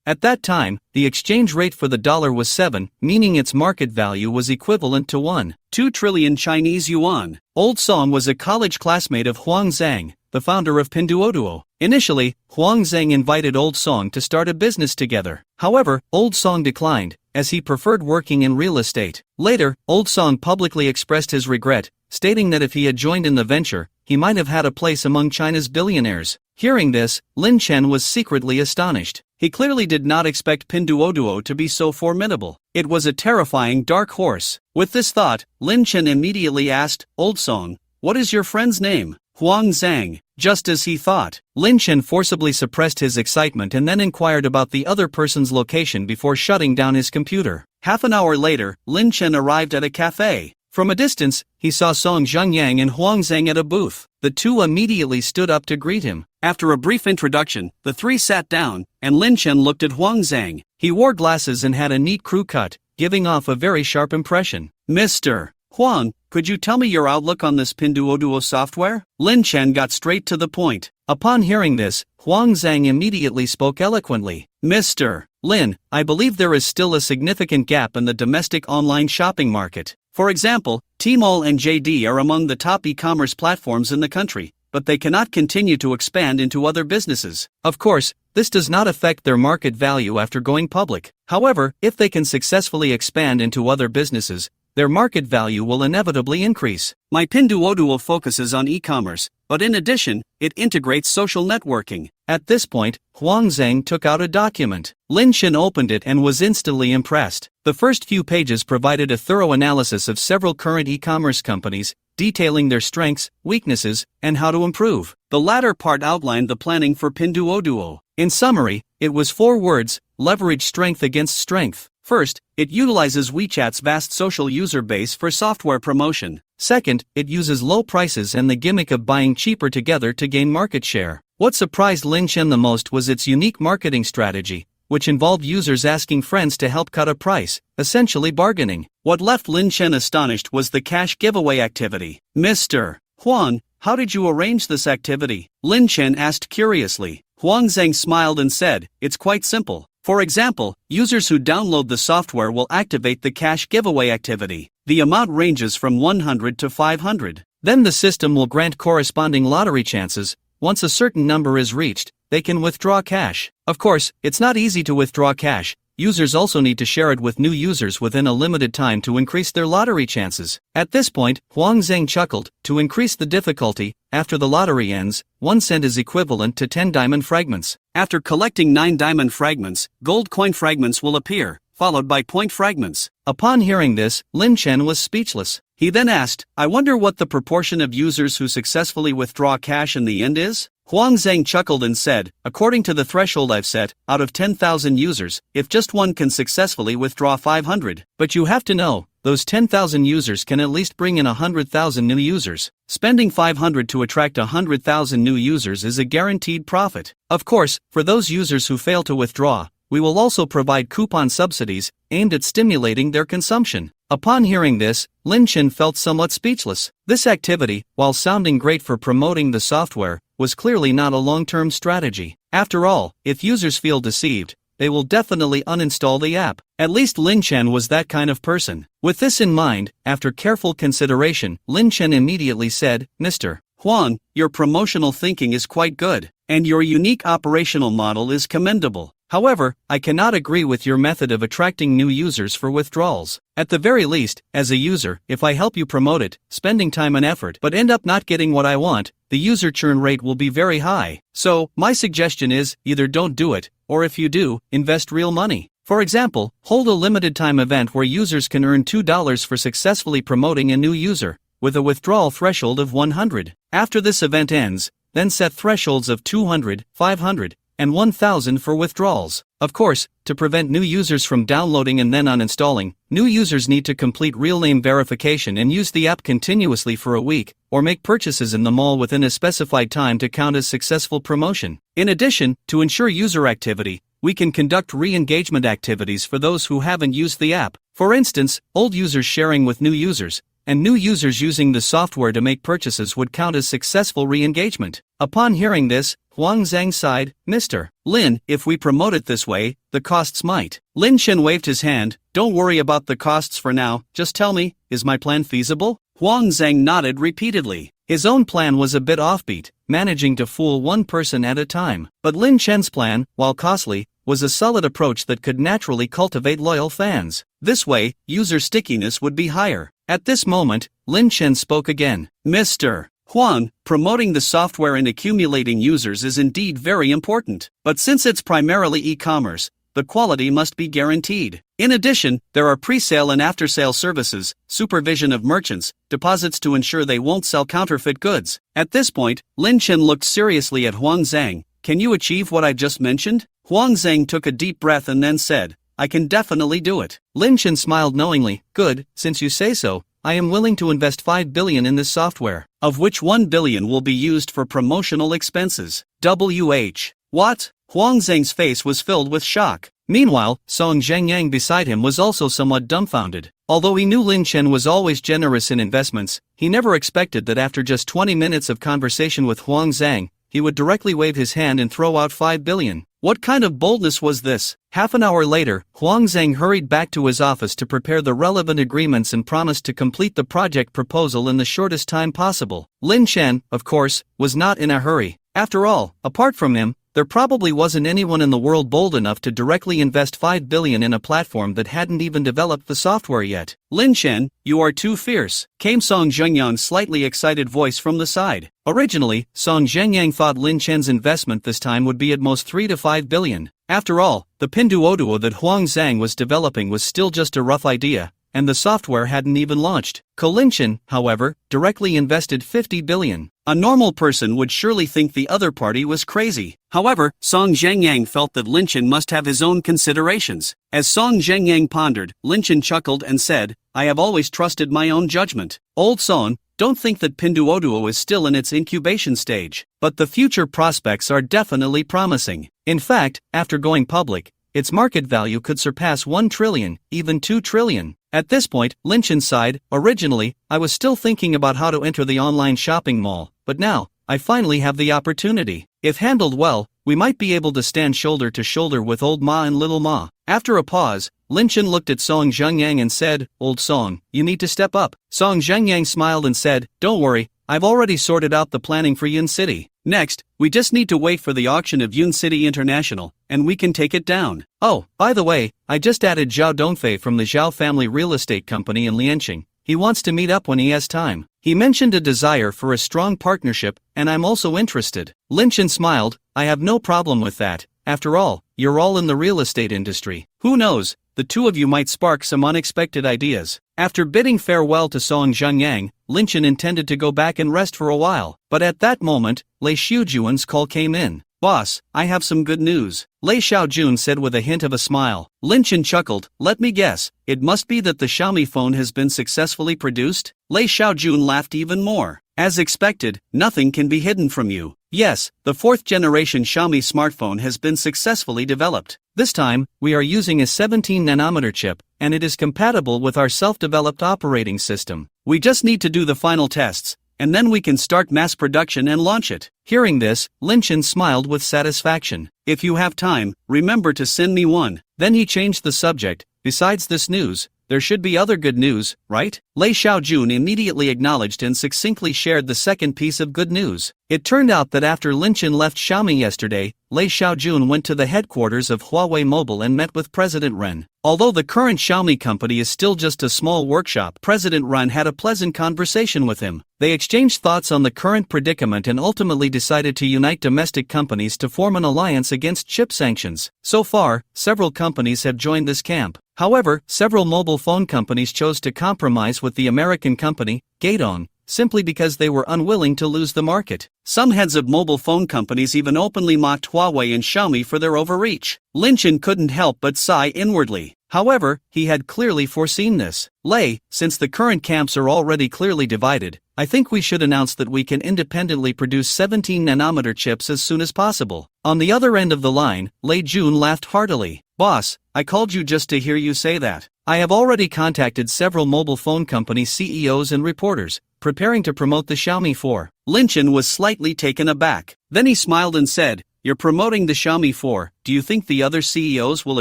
At that time, the exchange rate for the dollar was 7, meaning its market value was equivalent to 1.2 trillion Chinese yuan. Old Song was a college classmate of Huang Zhang, the founder of Pinduoduo. Initially, Huang Zhang invited Old Song to start a business together. However, Old Song declined, as he preferred working in real estate. Later, Old Song publicly expressed his regret, stating that if he had joined in the venture, he might have had a place among China's billionaires. Hearing this, Lin Chen was secretly astonished. He clearly did not expect Pinduoduo to be so formidable. It was a terrifying dark horse. With this thought, Lin Chen immediately asked, Old Song, what is your friend's name? Huang Zhang. Just as he thought, Lin Chen forcibly suppressed his excitement and then inquired about the other person's location before shutting down his computer. Half an hour later, Lin Chen arrived at a cafe. From a distance, he saw Song Zhengyang and Huang Zhang at a booth. The two immediately stood up to greet him. After a brief introduction, the three sat down, and Lin Chen looked at Huang Zhang. He wore glasses and had a neat crew cut, giving off a very sharp impression. Mr. Huang, could you tell me your outlook on this Pinduoduo software? Lin Chen got straight to the point. Upon hearing this, Huang Zhang immediately spoke eloquently. Mr. Lin, I believe there is still a significant gap in the domestic online shopping market. For example, Tmall and JD are among the top e-commerce platforms in the country, but they cannot continue to expand into other businesses. Of course, this does not affect their market value after going public. However, if they can successfully expand into other businesses, their market value will inevitably increase. My Pinduoduo focuses on e-commerce, but in addition, it integrates social networking. At this point, Huang Zhang took out a document. Lin Chen opened it and was instantly impressed. The first few pages provided a thorough analysis of several current e-commerce companies, detailing their strengths, weaknesses, and how to improve. The latter part outlined the planning for Pinduoduo. In summary, it was 4 words: leverage strength against strength. First, it utilizes WeChat's vast social user base for software promotion. Second, it uses low prices and the gimmick of buying cheaper together to gain market share. What surprised Lin Chen the most was its unique marketing strategy, which involved users asking friends to help cut a price, essentially bargaining. What left Lin Chen astonished was the cash giveaway activity. Mr. Huang, how did you arrange this activity? Lin Chen asked curiously. Huang Zhang smiled and said, it's quite simple. For example, users who download the software will activate the cash giveaway activity. The amount ranges from 100 to 500. Then the system will grant corresponding lottery chances. Once a certain number is reached, they can withdraw cash. Of course, it's not easy to withdraw cash, users also need to share it with new users within a limited time to increase their lottery chances. At this point, Huang Zhang chuckled. To increase the difficulty, after the lottery ends, 1 cent is equivalent to 10 diamond fragments. After collecting 9 diamond fragments, gold coin fragments will appear, followed by point fragments. Upon hearing this, Lin Chen was speechless. He then asked, I wonder what the proportion of users who successfully withdraw cash in the end is? Huang Zhang chuckled and said, according to the threshold I've set, out of 10,000 users, if just one can successfully withdraw 500. But you have to know, those 10,000 users can at least bring in 100,000 new users. Spending 500 to attract 100,000 new users is a guaranteed profit. Of course, for those users who fail to withdraw, we will also provide coupon subsidies, aimed at stimulating their consumption. Upon hearing this, Lin Chen felt somewhat speechless. This activity, while sounding great for promoting the software, was clearly not a long-term strategy. After all, if users feel deceived, they will definitely uninstall the app. At least Lin Chen was that kind of person. With this in mind, after careful consideration, Lin Chen immediately said, Mr. Huang, your promotional thinking is quite good, and your unique operational model is commendable. However, I cannot agree with your method of attracting new users for withdrawals. At the very least, as a user, if I help you promote it, spending time and effort, but end up not getting what I want, the user churn rate will be very high. So, my suggestion is, either don't do it, or if you do, invest real money. For example, hold a limited time event where users can earn $2 for successfully promoting a new user, with a withdrawal threshold of 100. After this event ends, then set thresholds of 200, 500, and 1,000 for withdrawals. Of course, to prevent new users from downloading and then uninstalling, new users need to complete real name verification and use the app continuously for a week, or make purchases in the mall within a specified time to count as successful promotion. In addition, to ensure user activity, we can conduct re-engagement activities for those who haven't used the app. For instance, old users sharing with new users, and new users using the software to make purchases would count as successful re-engagement. Upon hearing this, Huang Zhang sighed, Mr. Lin, if we promote it this way, the costs might. Lin Chen waved his hand, don't worry about the costs for now, just tell me, is my plan feasible? Huang Zhang nodded repeatedly. His own plan was a bit offbeat, managing to fool one person at a time. But Lin Chen's plan, while costly, was a solid approach that could naturally cultivate loyal fans. This way, user stickiness would be higher. At this moment, Lin Chen spoke again. Mr. Huang, promoting the software and accumulating users is indeed very important. But since it's primarily e-commerce, the quality must be guaranteed. In addition, there are pre-sale and after-sale services, supervision of merchants, deposits to ensure they won't sell counterfeit goods. At this point, Lin Chen looked seriously at Huang Zhang. Can you achieve what I just mentioned? Huang Zhang took a deep breath and then said, I can definitely do it. Lin Chen smiled knowingly. Good, since you say so, I am willing to invest 5 billion in this software, of which 1 billion will be used for promotional expenses. What? Huang Zhang's face was filled with shock. Meanwhile, Song Zhengyang beside him was also somewhat dumbfounded. Although he knew Lin Chen was always generous in investments, he never expected that after just 20 minutes of conversation with Huang Zhang, he would directly wave his hand and throw out 5 billion. What kind of boldness was this? Half an hour later, Huang Zhang hurried back to his office to prepare the relevant agreements and promised to complete the project proposal in the shortest time possible. Lin Chen, of course, was not in a hurry. After all, apart from him, there probably wasn't anyone in the world bold enough to directly invest 5 billion in a platform that hadn't even developed the software yet. Lin Chen, you are too fierce, came Song Zhengyang's slightly excited voice from the side. Originally, Song Zhengyang thought Lin Chen's investment this time would be at most 3 to 5 billion. After all, the Pinduoduo that Huang Zhang was developing was still just a rough idea, and the software hadn't even launched. Lin Chen, however, directly invested 50 billion. A normal person would surely think the other party was crazy. However, Song Zhengyang felt that Lin Chen must have his own considerations. As Song Zhengyang pondered, Lin Chen chuckled and said, I have always trusted my own judgment. Old Song, don't think that Pinduoduo is still in its incubation stage. But the future prospects are definitely promising. In fact, after going public, its market value could surpass 1 trillion, even 2 trillion. At this point, Lin Chen sighed, originally, I was still thinking about how to enter the online shopping mall, but now, I finally have the opportunity. If handled well, we might be able to stand shoulder to shoulder with Old Ma and Little Ma. After a pause, Lin Chen looked at Song Zhengyang and said, Old Song, you need to step up. Song Zhengyang smiled and said, don't worry, I've already sorted out the planning for Yun City. Next, we just need to wait for the auction of Yun City International, and we can take it down. Oh, by the way, I just added Zhao Dongfei from the Zhao family real estate company in Lianqing. He wants to meet up when he has time. He mentioned a desire for a strong partnership, and I'm also interested. Lin Chen smiled. I have no problem with that. After all, you're all in the real estate industry. Who knows, the two of you might spark some unexpected ideas. After bidding farewell to Song Zhengyang, Lin Chen intended to go back and rest for a while, but at that moment, Lei Xiaojuan's call came in. Boss, I have some good news, Lei Xiaojun said with a hint of a smile. Lin Chen chuckled. Let me guess, it must be that the Xiaomi phone has been successfully produced? Lei Xiaojun laughed even more. As expected, nothing can be hidden from you. Yes, the 4th generation Xiaomi smartphone has been successfully developed. This time, we are using a 17nm chip, and it is compatible with our self-developed operating system. We just need to do the final tests, and then we can start mass production and launch it. Hearing this, Lin Chen smiled with satisfaction. If you have time, remember to send me one. Then he changed the subject. Besides this news, there should be other good news, right? Lei Xiaojun immediately acknowledged and succinctly shared the second piece of good news. It turned out that after Lin Chen left Xiaomi yesterday, Lei Xiaojun went to the headquarters of Huawei Mobile and met with President Ren. Although the current Xiaomi company is still just a small workshop, President Ren had a pleasant conversation with him. They exchanged thoughts on the current predicament and ultimately decided to unite domestic companies to form an alliance against chip sanctions. So far, several companies have joined this camp. However, several mobile phone companies chose to compromise with the American company, Gaidong, simply because they were unwilling to lose the market. Some heads of mobile phone companies even openly mocked Huawei and Xiaomi for their overreach. Lin Chen couldn't help but sigh inwardly. However, he had clearly foreseen this. Lei, since the current camps are already clearly divided, I think we should announce that we can independently produce 17nm chips as soon as possible. On the other end of the line, Lei Jun laughed heartily. Boss, I called you just to hear you say that. I have already contacted several mobile phone company CEOs and reporters, preparing to promote the Xiaomi 4. Lin Chen was slightly taken aback. Then he smiled and said, You're promoting the Xiaomi 4, do you think the other CEOs will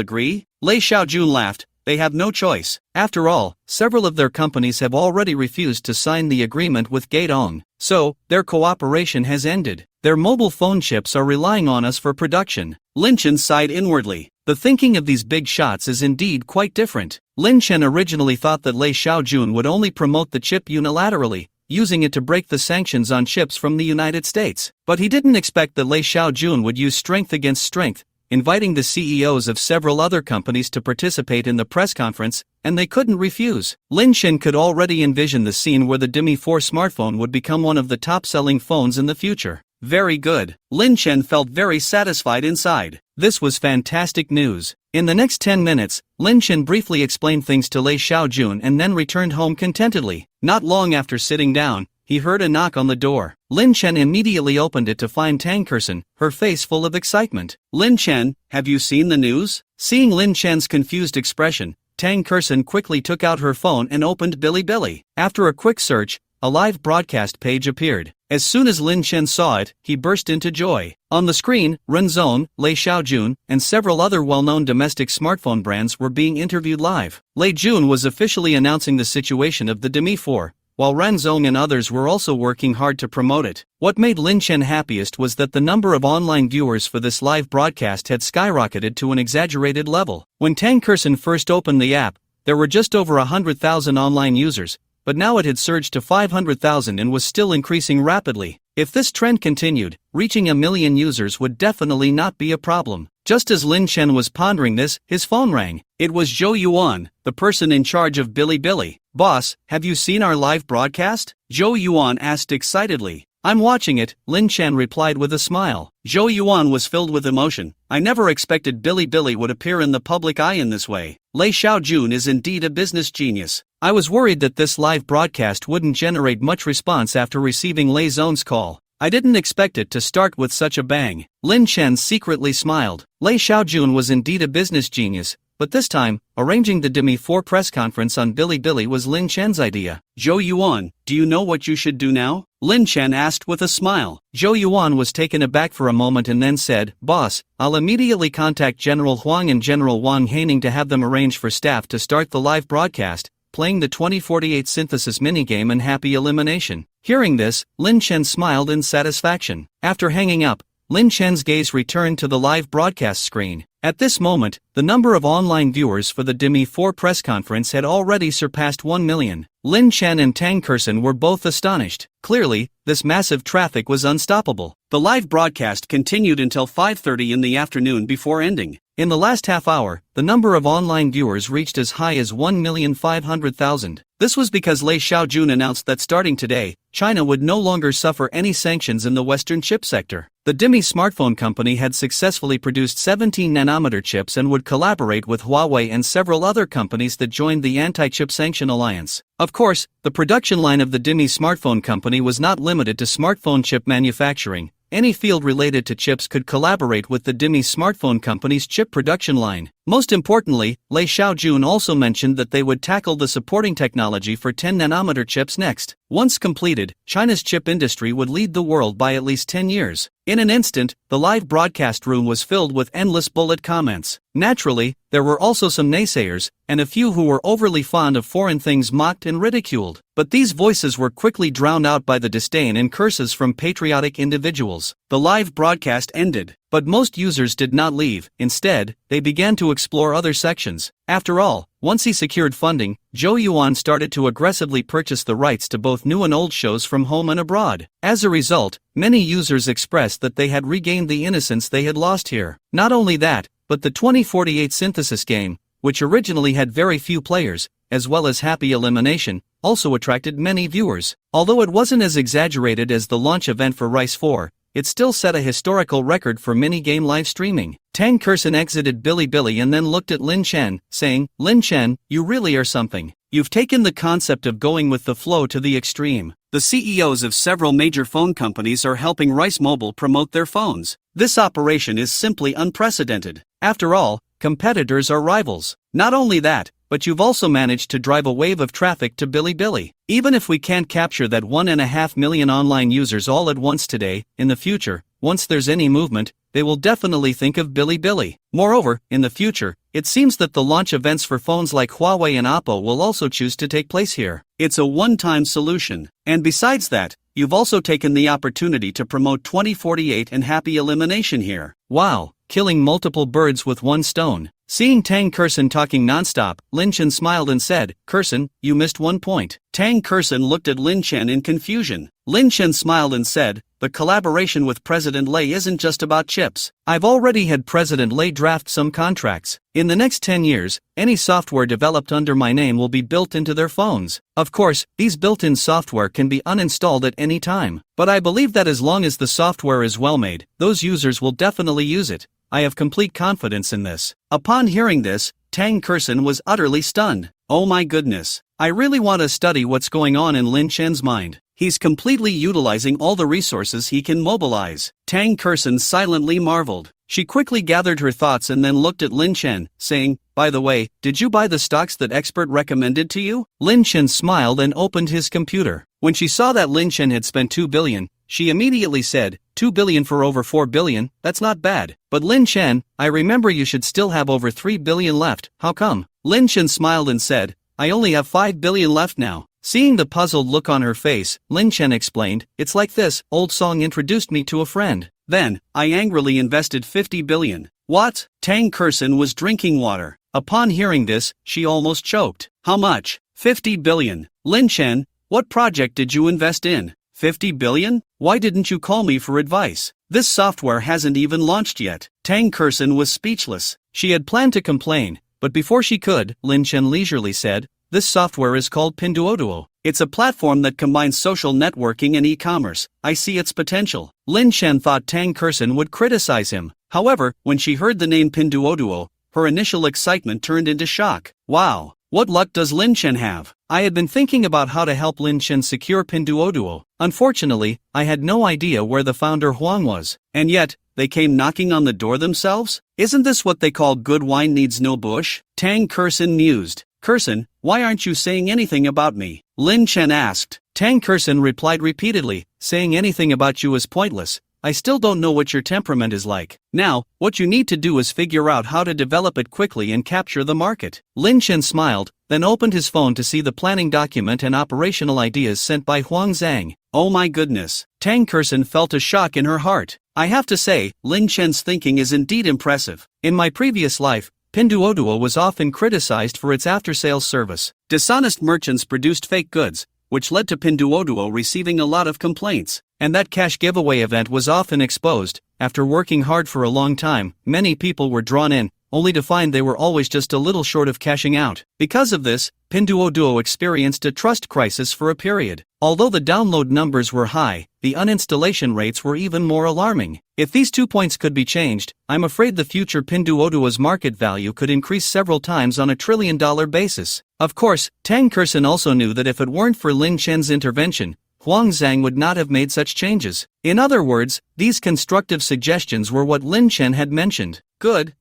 agree? Lei Xiaojun laughed. They have no choice. After all, several of their companies have already refused to sign the agreement with Gaidong. So, their cooperation has ended. Their mobile phone chips are relying on us for production. Lin Chen sighed inwardly. The thinking of these big shots is indeed quite different. Lin Chen originally thought that Lei Xiaojun would only promote the chip unilaterally, using it to break the sanctions on chips from the United States. But he didn't expect that Lei Xiaojun would use strength against strength, inviting the CEOs of several other companies to participate in the press conference, and they couldn't refuse. Lin Chen could already envision the scene where the Demi 4 smartphone would become one of the top-selling phones in the future. Very good. Lin Chen felt very satisfied inside. This was fantastic news. In the next 10 minutes, Lin Chen briefly explained things to Lei Xiaojun and then returned home contentedly. Not long after sitting down, he heard a knock on the door. Lin Chen immediately opened it to find Tang Kersen, her face full of excitement. Lin Chen, have you seen the news? Seeing Lin Chen's confused expression, Tang Kersen quickly took out her phone and opened Bilibili. After a quick search, a live broadcast page appeared. As soon as Lin Chen saw it, he burst into joy. On the screen, Ren Zong, Lei Xiaojun, and several other well-known domestic smartphone brands were being interviewed live. Lei Jun was officially announcing the situation of the Demi 4, while Ren Zong and others were also working hard to promote it. What made Lin Chen happiest was that the number of online viewers for this live broadcast had skyrocketed to an exaggerated level. When Tang Kersen first opened the app, there were just over 100,000 online users, but now it had surged to 500,000 and was still increasing rapidly. If this trend continued, reaching 1 million users would definitely not be a problem. Just as Lin Chen was pondering this, his phone rang. It was Zhou Yuan, the person in charge of Bilibili. Boss, have you seen our live broadcast? Zhou Yuan asked excitedly. I'm watching it, Lin Chen replied with a smile. Zhou Yuan was filled with emotion. I never expected Bilibili would appear in the public eye in this way. Lei Xiaojun is indeed a business genius. I was worried that this live broadcast wouldn't generate much response after receiving Lei Zong's call. I didn't expect it to start with such a bang. Lin Chen secretly smiled. Lei Xiaojun was indeed a business genius, but this time, arranging the Demi 4 press conference on Bilibili was Lin Chen's idea. Zhou Yuan, do you know what you should do now? Lin Chen asked with a smile. Zhou Yuan was taken aback for a moment and then said, Boss, I'll immediately contact General Huang and General Wang Haining to have them arrange for staff to start the live broadcast, playing the 2048 synthesis minigame and happy elimination. Hearing this, Lin Chen smiled in satisfaction. After hanging up, Lin Chen's gaze returned to the live broadcast screen. At this moment, the number of online viewers for the Demi 4 press conference had already surpassed 1 million. Lin Chen and Tang Kersen were both astonished. Clearly, this massive traffic was unstoppable. The live broadcast continued until 5:30 in the afternoon before ending. In the last half hour, the number of online viewers reached as high as 1,500,000. This was because Lei Xiaojun announced that starting today, China would no longer suffer any sanctions in the Western chip sector. The Demi smartphone company had successfully produced 17-nanometer chips and would collaborate with Huawei and several other companies that joined the anti-chip sanction alliance. Of course, the production line of the Demi smartphone company was not limited to smartphone chip manufacturing. Any field related to chips could collaborate with the Demi smartphone company's chip production line. Most importantly, Lei Xiaojun also mentioned that they would tackle the supporting technology for 10-nanometer chips next. Once completed, China's chip industry would lead the world by at least 10 years. In an instant, the live broadcast room was filled with endless bullet comments. Naturally, there were also some naysayers, and a few who were overly fond of foreign things mocked and ridiculed. But these voices were quickly drowned out by the disdain and curses from patriotic individuals. The live broadcast ended, but most users did not leave. Instead, they began to explore other sections. After all, once he secured funding, Zhou Yuan started to aggressively purchase the rights to both new and old shows from home and abroad. As a result, many users expressed that they had regained the innocence they had lost here. Not only that, but the 2048 synthesis game, which originally had very few players, as well as happy elimination, also attracted many viewers. Although it wasn't as exaggerated as the launch event for Rice 4, it still set a historical record for minigame live streaming. Tang Kersen exited Bilibili and then looked at Lin Chen, saying, "Lin Chen, you really are something. You've taken the concept of going with the flow to the extreme." The CEOs of several major phone companies are helping Rice Mobile promote their phones. This operation is simply unprecedented. After all, competitors are rivals. Not only that, but you've also managed to drive a wave of traffic to Bilibili. Even if we can't capture that 1.5 million online users all at once today, in the future, once there's any movement, they will definitely think of Bilibili. Moreover, in the future, it seems that the launch events for phones like Huawei and Oppo will also choose to take place here. It's a one-time solution. And besides that, you've also taken the opportunity to promote 2048 and happy elimination here. Wow, killing multiple birds with one stone. Seeing Tang Kersen talking nonstop, Lin Chen smiled and said, "Kersen, you missed one point." Tang Kersen looked at Lin Chen in confusion. Lin Chen smiled and said, "The collaboration with President Lei isn't just about chips. I've already had President Lei draft some contracts. In the next 10 years, any software developed under my name will be built into their phones. Of course, these built-in software can be uninstalled at any time. But I believe that as long as the software is well made, those users will definitely use it. I have complete confidence in this." Upon hearing this, Tang Kersen was utterly stunned. Oh my goodness. I really want to study what's going on in Lin Chen's mind. He's completely utilizing all the resources he can mobilize. Tang Kersen silently marveled. She quickly gathered her thoughts and then looked at Lin Chen, saying, "By the way, did you buy the stocks that expert recommended to you?" Lin Chen smiled and opened his computer. When she saw that Lin Chen had spent 2 billion, she immediately said, 2 billion for over 4 billion, that's not bad. But Lin Chen, I remember you should still have over 3 billion left, how come? Lin Chen smiled and said, "I only have 5 billion left now." Seeing the puzzled look on her face, Lin Chen explained, "It's like this, old song introduced me to a friend. Then, I angrily invested 50 billion. What? Tang Kersen was drinking water. Upon hearing this, she almost choked. How much? 50 billion. Lin Chen, what project did you invest in? 50 billion? Why didn't you call me for advice? This software hasn't even launched yet." Tang Kersen was speechless. She had planned to complain, but before she could, Lin Chen leisurely said, "This software is called Pinduoduo. It's a platform that combines social networking and e-commerce. I see its potential." Lin Chen thought Tang Kersen would criticize him. However, when she heard the name Pinduoduo, her initial excitement turned into shock. Wow, what luck does Lin Chen have? I had been thinking about how to help Lin Chen secure Pinduoduo. Unfortunately, I had no idea where the founder Huang was. And yet, they came knocking on the door themselves? Isn't this what they call good wine needs no bush? Tang Kersen mused. "Kersen, why aren't you saying anything about me?" Lin Chen asked. Tang Kersen replied repeatedly, "Saying anything about you is pointless. I still don't know what your temperament is like. Now, what you need to do is figure out how to develop it quickly and capture the market." Lin Chen smiled, then opened his phone to see the planning document and operational ideas sent by Huang Zhang. Oh my goodness. Tang Kersen felt a shock in her heart. I have to say, Lin Chen's thinking is indeed impressive. In my previous life, Pinduoduo was often criticized for its after-sales service. Dishonest merchants produced fake goods, which led to Pinduoduo receiving a lot of complaints. And that cash giveaway event was often exposed. After working hard for a long time, many people were drawn in, only to find they were always just a little short of cashing out. Because of this, Pinduoduo experienced a trust crisis for a period. Although the download numbers were high, the uninstallation rates were even more alarming. If these 2 points could be changed, I'm afraid the future Pinduoduo's market value could increase several times on a trillion-dollar basis. Of course, Tang Kersen also knew that if it weren't for Lin Chen's intervention, Huang Zhang would not have made such changes. In other words, these constructive suggestions were what Lin Chen had mentioned. Good.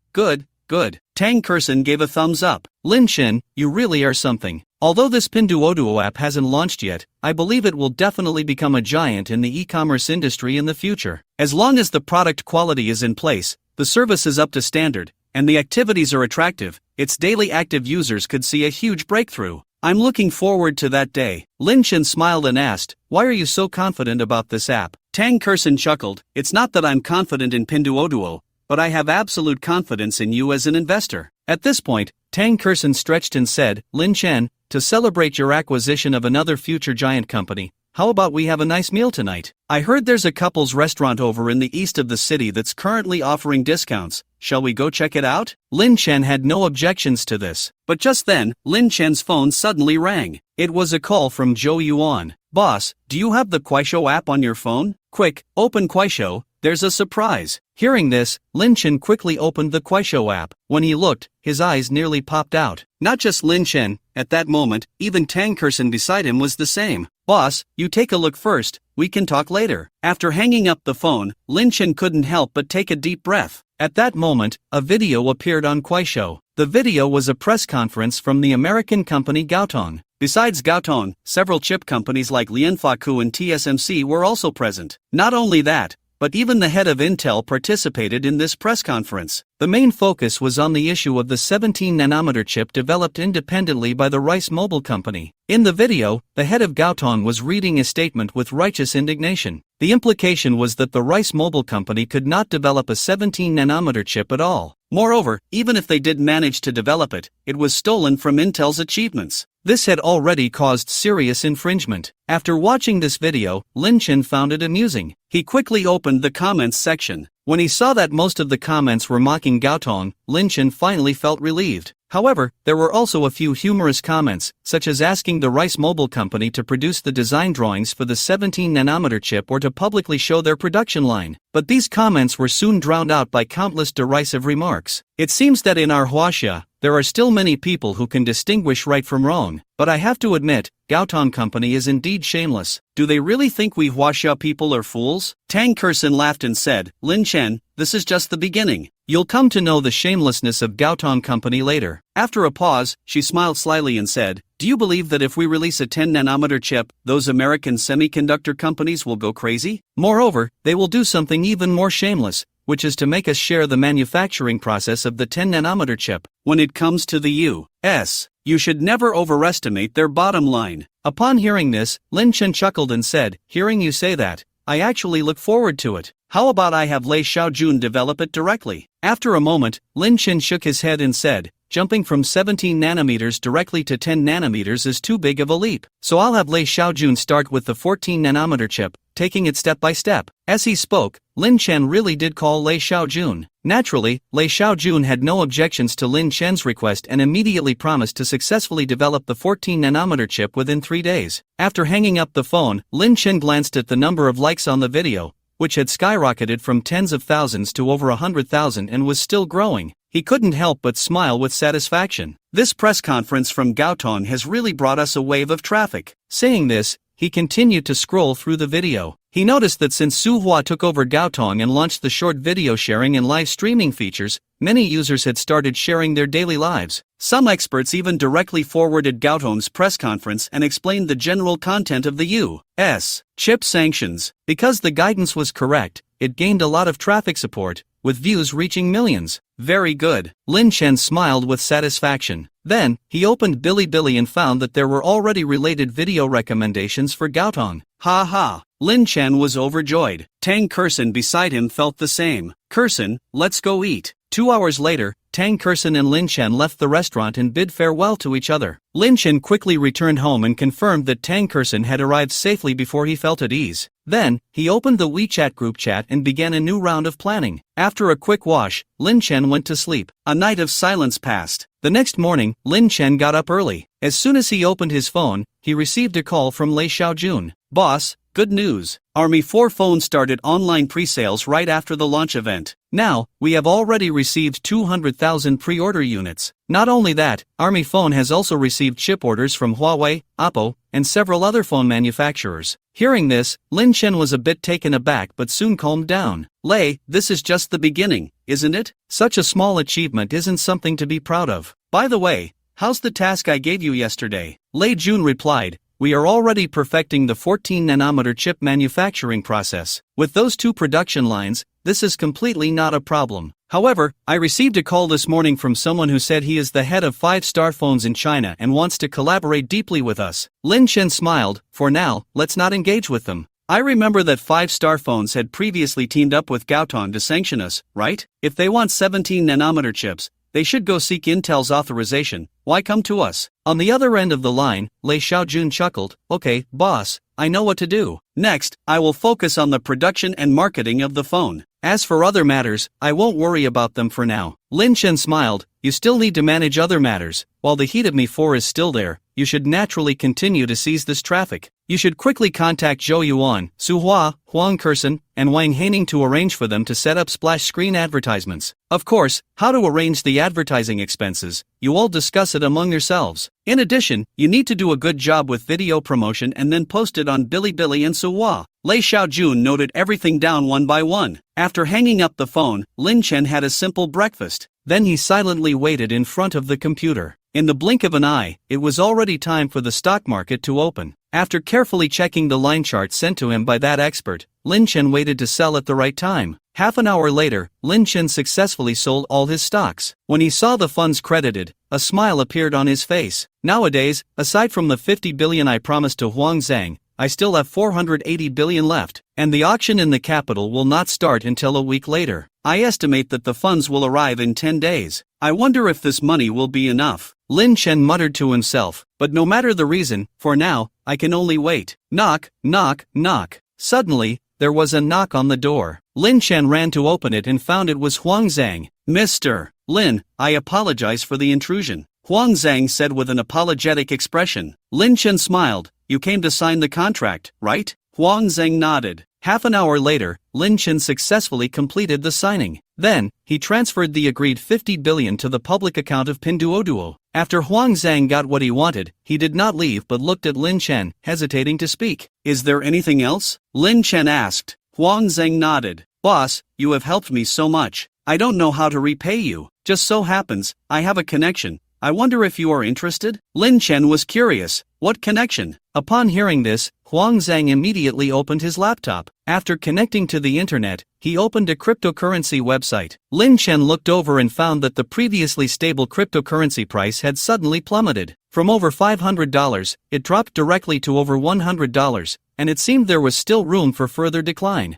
Tang Kersen gave a thumbs up. Lin Chen, you really are something. Although this Pinduoduo app hasn't launched yet, I believe it will definitely become a giant in the e-commerce industry in the future. As long as the product quality is in place, the service is up to standard, and the activities are attractive, its daily active users could see a huge breakthrough. I'm looking forward to that day. Lin Chen smiled and asked, why are you so confident about this app? Tang Kersen chuckled, it's not that I'm confident in Pinduoduo, but I have absolute confidence in you as an investor. At this point, Tang Kersen stretched and said, Lin Chen, to celebrate your acquisition of another future giant company, how about we have a nice meal tonight? I heard there's a couple's restaurant over in the east of the city that's currently offering discounts. Shall we go check it out? Lin Chen had no objections to this. But just then, Lin Chen's phone suddenly rang. It was a call from Zhou Yuan. Boss, do you have the Kuaishou app on your phone? Quick, open Kuaishou, there's a surprise. Hearing this, Lin Chen quickly opened the Kuaishou app. When he looked, his eyes nearly popped out. Not just Lin Chen, at that moment, even Tang Kersen beside him was the same. Boss, you take a look first, we can talk later. After hanging up the phone, Lin Chen couldn't help but take a deep breath. At that moment, a video appeared on Kuaishou. The video was a press conference from the American company Gaotong. Besides Gaotong, several chip companies like Lianfaku and TSMC were also present. Not only that, but even the head of Intel participated in this press conference. The main focus was on the issue of the 17nm chip developed independently by the Rice Mobile Company. In the video, the head of Gaotong was reading a statement with righteous indignation. The implication was that the Rice Mobile Company could not develop a 17nm chip at all. Moreover, even if they did manage to develop it, it was stolen from Intel's achievements. This had already caused serious infringement. After watching this video, Lin Chen found it amusing. He quickly opened the comments section. When he saw that most of the comments were mocking Gaotong, Lin Chen finally felt relieved. However, there were also a few humorous comments, such as asking the Rice Mobile Company to produce the design drawings for the 17nm chip or to publicly show their production line. But these comments were soon drowned out by countless derisive remarks. It seems that in our Huaxia, there are still many people who can distinguish right from wrong, but I have to admit, Gaotong Company is indeed shameless. Do they really think we Huaxia people are fools? Tang Kersen laughed and said, Lin Chen, this is just the beginning. You'll come to know the shamelessness of Gaotong Company later. After a pause, she smiled slyly and said, do you believe that if we release a 10nm chip, those American semiconductor companies will go crazy? Moreover, they will do something even more shameless, which is to make us share the manufacturing process of the 10nm chip. When it comes to the U.S., you should never overestimate their bottom line. Upon hearing this, Lin Chen chuckled and said, hearing you say that, I actually look forward to it. How about I have Lei Xiaojun develop it directly? After a moment, Lin Chen shook his head and said, jumping from 17 nanometers directly to 10 nanometers is too big of a leap. So I'll have Lei Xiaojun start with the 14nm chip, taking it step by step. As he spoke, Lin Chen really did call Lei Xiaojun. Naturally, Lei Xiaojun had no objections to Lin Chen's request and immediately promised to successfully develop the 14nm chip within 3 days. After hanging up the phone, Lin Chen glanced at the number of likes on the video, which had skyrocketed from tens of thousands to over 100,000 and was still growing. He couldn't help but smile with satisfaction. This press conference from Gaotong has really brought us a wave of traffic. Saying this, he continued to scroll through the video. He noticed that since Su Hua took over Gaotong and launched the short video sharing and live streaming features, many users had started sharing their daily lives. Some experts even directly forwarded Gaotong's press conference and explained the general content of the U.S. chip sanctions. Because the guidance was correct, it gained a lot of traffic support, with views reaching millions. Very good. Lin Chen smiled with satisfaction. Then, he opened Bilibili and found that there were already related video recommendations for Gaotong. Ha ha! Lin Chen was overjoyed. Tang Kersen beside him felt the same. Kersen, let's go eat. 2 hours later, Tang Kersen and Lin Chen left the restaurant and bid farewell to each other. Lin Chen quickly returned home and confirmed that Tang Kersen had arrived safely before he felt at ease. Then, he opened the WeChat group chat and began a new round of planning. After a quick wash, Lin Chen went to sleep. A night of silence passed. The next morning, Lin Chen got up early. As soon as he opened his phone, he received a call from Lei Xiaojun. Boss, good news. Army 4 phone started online pre-sales right after the launch event. Now, we have already received 200,000 pre-order units. Not only that, Army Phone has also received chip orders from Huawei, Oppo, and several other phone manufacturers. Hearing this, Lin Chen was a bit taken aback but soon calmed down. Lei, this is just the beginning, isn't it? Such a small achievement isn't something to be proud of. By the way, how's the task I gave you yesterday? Lei Jun replied, we are already perfecting the 14nm chip manufacturing process. With those 2 production lines, this is completely not a problem. However, I received a call this morning from someone who said he is the head of 5-star phones in China and wants to collaborate deeply with us. Lin Chen smiled, for now, let's not engage with them. I remember that 5-star phones had previously teamed up with Gaotong to sanction us, right? If they want 17nm chips, they should go seek Intel's authorization. Why come to us? On the other end of the line, Lei Xiaojun chuckled, okay, boss, I know what to do. Next, I will focus on the production and marketing of the phone. As for other matters, I won't worry about them for now. Lin Chen smiled, you still need to manage other matters. While the heat of Mi 4 is still there, you should naturally continue to seize this traffic. You should quickly contact Zhou Yuan, Su Hua, Huang Kersen, and Wang Haining to arrange for them to set up splash screen advertisements. Of course, how to arrange the advertising expenses, you all discuss it among yourselves. In addition, you need to do a good job with video promotion and then post it on Bilibili and Suhua. Lei Xiaojun noted everything down one by one. After hanging up the phone, Lin Chen had a simple breakfast. Then he silently waited in front of the computer. In the blink of an eye, it was already time for the stock market to open. After carefully checking the line chart sent to him by that expert, Lin Chen waited to sell at the right time. Half an hour later, Lin Chen successfully sold all his stocks. When he saw the funds credited, a smile appeared on his face. Nowadays, aside from the 50 billion I promised to Huang Zhang, I still have 480 billion left, and the auction in the capital will not start until a week later. I estimate that the funds will arrive in 10 days. I wonder if this money will be enough. Lin Chen muttered to himself, but no matter the reason, for now, I can only wait. Knock, knock, knock. Suddenly, there was a knock on the door. Lin Chen ran to open it and found it was Huang Zhang. Mr. Lin, I apologize for the intrusion, Huang Zhang said with an apologetic expression. Lin Chen smiled. You came to sign the contract, right? Huang Zhang nodded. Half an hour later, Lin Chen successfully completed the signing. Then, he transferred the agreed 50 billion to the public account of Pinduoduo. After Huang Zhang got what he wanted, he did not leave but looked at Lin Chen, hesitating to speak. Is there anything else? Lin Chen asked. Huang Zhang nodded. Boss, you have helped me so much. I don't know how to repay you. Just so happens, I have a connection. I wonder if you are interested? Lin Chen was curious. What connection? Upon hearing this, Huang Zhang immediately opened his laptop. After connecting to the internet, he opened a cryptocurrency website. Lin Chen looked over and found that the previously stable cryptocurrency price had suddenly plummeted. From over $500, it dropped directly to over $100, and it seemed there was still room for further decline.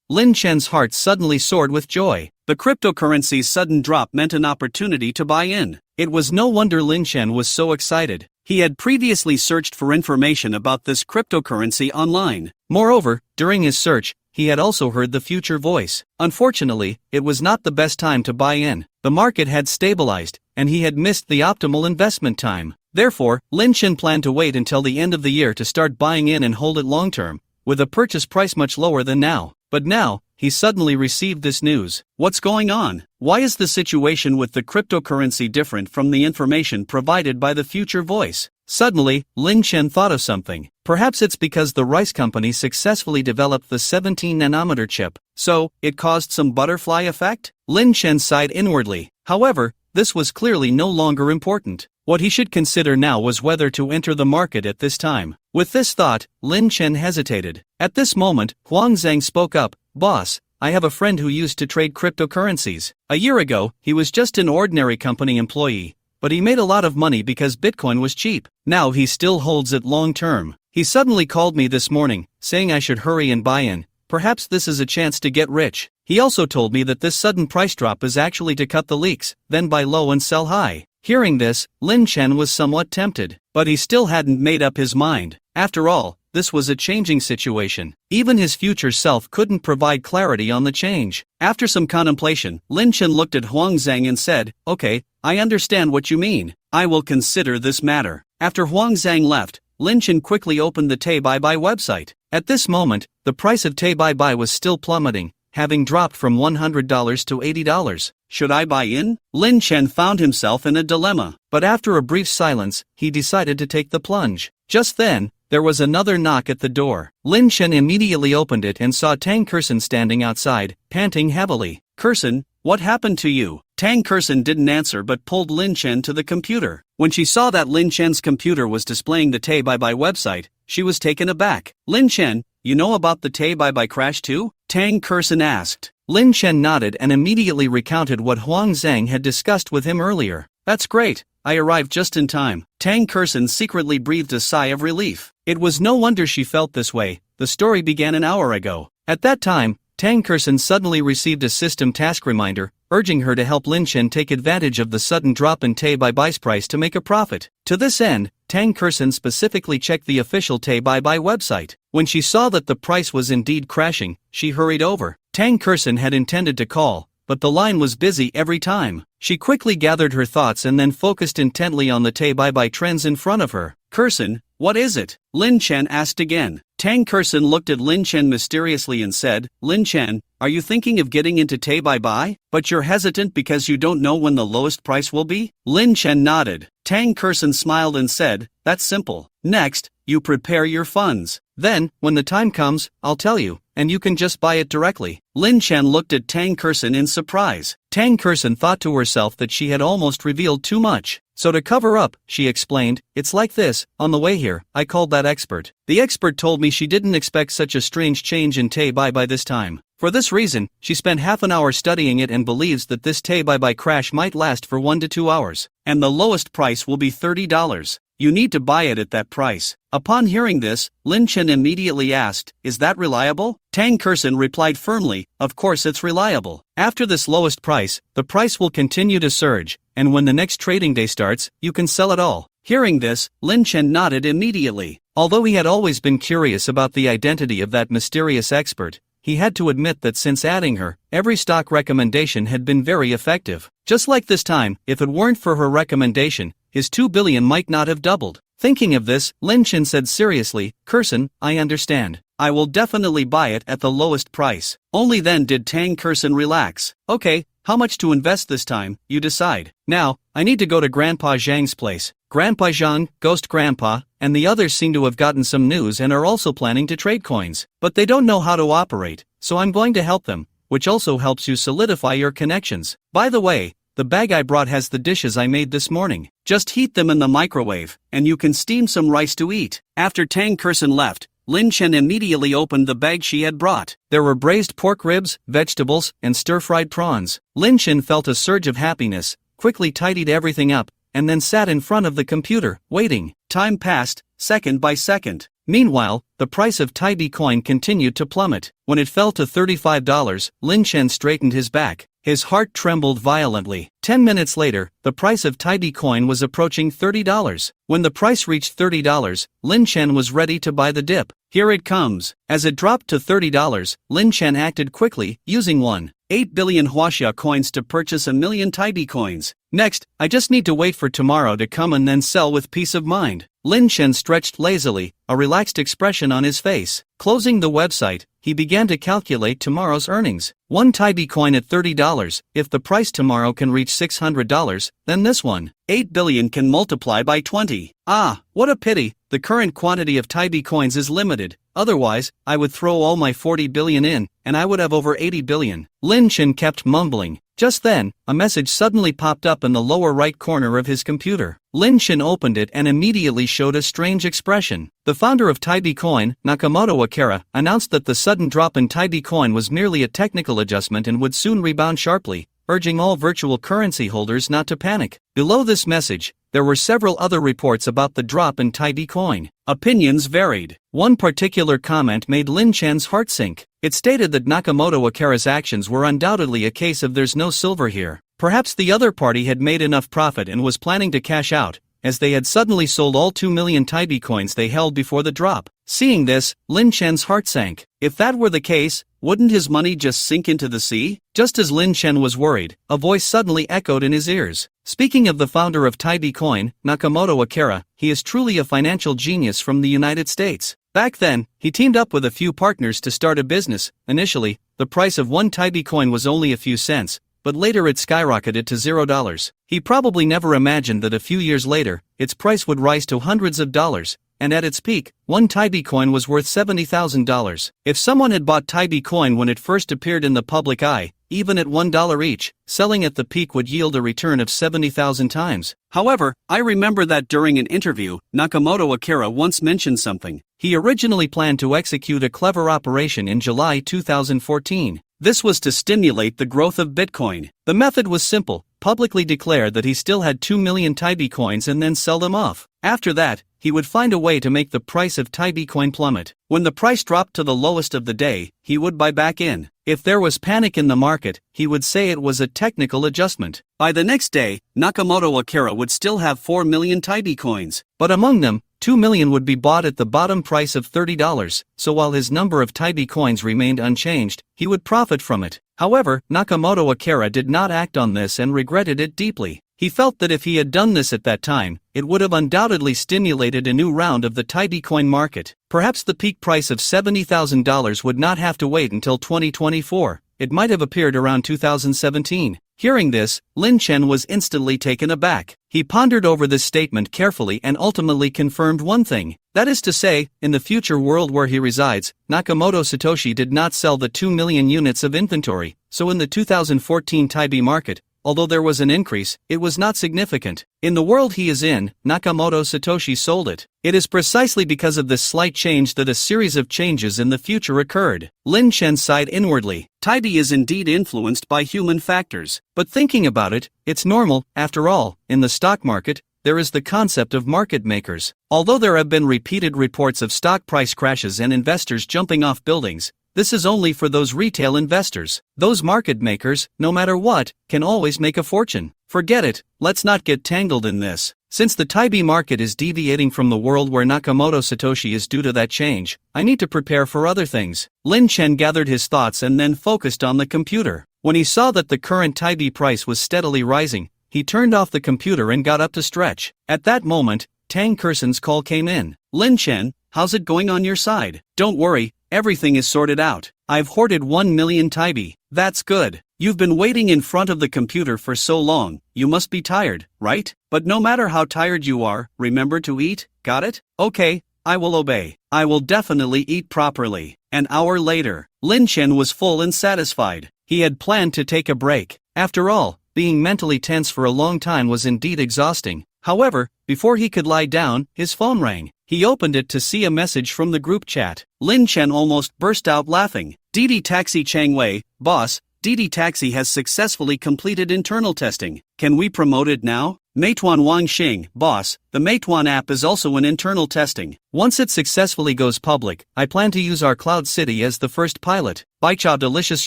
Lin Chen's heart suddenly soared with joy. The cryptocurrency's sudden drop meant an opportunity to buy in. It was no wonder Lin Chen was so excited. He had previously searched for information about this cryptocurrency online. Moreover, during his search, he had also heard the future voice. Unfortunately, it was not the best time to buy in. The market had stabilized, and he had missed the optimal investment time. Therefore, Lin Chen planned to wait until the end of the year to start buying in and hold it long-term, with a purchase price much lower than now. But now, he suddenly received this news. What's going on? Why is the situation with the cryptocurrency different from the information provided by the future voice? Suddenly, Lin Chen thought of something. Perhaps it's because the rice company successfully developed the 17nm chip, so it caused some butterfly effect? Lin Chen sighed inwardly. However, this was clearly no longer important. What he should consider now was whether to enter the market at this time. With this thought, Lin Chen hesitated. At this moment, Huang Zhang spoke up. Boss, I have a friend who used to trade cryptocurrencies. A year ago, he was just an ordinary company employee, but he made a lot of money because Bitcoin was cheap. Now he still holds it long term. He suddenly called me this morning, saying I should hurry and buy in. Perhaps this is a chance to get rich. He also told me that this sudden price drop is actually to cut the leaks, then buy low and sell high. Hearing this, Lin Chen was somewhat tempted, but he still hadn't made up his mind. After all, this was a changing situation. Even his future self couldn't provide clarity on the change. After some contemplation, Lin Chen looked at Huang Zhang and said, "Okay, I understand what you mean. I will consider this matter." After Huang Zhang left, Lin Chen quickly opened the Taobao website. At this moment, the price of Taobao was still plummeting, having dropped from $100 to $80. Should I buy in? Lin Chen found himself in a dilemma, but after a brief silence, he decided to take the plunge. Just then, there was another knock at the door. Lin Chen immediately opened it and saw Tang Kersen standing outside, panting heavily. "Kersen, what happened to you?" Tang Kersen didn't answer but pulled Lin Chen to the computer. When she saw that Lin Chen's computer was displaying the Taobao website, she was taken aback. "Lin Chen, you know about the Taobao crash too?" Tang Kersen asked. Lin Chen nodded and immediately recounted what Huang Zhang had discussed with him earlier. "That's great. I arrived just in time." Tang Kersen secretly breathed a sigh of relief. It was no wonder she felt this way. The story began an hour ago. At that time, Tang Kersen suddenly received a system task reminder, urging her to help Lin Chen take advantage of the sudden drop in Taobai's price to make a profit. To this end, Tang Kersen specifically checked the official Taobao website. When she saw that the price was indeed crashing, she hurried over. Tang Kersen had intended to call, but the line was busy every time. She quickly gathered her thoughts and then focused intently on the Taobao trends in front of her. "Kersen, what is it?" Lin Chen asked again. Tang Kersen looked at Lin Chen mysteriously and said, "Lin Chen, are you thinking of getting into Taobao? But you're hesitant because you don't know when the lowest price will be?" Lin Chen nodded. Tang Kersen smiled and said, "That's simple. Next, you prepare your funds. Then, when the time comes, I'll tell you, and you can just buy it directly." Lin Chen looked at Tang Kersen in surprise. Tang Kersen thought to herself that she had almost revealed too much. So to cover up, she explained, "It's like this, on the way here, I called that expert. The expert told me she didn't expect such a strange change in Taobao by this time. For this reason, she spent half an hour studying it and believes that this Taobao crash might last for 1 to 2 hours, and the lowest price will be $30. You need to buy it at that price." Upon hearing this, Lin Chen immediately asked, "Is that reliable?" Tang Kersen replied firmly, "Of course it's reliable. After this lowest price, the price will continue to surge, and when the next trading day starts, you can sell it all." Hearing this, Lin Chen nodded immediately. Although he had always been curious about the identity of that mysterious expert, he had to admit that since adding her, every stock recommendation had been very effective. Just like this time, if it weren't for her recommendation, his 2 billion might not have doubled. Thinking of this, Lin Chen said seriously, "Kersen, I understand. I will definitely buy it at the lowest price." Only then did Tang Kersen relax. "Okay, how much to invest this time, you decide. Now, I need to go to Grandpa Zhang's place. Grandpa Zhang, Ghost Grandpa, and the others seem to have gotten some news and are also planning to trade coins. But they don't know how to operate, so I'm going to help them, which also helps you solidify your connections. By the way, the bag I brought has the dishes I made this morning. Just heat them in the microwave, and you can steam some rice to eat." After Tang Kersen left, Lin Chen immediately opened the bag she had brought. There were braised pork ribs, vegetables, and stir-fried prawns. Lin Chen felt a surge of happiness, quickly tidied everything up, and then sat in front of the computer, waiting. Time passed, second by second. Meanwhile, the price of Taobao coin continued to plummet. When it fell to $35, Lin Chen straightened his back. His heart trembled violently. 10 minutes later, the price of Taobao coin was approaching $30. When the price reached $30, Lin Chen was ready to buy the dip. Here it comes. As it dropped to $30, Lin Chen acted quickly, using 1.8 billion Huaxia coins to purchase 1 million Taobao coins. Next, I just need to wait for tomorrow to come and then sell with peace of mind. Lin Chen stretched lazily, a relaxed expression on his face. Closing the website, he began to calculate tomorrow's earnings. 1 Taobao coin at $30. If the price tomorrow can reach $600, then this 1.8 billion can multiply by 20. Ah, what a pity, the current quantity of Taobao coins is limited. Otherwise, I would throw all my 40 billion in, and I would have over 80 billion. Lin Chen kept mumbling. Just then, a message suddenly popped up in the lower right corner of his computer. Lin Chen opened it and immediately showed a strange expression. The founder of Taobao Coin, Nakamoto Akira, announced that the sudden drop in Taobao Coin was merely a technical adjustment and would soon rebound sharply, urging all virtual currency holders not to panic. Below this message, there were several other reports about the drop in Taibi coin. Opinions varied. One particular comment made Lin Chen's heart sink. It stated that Nakamoto Akira's actions were undoubtedly a case of there's no silver here. Perhaps the other party had made enough profit and was planning to cash out, as they had suddenly sold all 2 million Taibi coins they held before the drop. Seeing this, Lin Chen's heart sank. If that were the case, wouldn't his money just sink into the sea? Just as Lin Chen was worried, a voice suddenly echoed in his ears. Speaking of the founder of Taibi coin, Nakamoto Akira, he is truly a financial genius from the United States. Back then, he teamed up with a few partners to start a business. Initially, the price of one Taibi coin was only a few cents, but later it skyrocketed to $0. He probably never imagined that a few years later, its price would rise to hundreds of dollars, and at its peak, one Taibi coin was worth $70,000. If someone had bought Taibi coin when it first appeared in the public eye, even at $1 each, selling at the peak would yield a return of 70,000 times. However, I remember that during an interview, Nakamoto Akira once mentioned something. He originally planned to execute a clever operation in July 2014. This was to stimulate the growth of Bitcoin. The method was simple: publicly declare that he still had 2 million Taibi coins and then sell them off. After that, he would find a way to make the price of Taibi coin plummet. When the price dropped to the lowest of the day, he would buy back in. If there was panic in the market, he would say it was a technical adjustment. By the next day, Nakamoto Akira would still have 4 million Taibi coins. But among them, 2 million would be bought at the bottom price of $30, so while his number of Taibi coins remained unchanged, he would profit from it. However, Nakamoto Akira did not act on this and regretted it deeply. He felt that if he had done this at that time, it would have undoubtedly stimulated a new round of the Taibi coin market. Perhaps the peak price of $70,000 would not have to wait until 2024. It might have appeared around 2017. Hearing this, Lin Chen was instantly taken aback. He pondered over this statement carefully and ultimately confirmed one thing. That is to say, in the future world where he resides, Nakamoto Satoshi did not sell the 2 million units of inventory, so in the 2014 Taibi market, although there was an increase, it was not significant. In the world he is in, Nakamoto Satoshi sold it. It is precisely because of this slight change that a series of changes in the future occurred. Lin Chen sighed inwardly. Taibi is indeed influenced by human factors. But thinking about it, it's normal. After all, in the stock market, there is the concept of market makers. Although there have been repeated reports of stock price crashes and investors jumping off buildings, this is only for those retail investors. Those market makers, no matter what, can always make a fortune. Forget it, let's not get tangled in this. Since the Taibi market is deviating from the world where Nakamoto Satoshi is due to that change, I need to prepare for other things. Lin Chen gathered his thoughts and then focused on the computer. When he saw that the current Taibi price was steadily rising, he turned off the computer and got up to stretch. At that moment, Tang Kerson's call came in. Lin Chen, how's it going on your side? Don't worry, everything is sorted out. I've hoarded 1 million Taibi. That's good. You've been waiting in front of the computer for so long, you must be tired, right? But no matter how tired you are, remember to eat, got it? Okay, I will obey. I will definitely eat properly. An hour later, Lin Chen was full and satisfied. He had planned to take a break. After all, being mentally tense for a long time was indeed exhausting. However, before he could lie down, his phone rang. He opened it to see a message from the group chat. Lin Chen almost burst out laughing. Didi Taxi Chang Wei, boss, Didi Taxi has successfully completed internal testing. Can we promote it now? Meituan Wang Xing, boss, the Meituan app is also in internal testing. Once it successfully goes public, I plan to use our Cloud City as the first pilot. Baichao Delicious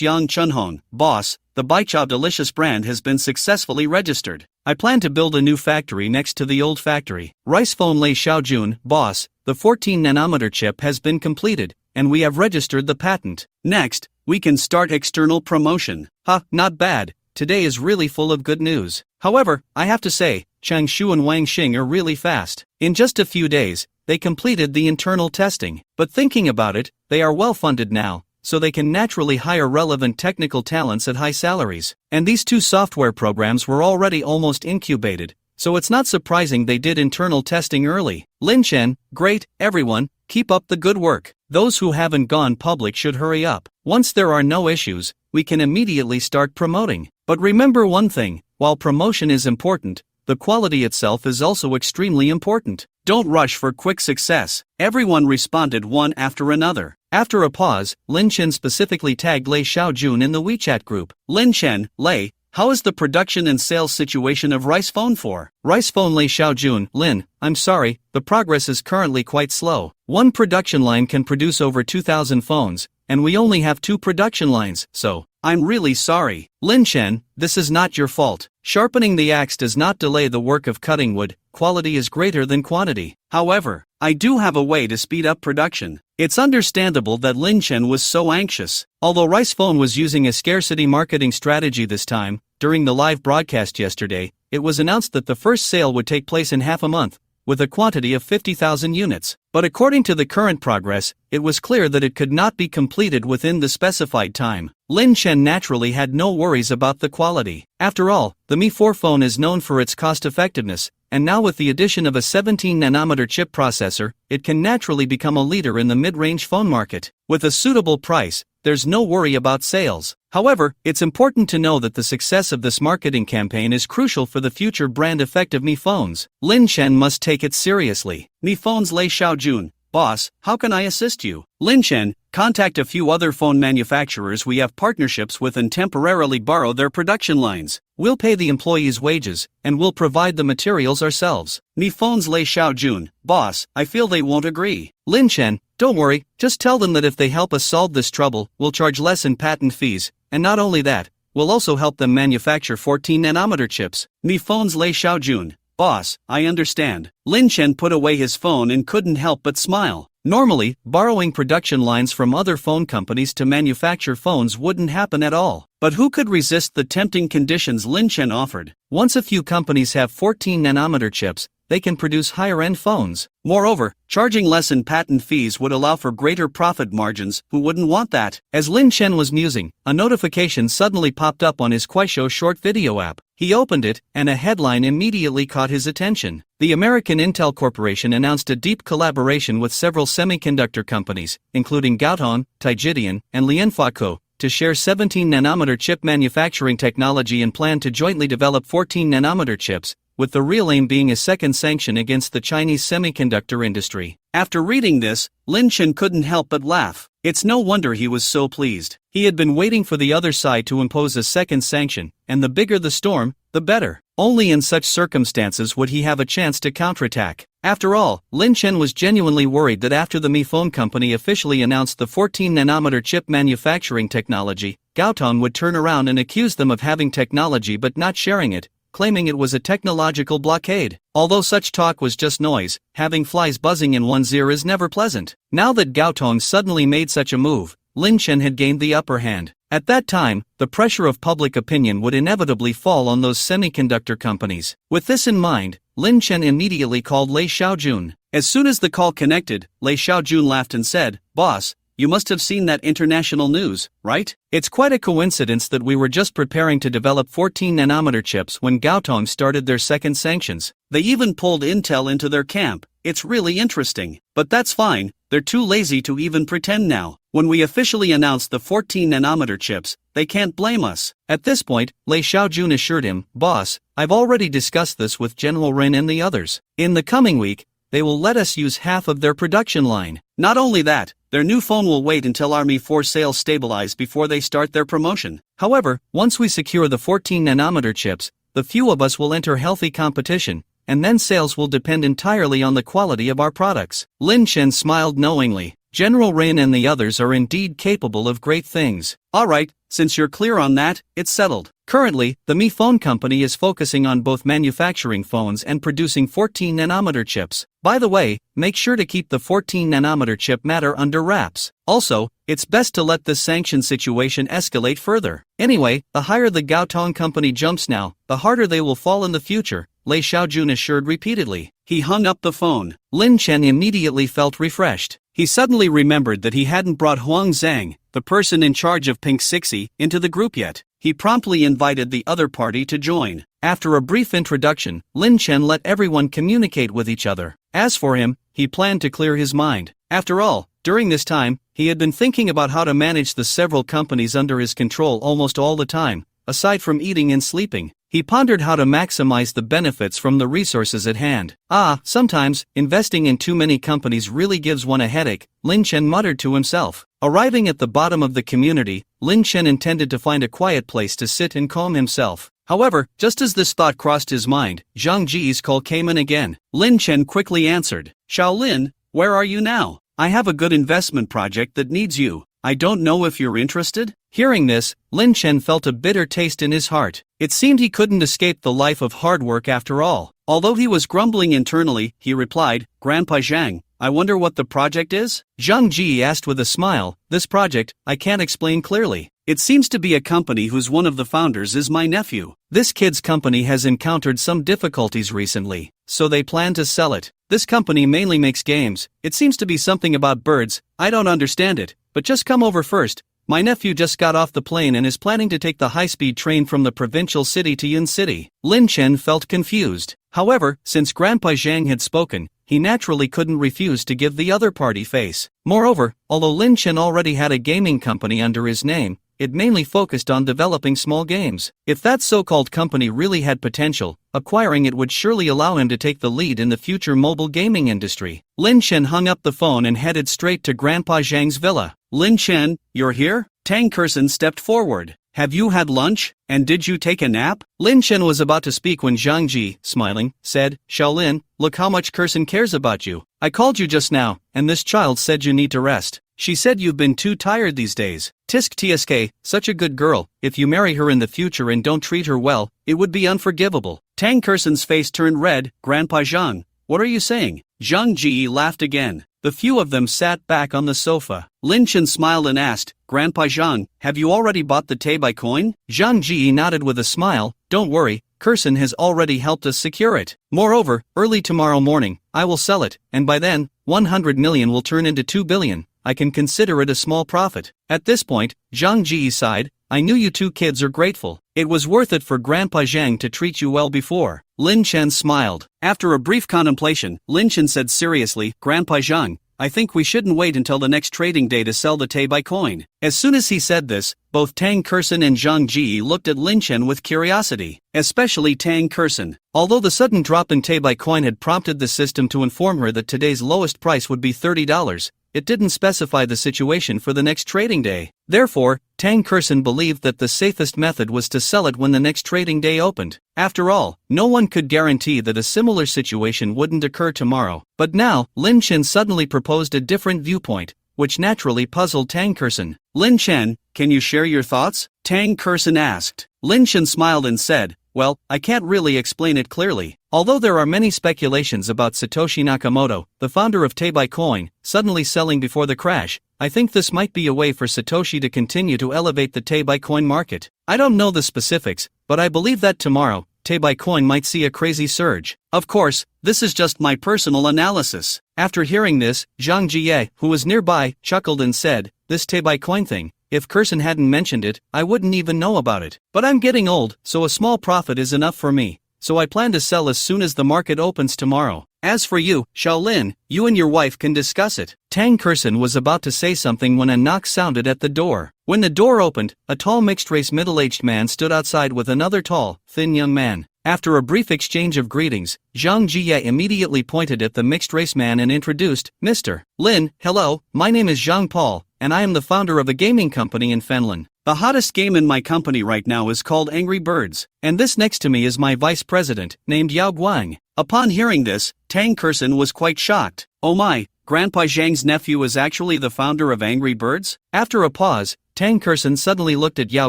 Yang Chunhong, boss, the Baichao Delicious brand has been successfully registered. I plan to build a new factory next to the old factory. Rice Phone Lei Xiaojun, boss, the 14nm chip has been completed, and we have registered the patent. Next, we can start external promotion. Not bad. Today is really full of good news. However, I have to say, Chang Shu and Wang Xing are really fast. In just a few days, they completed the internal testing. But thinking about it, they are well funded now, so they can naturally hire relevant technical talents at high salaries. And these two software programs were already almost incubated, so it's not surprising they did internal testing early. Lin Chen, great, everyone, keep up the good work. Those who haven't gone public should hurry up. Once there are no issues, we can immediately start promoting. But remember one thing, while promotion is important, the quality itself is also extremely important. Don't rush for quick success. Everyone responded one after another. After a pause, Lin Chen specifically tagged Lei Xiaojun in the WeChat group. Lin Chen, Lei, How is the production and sales situation of Rice Phone 4? Rice Phone Lei Xiaojun, Lin, I'm sorry, the progress is currently quite slow. One production line can produce over 2,000 phones, and we only have 2 production lines, so I'm really sorry. Lin Chen, this is not your fault. Sharpening the axe does not delay the work of cutting wood, quality is greater than quantity. However, I do have a way to speed up production. It's understandable that Lin Chen was so anxious. Although Rice Phone was using a scarcity marketing strategy this time, during the live broadcast yesterday, it was announced that the first sale would take place in half a month, with a quantity of 50,000 units. But according to the current progress, it was clear that it could not be completed within the specified time. Lin Chen naturally had no worries about the quality. After all, the Mi 4 phone is known for its cost-effectiveness, and now with the addition of a 17nm chip processor, it can naturally become a leader in the mid-range phone market. With a suitable price, there's no worry about sales. However, it's important to know that the success of this marketing campaign is crucial for the future brand effect of Mi phones. Lin Chen must take it seriously. Mi phones Lei Xiaojun, boss, how can I assist you? Lin Chen, contact a few other phone manufacturers we have partnerships with and temporarily borrow their production lines. We'll pay the employees' wages, and we'll provide the materials ourselves. Mi phones Lei Xiaojun, boss, I feel they won't agree. Lin Chen, don't worry, just tell them that if they help us solve this trouble, we'll charge less in patent fees, and not only that, we'll also help them manufacture 14nm chips. Mi phones Lei Xiaojun, boss, I understand. Lin Chen put away his phone and couldn't help but smile. Normally, borrowing production lines from other phone companies to manufacture phones wouldn't happen at all. But who could resist the tempting conditions Lin Chen offered? Once a few companies have 14nm chips, they can produce higher-end phones. Moreover, charging less in patent fees would allow for greater profit margins. Who wouldn't want that? As Lin Chen was musing, a notification suddenly popped up on his Kuaishou short video app. He opened it, and a headline immediately caught his attention. The American Intel Corporation announced a deep collaboration with several semiconductor companies, including Gaotong, Tijidian, and Lianhua, to share 17nm chip manufacturing technology and plan to jointly develop 14nm chips, with the real aim being a second sanction against the Chinese semiconductor industry. After reading this, Lin Chen couldn't help but laugh. It's no wonder he was so pleased. He had been waiting for the other side to impose a second sanction, and the bigger the storm, the better. Only in such circumstances would he have a chance to counterattack. After all, Lin Chen was genuinely worried that after the Mi Phone company officially announced the 14nm chip manufacturing technology, Gaotong would turn around and accuse them of having technology but not sharing it, claiming it was a technological blockade. Although such talk was just noise, having flies buzzing in one's ear is never pleasant. Now that Gaotong suddenly made such a move, Lin Chen had gained the upper hand. At that time, the pressure of public opinion would inevitably fall on those semiconductor companies. With this in mind, Lin Chen immediately called Lei Xiaojun. As soon as the call connected, Lei Xiaojun laughed and said, "Boss, you must have seen that international news, right? It's quite a coincidence that we were just preparing to develop 14nm chips when Gaotong started their second sanctions. They even pulled Intel into their camp. It's really interesting. But that's fine, they're too lazy to even pretend now. When we officially announce the 14nm chips, they can't blame us." At this point, Lei Xiaojun assured him, "Boss, I've already discussed this with General Ren and the others. In the coming week, they will let us use half of their production line. Not only that, their new phone will wait until our Mi 4 sales stabilize before they start their promotion. However, once we secure the 14nm chips, the few of us will enter healthy competition, and then sales will depend entirely on the quality of our products." Lin Chen smiled knowingly. General Ren and the others are indeed capable of great things. Alright, since you're clear on that, it's settled. Currently, the Mi Phone company is focusing on both manufacturing phones and producing 14nm chips. By the way, make sure to keep the 14nm chip matter under wraps. Also, it's best to let this sanction situation escalate further. Anyway, the higher the Gaotong company jumps now, the harder they will fall in the future, Lei Xiaojun assured repeatedly. He hung up the phone. Lin Chen immediately felt refreshed. He suddenly remembered that he hadn't brought Huang Zhang, the person in charge of Pink Sixy, into the group yet. He promptly invited the other party to join. After a brief introduction, Lin Chen let everyone communicate with each other. As for him, he planned to clear his mind. After all, during this time, he had been thinking about how to manage the several companies under his control almost all the time, aside from eating and sleeping. He pondered how to maximize the benefits from the resources at hand. Sometimes, investing in too many companies really gives one a headache, Lin Chen muttered to himself. Arriving at the bottom of the community, Lin Chen intended to find a quiet place to sit and calm himself. However, just as this thought crossed his mind, Zhang Ji's call came in again. Lin Chen quickly answered. Shaolin, where are you now? I have a good investment project that needs you. I don't know if you're interested? Hearing this, Lin Chen felt a bitter taste in his heart. It seemed he couldn't escape the life of hard work after all. Although he was grumbling internally, he replied, Grandpa Zhang, I wonder what the project is? Zhang Ji asked with a smile, this project, I can't explain clearly. It seems to be a company whose one of the founders is my nephew. This kid's company has encountered some difficulties recently, so they plan to sell it. This company mainly makes games. It seems to be something about birds. I don't understand it, but just come over first. My nephew just got off the plane and is planning to take the high-speed train from the provincial city to Yun City. Lin Chen felt confused. However, since Grandpa Zhang had spoken, he naturally couldn't refuse to give the other party face. Moreover, although Lin Chen already had a gaming company under his name, it mainly focused on developing small games. If that so-called company really had potential, acquiring it would surely allow him to take the lead in the future mobile gaming industry. Lin Chen hung up the phone and headed straight to Grandpa Zhang's villa. Lin Chen, you're here? Tang Kerson stepped forward. Have you had lunch, and did you take a nap? Lin Chen was about to speak when Zhang Ji, smiling, said, Shaolin, look how much Kerson cares about you. I called you just now, and this child said you need to rest. She said you've been too tired these days. Tisk tsk, such a good girl. If you marry her in the future and don't treat her well, it would be unforgivable. Tang Kerson's face turned red. Grandpa Zhang, what are you saying? Zhang Ji laughed again. The few of them sat back on the sofa. Lin Chen smiled and asked, Grandpa Zhang, have you already bought the Teibai coin? Zhang Ji nodded with a smile. Don't worry, Kerson has already helped us secure it. Moreover, early tomorrow morning, I will sell it, and by then, 100 million will turn into 2 billion. I can consider it a small profit. At this point, Zhang Ji sighed, I knew you two kids are grateful. It was worth it for Grandpa Zhang to treat you well before. Lin Chen smiled. After a brief contemplation, Lin Chen said seriously, Grandpa Zhang, I think we shouldn't wait until the next trading day to sell the Teibai coin. As soon as he said this, both Tang Kerson and Zhang Ji looked at Lin Chen with curiosity, especially Tang Kerson. Although the sudden drop in Teibai coin had prompted the system to inform her that today's lowest price would be $30, it didn't specify the situation for the next trading day. Therefore, Tang Kerson believed that the safest method was to sell it when the next trading day opened. After all, no one could guarantee that a similar situation wouldn't occur tomorrow. But now, Lin Chen suddenly proposed a different viewpoint, which naturally puzzled Tang Kerson. Lin Chen, can you share your thoughts? Tang Kerson asked. Lin Chen smiled and said, well, I can't really explain it clearly. Although there are many speculations about Satoshi Nakamoto, the founder of Teibai Coin, suddenly selling before the crash, I think this might be a way for Satoshi to continue to elevate the Teibai Coin market. I don't know the specifics, but I believe that tomorrow, Teibai Coin might see a crazy surge. Of course, this is just my personal analysis. After hearing this, Zhang Jie, who was nearby, chuckled and said, this Teibai Coin thing, if Kerson hadn't mentioned it, I wouldn't even know about it. But I'm getting old, so a small profit is enough for me. So I plan to sell as soon as the market opens tomorrow. As for you, Shaolin, you and your wife can discuss it. Tang Kerson was about to say something when a knock sounded at the door. When the door opened, a tall mixed-race middle-aged man stood outside with another tall, thin young man. After a brief exchange of greetings, Zhang Jie immediately pointed at the mixed-race man and introduced, Mr. Lin, hello, my name is Zhang Paul, and I am the founder of a gaming company in Fenlin. The hottest game in my company right now is called Angry Birds, and this next to me is my vice president, named Yao Guang. Upon hearing this, Tang Kerson was quite shocked. Oh my, Grandpa Zhang's nephew is actually the founder of Angry Birds? After a pause, Tang Kerson suddenly looked at Yao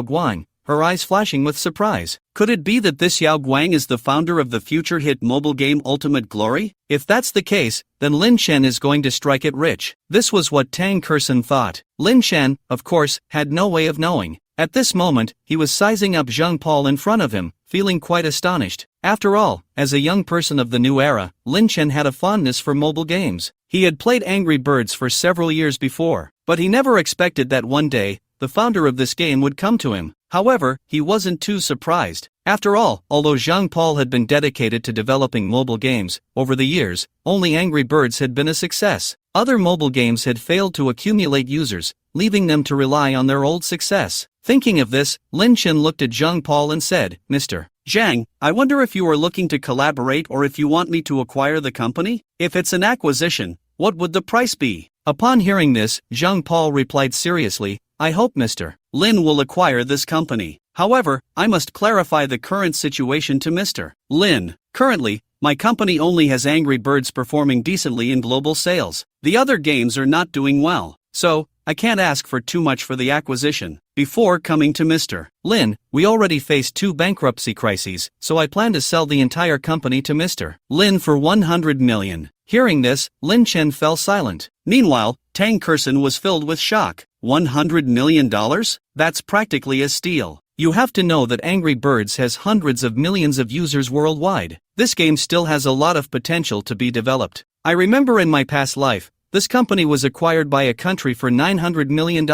Guang, her eyes flashing with surprise. Could it be that this Yao Guang is the founder of the future hit mobile game Ultimate Glory? If that's the case, then Lin Chen is going to strike it rich. This was what Tang Kerson thought. Lin Chen, of course, had no way of knowing. At this moment, he was sizing up Zhang Paul in front of him, feeling quite astonished. After all, as a young person of the new era, Lin Chen had a fondness for mobile games. He had played Angry Birds for several years before, but he never expected that one day, the founder of this game would come to him. However, he wasn't too surprised. After all, although Zhang Paul had been dedicated to developing mobile games, over the years, only Angry Birds had been a success. Other mobile games had failed to accumulate users, leaving them to rely on their old success. Thinking of this, Lin Chen looked at Zhang Paul and said, Mr. Zhang, I wonder if you are looking to collaborate or if you want me to acquire the company? If it's an acquisition, what would the price be? Upon hearing this, Zhang Paul replied seriously, I hope Mr. Lin will acquire this company. However, I must clarify the current situation to Mr. Lin. Currently, my company only has Angry Birds performing decently in global sales. The other games are not doing well. So, I can't ask for too much for the acquisition. Before coming to Mr. Lin, we already faced 2 bankruptcy crises, so I plan to sell the entire company to Mr. Lin for 100 million. Hearing this, Lin Chen fell silent. Meanwhile, Tang Kerson was filled with shock. $100 million? That's practically a steal. You have to know that Angry Birds has hundreds of millions of users worldwide. This game still has a lot of potential to be developed. I remember in my past life, this company was acquired by a country for $900 million.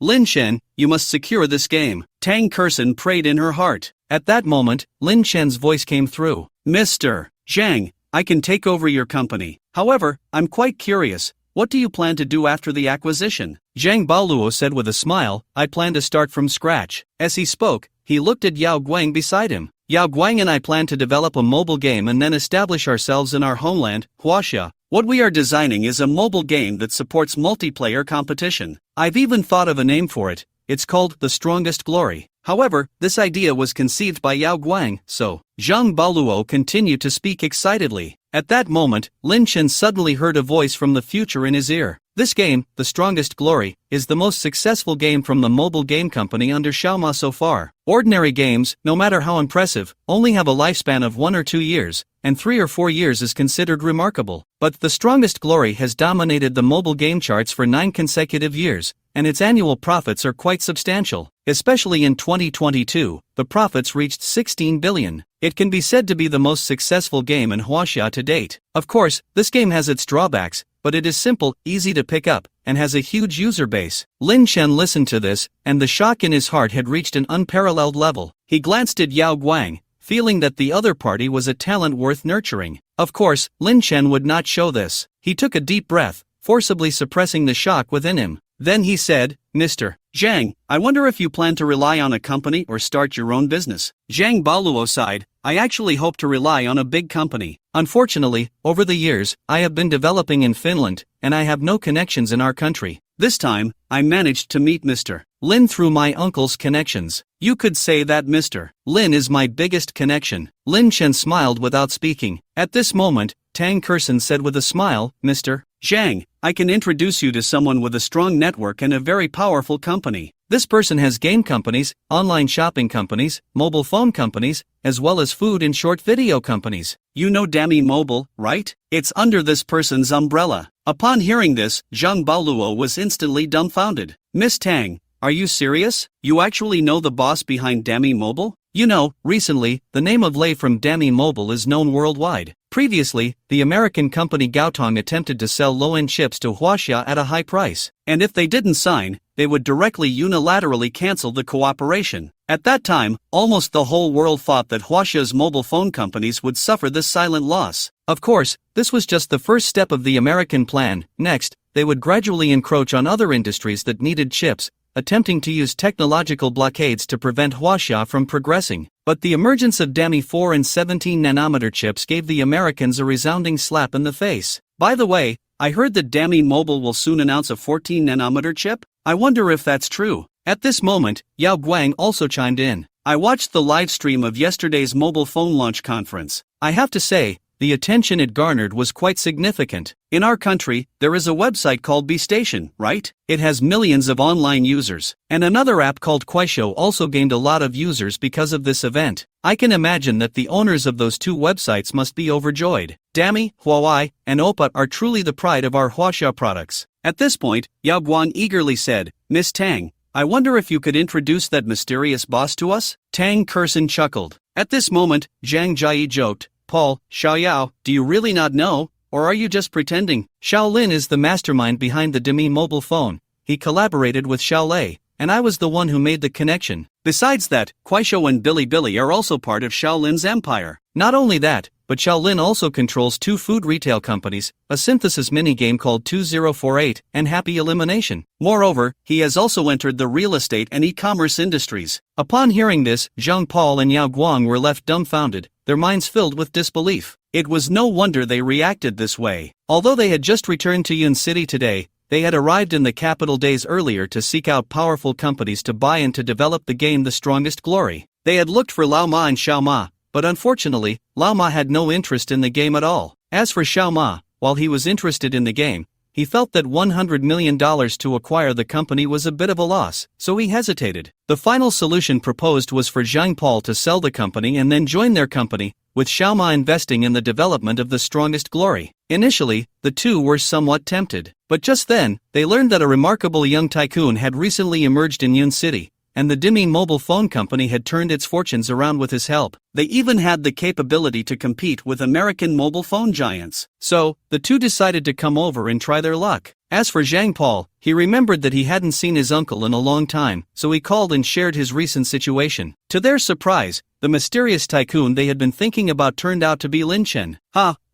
Lin Chen, you must secure this game. Tang Kerson prayed in her heart. At that moment, Lin Chen's voice came through. Mr. Zhang, I can take over your company. However, I'm quite curious. What do you plan to do after the acquisition? Zhang Baoluo said with a smile, I plan to start from scratch. As he spoke, he looked at Yao Guang beside him. Yao Guang and I plan to develop a mobile game and then establish ourselves in our homeland, Huaxia. What we are designing is a mobile game that supports multiplayer competition. I've even thought of a name for it. It's called The Strongest Glory. However, this idea was conceived by Yao Guang, so Zhang Baoluo continued to speak excitedly. At that moment, Lin Chen suddenly heard a voice from the future in his ear. This game, The Strongest Glory, is the most successful game from the mobile game company under Xiaoma so far. Ordinary games, no matter how impressive, only have a lifespan of 1 or 2 years, and 3 or 4 years is considered remarkable. But The Strongest Glory has dominated the mobile game charts for 9 consecutive years, and its annual profits are quite substantial. Especially in 2022, the profits reached 16 billion. It can be said to be the most successful game in Huaxia to date. Of course, this game has its drawbacks, but it is simple, easy to pick up, and has a huge user base. Lin Chen listened to this, and the shock in his heart had reached an unparalleled level. He glanced at Yao Guang, feeling that the other party was a talent worth nurturing. Of course, Lin Chen would not show this. He took a deep breath, forcibly suppressing the shock within him. Then he said, Mr. Zhang, I wonder if you plan to rely on a company or start your own business. Zhang Baoluo sighed, I actually hope to rely on a big company. Unfortunately, over the years, I have been developing in Finland, and I have no connections in our country. This time, I managed to meet Mr. Lin through my uncle's connections. You could say that Mr. Lin is my biggest connection. Lin Chen smiled without speaking. At this moment, Tang Kerson said with a smile, Mr. Zhang, I can introduce you to someone with a strong network and a very powerful company. This person has game companies, online shopping companies, mobile phone companies, as well as food and short video companies. You know Dami Mobile, right? It's under this person's umbrella. Upon hearing this, Zhang Baoluo was instantly dumbfounded. Miss Tang, are you serious? You actually know the boss behind Dami Mobile? You know, recently, the name of Lei from Dami Mobile is known worldwide. Previously, the American company Gaotong attempted to sell low-end chips to Huaxia at a high price, and if they didn't sign, they would directly unilaterally cancel the cooperation. At that time, almost the whole world thought that Huaxia's mobile phone companies would suffer this silent loss. Of course, this was just the first step of the American plan. Next, they would gradually encroach on other industries that needed chips, attempting to use technological blockades to prevent Huaxia from progressing. But the emergence of Dami 4 and 17nm chips gave the Americans a resounding slap in the face. By the way, I heard that Dami Mobile will soon announce a 14nm chip? I wonder if that's true. At this moment, Yao Guang also chimed in. I watched the live stream of yesterday's mobile phone launch conference. I have to say, the attention it garnered was quite significant. In our country, there is a website called B-Station, right? It has millions of online users. And another app called Kuaishou also gained a lot of users because of this event. I can imagine that the owners of those 2 websites must be overjoyed. Dami, Huawei, and Oppa are truly the pride of our Huaxia products. At this point, Yao Guang eagerly said, Miss Tang, I wonder if you could introduce that mysterious boss to us? Tang Kerson chuckled. At this moment, Zhang Jie joked, Paul, Xiaoyao, do you really not know, or are you just pretending? Xiao Lin is the mastermind behind the Dami mobile phone. He collaborated with Xiao Lei, and I was the one who made the connection. Besides that, Kuaishou and Bilibili are also part of Xiao Lin's empire. Not only that, but Shaolin also controls two food retail companies, a synthesis minigame called 2048, and Happy Elimination. Moreover, he has also entered the real estate and e-commerce industries. Upon hearing this, Zhang Paul and Yao Guang were left dumbfounded, their minds filled with disbelief. It was no wonder they reacted this way. Although they had just returned to Yun City today, they had arrived in the capital days earlier to seek out powerful companies to buy and to develop the game The Strongest Glory. They had looked for Lao Ma and Xiao Ma, but unfortunately, Lao Ma had no interest in the game at all. As for Xiao Ma, while he was interested in the game, he felt that $100 million to acquire the company was a bit of a loss, so he hesitated. The final solution proposed was for Zhang Paul to sell the company and then join their company, with Xiao Ma investing in the development of The Strongest Glory. Initially, the two were somewhat tempted, but just then, they learned that a remarkable young tycoon had recently emerged in Yun City, and the Dimming mobile phone company had turned its fortunes around with his help. They even had the capability to compete with American mobile phone giants. So, the two decided to come over and try their luck. As for Zhang Paul, he remembered that he hadn't seen his uncle in a long time, so he called and shared his recent situation. To their surprise, the mysterious tycoon they had been thinking about turned out to be Lin Chen.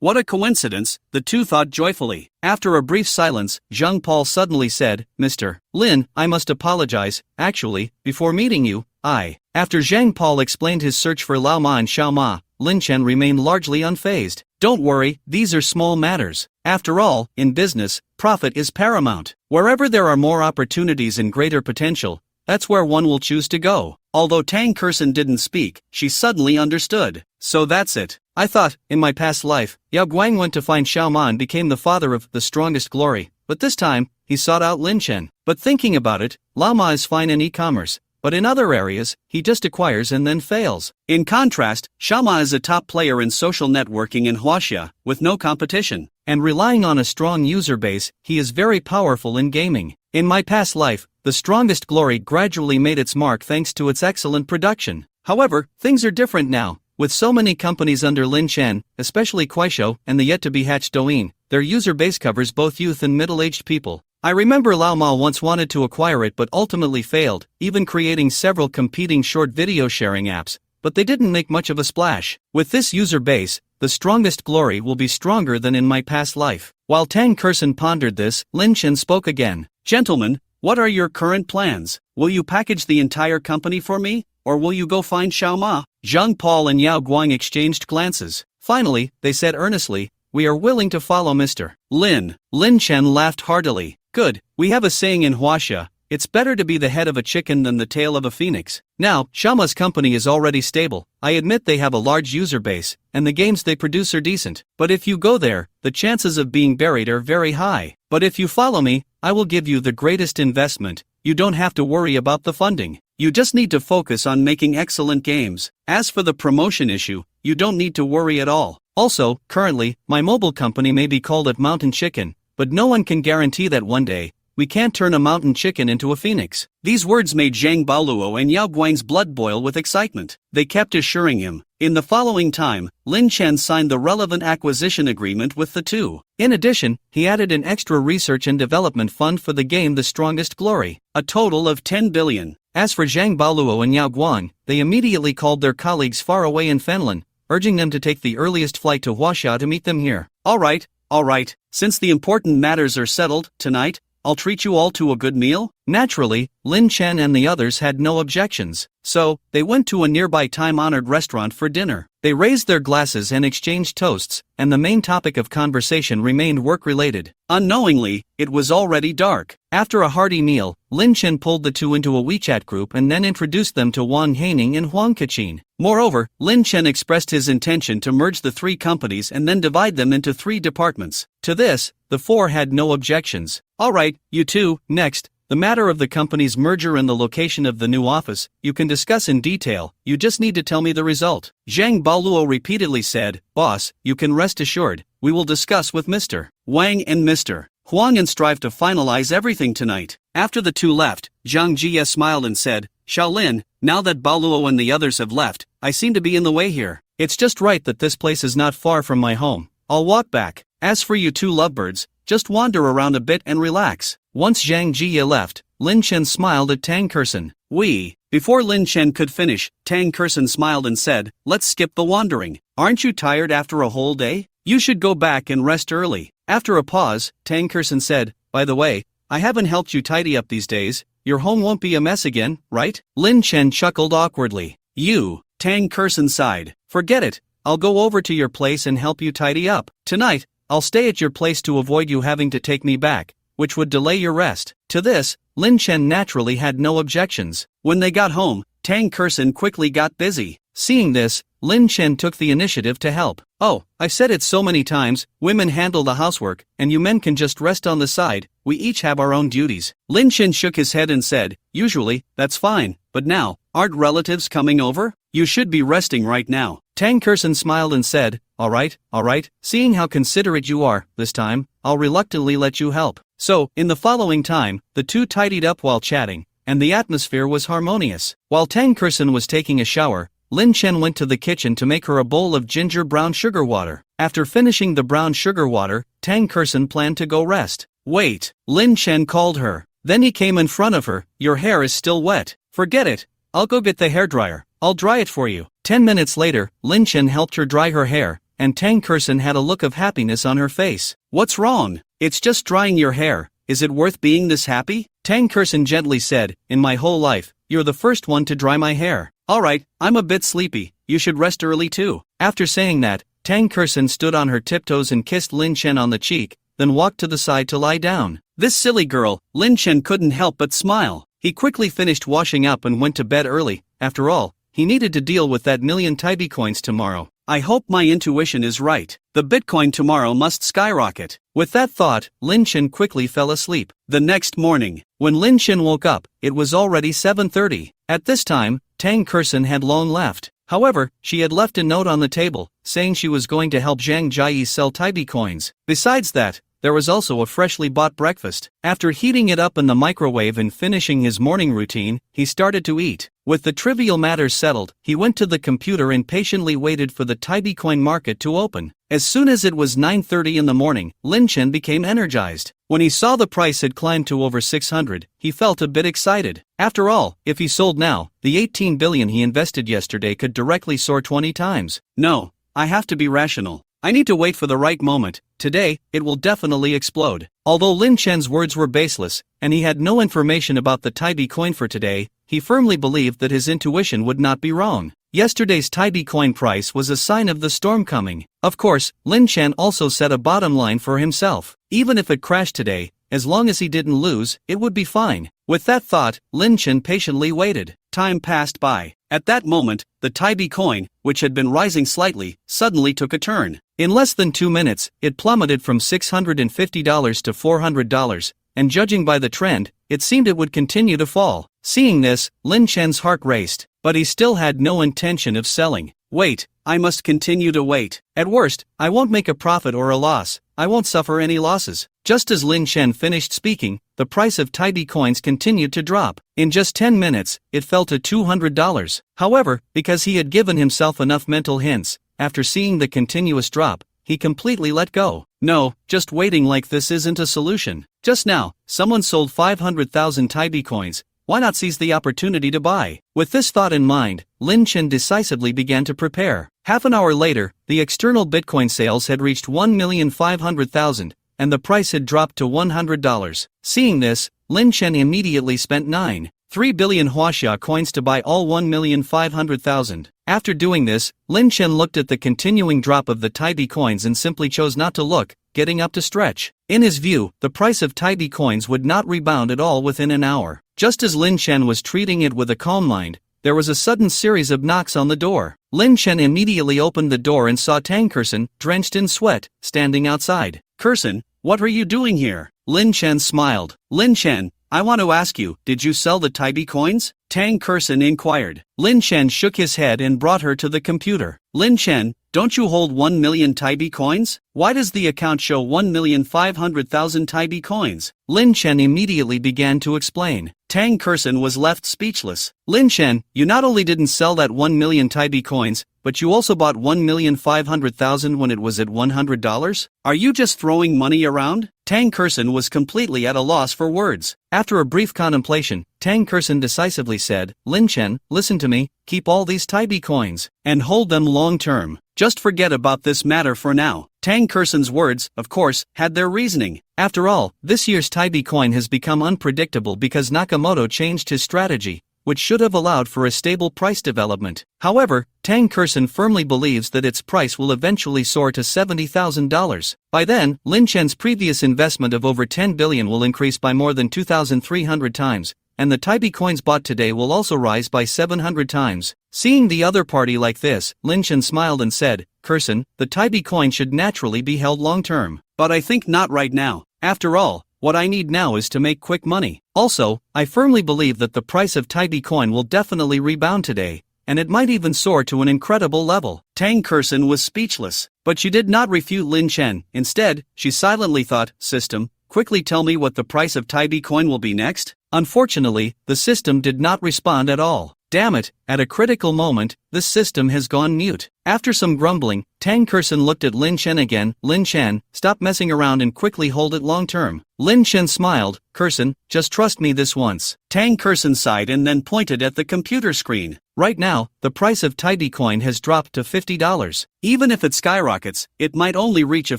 What a coincidence, the two thought joyfully. After a brief silence, Zhang Paul suddenly said, Mr. Lin, I must apologize. Actually, before meeting you, After Zhang Paul explained his search for Lao Ma and Xiao Ma, Lin Chen remained largely unfazed. Don't worry, these are small matters. After all, in business, profit is paramount. Wherever there are more opportunities and greater potential, that's where one will choose to go. Although Tang Kersen didn't speak, she suddenly understood. So that's it. I thought, in my past life, Yao Guang went to find Xiao Ma and became the father of The Strongest Glory, but this time, he sought out Lin Chen. But thinking about it, Lao Ma is fine in e-commerce, but in other areas, he just acquires and then fails. In contrast, Xiao Ma is a top player in social networking in Huaxia, with no competition. And relying on a strong user base, he is very powerful in gaming. In my past life, The Strongest Glory gradually made its mark thanks to its excellent production. However, things are different now. With so many companies under Lin Chen, especially Kuaishou and the yet-to-be-hatched Douyin, their user base covers both youth and middle-aged people. I remember Lao Ma once wanted to acquire it but ultimately failed, even creating several competing short video sharing apps, but they didn't make much of a splash. With this user base, The Strongest Glory will be stronger than in my past life. While Tang Kersen pondered this, Lin Chen spoke again. Gentlemen, what are your current plans? Will you package the entire company for me? Or will you go find Xiao Ma? Zhang Paul and Yao Guang exchanged glances. Finally, they said earnestly, we are willing to follow Mr. Lin. Lin Chen laughed heartily. Good, we have a saying in Huaxia, it's better to be the head of a chicken than the tail of a phoenix. Now, Xiao Ma's company is already stable. I admit they have a large user base, and the games they produce are decent. But if you go there, the chances of being buried are very high. But if you follow me, I will give you the greatest investment. You don't have to worry about the funding. You just need to focus on making excellent games. As for the promotion issue, you don't need to worry at all. Also, currently, my mobile company may be called at Mountain Chicken, but no one can guarantee that one day, we can't turn a mountain chicken into a phoenix. These words made Zhang Baoluo and Yao Guang's blood boil with excitement. They kept assuring him. In the following time, Lin Chen signed the relevant acquisition agreement with the two. In addition, he added an extra research and development fund for the game The Strongest Glory, a total of 10 billion. As for Zhang Baoluo and Yao Guang, they immediately called their colleagues far away in Fenlin, urging them to take the earliest flight to Huaxia to meet them here. All right, since the important matters are settled, tonight, I'll treat you all to a good meal? Naturally, Lin Chen and the others had no objections, so they went to a nearby time-honored restaurant for dinner. They raised their glasses and exchanged toasts, and the main topic of conversation remained work-related. Unknowingly, it was already dark. After a hearty meal, Lin Chen pulled the two into a WeChat group and then introduced them to Wang Haining and Huang Kachin. Moreover, Lin Chen expressed his intention to merge the three companies and then divide them into three departments. To this, the four had no objections. All right, you two, next. The matter of the company's merger and the location of the new office, you can discuss in detail, you just need to tell me the result. Zhang Baoluo repeatedly said, Boss, you can rest assured, we will discuss with Mr. Wang and Mr. Huang and strive to finalize everything tonight. After the two left, Zhang Jie smiled and said, Shaolin, now that Baoluo and the others have left, I seem to be in the way here. It's just right that this place is not far from my home. I'll walk back. As for you two lovebirds, just wander around a bit and relax. Once Zhang Jie left, Lin Chen smiled at Tang Kersen. We Before Lin Chen could finish, Tang Kerson smiled and said, "Let's skip the wandering. Aren't you tired after a whole day? You should go back and rest early." After a pause, Tang Kerson said, "By the way, I haven't helped you tidy up these days. Your home won't be a mess again, right?" Lin Chen chuckled awkwardly. "You," Tang Kerson sighed. "Forget it. I'll go over to your place and help you tidy up. Tonight, I'll stay at your place to avoid you having to take me back, which would delay your rest." To this, Lin Chen naturally had no objections. When they got home, Tang Kerson quickly got busy. Seeing this, Lin Chen took the initiative to help. "Oh, I've said it so many times, women handle the housework, and you men can just rest on the side, we each have our own duties." Lin Chen shook his head and said, "Usually, that's fine, but now, aren't relatives coming over? You should be resting right now." Tang Kerson smiled and said, all right, seeing how considerate you are, this time, I'll reluctantly let you help." So, in the following time, the two tidied up while chatting, and the atmosphere was harmonious. While Tang Kerson was taking a shower, Lin Chen went to the kitchen to make her a bowl of ginger brown sugar water. After finishing the brown sugar water, Tang Kerson planned to go rest. "Wait," Lin Chen called her. Then he came in front of her. "Your hair is still wet." "Forget it. I'll go get the hairdryer. I'll dry it for you." 10 minutes later, Lin Chen helped her dry her hair, and Tang Kerson had a look of happiness on her face. "What's wrong? It's just drying your hair. Is it worth being this happy?" Tang Kerson gently said, "In my whole life, you're the first one to dry my hair." "Alright, I'm a bit sleepy, you should rest early too." After saying that, Tang Kerson stood on her tiptoes and kissed Lin Chen on the cheek, then walked to the side to lie down. This silly girl, Lin Chen couldn't help but smile. He quickly finished washing up and went to bed early. After all, he needed to deal with that million Taibi coins tomorrow. "I hope my intuition is right. The Bitcoin tomorrow must skyrocket." With that thought, Lin Chen quickly fell asleep. The next morning, when Lin Chen woke up, it was already 7:30. At this time, Tang Kerson had long left. However, she had left a note on the table, saying she was going to help Zhang Jiayi sell Taibi coins. Besides that, there was also a freshly bought breakfast. After heating it up in the microwave and finishing his morning routine, he started to eat. With the trivial matters settled, he went to the computer and patiently waited for the Taibi coin market to open. As soon as it was 9:30 in the morning, Lin Chen became energized. When he saw the price had climbed to over 600, he felt a bit excited. After all, if he sold now, the 18 billion he invested yesterday could directly soar 20 times. "No, I have to be rational. I need to wait for the right moment. Today, it will definitely explode." Although Lin Chen's words were baseless, and he had no information about the Taibi coin for today, he firmly believed that his intuition would not be wrong. Yesterday's Taibi coin price was a sign of the storm coming. Of course, Lin Chen also set a bottom line for himself. Even if it crashed today, as long as he didn't lose, it would be fine. With that thought, Lin Chen patiently waited. Time passed by. At that moment, the Taibi coin, which had been rising slightly, suddenly took a turn. In less than 2 minutes, it plummeted from $650 to $400, and judging by the trend, it seemed it would continue to fall. Seeing this, Lin Chen's heart raced, but he still had no intention of selling. "Wait, I must continue to wait. At worst, I won't make a profit or a loss. I won't suffer any losses." Just as Lin Chen finished speaking, the price of Taibi coins continued to drop. In just 10 minutes, it fell to $200. However, because he had given himself enough mental hints, after seeing the continuous drop, he completely let go. No, just waiting like this isn't a solution. Just now, someone sold 500,000 Taibi coins. Why not seize the opportunity to buy? With this thought in mind, Lin Chen decisively began to prepare. Half an hour later, the external Bitcoin sales had reached 1,500,000, and the price had dropped to $100. Seeing this, Lin Chen immediately spent 9.3 billion Huaxia coins to buy all 1,500,000. After doing this, Lin Chen looked at the continuing drop of the Taibi coins and simply chose not to look, getting up to stretch. In his view, the price of Taibi coins would not rebound at all within an hour. Just as Lin Chen was treating it with a calm mind, there was a sudden series of knocks on the door. Lin Chen immediately opened the door and saw Tang Kerson, drenched in sweat, standing outside. "Kerson, what are you doing here?" Lin Chen smiled. "Lin Chen, I want to ask you, did you sell the Taibi coins?" Tang Kerson inquired. Lin Chen shook his head and brought her to the computer. "Lin Chen, don't you hold 1 million Taibi coins? Why does the account show 1,500,000 Taibi coins?" Lin Chen immediately began to explain. Tang Kerson was left speechless. "Lin Chen, you not only didn't sell that 1 million Taibi coins, but you also bought 1,500,000 when it was at $100? Are you just throwing money around?" Tang Kerson was completely at a loss for words. After a brief contemplation, Tang Kerson decisively said, Lin Chen, listen to me, keep all these Taibi coins, and hold them long term. Just forget about this matter for now. Tang Kerson's words, of course, had their reasoning. After all, this year's Taibi coin has become unpredictable because Nakamoto changed his strategy, which should have allowed for a stable price development. However, Tang Kerson firmly believes that its price will eventually soar to $70,000. By then, Lin Chen's previous investment of over 10 billion will increase by more than 2,300 times, and the Taibi coins bought today will also rise by 700 times. Seeing the other party like this, Lin Chen smiled and said, Kerson, the Taibi coin should naturally be held long term. But I think not right now. After all, what I need now is to make quick money. Also, I firmly believe that the price of Taibi coin will definitely rebound today, and it might even soar to an incredible level. Tang Kerson was speechless, but she did not refute Lin Chen. Instead, she silently thought, System, quickly tell me what the price of Taibi coin will be next? Unfortunately, the system did not respond at all. Damn it, at a critical moment, the system has gone mute. After some grumbling, Tang Kerson looked at Lin Chen again. Lin Chen, stop messing around and quickly hold it long term. Lin Chen smiled, Kerson, just trust me this once. Tang Kerson sighed and then pointed at the computer screen. Right now, the price of Taibi coin has dropped to $50. Even if it skyrockets, it might only reach a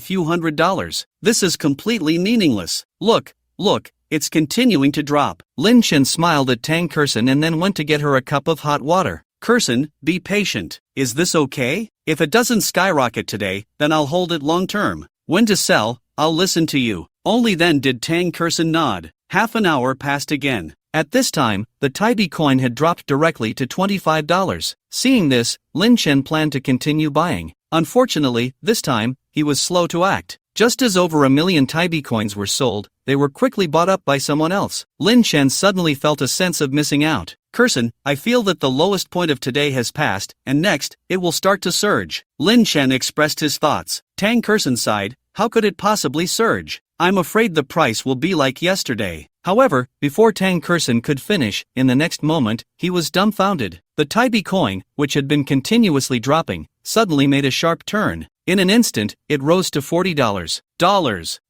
few $100s. This is completely meaningless. Look, it's continuing to drop. Lin Chen smiled at Tang Kerson and then went to get her a cup of hot water. Kerson, be patient. Is this okay? If it doesn't skyrocket today, then I'll hold it long term. When to sell, I'll listen to you. Only then did Tang Kerson nod. Half an hour passed again. At this time, the Taibi coin had dropped directly to $25. Seeing this, Lin Chen planned to continue buying. Unfortunately, this time, he was slow to act. Just as over 1 million Taibi coins were sold, they were quickly bought up by someone else. Lin Chen suddenly felt a sense of missing out. Kerson, I feel that the lowest point of today has passed, and next, it will start to surge. Lin Chen expressed his thoughts. Tang Kerson sighed, how could it possibly surge? I'm afraid the price will be like yesterday. However, before Tang Kerson could finish, in the next moment, he was dumbfounded. The Taibi coin, which had been continuously dropping, suddenly made a sharp turn. In an instant, it rose to $40. Dollars.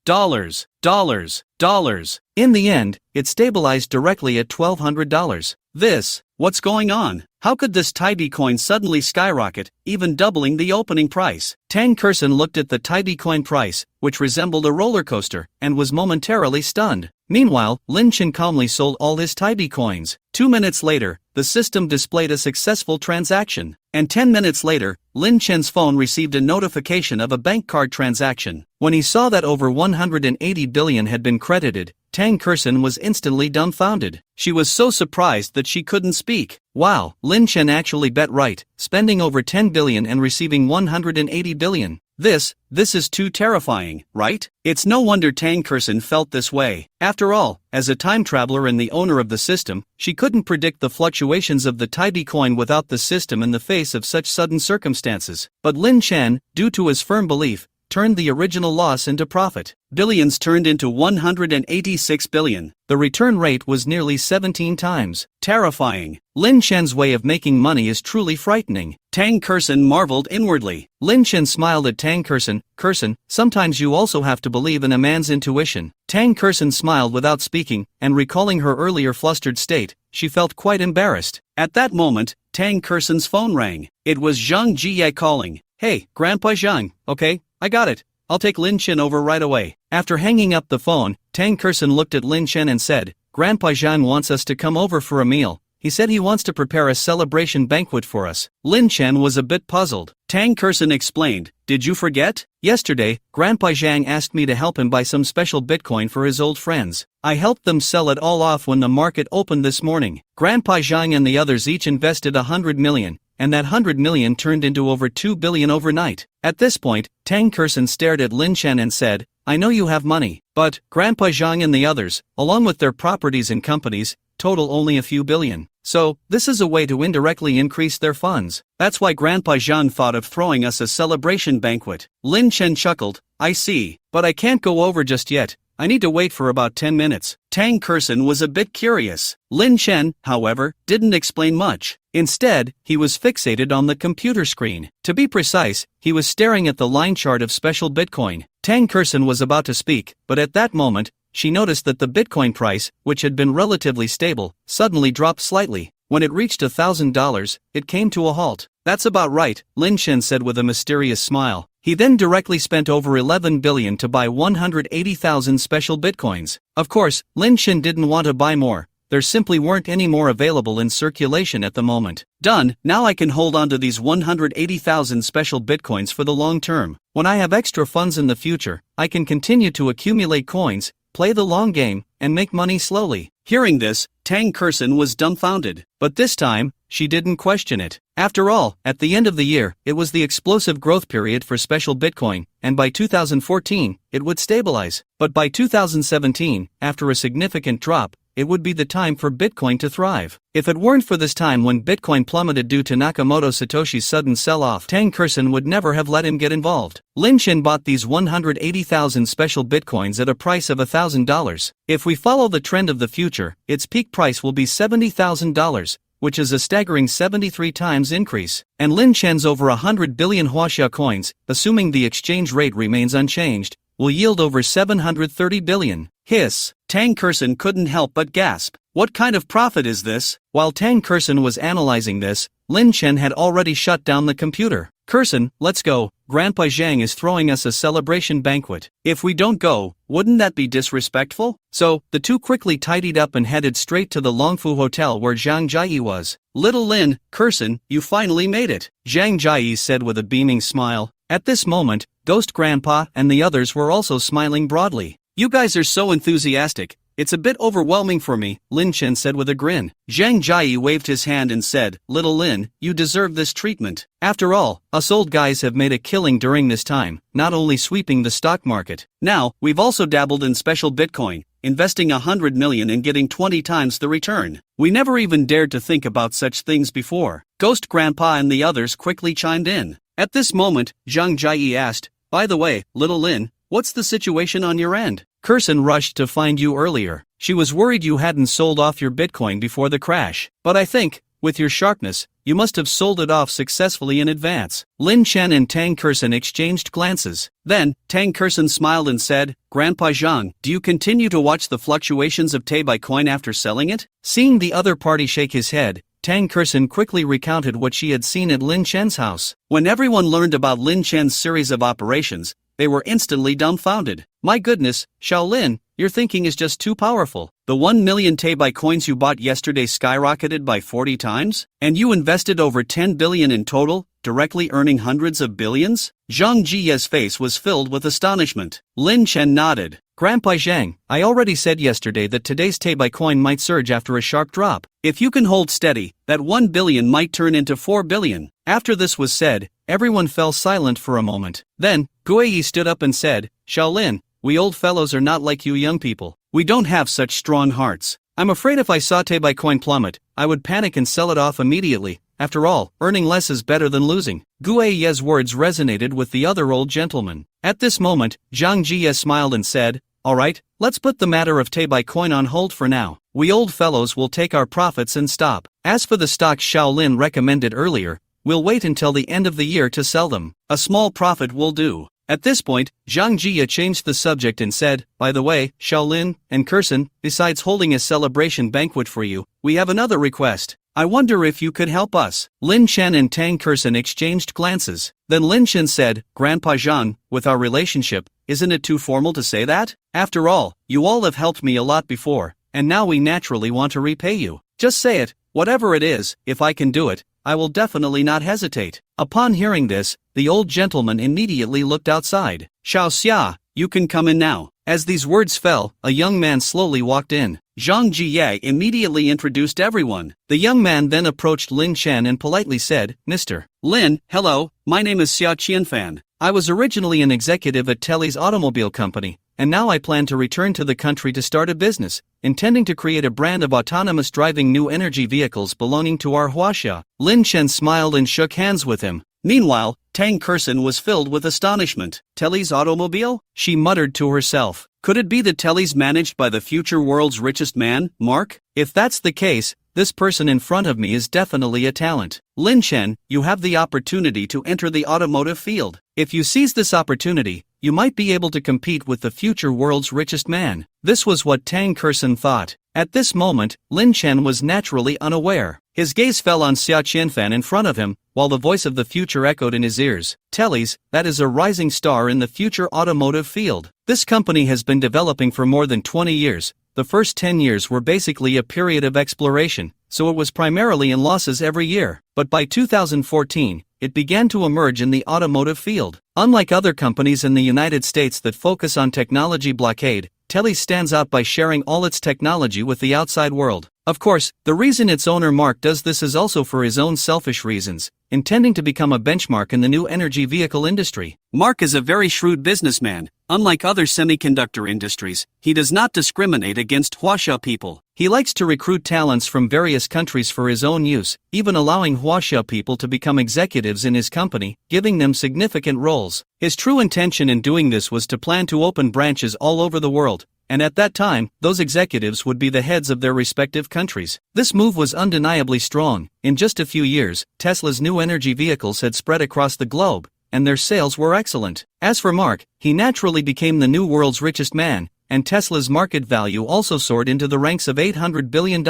In the end, it stabilized directly at $1,200. What's going on? How could this Taibi coin suddenly skyrocket, even doubling the opening price? Tang Kerson looked at the Taibi coin price, which resembled a roller coaster, and was momentarily stunned. Meanwhile, Lin Chen calmly sold all his Taibi coins. 2 minutes later, the system displayed a successful transaction. And 10 minutes later, Lin Chen's phone received a notification of a bank card transaction. When he saw that over 180 billion had been credited, Tang Kerson was instantly dumbfounded. She was so surprised that she couldn't speak. Wow, Lin Chen actually bet right, spending over 10 billion and receiving 180 billion. This is too terrifying, right? It's no wonder Tang Kerson felt this way. After all, as a time traveler and the owner of the system, she couldn't predict the fluctuations of the Taibi coin without the system in the face of such sudden circumstances. But Lin Chen, due to his firm belief, turned the original loss into profit. Billions turned into 186 billion. The return rate was nearly 17 times. Terrifying. Lin Chen's way of making money is truly frightening. Tang Kerson marveled inwardly. Lin Chen smiled at Tang Kerson. Kerson, sometimes you also have to believe in a man's intuition. Tang Kerson smiled without speaking, and recalling her earlier flustered state, she felt quite embarrassed. At that moment, Tang Kerson's phone rang. It was Zhang Jie calling. Hey, Grandpa Zhang, okay, I got it. I'll take Lin Chen over right away. After hanging up the phone, Tang Kerson looked at Lin Chen and said, Grandpa Zhang wants us to come over for a meal. He said he wants to prepare a celebration banquet for us. Lin Chen was a bit puzzled. Tang Kerson explained, did you forget? Yesterday, Grandpa Zhang asked me to help him buy some special Bitcoin for his old friends. I helped them sell it all off when the market opened this morning. Grandpa Zhang and the others each invested 100 million. And that 100 million turned into over 2 billion overnight. At this point, Tang Kerson stared at Lin Chen and said, I know you have money, but Grandpa Zhang and the others, along with their properties and companies, total only a few billion. So, this is a way to indirectly increase their funds. That's why Grandpa Zhang thought of throwing us a celebration banquet. Lin Chen chuckled, I see, but I can't go over just yet. I need to wait for about 10 minutes. Tang Kerson was a bit curious. Lin Chen, however, didn't explain much. Instead, he was fixated on the computer screen. To be precise, he was staring at the line chart of special Bitcoin. Tang Kerson was about to speak, but at that moment, she noticed that the Bitcoin price, which had been relatively stable, suddenly dropped slightly. When it reached $1,000, it came to a halt. That's about right, Lin Chen said with a mysterious smile. He then directly spent over 11 billion to buy 180,000 special Bitcoins. Of course, Lin Chen didn't want to buy more. There simply weren't any more available in circulation at the moment. Done, now I can hold on to these 180,000 special Bitcoins for the long term. When I have extra funds in the future, I can continue to accumulate coins, play the long game, and make money slowly. Hearing this, Tang Kerson was dumbfounded. But this time, she didn't question it. After all, at the end of the year, it was the explosive growth period for special Bitcoin, and by 2014, it would stabilize. But by 2017, after a significant drop, it would be the time for Bitcoin to thrive. If it weren't for this time when Bitcoin plummeted due to Nakamoto Satoshi's sudden sell-off, Tang Kerson would never have let him get involved. Lin Chen bought these 180,000 special Bitcoins at a price of $1,000. If we follow the trend of the future, its peak price will be $70,000, which is a staggering 73 times increase. And Lin Chen's over 100 billion Huaxia coins, assuming the exchange rate remains unchanged, will yield over 730 billion. Hiss. Tang Kerson couldn't help but gasp. What kind of profit is this? While Tang Kerson was analyzing this, Lin Chen had already shut down the computer. Kerson, let's go. Grandpa Zhang is throwing us a celebration banquet. If we don't go, wouldn't that be disrespectful? So, the two quickly tidied up and headed straight to the Longfu Hotel where Zhang Jieyi was. Little Lin, Kerson, you finally made it, Zhang Jieyi said with a beaming smile. At this moment, Ghost Grandpa and the others were also smiling broadly. You guys are so enthusiastic, it's a bit overwhelming for me, Lin Chen said with a grin. Zhang Jieyi waved his hand and said, Little Lin, you deserve this treatment. After all, us old guys have made a killing during this time, not only sweeping the stock market. Now, we've also dabbled in special Bitcoin, investing 100 million and getting 20 times the return. We never even dared to think about such things before. Ghost Grandpa and the others quickly chimed in. At this moment, Zhang Jieyi asked, By the way, Little Lin, what's the situation on your end? Kerson rushed to find you earlier. She was worried you hadn't sold off your Bitcoin before the crash. But I think, with your sharpness, you must have sold it off successfully in advance. Lin Chen and Tang Kerson exchanged glances. Then, Tang Kerson smiled and said, Grandpa Zhang, do you continue to watch the fluctuations of Taebai coin after selling it? Seeing the other party shake his head, Tang Kerson quickly recounted what she had seen at Lin Chen's house. When everyone learned about Lin Chen's series of operations, they were instantly dumbfounded. My goodness, Shaolin, your thinking is just too powerful. The 1 million Taebai coins you bought yesterday skyrocketed by 40 times? And you invested over 10 billion in total, directly earning hundreds of billions? Zhang Jie's face was filled with astonishment. Lin Chen nodded. Grandpa Zhang, I already said yesterday that today's Taebai coin might surge after a sharp drop. If you can hold steady, that 1 billion might turn into 4 billion. After this was said, everyone fell silent for a moment. Then, Guiyi stood up and said, Shaolin, we old fellows are not like you young people. We don't have such strong hearts. I'm afraid if I saw Taebai coin plummet, I would panic and sell it off immediately. After all, earning less is better than losing. Guiyi's words resonated with the other old gentleman. At this moment, Zhang Jie smiled and said, Alright, let's put the matter of Taebai coin on hold for now. We old fellows will take our profits and stop. As for the stocks Shaolin recommended earlier, we'll wait until the end of the year to sell them. A small profit will do. At this point, Zhang Jie changed the subject and said, By the way, Shaolin and Kerson, besides holding a celebration banquet for you, we have another request. I wonder if you could help us. Lin Chen and Tang Kerson exchanged glances. Then Lin Chen said, Grandpa Zhang, with our relationship, isn't it too formal to say that? After all, you all have helped me a lot before, and now we naturally want to repay you. Just say it, whatever it is, if I can do it, I will definitely not hesitate. Upon hearing this, the old gentleman immediately looked outside. Xiao Xia, you can come in now. As these words fell, a young man slowly walked in. Zhang Jie immediately introduced everyone. The young man then approached Lin Chen and politely said, Mr. Lin, hello, my name is Xiao Qianfan. I was originally an executive at Telly's automobile company, and now I plan to return to the country to start a business, intending to create a brand of autonomous driving new energy vehicles belonging to our Huaxia. Lin Chen smiled and shook hands with him. Meanwhile, Tang Kerson was filled with astonishment. Telly's automobile? She muttered to herself. Could it be the Telly's managed by the future world's richest man, Mark? If that's the case, this person in front of me is definitely a talent. Lin Chen, you have the opportunity to enter the automotive field. If you seize this opportunity, you might be able to compete with the future world's richest man. This was what Tang Kerson thought. At this moment, Lin Chen was naturally unaware. His gaze fell on Xia Qianfan in front of him, while the voice of the future echoed in his ears. Telly's, that is a rising star in the future automotive field. This company has been developing for more than 20 years. The first 10 years were basically a period of exploration, so it was primarily in losses every year. But by 2014, it began to emerge in the automotive field. Unlike other companies in the United States that focus on technology blockade, Telly stands out by sharing all its technology with the outside world. Of course, the reason its owner Mark does this is also for his own selfish reasons, intending to become a benchmark in the new energy vehicle industry. Mark is a very shrewd businessman. Unlike other semiconductor industries, he does not discriminate against Huaxia people. He likes to recruit talents from various countries for his own use, even allowing Huaxia people to become executives in his company, giving them significant roles. His true intention in doing this was to plan to open branches all over the world, and at that time, those executives would be the heads of their respective countries. This move was undeniably strong. In just a few years, Tesla's new energy vehicles had spread across the globe, and their sales were excellent. As for Mark, he naturally became the new world's richest man, and Tesla's market value also soared into the ranks of $800 billion,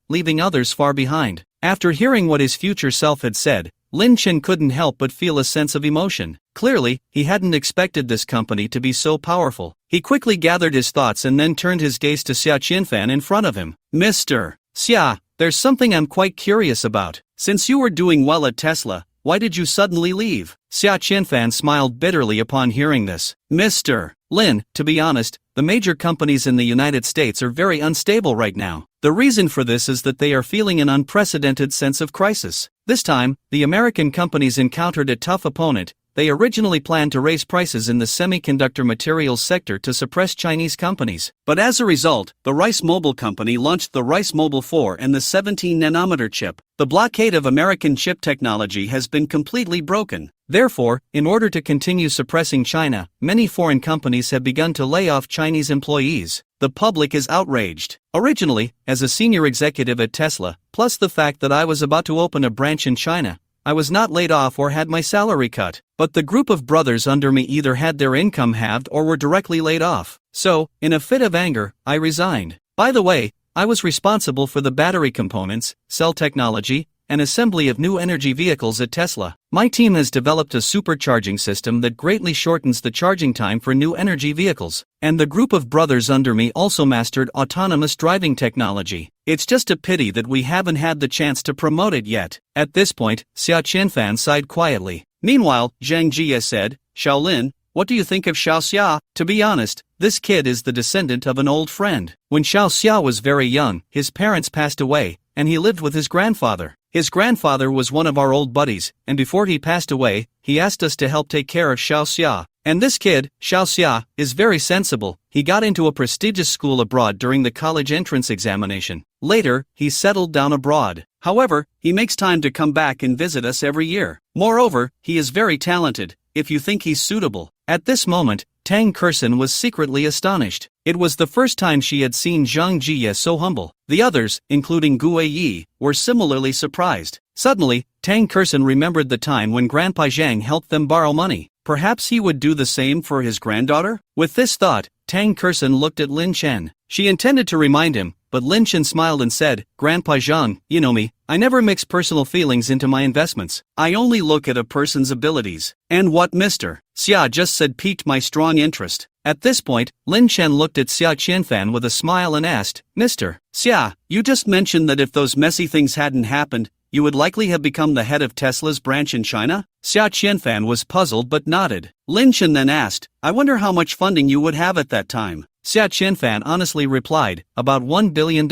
leaving others far behind. After hearing what his future self had said, Lin Chen couldn't help but feel a sense of emotion. Clearly, he hadn't expected this company to be so powerful. He quickly gathered his thoughts and then turned his gaze to Xia Qianfan in front of him. Mr. Xia, there's something I'm quite curious about. Since you were doing well at Tesla, why did you suddenly leave? Xia Qianfan smiled bitterly upon hearing this. Mr. Lin, to be honest, the major companies in the United States are very unstable right now. The reason for this is that they are feeling an unprecedented sense of crisis. This time, the American companies encountered a tough opponent. They originally planned to raise prices in the semiconductor materials sector to suppress Chinese companies. But as a result, the Rice Mobile Company launched the Rice Mobile 4 and the 17-nanometer chip. The blockade of American chip technology has been completely broken. Therefore, in order to continue suppressing China, many foreign companies have begun to lay off Chinese employees. The public is outraged. Originally, as a senior executive at Tesla, plus the fact that I was about to open a branch in China, I was not laid off or had my salary cut, but the group of brothers under me either had their income halved or were directly laid off. So, in a fit of anger, I resigned. By the way, I was responsible for the battery components, cell technology, and assembly of new energy vehicles at Tesla. My team has developed a supercharging system that greatly shortens the charging time for new energy vehicles, and the group of brothers under me also mastered autonomous driving technology. It's just a pity that we haven't had the chance to promote it yet. At this point, Xia Qianfan sighed quietly. Meanwhile, Zhang Jie said, Shaolin, what do you think of Xiao Xia? To be honest, this kid is the descendant of an old friend. When Xiao Xia was very young, his parents passed away, and he lived with his grandfather. His grandfather was one of our old buddies, and before he passed away, he asked us to help take care of Xiao Xia. And this kid, Xiao Xia, is very sensible. He got into a prestigious school abroad during the college entrance examination. Later, he settled down abroad. However, he makes time to come back and visit us every year. Moreover, he is very talented, if you think he's suitable. At this moment, Tang Kerson was secretly astonished. It was the first time she had seen Zhang Jie so humble. The others, including Gu Yi, were similarly surprised. Suddenly, Tang Kerson remembered the time when Grandpa Zhang helped them borrow money. Perhaps he would do the same for his granddaughter? With this thought, Tang Kerson looked at Lin Chen. She intended to remind him, but Lin Chen smiled and said, Grandpa Zhang, you know me, I never mix personal feelings into my investments. I only look at a person's abilities. And what Mr. Xia just said piqued my strong interest. At this point, Lin Chen looked at Xia Qianfan with a smile and asked, Mr. Xia, you just mentioned that if those messy things hadn't happened, you would likely have become the head of Tesla's branch in China? Xia Qianfan was puzzled but nodded. Lin Chen then asked, I wonder how much funding you would have at that time. Xia Qianfan honestly replied, about $1 billion.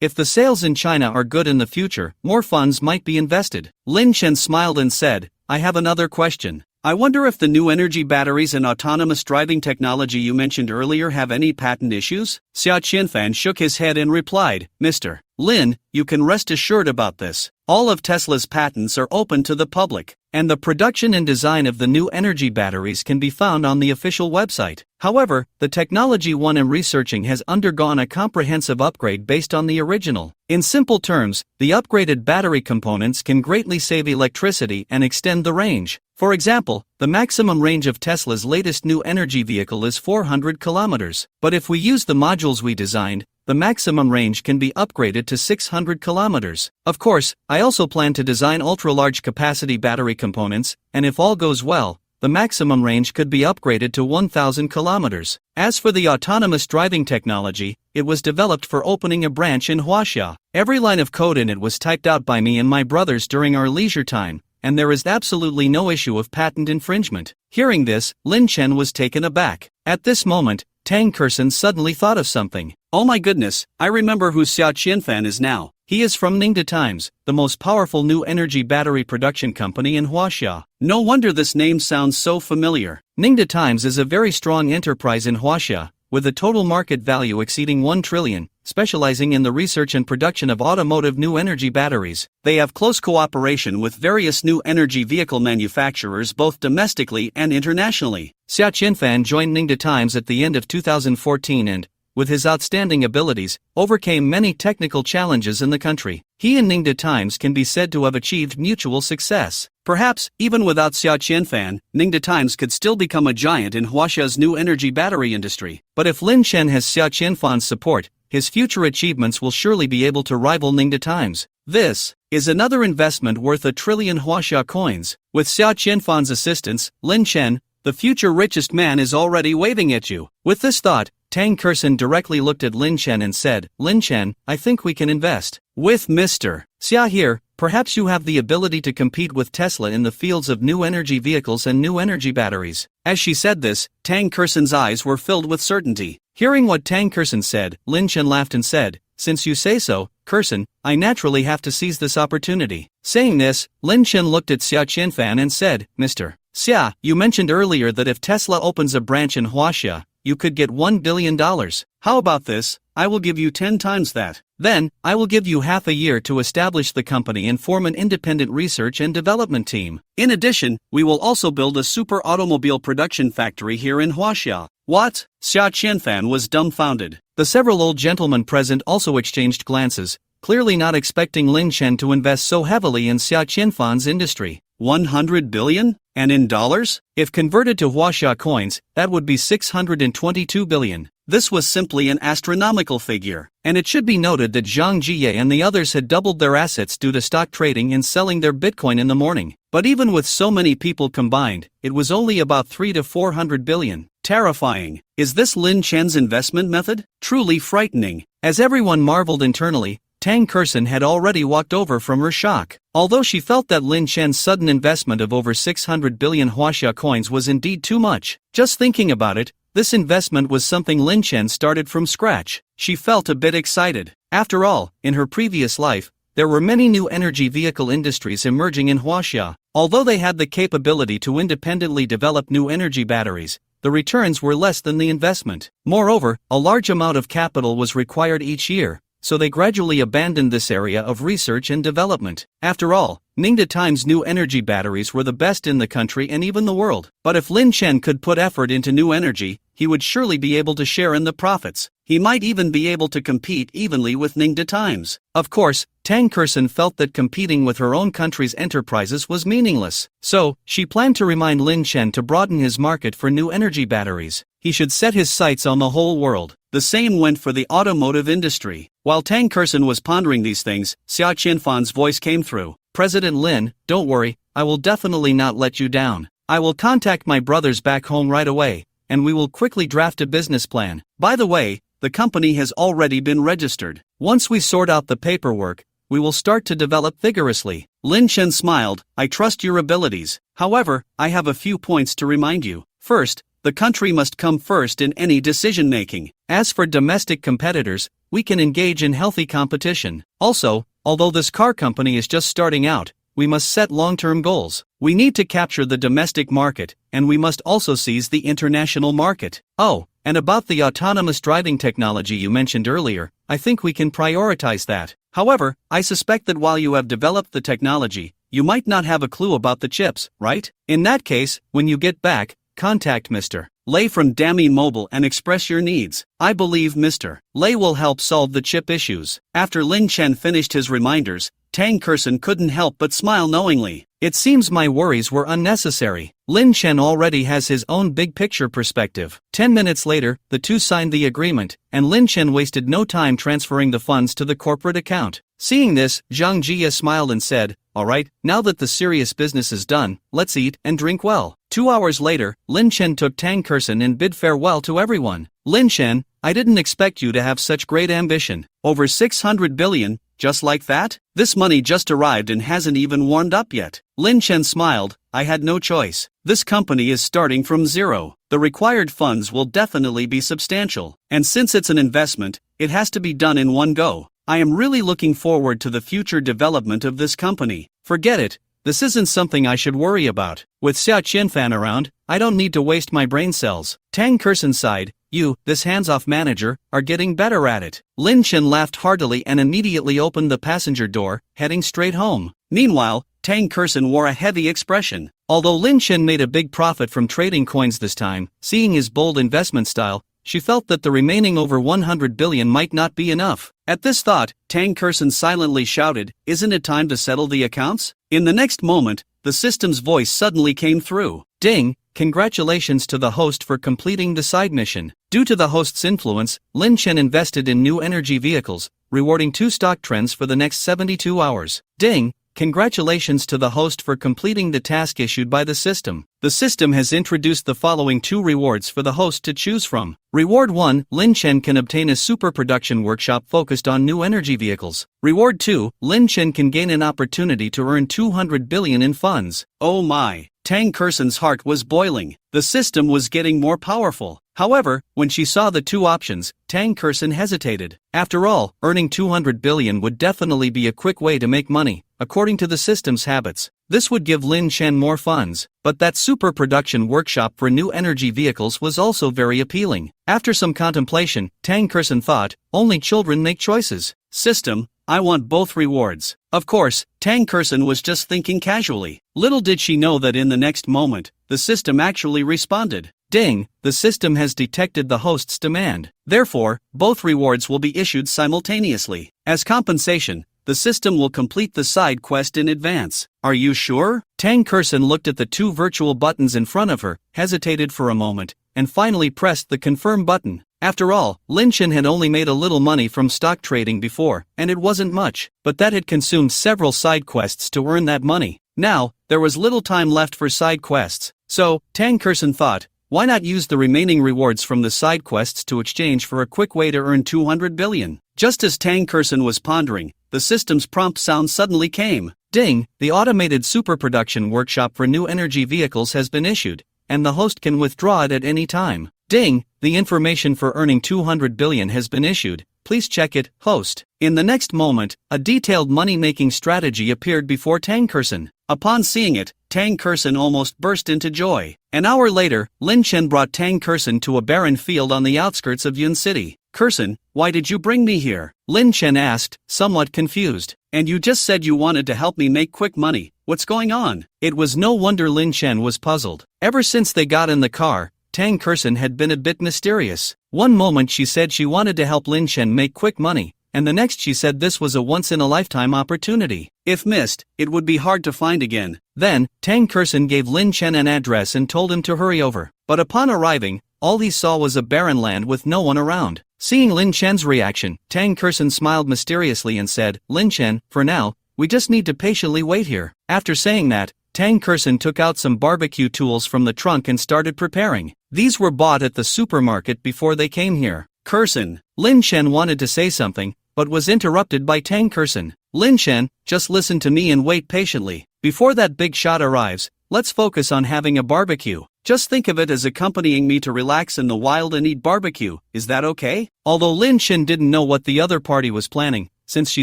If the sales in China are good in the future, more funds might be invested. Lin Chen smiled and said, I have another question. I wonder if the new energy batteries and autonomous driving technology you mentioned earlier have any patent issues? Xia Qianfan shook his head and replied, Mr. Lin, you can rest assured about this. All of Tesla's patents are open to the public, and the production and design of the new energy batteries can be found on the official website. However, the technology one am researching has undergone a comprehensive upgrade based on the original. In simple terms, the upgraded battery components can greatly save electricity and extend the range. For example, the maximum range of Tesla's latest new energy vehicle is 400 kilometers. But if we use the modules we designed, the maximum range can be upgraded to 600 kilometers. Of course, I also plan to design ultra-large capacity battery components, and if all goes well, the maximum range could be upgraded to 1000 kilometers. As for the autonomous driving technology, it was developed for opening a branch in Huaxia. Every line of code in it was typed out by me and my brothers during our leisure time, and there is absolutely no issue of patent infringement. Hearing this, Lin Chen was taken aback. At this moment, Tang Kersen suddenly thought of something. Oh my goodness, I remember who Xia Qianfan is now. He is from Ningde Times, the most powerful new energy battery production company in Huaxia. No wonder this name sounds so familiar. Ningde Times is a very strong enterprise in Huaxia, with a total market value exceeding 1 trillion, specializing in the research and production of automotive new energy batteries. They have close cooperation with various new energy vehicle manufacturers both domestically and internationally. Xia Qianfan joined Ningde Times at the end of 2014 and, with his outstanding abilities, overcame many technical challenges in the country. He and Ningde Times can be said to have achieved mutual success. Perhaps, even without Xia Qianfan, Ningde Times could still become a giant in Huaxia's new energy battery industry. But if Lin Chen has Xia Qianfan's support, his future achievements will surely be able to rival Ningde Times. This is another investment worth 1 trillion Huaxia coins. With Xia Qianfan's assistance, Lin Chen, the future richest man, is already waving at you. With this thought, Tang Kersen directly looked at Lin Chen and said, Lin Chen, I think we can invest with Mr. Xia here. Perhaps you have the ability to compete with Tesla in the fields of new energy vehicles and new energy batteries. As she said this, Tang Kersen's eyes were filled with certainty. Hearing what Tang Kersen said, Lin Chen laughed and said, Since you say so, Kersen, I naturally have to seize this opportunity. Saying this, Lin Chen looked at Xia Qianfan and said, Mr. Xia, you mentioned earlier that if Tesla opens a branch in Huaxia, you could get $1 billion. How about this? I will give you 10 times that. Then, I will give you half a year to establish the company and form an independent research and development team. In addition, we will also build a super automobile production factory here in Huaxia. What? Xia Qianfan was dumbfounded. The several old gentlemen present also exchanged glances, clearly not expecting Lin Chen to invest so heavily in Xia Qianfan's industry. 100 billion? And in dollars? If converted to Huaxia coins, that would be 622 billion. This was simply an astronomical figure. And it should be noted that Zhang Jie and the others had doubled their assets due to stock trading and selling their Bitcoin in the morning. But even with so many people combined, it was only about 3 to 400 billion. Terrifying. Is this Lin Chen's investment method? Truly frightening. As everyone marveled internally, Tang Kersen had already walked over from her shock. Although she felt that Lin Chen's sudden investment of over 600 billion Huaxia coins was indeed too much. Just thinking about it, this investment was something Lin Chen started from scratch. She felt a bit excited. After all, in her previous life, there were many new energy vehicle industries emerging in Huaxia. Although they had the capability to independently develop new energy batteries, the returns were less than the investment. Moreover, a large amount of capital was required each year, so they gradually abandoned this area of research and development. After all, Ningde Times' new energy batteries were the best in the country and even the world. But if Lin Chen could put effort into new energy, he would surely be able to share in the profits. He might even be able to compete evenly with Ningde Times. Of course, Tang Kersen felt that competing with her own country's enterprises was meaningless. So, she planned to remind Lin Chen to broaden his market for new energy batteries. He should set his sights on the whole world. The same went for the automotive industry. While Tang Kersen was pondering these things, Xia Qianfan's voice came through. President Lin, don't worry, I will definitely not let you down. I will contact my brothers back home right away, and we will quickly draft a business plan. By the way, the company has already been registered. Once we sort out the paperwork, we will start to develop vigorously. Lin Chen smiled, I trust your abilities. However, I have a few points to remind you. First, the country must come first in any decision-making. As for domestic competitors, we can engage in healthy competition. Also, although this car company is just starting out, we must set long-term goals. We need to capture the domestic market, and we must also seize the international market. Oh, and about the autonomous driving technology you mentioned earlier, I think we can prioritize that. However, I suspect that while you have developed the technology, you might not have a clue about the chips, right? In that case, when you get back, contact Mr. Lei from Dami Mobile and express your needs. I believe Mr. Lei will help solve the chip issues. After Lin Chen finished his reminders, Tang Kerson couldn't help but smile knowingly. It seems my worries were unnecessary. Lin Chen already has his own big picture perspective. 10 minutes later, the two signed the agreement, and Lin Chen wasted no time transferring the funds to the corporate account. Seeing this, Zhang Jia smiled and said, "Alright, now that the serious business is done, let's eat and drink well." 2 hours later, Lin Chen took Tang Kerson and bid farewell to everyone. "Lin Chen, I didn't expect you to have such great ambition. Over 600 billion, just like that? This money just arrived and hasn't even warmed up yet." Lin Chen smiled, "I had no choice. This company is starting from zero. The required funds will definitely be substantial. And since it's an investment, it has to be done in one go. I am really looking forward to the future development of this company. Forget it, this isn't something I should worry about. With Xia Qianfan around, I don't need to waste my brain cells." Tang Kerson sighed, "You, this hands-off manager, are getting better at it." Lin Chen laughed heartily and immediately opened the passenger door, heading straight home. Meanwhile, Tang Kerson wore a heavy expression. Although Lin Chen made a big profit from trading coins this time, seeing his bold investment style, she felt that the remaining over 100 billion might not be enough. At this thought, Tang Kerson silently shouted, "Isn't it time to settle the accounts?" In the next moment, the system's voice suddenly came through. "Ding, congratulations to the host for completing the side mission." Due to the host's influence, Lin Chen invested in new energy vehicles, rewarding 2 stock trends for the next 72 hours. "Ding, congratulations to the host for completing the task issued by the system. The system has introduced the following 2 rewards for the host to choose from. Reward 1, Lin Chen can obtain a super production workshop focused on new energy vehicles. Reward 2, Lin Chen can gain an opportunity to earn 200 billion in funds." Oh my! Tang Kerson's heart was boiling. The system was getting more powerful. However, when she saw the 2 options, Tang Kerson hesitated. After all, earning 200 billion would definitely be a quick way to make money, according to the system's habits. This would give Lin Chen more funds, but that super production workshop for new energy vehicles was also very appealing. After some contemplation, Tang Kerson thought, only children make choices. System, I want both rewards. Of course, Tang Kerson was just thinking casually. Little did she know that in the next moment, the system actually responded. "Ding, the system has detected the host's demand. Therefore, both rewards will be issued simultaneously. As compensation, the system will complete the side quest in advance." "Are you sure?" Tang Kerson looked at the 2 virtual buttons in front of her, hesitated for a moment, and finally pressed the confirm button. After all, Lin Chen had only made a little money from stock trading before, and it wasn't much, but that had consumed several side quests to earn that money. Now, there was little time left for side quests. So, Tang Kerson thought, why not use the remaining rewards from the side quests to exchange for a quick way to earn 200 billion? Just as Tang Kerson was pondering, the system's prompt sound suddenly came. "Ding, the automated super production workshop for new energy vehicles has been issued, and the host can withdraw it at any time. Ding, the information for earning 200 billion has been issued. Please check it, host." In the next moment, a detailed money-making strategy appeared before Tang Kerson. Upon seeing it, Tang Kerson almost burst into joy. An hour later, Lin Chen brought Tang Kerson to a barren field on the outskirts of Yun City. "Kerson, why did you bring me here?" Lin Chen asked, somewhat confused. "And you just said you wanted to help me make quick money. What's going on?" It was no wonder Lin Chen was puzzled. Ever since they got in the car, Tang Kerson had been a bit mysterious. One moment she said she wanted to help Lin Chen make quick money, and the next she said this was a once-in-a-lifetime opportunity. If missed, it would be hard to find again. Then, Tang Kerson gave Lin Chen an address and told him to hurry over. But upon arriving, all he saw was a barren land with no one around. Seeing Lin Chen's reaction, Tang Kerson smiled mysteriously and said, "Lin Chen, for now, we just need to patiently wait here." After saying that, Tang Kerson took out some barbecue tools from the trunk and started preparing. These were bought at the supermarket before they came here. "Kerson," Lin Chen wanted to say something, but was interrupted by Tang Kerson. "Lin Chen, just listen to me and wait patiently. Before that big shot arrives, let's focus on having a barbecue. Just think of it as accompanying me to relax in the wild and eat barbecue, is that okay?" Although Lin Chen didn't know what the other party was planning, since she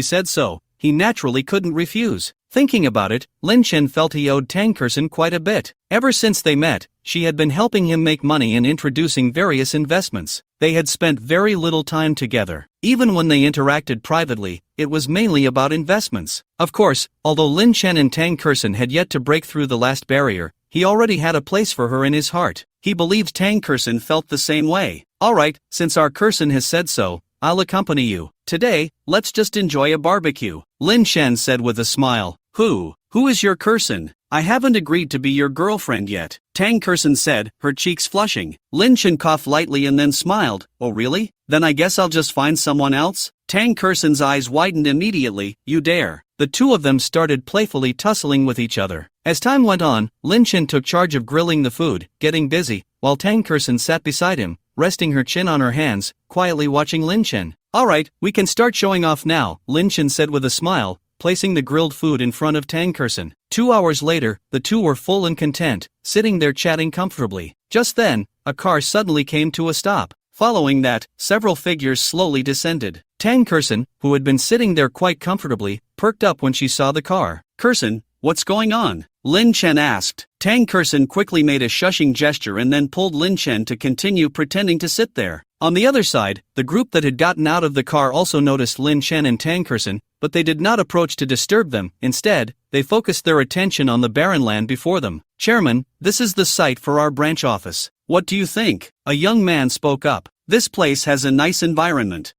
said so, he naturally couldn't refuse. Thinking about it, Lin Chen felt he owed Tang Kerson quite a bit. Ever since they met, she had been helping him make money and introducing various investments. They had spent very little time together. Even when they interacted privately, it was mainly about investments. Of course, although Lin Chen and Tang Kersen had yet to break through the last barrier, he already had a place for her in his heart. He believed Tang Kersen felt the same way. Alright, since our Kersen has said so, I'll accompany you. Today, let's just enjoy a barbecue, Lin Chen said with a smile. Who is your Kersen? I haven't agreed to be your girlfriend yet, Tang Kersen said, her cheeks flushing. Lin Chen coughed lightly and then smiled. Oh really? Then I guess I'll just find someone else? Tang Kersen's eyes widened immediately. You dare. The two of them started playfully tussling with each other. As time went on, Lin Chen took charge of grilling the food, getting busy, while Tang Kersen sat beside him, resting her chin on her hands, quietly watching Lin Chen. Alright, we can start showing off now, Lin Chen said with a smile, placing the grilled food in front of Tang Kersen. 2 hours later, the two were full and content, sitting there chatting comfortably. Just then, a car suddenly came to a stop. Following that, several figures slowly descended. Tang Kersen, who had been sitting there quite comfortably, perked up when she saw the car. Kersen, what's going on? Lin Chen asked. Tang Kersen quickly made a shushing gesture and then pulled Lin Chen to continue pretending to sit there. On the other side, the group that had gotten out of the car also noticed Lin Chen and Tang Kersen, but they did not approach to disturb them. Instead, they focused their attention on the barren land before them. Chairman, this is the site for our branch office. What do you think? A young man spoke up. This place has a nice environment.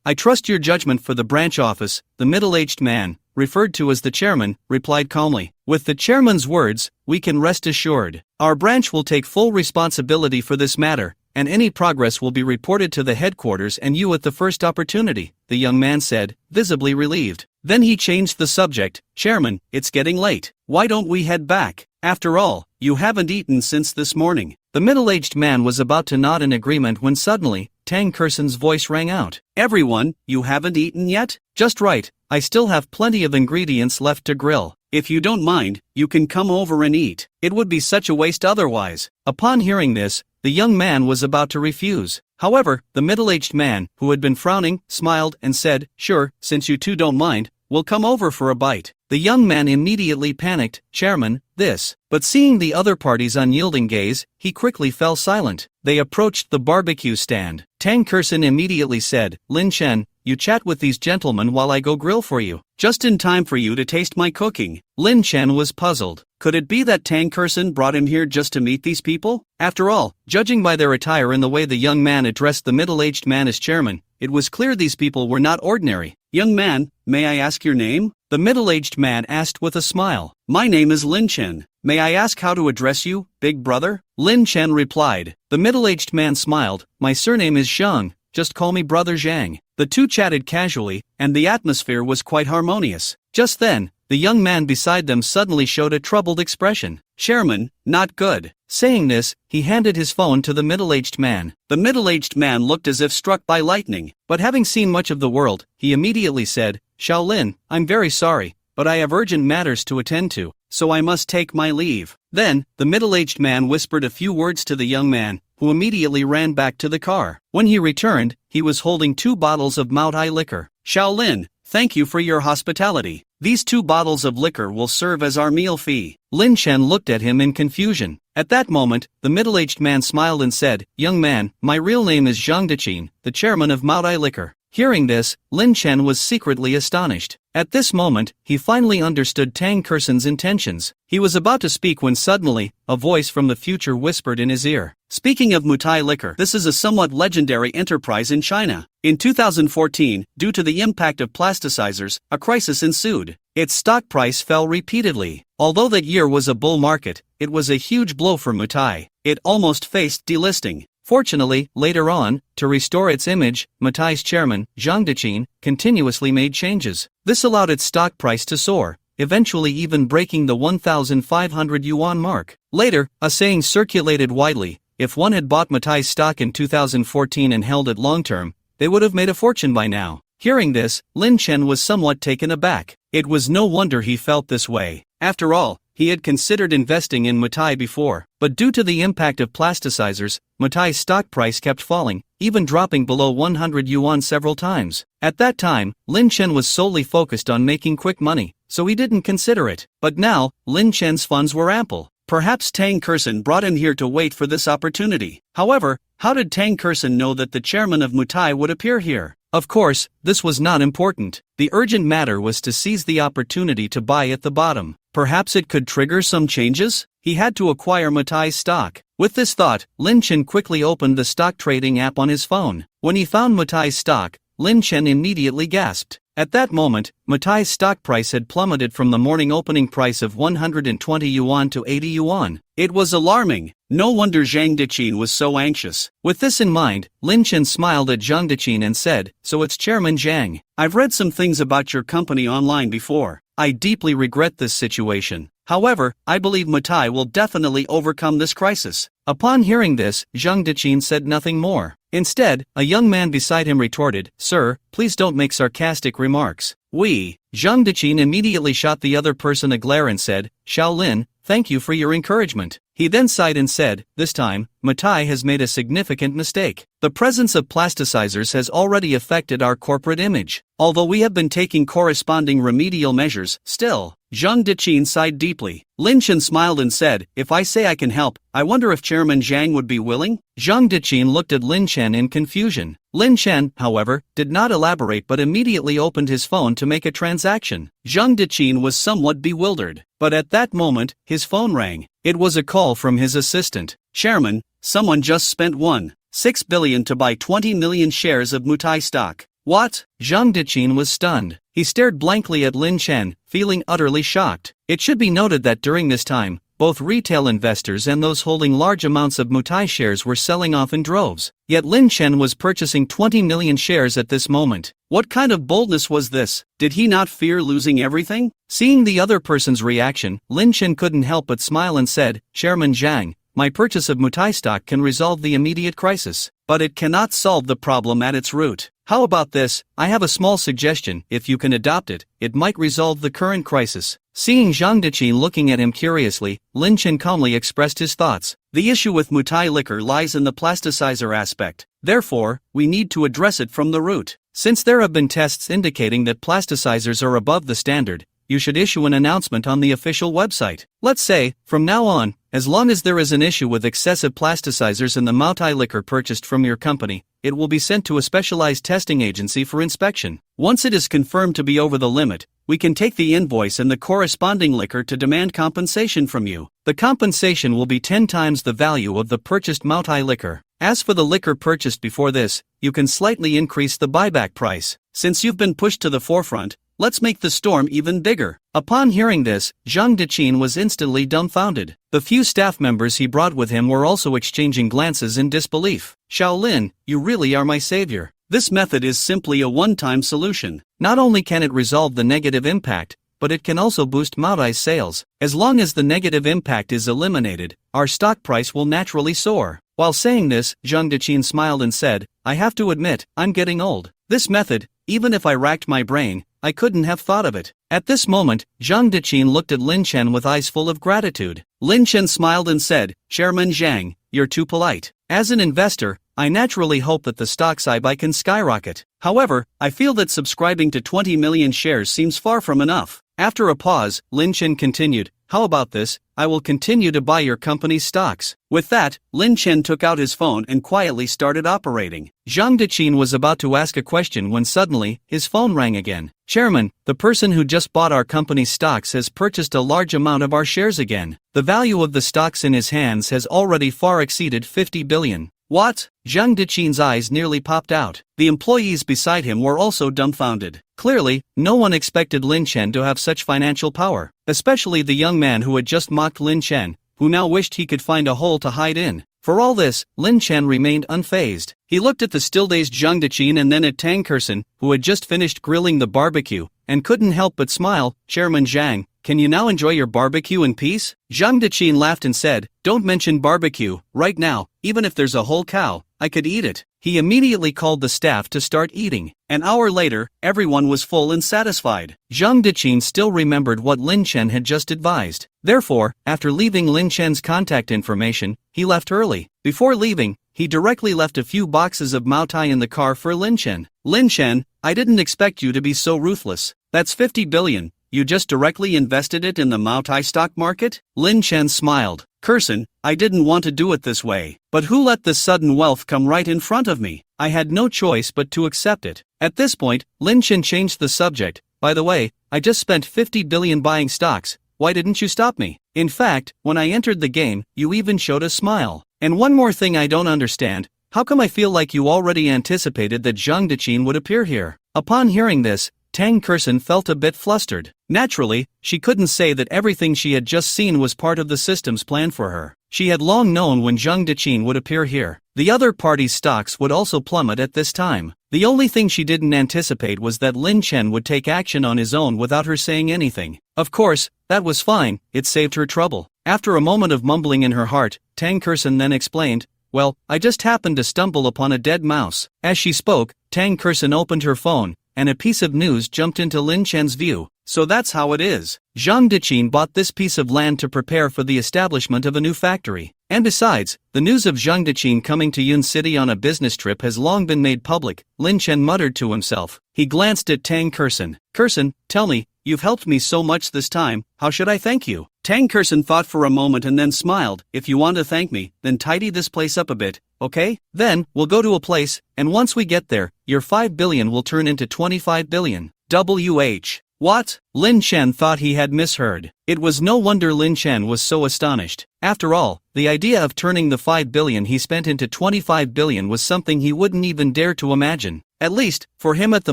I trust your judgment for the branch office, the middle-aged man, referred to as the chairman, replied calmly. With the chairman's words, we can rest assured. Our branch will take full responsibility for this matter, and any progress will be reported to the headquarters and you at the first opportunity, the young man said, visibly relieved. Then he changed the subject. Chairman, it's getting late. Why don't we head back? After all, you haven't eaten since this morning. The middle-aged man was about to nod in agreement when suddenly, Tang Kersen's voice rang out. Everyone, you haven't eaten yet? Just right, I still have plenty of ingredients left to grill. If you don't mind, you can come over and eat. It would be such a waste otherwise. Upon hearing this, the young man was about to refuse. However, the middle-aged man, who had been frowning, smiled and said, Sure, since you two don't mind, we'll come over for a bite. The young man immediately panicked. Chairman, this. But seeing the other party's unyielding gaze, he quickly fell silent. They approached the barbecue stand. Tang Kersen immediately said, Lin Chen, you chat with these gentlemen while I go grill for you. Just in time for you to taste my cooking. Lin Chen was puzzled. Could it be that Tang Kersen brought him here just to meet these people? After all, judging by their attire and the way the young man addressed the middle-aged man as chairman, it was clear these people were not ordinary. Young man, may I ask your name? The middle-aged man asked with a smile. My name is Lin Chen. May I ask how to address you, big brother? Lin Chen replied. The middle-aged man smiled. My surname is Zhang, just call me Brother Zhang. The two chatted casually, and the atmosphere was quite harmonious. Just then, the young man beside them suddenly showed a troubled expression. Chairman, not good. Saying this, he handed his phone to the middle-aged man. The middle-aged man looked as if struck by lightning, but having seen much of the world, he immediately said, Shaolin, I'm very sorry, but I have urgent matters to attend to, so I must take my leave. Then, the middle-aged man whispered a few words to the young man, who immediately ran back to the car. When he returned, he was holding 2 bottles of Maotai liquor. Shaolin, thank you for your hospitality. These 2 bottles of liquor will serve as our meal fee. Lin Chen looked at him in confusion. At that moment, the middle-aged man smiled and said, Young man, my real name is Zhang Dechin, the chairman of Maotai Liquor. Hearing this, Lin Chen was secretly astonished. At this moment, he finally understood Tang Kersen's intentions. He was about to speak when suddenly, a voice from the future whispered in his ear. Speaking of Mutai Liquor, this is a somewhat legendary enterprise in China. In 2014, due to the impact of plasticizers, a crisis ensued. Its stock price fell repeatedly. Although that year was a bull market, it was a huge blow for Mutai. It almost faced delisting. Fortunately, later on, to restore its image, Matai's chairman, Zhang Dechin, continuously made changes. This allowed its stock price to soar, eventually even breaking the 1,500 yuan mark. Later, a saying circulated widely, if one had bought Matai's stock in 2014 and held it long-term, they would have made a fortune by now. Hearing this, Lin Chen was somewhat taken aback. It was no wonder he felt this way. After all, he had considered investing in Matai before, but due to the impact of plasticizers, Matai's stock price kept falling, even dropping below 100 yuan several times. At that time, Lin Chen was solely focused on making quick money, so he didn't consider it. But now, Lin Chen's funds were ample. Perhaps Tang Kerson brought him here to wait for this opportunity. However, how did Tang Kerson know that the chairman of Mutai would appear here? Of course, this was not important. The urgent matter was to seize the opportunity to buy at the bottom. Perhaps it could trigger some changes? He had to acquire Mutai's stock. With this thought, Lin Chen quickly opened the stock trading app on his phone. When he found Mutai's stock, Lin Chen immediately gasped. At that moment, Mutai's stock price had plummeted from the morning opening price of 120 yuan to 80 yuan. It was alarming. No wonder Zhang Deqin was so anxious. With this in mind, Lin Chen smiled at Zhang Deqin and said, "So it's Chairman Zhang. I've read some things about your company online before. I deeply regret this situation. However, I believe Mutai will definitely overcome this crisis." Upon hearing this, Zhang Deqin said nothing more. Instead, a young man beside him retorted, "Sir, please don't make sarcastic remarks. Zhang Deqin immediately shot the other person a glare and said, "Shaolin, thank you for your encouragement." He then sighed and said, "This time, Mutai has made a significant mistake. The presence of plasticizers has already affected our corporate image. Although we have been taking corresponding remedial measures, still." Zhang Deqin sighed deeply. Lin Chen smiled and said, "If I say I can help, I wonder if Chairman Zhang would be willing?" Zhang Deqin looked at Lin Chen in confusion. Lin Chen, however, did not elaborate but immediately opened his phone to make a transaction. Zhang Deqin was somewhat bewildered. But at that moment, his phone rang. It was a call from his assistant. "Chairman, someone just spent 1.6 billion to buy 20 million shares of Mutai stock." "What?" Zhang Deqin was stunned. He stared blankly at Lin Chen, feeling utterly shocked. It should be noted that during this time, both retail investors and those holding large amounts of Mutai shares were selling off in droves. Yet Lin Chen was purchasing 20 million shares at this moment. What kind of boldness was this? Did he not fear losing everything? Seeing the other person's reaction, Lin Chen couldn't help but smile and said, "Chairman Zhang, my purchase of Mutai stock can resolve the immediate crisis, but it cannot solve the problem at its root. How about this? I have a small suggestion. If you can adopt it, it might resolve the current crisis." Seeing Zhang Deqin looking at him curiously, Lin Chen calmly expressed his thoughts. "The issue with Mutai liquor lies in the plasticizer aspect. Therefore, we need to address it from the root. Since there have been tests indicating that plasticizers are above the standard, you should issue an announcement on the official website. Let's say, from now on, as long as there is an issue with excessive plasticizers in the Mutai liquor purchased from your company, it will be sent to a specialized testing agency for inspection. Once it is confirmed to be over the limit, we can take the invoice and the corresponding liquor to demand compensation from you. The compensation will be 10 times the value of the purchased Mutai liquor. As for the liquor purchased before this, you can slightly increase the buyback price. Since you've been pushed to the forefront, let's make the storm even bigger." Upon hearing this, Zhang Deqin was instantly dumbfounded. The few staff members he brought with him were also exchanging glances in disbelief. "Shaolin, you really are my savior. This method is simply a one-time solution. Not only can it resolve the negative impact, but it can also boost Mutai's sales. As long as the negative impact is eliminated, our stock price will naturally soar." While saying this, Zhang Deqin smiled and said, "I have to admit, I'm getting old. This method, even if I racked my brain, I couldn't have thought of it." At this moment, Zhang Deqin looked at Lin Chen with eyes full of gratitude. Lin Chen smiled and said, "Chairman Zhang, you're too polite. As an investor, I naturally hope that the stocks I buy can skyrocket. However, I feel that subscribing to 20 million shares seems far from enough." After a pause, Lin Chen continued, "How about this? I will continue to buy your company's stocks." With that, Lin Chen took out his phone and quietly started operating. Zhang Deqin was about to ask a question when suddenly, his phone rang again. "Chairman, the person who just bought our company's stocks has purchased a large amount of our shares again. The value of the stocks in his hands has already far exceeded 50 billion. "What?" Zhang Deqin's eyes nearly popped out. The employees beside him were also dumbfounded. Clearly, no one expected Lin Chen to have such financial power, especially the young man who had just mocked Lin Chen, who now wished he could find a hole to hide in. For all this, Lin Chen remained unfazed. He looked at the still-dazed Zhang Deqin and then at Tang Kerson, who had just finished grilling the barbecue, and couldn't help but smile. "Chairman Zhang, can you now enjoy your barbecue in peace?" Zhang Deqin laughed and said, "Don't mention barbecue. Right now, even if there's a whole cow, I could eat it." He immediately called the staff to start eating. An hour later, everyone was full and satisfied. Zhang Deqin still remembered what Lin Chen had just advised. Therefore, after leaving Lin Chen's contact information, he left early. Before leaving, he directly left a few boxes of Mutai in the car for Lin Chen. "Lin Chen, I didn't expect you to be so ruthless. That's 50 billion, you just directly invested it in the Maotai stock market? Lin Chen smiled. Curson, I didn't want to do it this way, but who let this sudden wealth come right in front of me? I had no choice but to accept it. At this point, Lin Chen changed the subject. By the way, I just spent 50 billion buying stocks. Why didn't you stop me? In fact, when I entered the game, you even showed a smile. And one more thing I don't understand. How come I feel like you already anticipated that Zhang Deqin would appear here? Upon hearing this, Tang Curson felt a bit flustered. Naturally, she couldn't say that everything she had just seen was part of the system's plan for her. She had long known when Zhang Deqin would appear here, the other party's stocks would also plummet at this time. The only thing she didn't anticipate was that Lin Chen would take action on his own without her saying anything. Of course, that was fine, it saved her trouble. After a moment of mumbling in her heart, Tang Curson then explained, well, I just happened to stumble upon a dead mouse. As she spoke, Tang Curson opened her phone, and a piece of news jumped into Lin Chen's view. So that's how it is. Zhang Deqin bought this piece of land to prepare for the establishment of a new factory. And besides, the news of Zhang Deqin coming to Yun City on a business trip has long been made public, Lin Chen muttered to himself. He glanced at Tang Curson. Curson, tell me, you've helped me so much this time, how should I thank you? Tang Curson thought for a moment and then smiled. If you want to thank me, then tidy this place up a bit, okay? Then, we'll go to a place, and once we get there, your 5 billion will turn into 25 billion. WH. What? Lin Chen thought he had misheard. It was no wonder Lin Chen was so astonished. After all, the idea of turning the 5 billion he spent into 25 billion was something he wouldn't even dare to imagine. At least, for him at the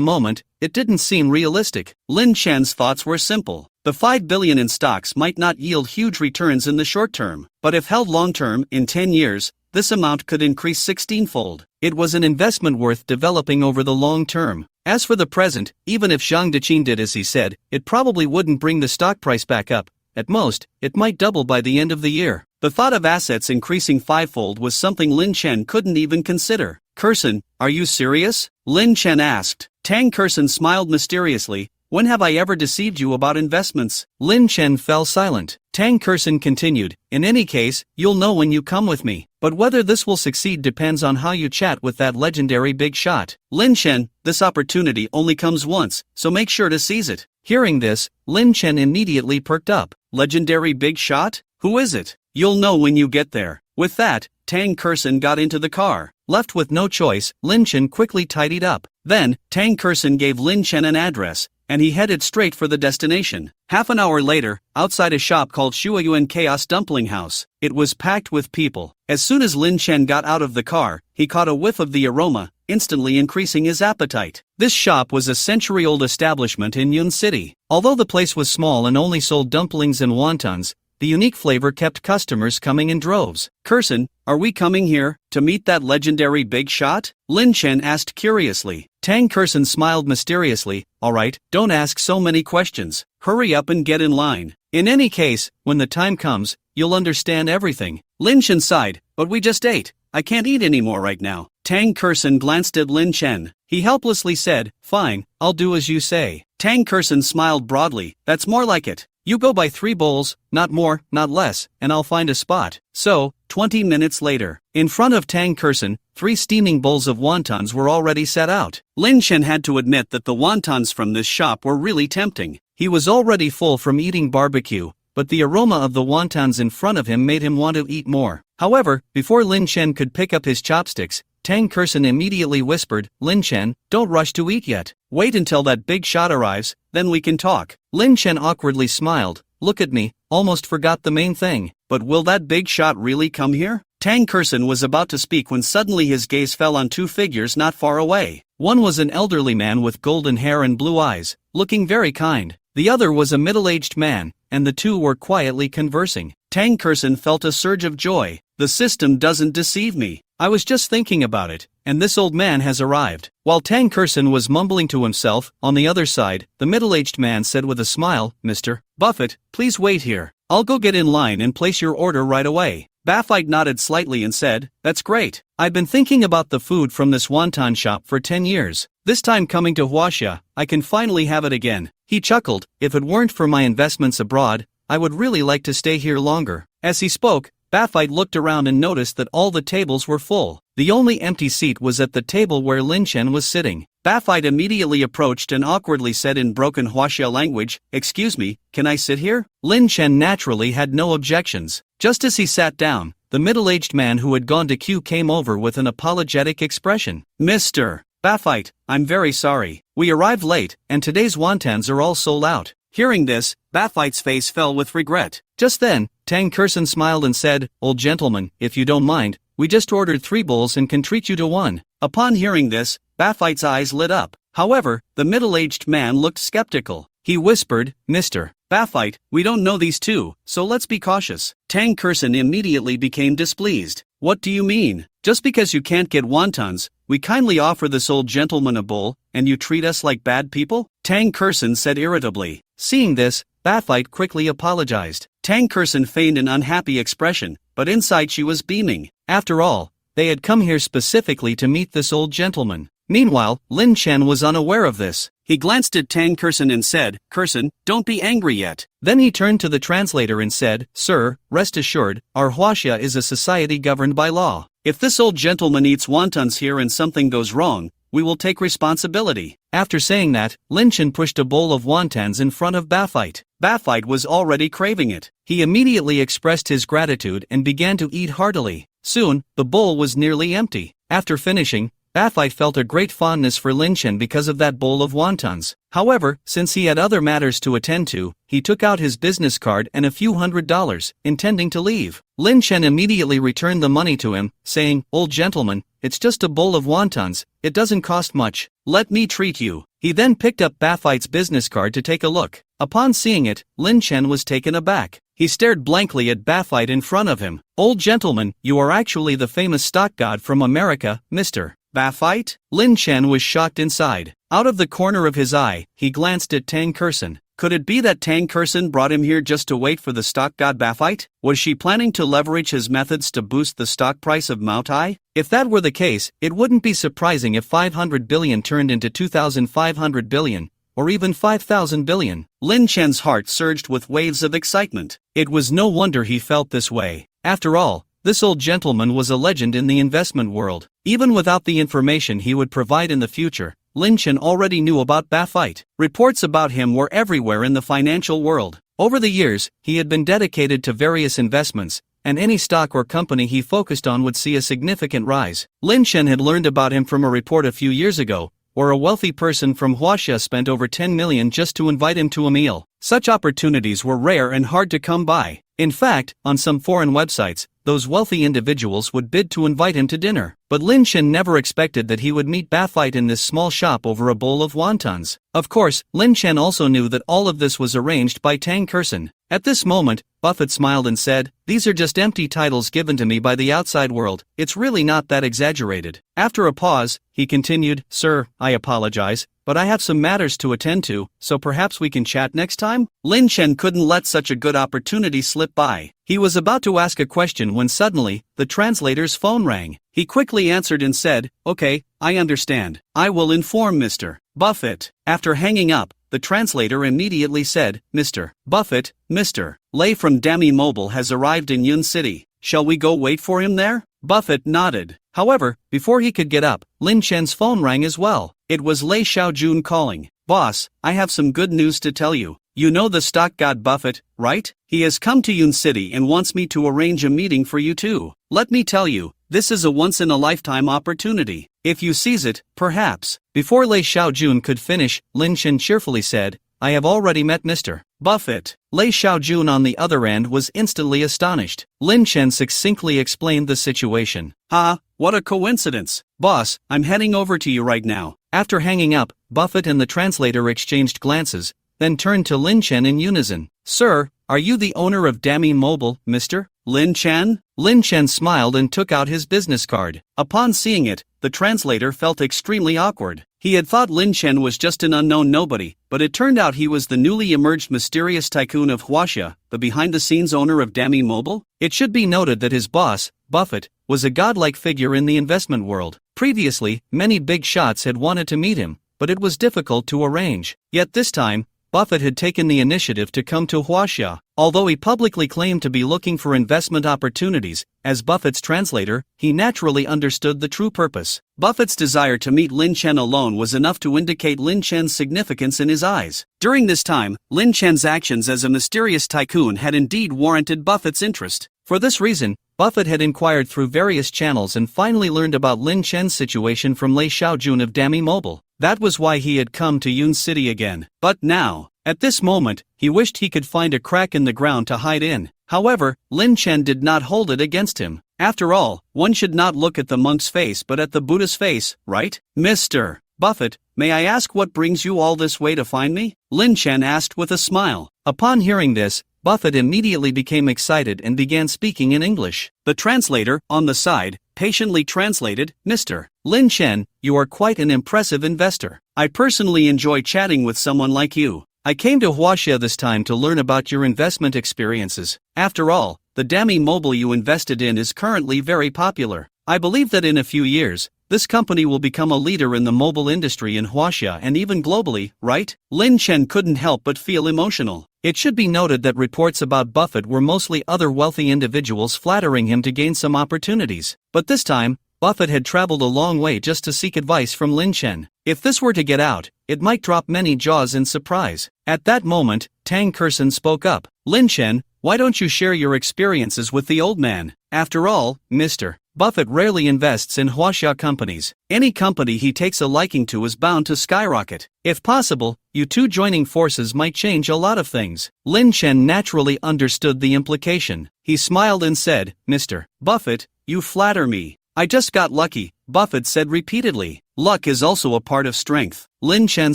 moment, it didn't seem realistic. Lin Chen's thoughts were simple. The 5 billion in stocks might not yield huge returns in the short term, but if held long term, in 10 years, this amount could increase 16-fold. It was an investment worth developing over the long term. As for the present, even if Zhang Deqin did as he said, it probably wouldn't bring the stock price back up. At most, it might double by the end of the year. The thought of assets increasing fivefold was something Lin Chen couldn't even consider. Curson, are you serious? Lin Chen asked. Tang Curson smiled mysteriously. When have I ever deceived you about investments? Lin Chen fell silent. Tang Curson continued, in any case, you'll know when you come with me. But whether this will succeed depends on how you chat with that legendary big shot. Lin Chen, this opportunity only comes once, so make sure to seize it. Hearing this, Lin Chen immediately perked up. Legendary big shot? Who is it? You'll know when you get there. With that, Tang Curson got into the car. Left with no choice, Lin Chen quickly tidied up. Then, Tang Curson gave Lin Chen an address, and he headed straight for the destination. Half an hour later, outside a shop called Shuayuan Chaos Dumpling House, it was packed with people. As soon as Lin Chen got out of the car, he caught a whiff of the aroma, instantly increasing his appetite. This shop was a century-old establishment in Yun City. Although the place was small and only sold dumplings and wontons, the unique flavor kept customers coming in droves. Curson, are we coming here to meet that legendary big shot? Lin Chen asked curiously. Tang Curson smiled mysteriously. Alright, don't ask so many questions. Hurry up and get in line. In any case, when the time comes, you'll understand everything. Lin Chen sighed, but we just ate. I can't eat anymore right now. Tang Curson glanced at Lin Chen. He helplessly said, fine, I'll do as you say. Tang Curson smiled broadly. That's more like it. You go buy 3 bowls, not more, not less, and I'll find a spot. So, 20 minutes later, in front of Tang Curson, 3 steaming bowls of wontons were already set out. Lin Chen had to admit that the wontons from this shop were really tempting. He was already full from eating barbecue, but the aroma of the wontons in front of him made him want to eat more. However, before Lin Chen could pick up his chopsticks, Tang Curson immediately whispered, Lin Chen, don't rush to eat yet. Wait until that big shot arrives, then we can talk. Lin Chen awkwardly smiled. Look at me, almost forgot the main thing. But will that big shot really come here? Tang Curson was about to speak when suddenly his gaze fell on 2 figures not far away. One was an elderly man with golden hair and blue eyes, looking very kind. The other was a middle-aged man, and the two were quietly conversing. Tang Curson felt a surge of joy. The system doesn't deceive me. I was just thinking about it, and this old man has arrived. While Tang Curson was mumbling to himself, on the other side, the middle-aged man said with a smile, Mr. Buffett, please wait here. I'll go get in line and place your order right away. Buffett nodded slightly and said, that's great. I've been thinking about the food from this wonton shop for 10 years. This time coming to Huaxia, I can finally have it again. He chuckled, if it weren't for my investments abroad, I would really like to stay here longer. As he spoke, Buffett looked around and noticed that all the tables were full. The only empty seat was at the table where Lin Chen was sitting. Buffett immediately approached and awkwardly said in broken Huaxia language, "Excuse me, can I sit here?" Lin Chen naturally had no objections. Just as he sat down, the middle-aged man who had gone to queue came over with an apologetic expression. "Mr. Buffett, I'm very sorry. We arrived late, and today's wontons are all sold out." Hearing this, Buffett's face fell with regret. Just then, Tang Kerson smiled and said, "Old gentleman, if you don't mind, we just ordered 3 bowls and can treat you to one." Upon hearing this, Buffett's eyes lit up. However, the middle-aged man looked skeptical. He whispered, "Mr. Buffett, we don't know these two, so let's be cautious." Tang Kerson immediately became displeased. "What do you mean? Just because you can't get wontons, we kindly offer this old gentleman a bowl, and you treat us like bad people?" Tang Kerson said irritably. Seeing this, Buffett quickly apologized. Tang Kerson feigned an unhappy expression, but inside she was beaming. After all, they had come here specifically to meet this old gentleman. Meanwhile, Lin Chen was unaware of this. He glanced at Tang Kerson and said, "Kerson, don't be angry yet." Then he turned to the translator and said, "Sir, rest assured, our Huaxia is a society governed by law. If this old gentleman eats wontons here and something goes wrong, we will take responsibility." After saying that, Lin Chen pushed a bowl of wontons in front of Buffett. Buffett was already craving it. He immediately expressed his gratitude and began to eat heartily. Soon, the bowl was nearly empty. After finishing, Buffett felt a great fondness for Lin Chen because of that bowl of wontons. However, since he had other matters to attend to, he took out his business card and a few $100s, intending to leave. Lin Chen immediately returned the money to him, saying, "Old gentleman, it's just a bowl of wontons, it doesn't cost much. Let me treat you." He then picked up Buffett's business card to take a look. Upon seeing it, Lin Chen was taken aback. He stared blankly at Buffett in front of him. "Old gentleman, you are actually the famous stock god from America, Mr. Buffett?" Lin Chen was shocked inside. Out of the corner of his eye, he glanced at Tang Kerson. Could it be that Tang Kerson brought him here just to wait for the stock god Buffett? Was she planning to leverage his methods to boost the stock price of Moutai? If that were the case, it wouldn't be surprising if 500 billion turned into 2,500 billion, or even 5,000 billion. Lin Chen's heart surged with waves of excitement. It was no wonder he felt this way. After all, this old gentleman was a legend in the investment world. Even without the information he would provide in the future, Lin Chen already knew about Buffett. Reports about him were everywhere in the financial world. Over the years, he had been dedicated to various investments, and any stock or company he focused on would see a significant rise. Lin Chen had learned about him from a report a few years ago, where a wealthy person from Huaxia spent over 10 million just to invite him to a meal. Such opportunities were rare and hard to come by. In fact, on some foreign websites, those wealthy individuals would bid to invite him to dinner. But Lin Chen never expected that he would meet Buffett in this small shop over a bowl of wontons. Of course, Lin Chen also knew that all of this was arranged by Tang Kerson. At this moment, Buffett smiled and said, "These are just empty titles given to me by the outside world, it's really not that exaggerated." After a pause, he continued, "Sir, I apologize, but I have some matters to attend to, so perhaps we can chat next time?" Lin Chen couldn't let such a good opportunity slip by. He was about to ask a question when suddenly, the translator's phone rang. He quickly answered and said, "Okay, I understand. I will inform Mr. Buffett." After hanging up, the translator immediately said, "Mr. Buffett, Mr. Lei from Dami Mobile has arrived in Yun City. Shall we go wait for him there?" Buffett nodded. However, before he could get up, Lin Chen's phone rang as well. It was Lei Xiaojun calling. "Boss, I have some good news to tell you. You know the stock god Buffett, right? He has come to Yun City and wants me to arrange a meeting for you too. Let me tell you, this is a once-in-a-lifetime opportunity. If you seize it, perhaps." Before Lei Xiaojun could finish, Lin Chen cheerfully said, "I have already met Mr. Buffett." Lei Xiaojun on the other end was instantly astonished. Lin Chen succinctly explained the situation. "Ha, what a coincidence. Boss, I'm heading over to you right now." After hanging up, Buffett and the translator exchanged glances, then turned to Lin Chen in unison. "Sir, are you the owner of Dami Mobile, Mr. Lin Chen?" Lin Chen smiled and took out his business card. Upon seeing it, the translator felt extremely awkward. He had thought Lin Chen was just an unknown nobody, but it turned out he was the newly emerged mysterious tycoon of Huaxia, the behind-the-scenes owner of Dami Mobile. It should be noted that his boss, Buffett, was a godlike figure in the investment world. Previously, many big shots had wanted to meet him, but it was difficult to arrange. Yet this time, Buffett had taken the initiative to come to Huaxia. Although he publicly claimed to be looking for investment opportunities, as Buffett's translator, he naturally understood the true purpose. Buffett's desire to meet Lin Chen alone was enough to indicate Lin Chen's significance in his eyes. During this time, Lin Chen's actions as a mysterious tycoon had indeed warranted Buffett's interest. For this reason, Buffett had inquired through various channels and finally learned about Lin Chen's situation from Lei Xiaojun of Dami Mobile. That was why he had come to Yun City again. But now, at this moment, he wished he could find a crack in the ground to hide in. However, Lin Chen did not hold it against him. After all, one should not look at the monk's face but at the Buddha's face, right? Mr. Buffett, may I ask what brings you all this way to find me? Lin Chen asked with a smile. Upon hearing this, Buffett immediately became excited and began speaking in English. The translator, on the side, patiently translated, Mr. Lin Chen, you are quite an impressive investor. I personally enjoy chatting with someone like you. I came to Huaxia this time to learn about your investment experiences. After all, the Dami Mobile you invested in is currently very popular. I believe that in a few years, this company will become a leader in the mobile industry in Huaxia and even globally, right? Lin Chen couldn't help but feel emotional. It should be noted that reports about Buffett were mostly other wealthy individuals flattering him to gain some opportunities. But this time, Buffett had traveled a long way just to seek advice from Lin Chen. If this were to get out, it might drop many jaws in surprise. At that moment, Tang Kerson spoke up. Lin Chen, why don't you share your experiences with the old man? After all, Mr. Buffett rarely invests in Huaxia companies. Any company he takes a liking to is bound to skyrocket. If possible, you two joining forces might change a lot of things. Lin Chen naturally understood the implication. He smiled and said, Mr. Buffett, you flatter me. I just got lucky, Buffett said repeatedly. Luck is also a part of strength. Lin Chen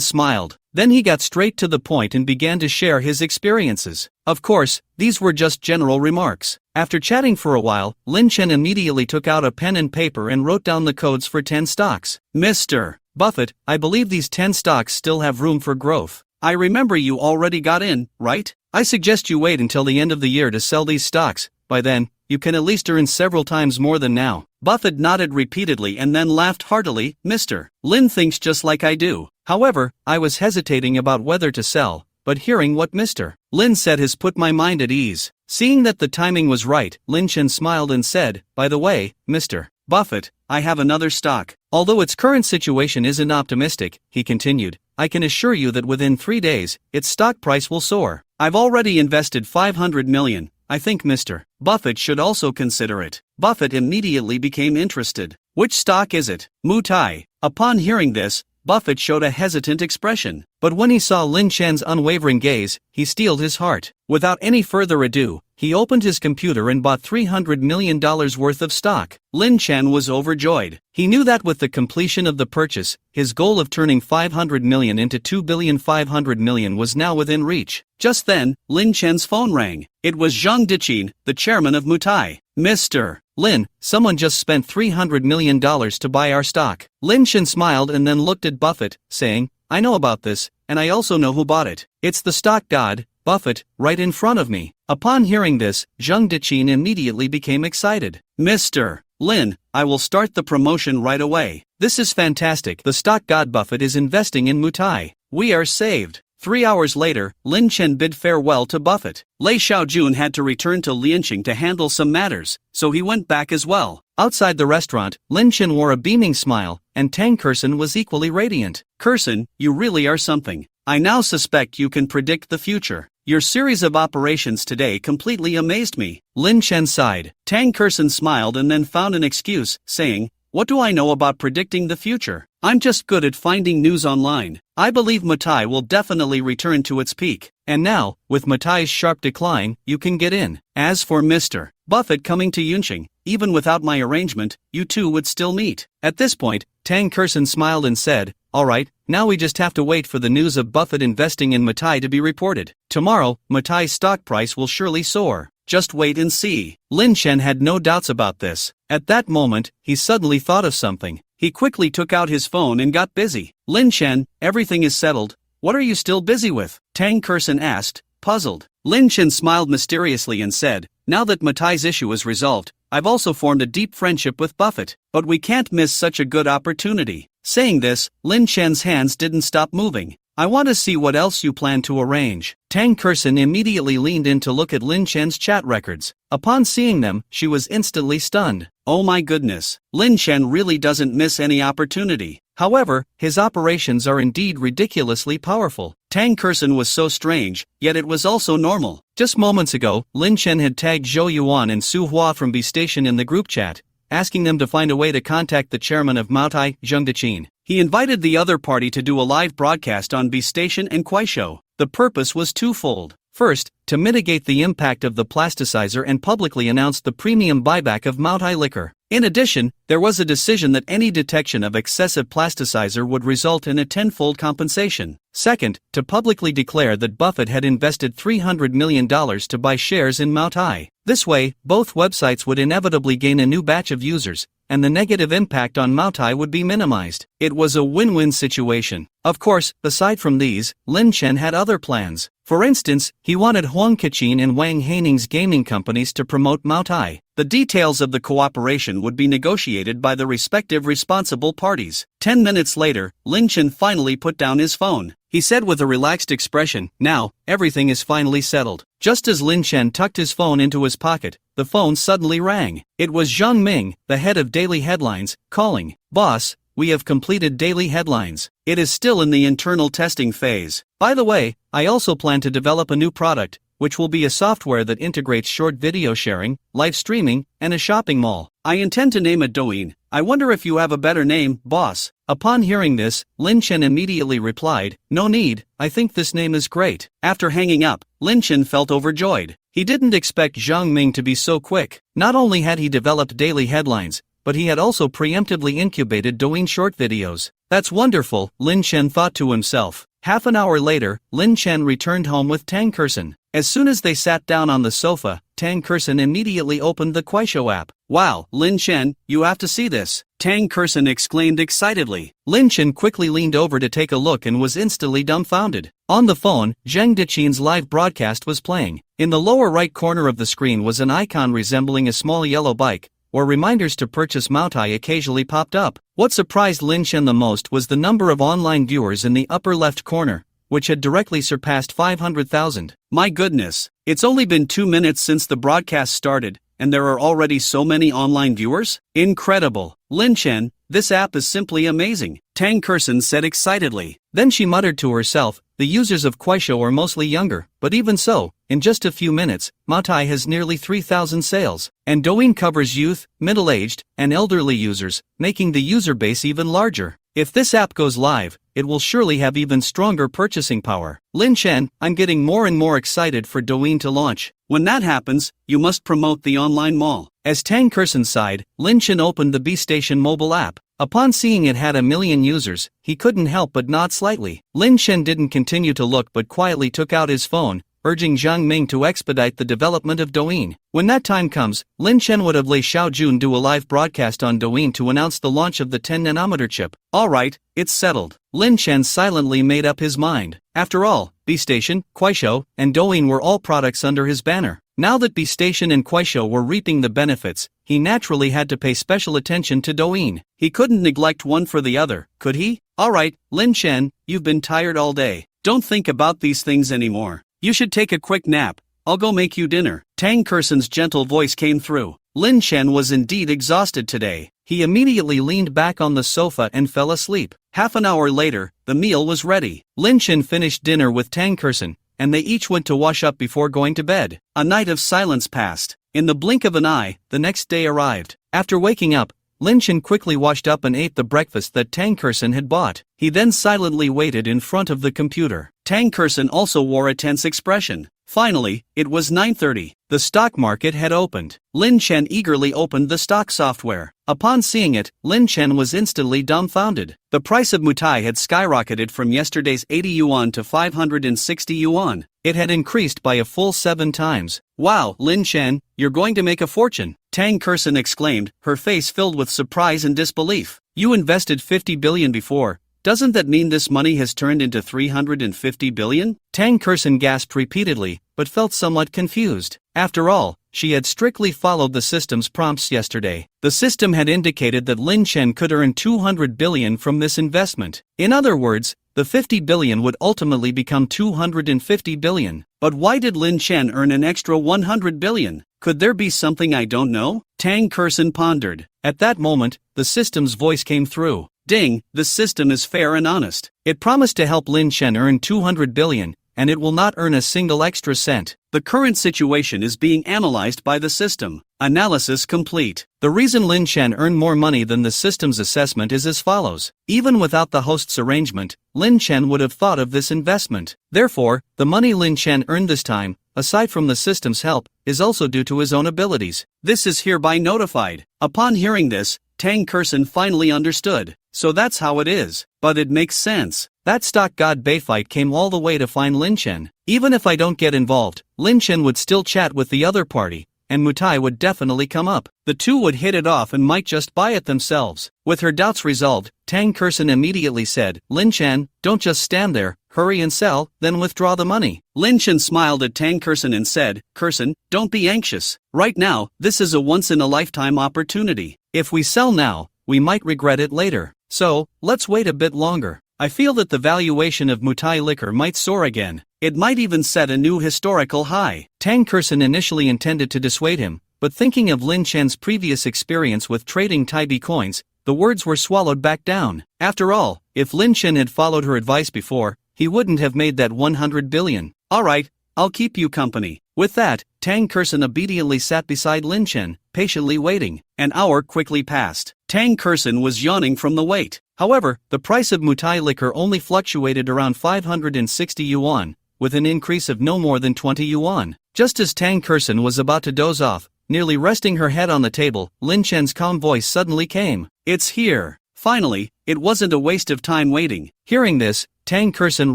smiled. Then he got straight to the point and began to share his experiences. Of course, these were just general remarks. After chatting for a while, Lin Chen immediately took out a pen and paper and wrote down the codes for 10 stocks. Mr. Buffett, I believe these 10 stocks still have room for growth. I remember you already got in, right? I suggest you wait until the end of the year to sell these stocks. By then, you can at least earn several times more than now. Buffett nodded repeatedly and then laughed heartily. Mr. Lin thinks just like I do. However, I was hesitating about whether to sell, but hearing what Mr. Lin said has put my mind at ease. Seeing that the timing was right, Lin Chen smiled and said, by the way, Mr. Buffett, I have another stock. Although its current situation isn't optimistic, he continued, I can assure you that within 3 days, its stock price will soar. I've already invested 500 million. I think Mr. Buffett should also consider it. Buffett immediately became interested. Which stock is it? Mutai. Upon hearing this, Buffett showed a hesitant expression. But when he saw Lin Chen's unwavering gaze, he steeled his heart. Without any further ado, he opened his computer and bought $300 million worth of stock. Lin Chen was overjoyed. He knew that with the completion of the purchase, his goal of turning 500 million into 2,500 million was now within reach. Just then, Lin Chen's phone rang. It was Zhang Dichin, the chairman of Mutai. Mr. Lin, someone just spent $300 million to buy our stock. Lin Chen smiled and then looked at Buffett, saying, I know about this, and I also know who bought it. It's the stock god, Buffett, right in front of me. Upon hearing this, Zhang Dichin immediately became excited. Mr. Lin, I will start the promotion right away. This is fantastic. The stock god Buffett is investing in Mutai. We are saved. 3 hours later, Lin Chen bid farewell to Buffett. Lei Xiaojun had to return to Lianqing to handle some matters, so he went back as well. Outside the restaurant, Lin Chen wore a beaming smile, and Tang Kerson was equally radiant. Kerson, you really are something. I now suspect you can predict the future. Your series of operations today completely amazed me. Lin Chen sighed. Tang Kerson smiled and then found an excuse, saying, what do I know about predicting the future? I'm just good at finding news online. I believe Mutai will definitely return to its peak. And now, with Mutai's sharp decline, you can get in. As for Mr. Buffett coming to Yunqing, even without my arrangement, you two would still meet. At this point, Tang Kerson smiled and said, alright, now we just have to wait for the news of Buffett investing in Mutai to be reported. Tomorrow, Mutai's stock price will surely soar. Just wait and see. Lin Chen had no doubts about this. At that moment, he suddenly thought of something. He quickly took out his phone and got busy. Lin Chen, everything is settled. What are you still busy with? Tang Kerson asked, puzzled. Lin Chen smiled mysteriously and said, now that Mutai's issue is resolved, I've also formed a deep friendship with Buffett. But we can't miss such a good opportunity. Saying this, Lin Chen's hands didn't stop moving. I want to see what else you plan to arrange. Tang Kerson immediately leaned in to look at Lin Chen's chat records. Upon seeing them, she was instantly stunned. Oh my goodness, Lin Chen really doesn't miss any opportunity. However, his operations are indeed ridiculously powerful. Tang Kerson was so strange, yet it was also normal. Just moments ago, Lin Chen had tagged Zhou Yuan and Su Hua from B Station in the group chat, asking them to find a way to contact the chairman of Maotai, Zheng Deqin. He invited the other party to do a live broadcast on B Station and Kuaishou. The purpose was twofold. First, to mitigate the impact of the plasticizer and publicly announce the premium buyback of Maotai liquor. In addition, there was a decision that any detection of excessive plasticizer would result in a tenfold compensation. Second, to publicly declare that Buffett had invested $300 million to buy shares in Maotai. This way, both websites would inevitably gain a new batch of users, and the negative impact on Maotai would be minimized. It was a win-win situation. Of course, aside from these, Lin Chen had other plans. For instance, he wanted Huang Kaqin and Wang Haining's gaming companies to promote Maotai. The details of the cooperation would be negotiated by the respective responsible parties. 10 minutes later, Lin Chen finally put down his phone. He said with a relaxed expression, "Now, everything is finally settled." Just as Lin Chen tucked his phone into his pocket, the phone suddenly rang. It was Zhang Ming, the head of Daily Headlines, calling. "Boss, we have completed Daily Headlines. It is still in the internal testing phase. By the way, I also plan to develop a new product, which will be a software that integrates short video sharing, live streaming, and a shopping mall. I intend to name it Douyin. I wonder if you have a better name, boss." Upon hearing this, Lin Chen immediately replied, "No need, I think this name is great." After hanging up, Lin Chen felt overjoyed. He didn't expect Zhang Ming to be so quick. Not only had he developed Daily Headlines, but he had also preemptively incubated Douyin short videos. That's wonderful, Lin Chen thought to himself. Half an hour later, Lin Chen returned home with Tang Kerson. As soon as they sat down on the sofa, Tang Kerson immediately opened the Kuaishou app. "Wow, Lin Chen, you have to see this," Tang Kerson exclaimed excitedly. Lin Chen quickly leaned over to take a look and was instantly dumbfounded. On the phone, Zheng Deqin's live broadcast was playing. In the lower right corner of the screen was an icon resembling a small yellow bike, where reminders to purchase Maotai occasionally popped up. What surprised Lin Chen the most was the number of online viewers in the upper left corner, which had directly surpassed 500,000. My goodness, it's only been 2 minutes since the broadcast started, and there are already so many online viewers? Incredible. Lin Chen, this app is simply amazing, Tang Kerson said excitedly. Then she muttered to herself, the users of Kuaishou are mostly younger, but even so, in just a few minutes, Maotai has nearly 3,000 sales, and Douyin covers youth, middle-aged, and elderly users, making the user base even larger. If this app goes live, it will surely have even stronger purchasing power. Lin Chen, I'm getting more and more excited for Douyin to launch. When that happens, you must promote the online mall. As Tang Kerson sighed, Lin Chen opened the B Station mobile app. Upon seeing it had 1 million users, he couldn't help but nod slightly. Lin Chen didn't continue to look but quietly took out his phone, urging Zhang Ming to expedite the development of Douyin. When that time comes, Lin Chen would have Lei Xiaojun do a live broadcast on Douyin to announce the launch of the 10nm chip. Alright, it's settled. Lin Chen silently made up his mind. After all, B Station, Kuaishou, and Douyin were all products under his banner. Now that B Station and Kuaishou were reaping the benefits, he naturally had to pay special attention to Douyin. He couldn't neglect one for the other, could he? Alright, Lin Chen, you've been tired all day. Don't think about these things anymore. You should take a quick nap. I'll go make you dinner. Tang Kerson's gentle voice came through. Lin Chen was indeed exhausted today. He immediately leaned back on the sofa and fell asleep. Half an hour later, the meal was ready. Lin Chen finished dinner with Tang Kerson, and they each went to wash up before going to bed. A night of silence passed. In the blink of an eye, the next day arrived. After waking up, Lin Chen quickly washed up and ate the breakfast that Tang Kerson had bought. He then silently waited in front of the computer. Tang Kerson also wore a tense expression. Finally, it was 9:30. The stock market had opened. Lin Chen eagerly opened the stock software. Upon seeing it, Lin Chen was instantly dumbfounded. The price of Maotai had skyrocketed from yesterday's 80 yuan to 560 yuan. It had increased by a full 7 times. Wow, Lin Chen, you're going to make a fortune, Tang Kerson exclaimed, her face filled with surprise and disbelief. You invested 50 billion before. Doesn't that mean this money has turned into 350 billion? Tang Kerson gasped repeatedly, but felt somewhat confused. After all, she had strictly followed the system's prompts yesterday. The system had indicated that Lin Chen could earn 200 billion from this investment. In other words, the 50 billion would ultimately become 250 billion. But why did Lin Chen earn an extra 100 billion? Could there be something I don't know? Tang Kerson pondered. At that moment, the system's voice came through. Ding, the system is fair and honest. It promised to help Lin Chen earn 200 billion, and it will not earn a single extra cent. The current situation is being analyzed by the system. Analysis complete. The reason Lin Chen earned more money than the system's assessment is as follows. Even without the host's arrangement, Lin Chen would have thought of this investment. Therefore, the money Lin Chen earned this time, aside from the system's help, is also due to his own abilities. This is hereby notified. Upon hearing this, Tang Kerson finally understood. So that's how it is. But it makes sense. That stock god Bayfight came all the way to find Lin Chen. Even if I don't get involved, Lin Chen would still chat with the other party, and Mutai would definitely come up. The two would hit it off and might just buy it themselves. With her doubts resolved, Tang Kerson immediately said, Lin Chen, don't just stand there, hurry and sell, then withdraw the money. Lin Chen smiled at Tang Kerson and said, Kerson, don't be anxious. Right now, this is a once-in-a-lifetime opportunity. If we sell now, we might regret it later. So, let's wait a bit longer. I feel that the valuation of Mutai liquor might soar again. It might even set a new historical high. Tang Kerson initially intended to dissuade him, but thinking of Lin Chen's previous experience with trading Taibi coins, the words were swallowed back down. After all, if Lin Chen had followed her advice before, he wouldn't have made that 100 billion. Alright, I'll keep you company. With that, Tang Kerson obediently sat beside Lin Chen, patiently waiting. An hour quickly passed. Tang Kerson was yawning from the wait. However, the price of Mutai liquor only fluctuated around 560 yuan, with an increase of no more than 20 yuan. Just as Tang Kerson was about to doze off, nearly resting her head on the table, Lin Chen's calm voice suddenly came. It's here. Finally, it wasn't a waste of time waiting. Hearing this, Tang Kerson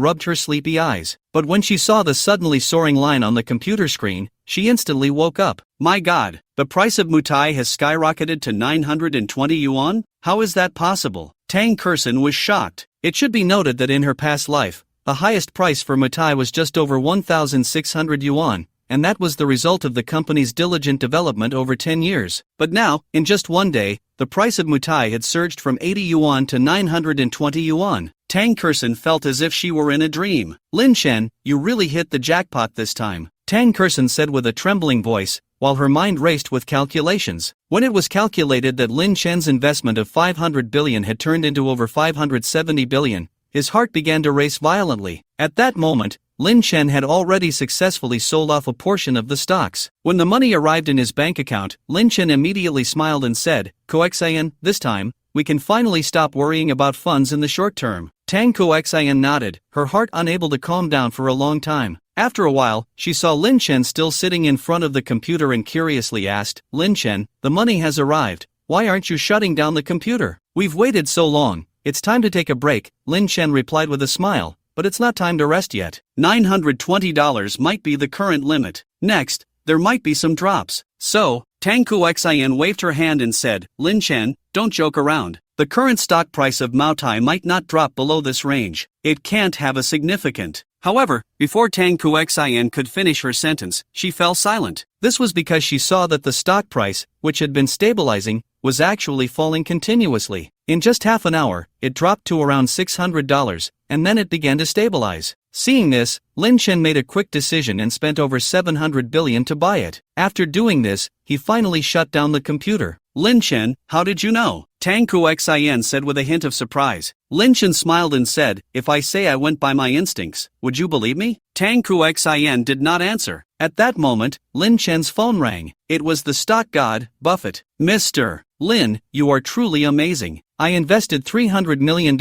rubbed her sleepy eyes. But when she saw the suddenly soaring line on the computer screen, she instantly woke up. My god, the price of Mutai has skyrocketed to 920 yuan? How is that possible? Tang Kerson was shocked. It should be noted that in her past life, the highest price for Mutai was just over 1,600 yuan, and that was the result of the company's diligent development over 10 years. But now, in just one day, the price of Mutai had surged from 80 yuan to 920 yuan. Tang Kerson felt as if she were in a dream. Lin Chen, you really hit the jackpot this time, Tang Kerson said with a trembling voice, while her mind raced with calculations. When it was calculated that Lin Chen's investment of 500 billion had turned into over 570 billion, his heart began to race violently. At that moment, Lin Chen had already successfully sold off a portion of the stocks. When the money arrived in his bank account, Lin Chen immediately smiled and said, Koexian, this time, we can finally stop worrying about funds in the short term. Tang Koexian nodded, her heart unable to calm down for a long time. After a while, she saw Lin Chen still sitting in front of the computer and curiously asked, Lin Chen, the money has arrived. Why aren't you shutting down the computer? We've waited so long. It's time to take a break, Lin Chen replied with a smile. But it's not time to rest yet. $920 might be the current limit. Next, there might be some drops. So, Tang Kuexian waved her hand and said, Lin Chen, don't joke around. The current stock price of Maotai might not drop below this range. It can't have a significant. However, before Tang Kuexian could finish her sentence, she fell silent. This was because she saw that the stock price, which had been stabilizing, was actually falling continuously. In just half an hour, it dropped to around $600, and then it began to stabilize. Seeing this, Lin Chen made a quick decision and spent over 700 billion to buy it. After doing this, he finally shut down the computer. Lin Chen, how did you know? Tang Kuexian said with a hint of surprise. Lin Chen smiled and said, if I say I went by my instincts, would you believe me? Tang Kuexian did not answer. At that moment, Lin Chen's phone rang. It was the stock god, Buffett. Mr. Lin, you are truly amazing. I invested $300 million,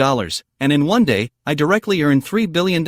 and in one day, I directly earned $3 billion.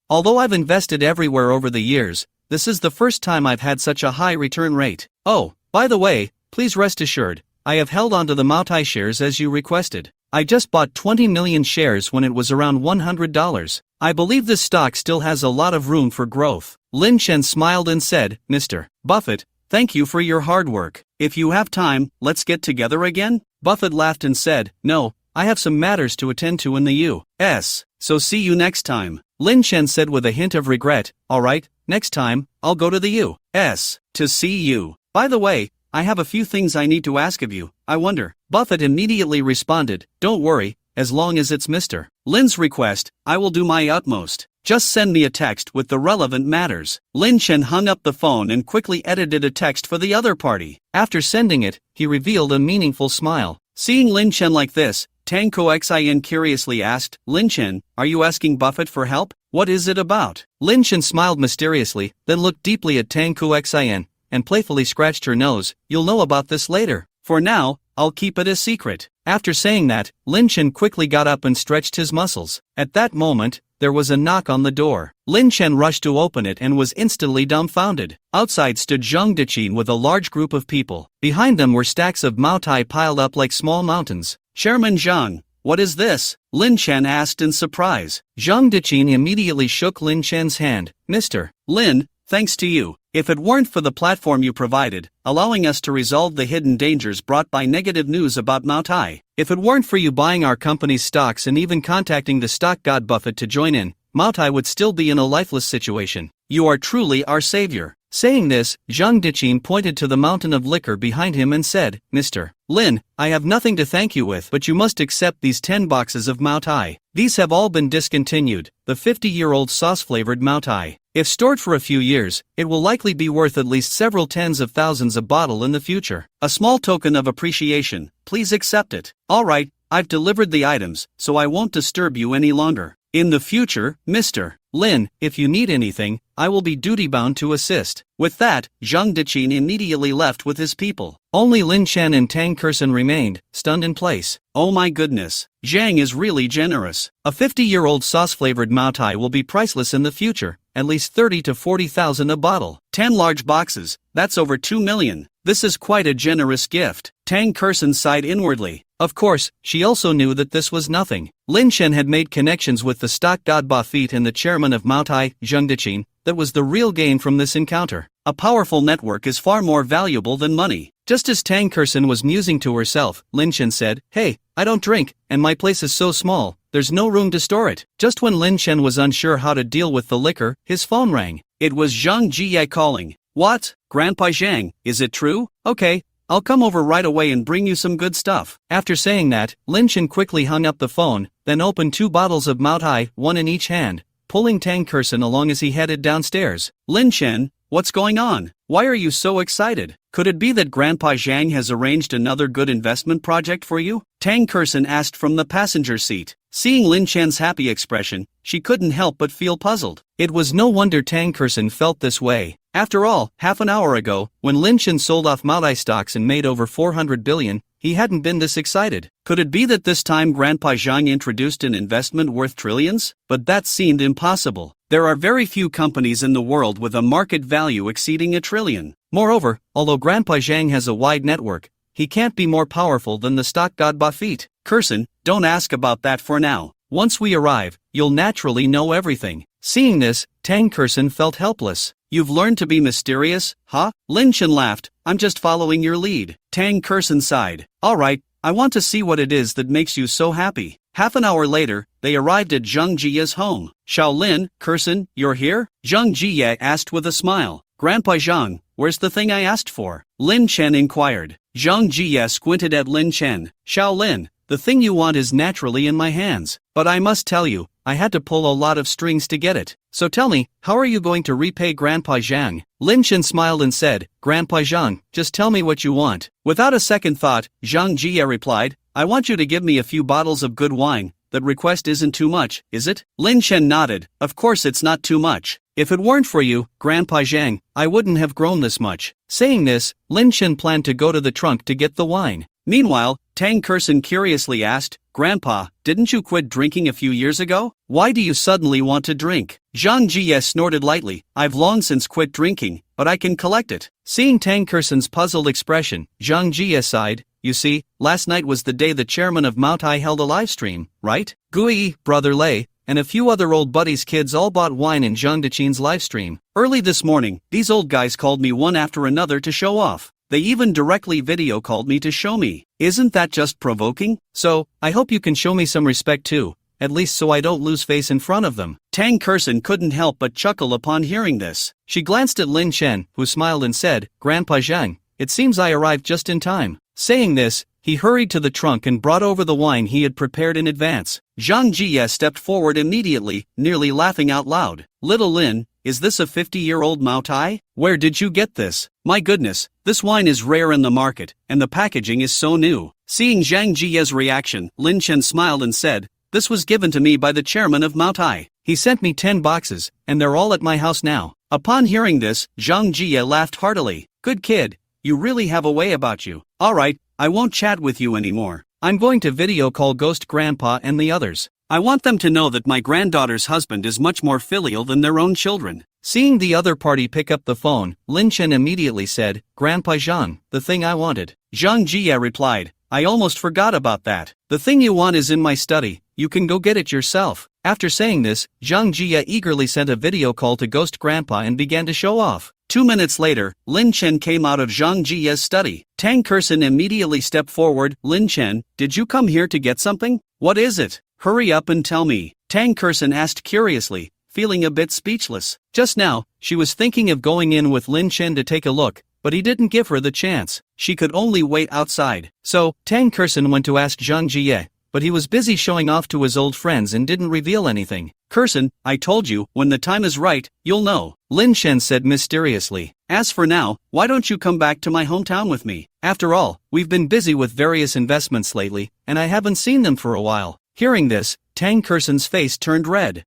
Although I've invested everywhere over the years, this is the first time I've had such a high return rate. Oh, by the way, please rest assured, I have held onto the Maotai shares as you requested. I just bought 20 million shares when it was around $100. I believe this stock still has a lot of room for growth. Lin Chen smiled and said, Mr. Buffett, thank you for your hard work. If you have time, let's get together again? Buffett laughed and said, no, I have some matters to attend to in the U.S., so see you next time. Lin Chen said with a hint of regret, alright, next time, I'll go to the U.S. to see you. By the way, I have a few things I need to ask of you, I wonder. Buffett immediately responded, don't worry, as long as it's Mr. Lin's request, I will do my utmost. Just send me a text with the relevant matters. Lin Chen hung up the phone and quickly edited a text for the other party. After sending it, he revealed a meaningful smile. Seeing Lin Chen like this, Tang Koxin curiously asked, Lin Chen, are you asking Buffett for help? What is it about? Lin Chen smiled mysteriously, then looked deeply at Tang Koxin, and playfully scratched her nose. You'll know about this later. For now, I'll keep it a secret. After saying that, Lin Chen quickly got up and stretched his muscles. At that moment, there was a knock on the door. Lin Chen rushed to open it and was instantly dumbfounded. Outside stood Zhang Deqin with a large group of people. Behind them were stacks of Mao Tai piled up like small mountains. Chairman Zhang, what is this? Lin Chen asked in surprise. Zhang Deqin immediately shook Lin Chen's hand. Mr. Lin, thanks to you. If it weren't for the platform you provided, allowing us to resolve the hidden dangers brought by negative news about Mao Tai, if it weren't for you buying our company's stocks and even contacting the stock god Buffett to join in, Mao Tai would still be in a lifeless situation. You are truly our savior. Saying this, Zhang Deqin pointed to the mountain of liquor behind him and said, Mr. Lin, I have nothing to thank you with, but you must accept these 10 boxes of Mao Tai. These have all been discontinued, the 50-year-old sauce-flavored Mao Tai. If stored for a few years, it will likely be worth at least several tens of thousands a bottle in the future. A small token of appreciation, please accept it. Alright, I've delivered the items, so I won't disturb you any longer. In the future, Mr. Lin, if you need anything, I will be duty-bound to assist. With that, Zhang Deqin immediately left with his people. Only Lin Chen and Tang Kersen remained, stunned in place. Oh my goodness, Zhang is really generous. A 50-year-old sauce-flavored Mao Tai will be priceless in the future, at least 30 to 40,000 a bottle. 10 large boxes, that's over 2 million. This is quite a generous gift. Tang Kersen sighed inwardly. Of course, she also knew that this was nothing. Lin Chen had made connections with the stock god Buffett and the chairman of Mao Tai, Zhang Deqin. That was the real gain from this encounter. A powerful network is far more valuable than money. Just as Tang Kersen was musing to herself, Lin Chen said, Hey, I don't drink, and my place is so small, there's no room to store it. Just when Lin Chen was unsure how to deal with the liquor, his phone rang. It was Zhang Jie calling. What? Grandpa Zhang, is it true? Okay, I'll come over right away and bring you some good stuff. After saying that, Lin Chen quickly hung up the phone, then opened 2 bottles of Mao Tai, one in each hand, pulling Tang Kersen along as he headed downstairs. Lin Chen, what's going on? Why are you so excited? Could it be that Grandpa Zhang has arranged another good investment project for you? Tang Kersen asked from the passenger seat. Seeing Lin Chen's happy expression, she couldn't help but feel puzzled. It was no wonder Tang Kersen felt this way. After all, half an hour ago, when Lin Chen sold off Mao Tai stocks and made over 400 billion, he hadn't been this excited. Could it be that this time Grandpa Zhang introduced an investment worth trillions? But that seemed impossible. There are very few companies in the world with a market value exceeding $1 trillion. Moreover, although Grandpa Zhang has a wide network, he can't be more powerful than the stock god Buffett. Kersen, don't ask about that for now. Once we arrive, you'll naturally know everything. Seeing this, Tang Kersen felt helpless. You've learned to be mysterious, huh? Lin Chen laughed. I'm just following your lead. Tang Kersen sighed. Alright, I want to see what it is that makes you so happy. Half an hour later, they arrived at Zhang Jie's home. Shaolin, Kersen, you're here? Zhang Jie asked with a smile. Grandpa Zhang, where's the thing I asked for? Lin Chen inquired. Zhang Jie squinted at Lin Chen. Shaolin, the thing you want is naturally in my hands. But I must tell you, I had to pull a lot of strings to get it. So tell me, how are you going to repay Grandpa Zhang? Lin Chen smiled and said, Grandpa Zhang, just tell me what you want. Without a second thought, Zhang Jie replied, I want you to give me a few bottles of good wine. That request isn't too much, is it? Lin Chen nodded. Of course it's not too much. If it weren't for you, Grandpa Zhang, I wouldn't have grown this much. Saying this, Lin Chen planned to go to the trunk to get the wine. Meanwhile, Tang Kersen curiously asked, Grandpa, didn't you quit drinking a few years ago? Why do you suddenly want to drink? Zhang Jie snorted lightly. I've long since quit drinking, but I can collect it. Seeing Tang Kersen's puzzled expression, Zhang Jie sighed. You see, last night was the day the chairman of Mao Tai held a live stream, right? Gui, Brother Lei, and a few other old buddies' kids all bought wine in Zhang Deqin's live stream. Early this morning, these old guys called me one after another to show off. They even directly video called me to show me. Isn't that just provoking? So, I hope you can show me some respect too, at least so I don't lose face in front of them. Tang Kersen couldn't help but chuckle upon hearing this. She glanced at Lin Chen, who smiled and said, Grandpa Zhang, it seems I arrived just in time. Saying this, he hurried to the trunk and brought over the wine he had prepared in advance. Zhang Jie stepped forward immediately, nearly laughing out loud. Little Lin, is this a 50-year-old Mao Tai? Where did you get this? My goodness, this wine is rare in the market, and the packaging is so new. Seeing Zhang Jie's reaction, Lin Chen smiled and said, this was given to me by the chairman of Mao Tai. He sent me 10 boxes, and they're all at my house now. Upon hearing this, Zhang Jie laughed heartily. Good kid, you really have a way about you. Alright, I won't chat with you anymore. I'm going to video call Ghost Grandpa and the others. I want them to know that my granddaughter's husband is much more filial than their own children. Seeing the other party pick up the phone, Lin Chen immediately said, Grandpa Zhang, the thing I wanted. Zhang Jie replied, I almost forgot about that. The thing you want is in my study, you can go get it yourself. After saying this, Zhang Jie eagerly sent a video call to Ghost Grandpa and began to show off. 2 minutes later, Lin Chen came out of Zhang Jie's study. Tang Kerson immediately stepped forward. Lin Chen, did you come here to get something? What is it? Hurry up and tell me. Tang Kerson asked curiously, feeling a bit speechless. Just now, she was thinking of going in with Lin Chen to take a look, but he didn't give her the chance. She could only wait outside. So, Tang Kerson went to ask Zhang Jie, but he was busy showing off to his old friends and didn't reveal anything. Kerson, I told you, when the time is right, you'll know, Lin Chen said mysteriously. As for now, why don't you come back to my hometown with me? After all, we've been busy with various investments lately, and I haven't seen them for a while. Hearing this, Tang Kerson's face turned red.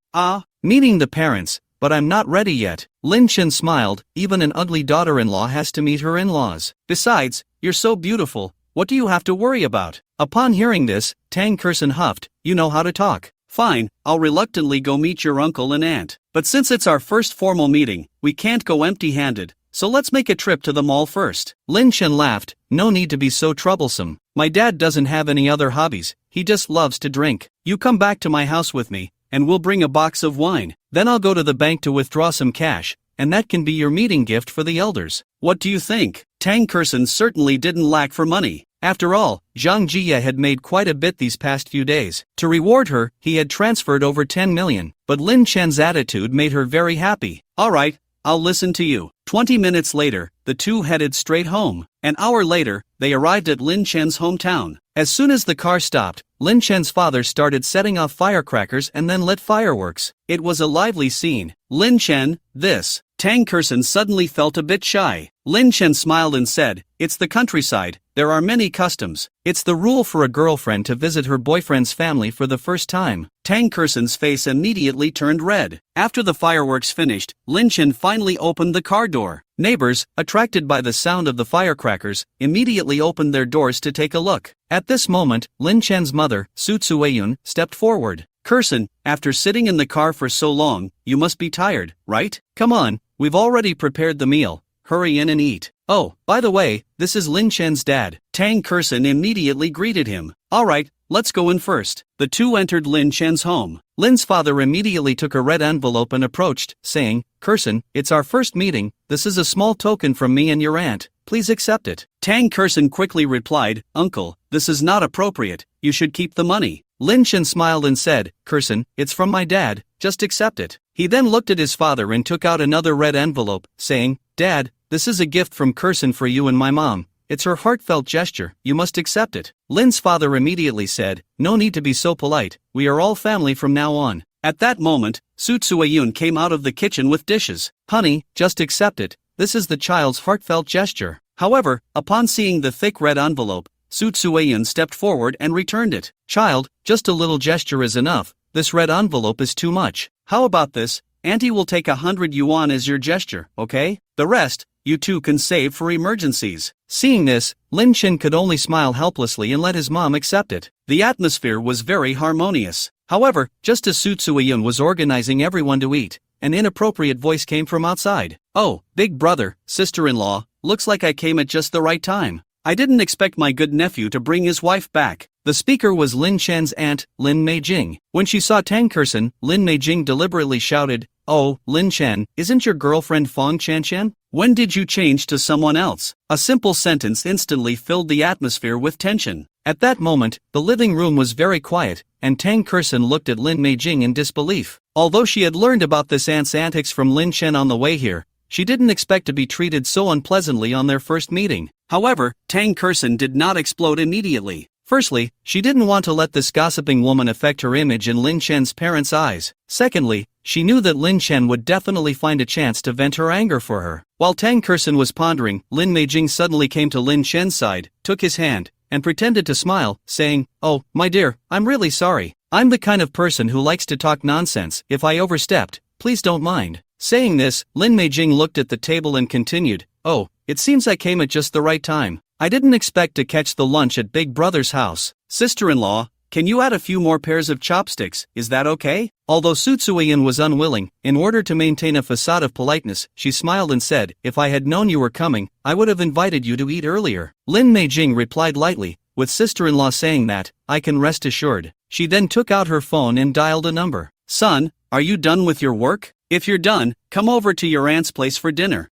Meeting the parents, but I'm not ready yet. Lin Chen smiled, even an ugly daughter-in-law has to meet her in-laws. Besides, you're so beautiful, what do you have to worry about? Upon hearing this, Tang Kerson huffed, you know how to talk. Fine, I'll reluctantly go meet your uncle and aunt. But since it's our first formal meeting, we can't go empty-handed, so let's make a trip to the mall first. Lin Chen laughed, no need to be so troublesome. My dad doesn't have any other hobbies, he just loves to drink. You come back to my house with me, and we'll bring a box of wine. Then I'll go to the bank to withdraw some cash, and that can be your meeting gift for the elders. What do you think? Tang Kerson certainly didn't lack for money. After all, Zhang Jie had made quite a bit these past few days. To reward her, he had transferred over 10 million, but Lin Chen's attitude made her very happy. Alright, I'll listen to you. 20 minutes later, the two headed straight home. An hour later, they arrived at Lin Chen's hometown. As soon as the car stopped, Lin Chen's father started setting off firecrackers and then lit fireworks. It was a lively scene. Lin Chen, this. Tang Kerson suddenly felt a bit shy. Lin Chen smiled and said, it's the countryside, there are many customs. It's the rule for a girlfriend to visit her boyfriend's family for the first time. Tang Kerson's face immediately turned red. After the fireworks finished, Lin Chen finally opened the car door. Neighbors, attracted by the sound of the firecrackers, immediately opened their doors to take a look. At this moment, Lin Chen's mother, Su Tsueyun, stepped forward. Kerson, after sitting in the car for so long, you must be tired, right? Come on, we've already prepared the meal. Hurry in and eat. Oh, by the way, this is Lin Chen's dad. Tang Kerson immediately greeted him. Alright, let's go in first. The two entered Lin Chen's home. Lin's father immediately took a red envelope and approached, saying, Kerson, it's our first meeting, this is a small token from me and your aunt, please accept it. Tang Kerson quickly replied, Uncle, this is not appropriate, you should keep the money. Lin Chen smiled and said, Kerson, it's from my dad, just accept it. He then looked at his father and took out another red envelope, saying, Dad, this is a gift from Kerson for you and my mom. It's her heartfelt gesture, you must accept it. Lin's father immediately said, no need to be so polite, we are all family from now on. At that moment, Su Tsueyun came out of the kitchen with dishes. Honey, just accept it, this is the child's heartfelt gesture. However, upon seeing the thick red envelope, Su Tsueyun stepped forward and returned it. Child, just a little gesture is enough, this red envelope is too much. How about this? Auntie will take 100 yuan as your gesture, okay? The rest, you two can save for emergencies. Seeing this, Lin Chen could only smile helplessly and let his mom accept it. The atmosphere was very harmonious. However, just as Su Tsueyun was organizing everyone to eat, an inappropriate voice came from outside. Oh, big brother, sister-in-law, looks like I came at just the right time. I didn't expect my good nephew to bring his wife back. The speaker was Lin Chen's aunt, Lin Meijing. When she saw Tang Kerson, Lin Meijing deliberately shouted, Oh, Lin Chen, isn't your girlfriend Fong Chanchen? When did you change to someone else? A simple sentence instantly filled the atmosphere with tension. At that moment, the living room was very quiet, and Tang Kerson looked at Lin Meijing in disbelief. Although she had learned about this aunt's antics from Lin Chen on the way here, she didn't expect to be treated so unpleasantly on their first meeting. However, Tang Kurson did not explode immediately. Firstly, she didn't want to let this gossiping woman affect her image in Lin Chen's parents' eyes. Secondly, she knew that Lin Chen would definitely find a chance to vent her anger for her. While Tang Kurson was pondering, Lin Meijing suddenly came to Lin Chen's side, took his hand, and pretended to smile, saying, "Oh, my dear, I'm really sorry. I'm the kind of person who likes to talk nonsense. If I overstepped, please don't mind." Saying this, Lin Meijing looked at the table and continued, "Oh, it seems I came at just the right time. I didn't expect to catch the lunch at Big Brother's house. Sister-in-law, can you add a few more pairs of chopsticks, is that okay?" Although Su Tzuiyan was unwilling, in order to maintain a facade of politeness, she smiled and said, "If I had known you were coming, I would have invited you to eat earlier." Lin Meijing replied lightly, with sister-in-law saying that, "I can rest assured." She then took out her phone and dialed a number. "Son, are you done with your work? If you're done, come over to your aunt's place for dinner.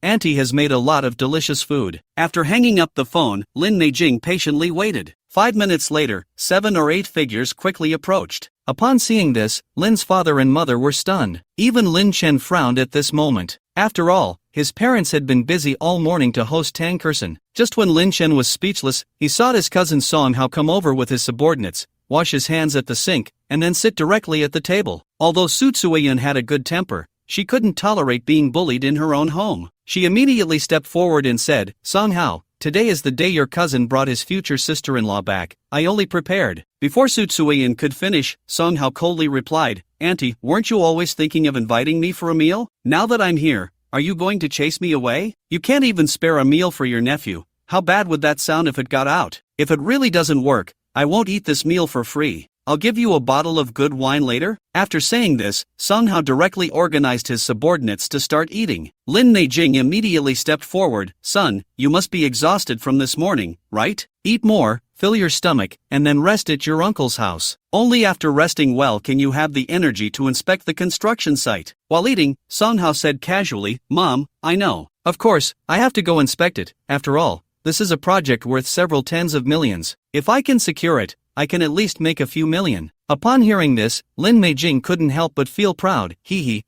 Auntie has made a lot of delicious food." After hanging up the phone, Lin Meijing patiently waited. 5 minutes later, 7 or 8 figures quickly approached. Upon seeing this, Lin's father and mother were stunned. Even Lin Chen frowned at this moment. After all, his parents had been busy all morning to host Tang Kurson. Just when Lin Chen was speechless, he saw his cousin Song Hao come over with his subordinates, wash his hands at the sink, and then sit directly at the table. Although Su Tzuiyan had a good temper, she couldn't tolerate being bullied in her own home. She immediately stepped forward and said, "Song Hao, today is the day your cousin brought his future sister-in-law back. I only prepared." Before Su Tzuiyan could finish, Song Hao coldly replied, "Auntie, weren't you always thinking of inviting me for a meal? Now that I'm here, are you going to chase me away? You can't even spare a meal for your nephew. How bad would that sound if it got out? If it really doesn't work, I won't eat this meal for free. I'll give you a bottle of good wine later." After saying this, Song Hao directly organized his subordinates to start eating. Lin Meijing immediately stepped forward. "Son, you must be exhausted from this morning, right? Eat more, fill your stomach, and then rest at your uncle's house. Only after resting well can you have the energy to inspect the construction site." While eating, Song Hao said casually, "Mom, I know. Of course, I have to go inspect it. After all, this is a project worth several tens of millions. If I can secure it, I can at least make a few million." Upon hearing this, Lin Meijing couldn't help but feel proud.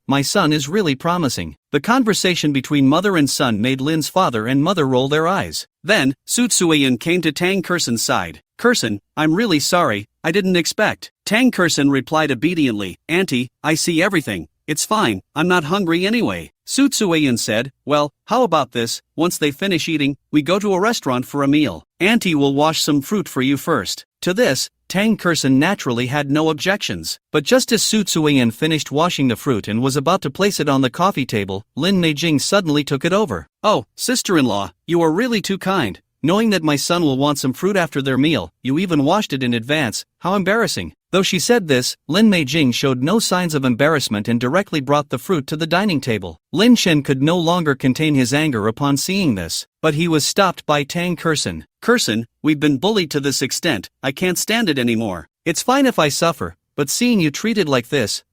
My son is really promising." The conversation between mother and son made Lin's father and mother roll their eyes. Then, Su Tzuiyan came to Tang Kurson's side. "Kurson, I'm really sorry, I didn't expect." Tang Kurson replied obediently, "Auntie, I see everything. It's fine, I'm not hungry anyway." Su Tzuiyan said, "Well, how about this, once they finish eating, we go to a restaurant for a meal. Auntie will wash some fruit for you first." To this, Tang Kurson naturally had no objections. But just as Su Tzuiyan finished washing the fruit and was about to place it on the coffee table, Lin Meijing suddenly took it over. "Oh, sister-in-law, you are really too kind. Knowing that my son will want some fruit after their meal, you even washed it in advance. How embarrassing." Though she said this, Lin Meijing showed no signs of embarrassment and directly brought the fruit to the dining table. Lin Chen could no longer contain his anger upon seeing this, but he was stopped by Tang Kurson. "Kurson, we've been bullied to this extent, I can't stand it anymore. It's fine if I suffer, but seeing you treated like this,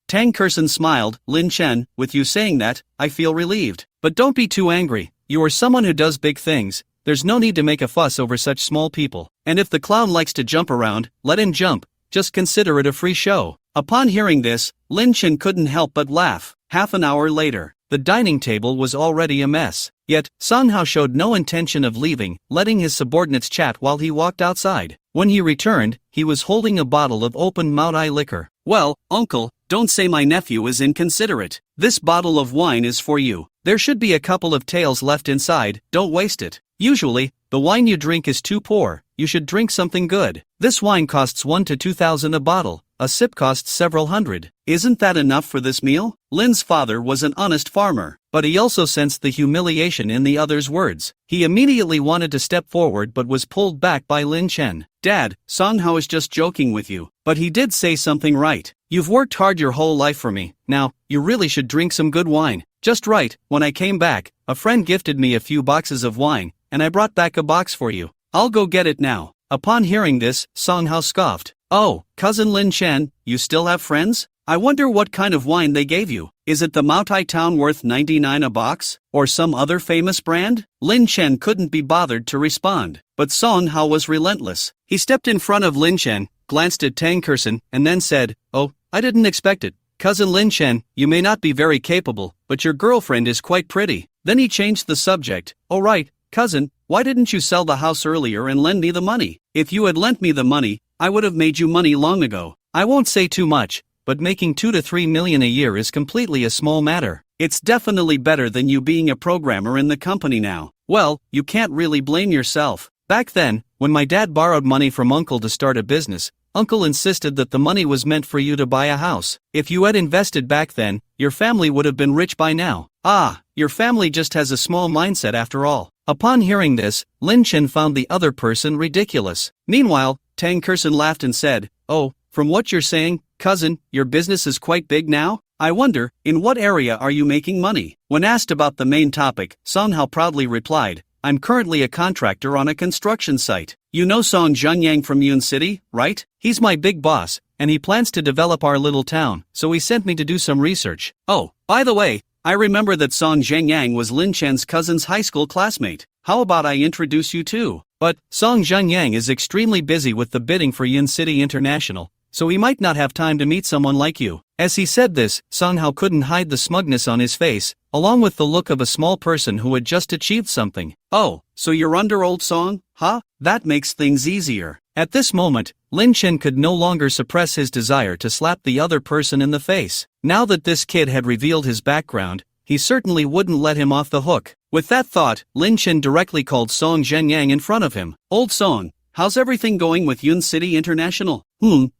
Tang Kurson smiled. "Lin Chen, with you saying that, I feel relieved. But don't be too angry, you are someone who does big things. There's no need to make a fuss over such small people. And if the clown likes to jump around, let him jump. Just consider it a free show." Upon hearing this, Lin Chen couldn't help but laugh. Half an hour later, the dining table was already a mess. Yet, Song Hao showed no intention of leaving, letting his subordinates chat while he walked outside. When he returned, he was holding a bottle of open Mount Ai liquor. "Well, uncle, don't say my nephew is inconsiderate. This bottle of wine is for you. There should be a couple of taels left inside, don't waste it. Usually, the wine you drink is too poor, you should drink something good. This wine costs 1 to 2,000 a bottle, a sip costs several hundred. Isn't that enough for this meal?" Lin's father was an honest farmer, but he also sensed the humiliation in the other's words. He immediately wanted to step forward but was pulled back by Lin Chen. "Dad, Song Hao is just joking with you, but he did say something right. You've worked hard your whole life for me, now, you really should drink some good wine." "Just right, when I came back, a friend gifted me a few boxes of wine, and I brought back a box for you. I'll go get it now." Upon hearing this, Song Hao scoffed. "Oh, cousin Lin Chen, you still have friends? I wonder what kind of wine they gave you. Is it the Maotai Town worth 99 a box? Or some other famous brand?" Lin Chen couldn't be bothered to respond, but Song Hao was relentless. He stepped in front of Lin Chen, glanced at Tang Kurson, and then said, "Oh, I didn't expect it. cousin Lin Chen, you may not be very capable, but your girlfriend is quite pretty. Then he changed the subject. Oh right, cousin, why didn't you sell the house earlier and lend me the money? If you had lent me the money, I would have made you money long ago. I won't say too much, but making 2 to 3 million a year is completely a small matter. It's definitely better than you being a programmer in the company now. Well, you can't really blame yourself. Back then, when my dad borrowed money from Uncle to start a business, Uncle insisted that the money was meant for you to buy a house. If you had invested back then, your family would have been rich by now. Ah, your family just has a small mindset after all. Upon hearing this, Lin Chen found the other person ridiculous. Meanwhile, Tang Kerson laughed and said, "Oh, from what you're saying, cousin, your business is quite big now? I wonder, in what area are you making money?" When asked about the main topic, Song Hao proudly replied, "I'm currently a contractor on a construction site. You know Song Zhenyang from Yun City, right? He's my big boss, and he plans to develop our little town, so he sent me to do some research. Oh, by the way, I remember that Song Zhenyang was Lin Chen's cousin's high school classmate. How about I introduce you too? But Song Zhenyang is extremely busy with the bidding for Yun City International, so he might not have time to meet someone like you." As he said this, Song Hao couldn't hide the smugness on his face, along with the look of a small person who had just achieved something. "Oh, so you're under old Song, huh? That makes things easier." At this moment, Lin Chen could no longer suppress his desire to slap the other person in the face. Now that this kid had revealed his background, he certainly wouldn't let him off the hook. With that thought, Lin Chen directly called Song Zhenyang in front of him. "Old Song, how's everything going with Yun City International?"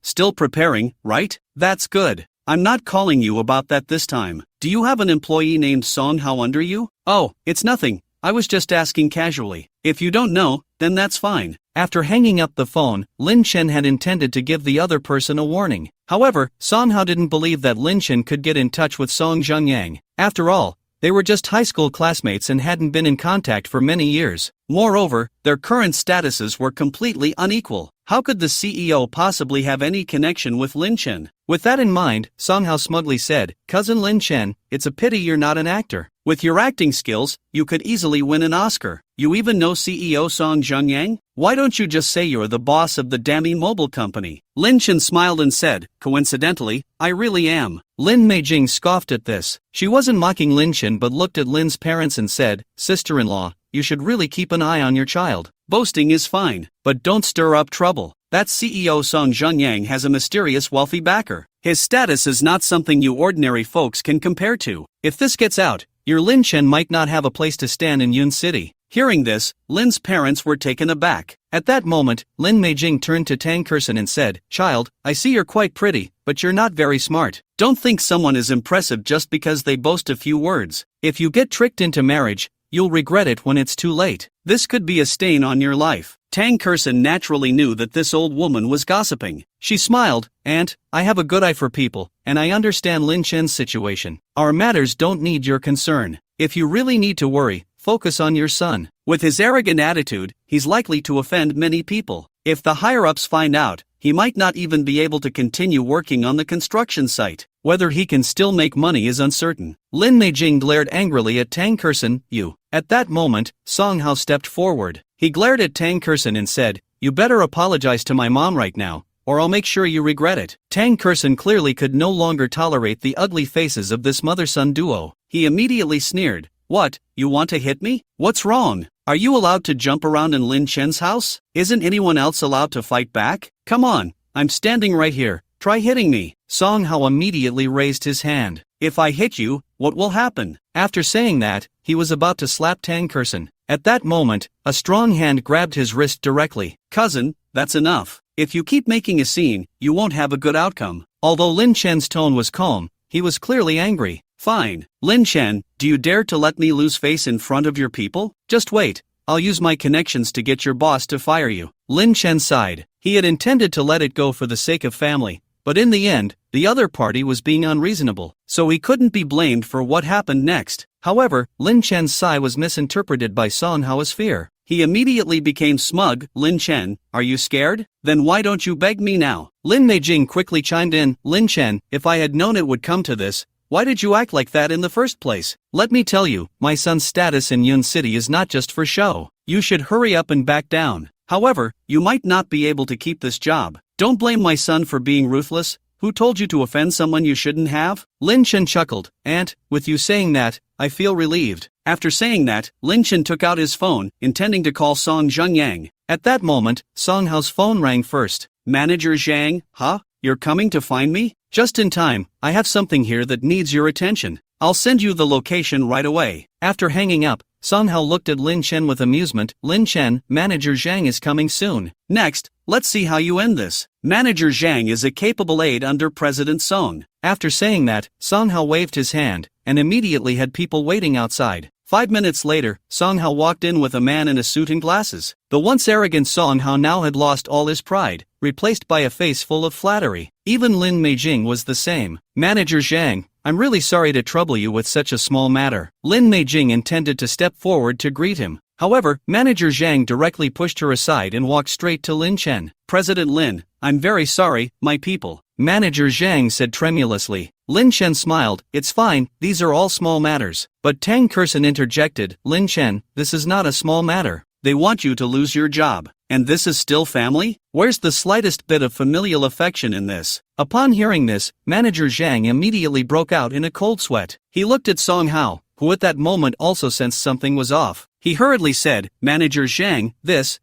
Still preparing, right? That's good. I'm not calling you about that this time. Do you have an employee named Song Hao under you? Oh, it's nothing. I was just asking casually. If you don't know, then that's fine." After hanging up the phone, Lin Chen had intended to give the other person a warning. However, Song Hao didn't believe that Lin Chen could get in touch with Song Zhenyang. After all, they were just high school classmates and hadn't been in contact for many years. Moreover, their current statuses were completely unequal. How could the CEO possibly have any connection with Lin Chen? With that in mind, Song Hao smugly said, "Cousin Lin Chen, it's a pity you're not an actor. With your acting skills, you could easily win an Oscar. You even know CEO Song Zhenyang? Why don't you just say you're the boss of the Dami Mobile Company?" Lin Chen smiled and said, "Coincidentally, I really am." Lin Meijing scoffed at this. She wasn't mocking Lin Chen but looked at Lin's parents and said, "Sister-in-law, you should really keep an eye on your child. Boasting is fine, but don't stir up trouble. That CEO Song Zhenyang has a mysterious wealthy backer. His status is not something you ordinary folks can compare to. If this gets out, your Lin Chen might not have a place to stand in Yun City." Hearing this, Lin's parents were taken aback. At that moment, Lin Meijing turned to Tang Kerson and said, "Child, I see you're quite pretty, but you're not very smart. Don't think someone is impressive just because they boast a few words. If you get tricked into marriage, you'll regret it when it's too late. This could be a stain on your life." Tang Kerson naturally knew that this old woman was gossiping. She smiled, "Aunt, I have a good eye for people, and I understand Lin Chen's situation. Our matters don't need your concern. If you really need to worry, focus on your son. With his arrogant attitude, he's likely to offend many people. If the higher-ups find out, he might not even be able to continue working on the construction site. Whether he can still make money is uncertain." Lin Meijing glared angrily at Tang Kerson. "You." At that moment, Song Hao stepped forward. He glared at Tang Kerson and said, "You better apologize to my mom right now, or I'll make sure you regret it." Tang Kerson clearly could no longer tolerate the ugly faces of this mother-son duo. He immediately sneered, "What, you want to hit me? What's wrong? Are you allowed to jump around in Lin Chen's house? Isn't anyone else allowed to fight back? Come on, I'm standing right here, try hitting me." Song Hao immediately raised his hand. "If I hit you, what will happen?" After saying that, he was about to slap Tang Kerson. At that moment, a strong hand grabbed his wrist directly. "Cousin, that's enough. If you keep making a scene, you won't have a good outcome." Although Lin Chen's tone was calm, he was clearly angry. "Fine. Lin Chen, do you dare to let me lose face in front of your people? Just wait, I'll use my connections to get your boss to fire you." Lin Chen sighed. He had intended to let it go for the sake of family, but in the end, the other party was being unreasonable, so he couldn't be blamed for what happened next. However, Lin Chen's sigh was misinterpreted by Song Hao as fear. He immediately became smug. "Lin Chen, are you scared? Then why don't you beg me now?" Lin Meijing quickly chimed in, "Lin Chen, if I had known it would come to this, why did you act like that in the first place? Let me tell you, my son's status in Yun City is not just for show. You should hurry up and back down. However, you might not be able to keep this job. Don't blame my son for being ruthless. Who told you to offend someone you shouldn't have? Lin Chen chuckled, "Aunt, with you saying that, I feel relieved." After saying that, Lin Chen took out his phone, intending to call Song Zhengyang. At that moment, Song Hao's phone rang first. "Manager Zhang, huh? You're coming to find me? Just in time, I have something here that needs your attention. I'll send you the location right away." After hanging up, Song Hao looked at Lin Chen with amusement. "Lin Chen, Manager Zhang is coming soon. Next, let's see how you end this. Manager Zhang is a capable aide under President Song." After saying that, Song Hao waved his hand, and immediately had people waiting outside. 5 minutes later, Song Hao walked in with a man in a suit and glasses. The once arrogant Song Hao now had lost all his pride, replaced by a face full of flattery. Even Lin Meijing was the same. "Manager Zhang, I'm really sorry to trouble you with such a small matter." Lin Meijing intended to step forward to greet him. However, Manager Zhang directly pushed her aside and walked straight to Lin Chen. "President Lin, I'm very sorry, my people," Manager Zhang said tremulously. Lin Chen smiled. "It's fine, these are all small matters." But Tang Kerson interjected, "Lin Chen, this is not a small matter. They want you to lose your job. And this is still family? Where's the slightest bit of familial affection in this?" Upon hearing this, Manager Zhang immediately broke out in a cold sweat. He looked at Song Hao, who at that moment also sensed something was off. He hurriedly said, "Manager Zhang, this.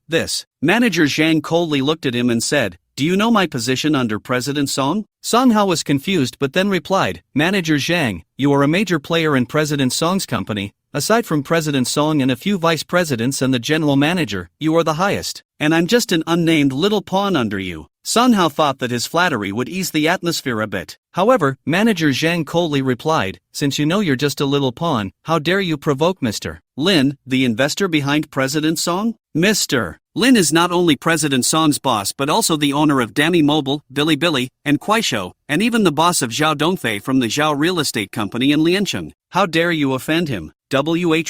Manager Zhang coldly looked at him and said, "Do you know my position under President Song?" Song Hao was confused but then replied, "Manager Zhang, you are a major player in President Song's company. Aside from President Song and a few vice presidents and the general manager, you are the highest. And I'm just an unnamed little pawn under you." Song Hao thought that his flattery would ease the atmosphere a bit. However, Manager Zhang coldly replied, "Since you know you're just a little pawn, how dare you provoke Mr. Lin, the investor behind President Song? Mr. Lin is not only President Song's boss but also the owner of Dami Mobile, Bilibili, and Kuaishou, and even the boss of Zhao Dongfei from the Zhao Real Estate Company in Liancheng. How dare you offend him?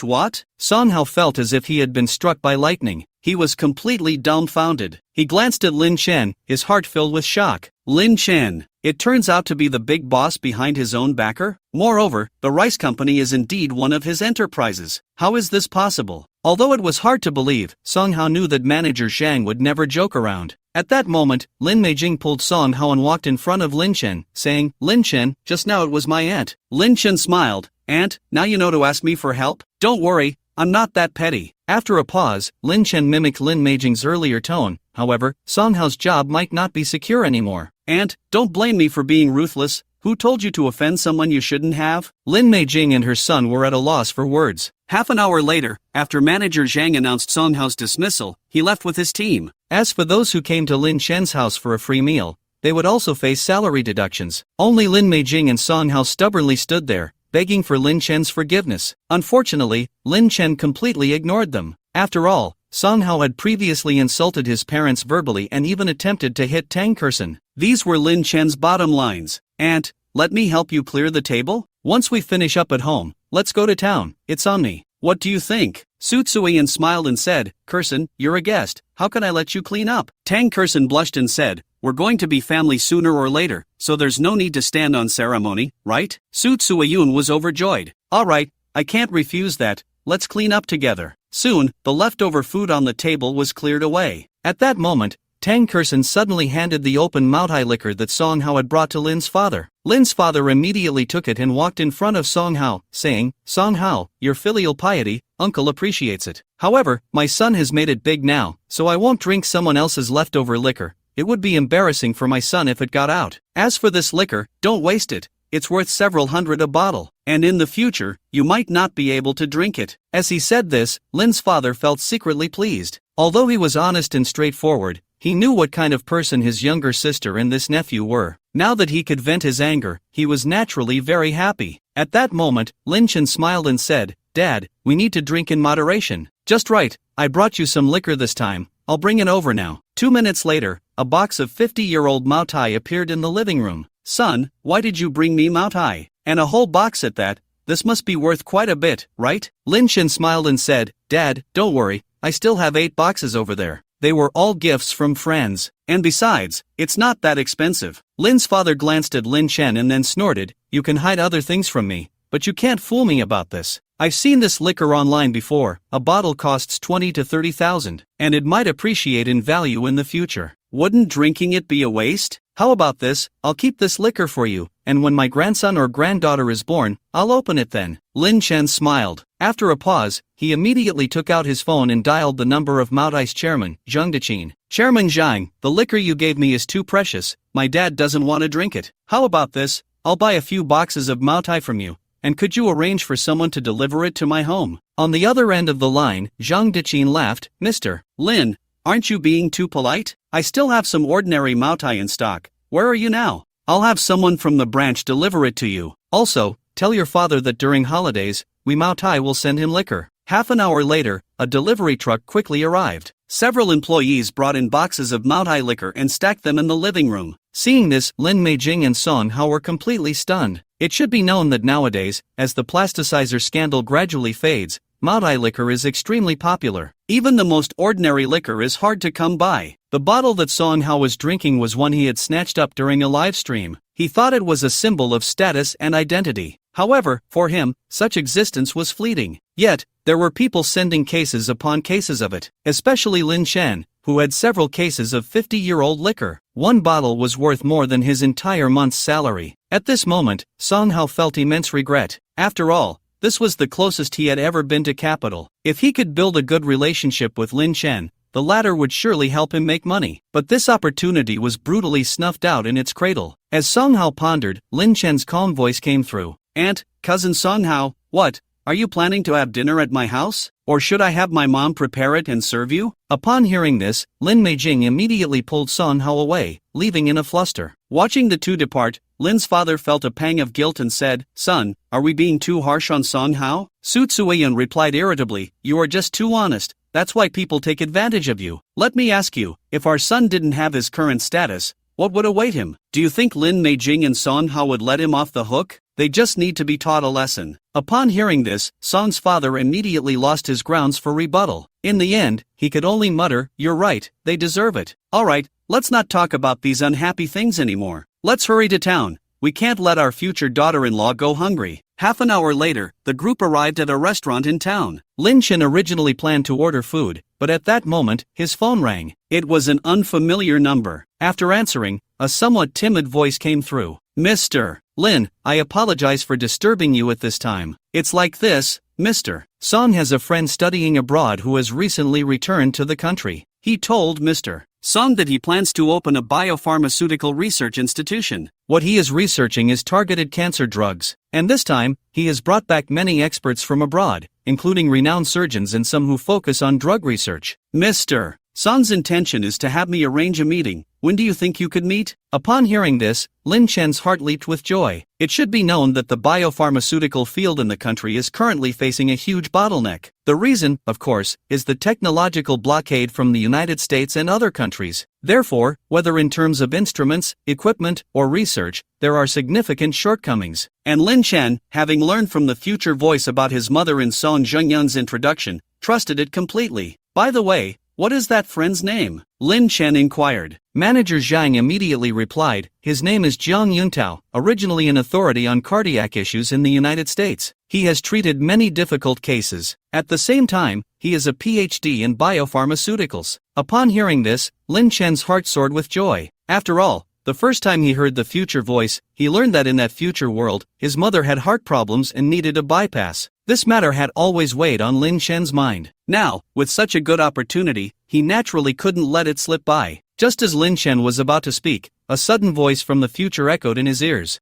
What?" Song Hao felt as if he had been struck by lightning. He was completely dumbfounded. He glanced at Lin Chen, his heart filled with shock. Lin Chen, it turns out to be the big boss behind his own backer? Moreover, the rice company is indeed one of his enterprises. How is this possible? Although it was hard to believe, Song Hao knew that Manager Zhang would never joke around. At that moment, Lin Meijing pulled Song Hao and walked in front of Lin Chen, saying, "Lin Chen, just now it was my aunt." Lin Chen smiled. "Aunt, now you know to ask me for help? Don't worry, I'm not that petty." After a pause, Lin Chen mimicked Lin Meijing's earlier tone. However, Song Hao's job might not be secure anymore. "Aunt, don't blame me for being ruthless. Who told you to offend someone you shouldn't have?" Lin Meijing and her son were at a loss for words. Half an hour later, after Manager Zhang announced Song Hao's dismissal, he left with his team. As for those who came to Lin Chen's house for a free meal, they would also face salary deductions. Only Lin Meijing and Song Hao stubbornly stood there, begging for Lin Chen's forgiveness. Unfortunately, Lin Chen completely ignored them. After all, Song Hao had previously insulted his parents verbally and even attempted to hit Tang Kerson. These were Lin Chen's bottom lines. "Aunt, let me help you clear the table? Once we finish up at home, let's go to town. It's on me. What do you think?" Su Tsuiyan smiled and said, "Kerson, you're a guest. How can I let you clean up?" Tang Kerson blushed and said, "We're going to be family sooner or later, so there's no need to stand on ceremony, right?" Su Tsuiyun was overjoyed. "All right, I can't refuse that. Let's clean up together." Soon, the leftover food on the table was cleared away. At that moment, Tang Kerson suddenly handed the open Maotai liquor that Song Hao had brought to Lin's father. Lin's father immediately took it and walked in front of Song Hao, saying, "Song Hao, your filial piety, uncle appreciates it. However, my son has made it big now, so I won't drink someone else's leftover liquor. It would be embarrassing for my son if it got out. As for this liquor, don't waste it. It's worth several hundred a bottle, and in the future, you might not be able to drink it." As he said this, Lin's father felt secretly pleased. Although he was honest and straightforward, he knew what kind of person his younger sister and this nephew were. Now that he could vent his anger, he was naturally very happy. At that moment, Lin Chen smiled and said, "Dad, we need to drink in moderation." "Just right, I brought you some liquor this time. I'll bring it over now." 2 minutes later, a box of 50-year-old Maotai appeared in the living room. "Son, why did you bring me Maotai? And a whole box at that? This must be worth quite a bit, right?" Lin Chen smiled and said, "Dad, don't worry, I still have 8 boxes over there. They were all gifts from friends. And besides, it's not that expensive." Lin's father glanced at Lin Chen and then snorted, "You can hide other things from me, but you can't fool me about this. I've seen this liquor online before. A bottle costs 20 to 30,000, and it might appreciate in value in the future. Wouldn't drinking it be a waste? How about this? I'll keep this liquor for you, and when my grandson or granddaughter is born, I'll open it then. Lin Chen smiled. After a pause, he immediately took out his phone and dialed the number of Maotai's chairman, Zhang Daqin. Chairman Zhang, the liquor you gave me is too precious, my dad doesn't want to drink it. How about this? I'll buy a few boxes of Maotai from you, and could you arrange for someone to deliver it to my home? On the other end of the line, Zhang Daqin laughed. Mr. Lin, aren't you being too polite? I still have some ordinary Maotai in stock. Where are you now? I'll have someone from the branch deliver it to you. Also, tell your father that during holidays, we Maotai will send him liquor. Half an hour later, a delivery truck quickly arrived. Several employees brought in boxes of Maotai liquor and stacked them in the living room. Seeing this, Lin Meijing and Song Hao were completely stunned. It should be known that nowadays, as the plasticizer scandal gradually fades, Maotai liquor is extremely popular. Even the most ordinary liquor is hard to come by. The bottle that Song Hao was drinking was one he had snatched up during a live stream. He thought it was a symbol of status and identity. However, for him, such existence was fleeting. Yet, there were people sending cases upon cases of it, especially Lin Chen, who had several cases of 50-year-old liquor. One bottle was worth more than his entire month's salary. At this moment, Song Hao felt immense regret. After all, this was the closest he had ever been to capital. If he could build a good relationship with Lin Chen, the latter would surely help him make money. But this opportunity was brutally snuffed out in its cradle. As Song Hao pondered, Lin Chen's calm voice came through. Aunt, cousin Song Hao, what? Are you planning to have dinner at my house? Or should I have my mom prepare it and serve you? Upon hearing this, Lin Meijing immediately pulled Song Hao away, leaving in a fluster. Watching the two depart, Lin's father felt a pang of guilt and said, Son, are we being too harsh on Song Hao? Su Tzuoyan replied irritably, You are just too honest, that's why people take advantage of you. Let me ask you, if our son didn't have his current status, what would await him? Do you think Lin Meijing and Song Hao would let him off the hook? They just need to be taught a lesson. Upon hearing this, Song's father immediately lost his grounds for rebuttal. In the end, he could only mutter, You're right, they deserve it. Alright, let's not talk about these unhappy things anymore. Let's hurry to town. We can't let our future daughter-in-law go hungry. Half an hour later, the group arrived at a restaurant in town. Lin Chen originally planned to order food, but at that moment, his phone rang. It was an unfamiliar number. After answering, a somewhat timid voice came through. Mr. Lin, I apologize for disturbing you at this time. It's like this, Mr. Song has a friend studying abroad who has recently returned to the country. He told Mr. Song that he plans to open a biopharmaceutical research institution. What he is researching is targeted cancer drugs, and this time, he has brought back many experts from abroad, including renowned surgeons and some who focus on drug research. Mr. Song's intention is to have me arrange a meeting. When do you think you could meet? Upon hearing this, Lin Chen's heart leaped with joy. It should be known that the biopharmaceutical field in the country is currently facing a huge bottleneck. The reason, of course, is the technological blockade from the United States and other countries. Therefore, whether in terms of instruments, equipment, or research, there are significant shortcomings. And Lin Chen, having learned from the future voice about his mother in Song Zhengyun's introduction, trusted it completely. By the way, what is that friend's name? Lin Chen inquired. Manager Zhang immediately replied, His name is Jiang Yuntao, originally an authority on cardiac issues in the United States. He has treated many difficult cases. At the same time, he is a PhD in biopharmaceuticals. Upon hearing this, Lin Chen's heart soared with joy. After all, the first time he heard the future voice, he learned that in that future world, his mother had heart problems and needed a bypass. This matter had always weighed on Lin Chen's mind. Now, with such a good opportunity, he naturally couldn't let it slip by. Just as Lin Chen was about to speak, a sudden voice from the future echoed in his ears.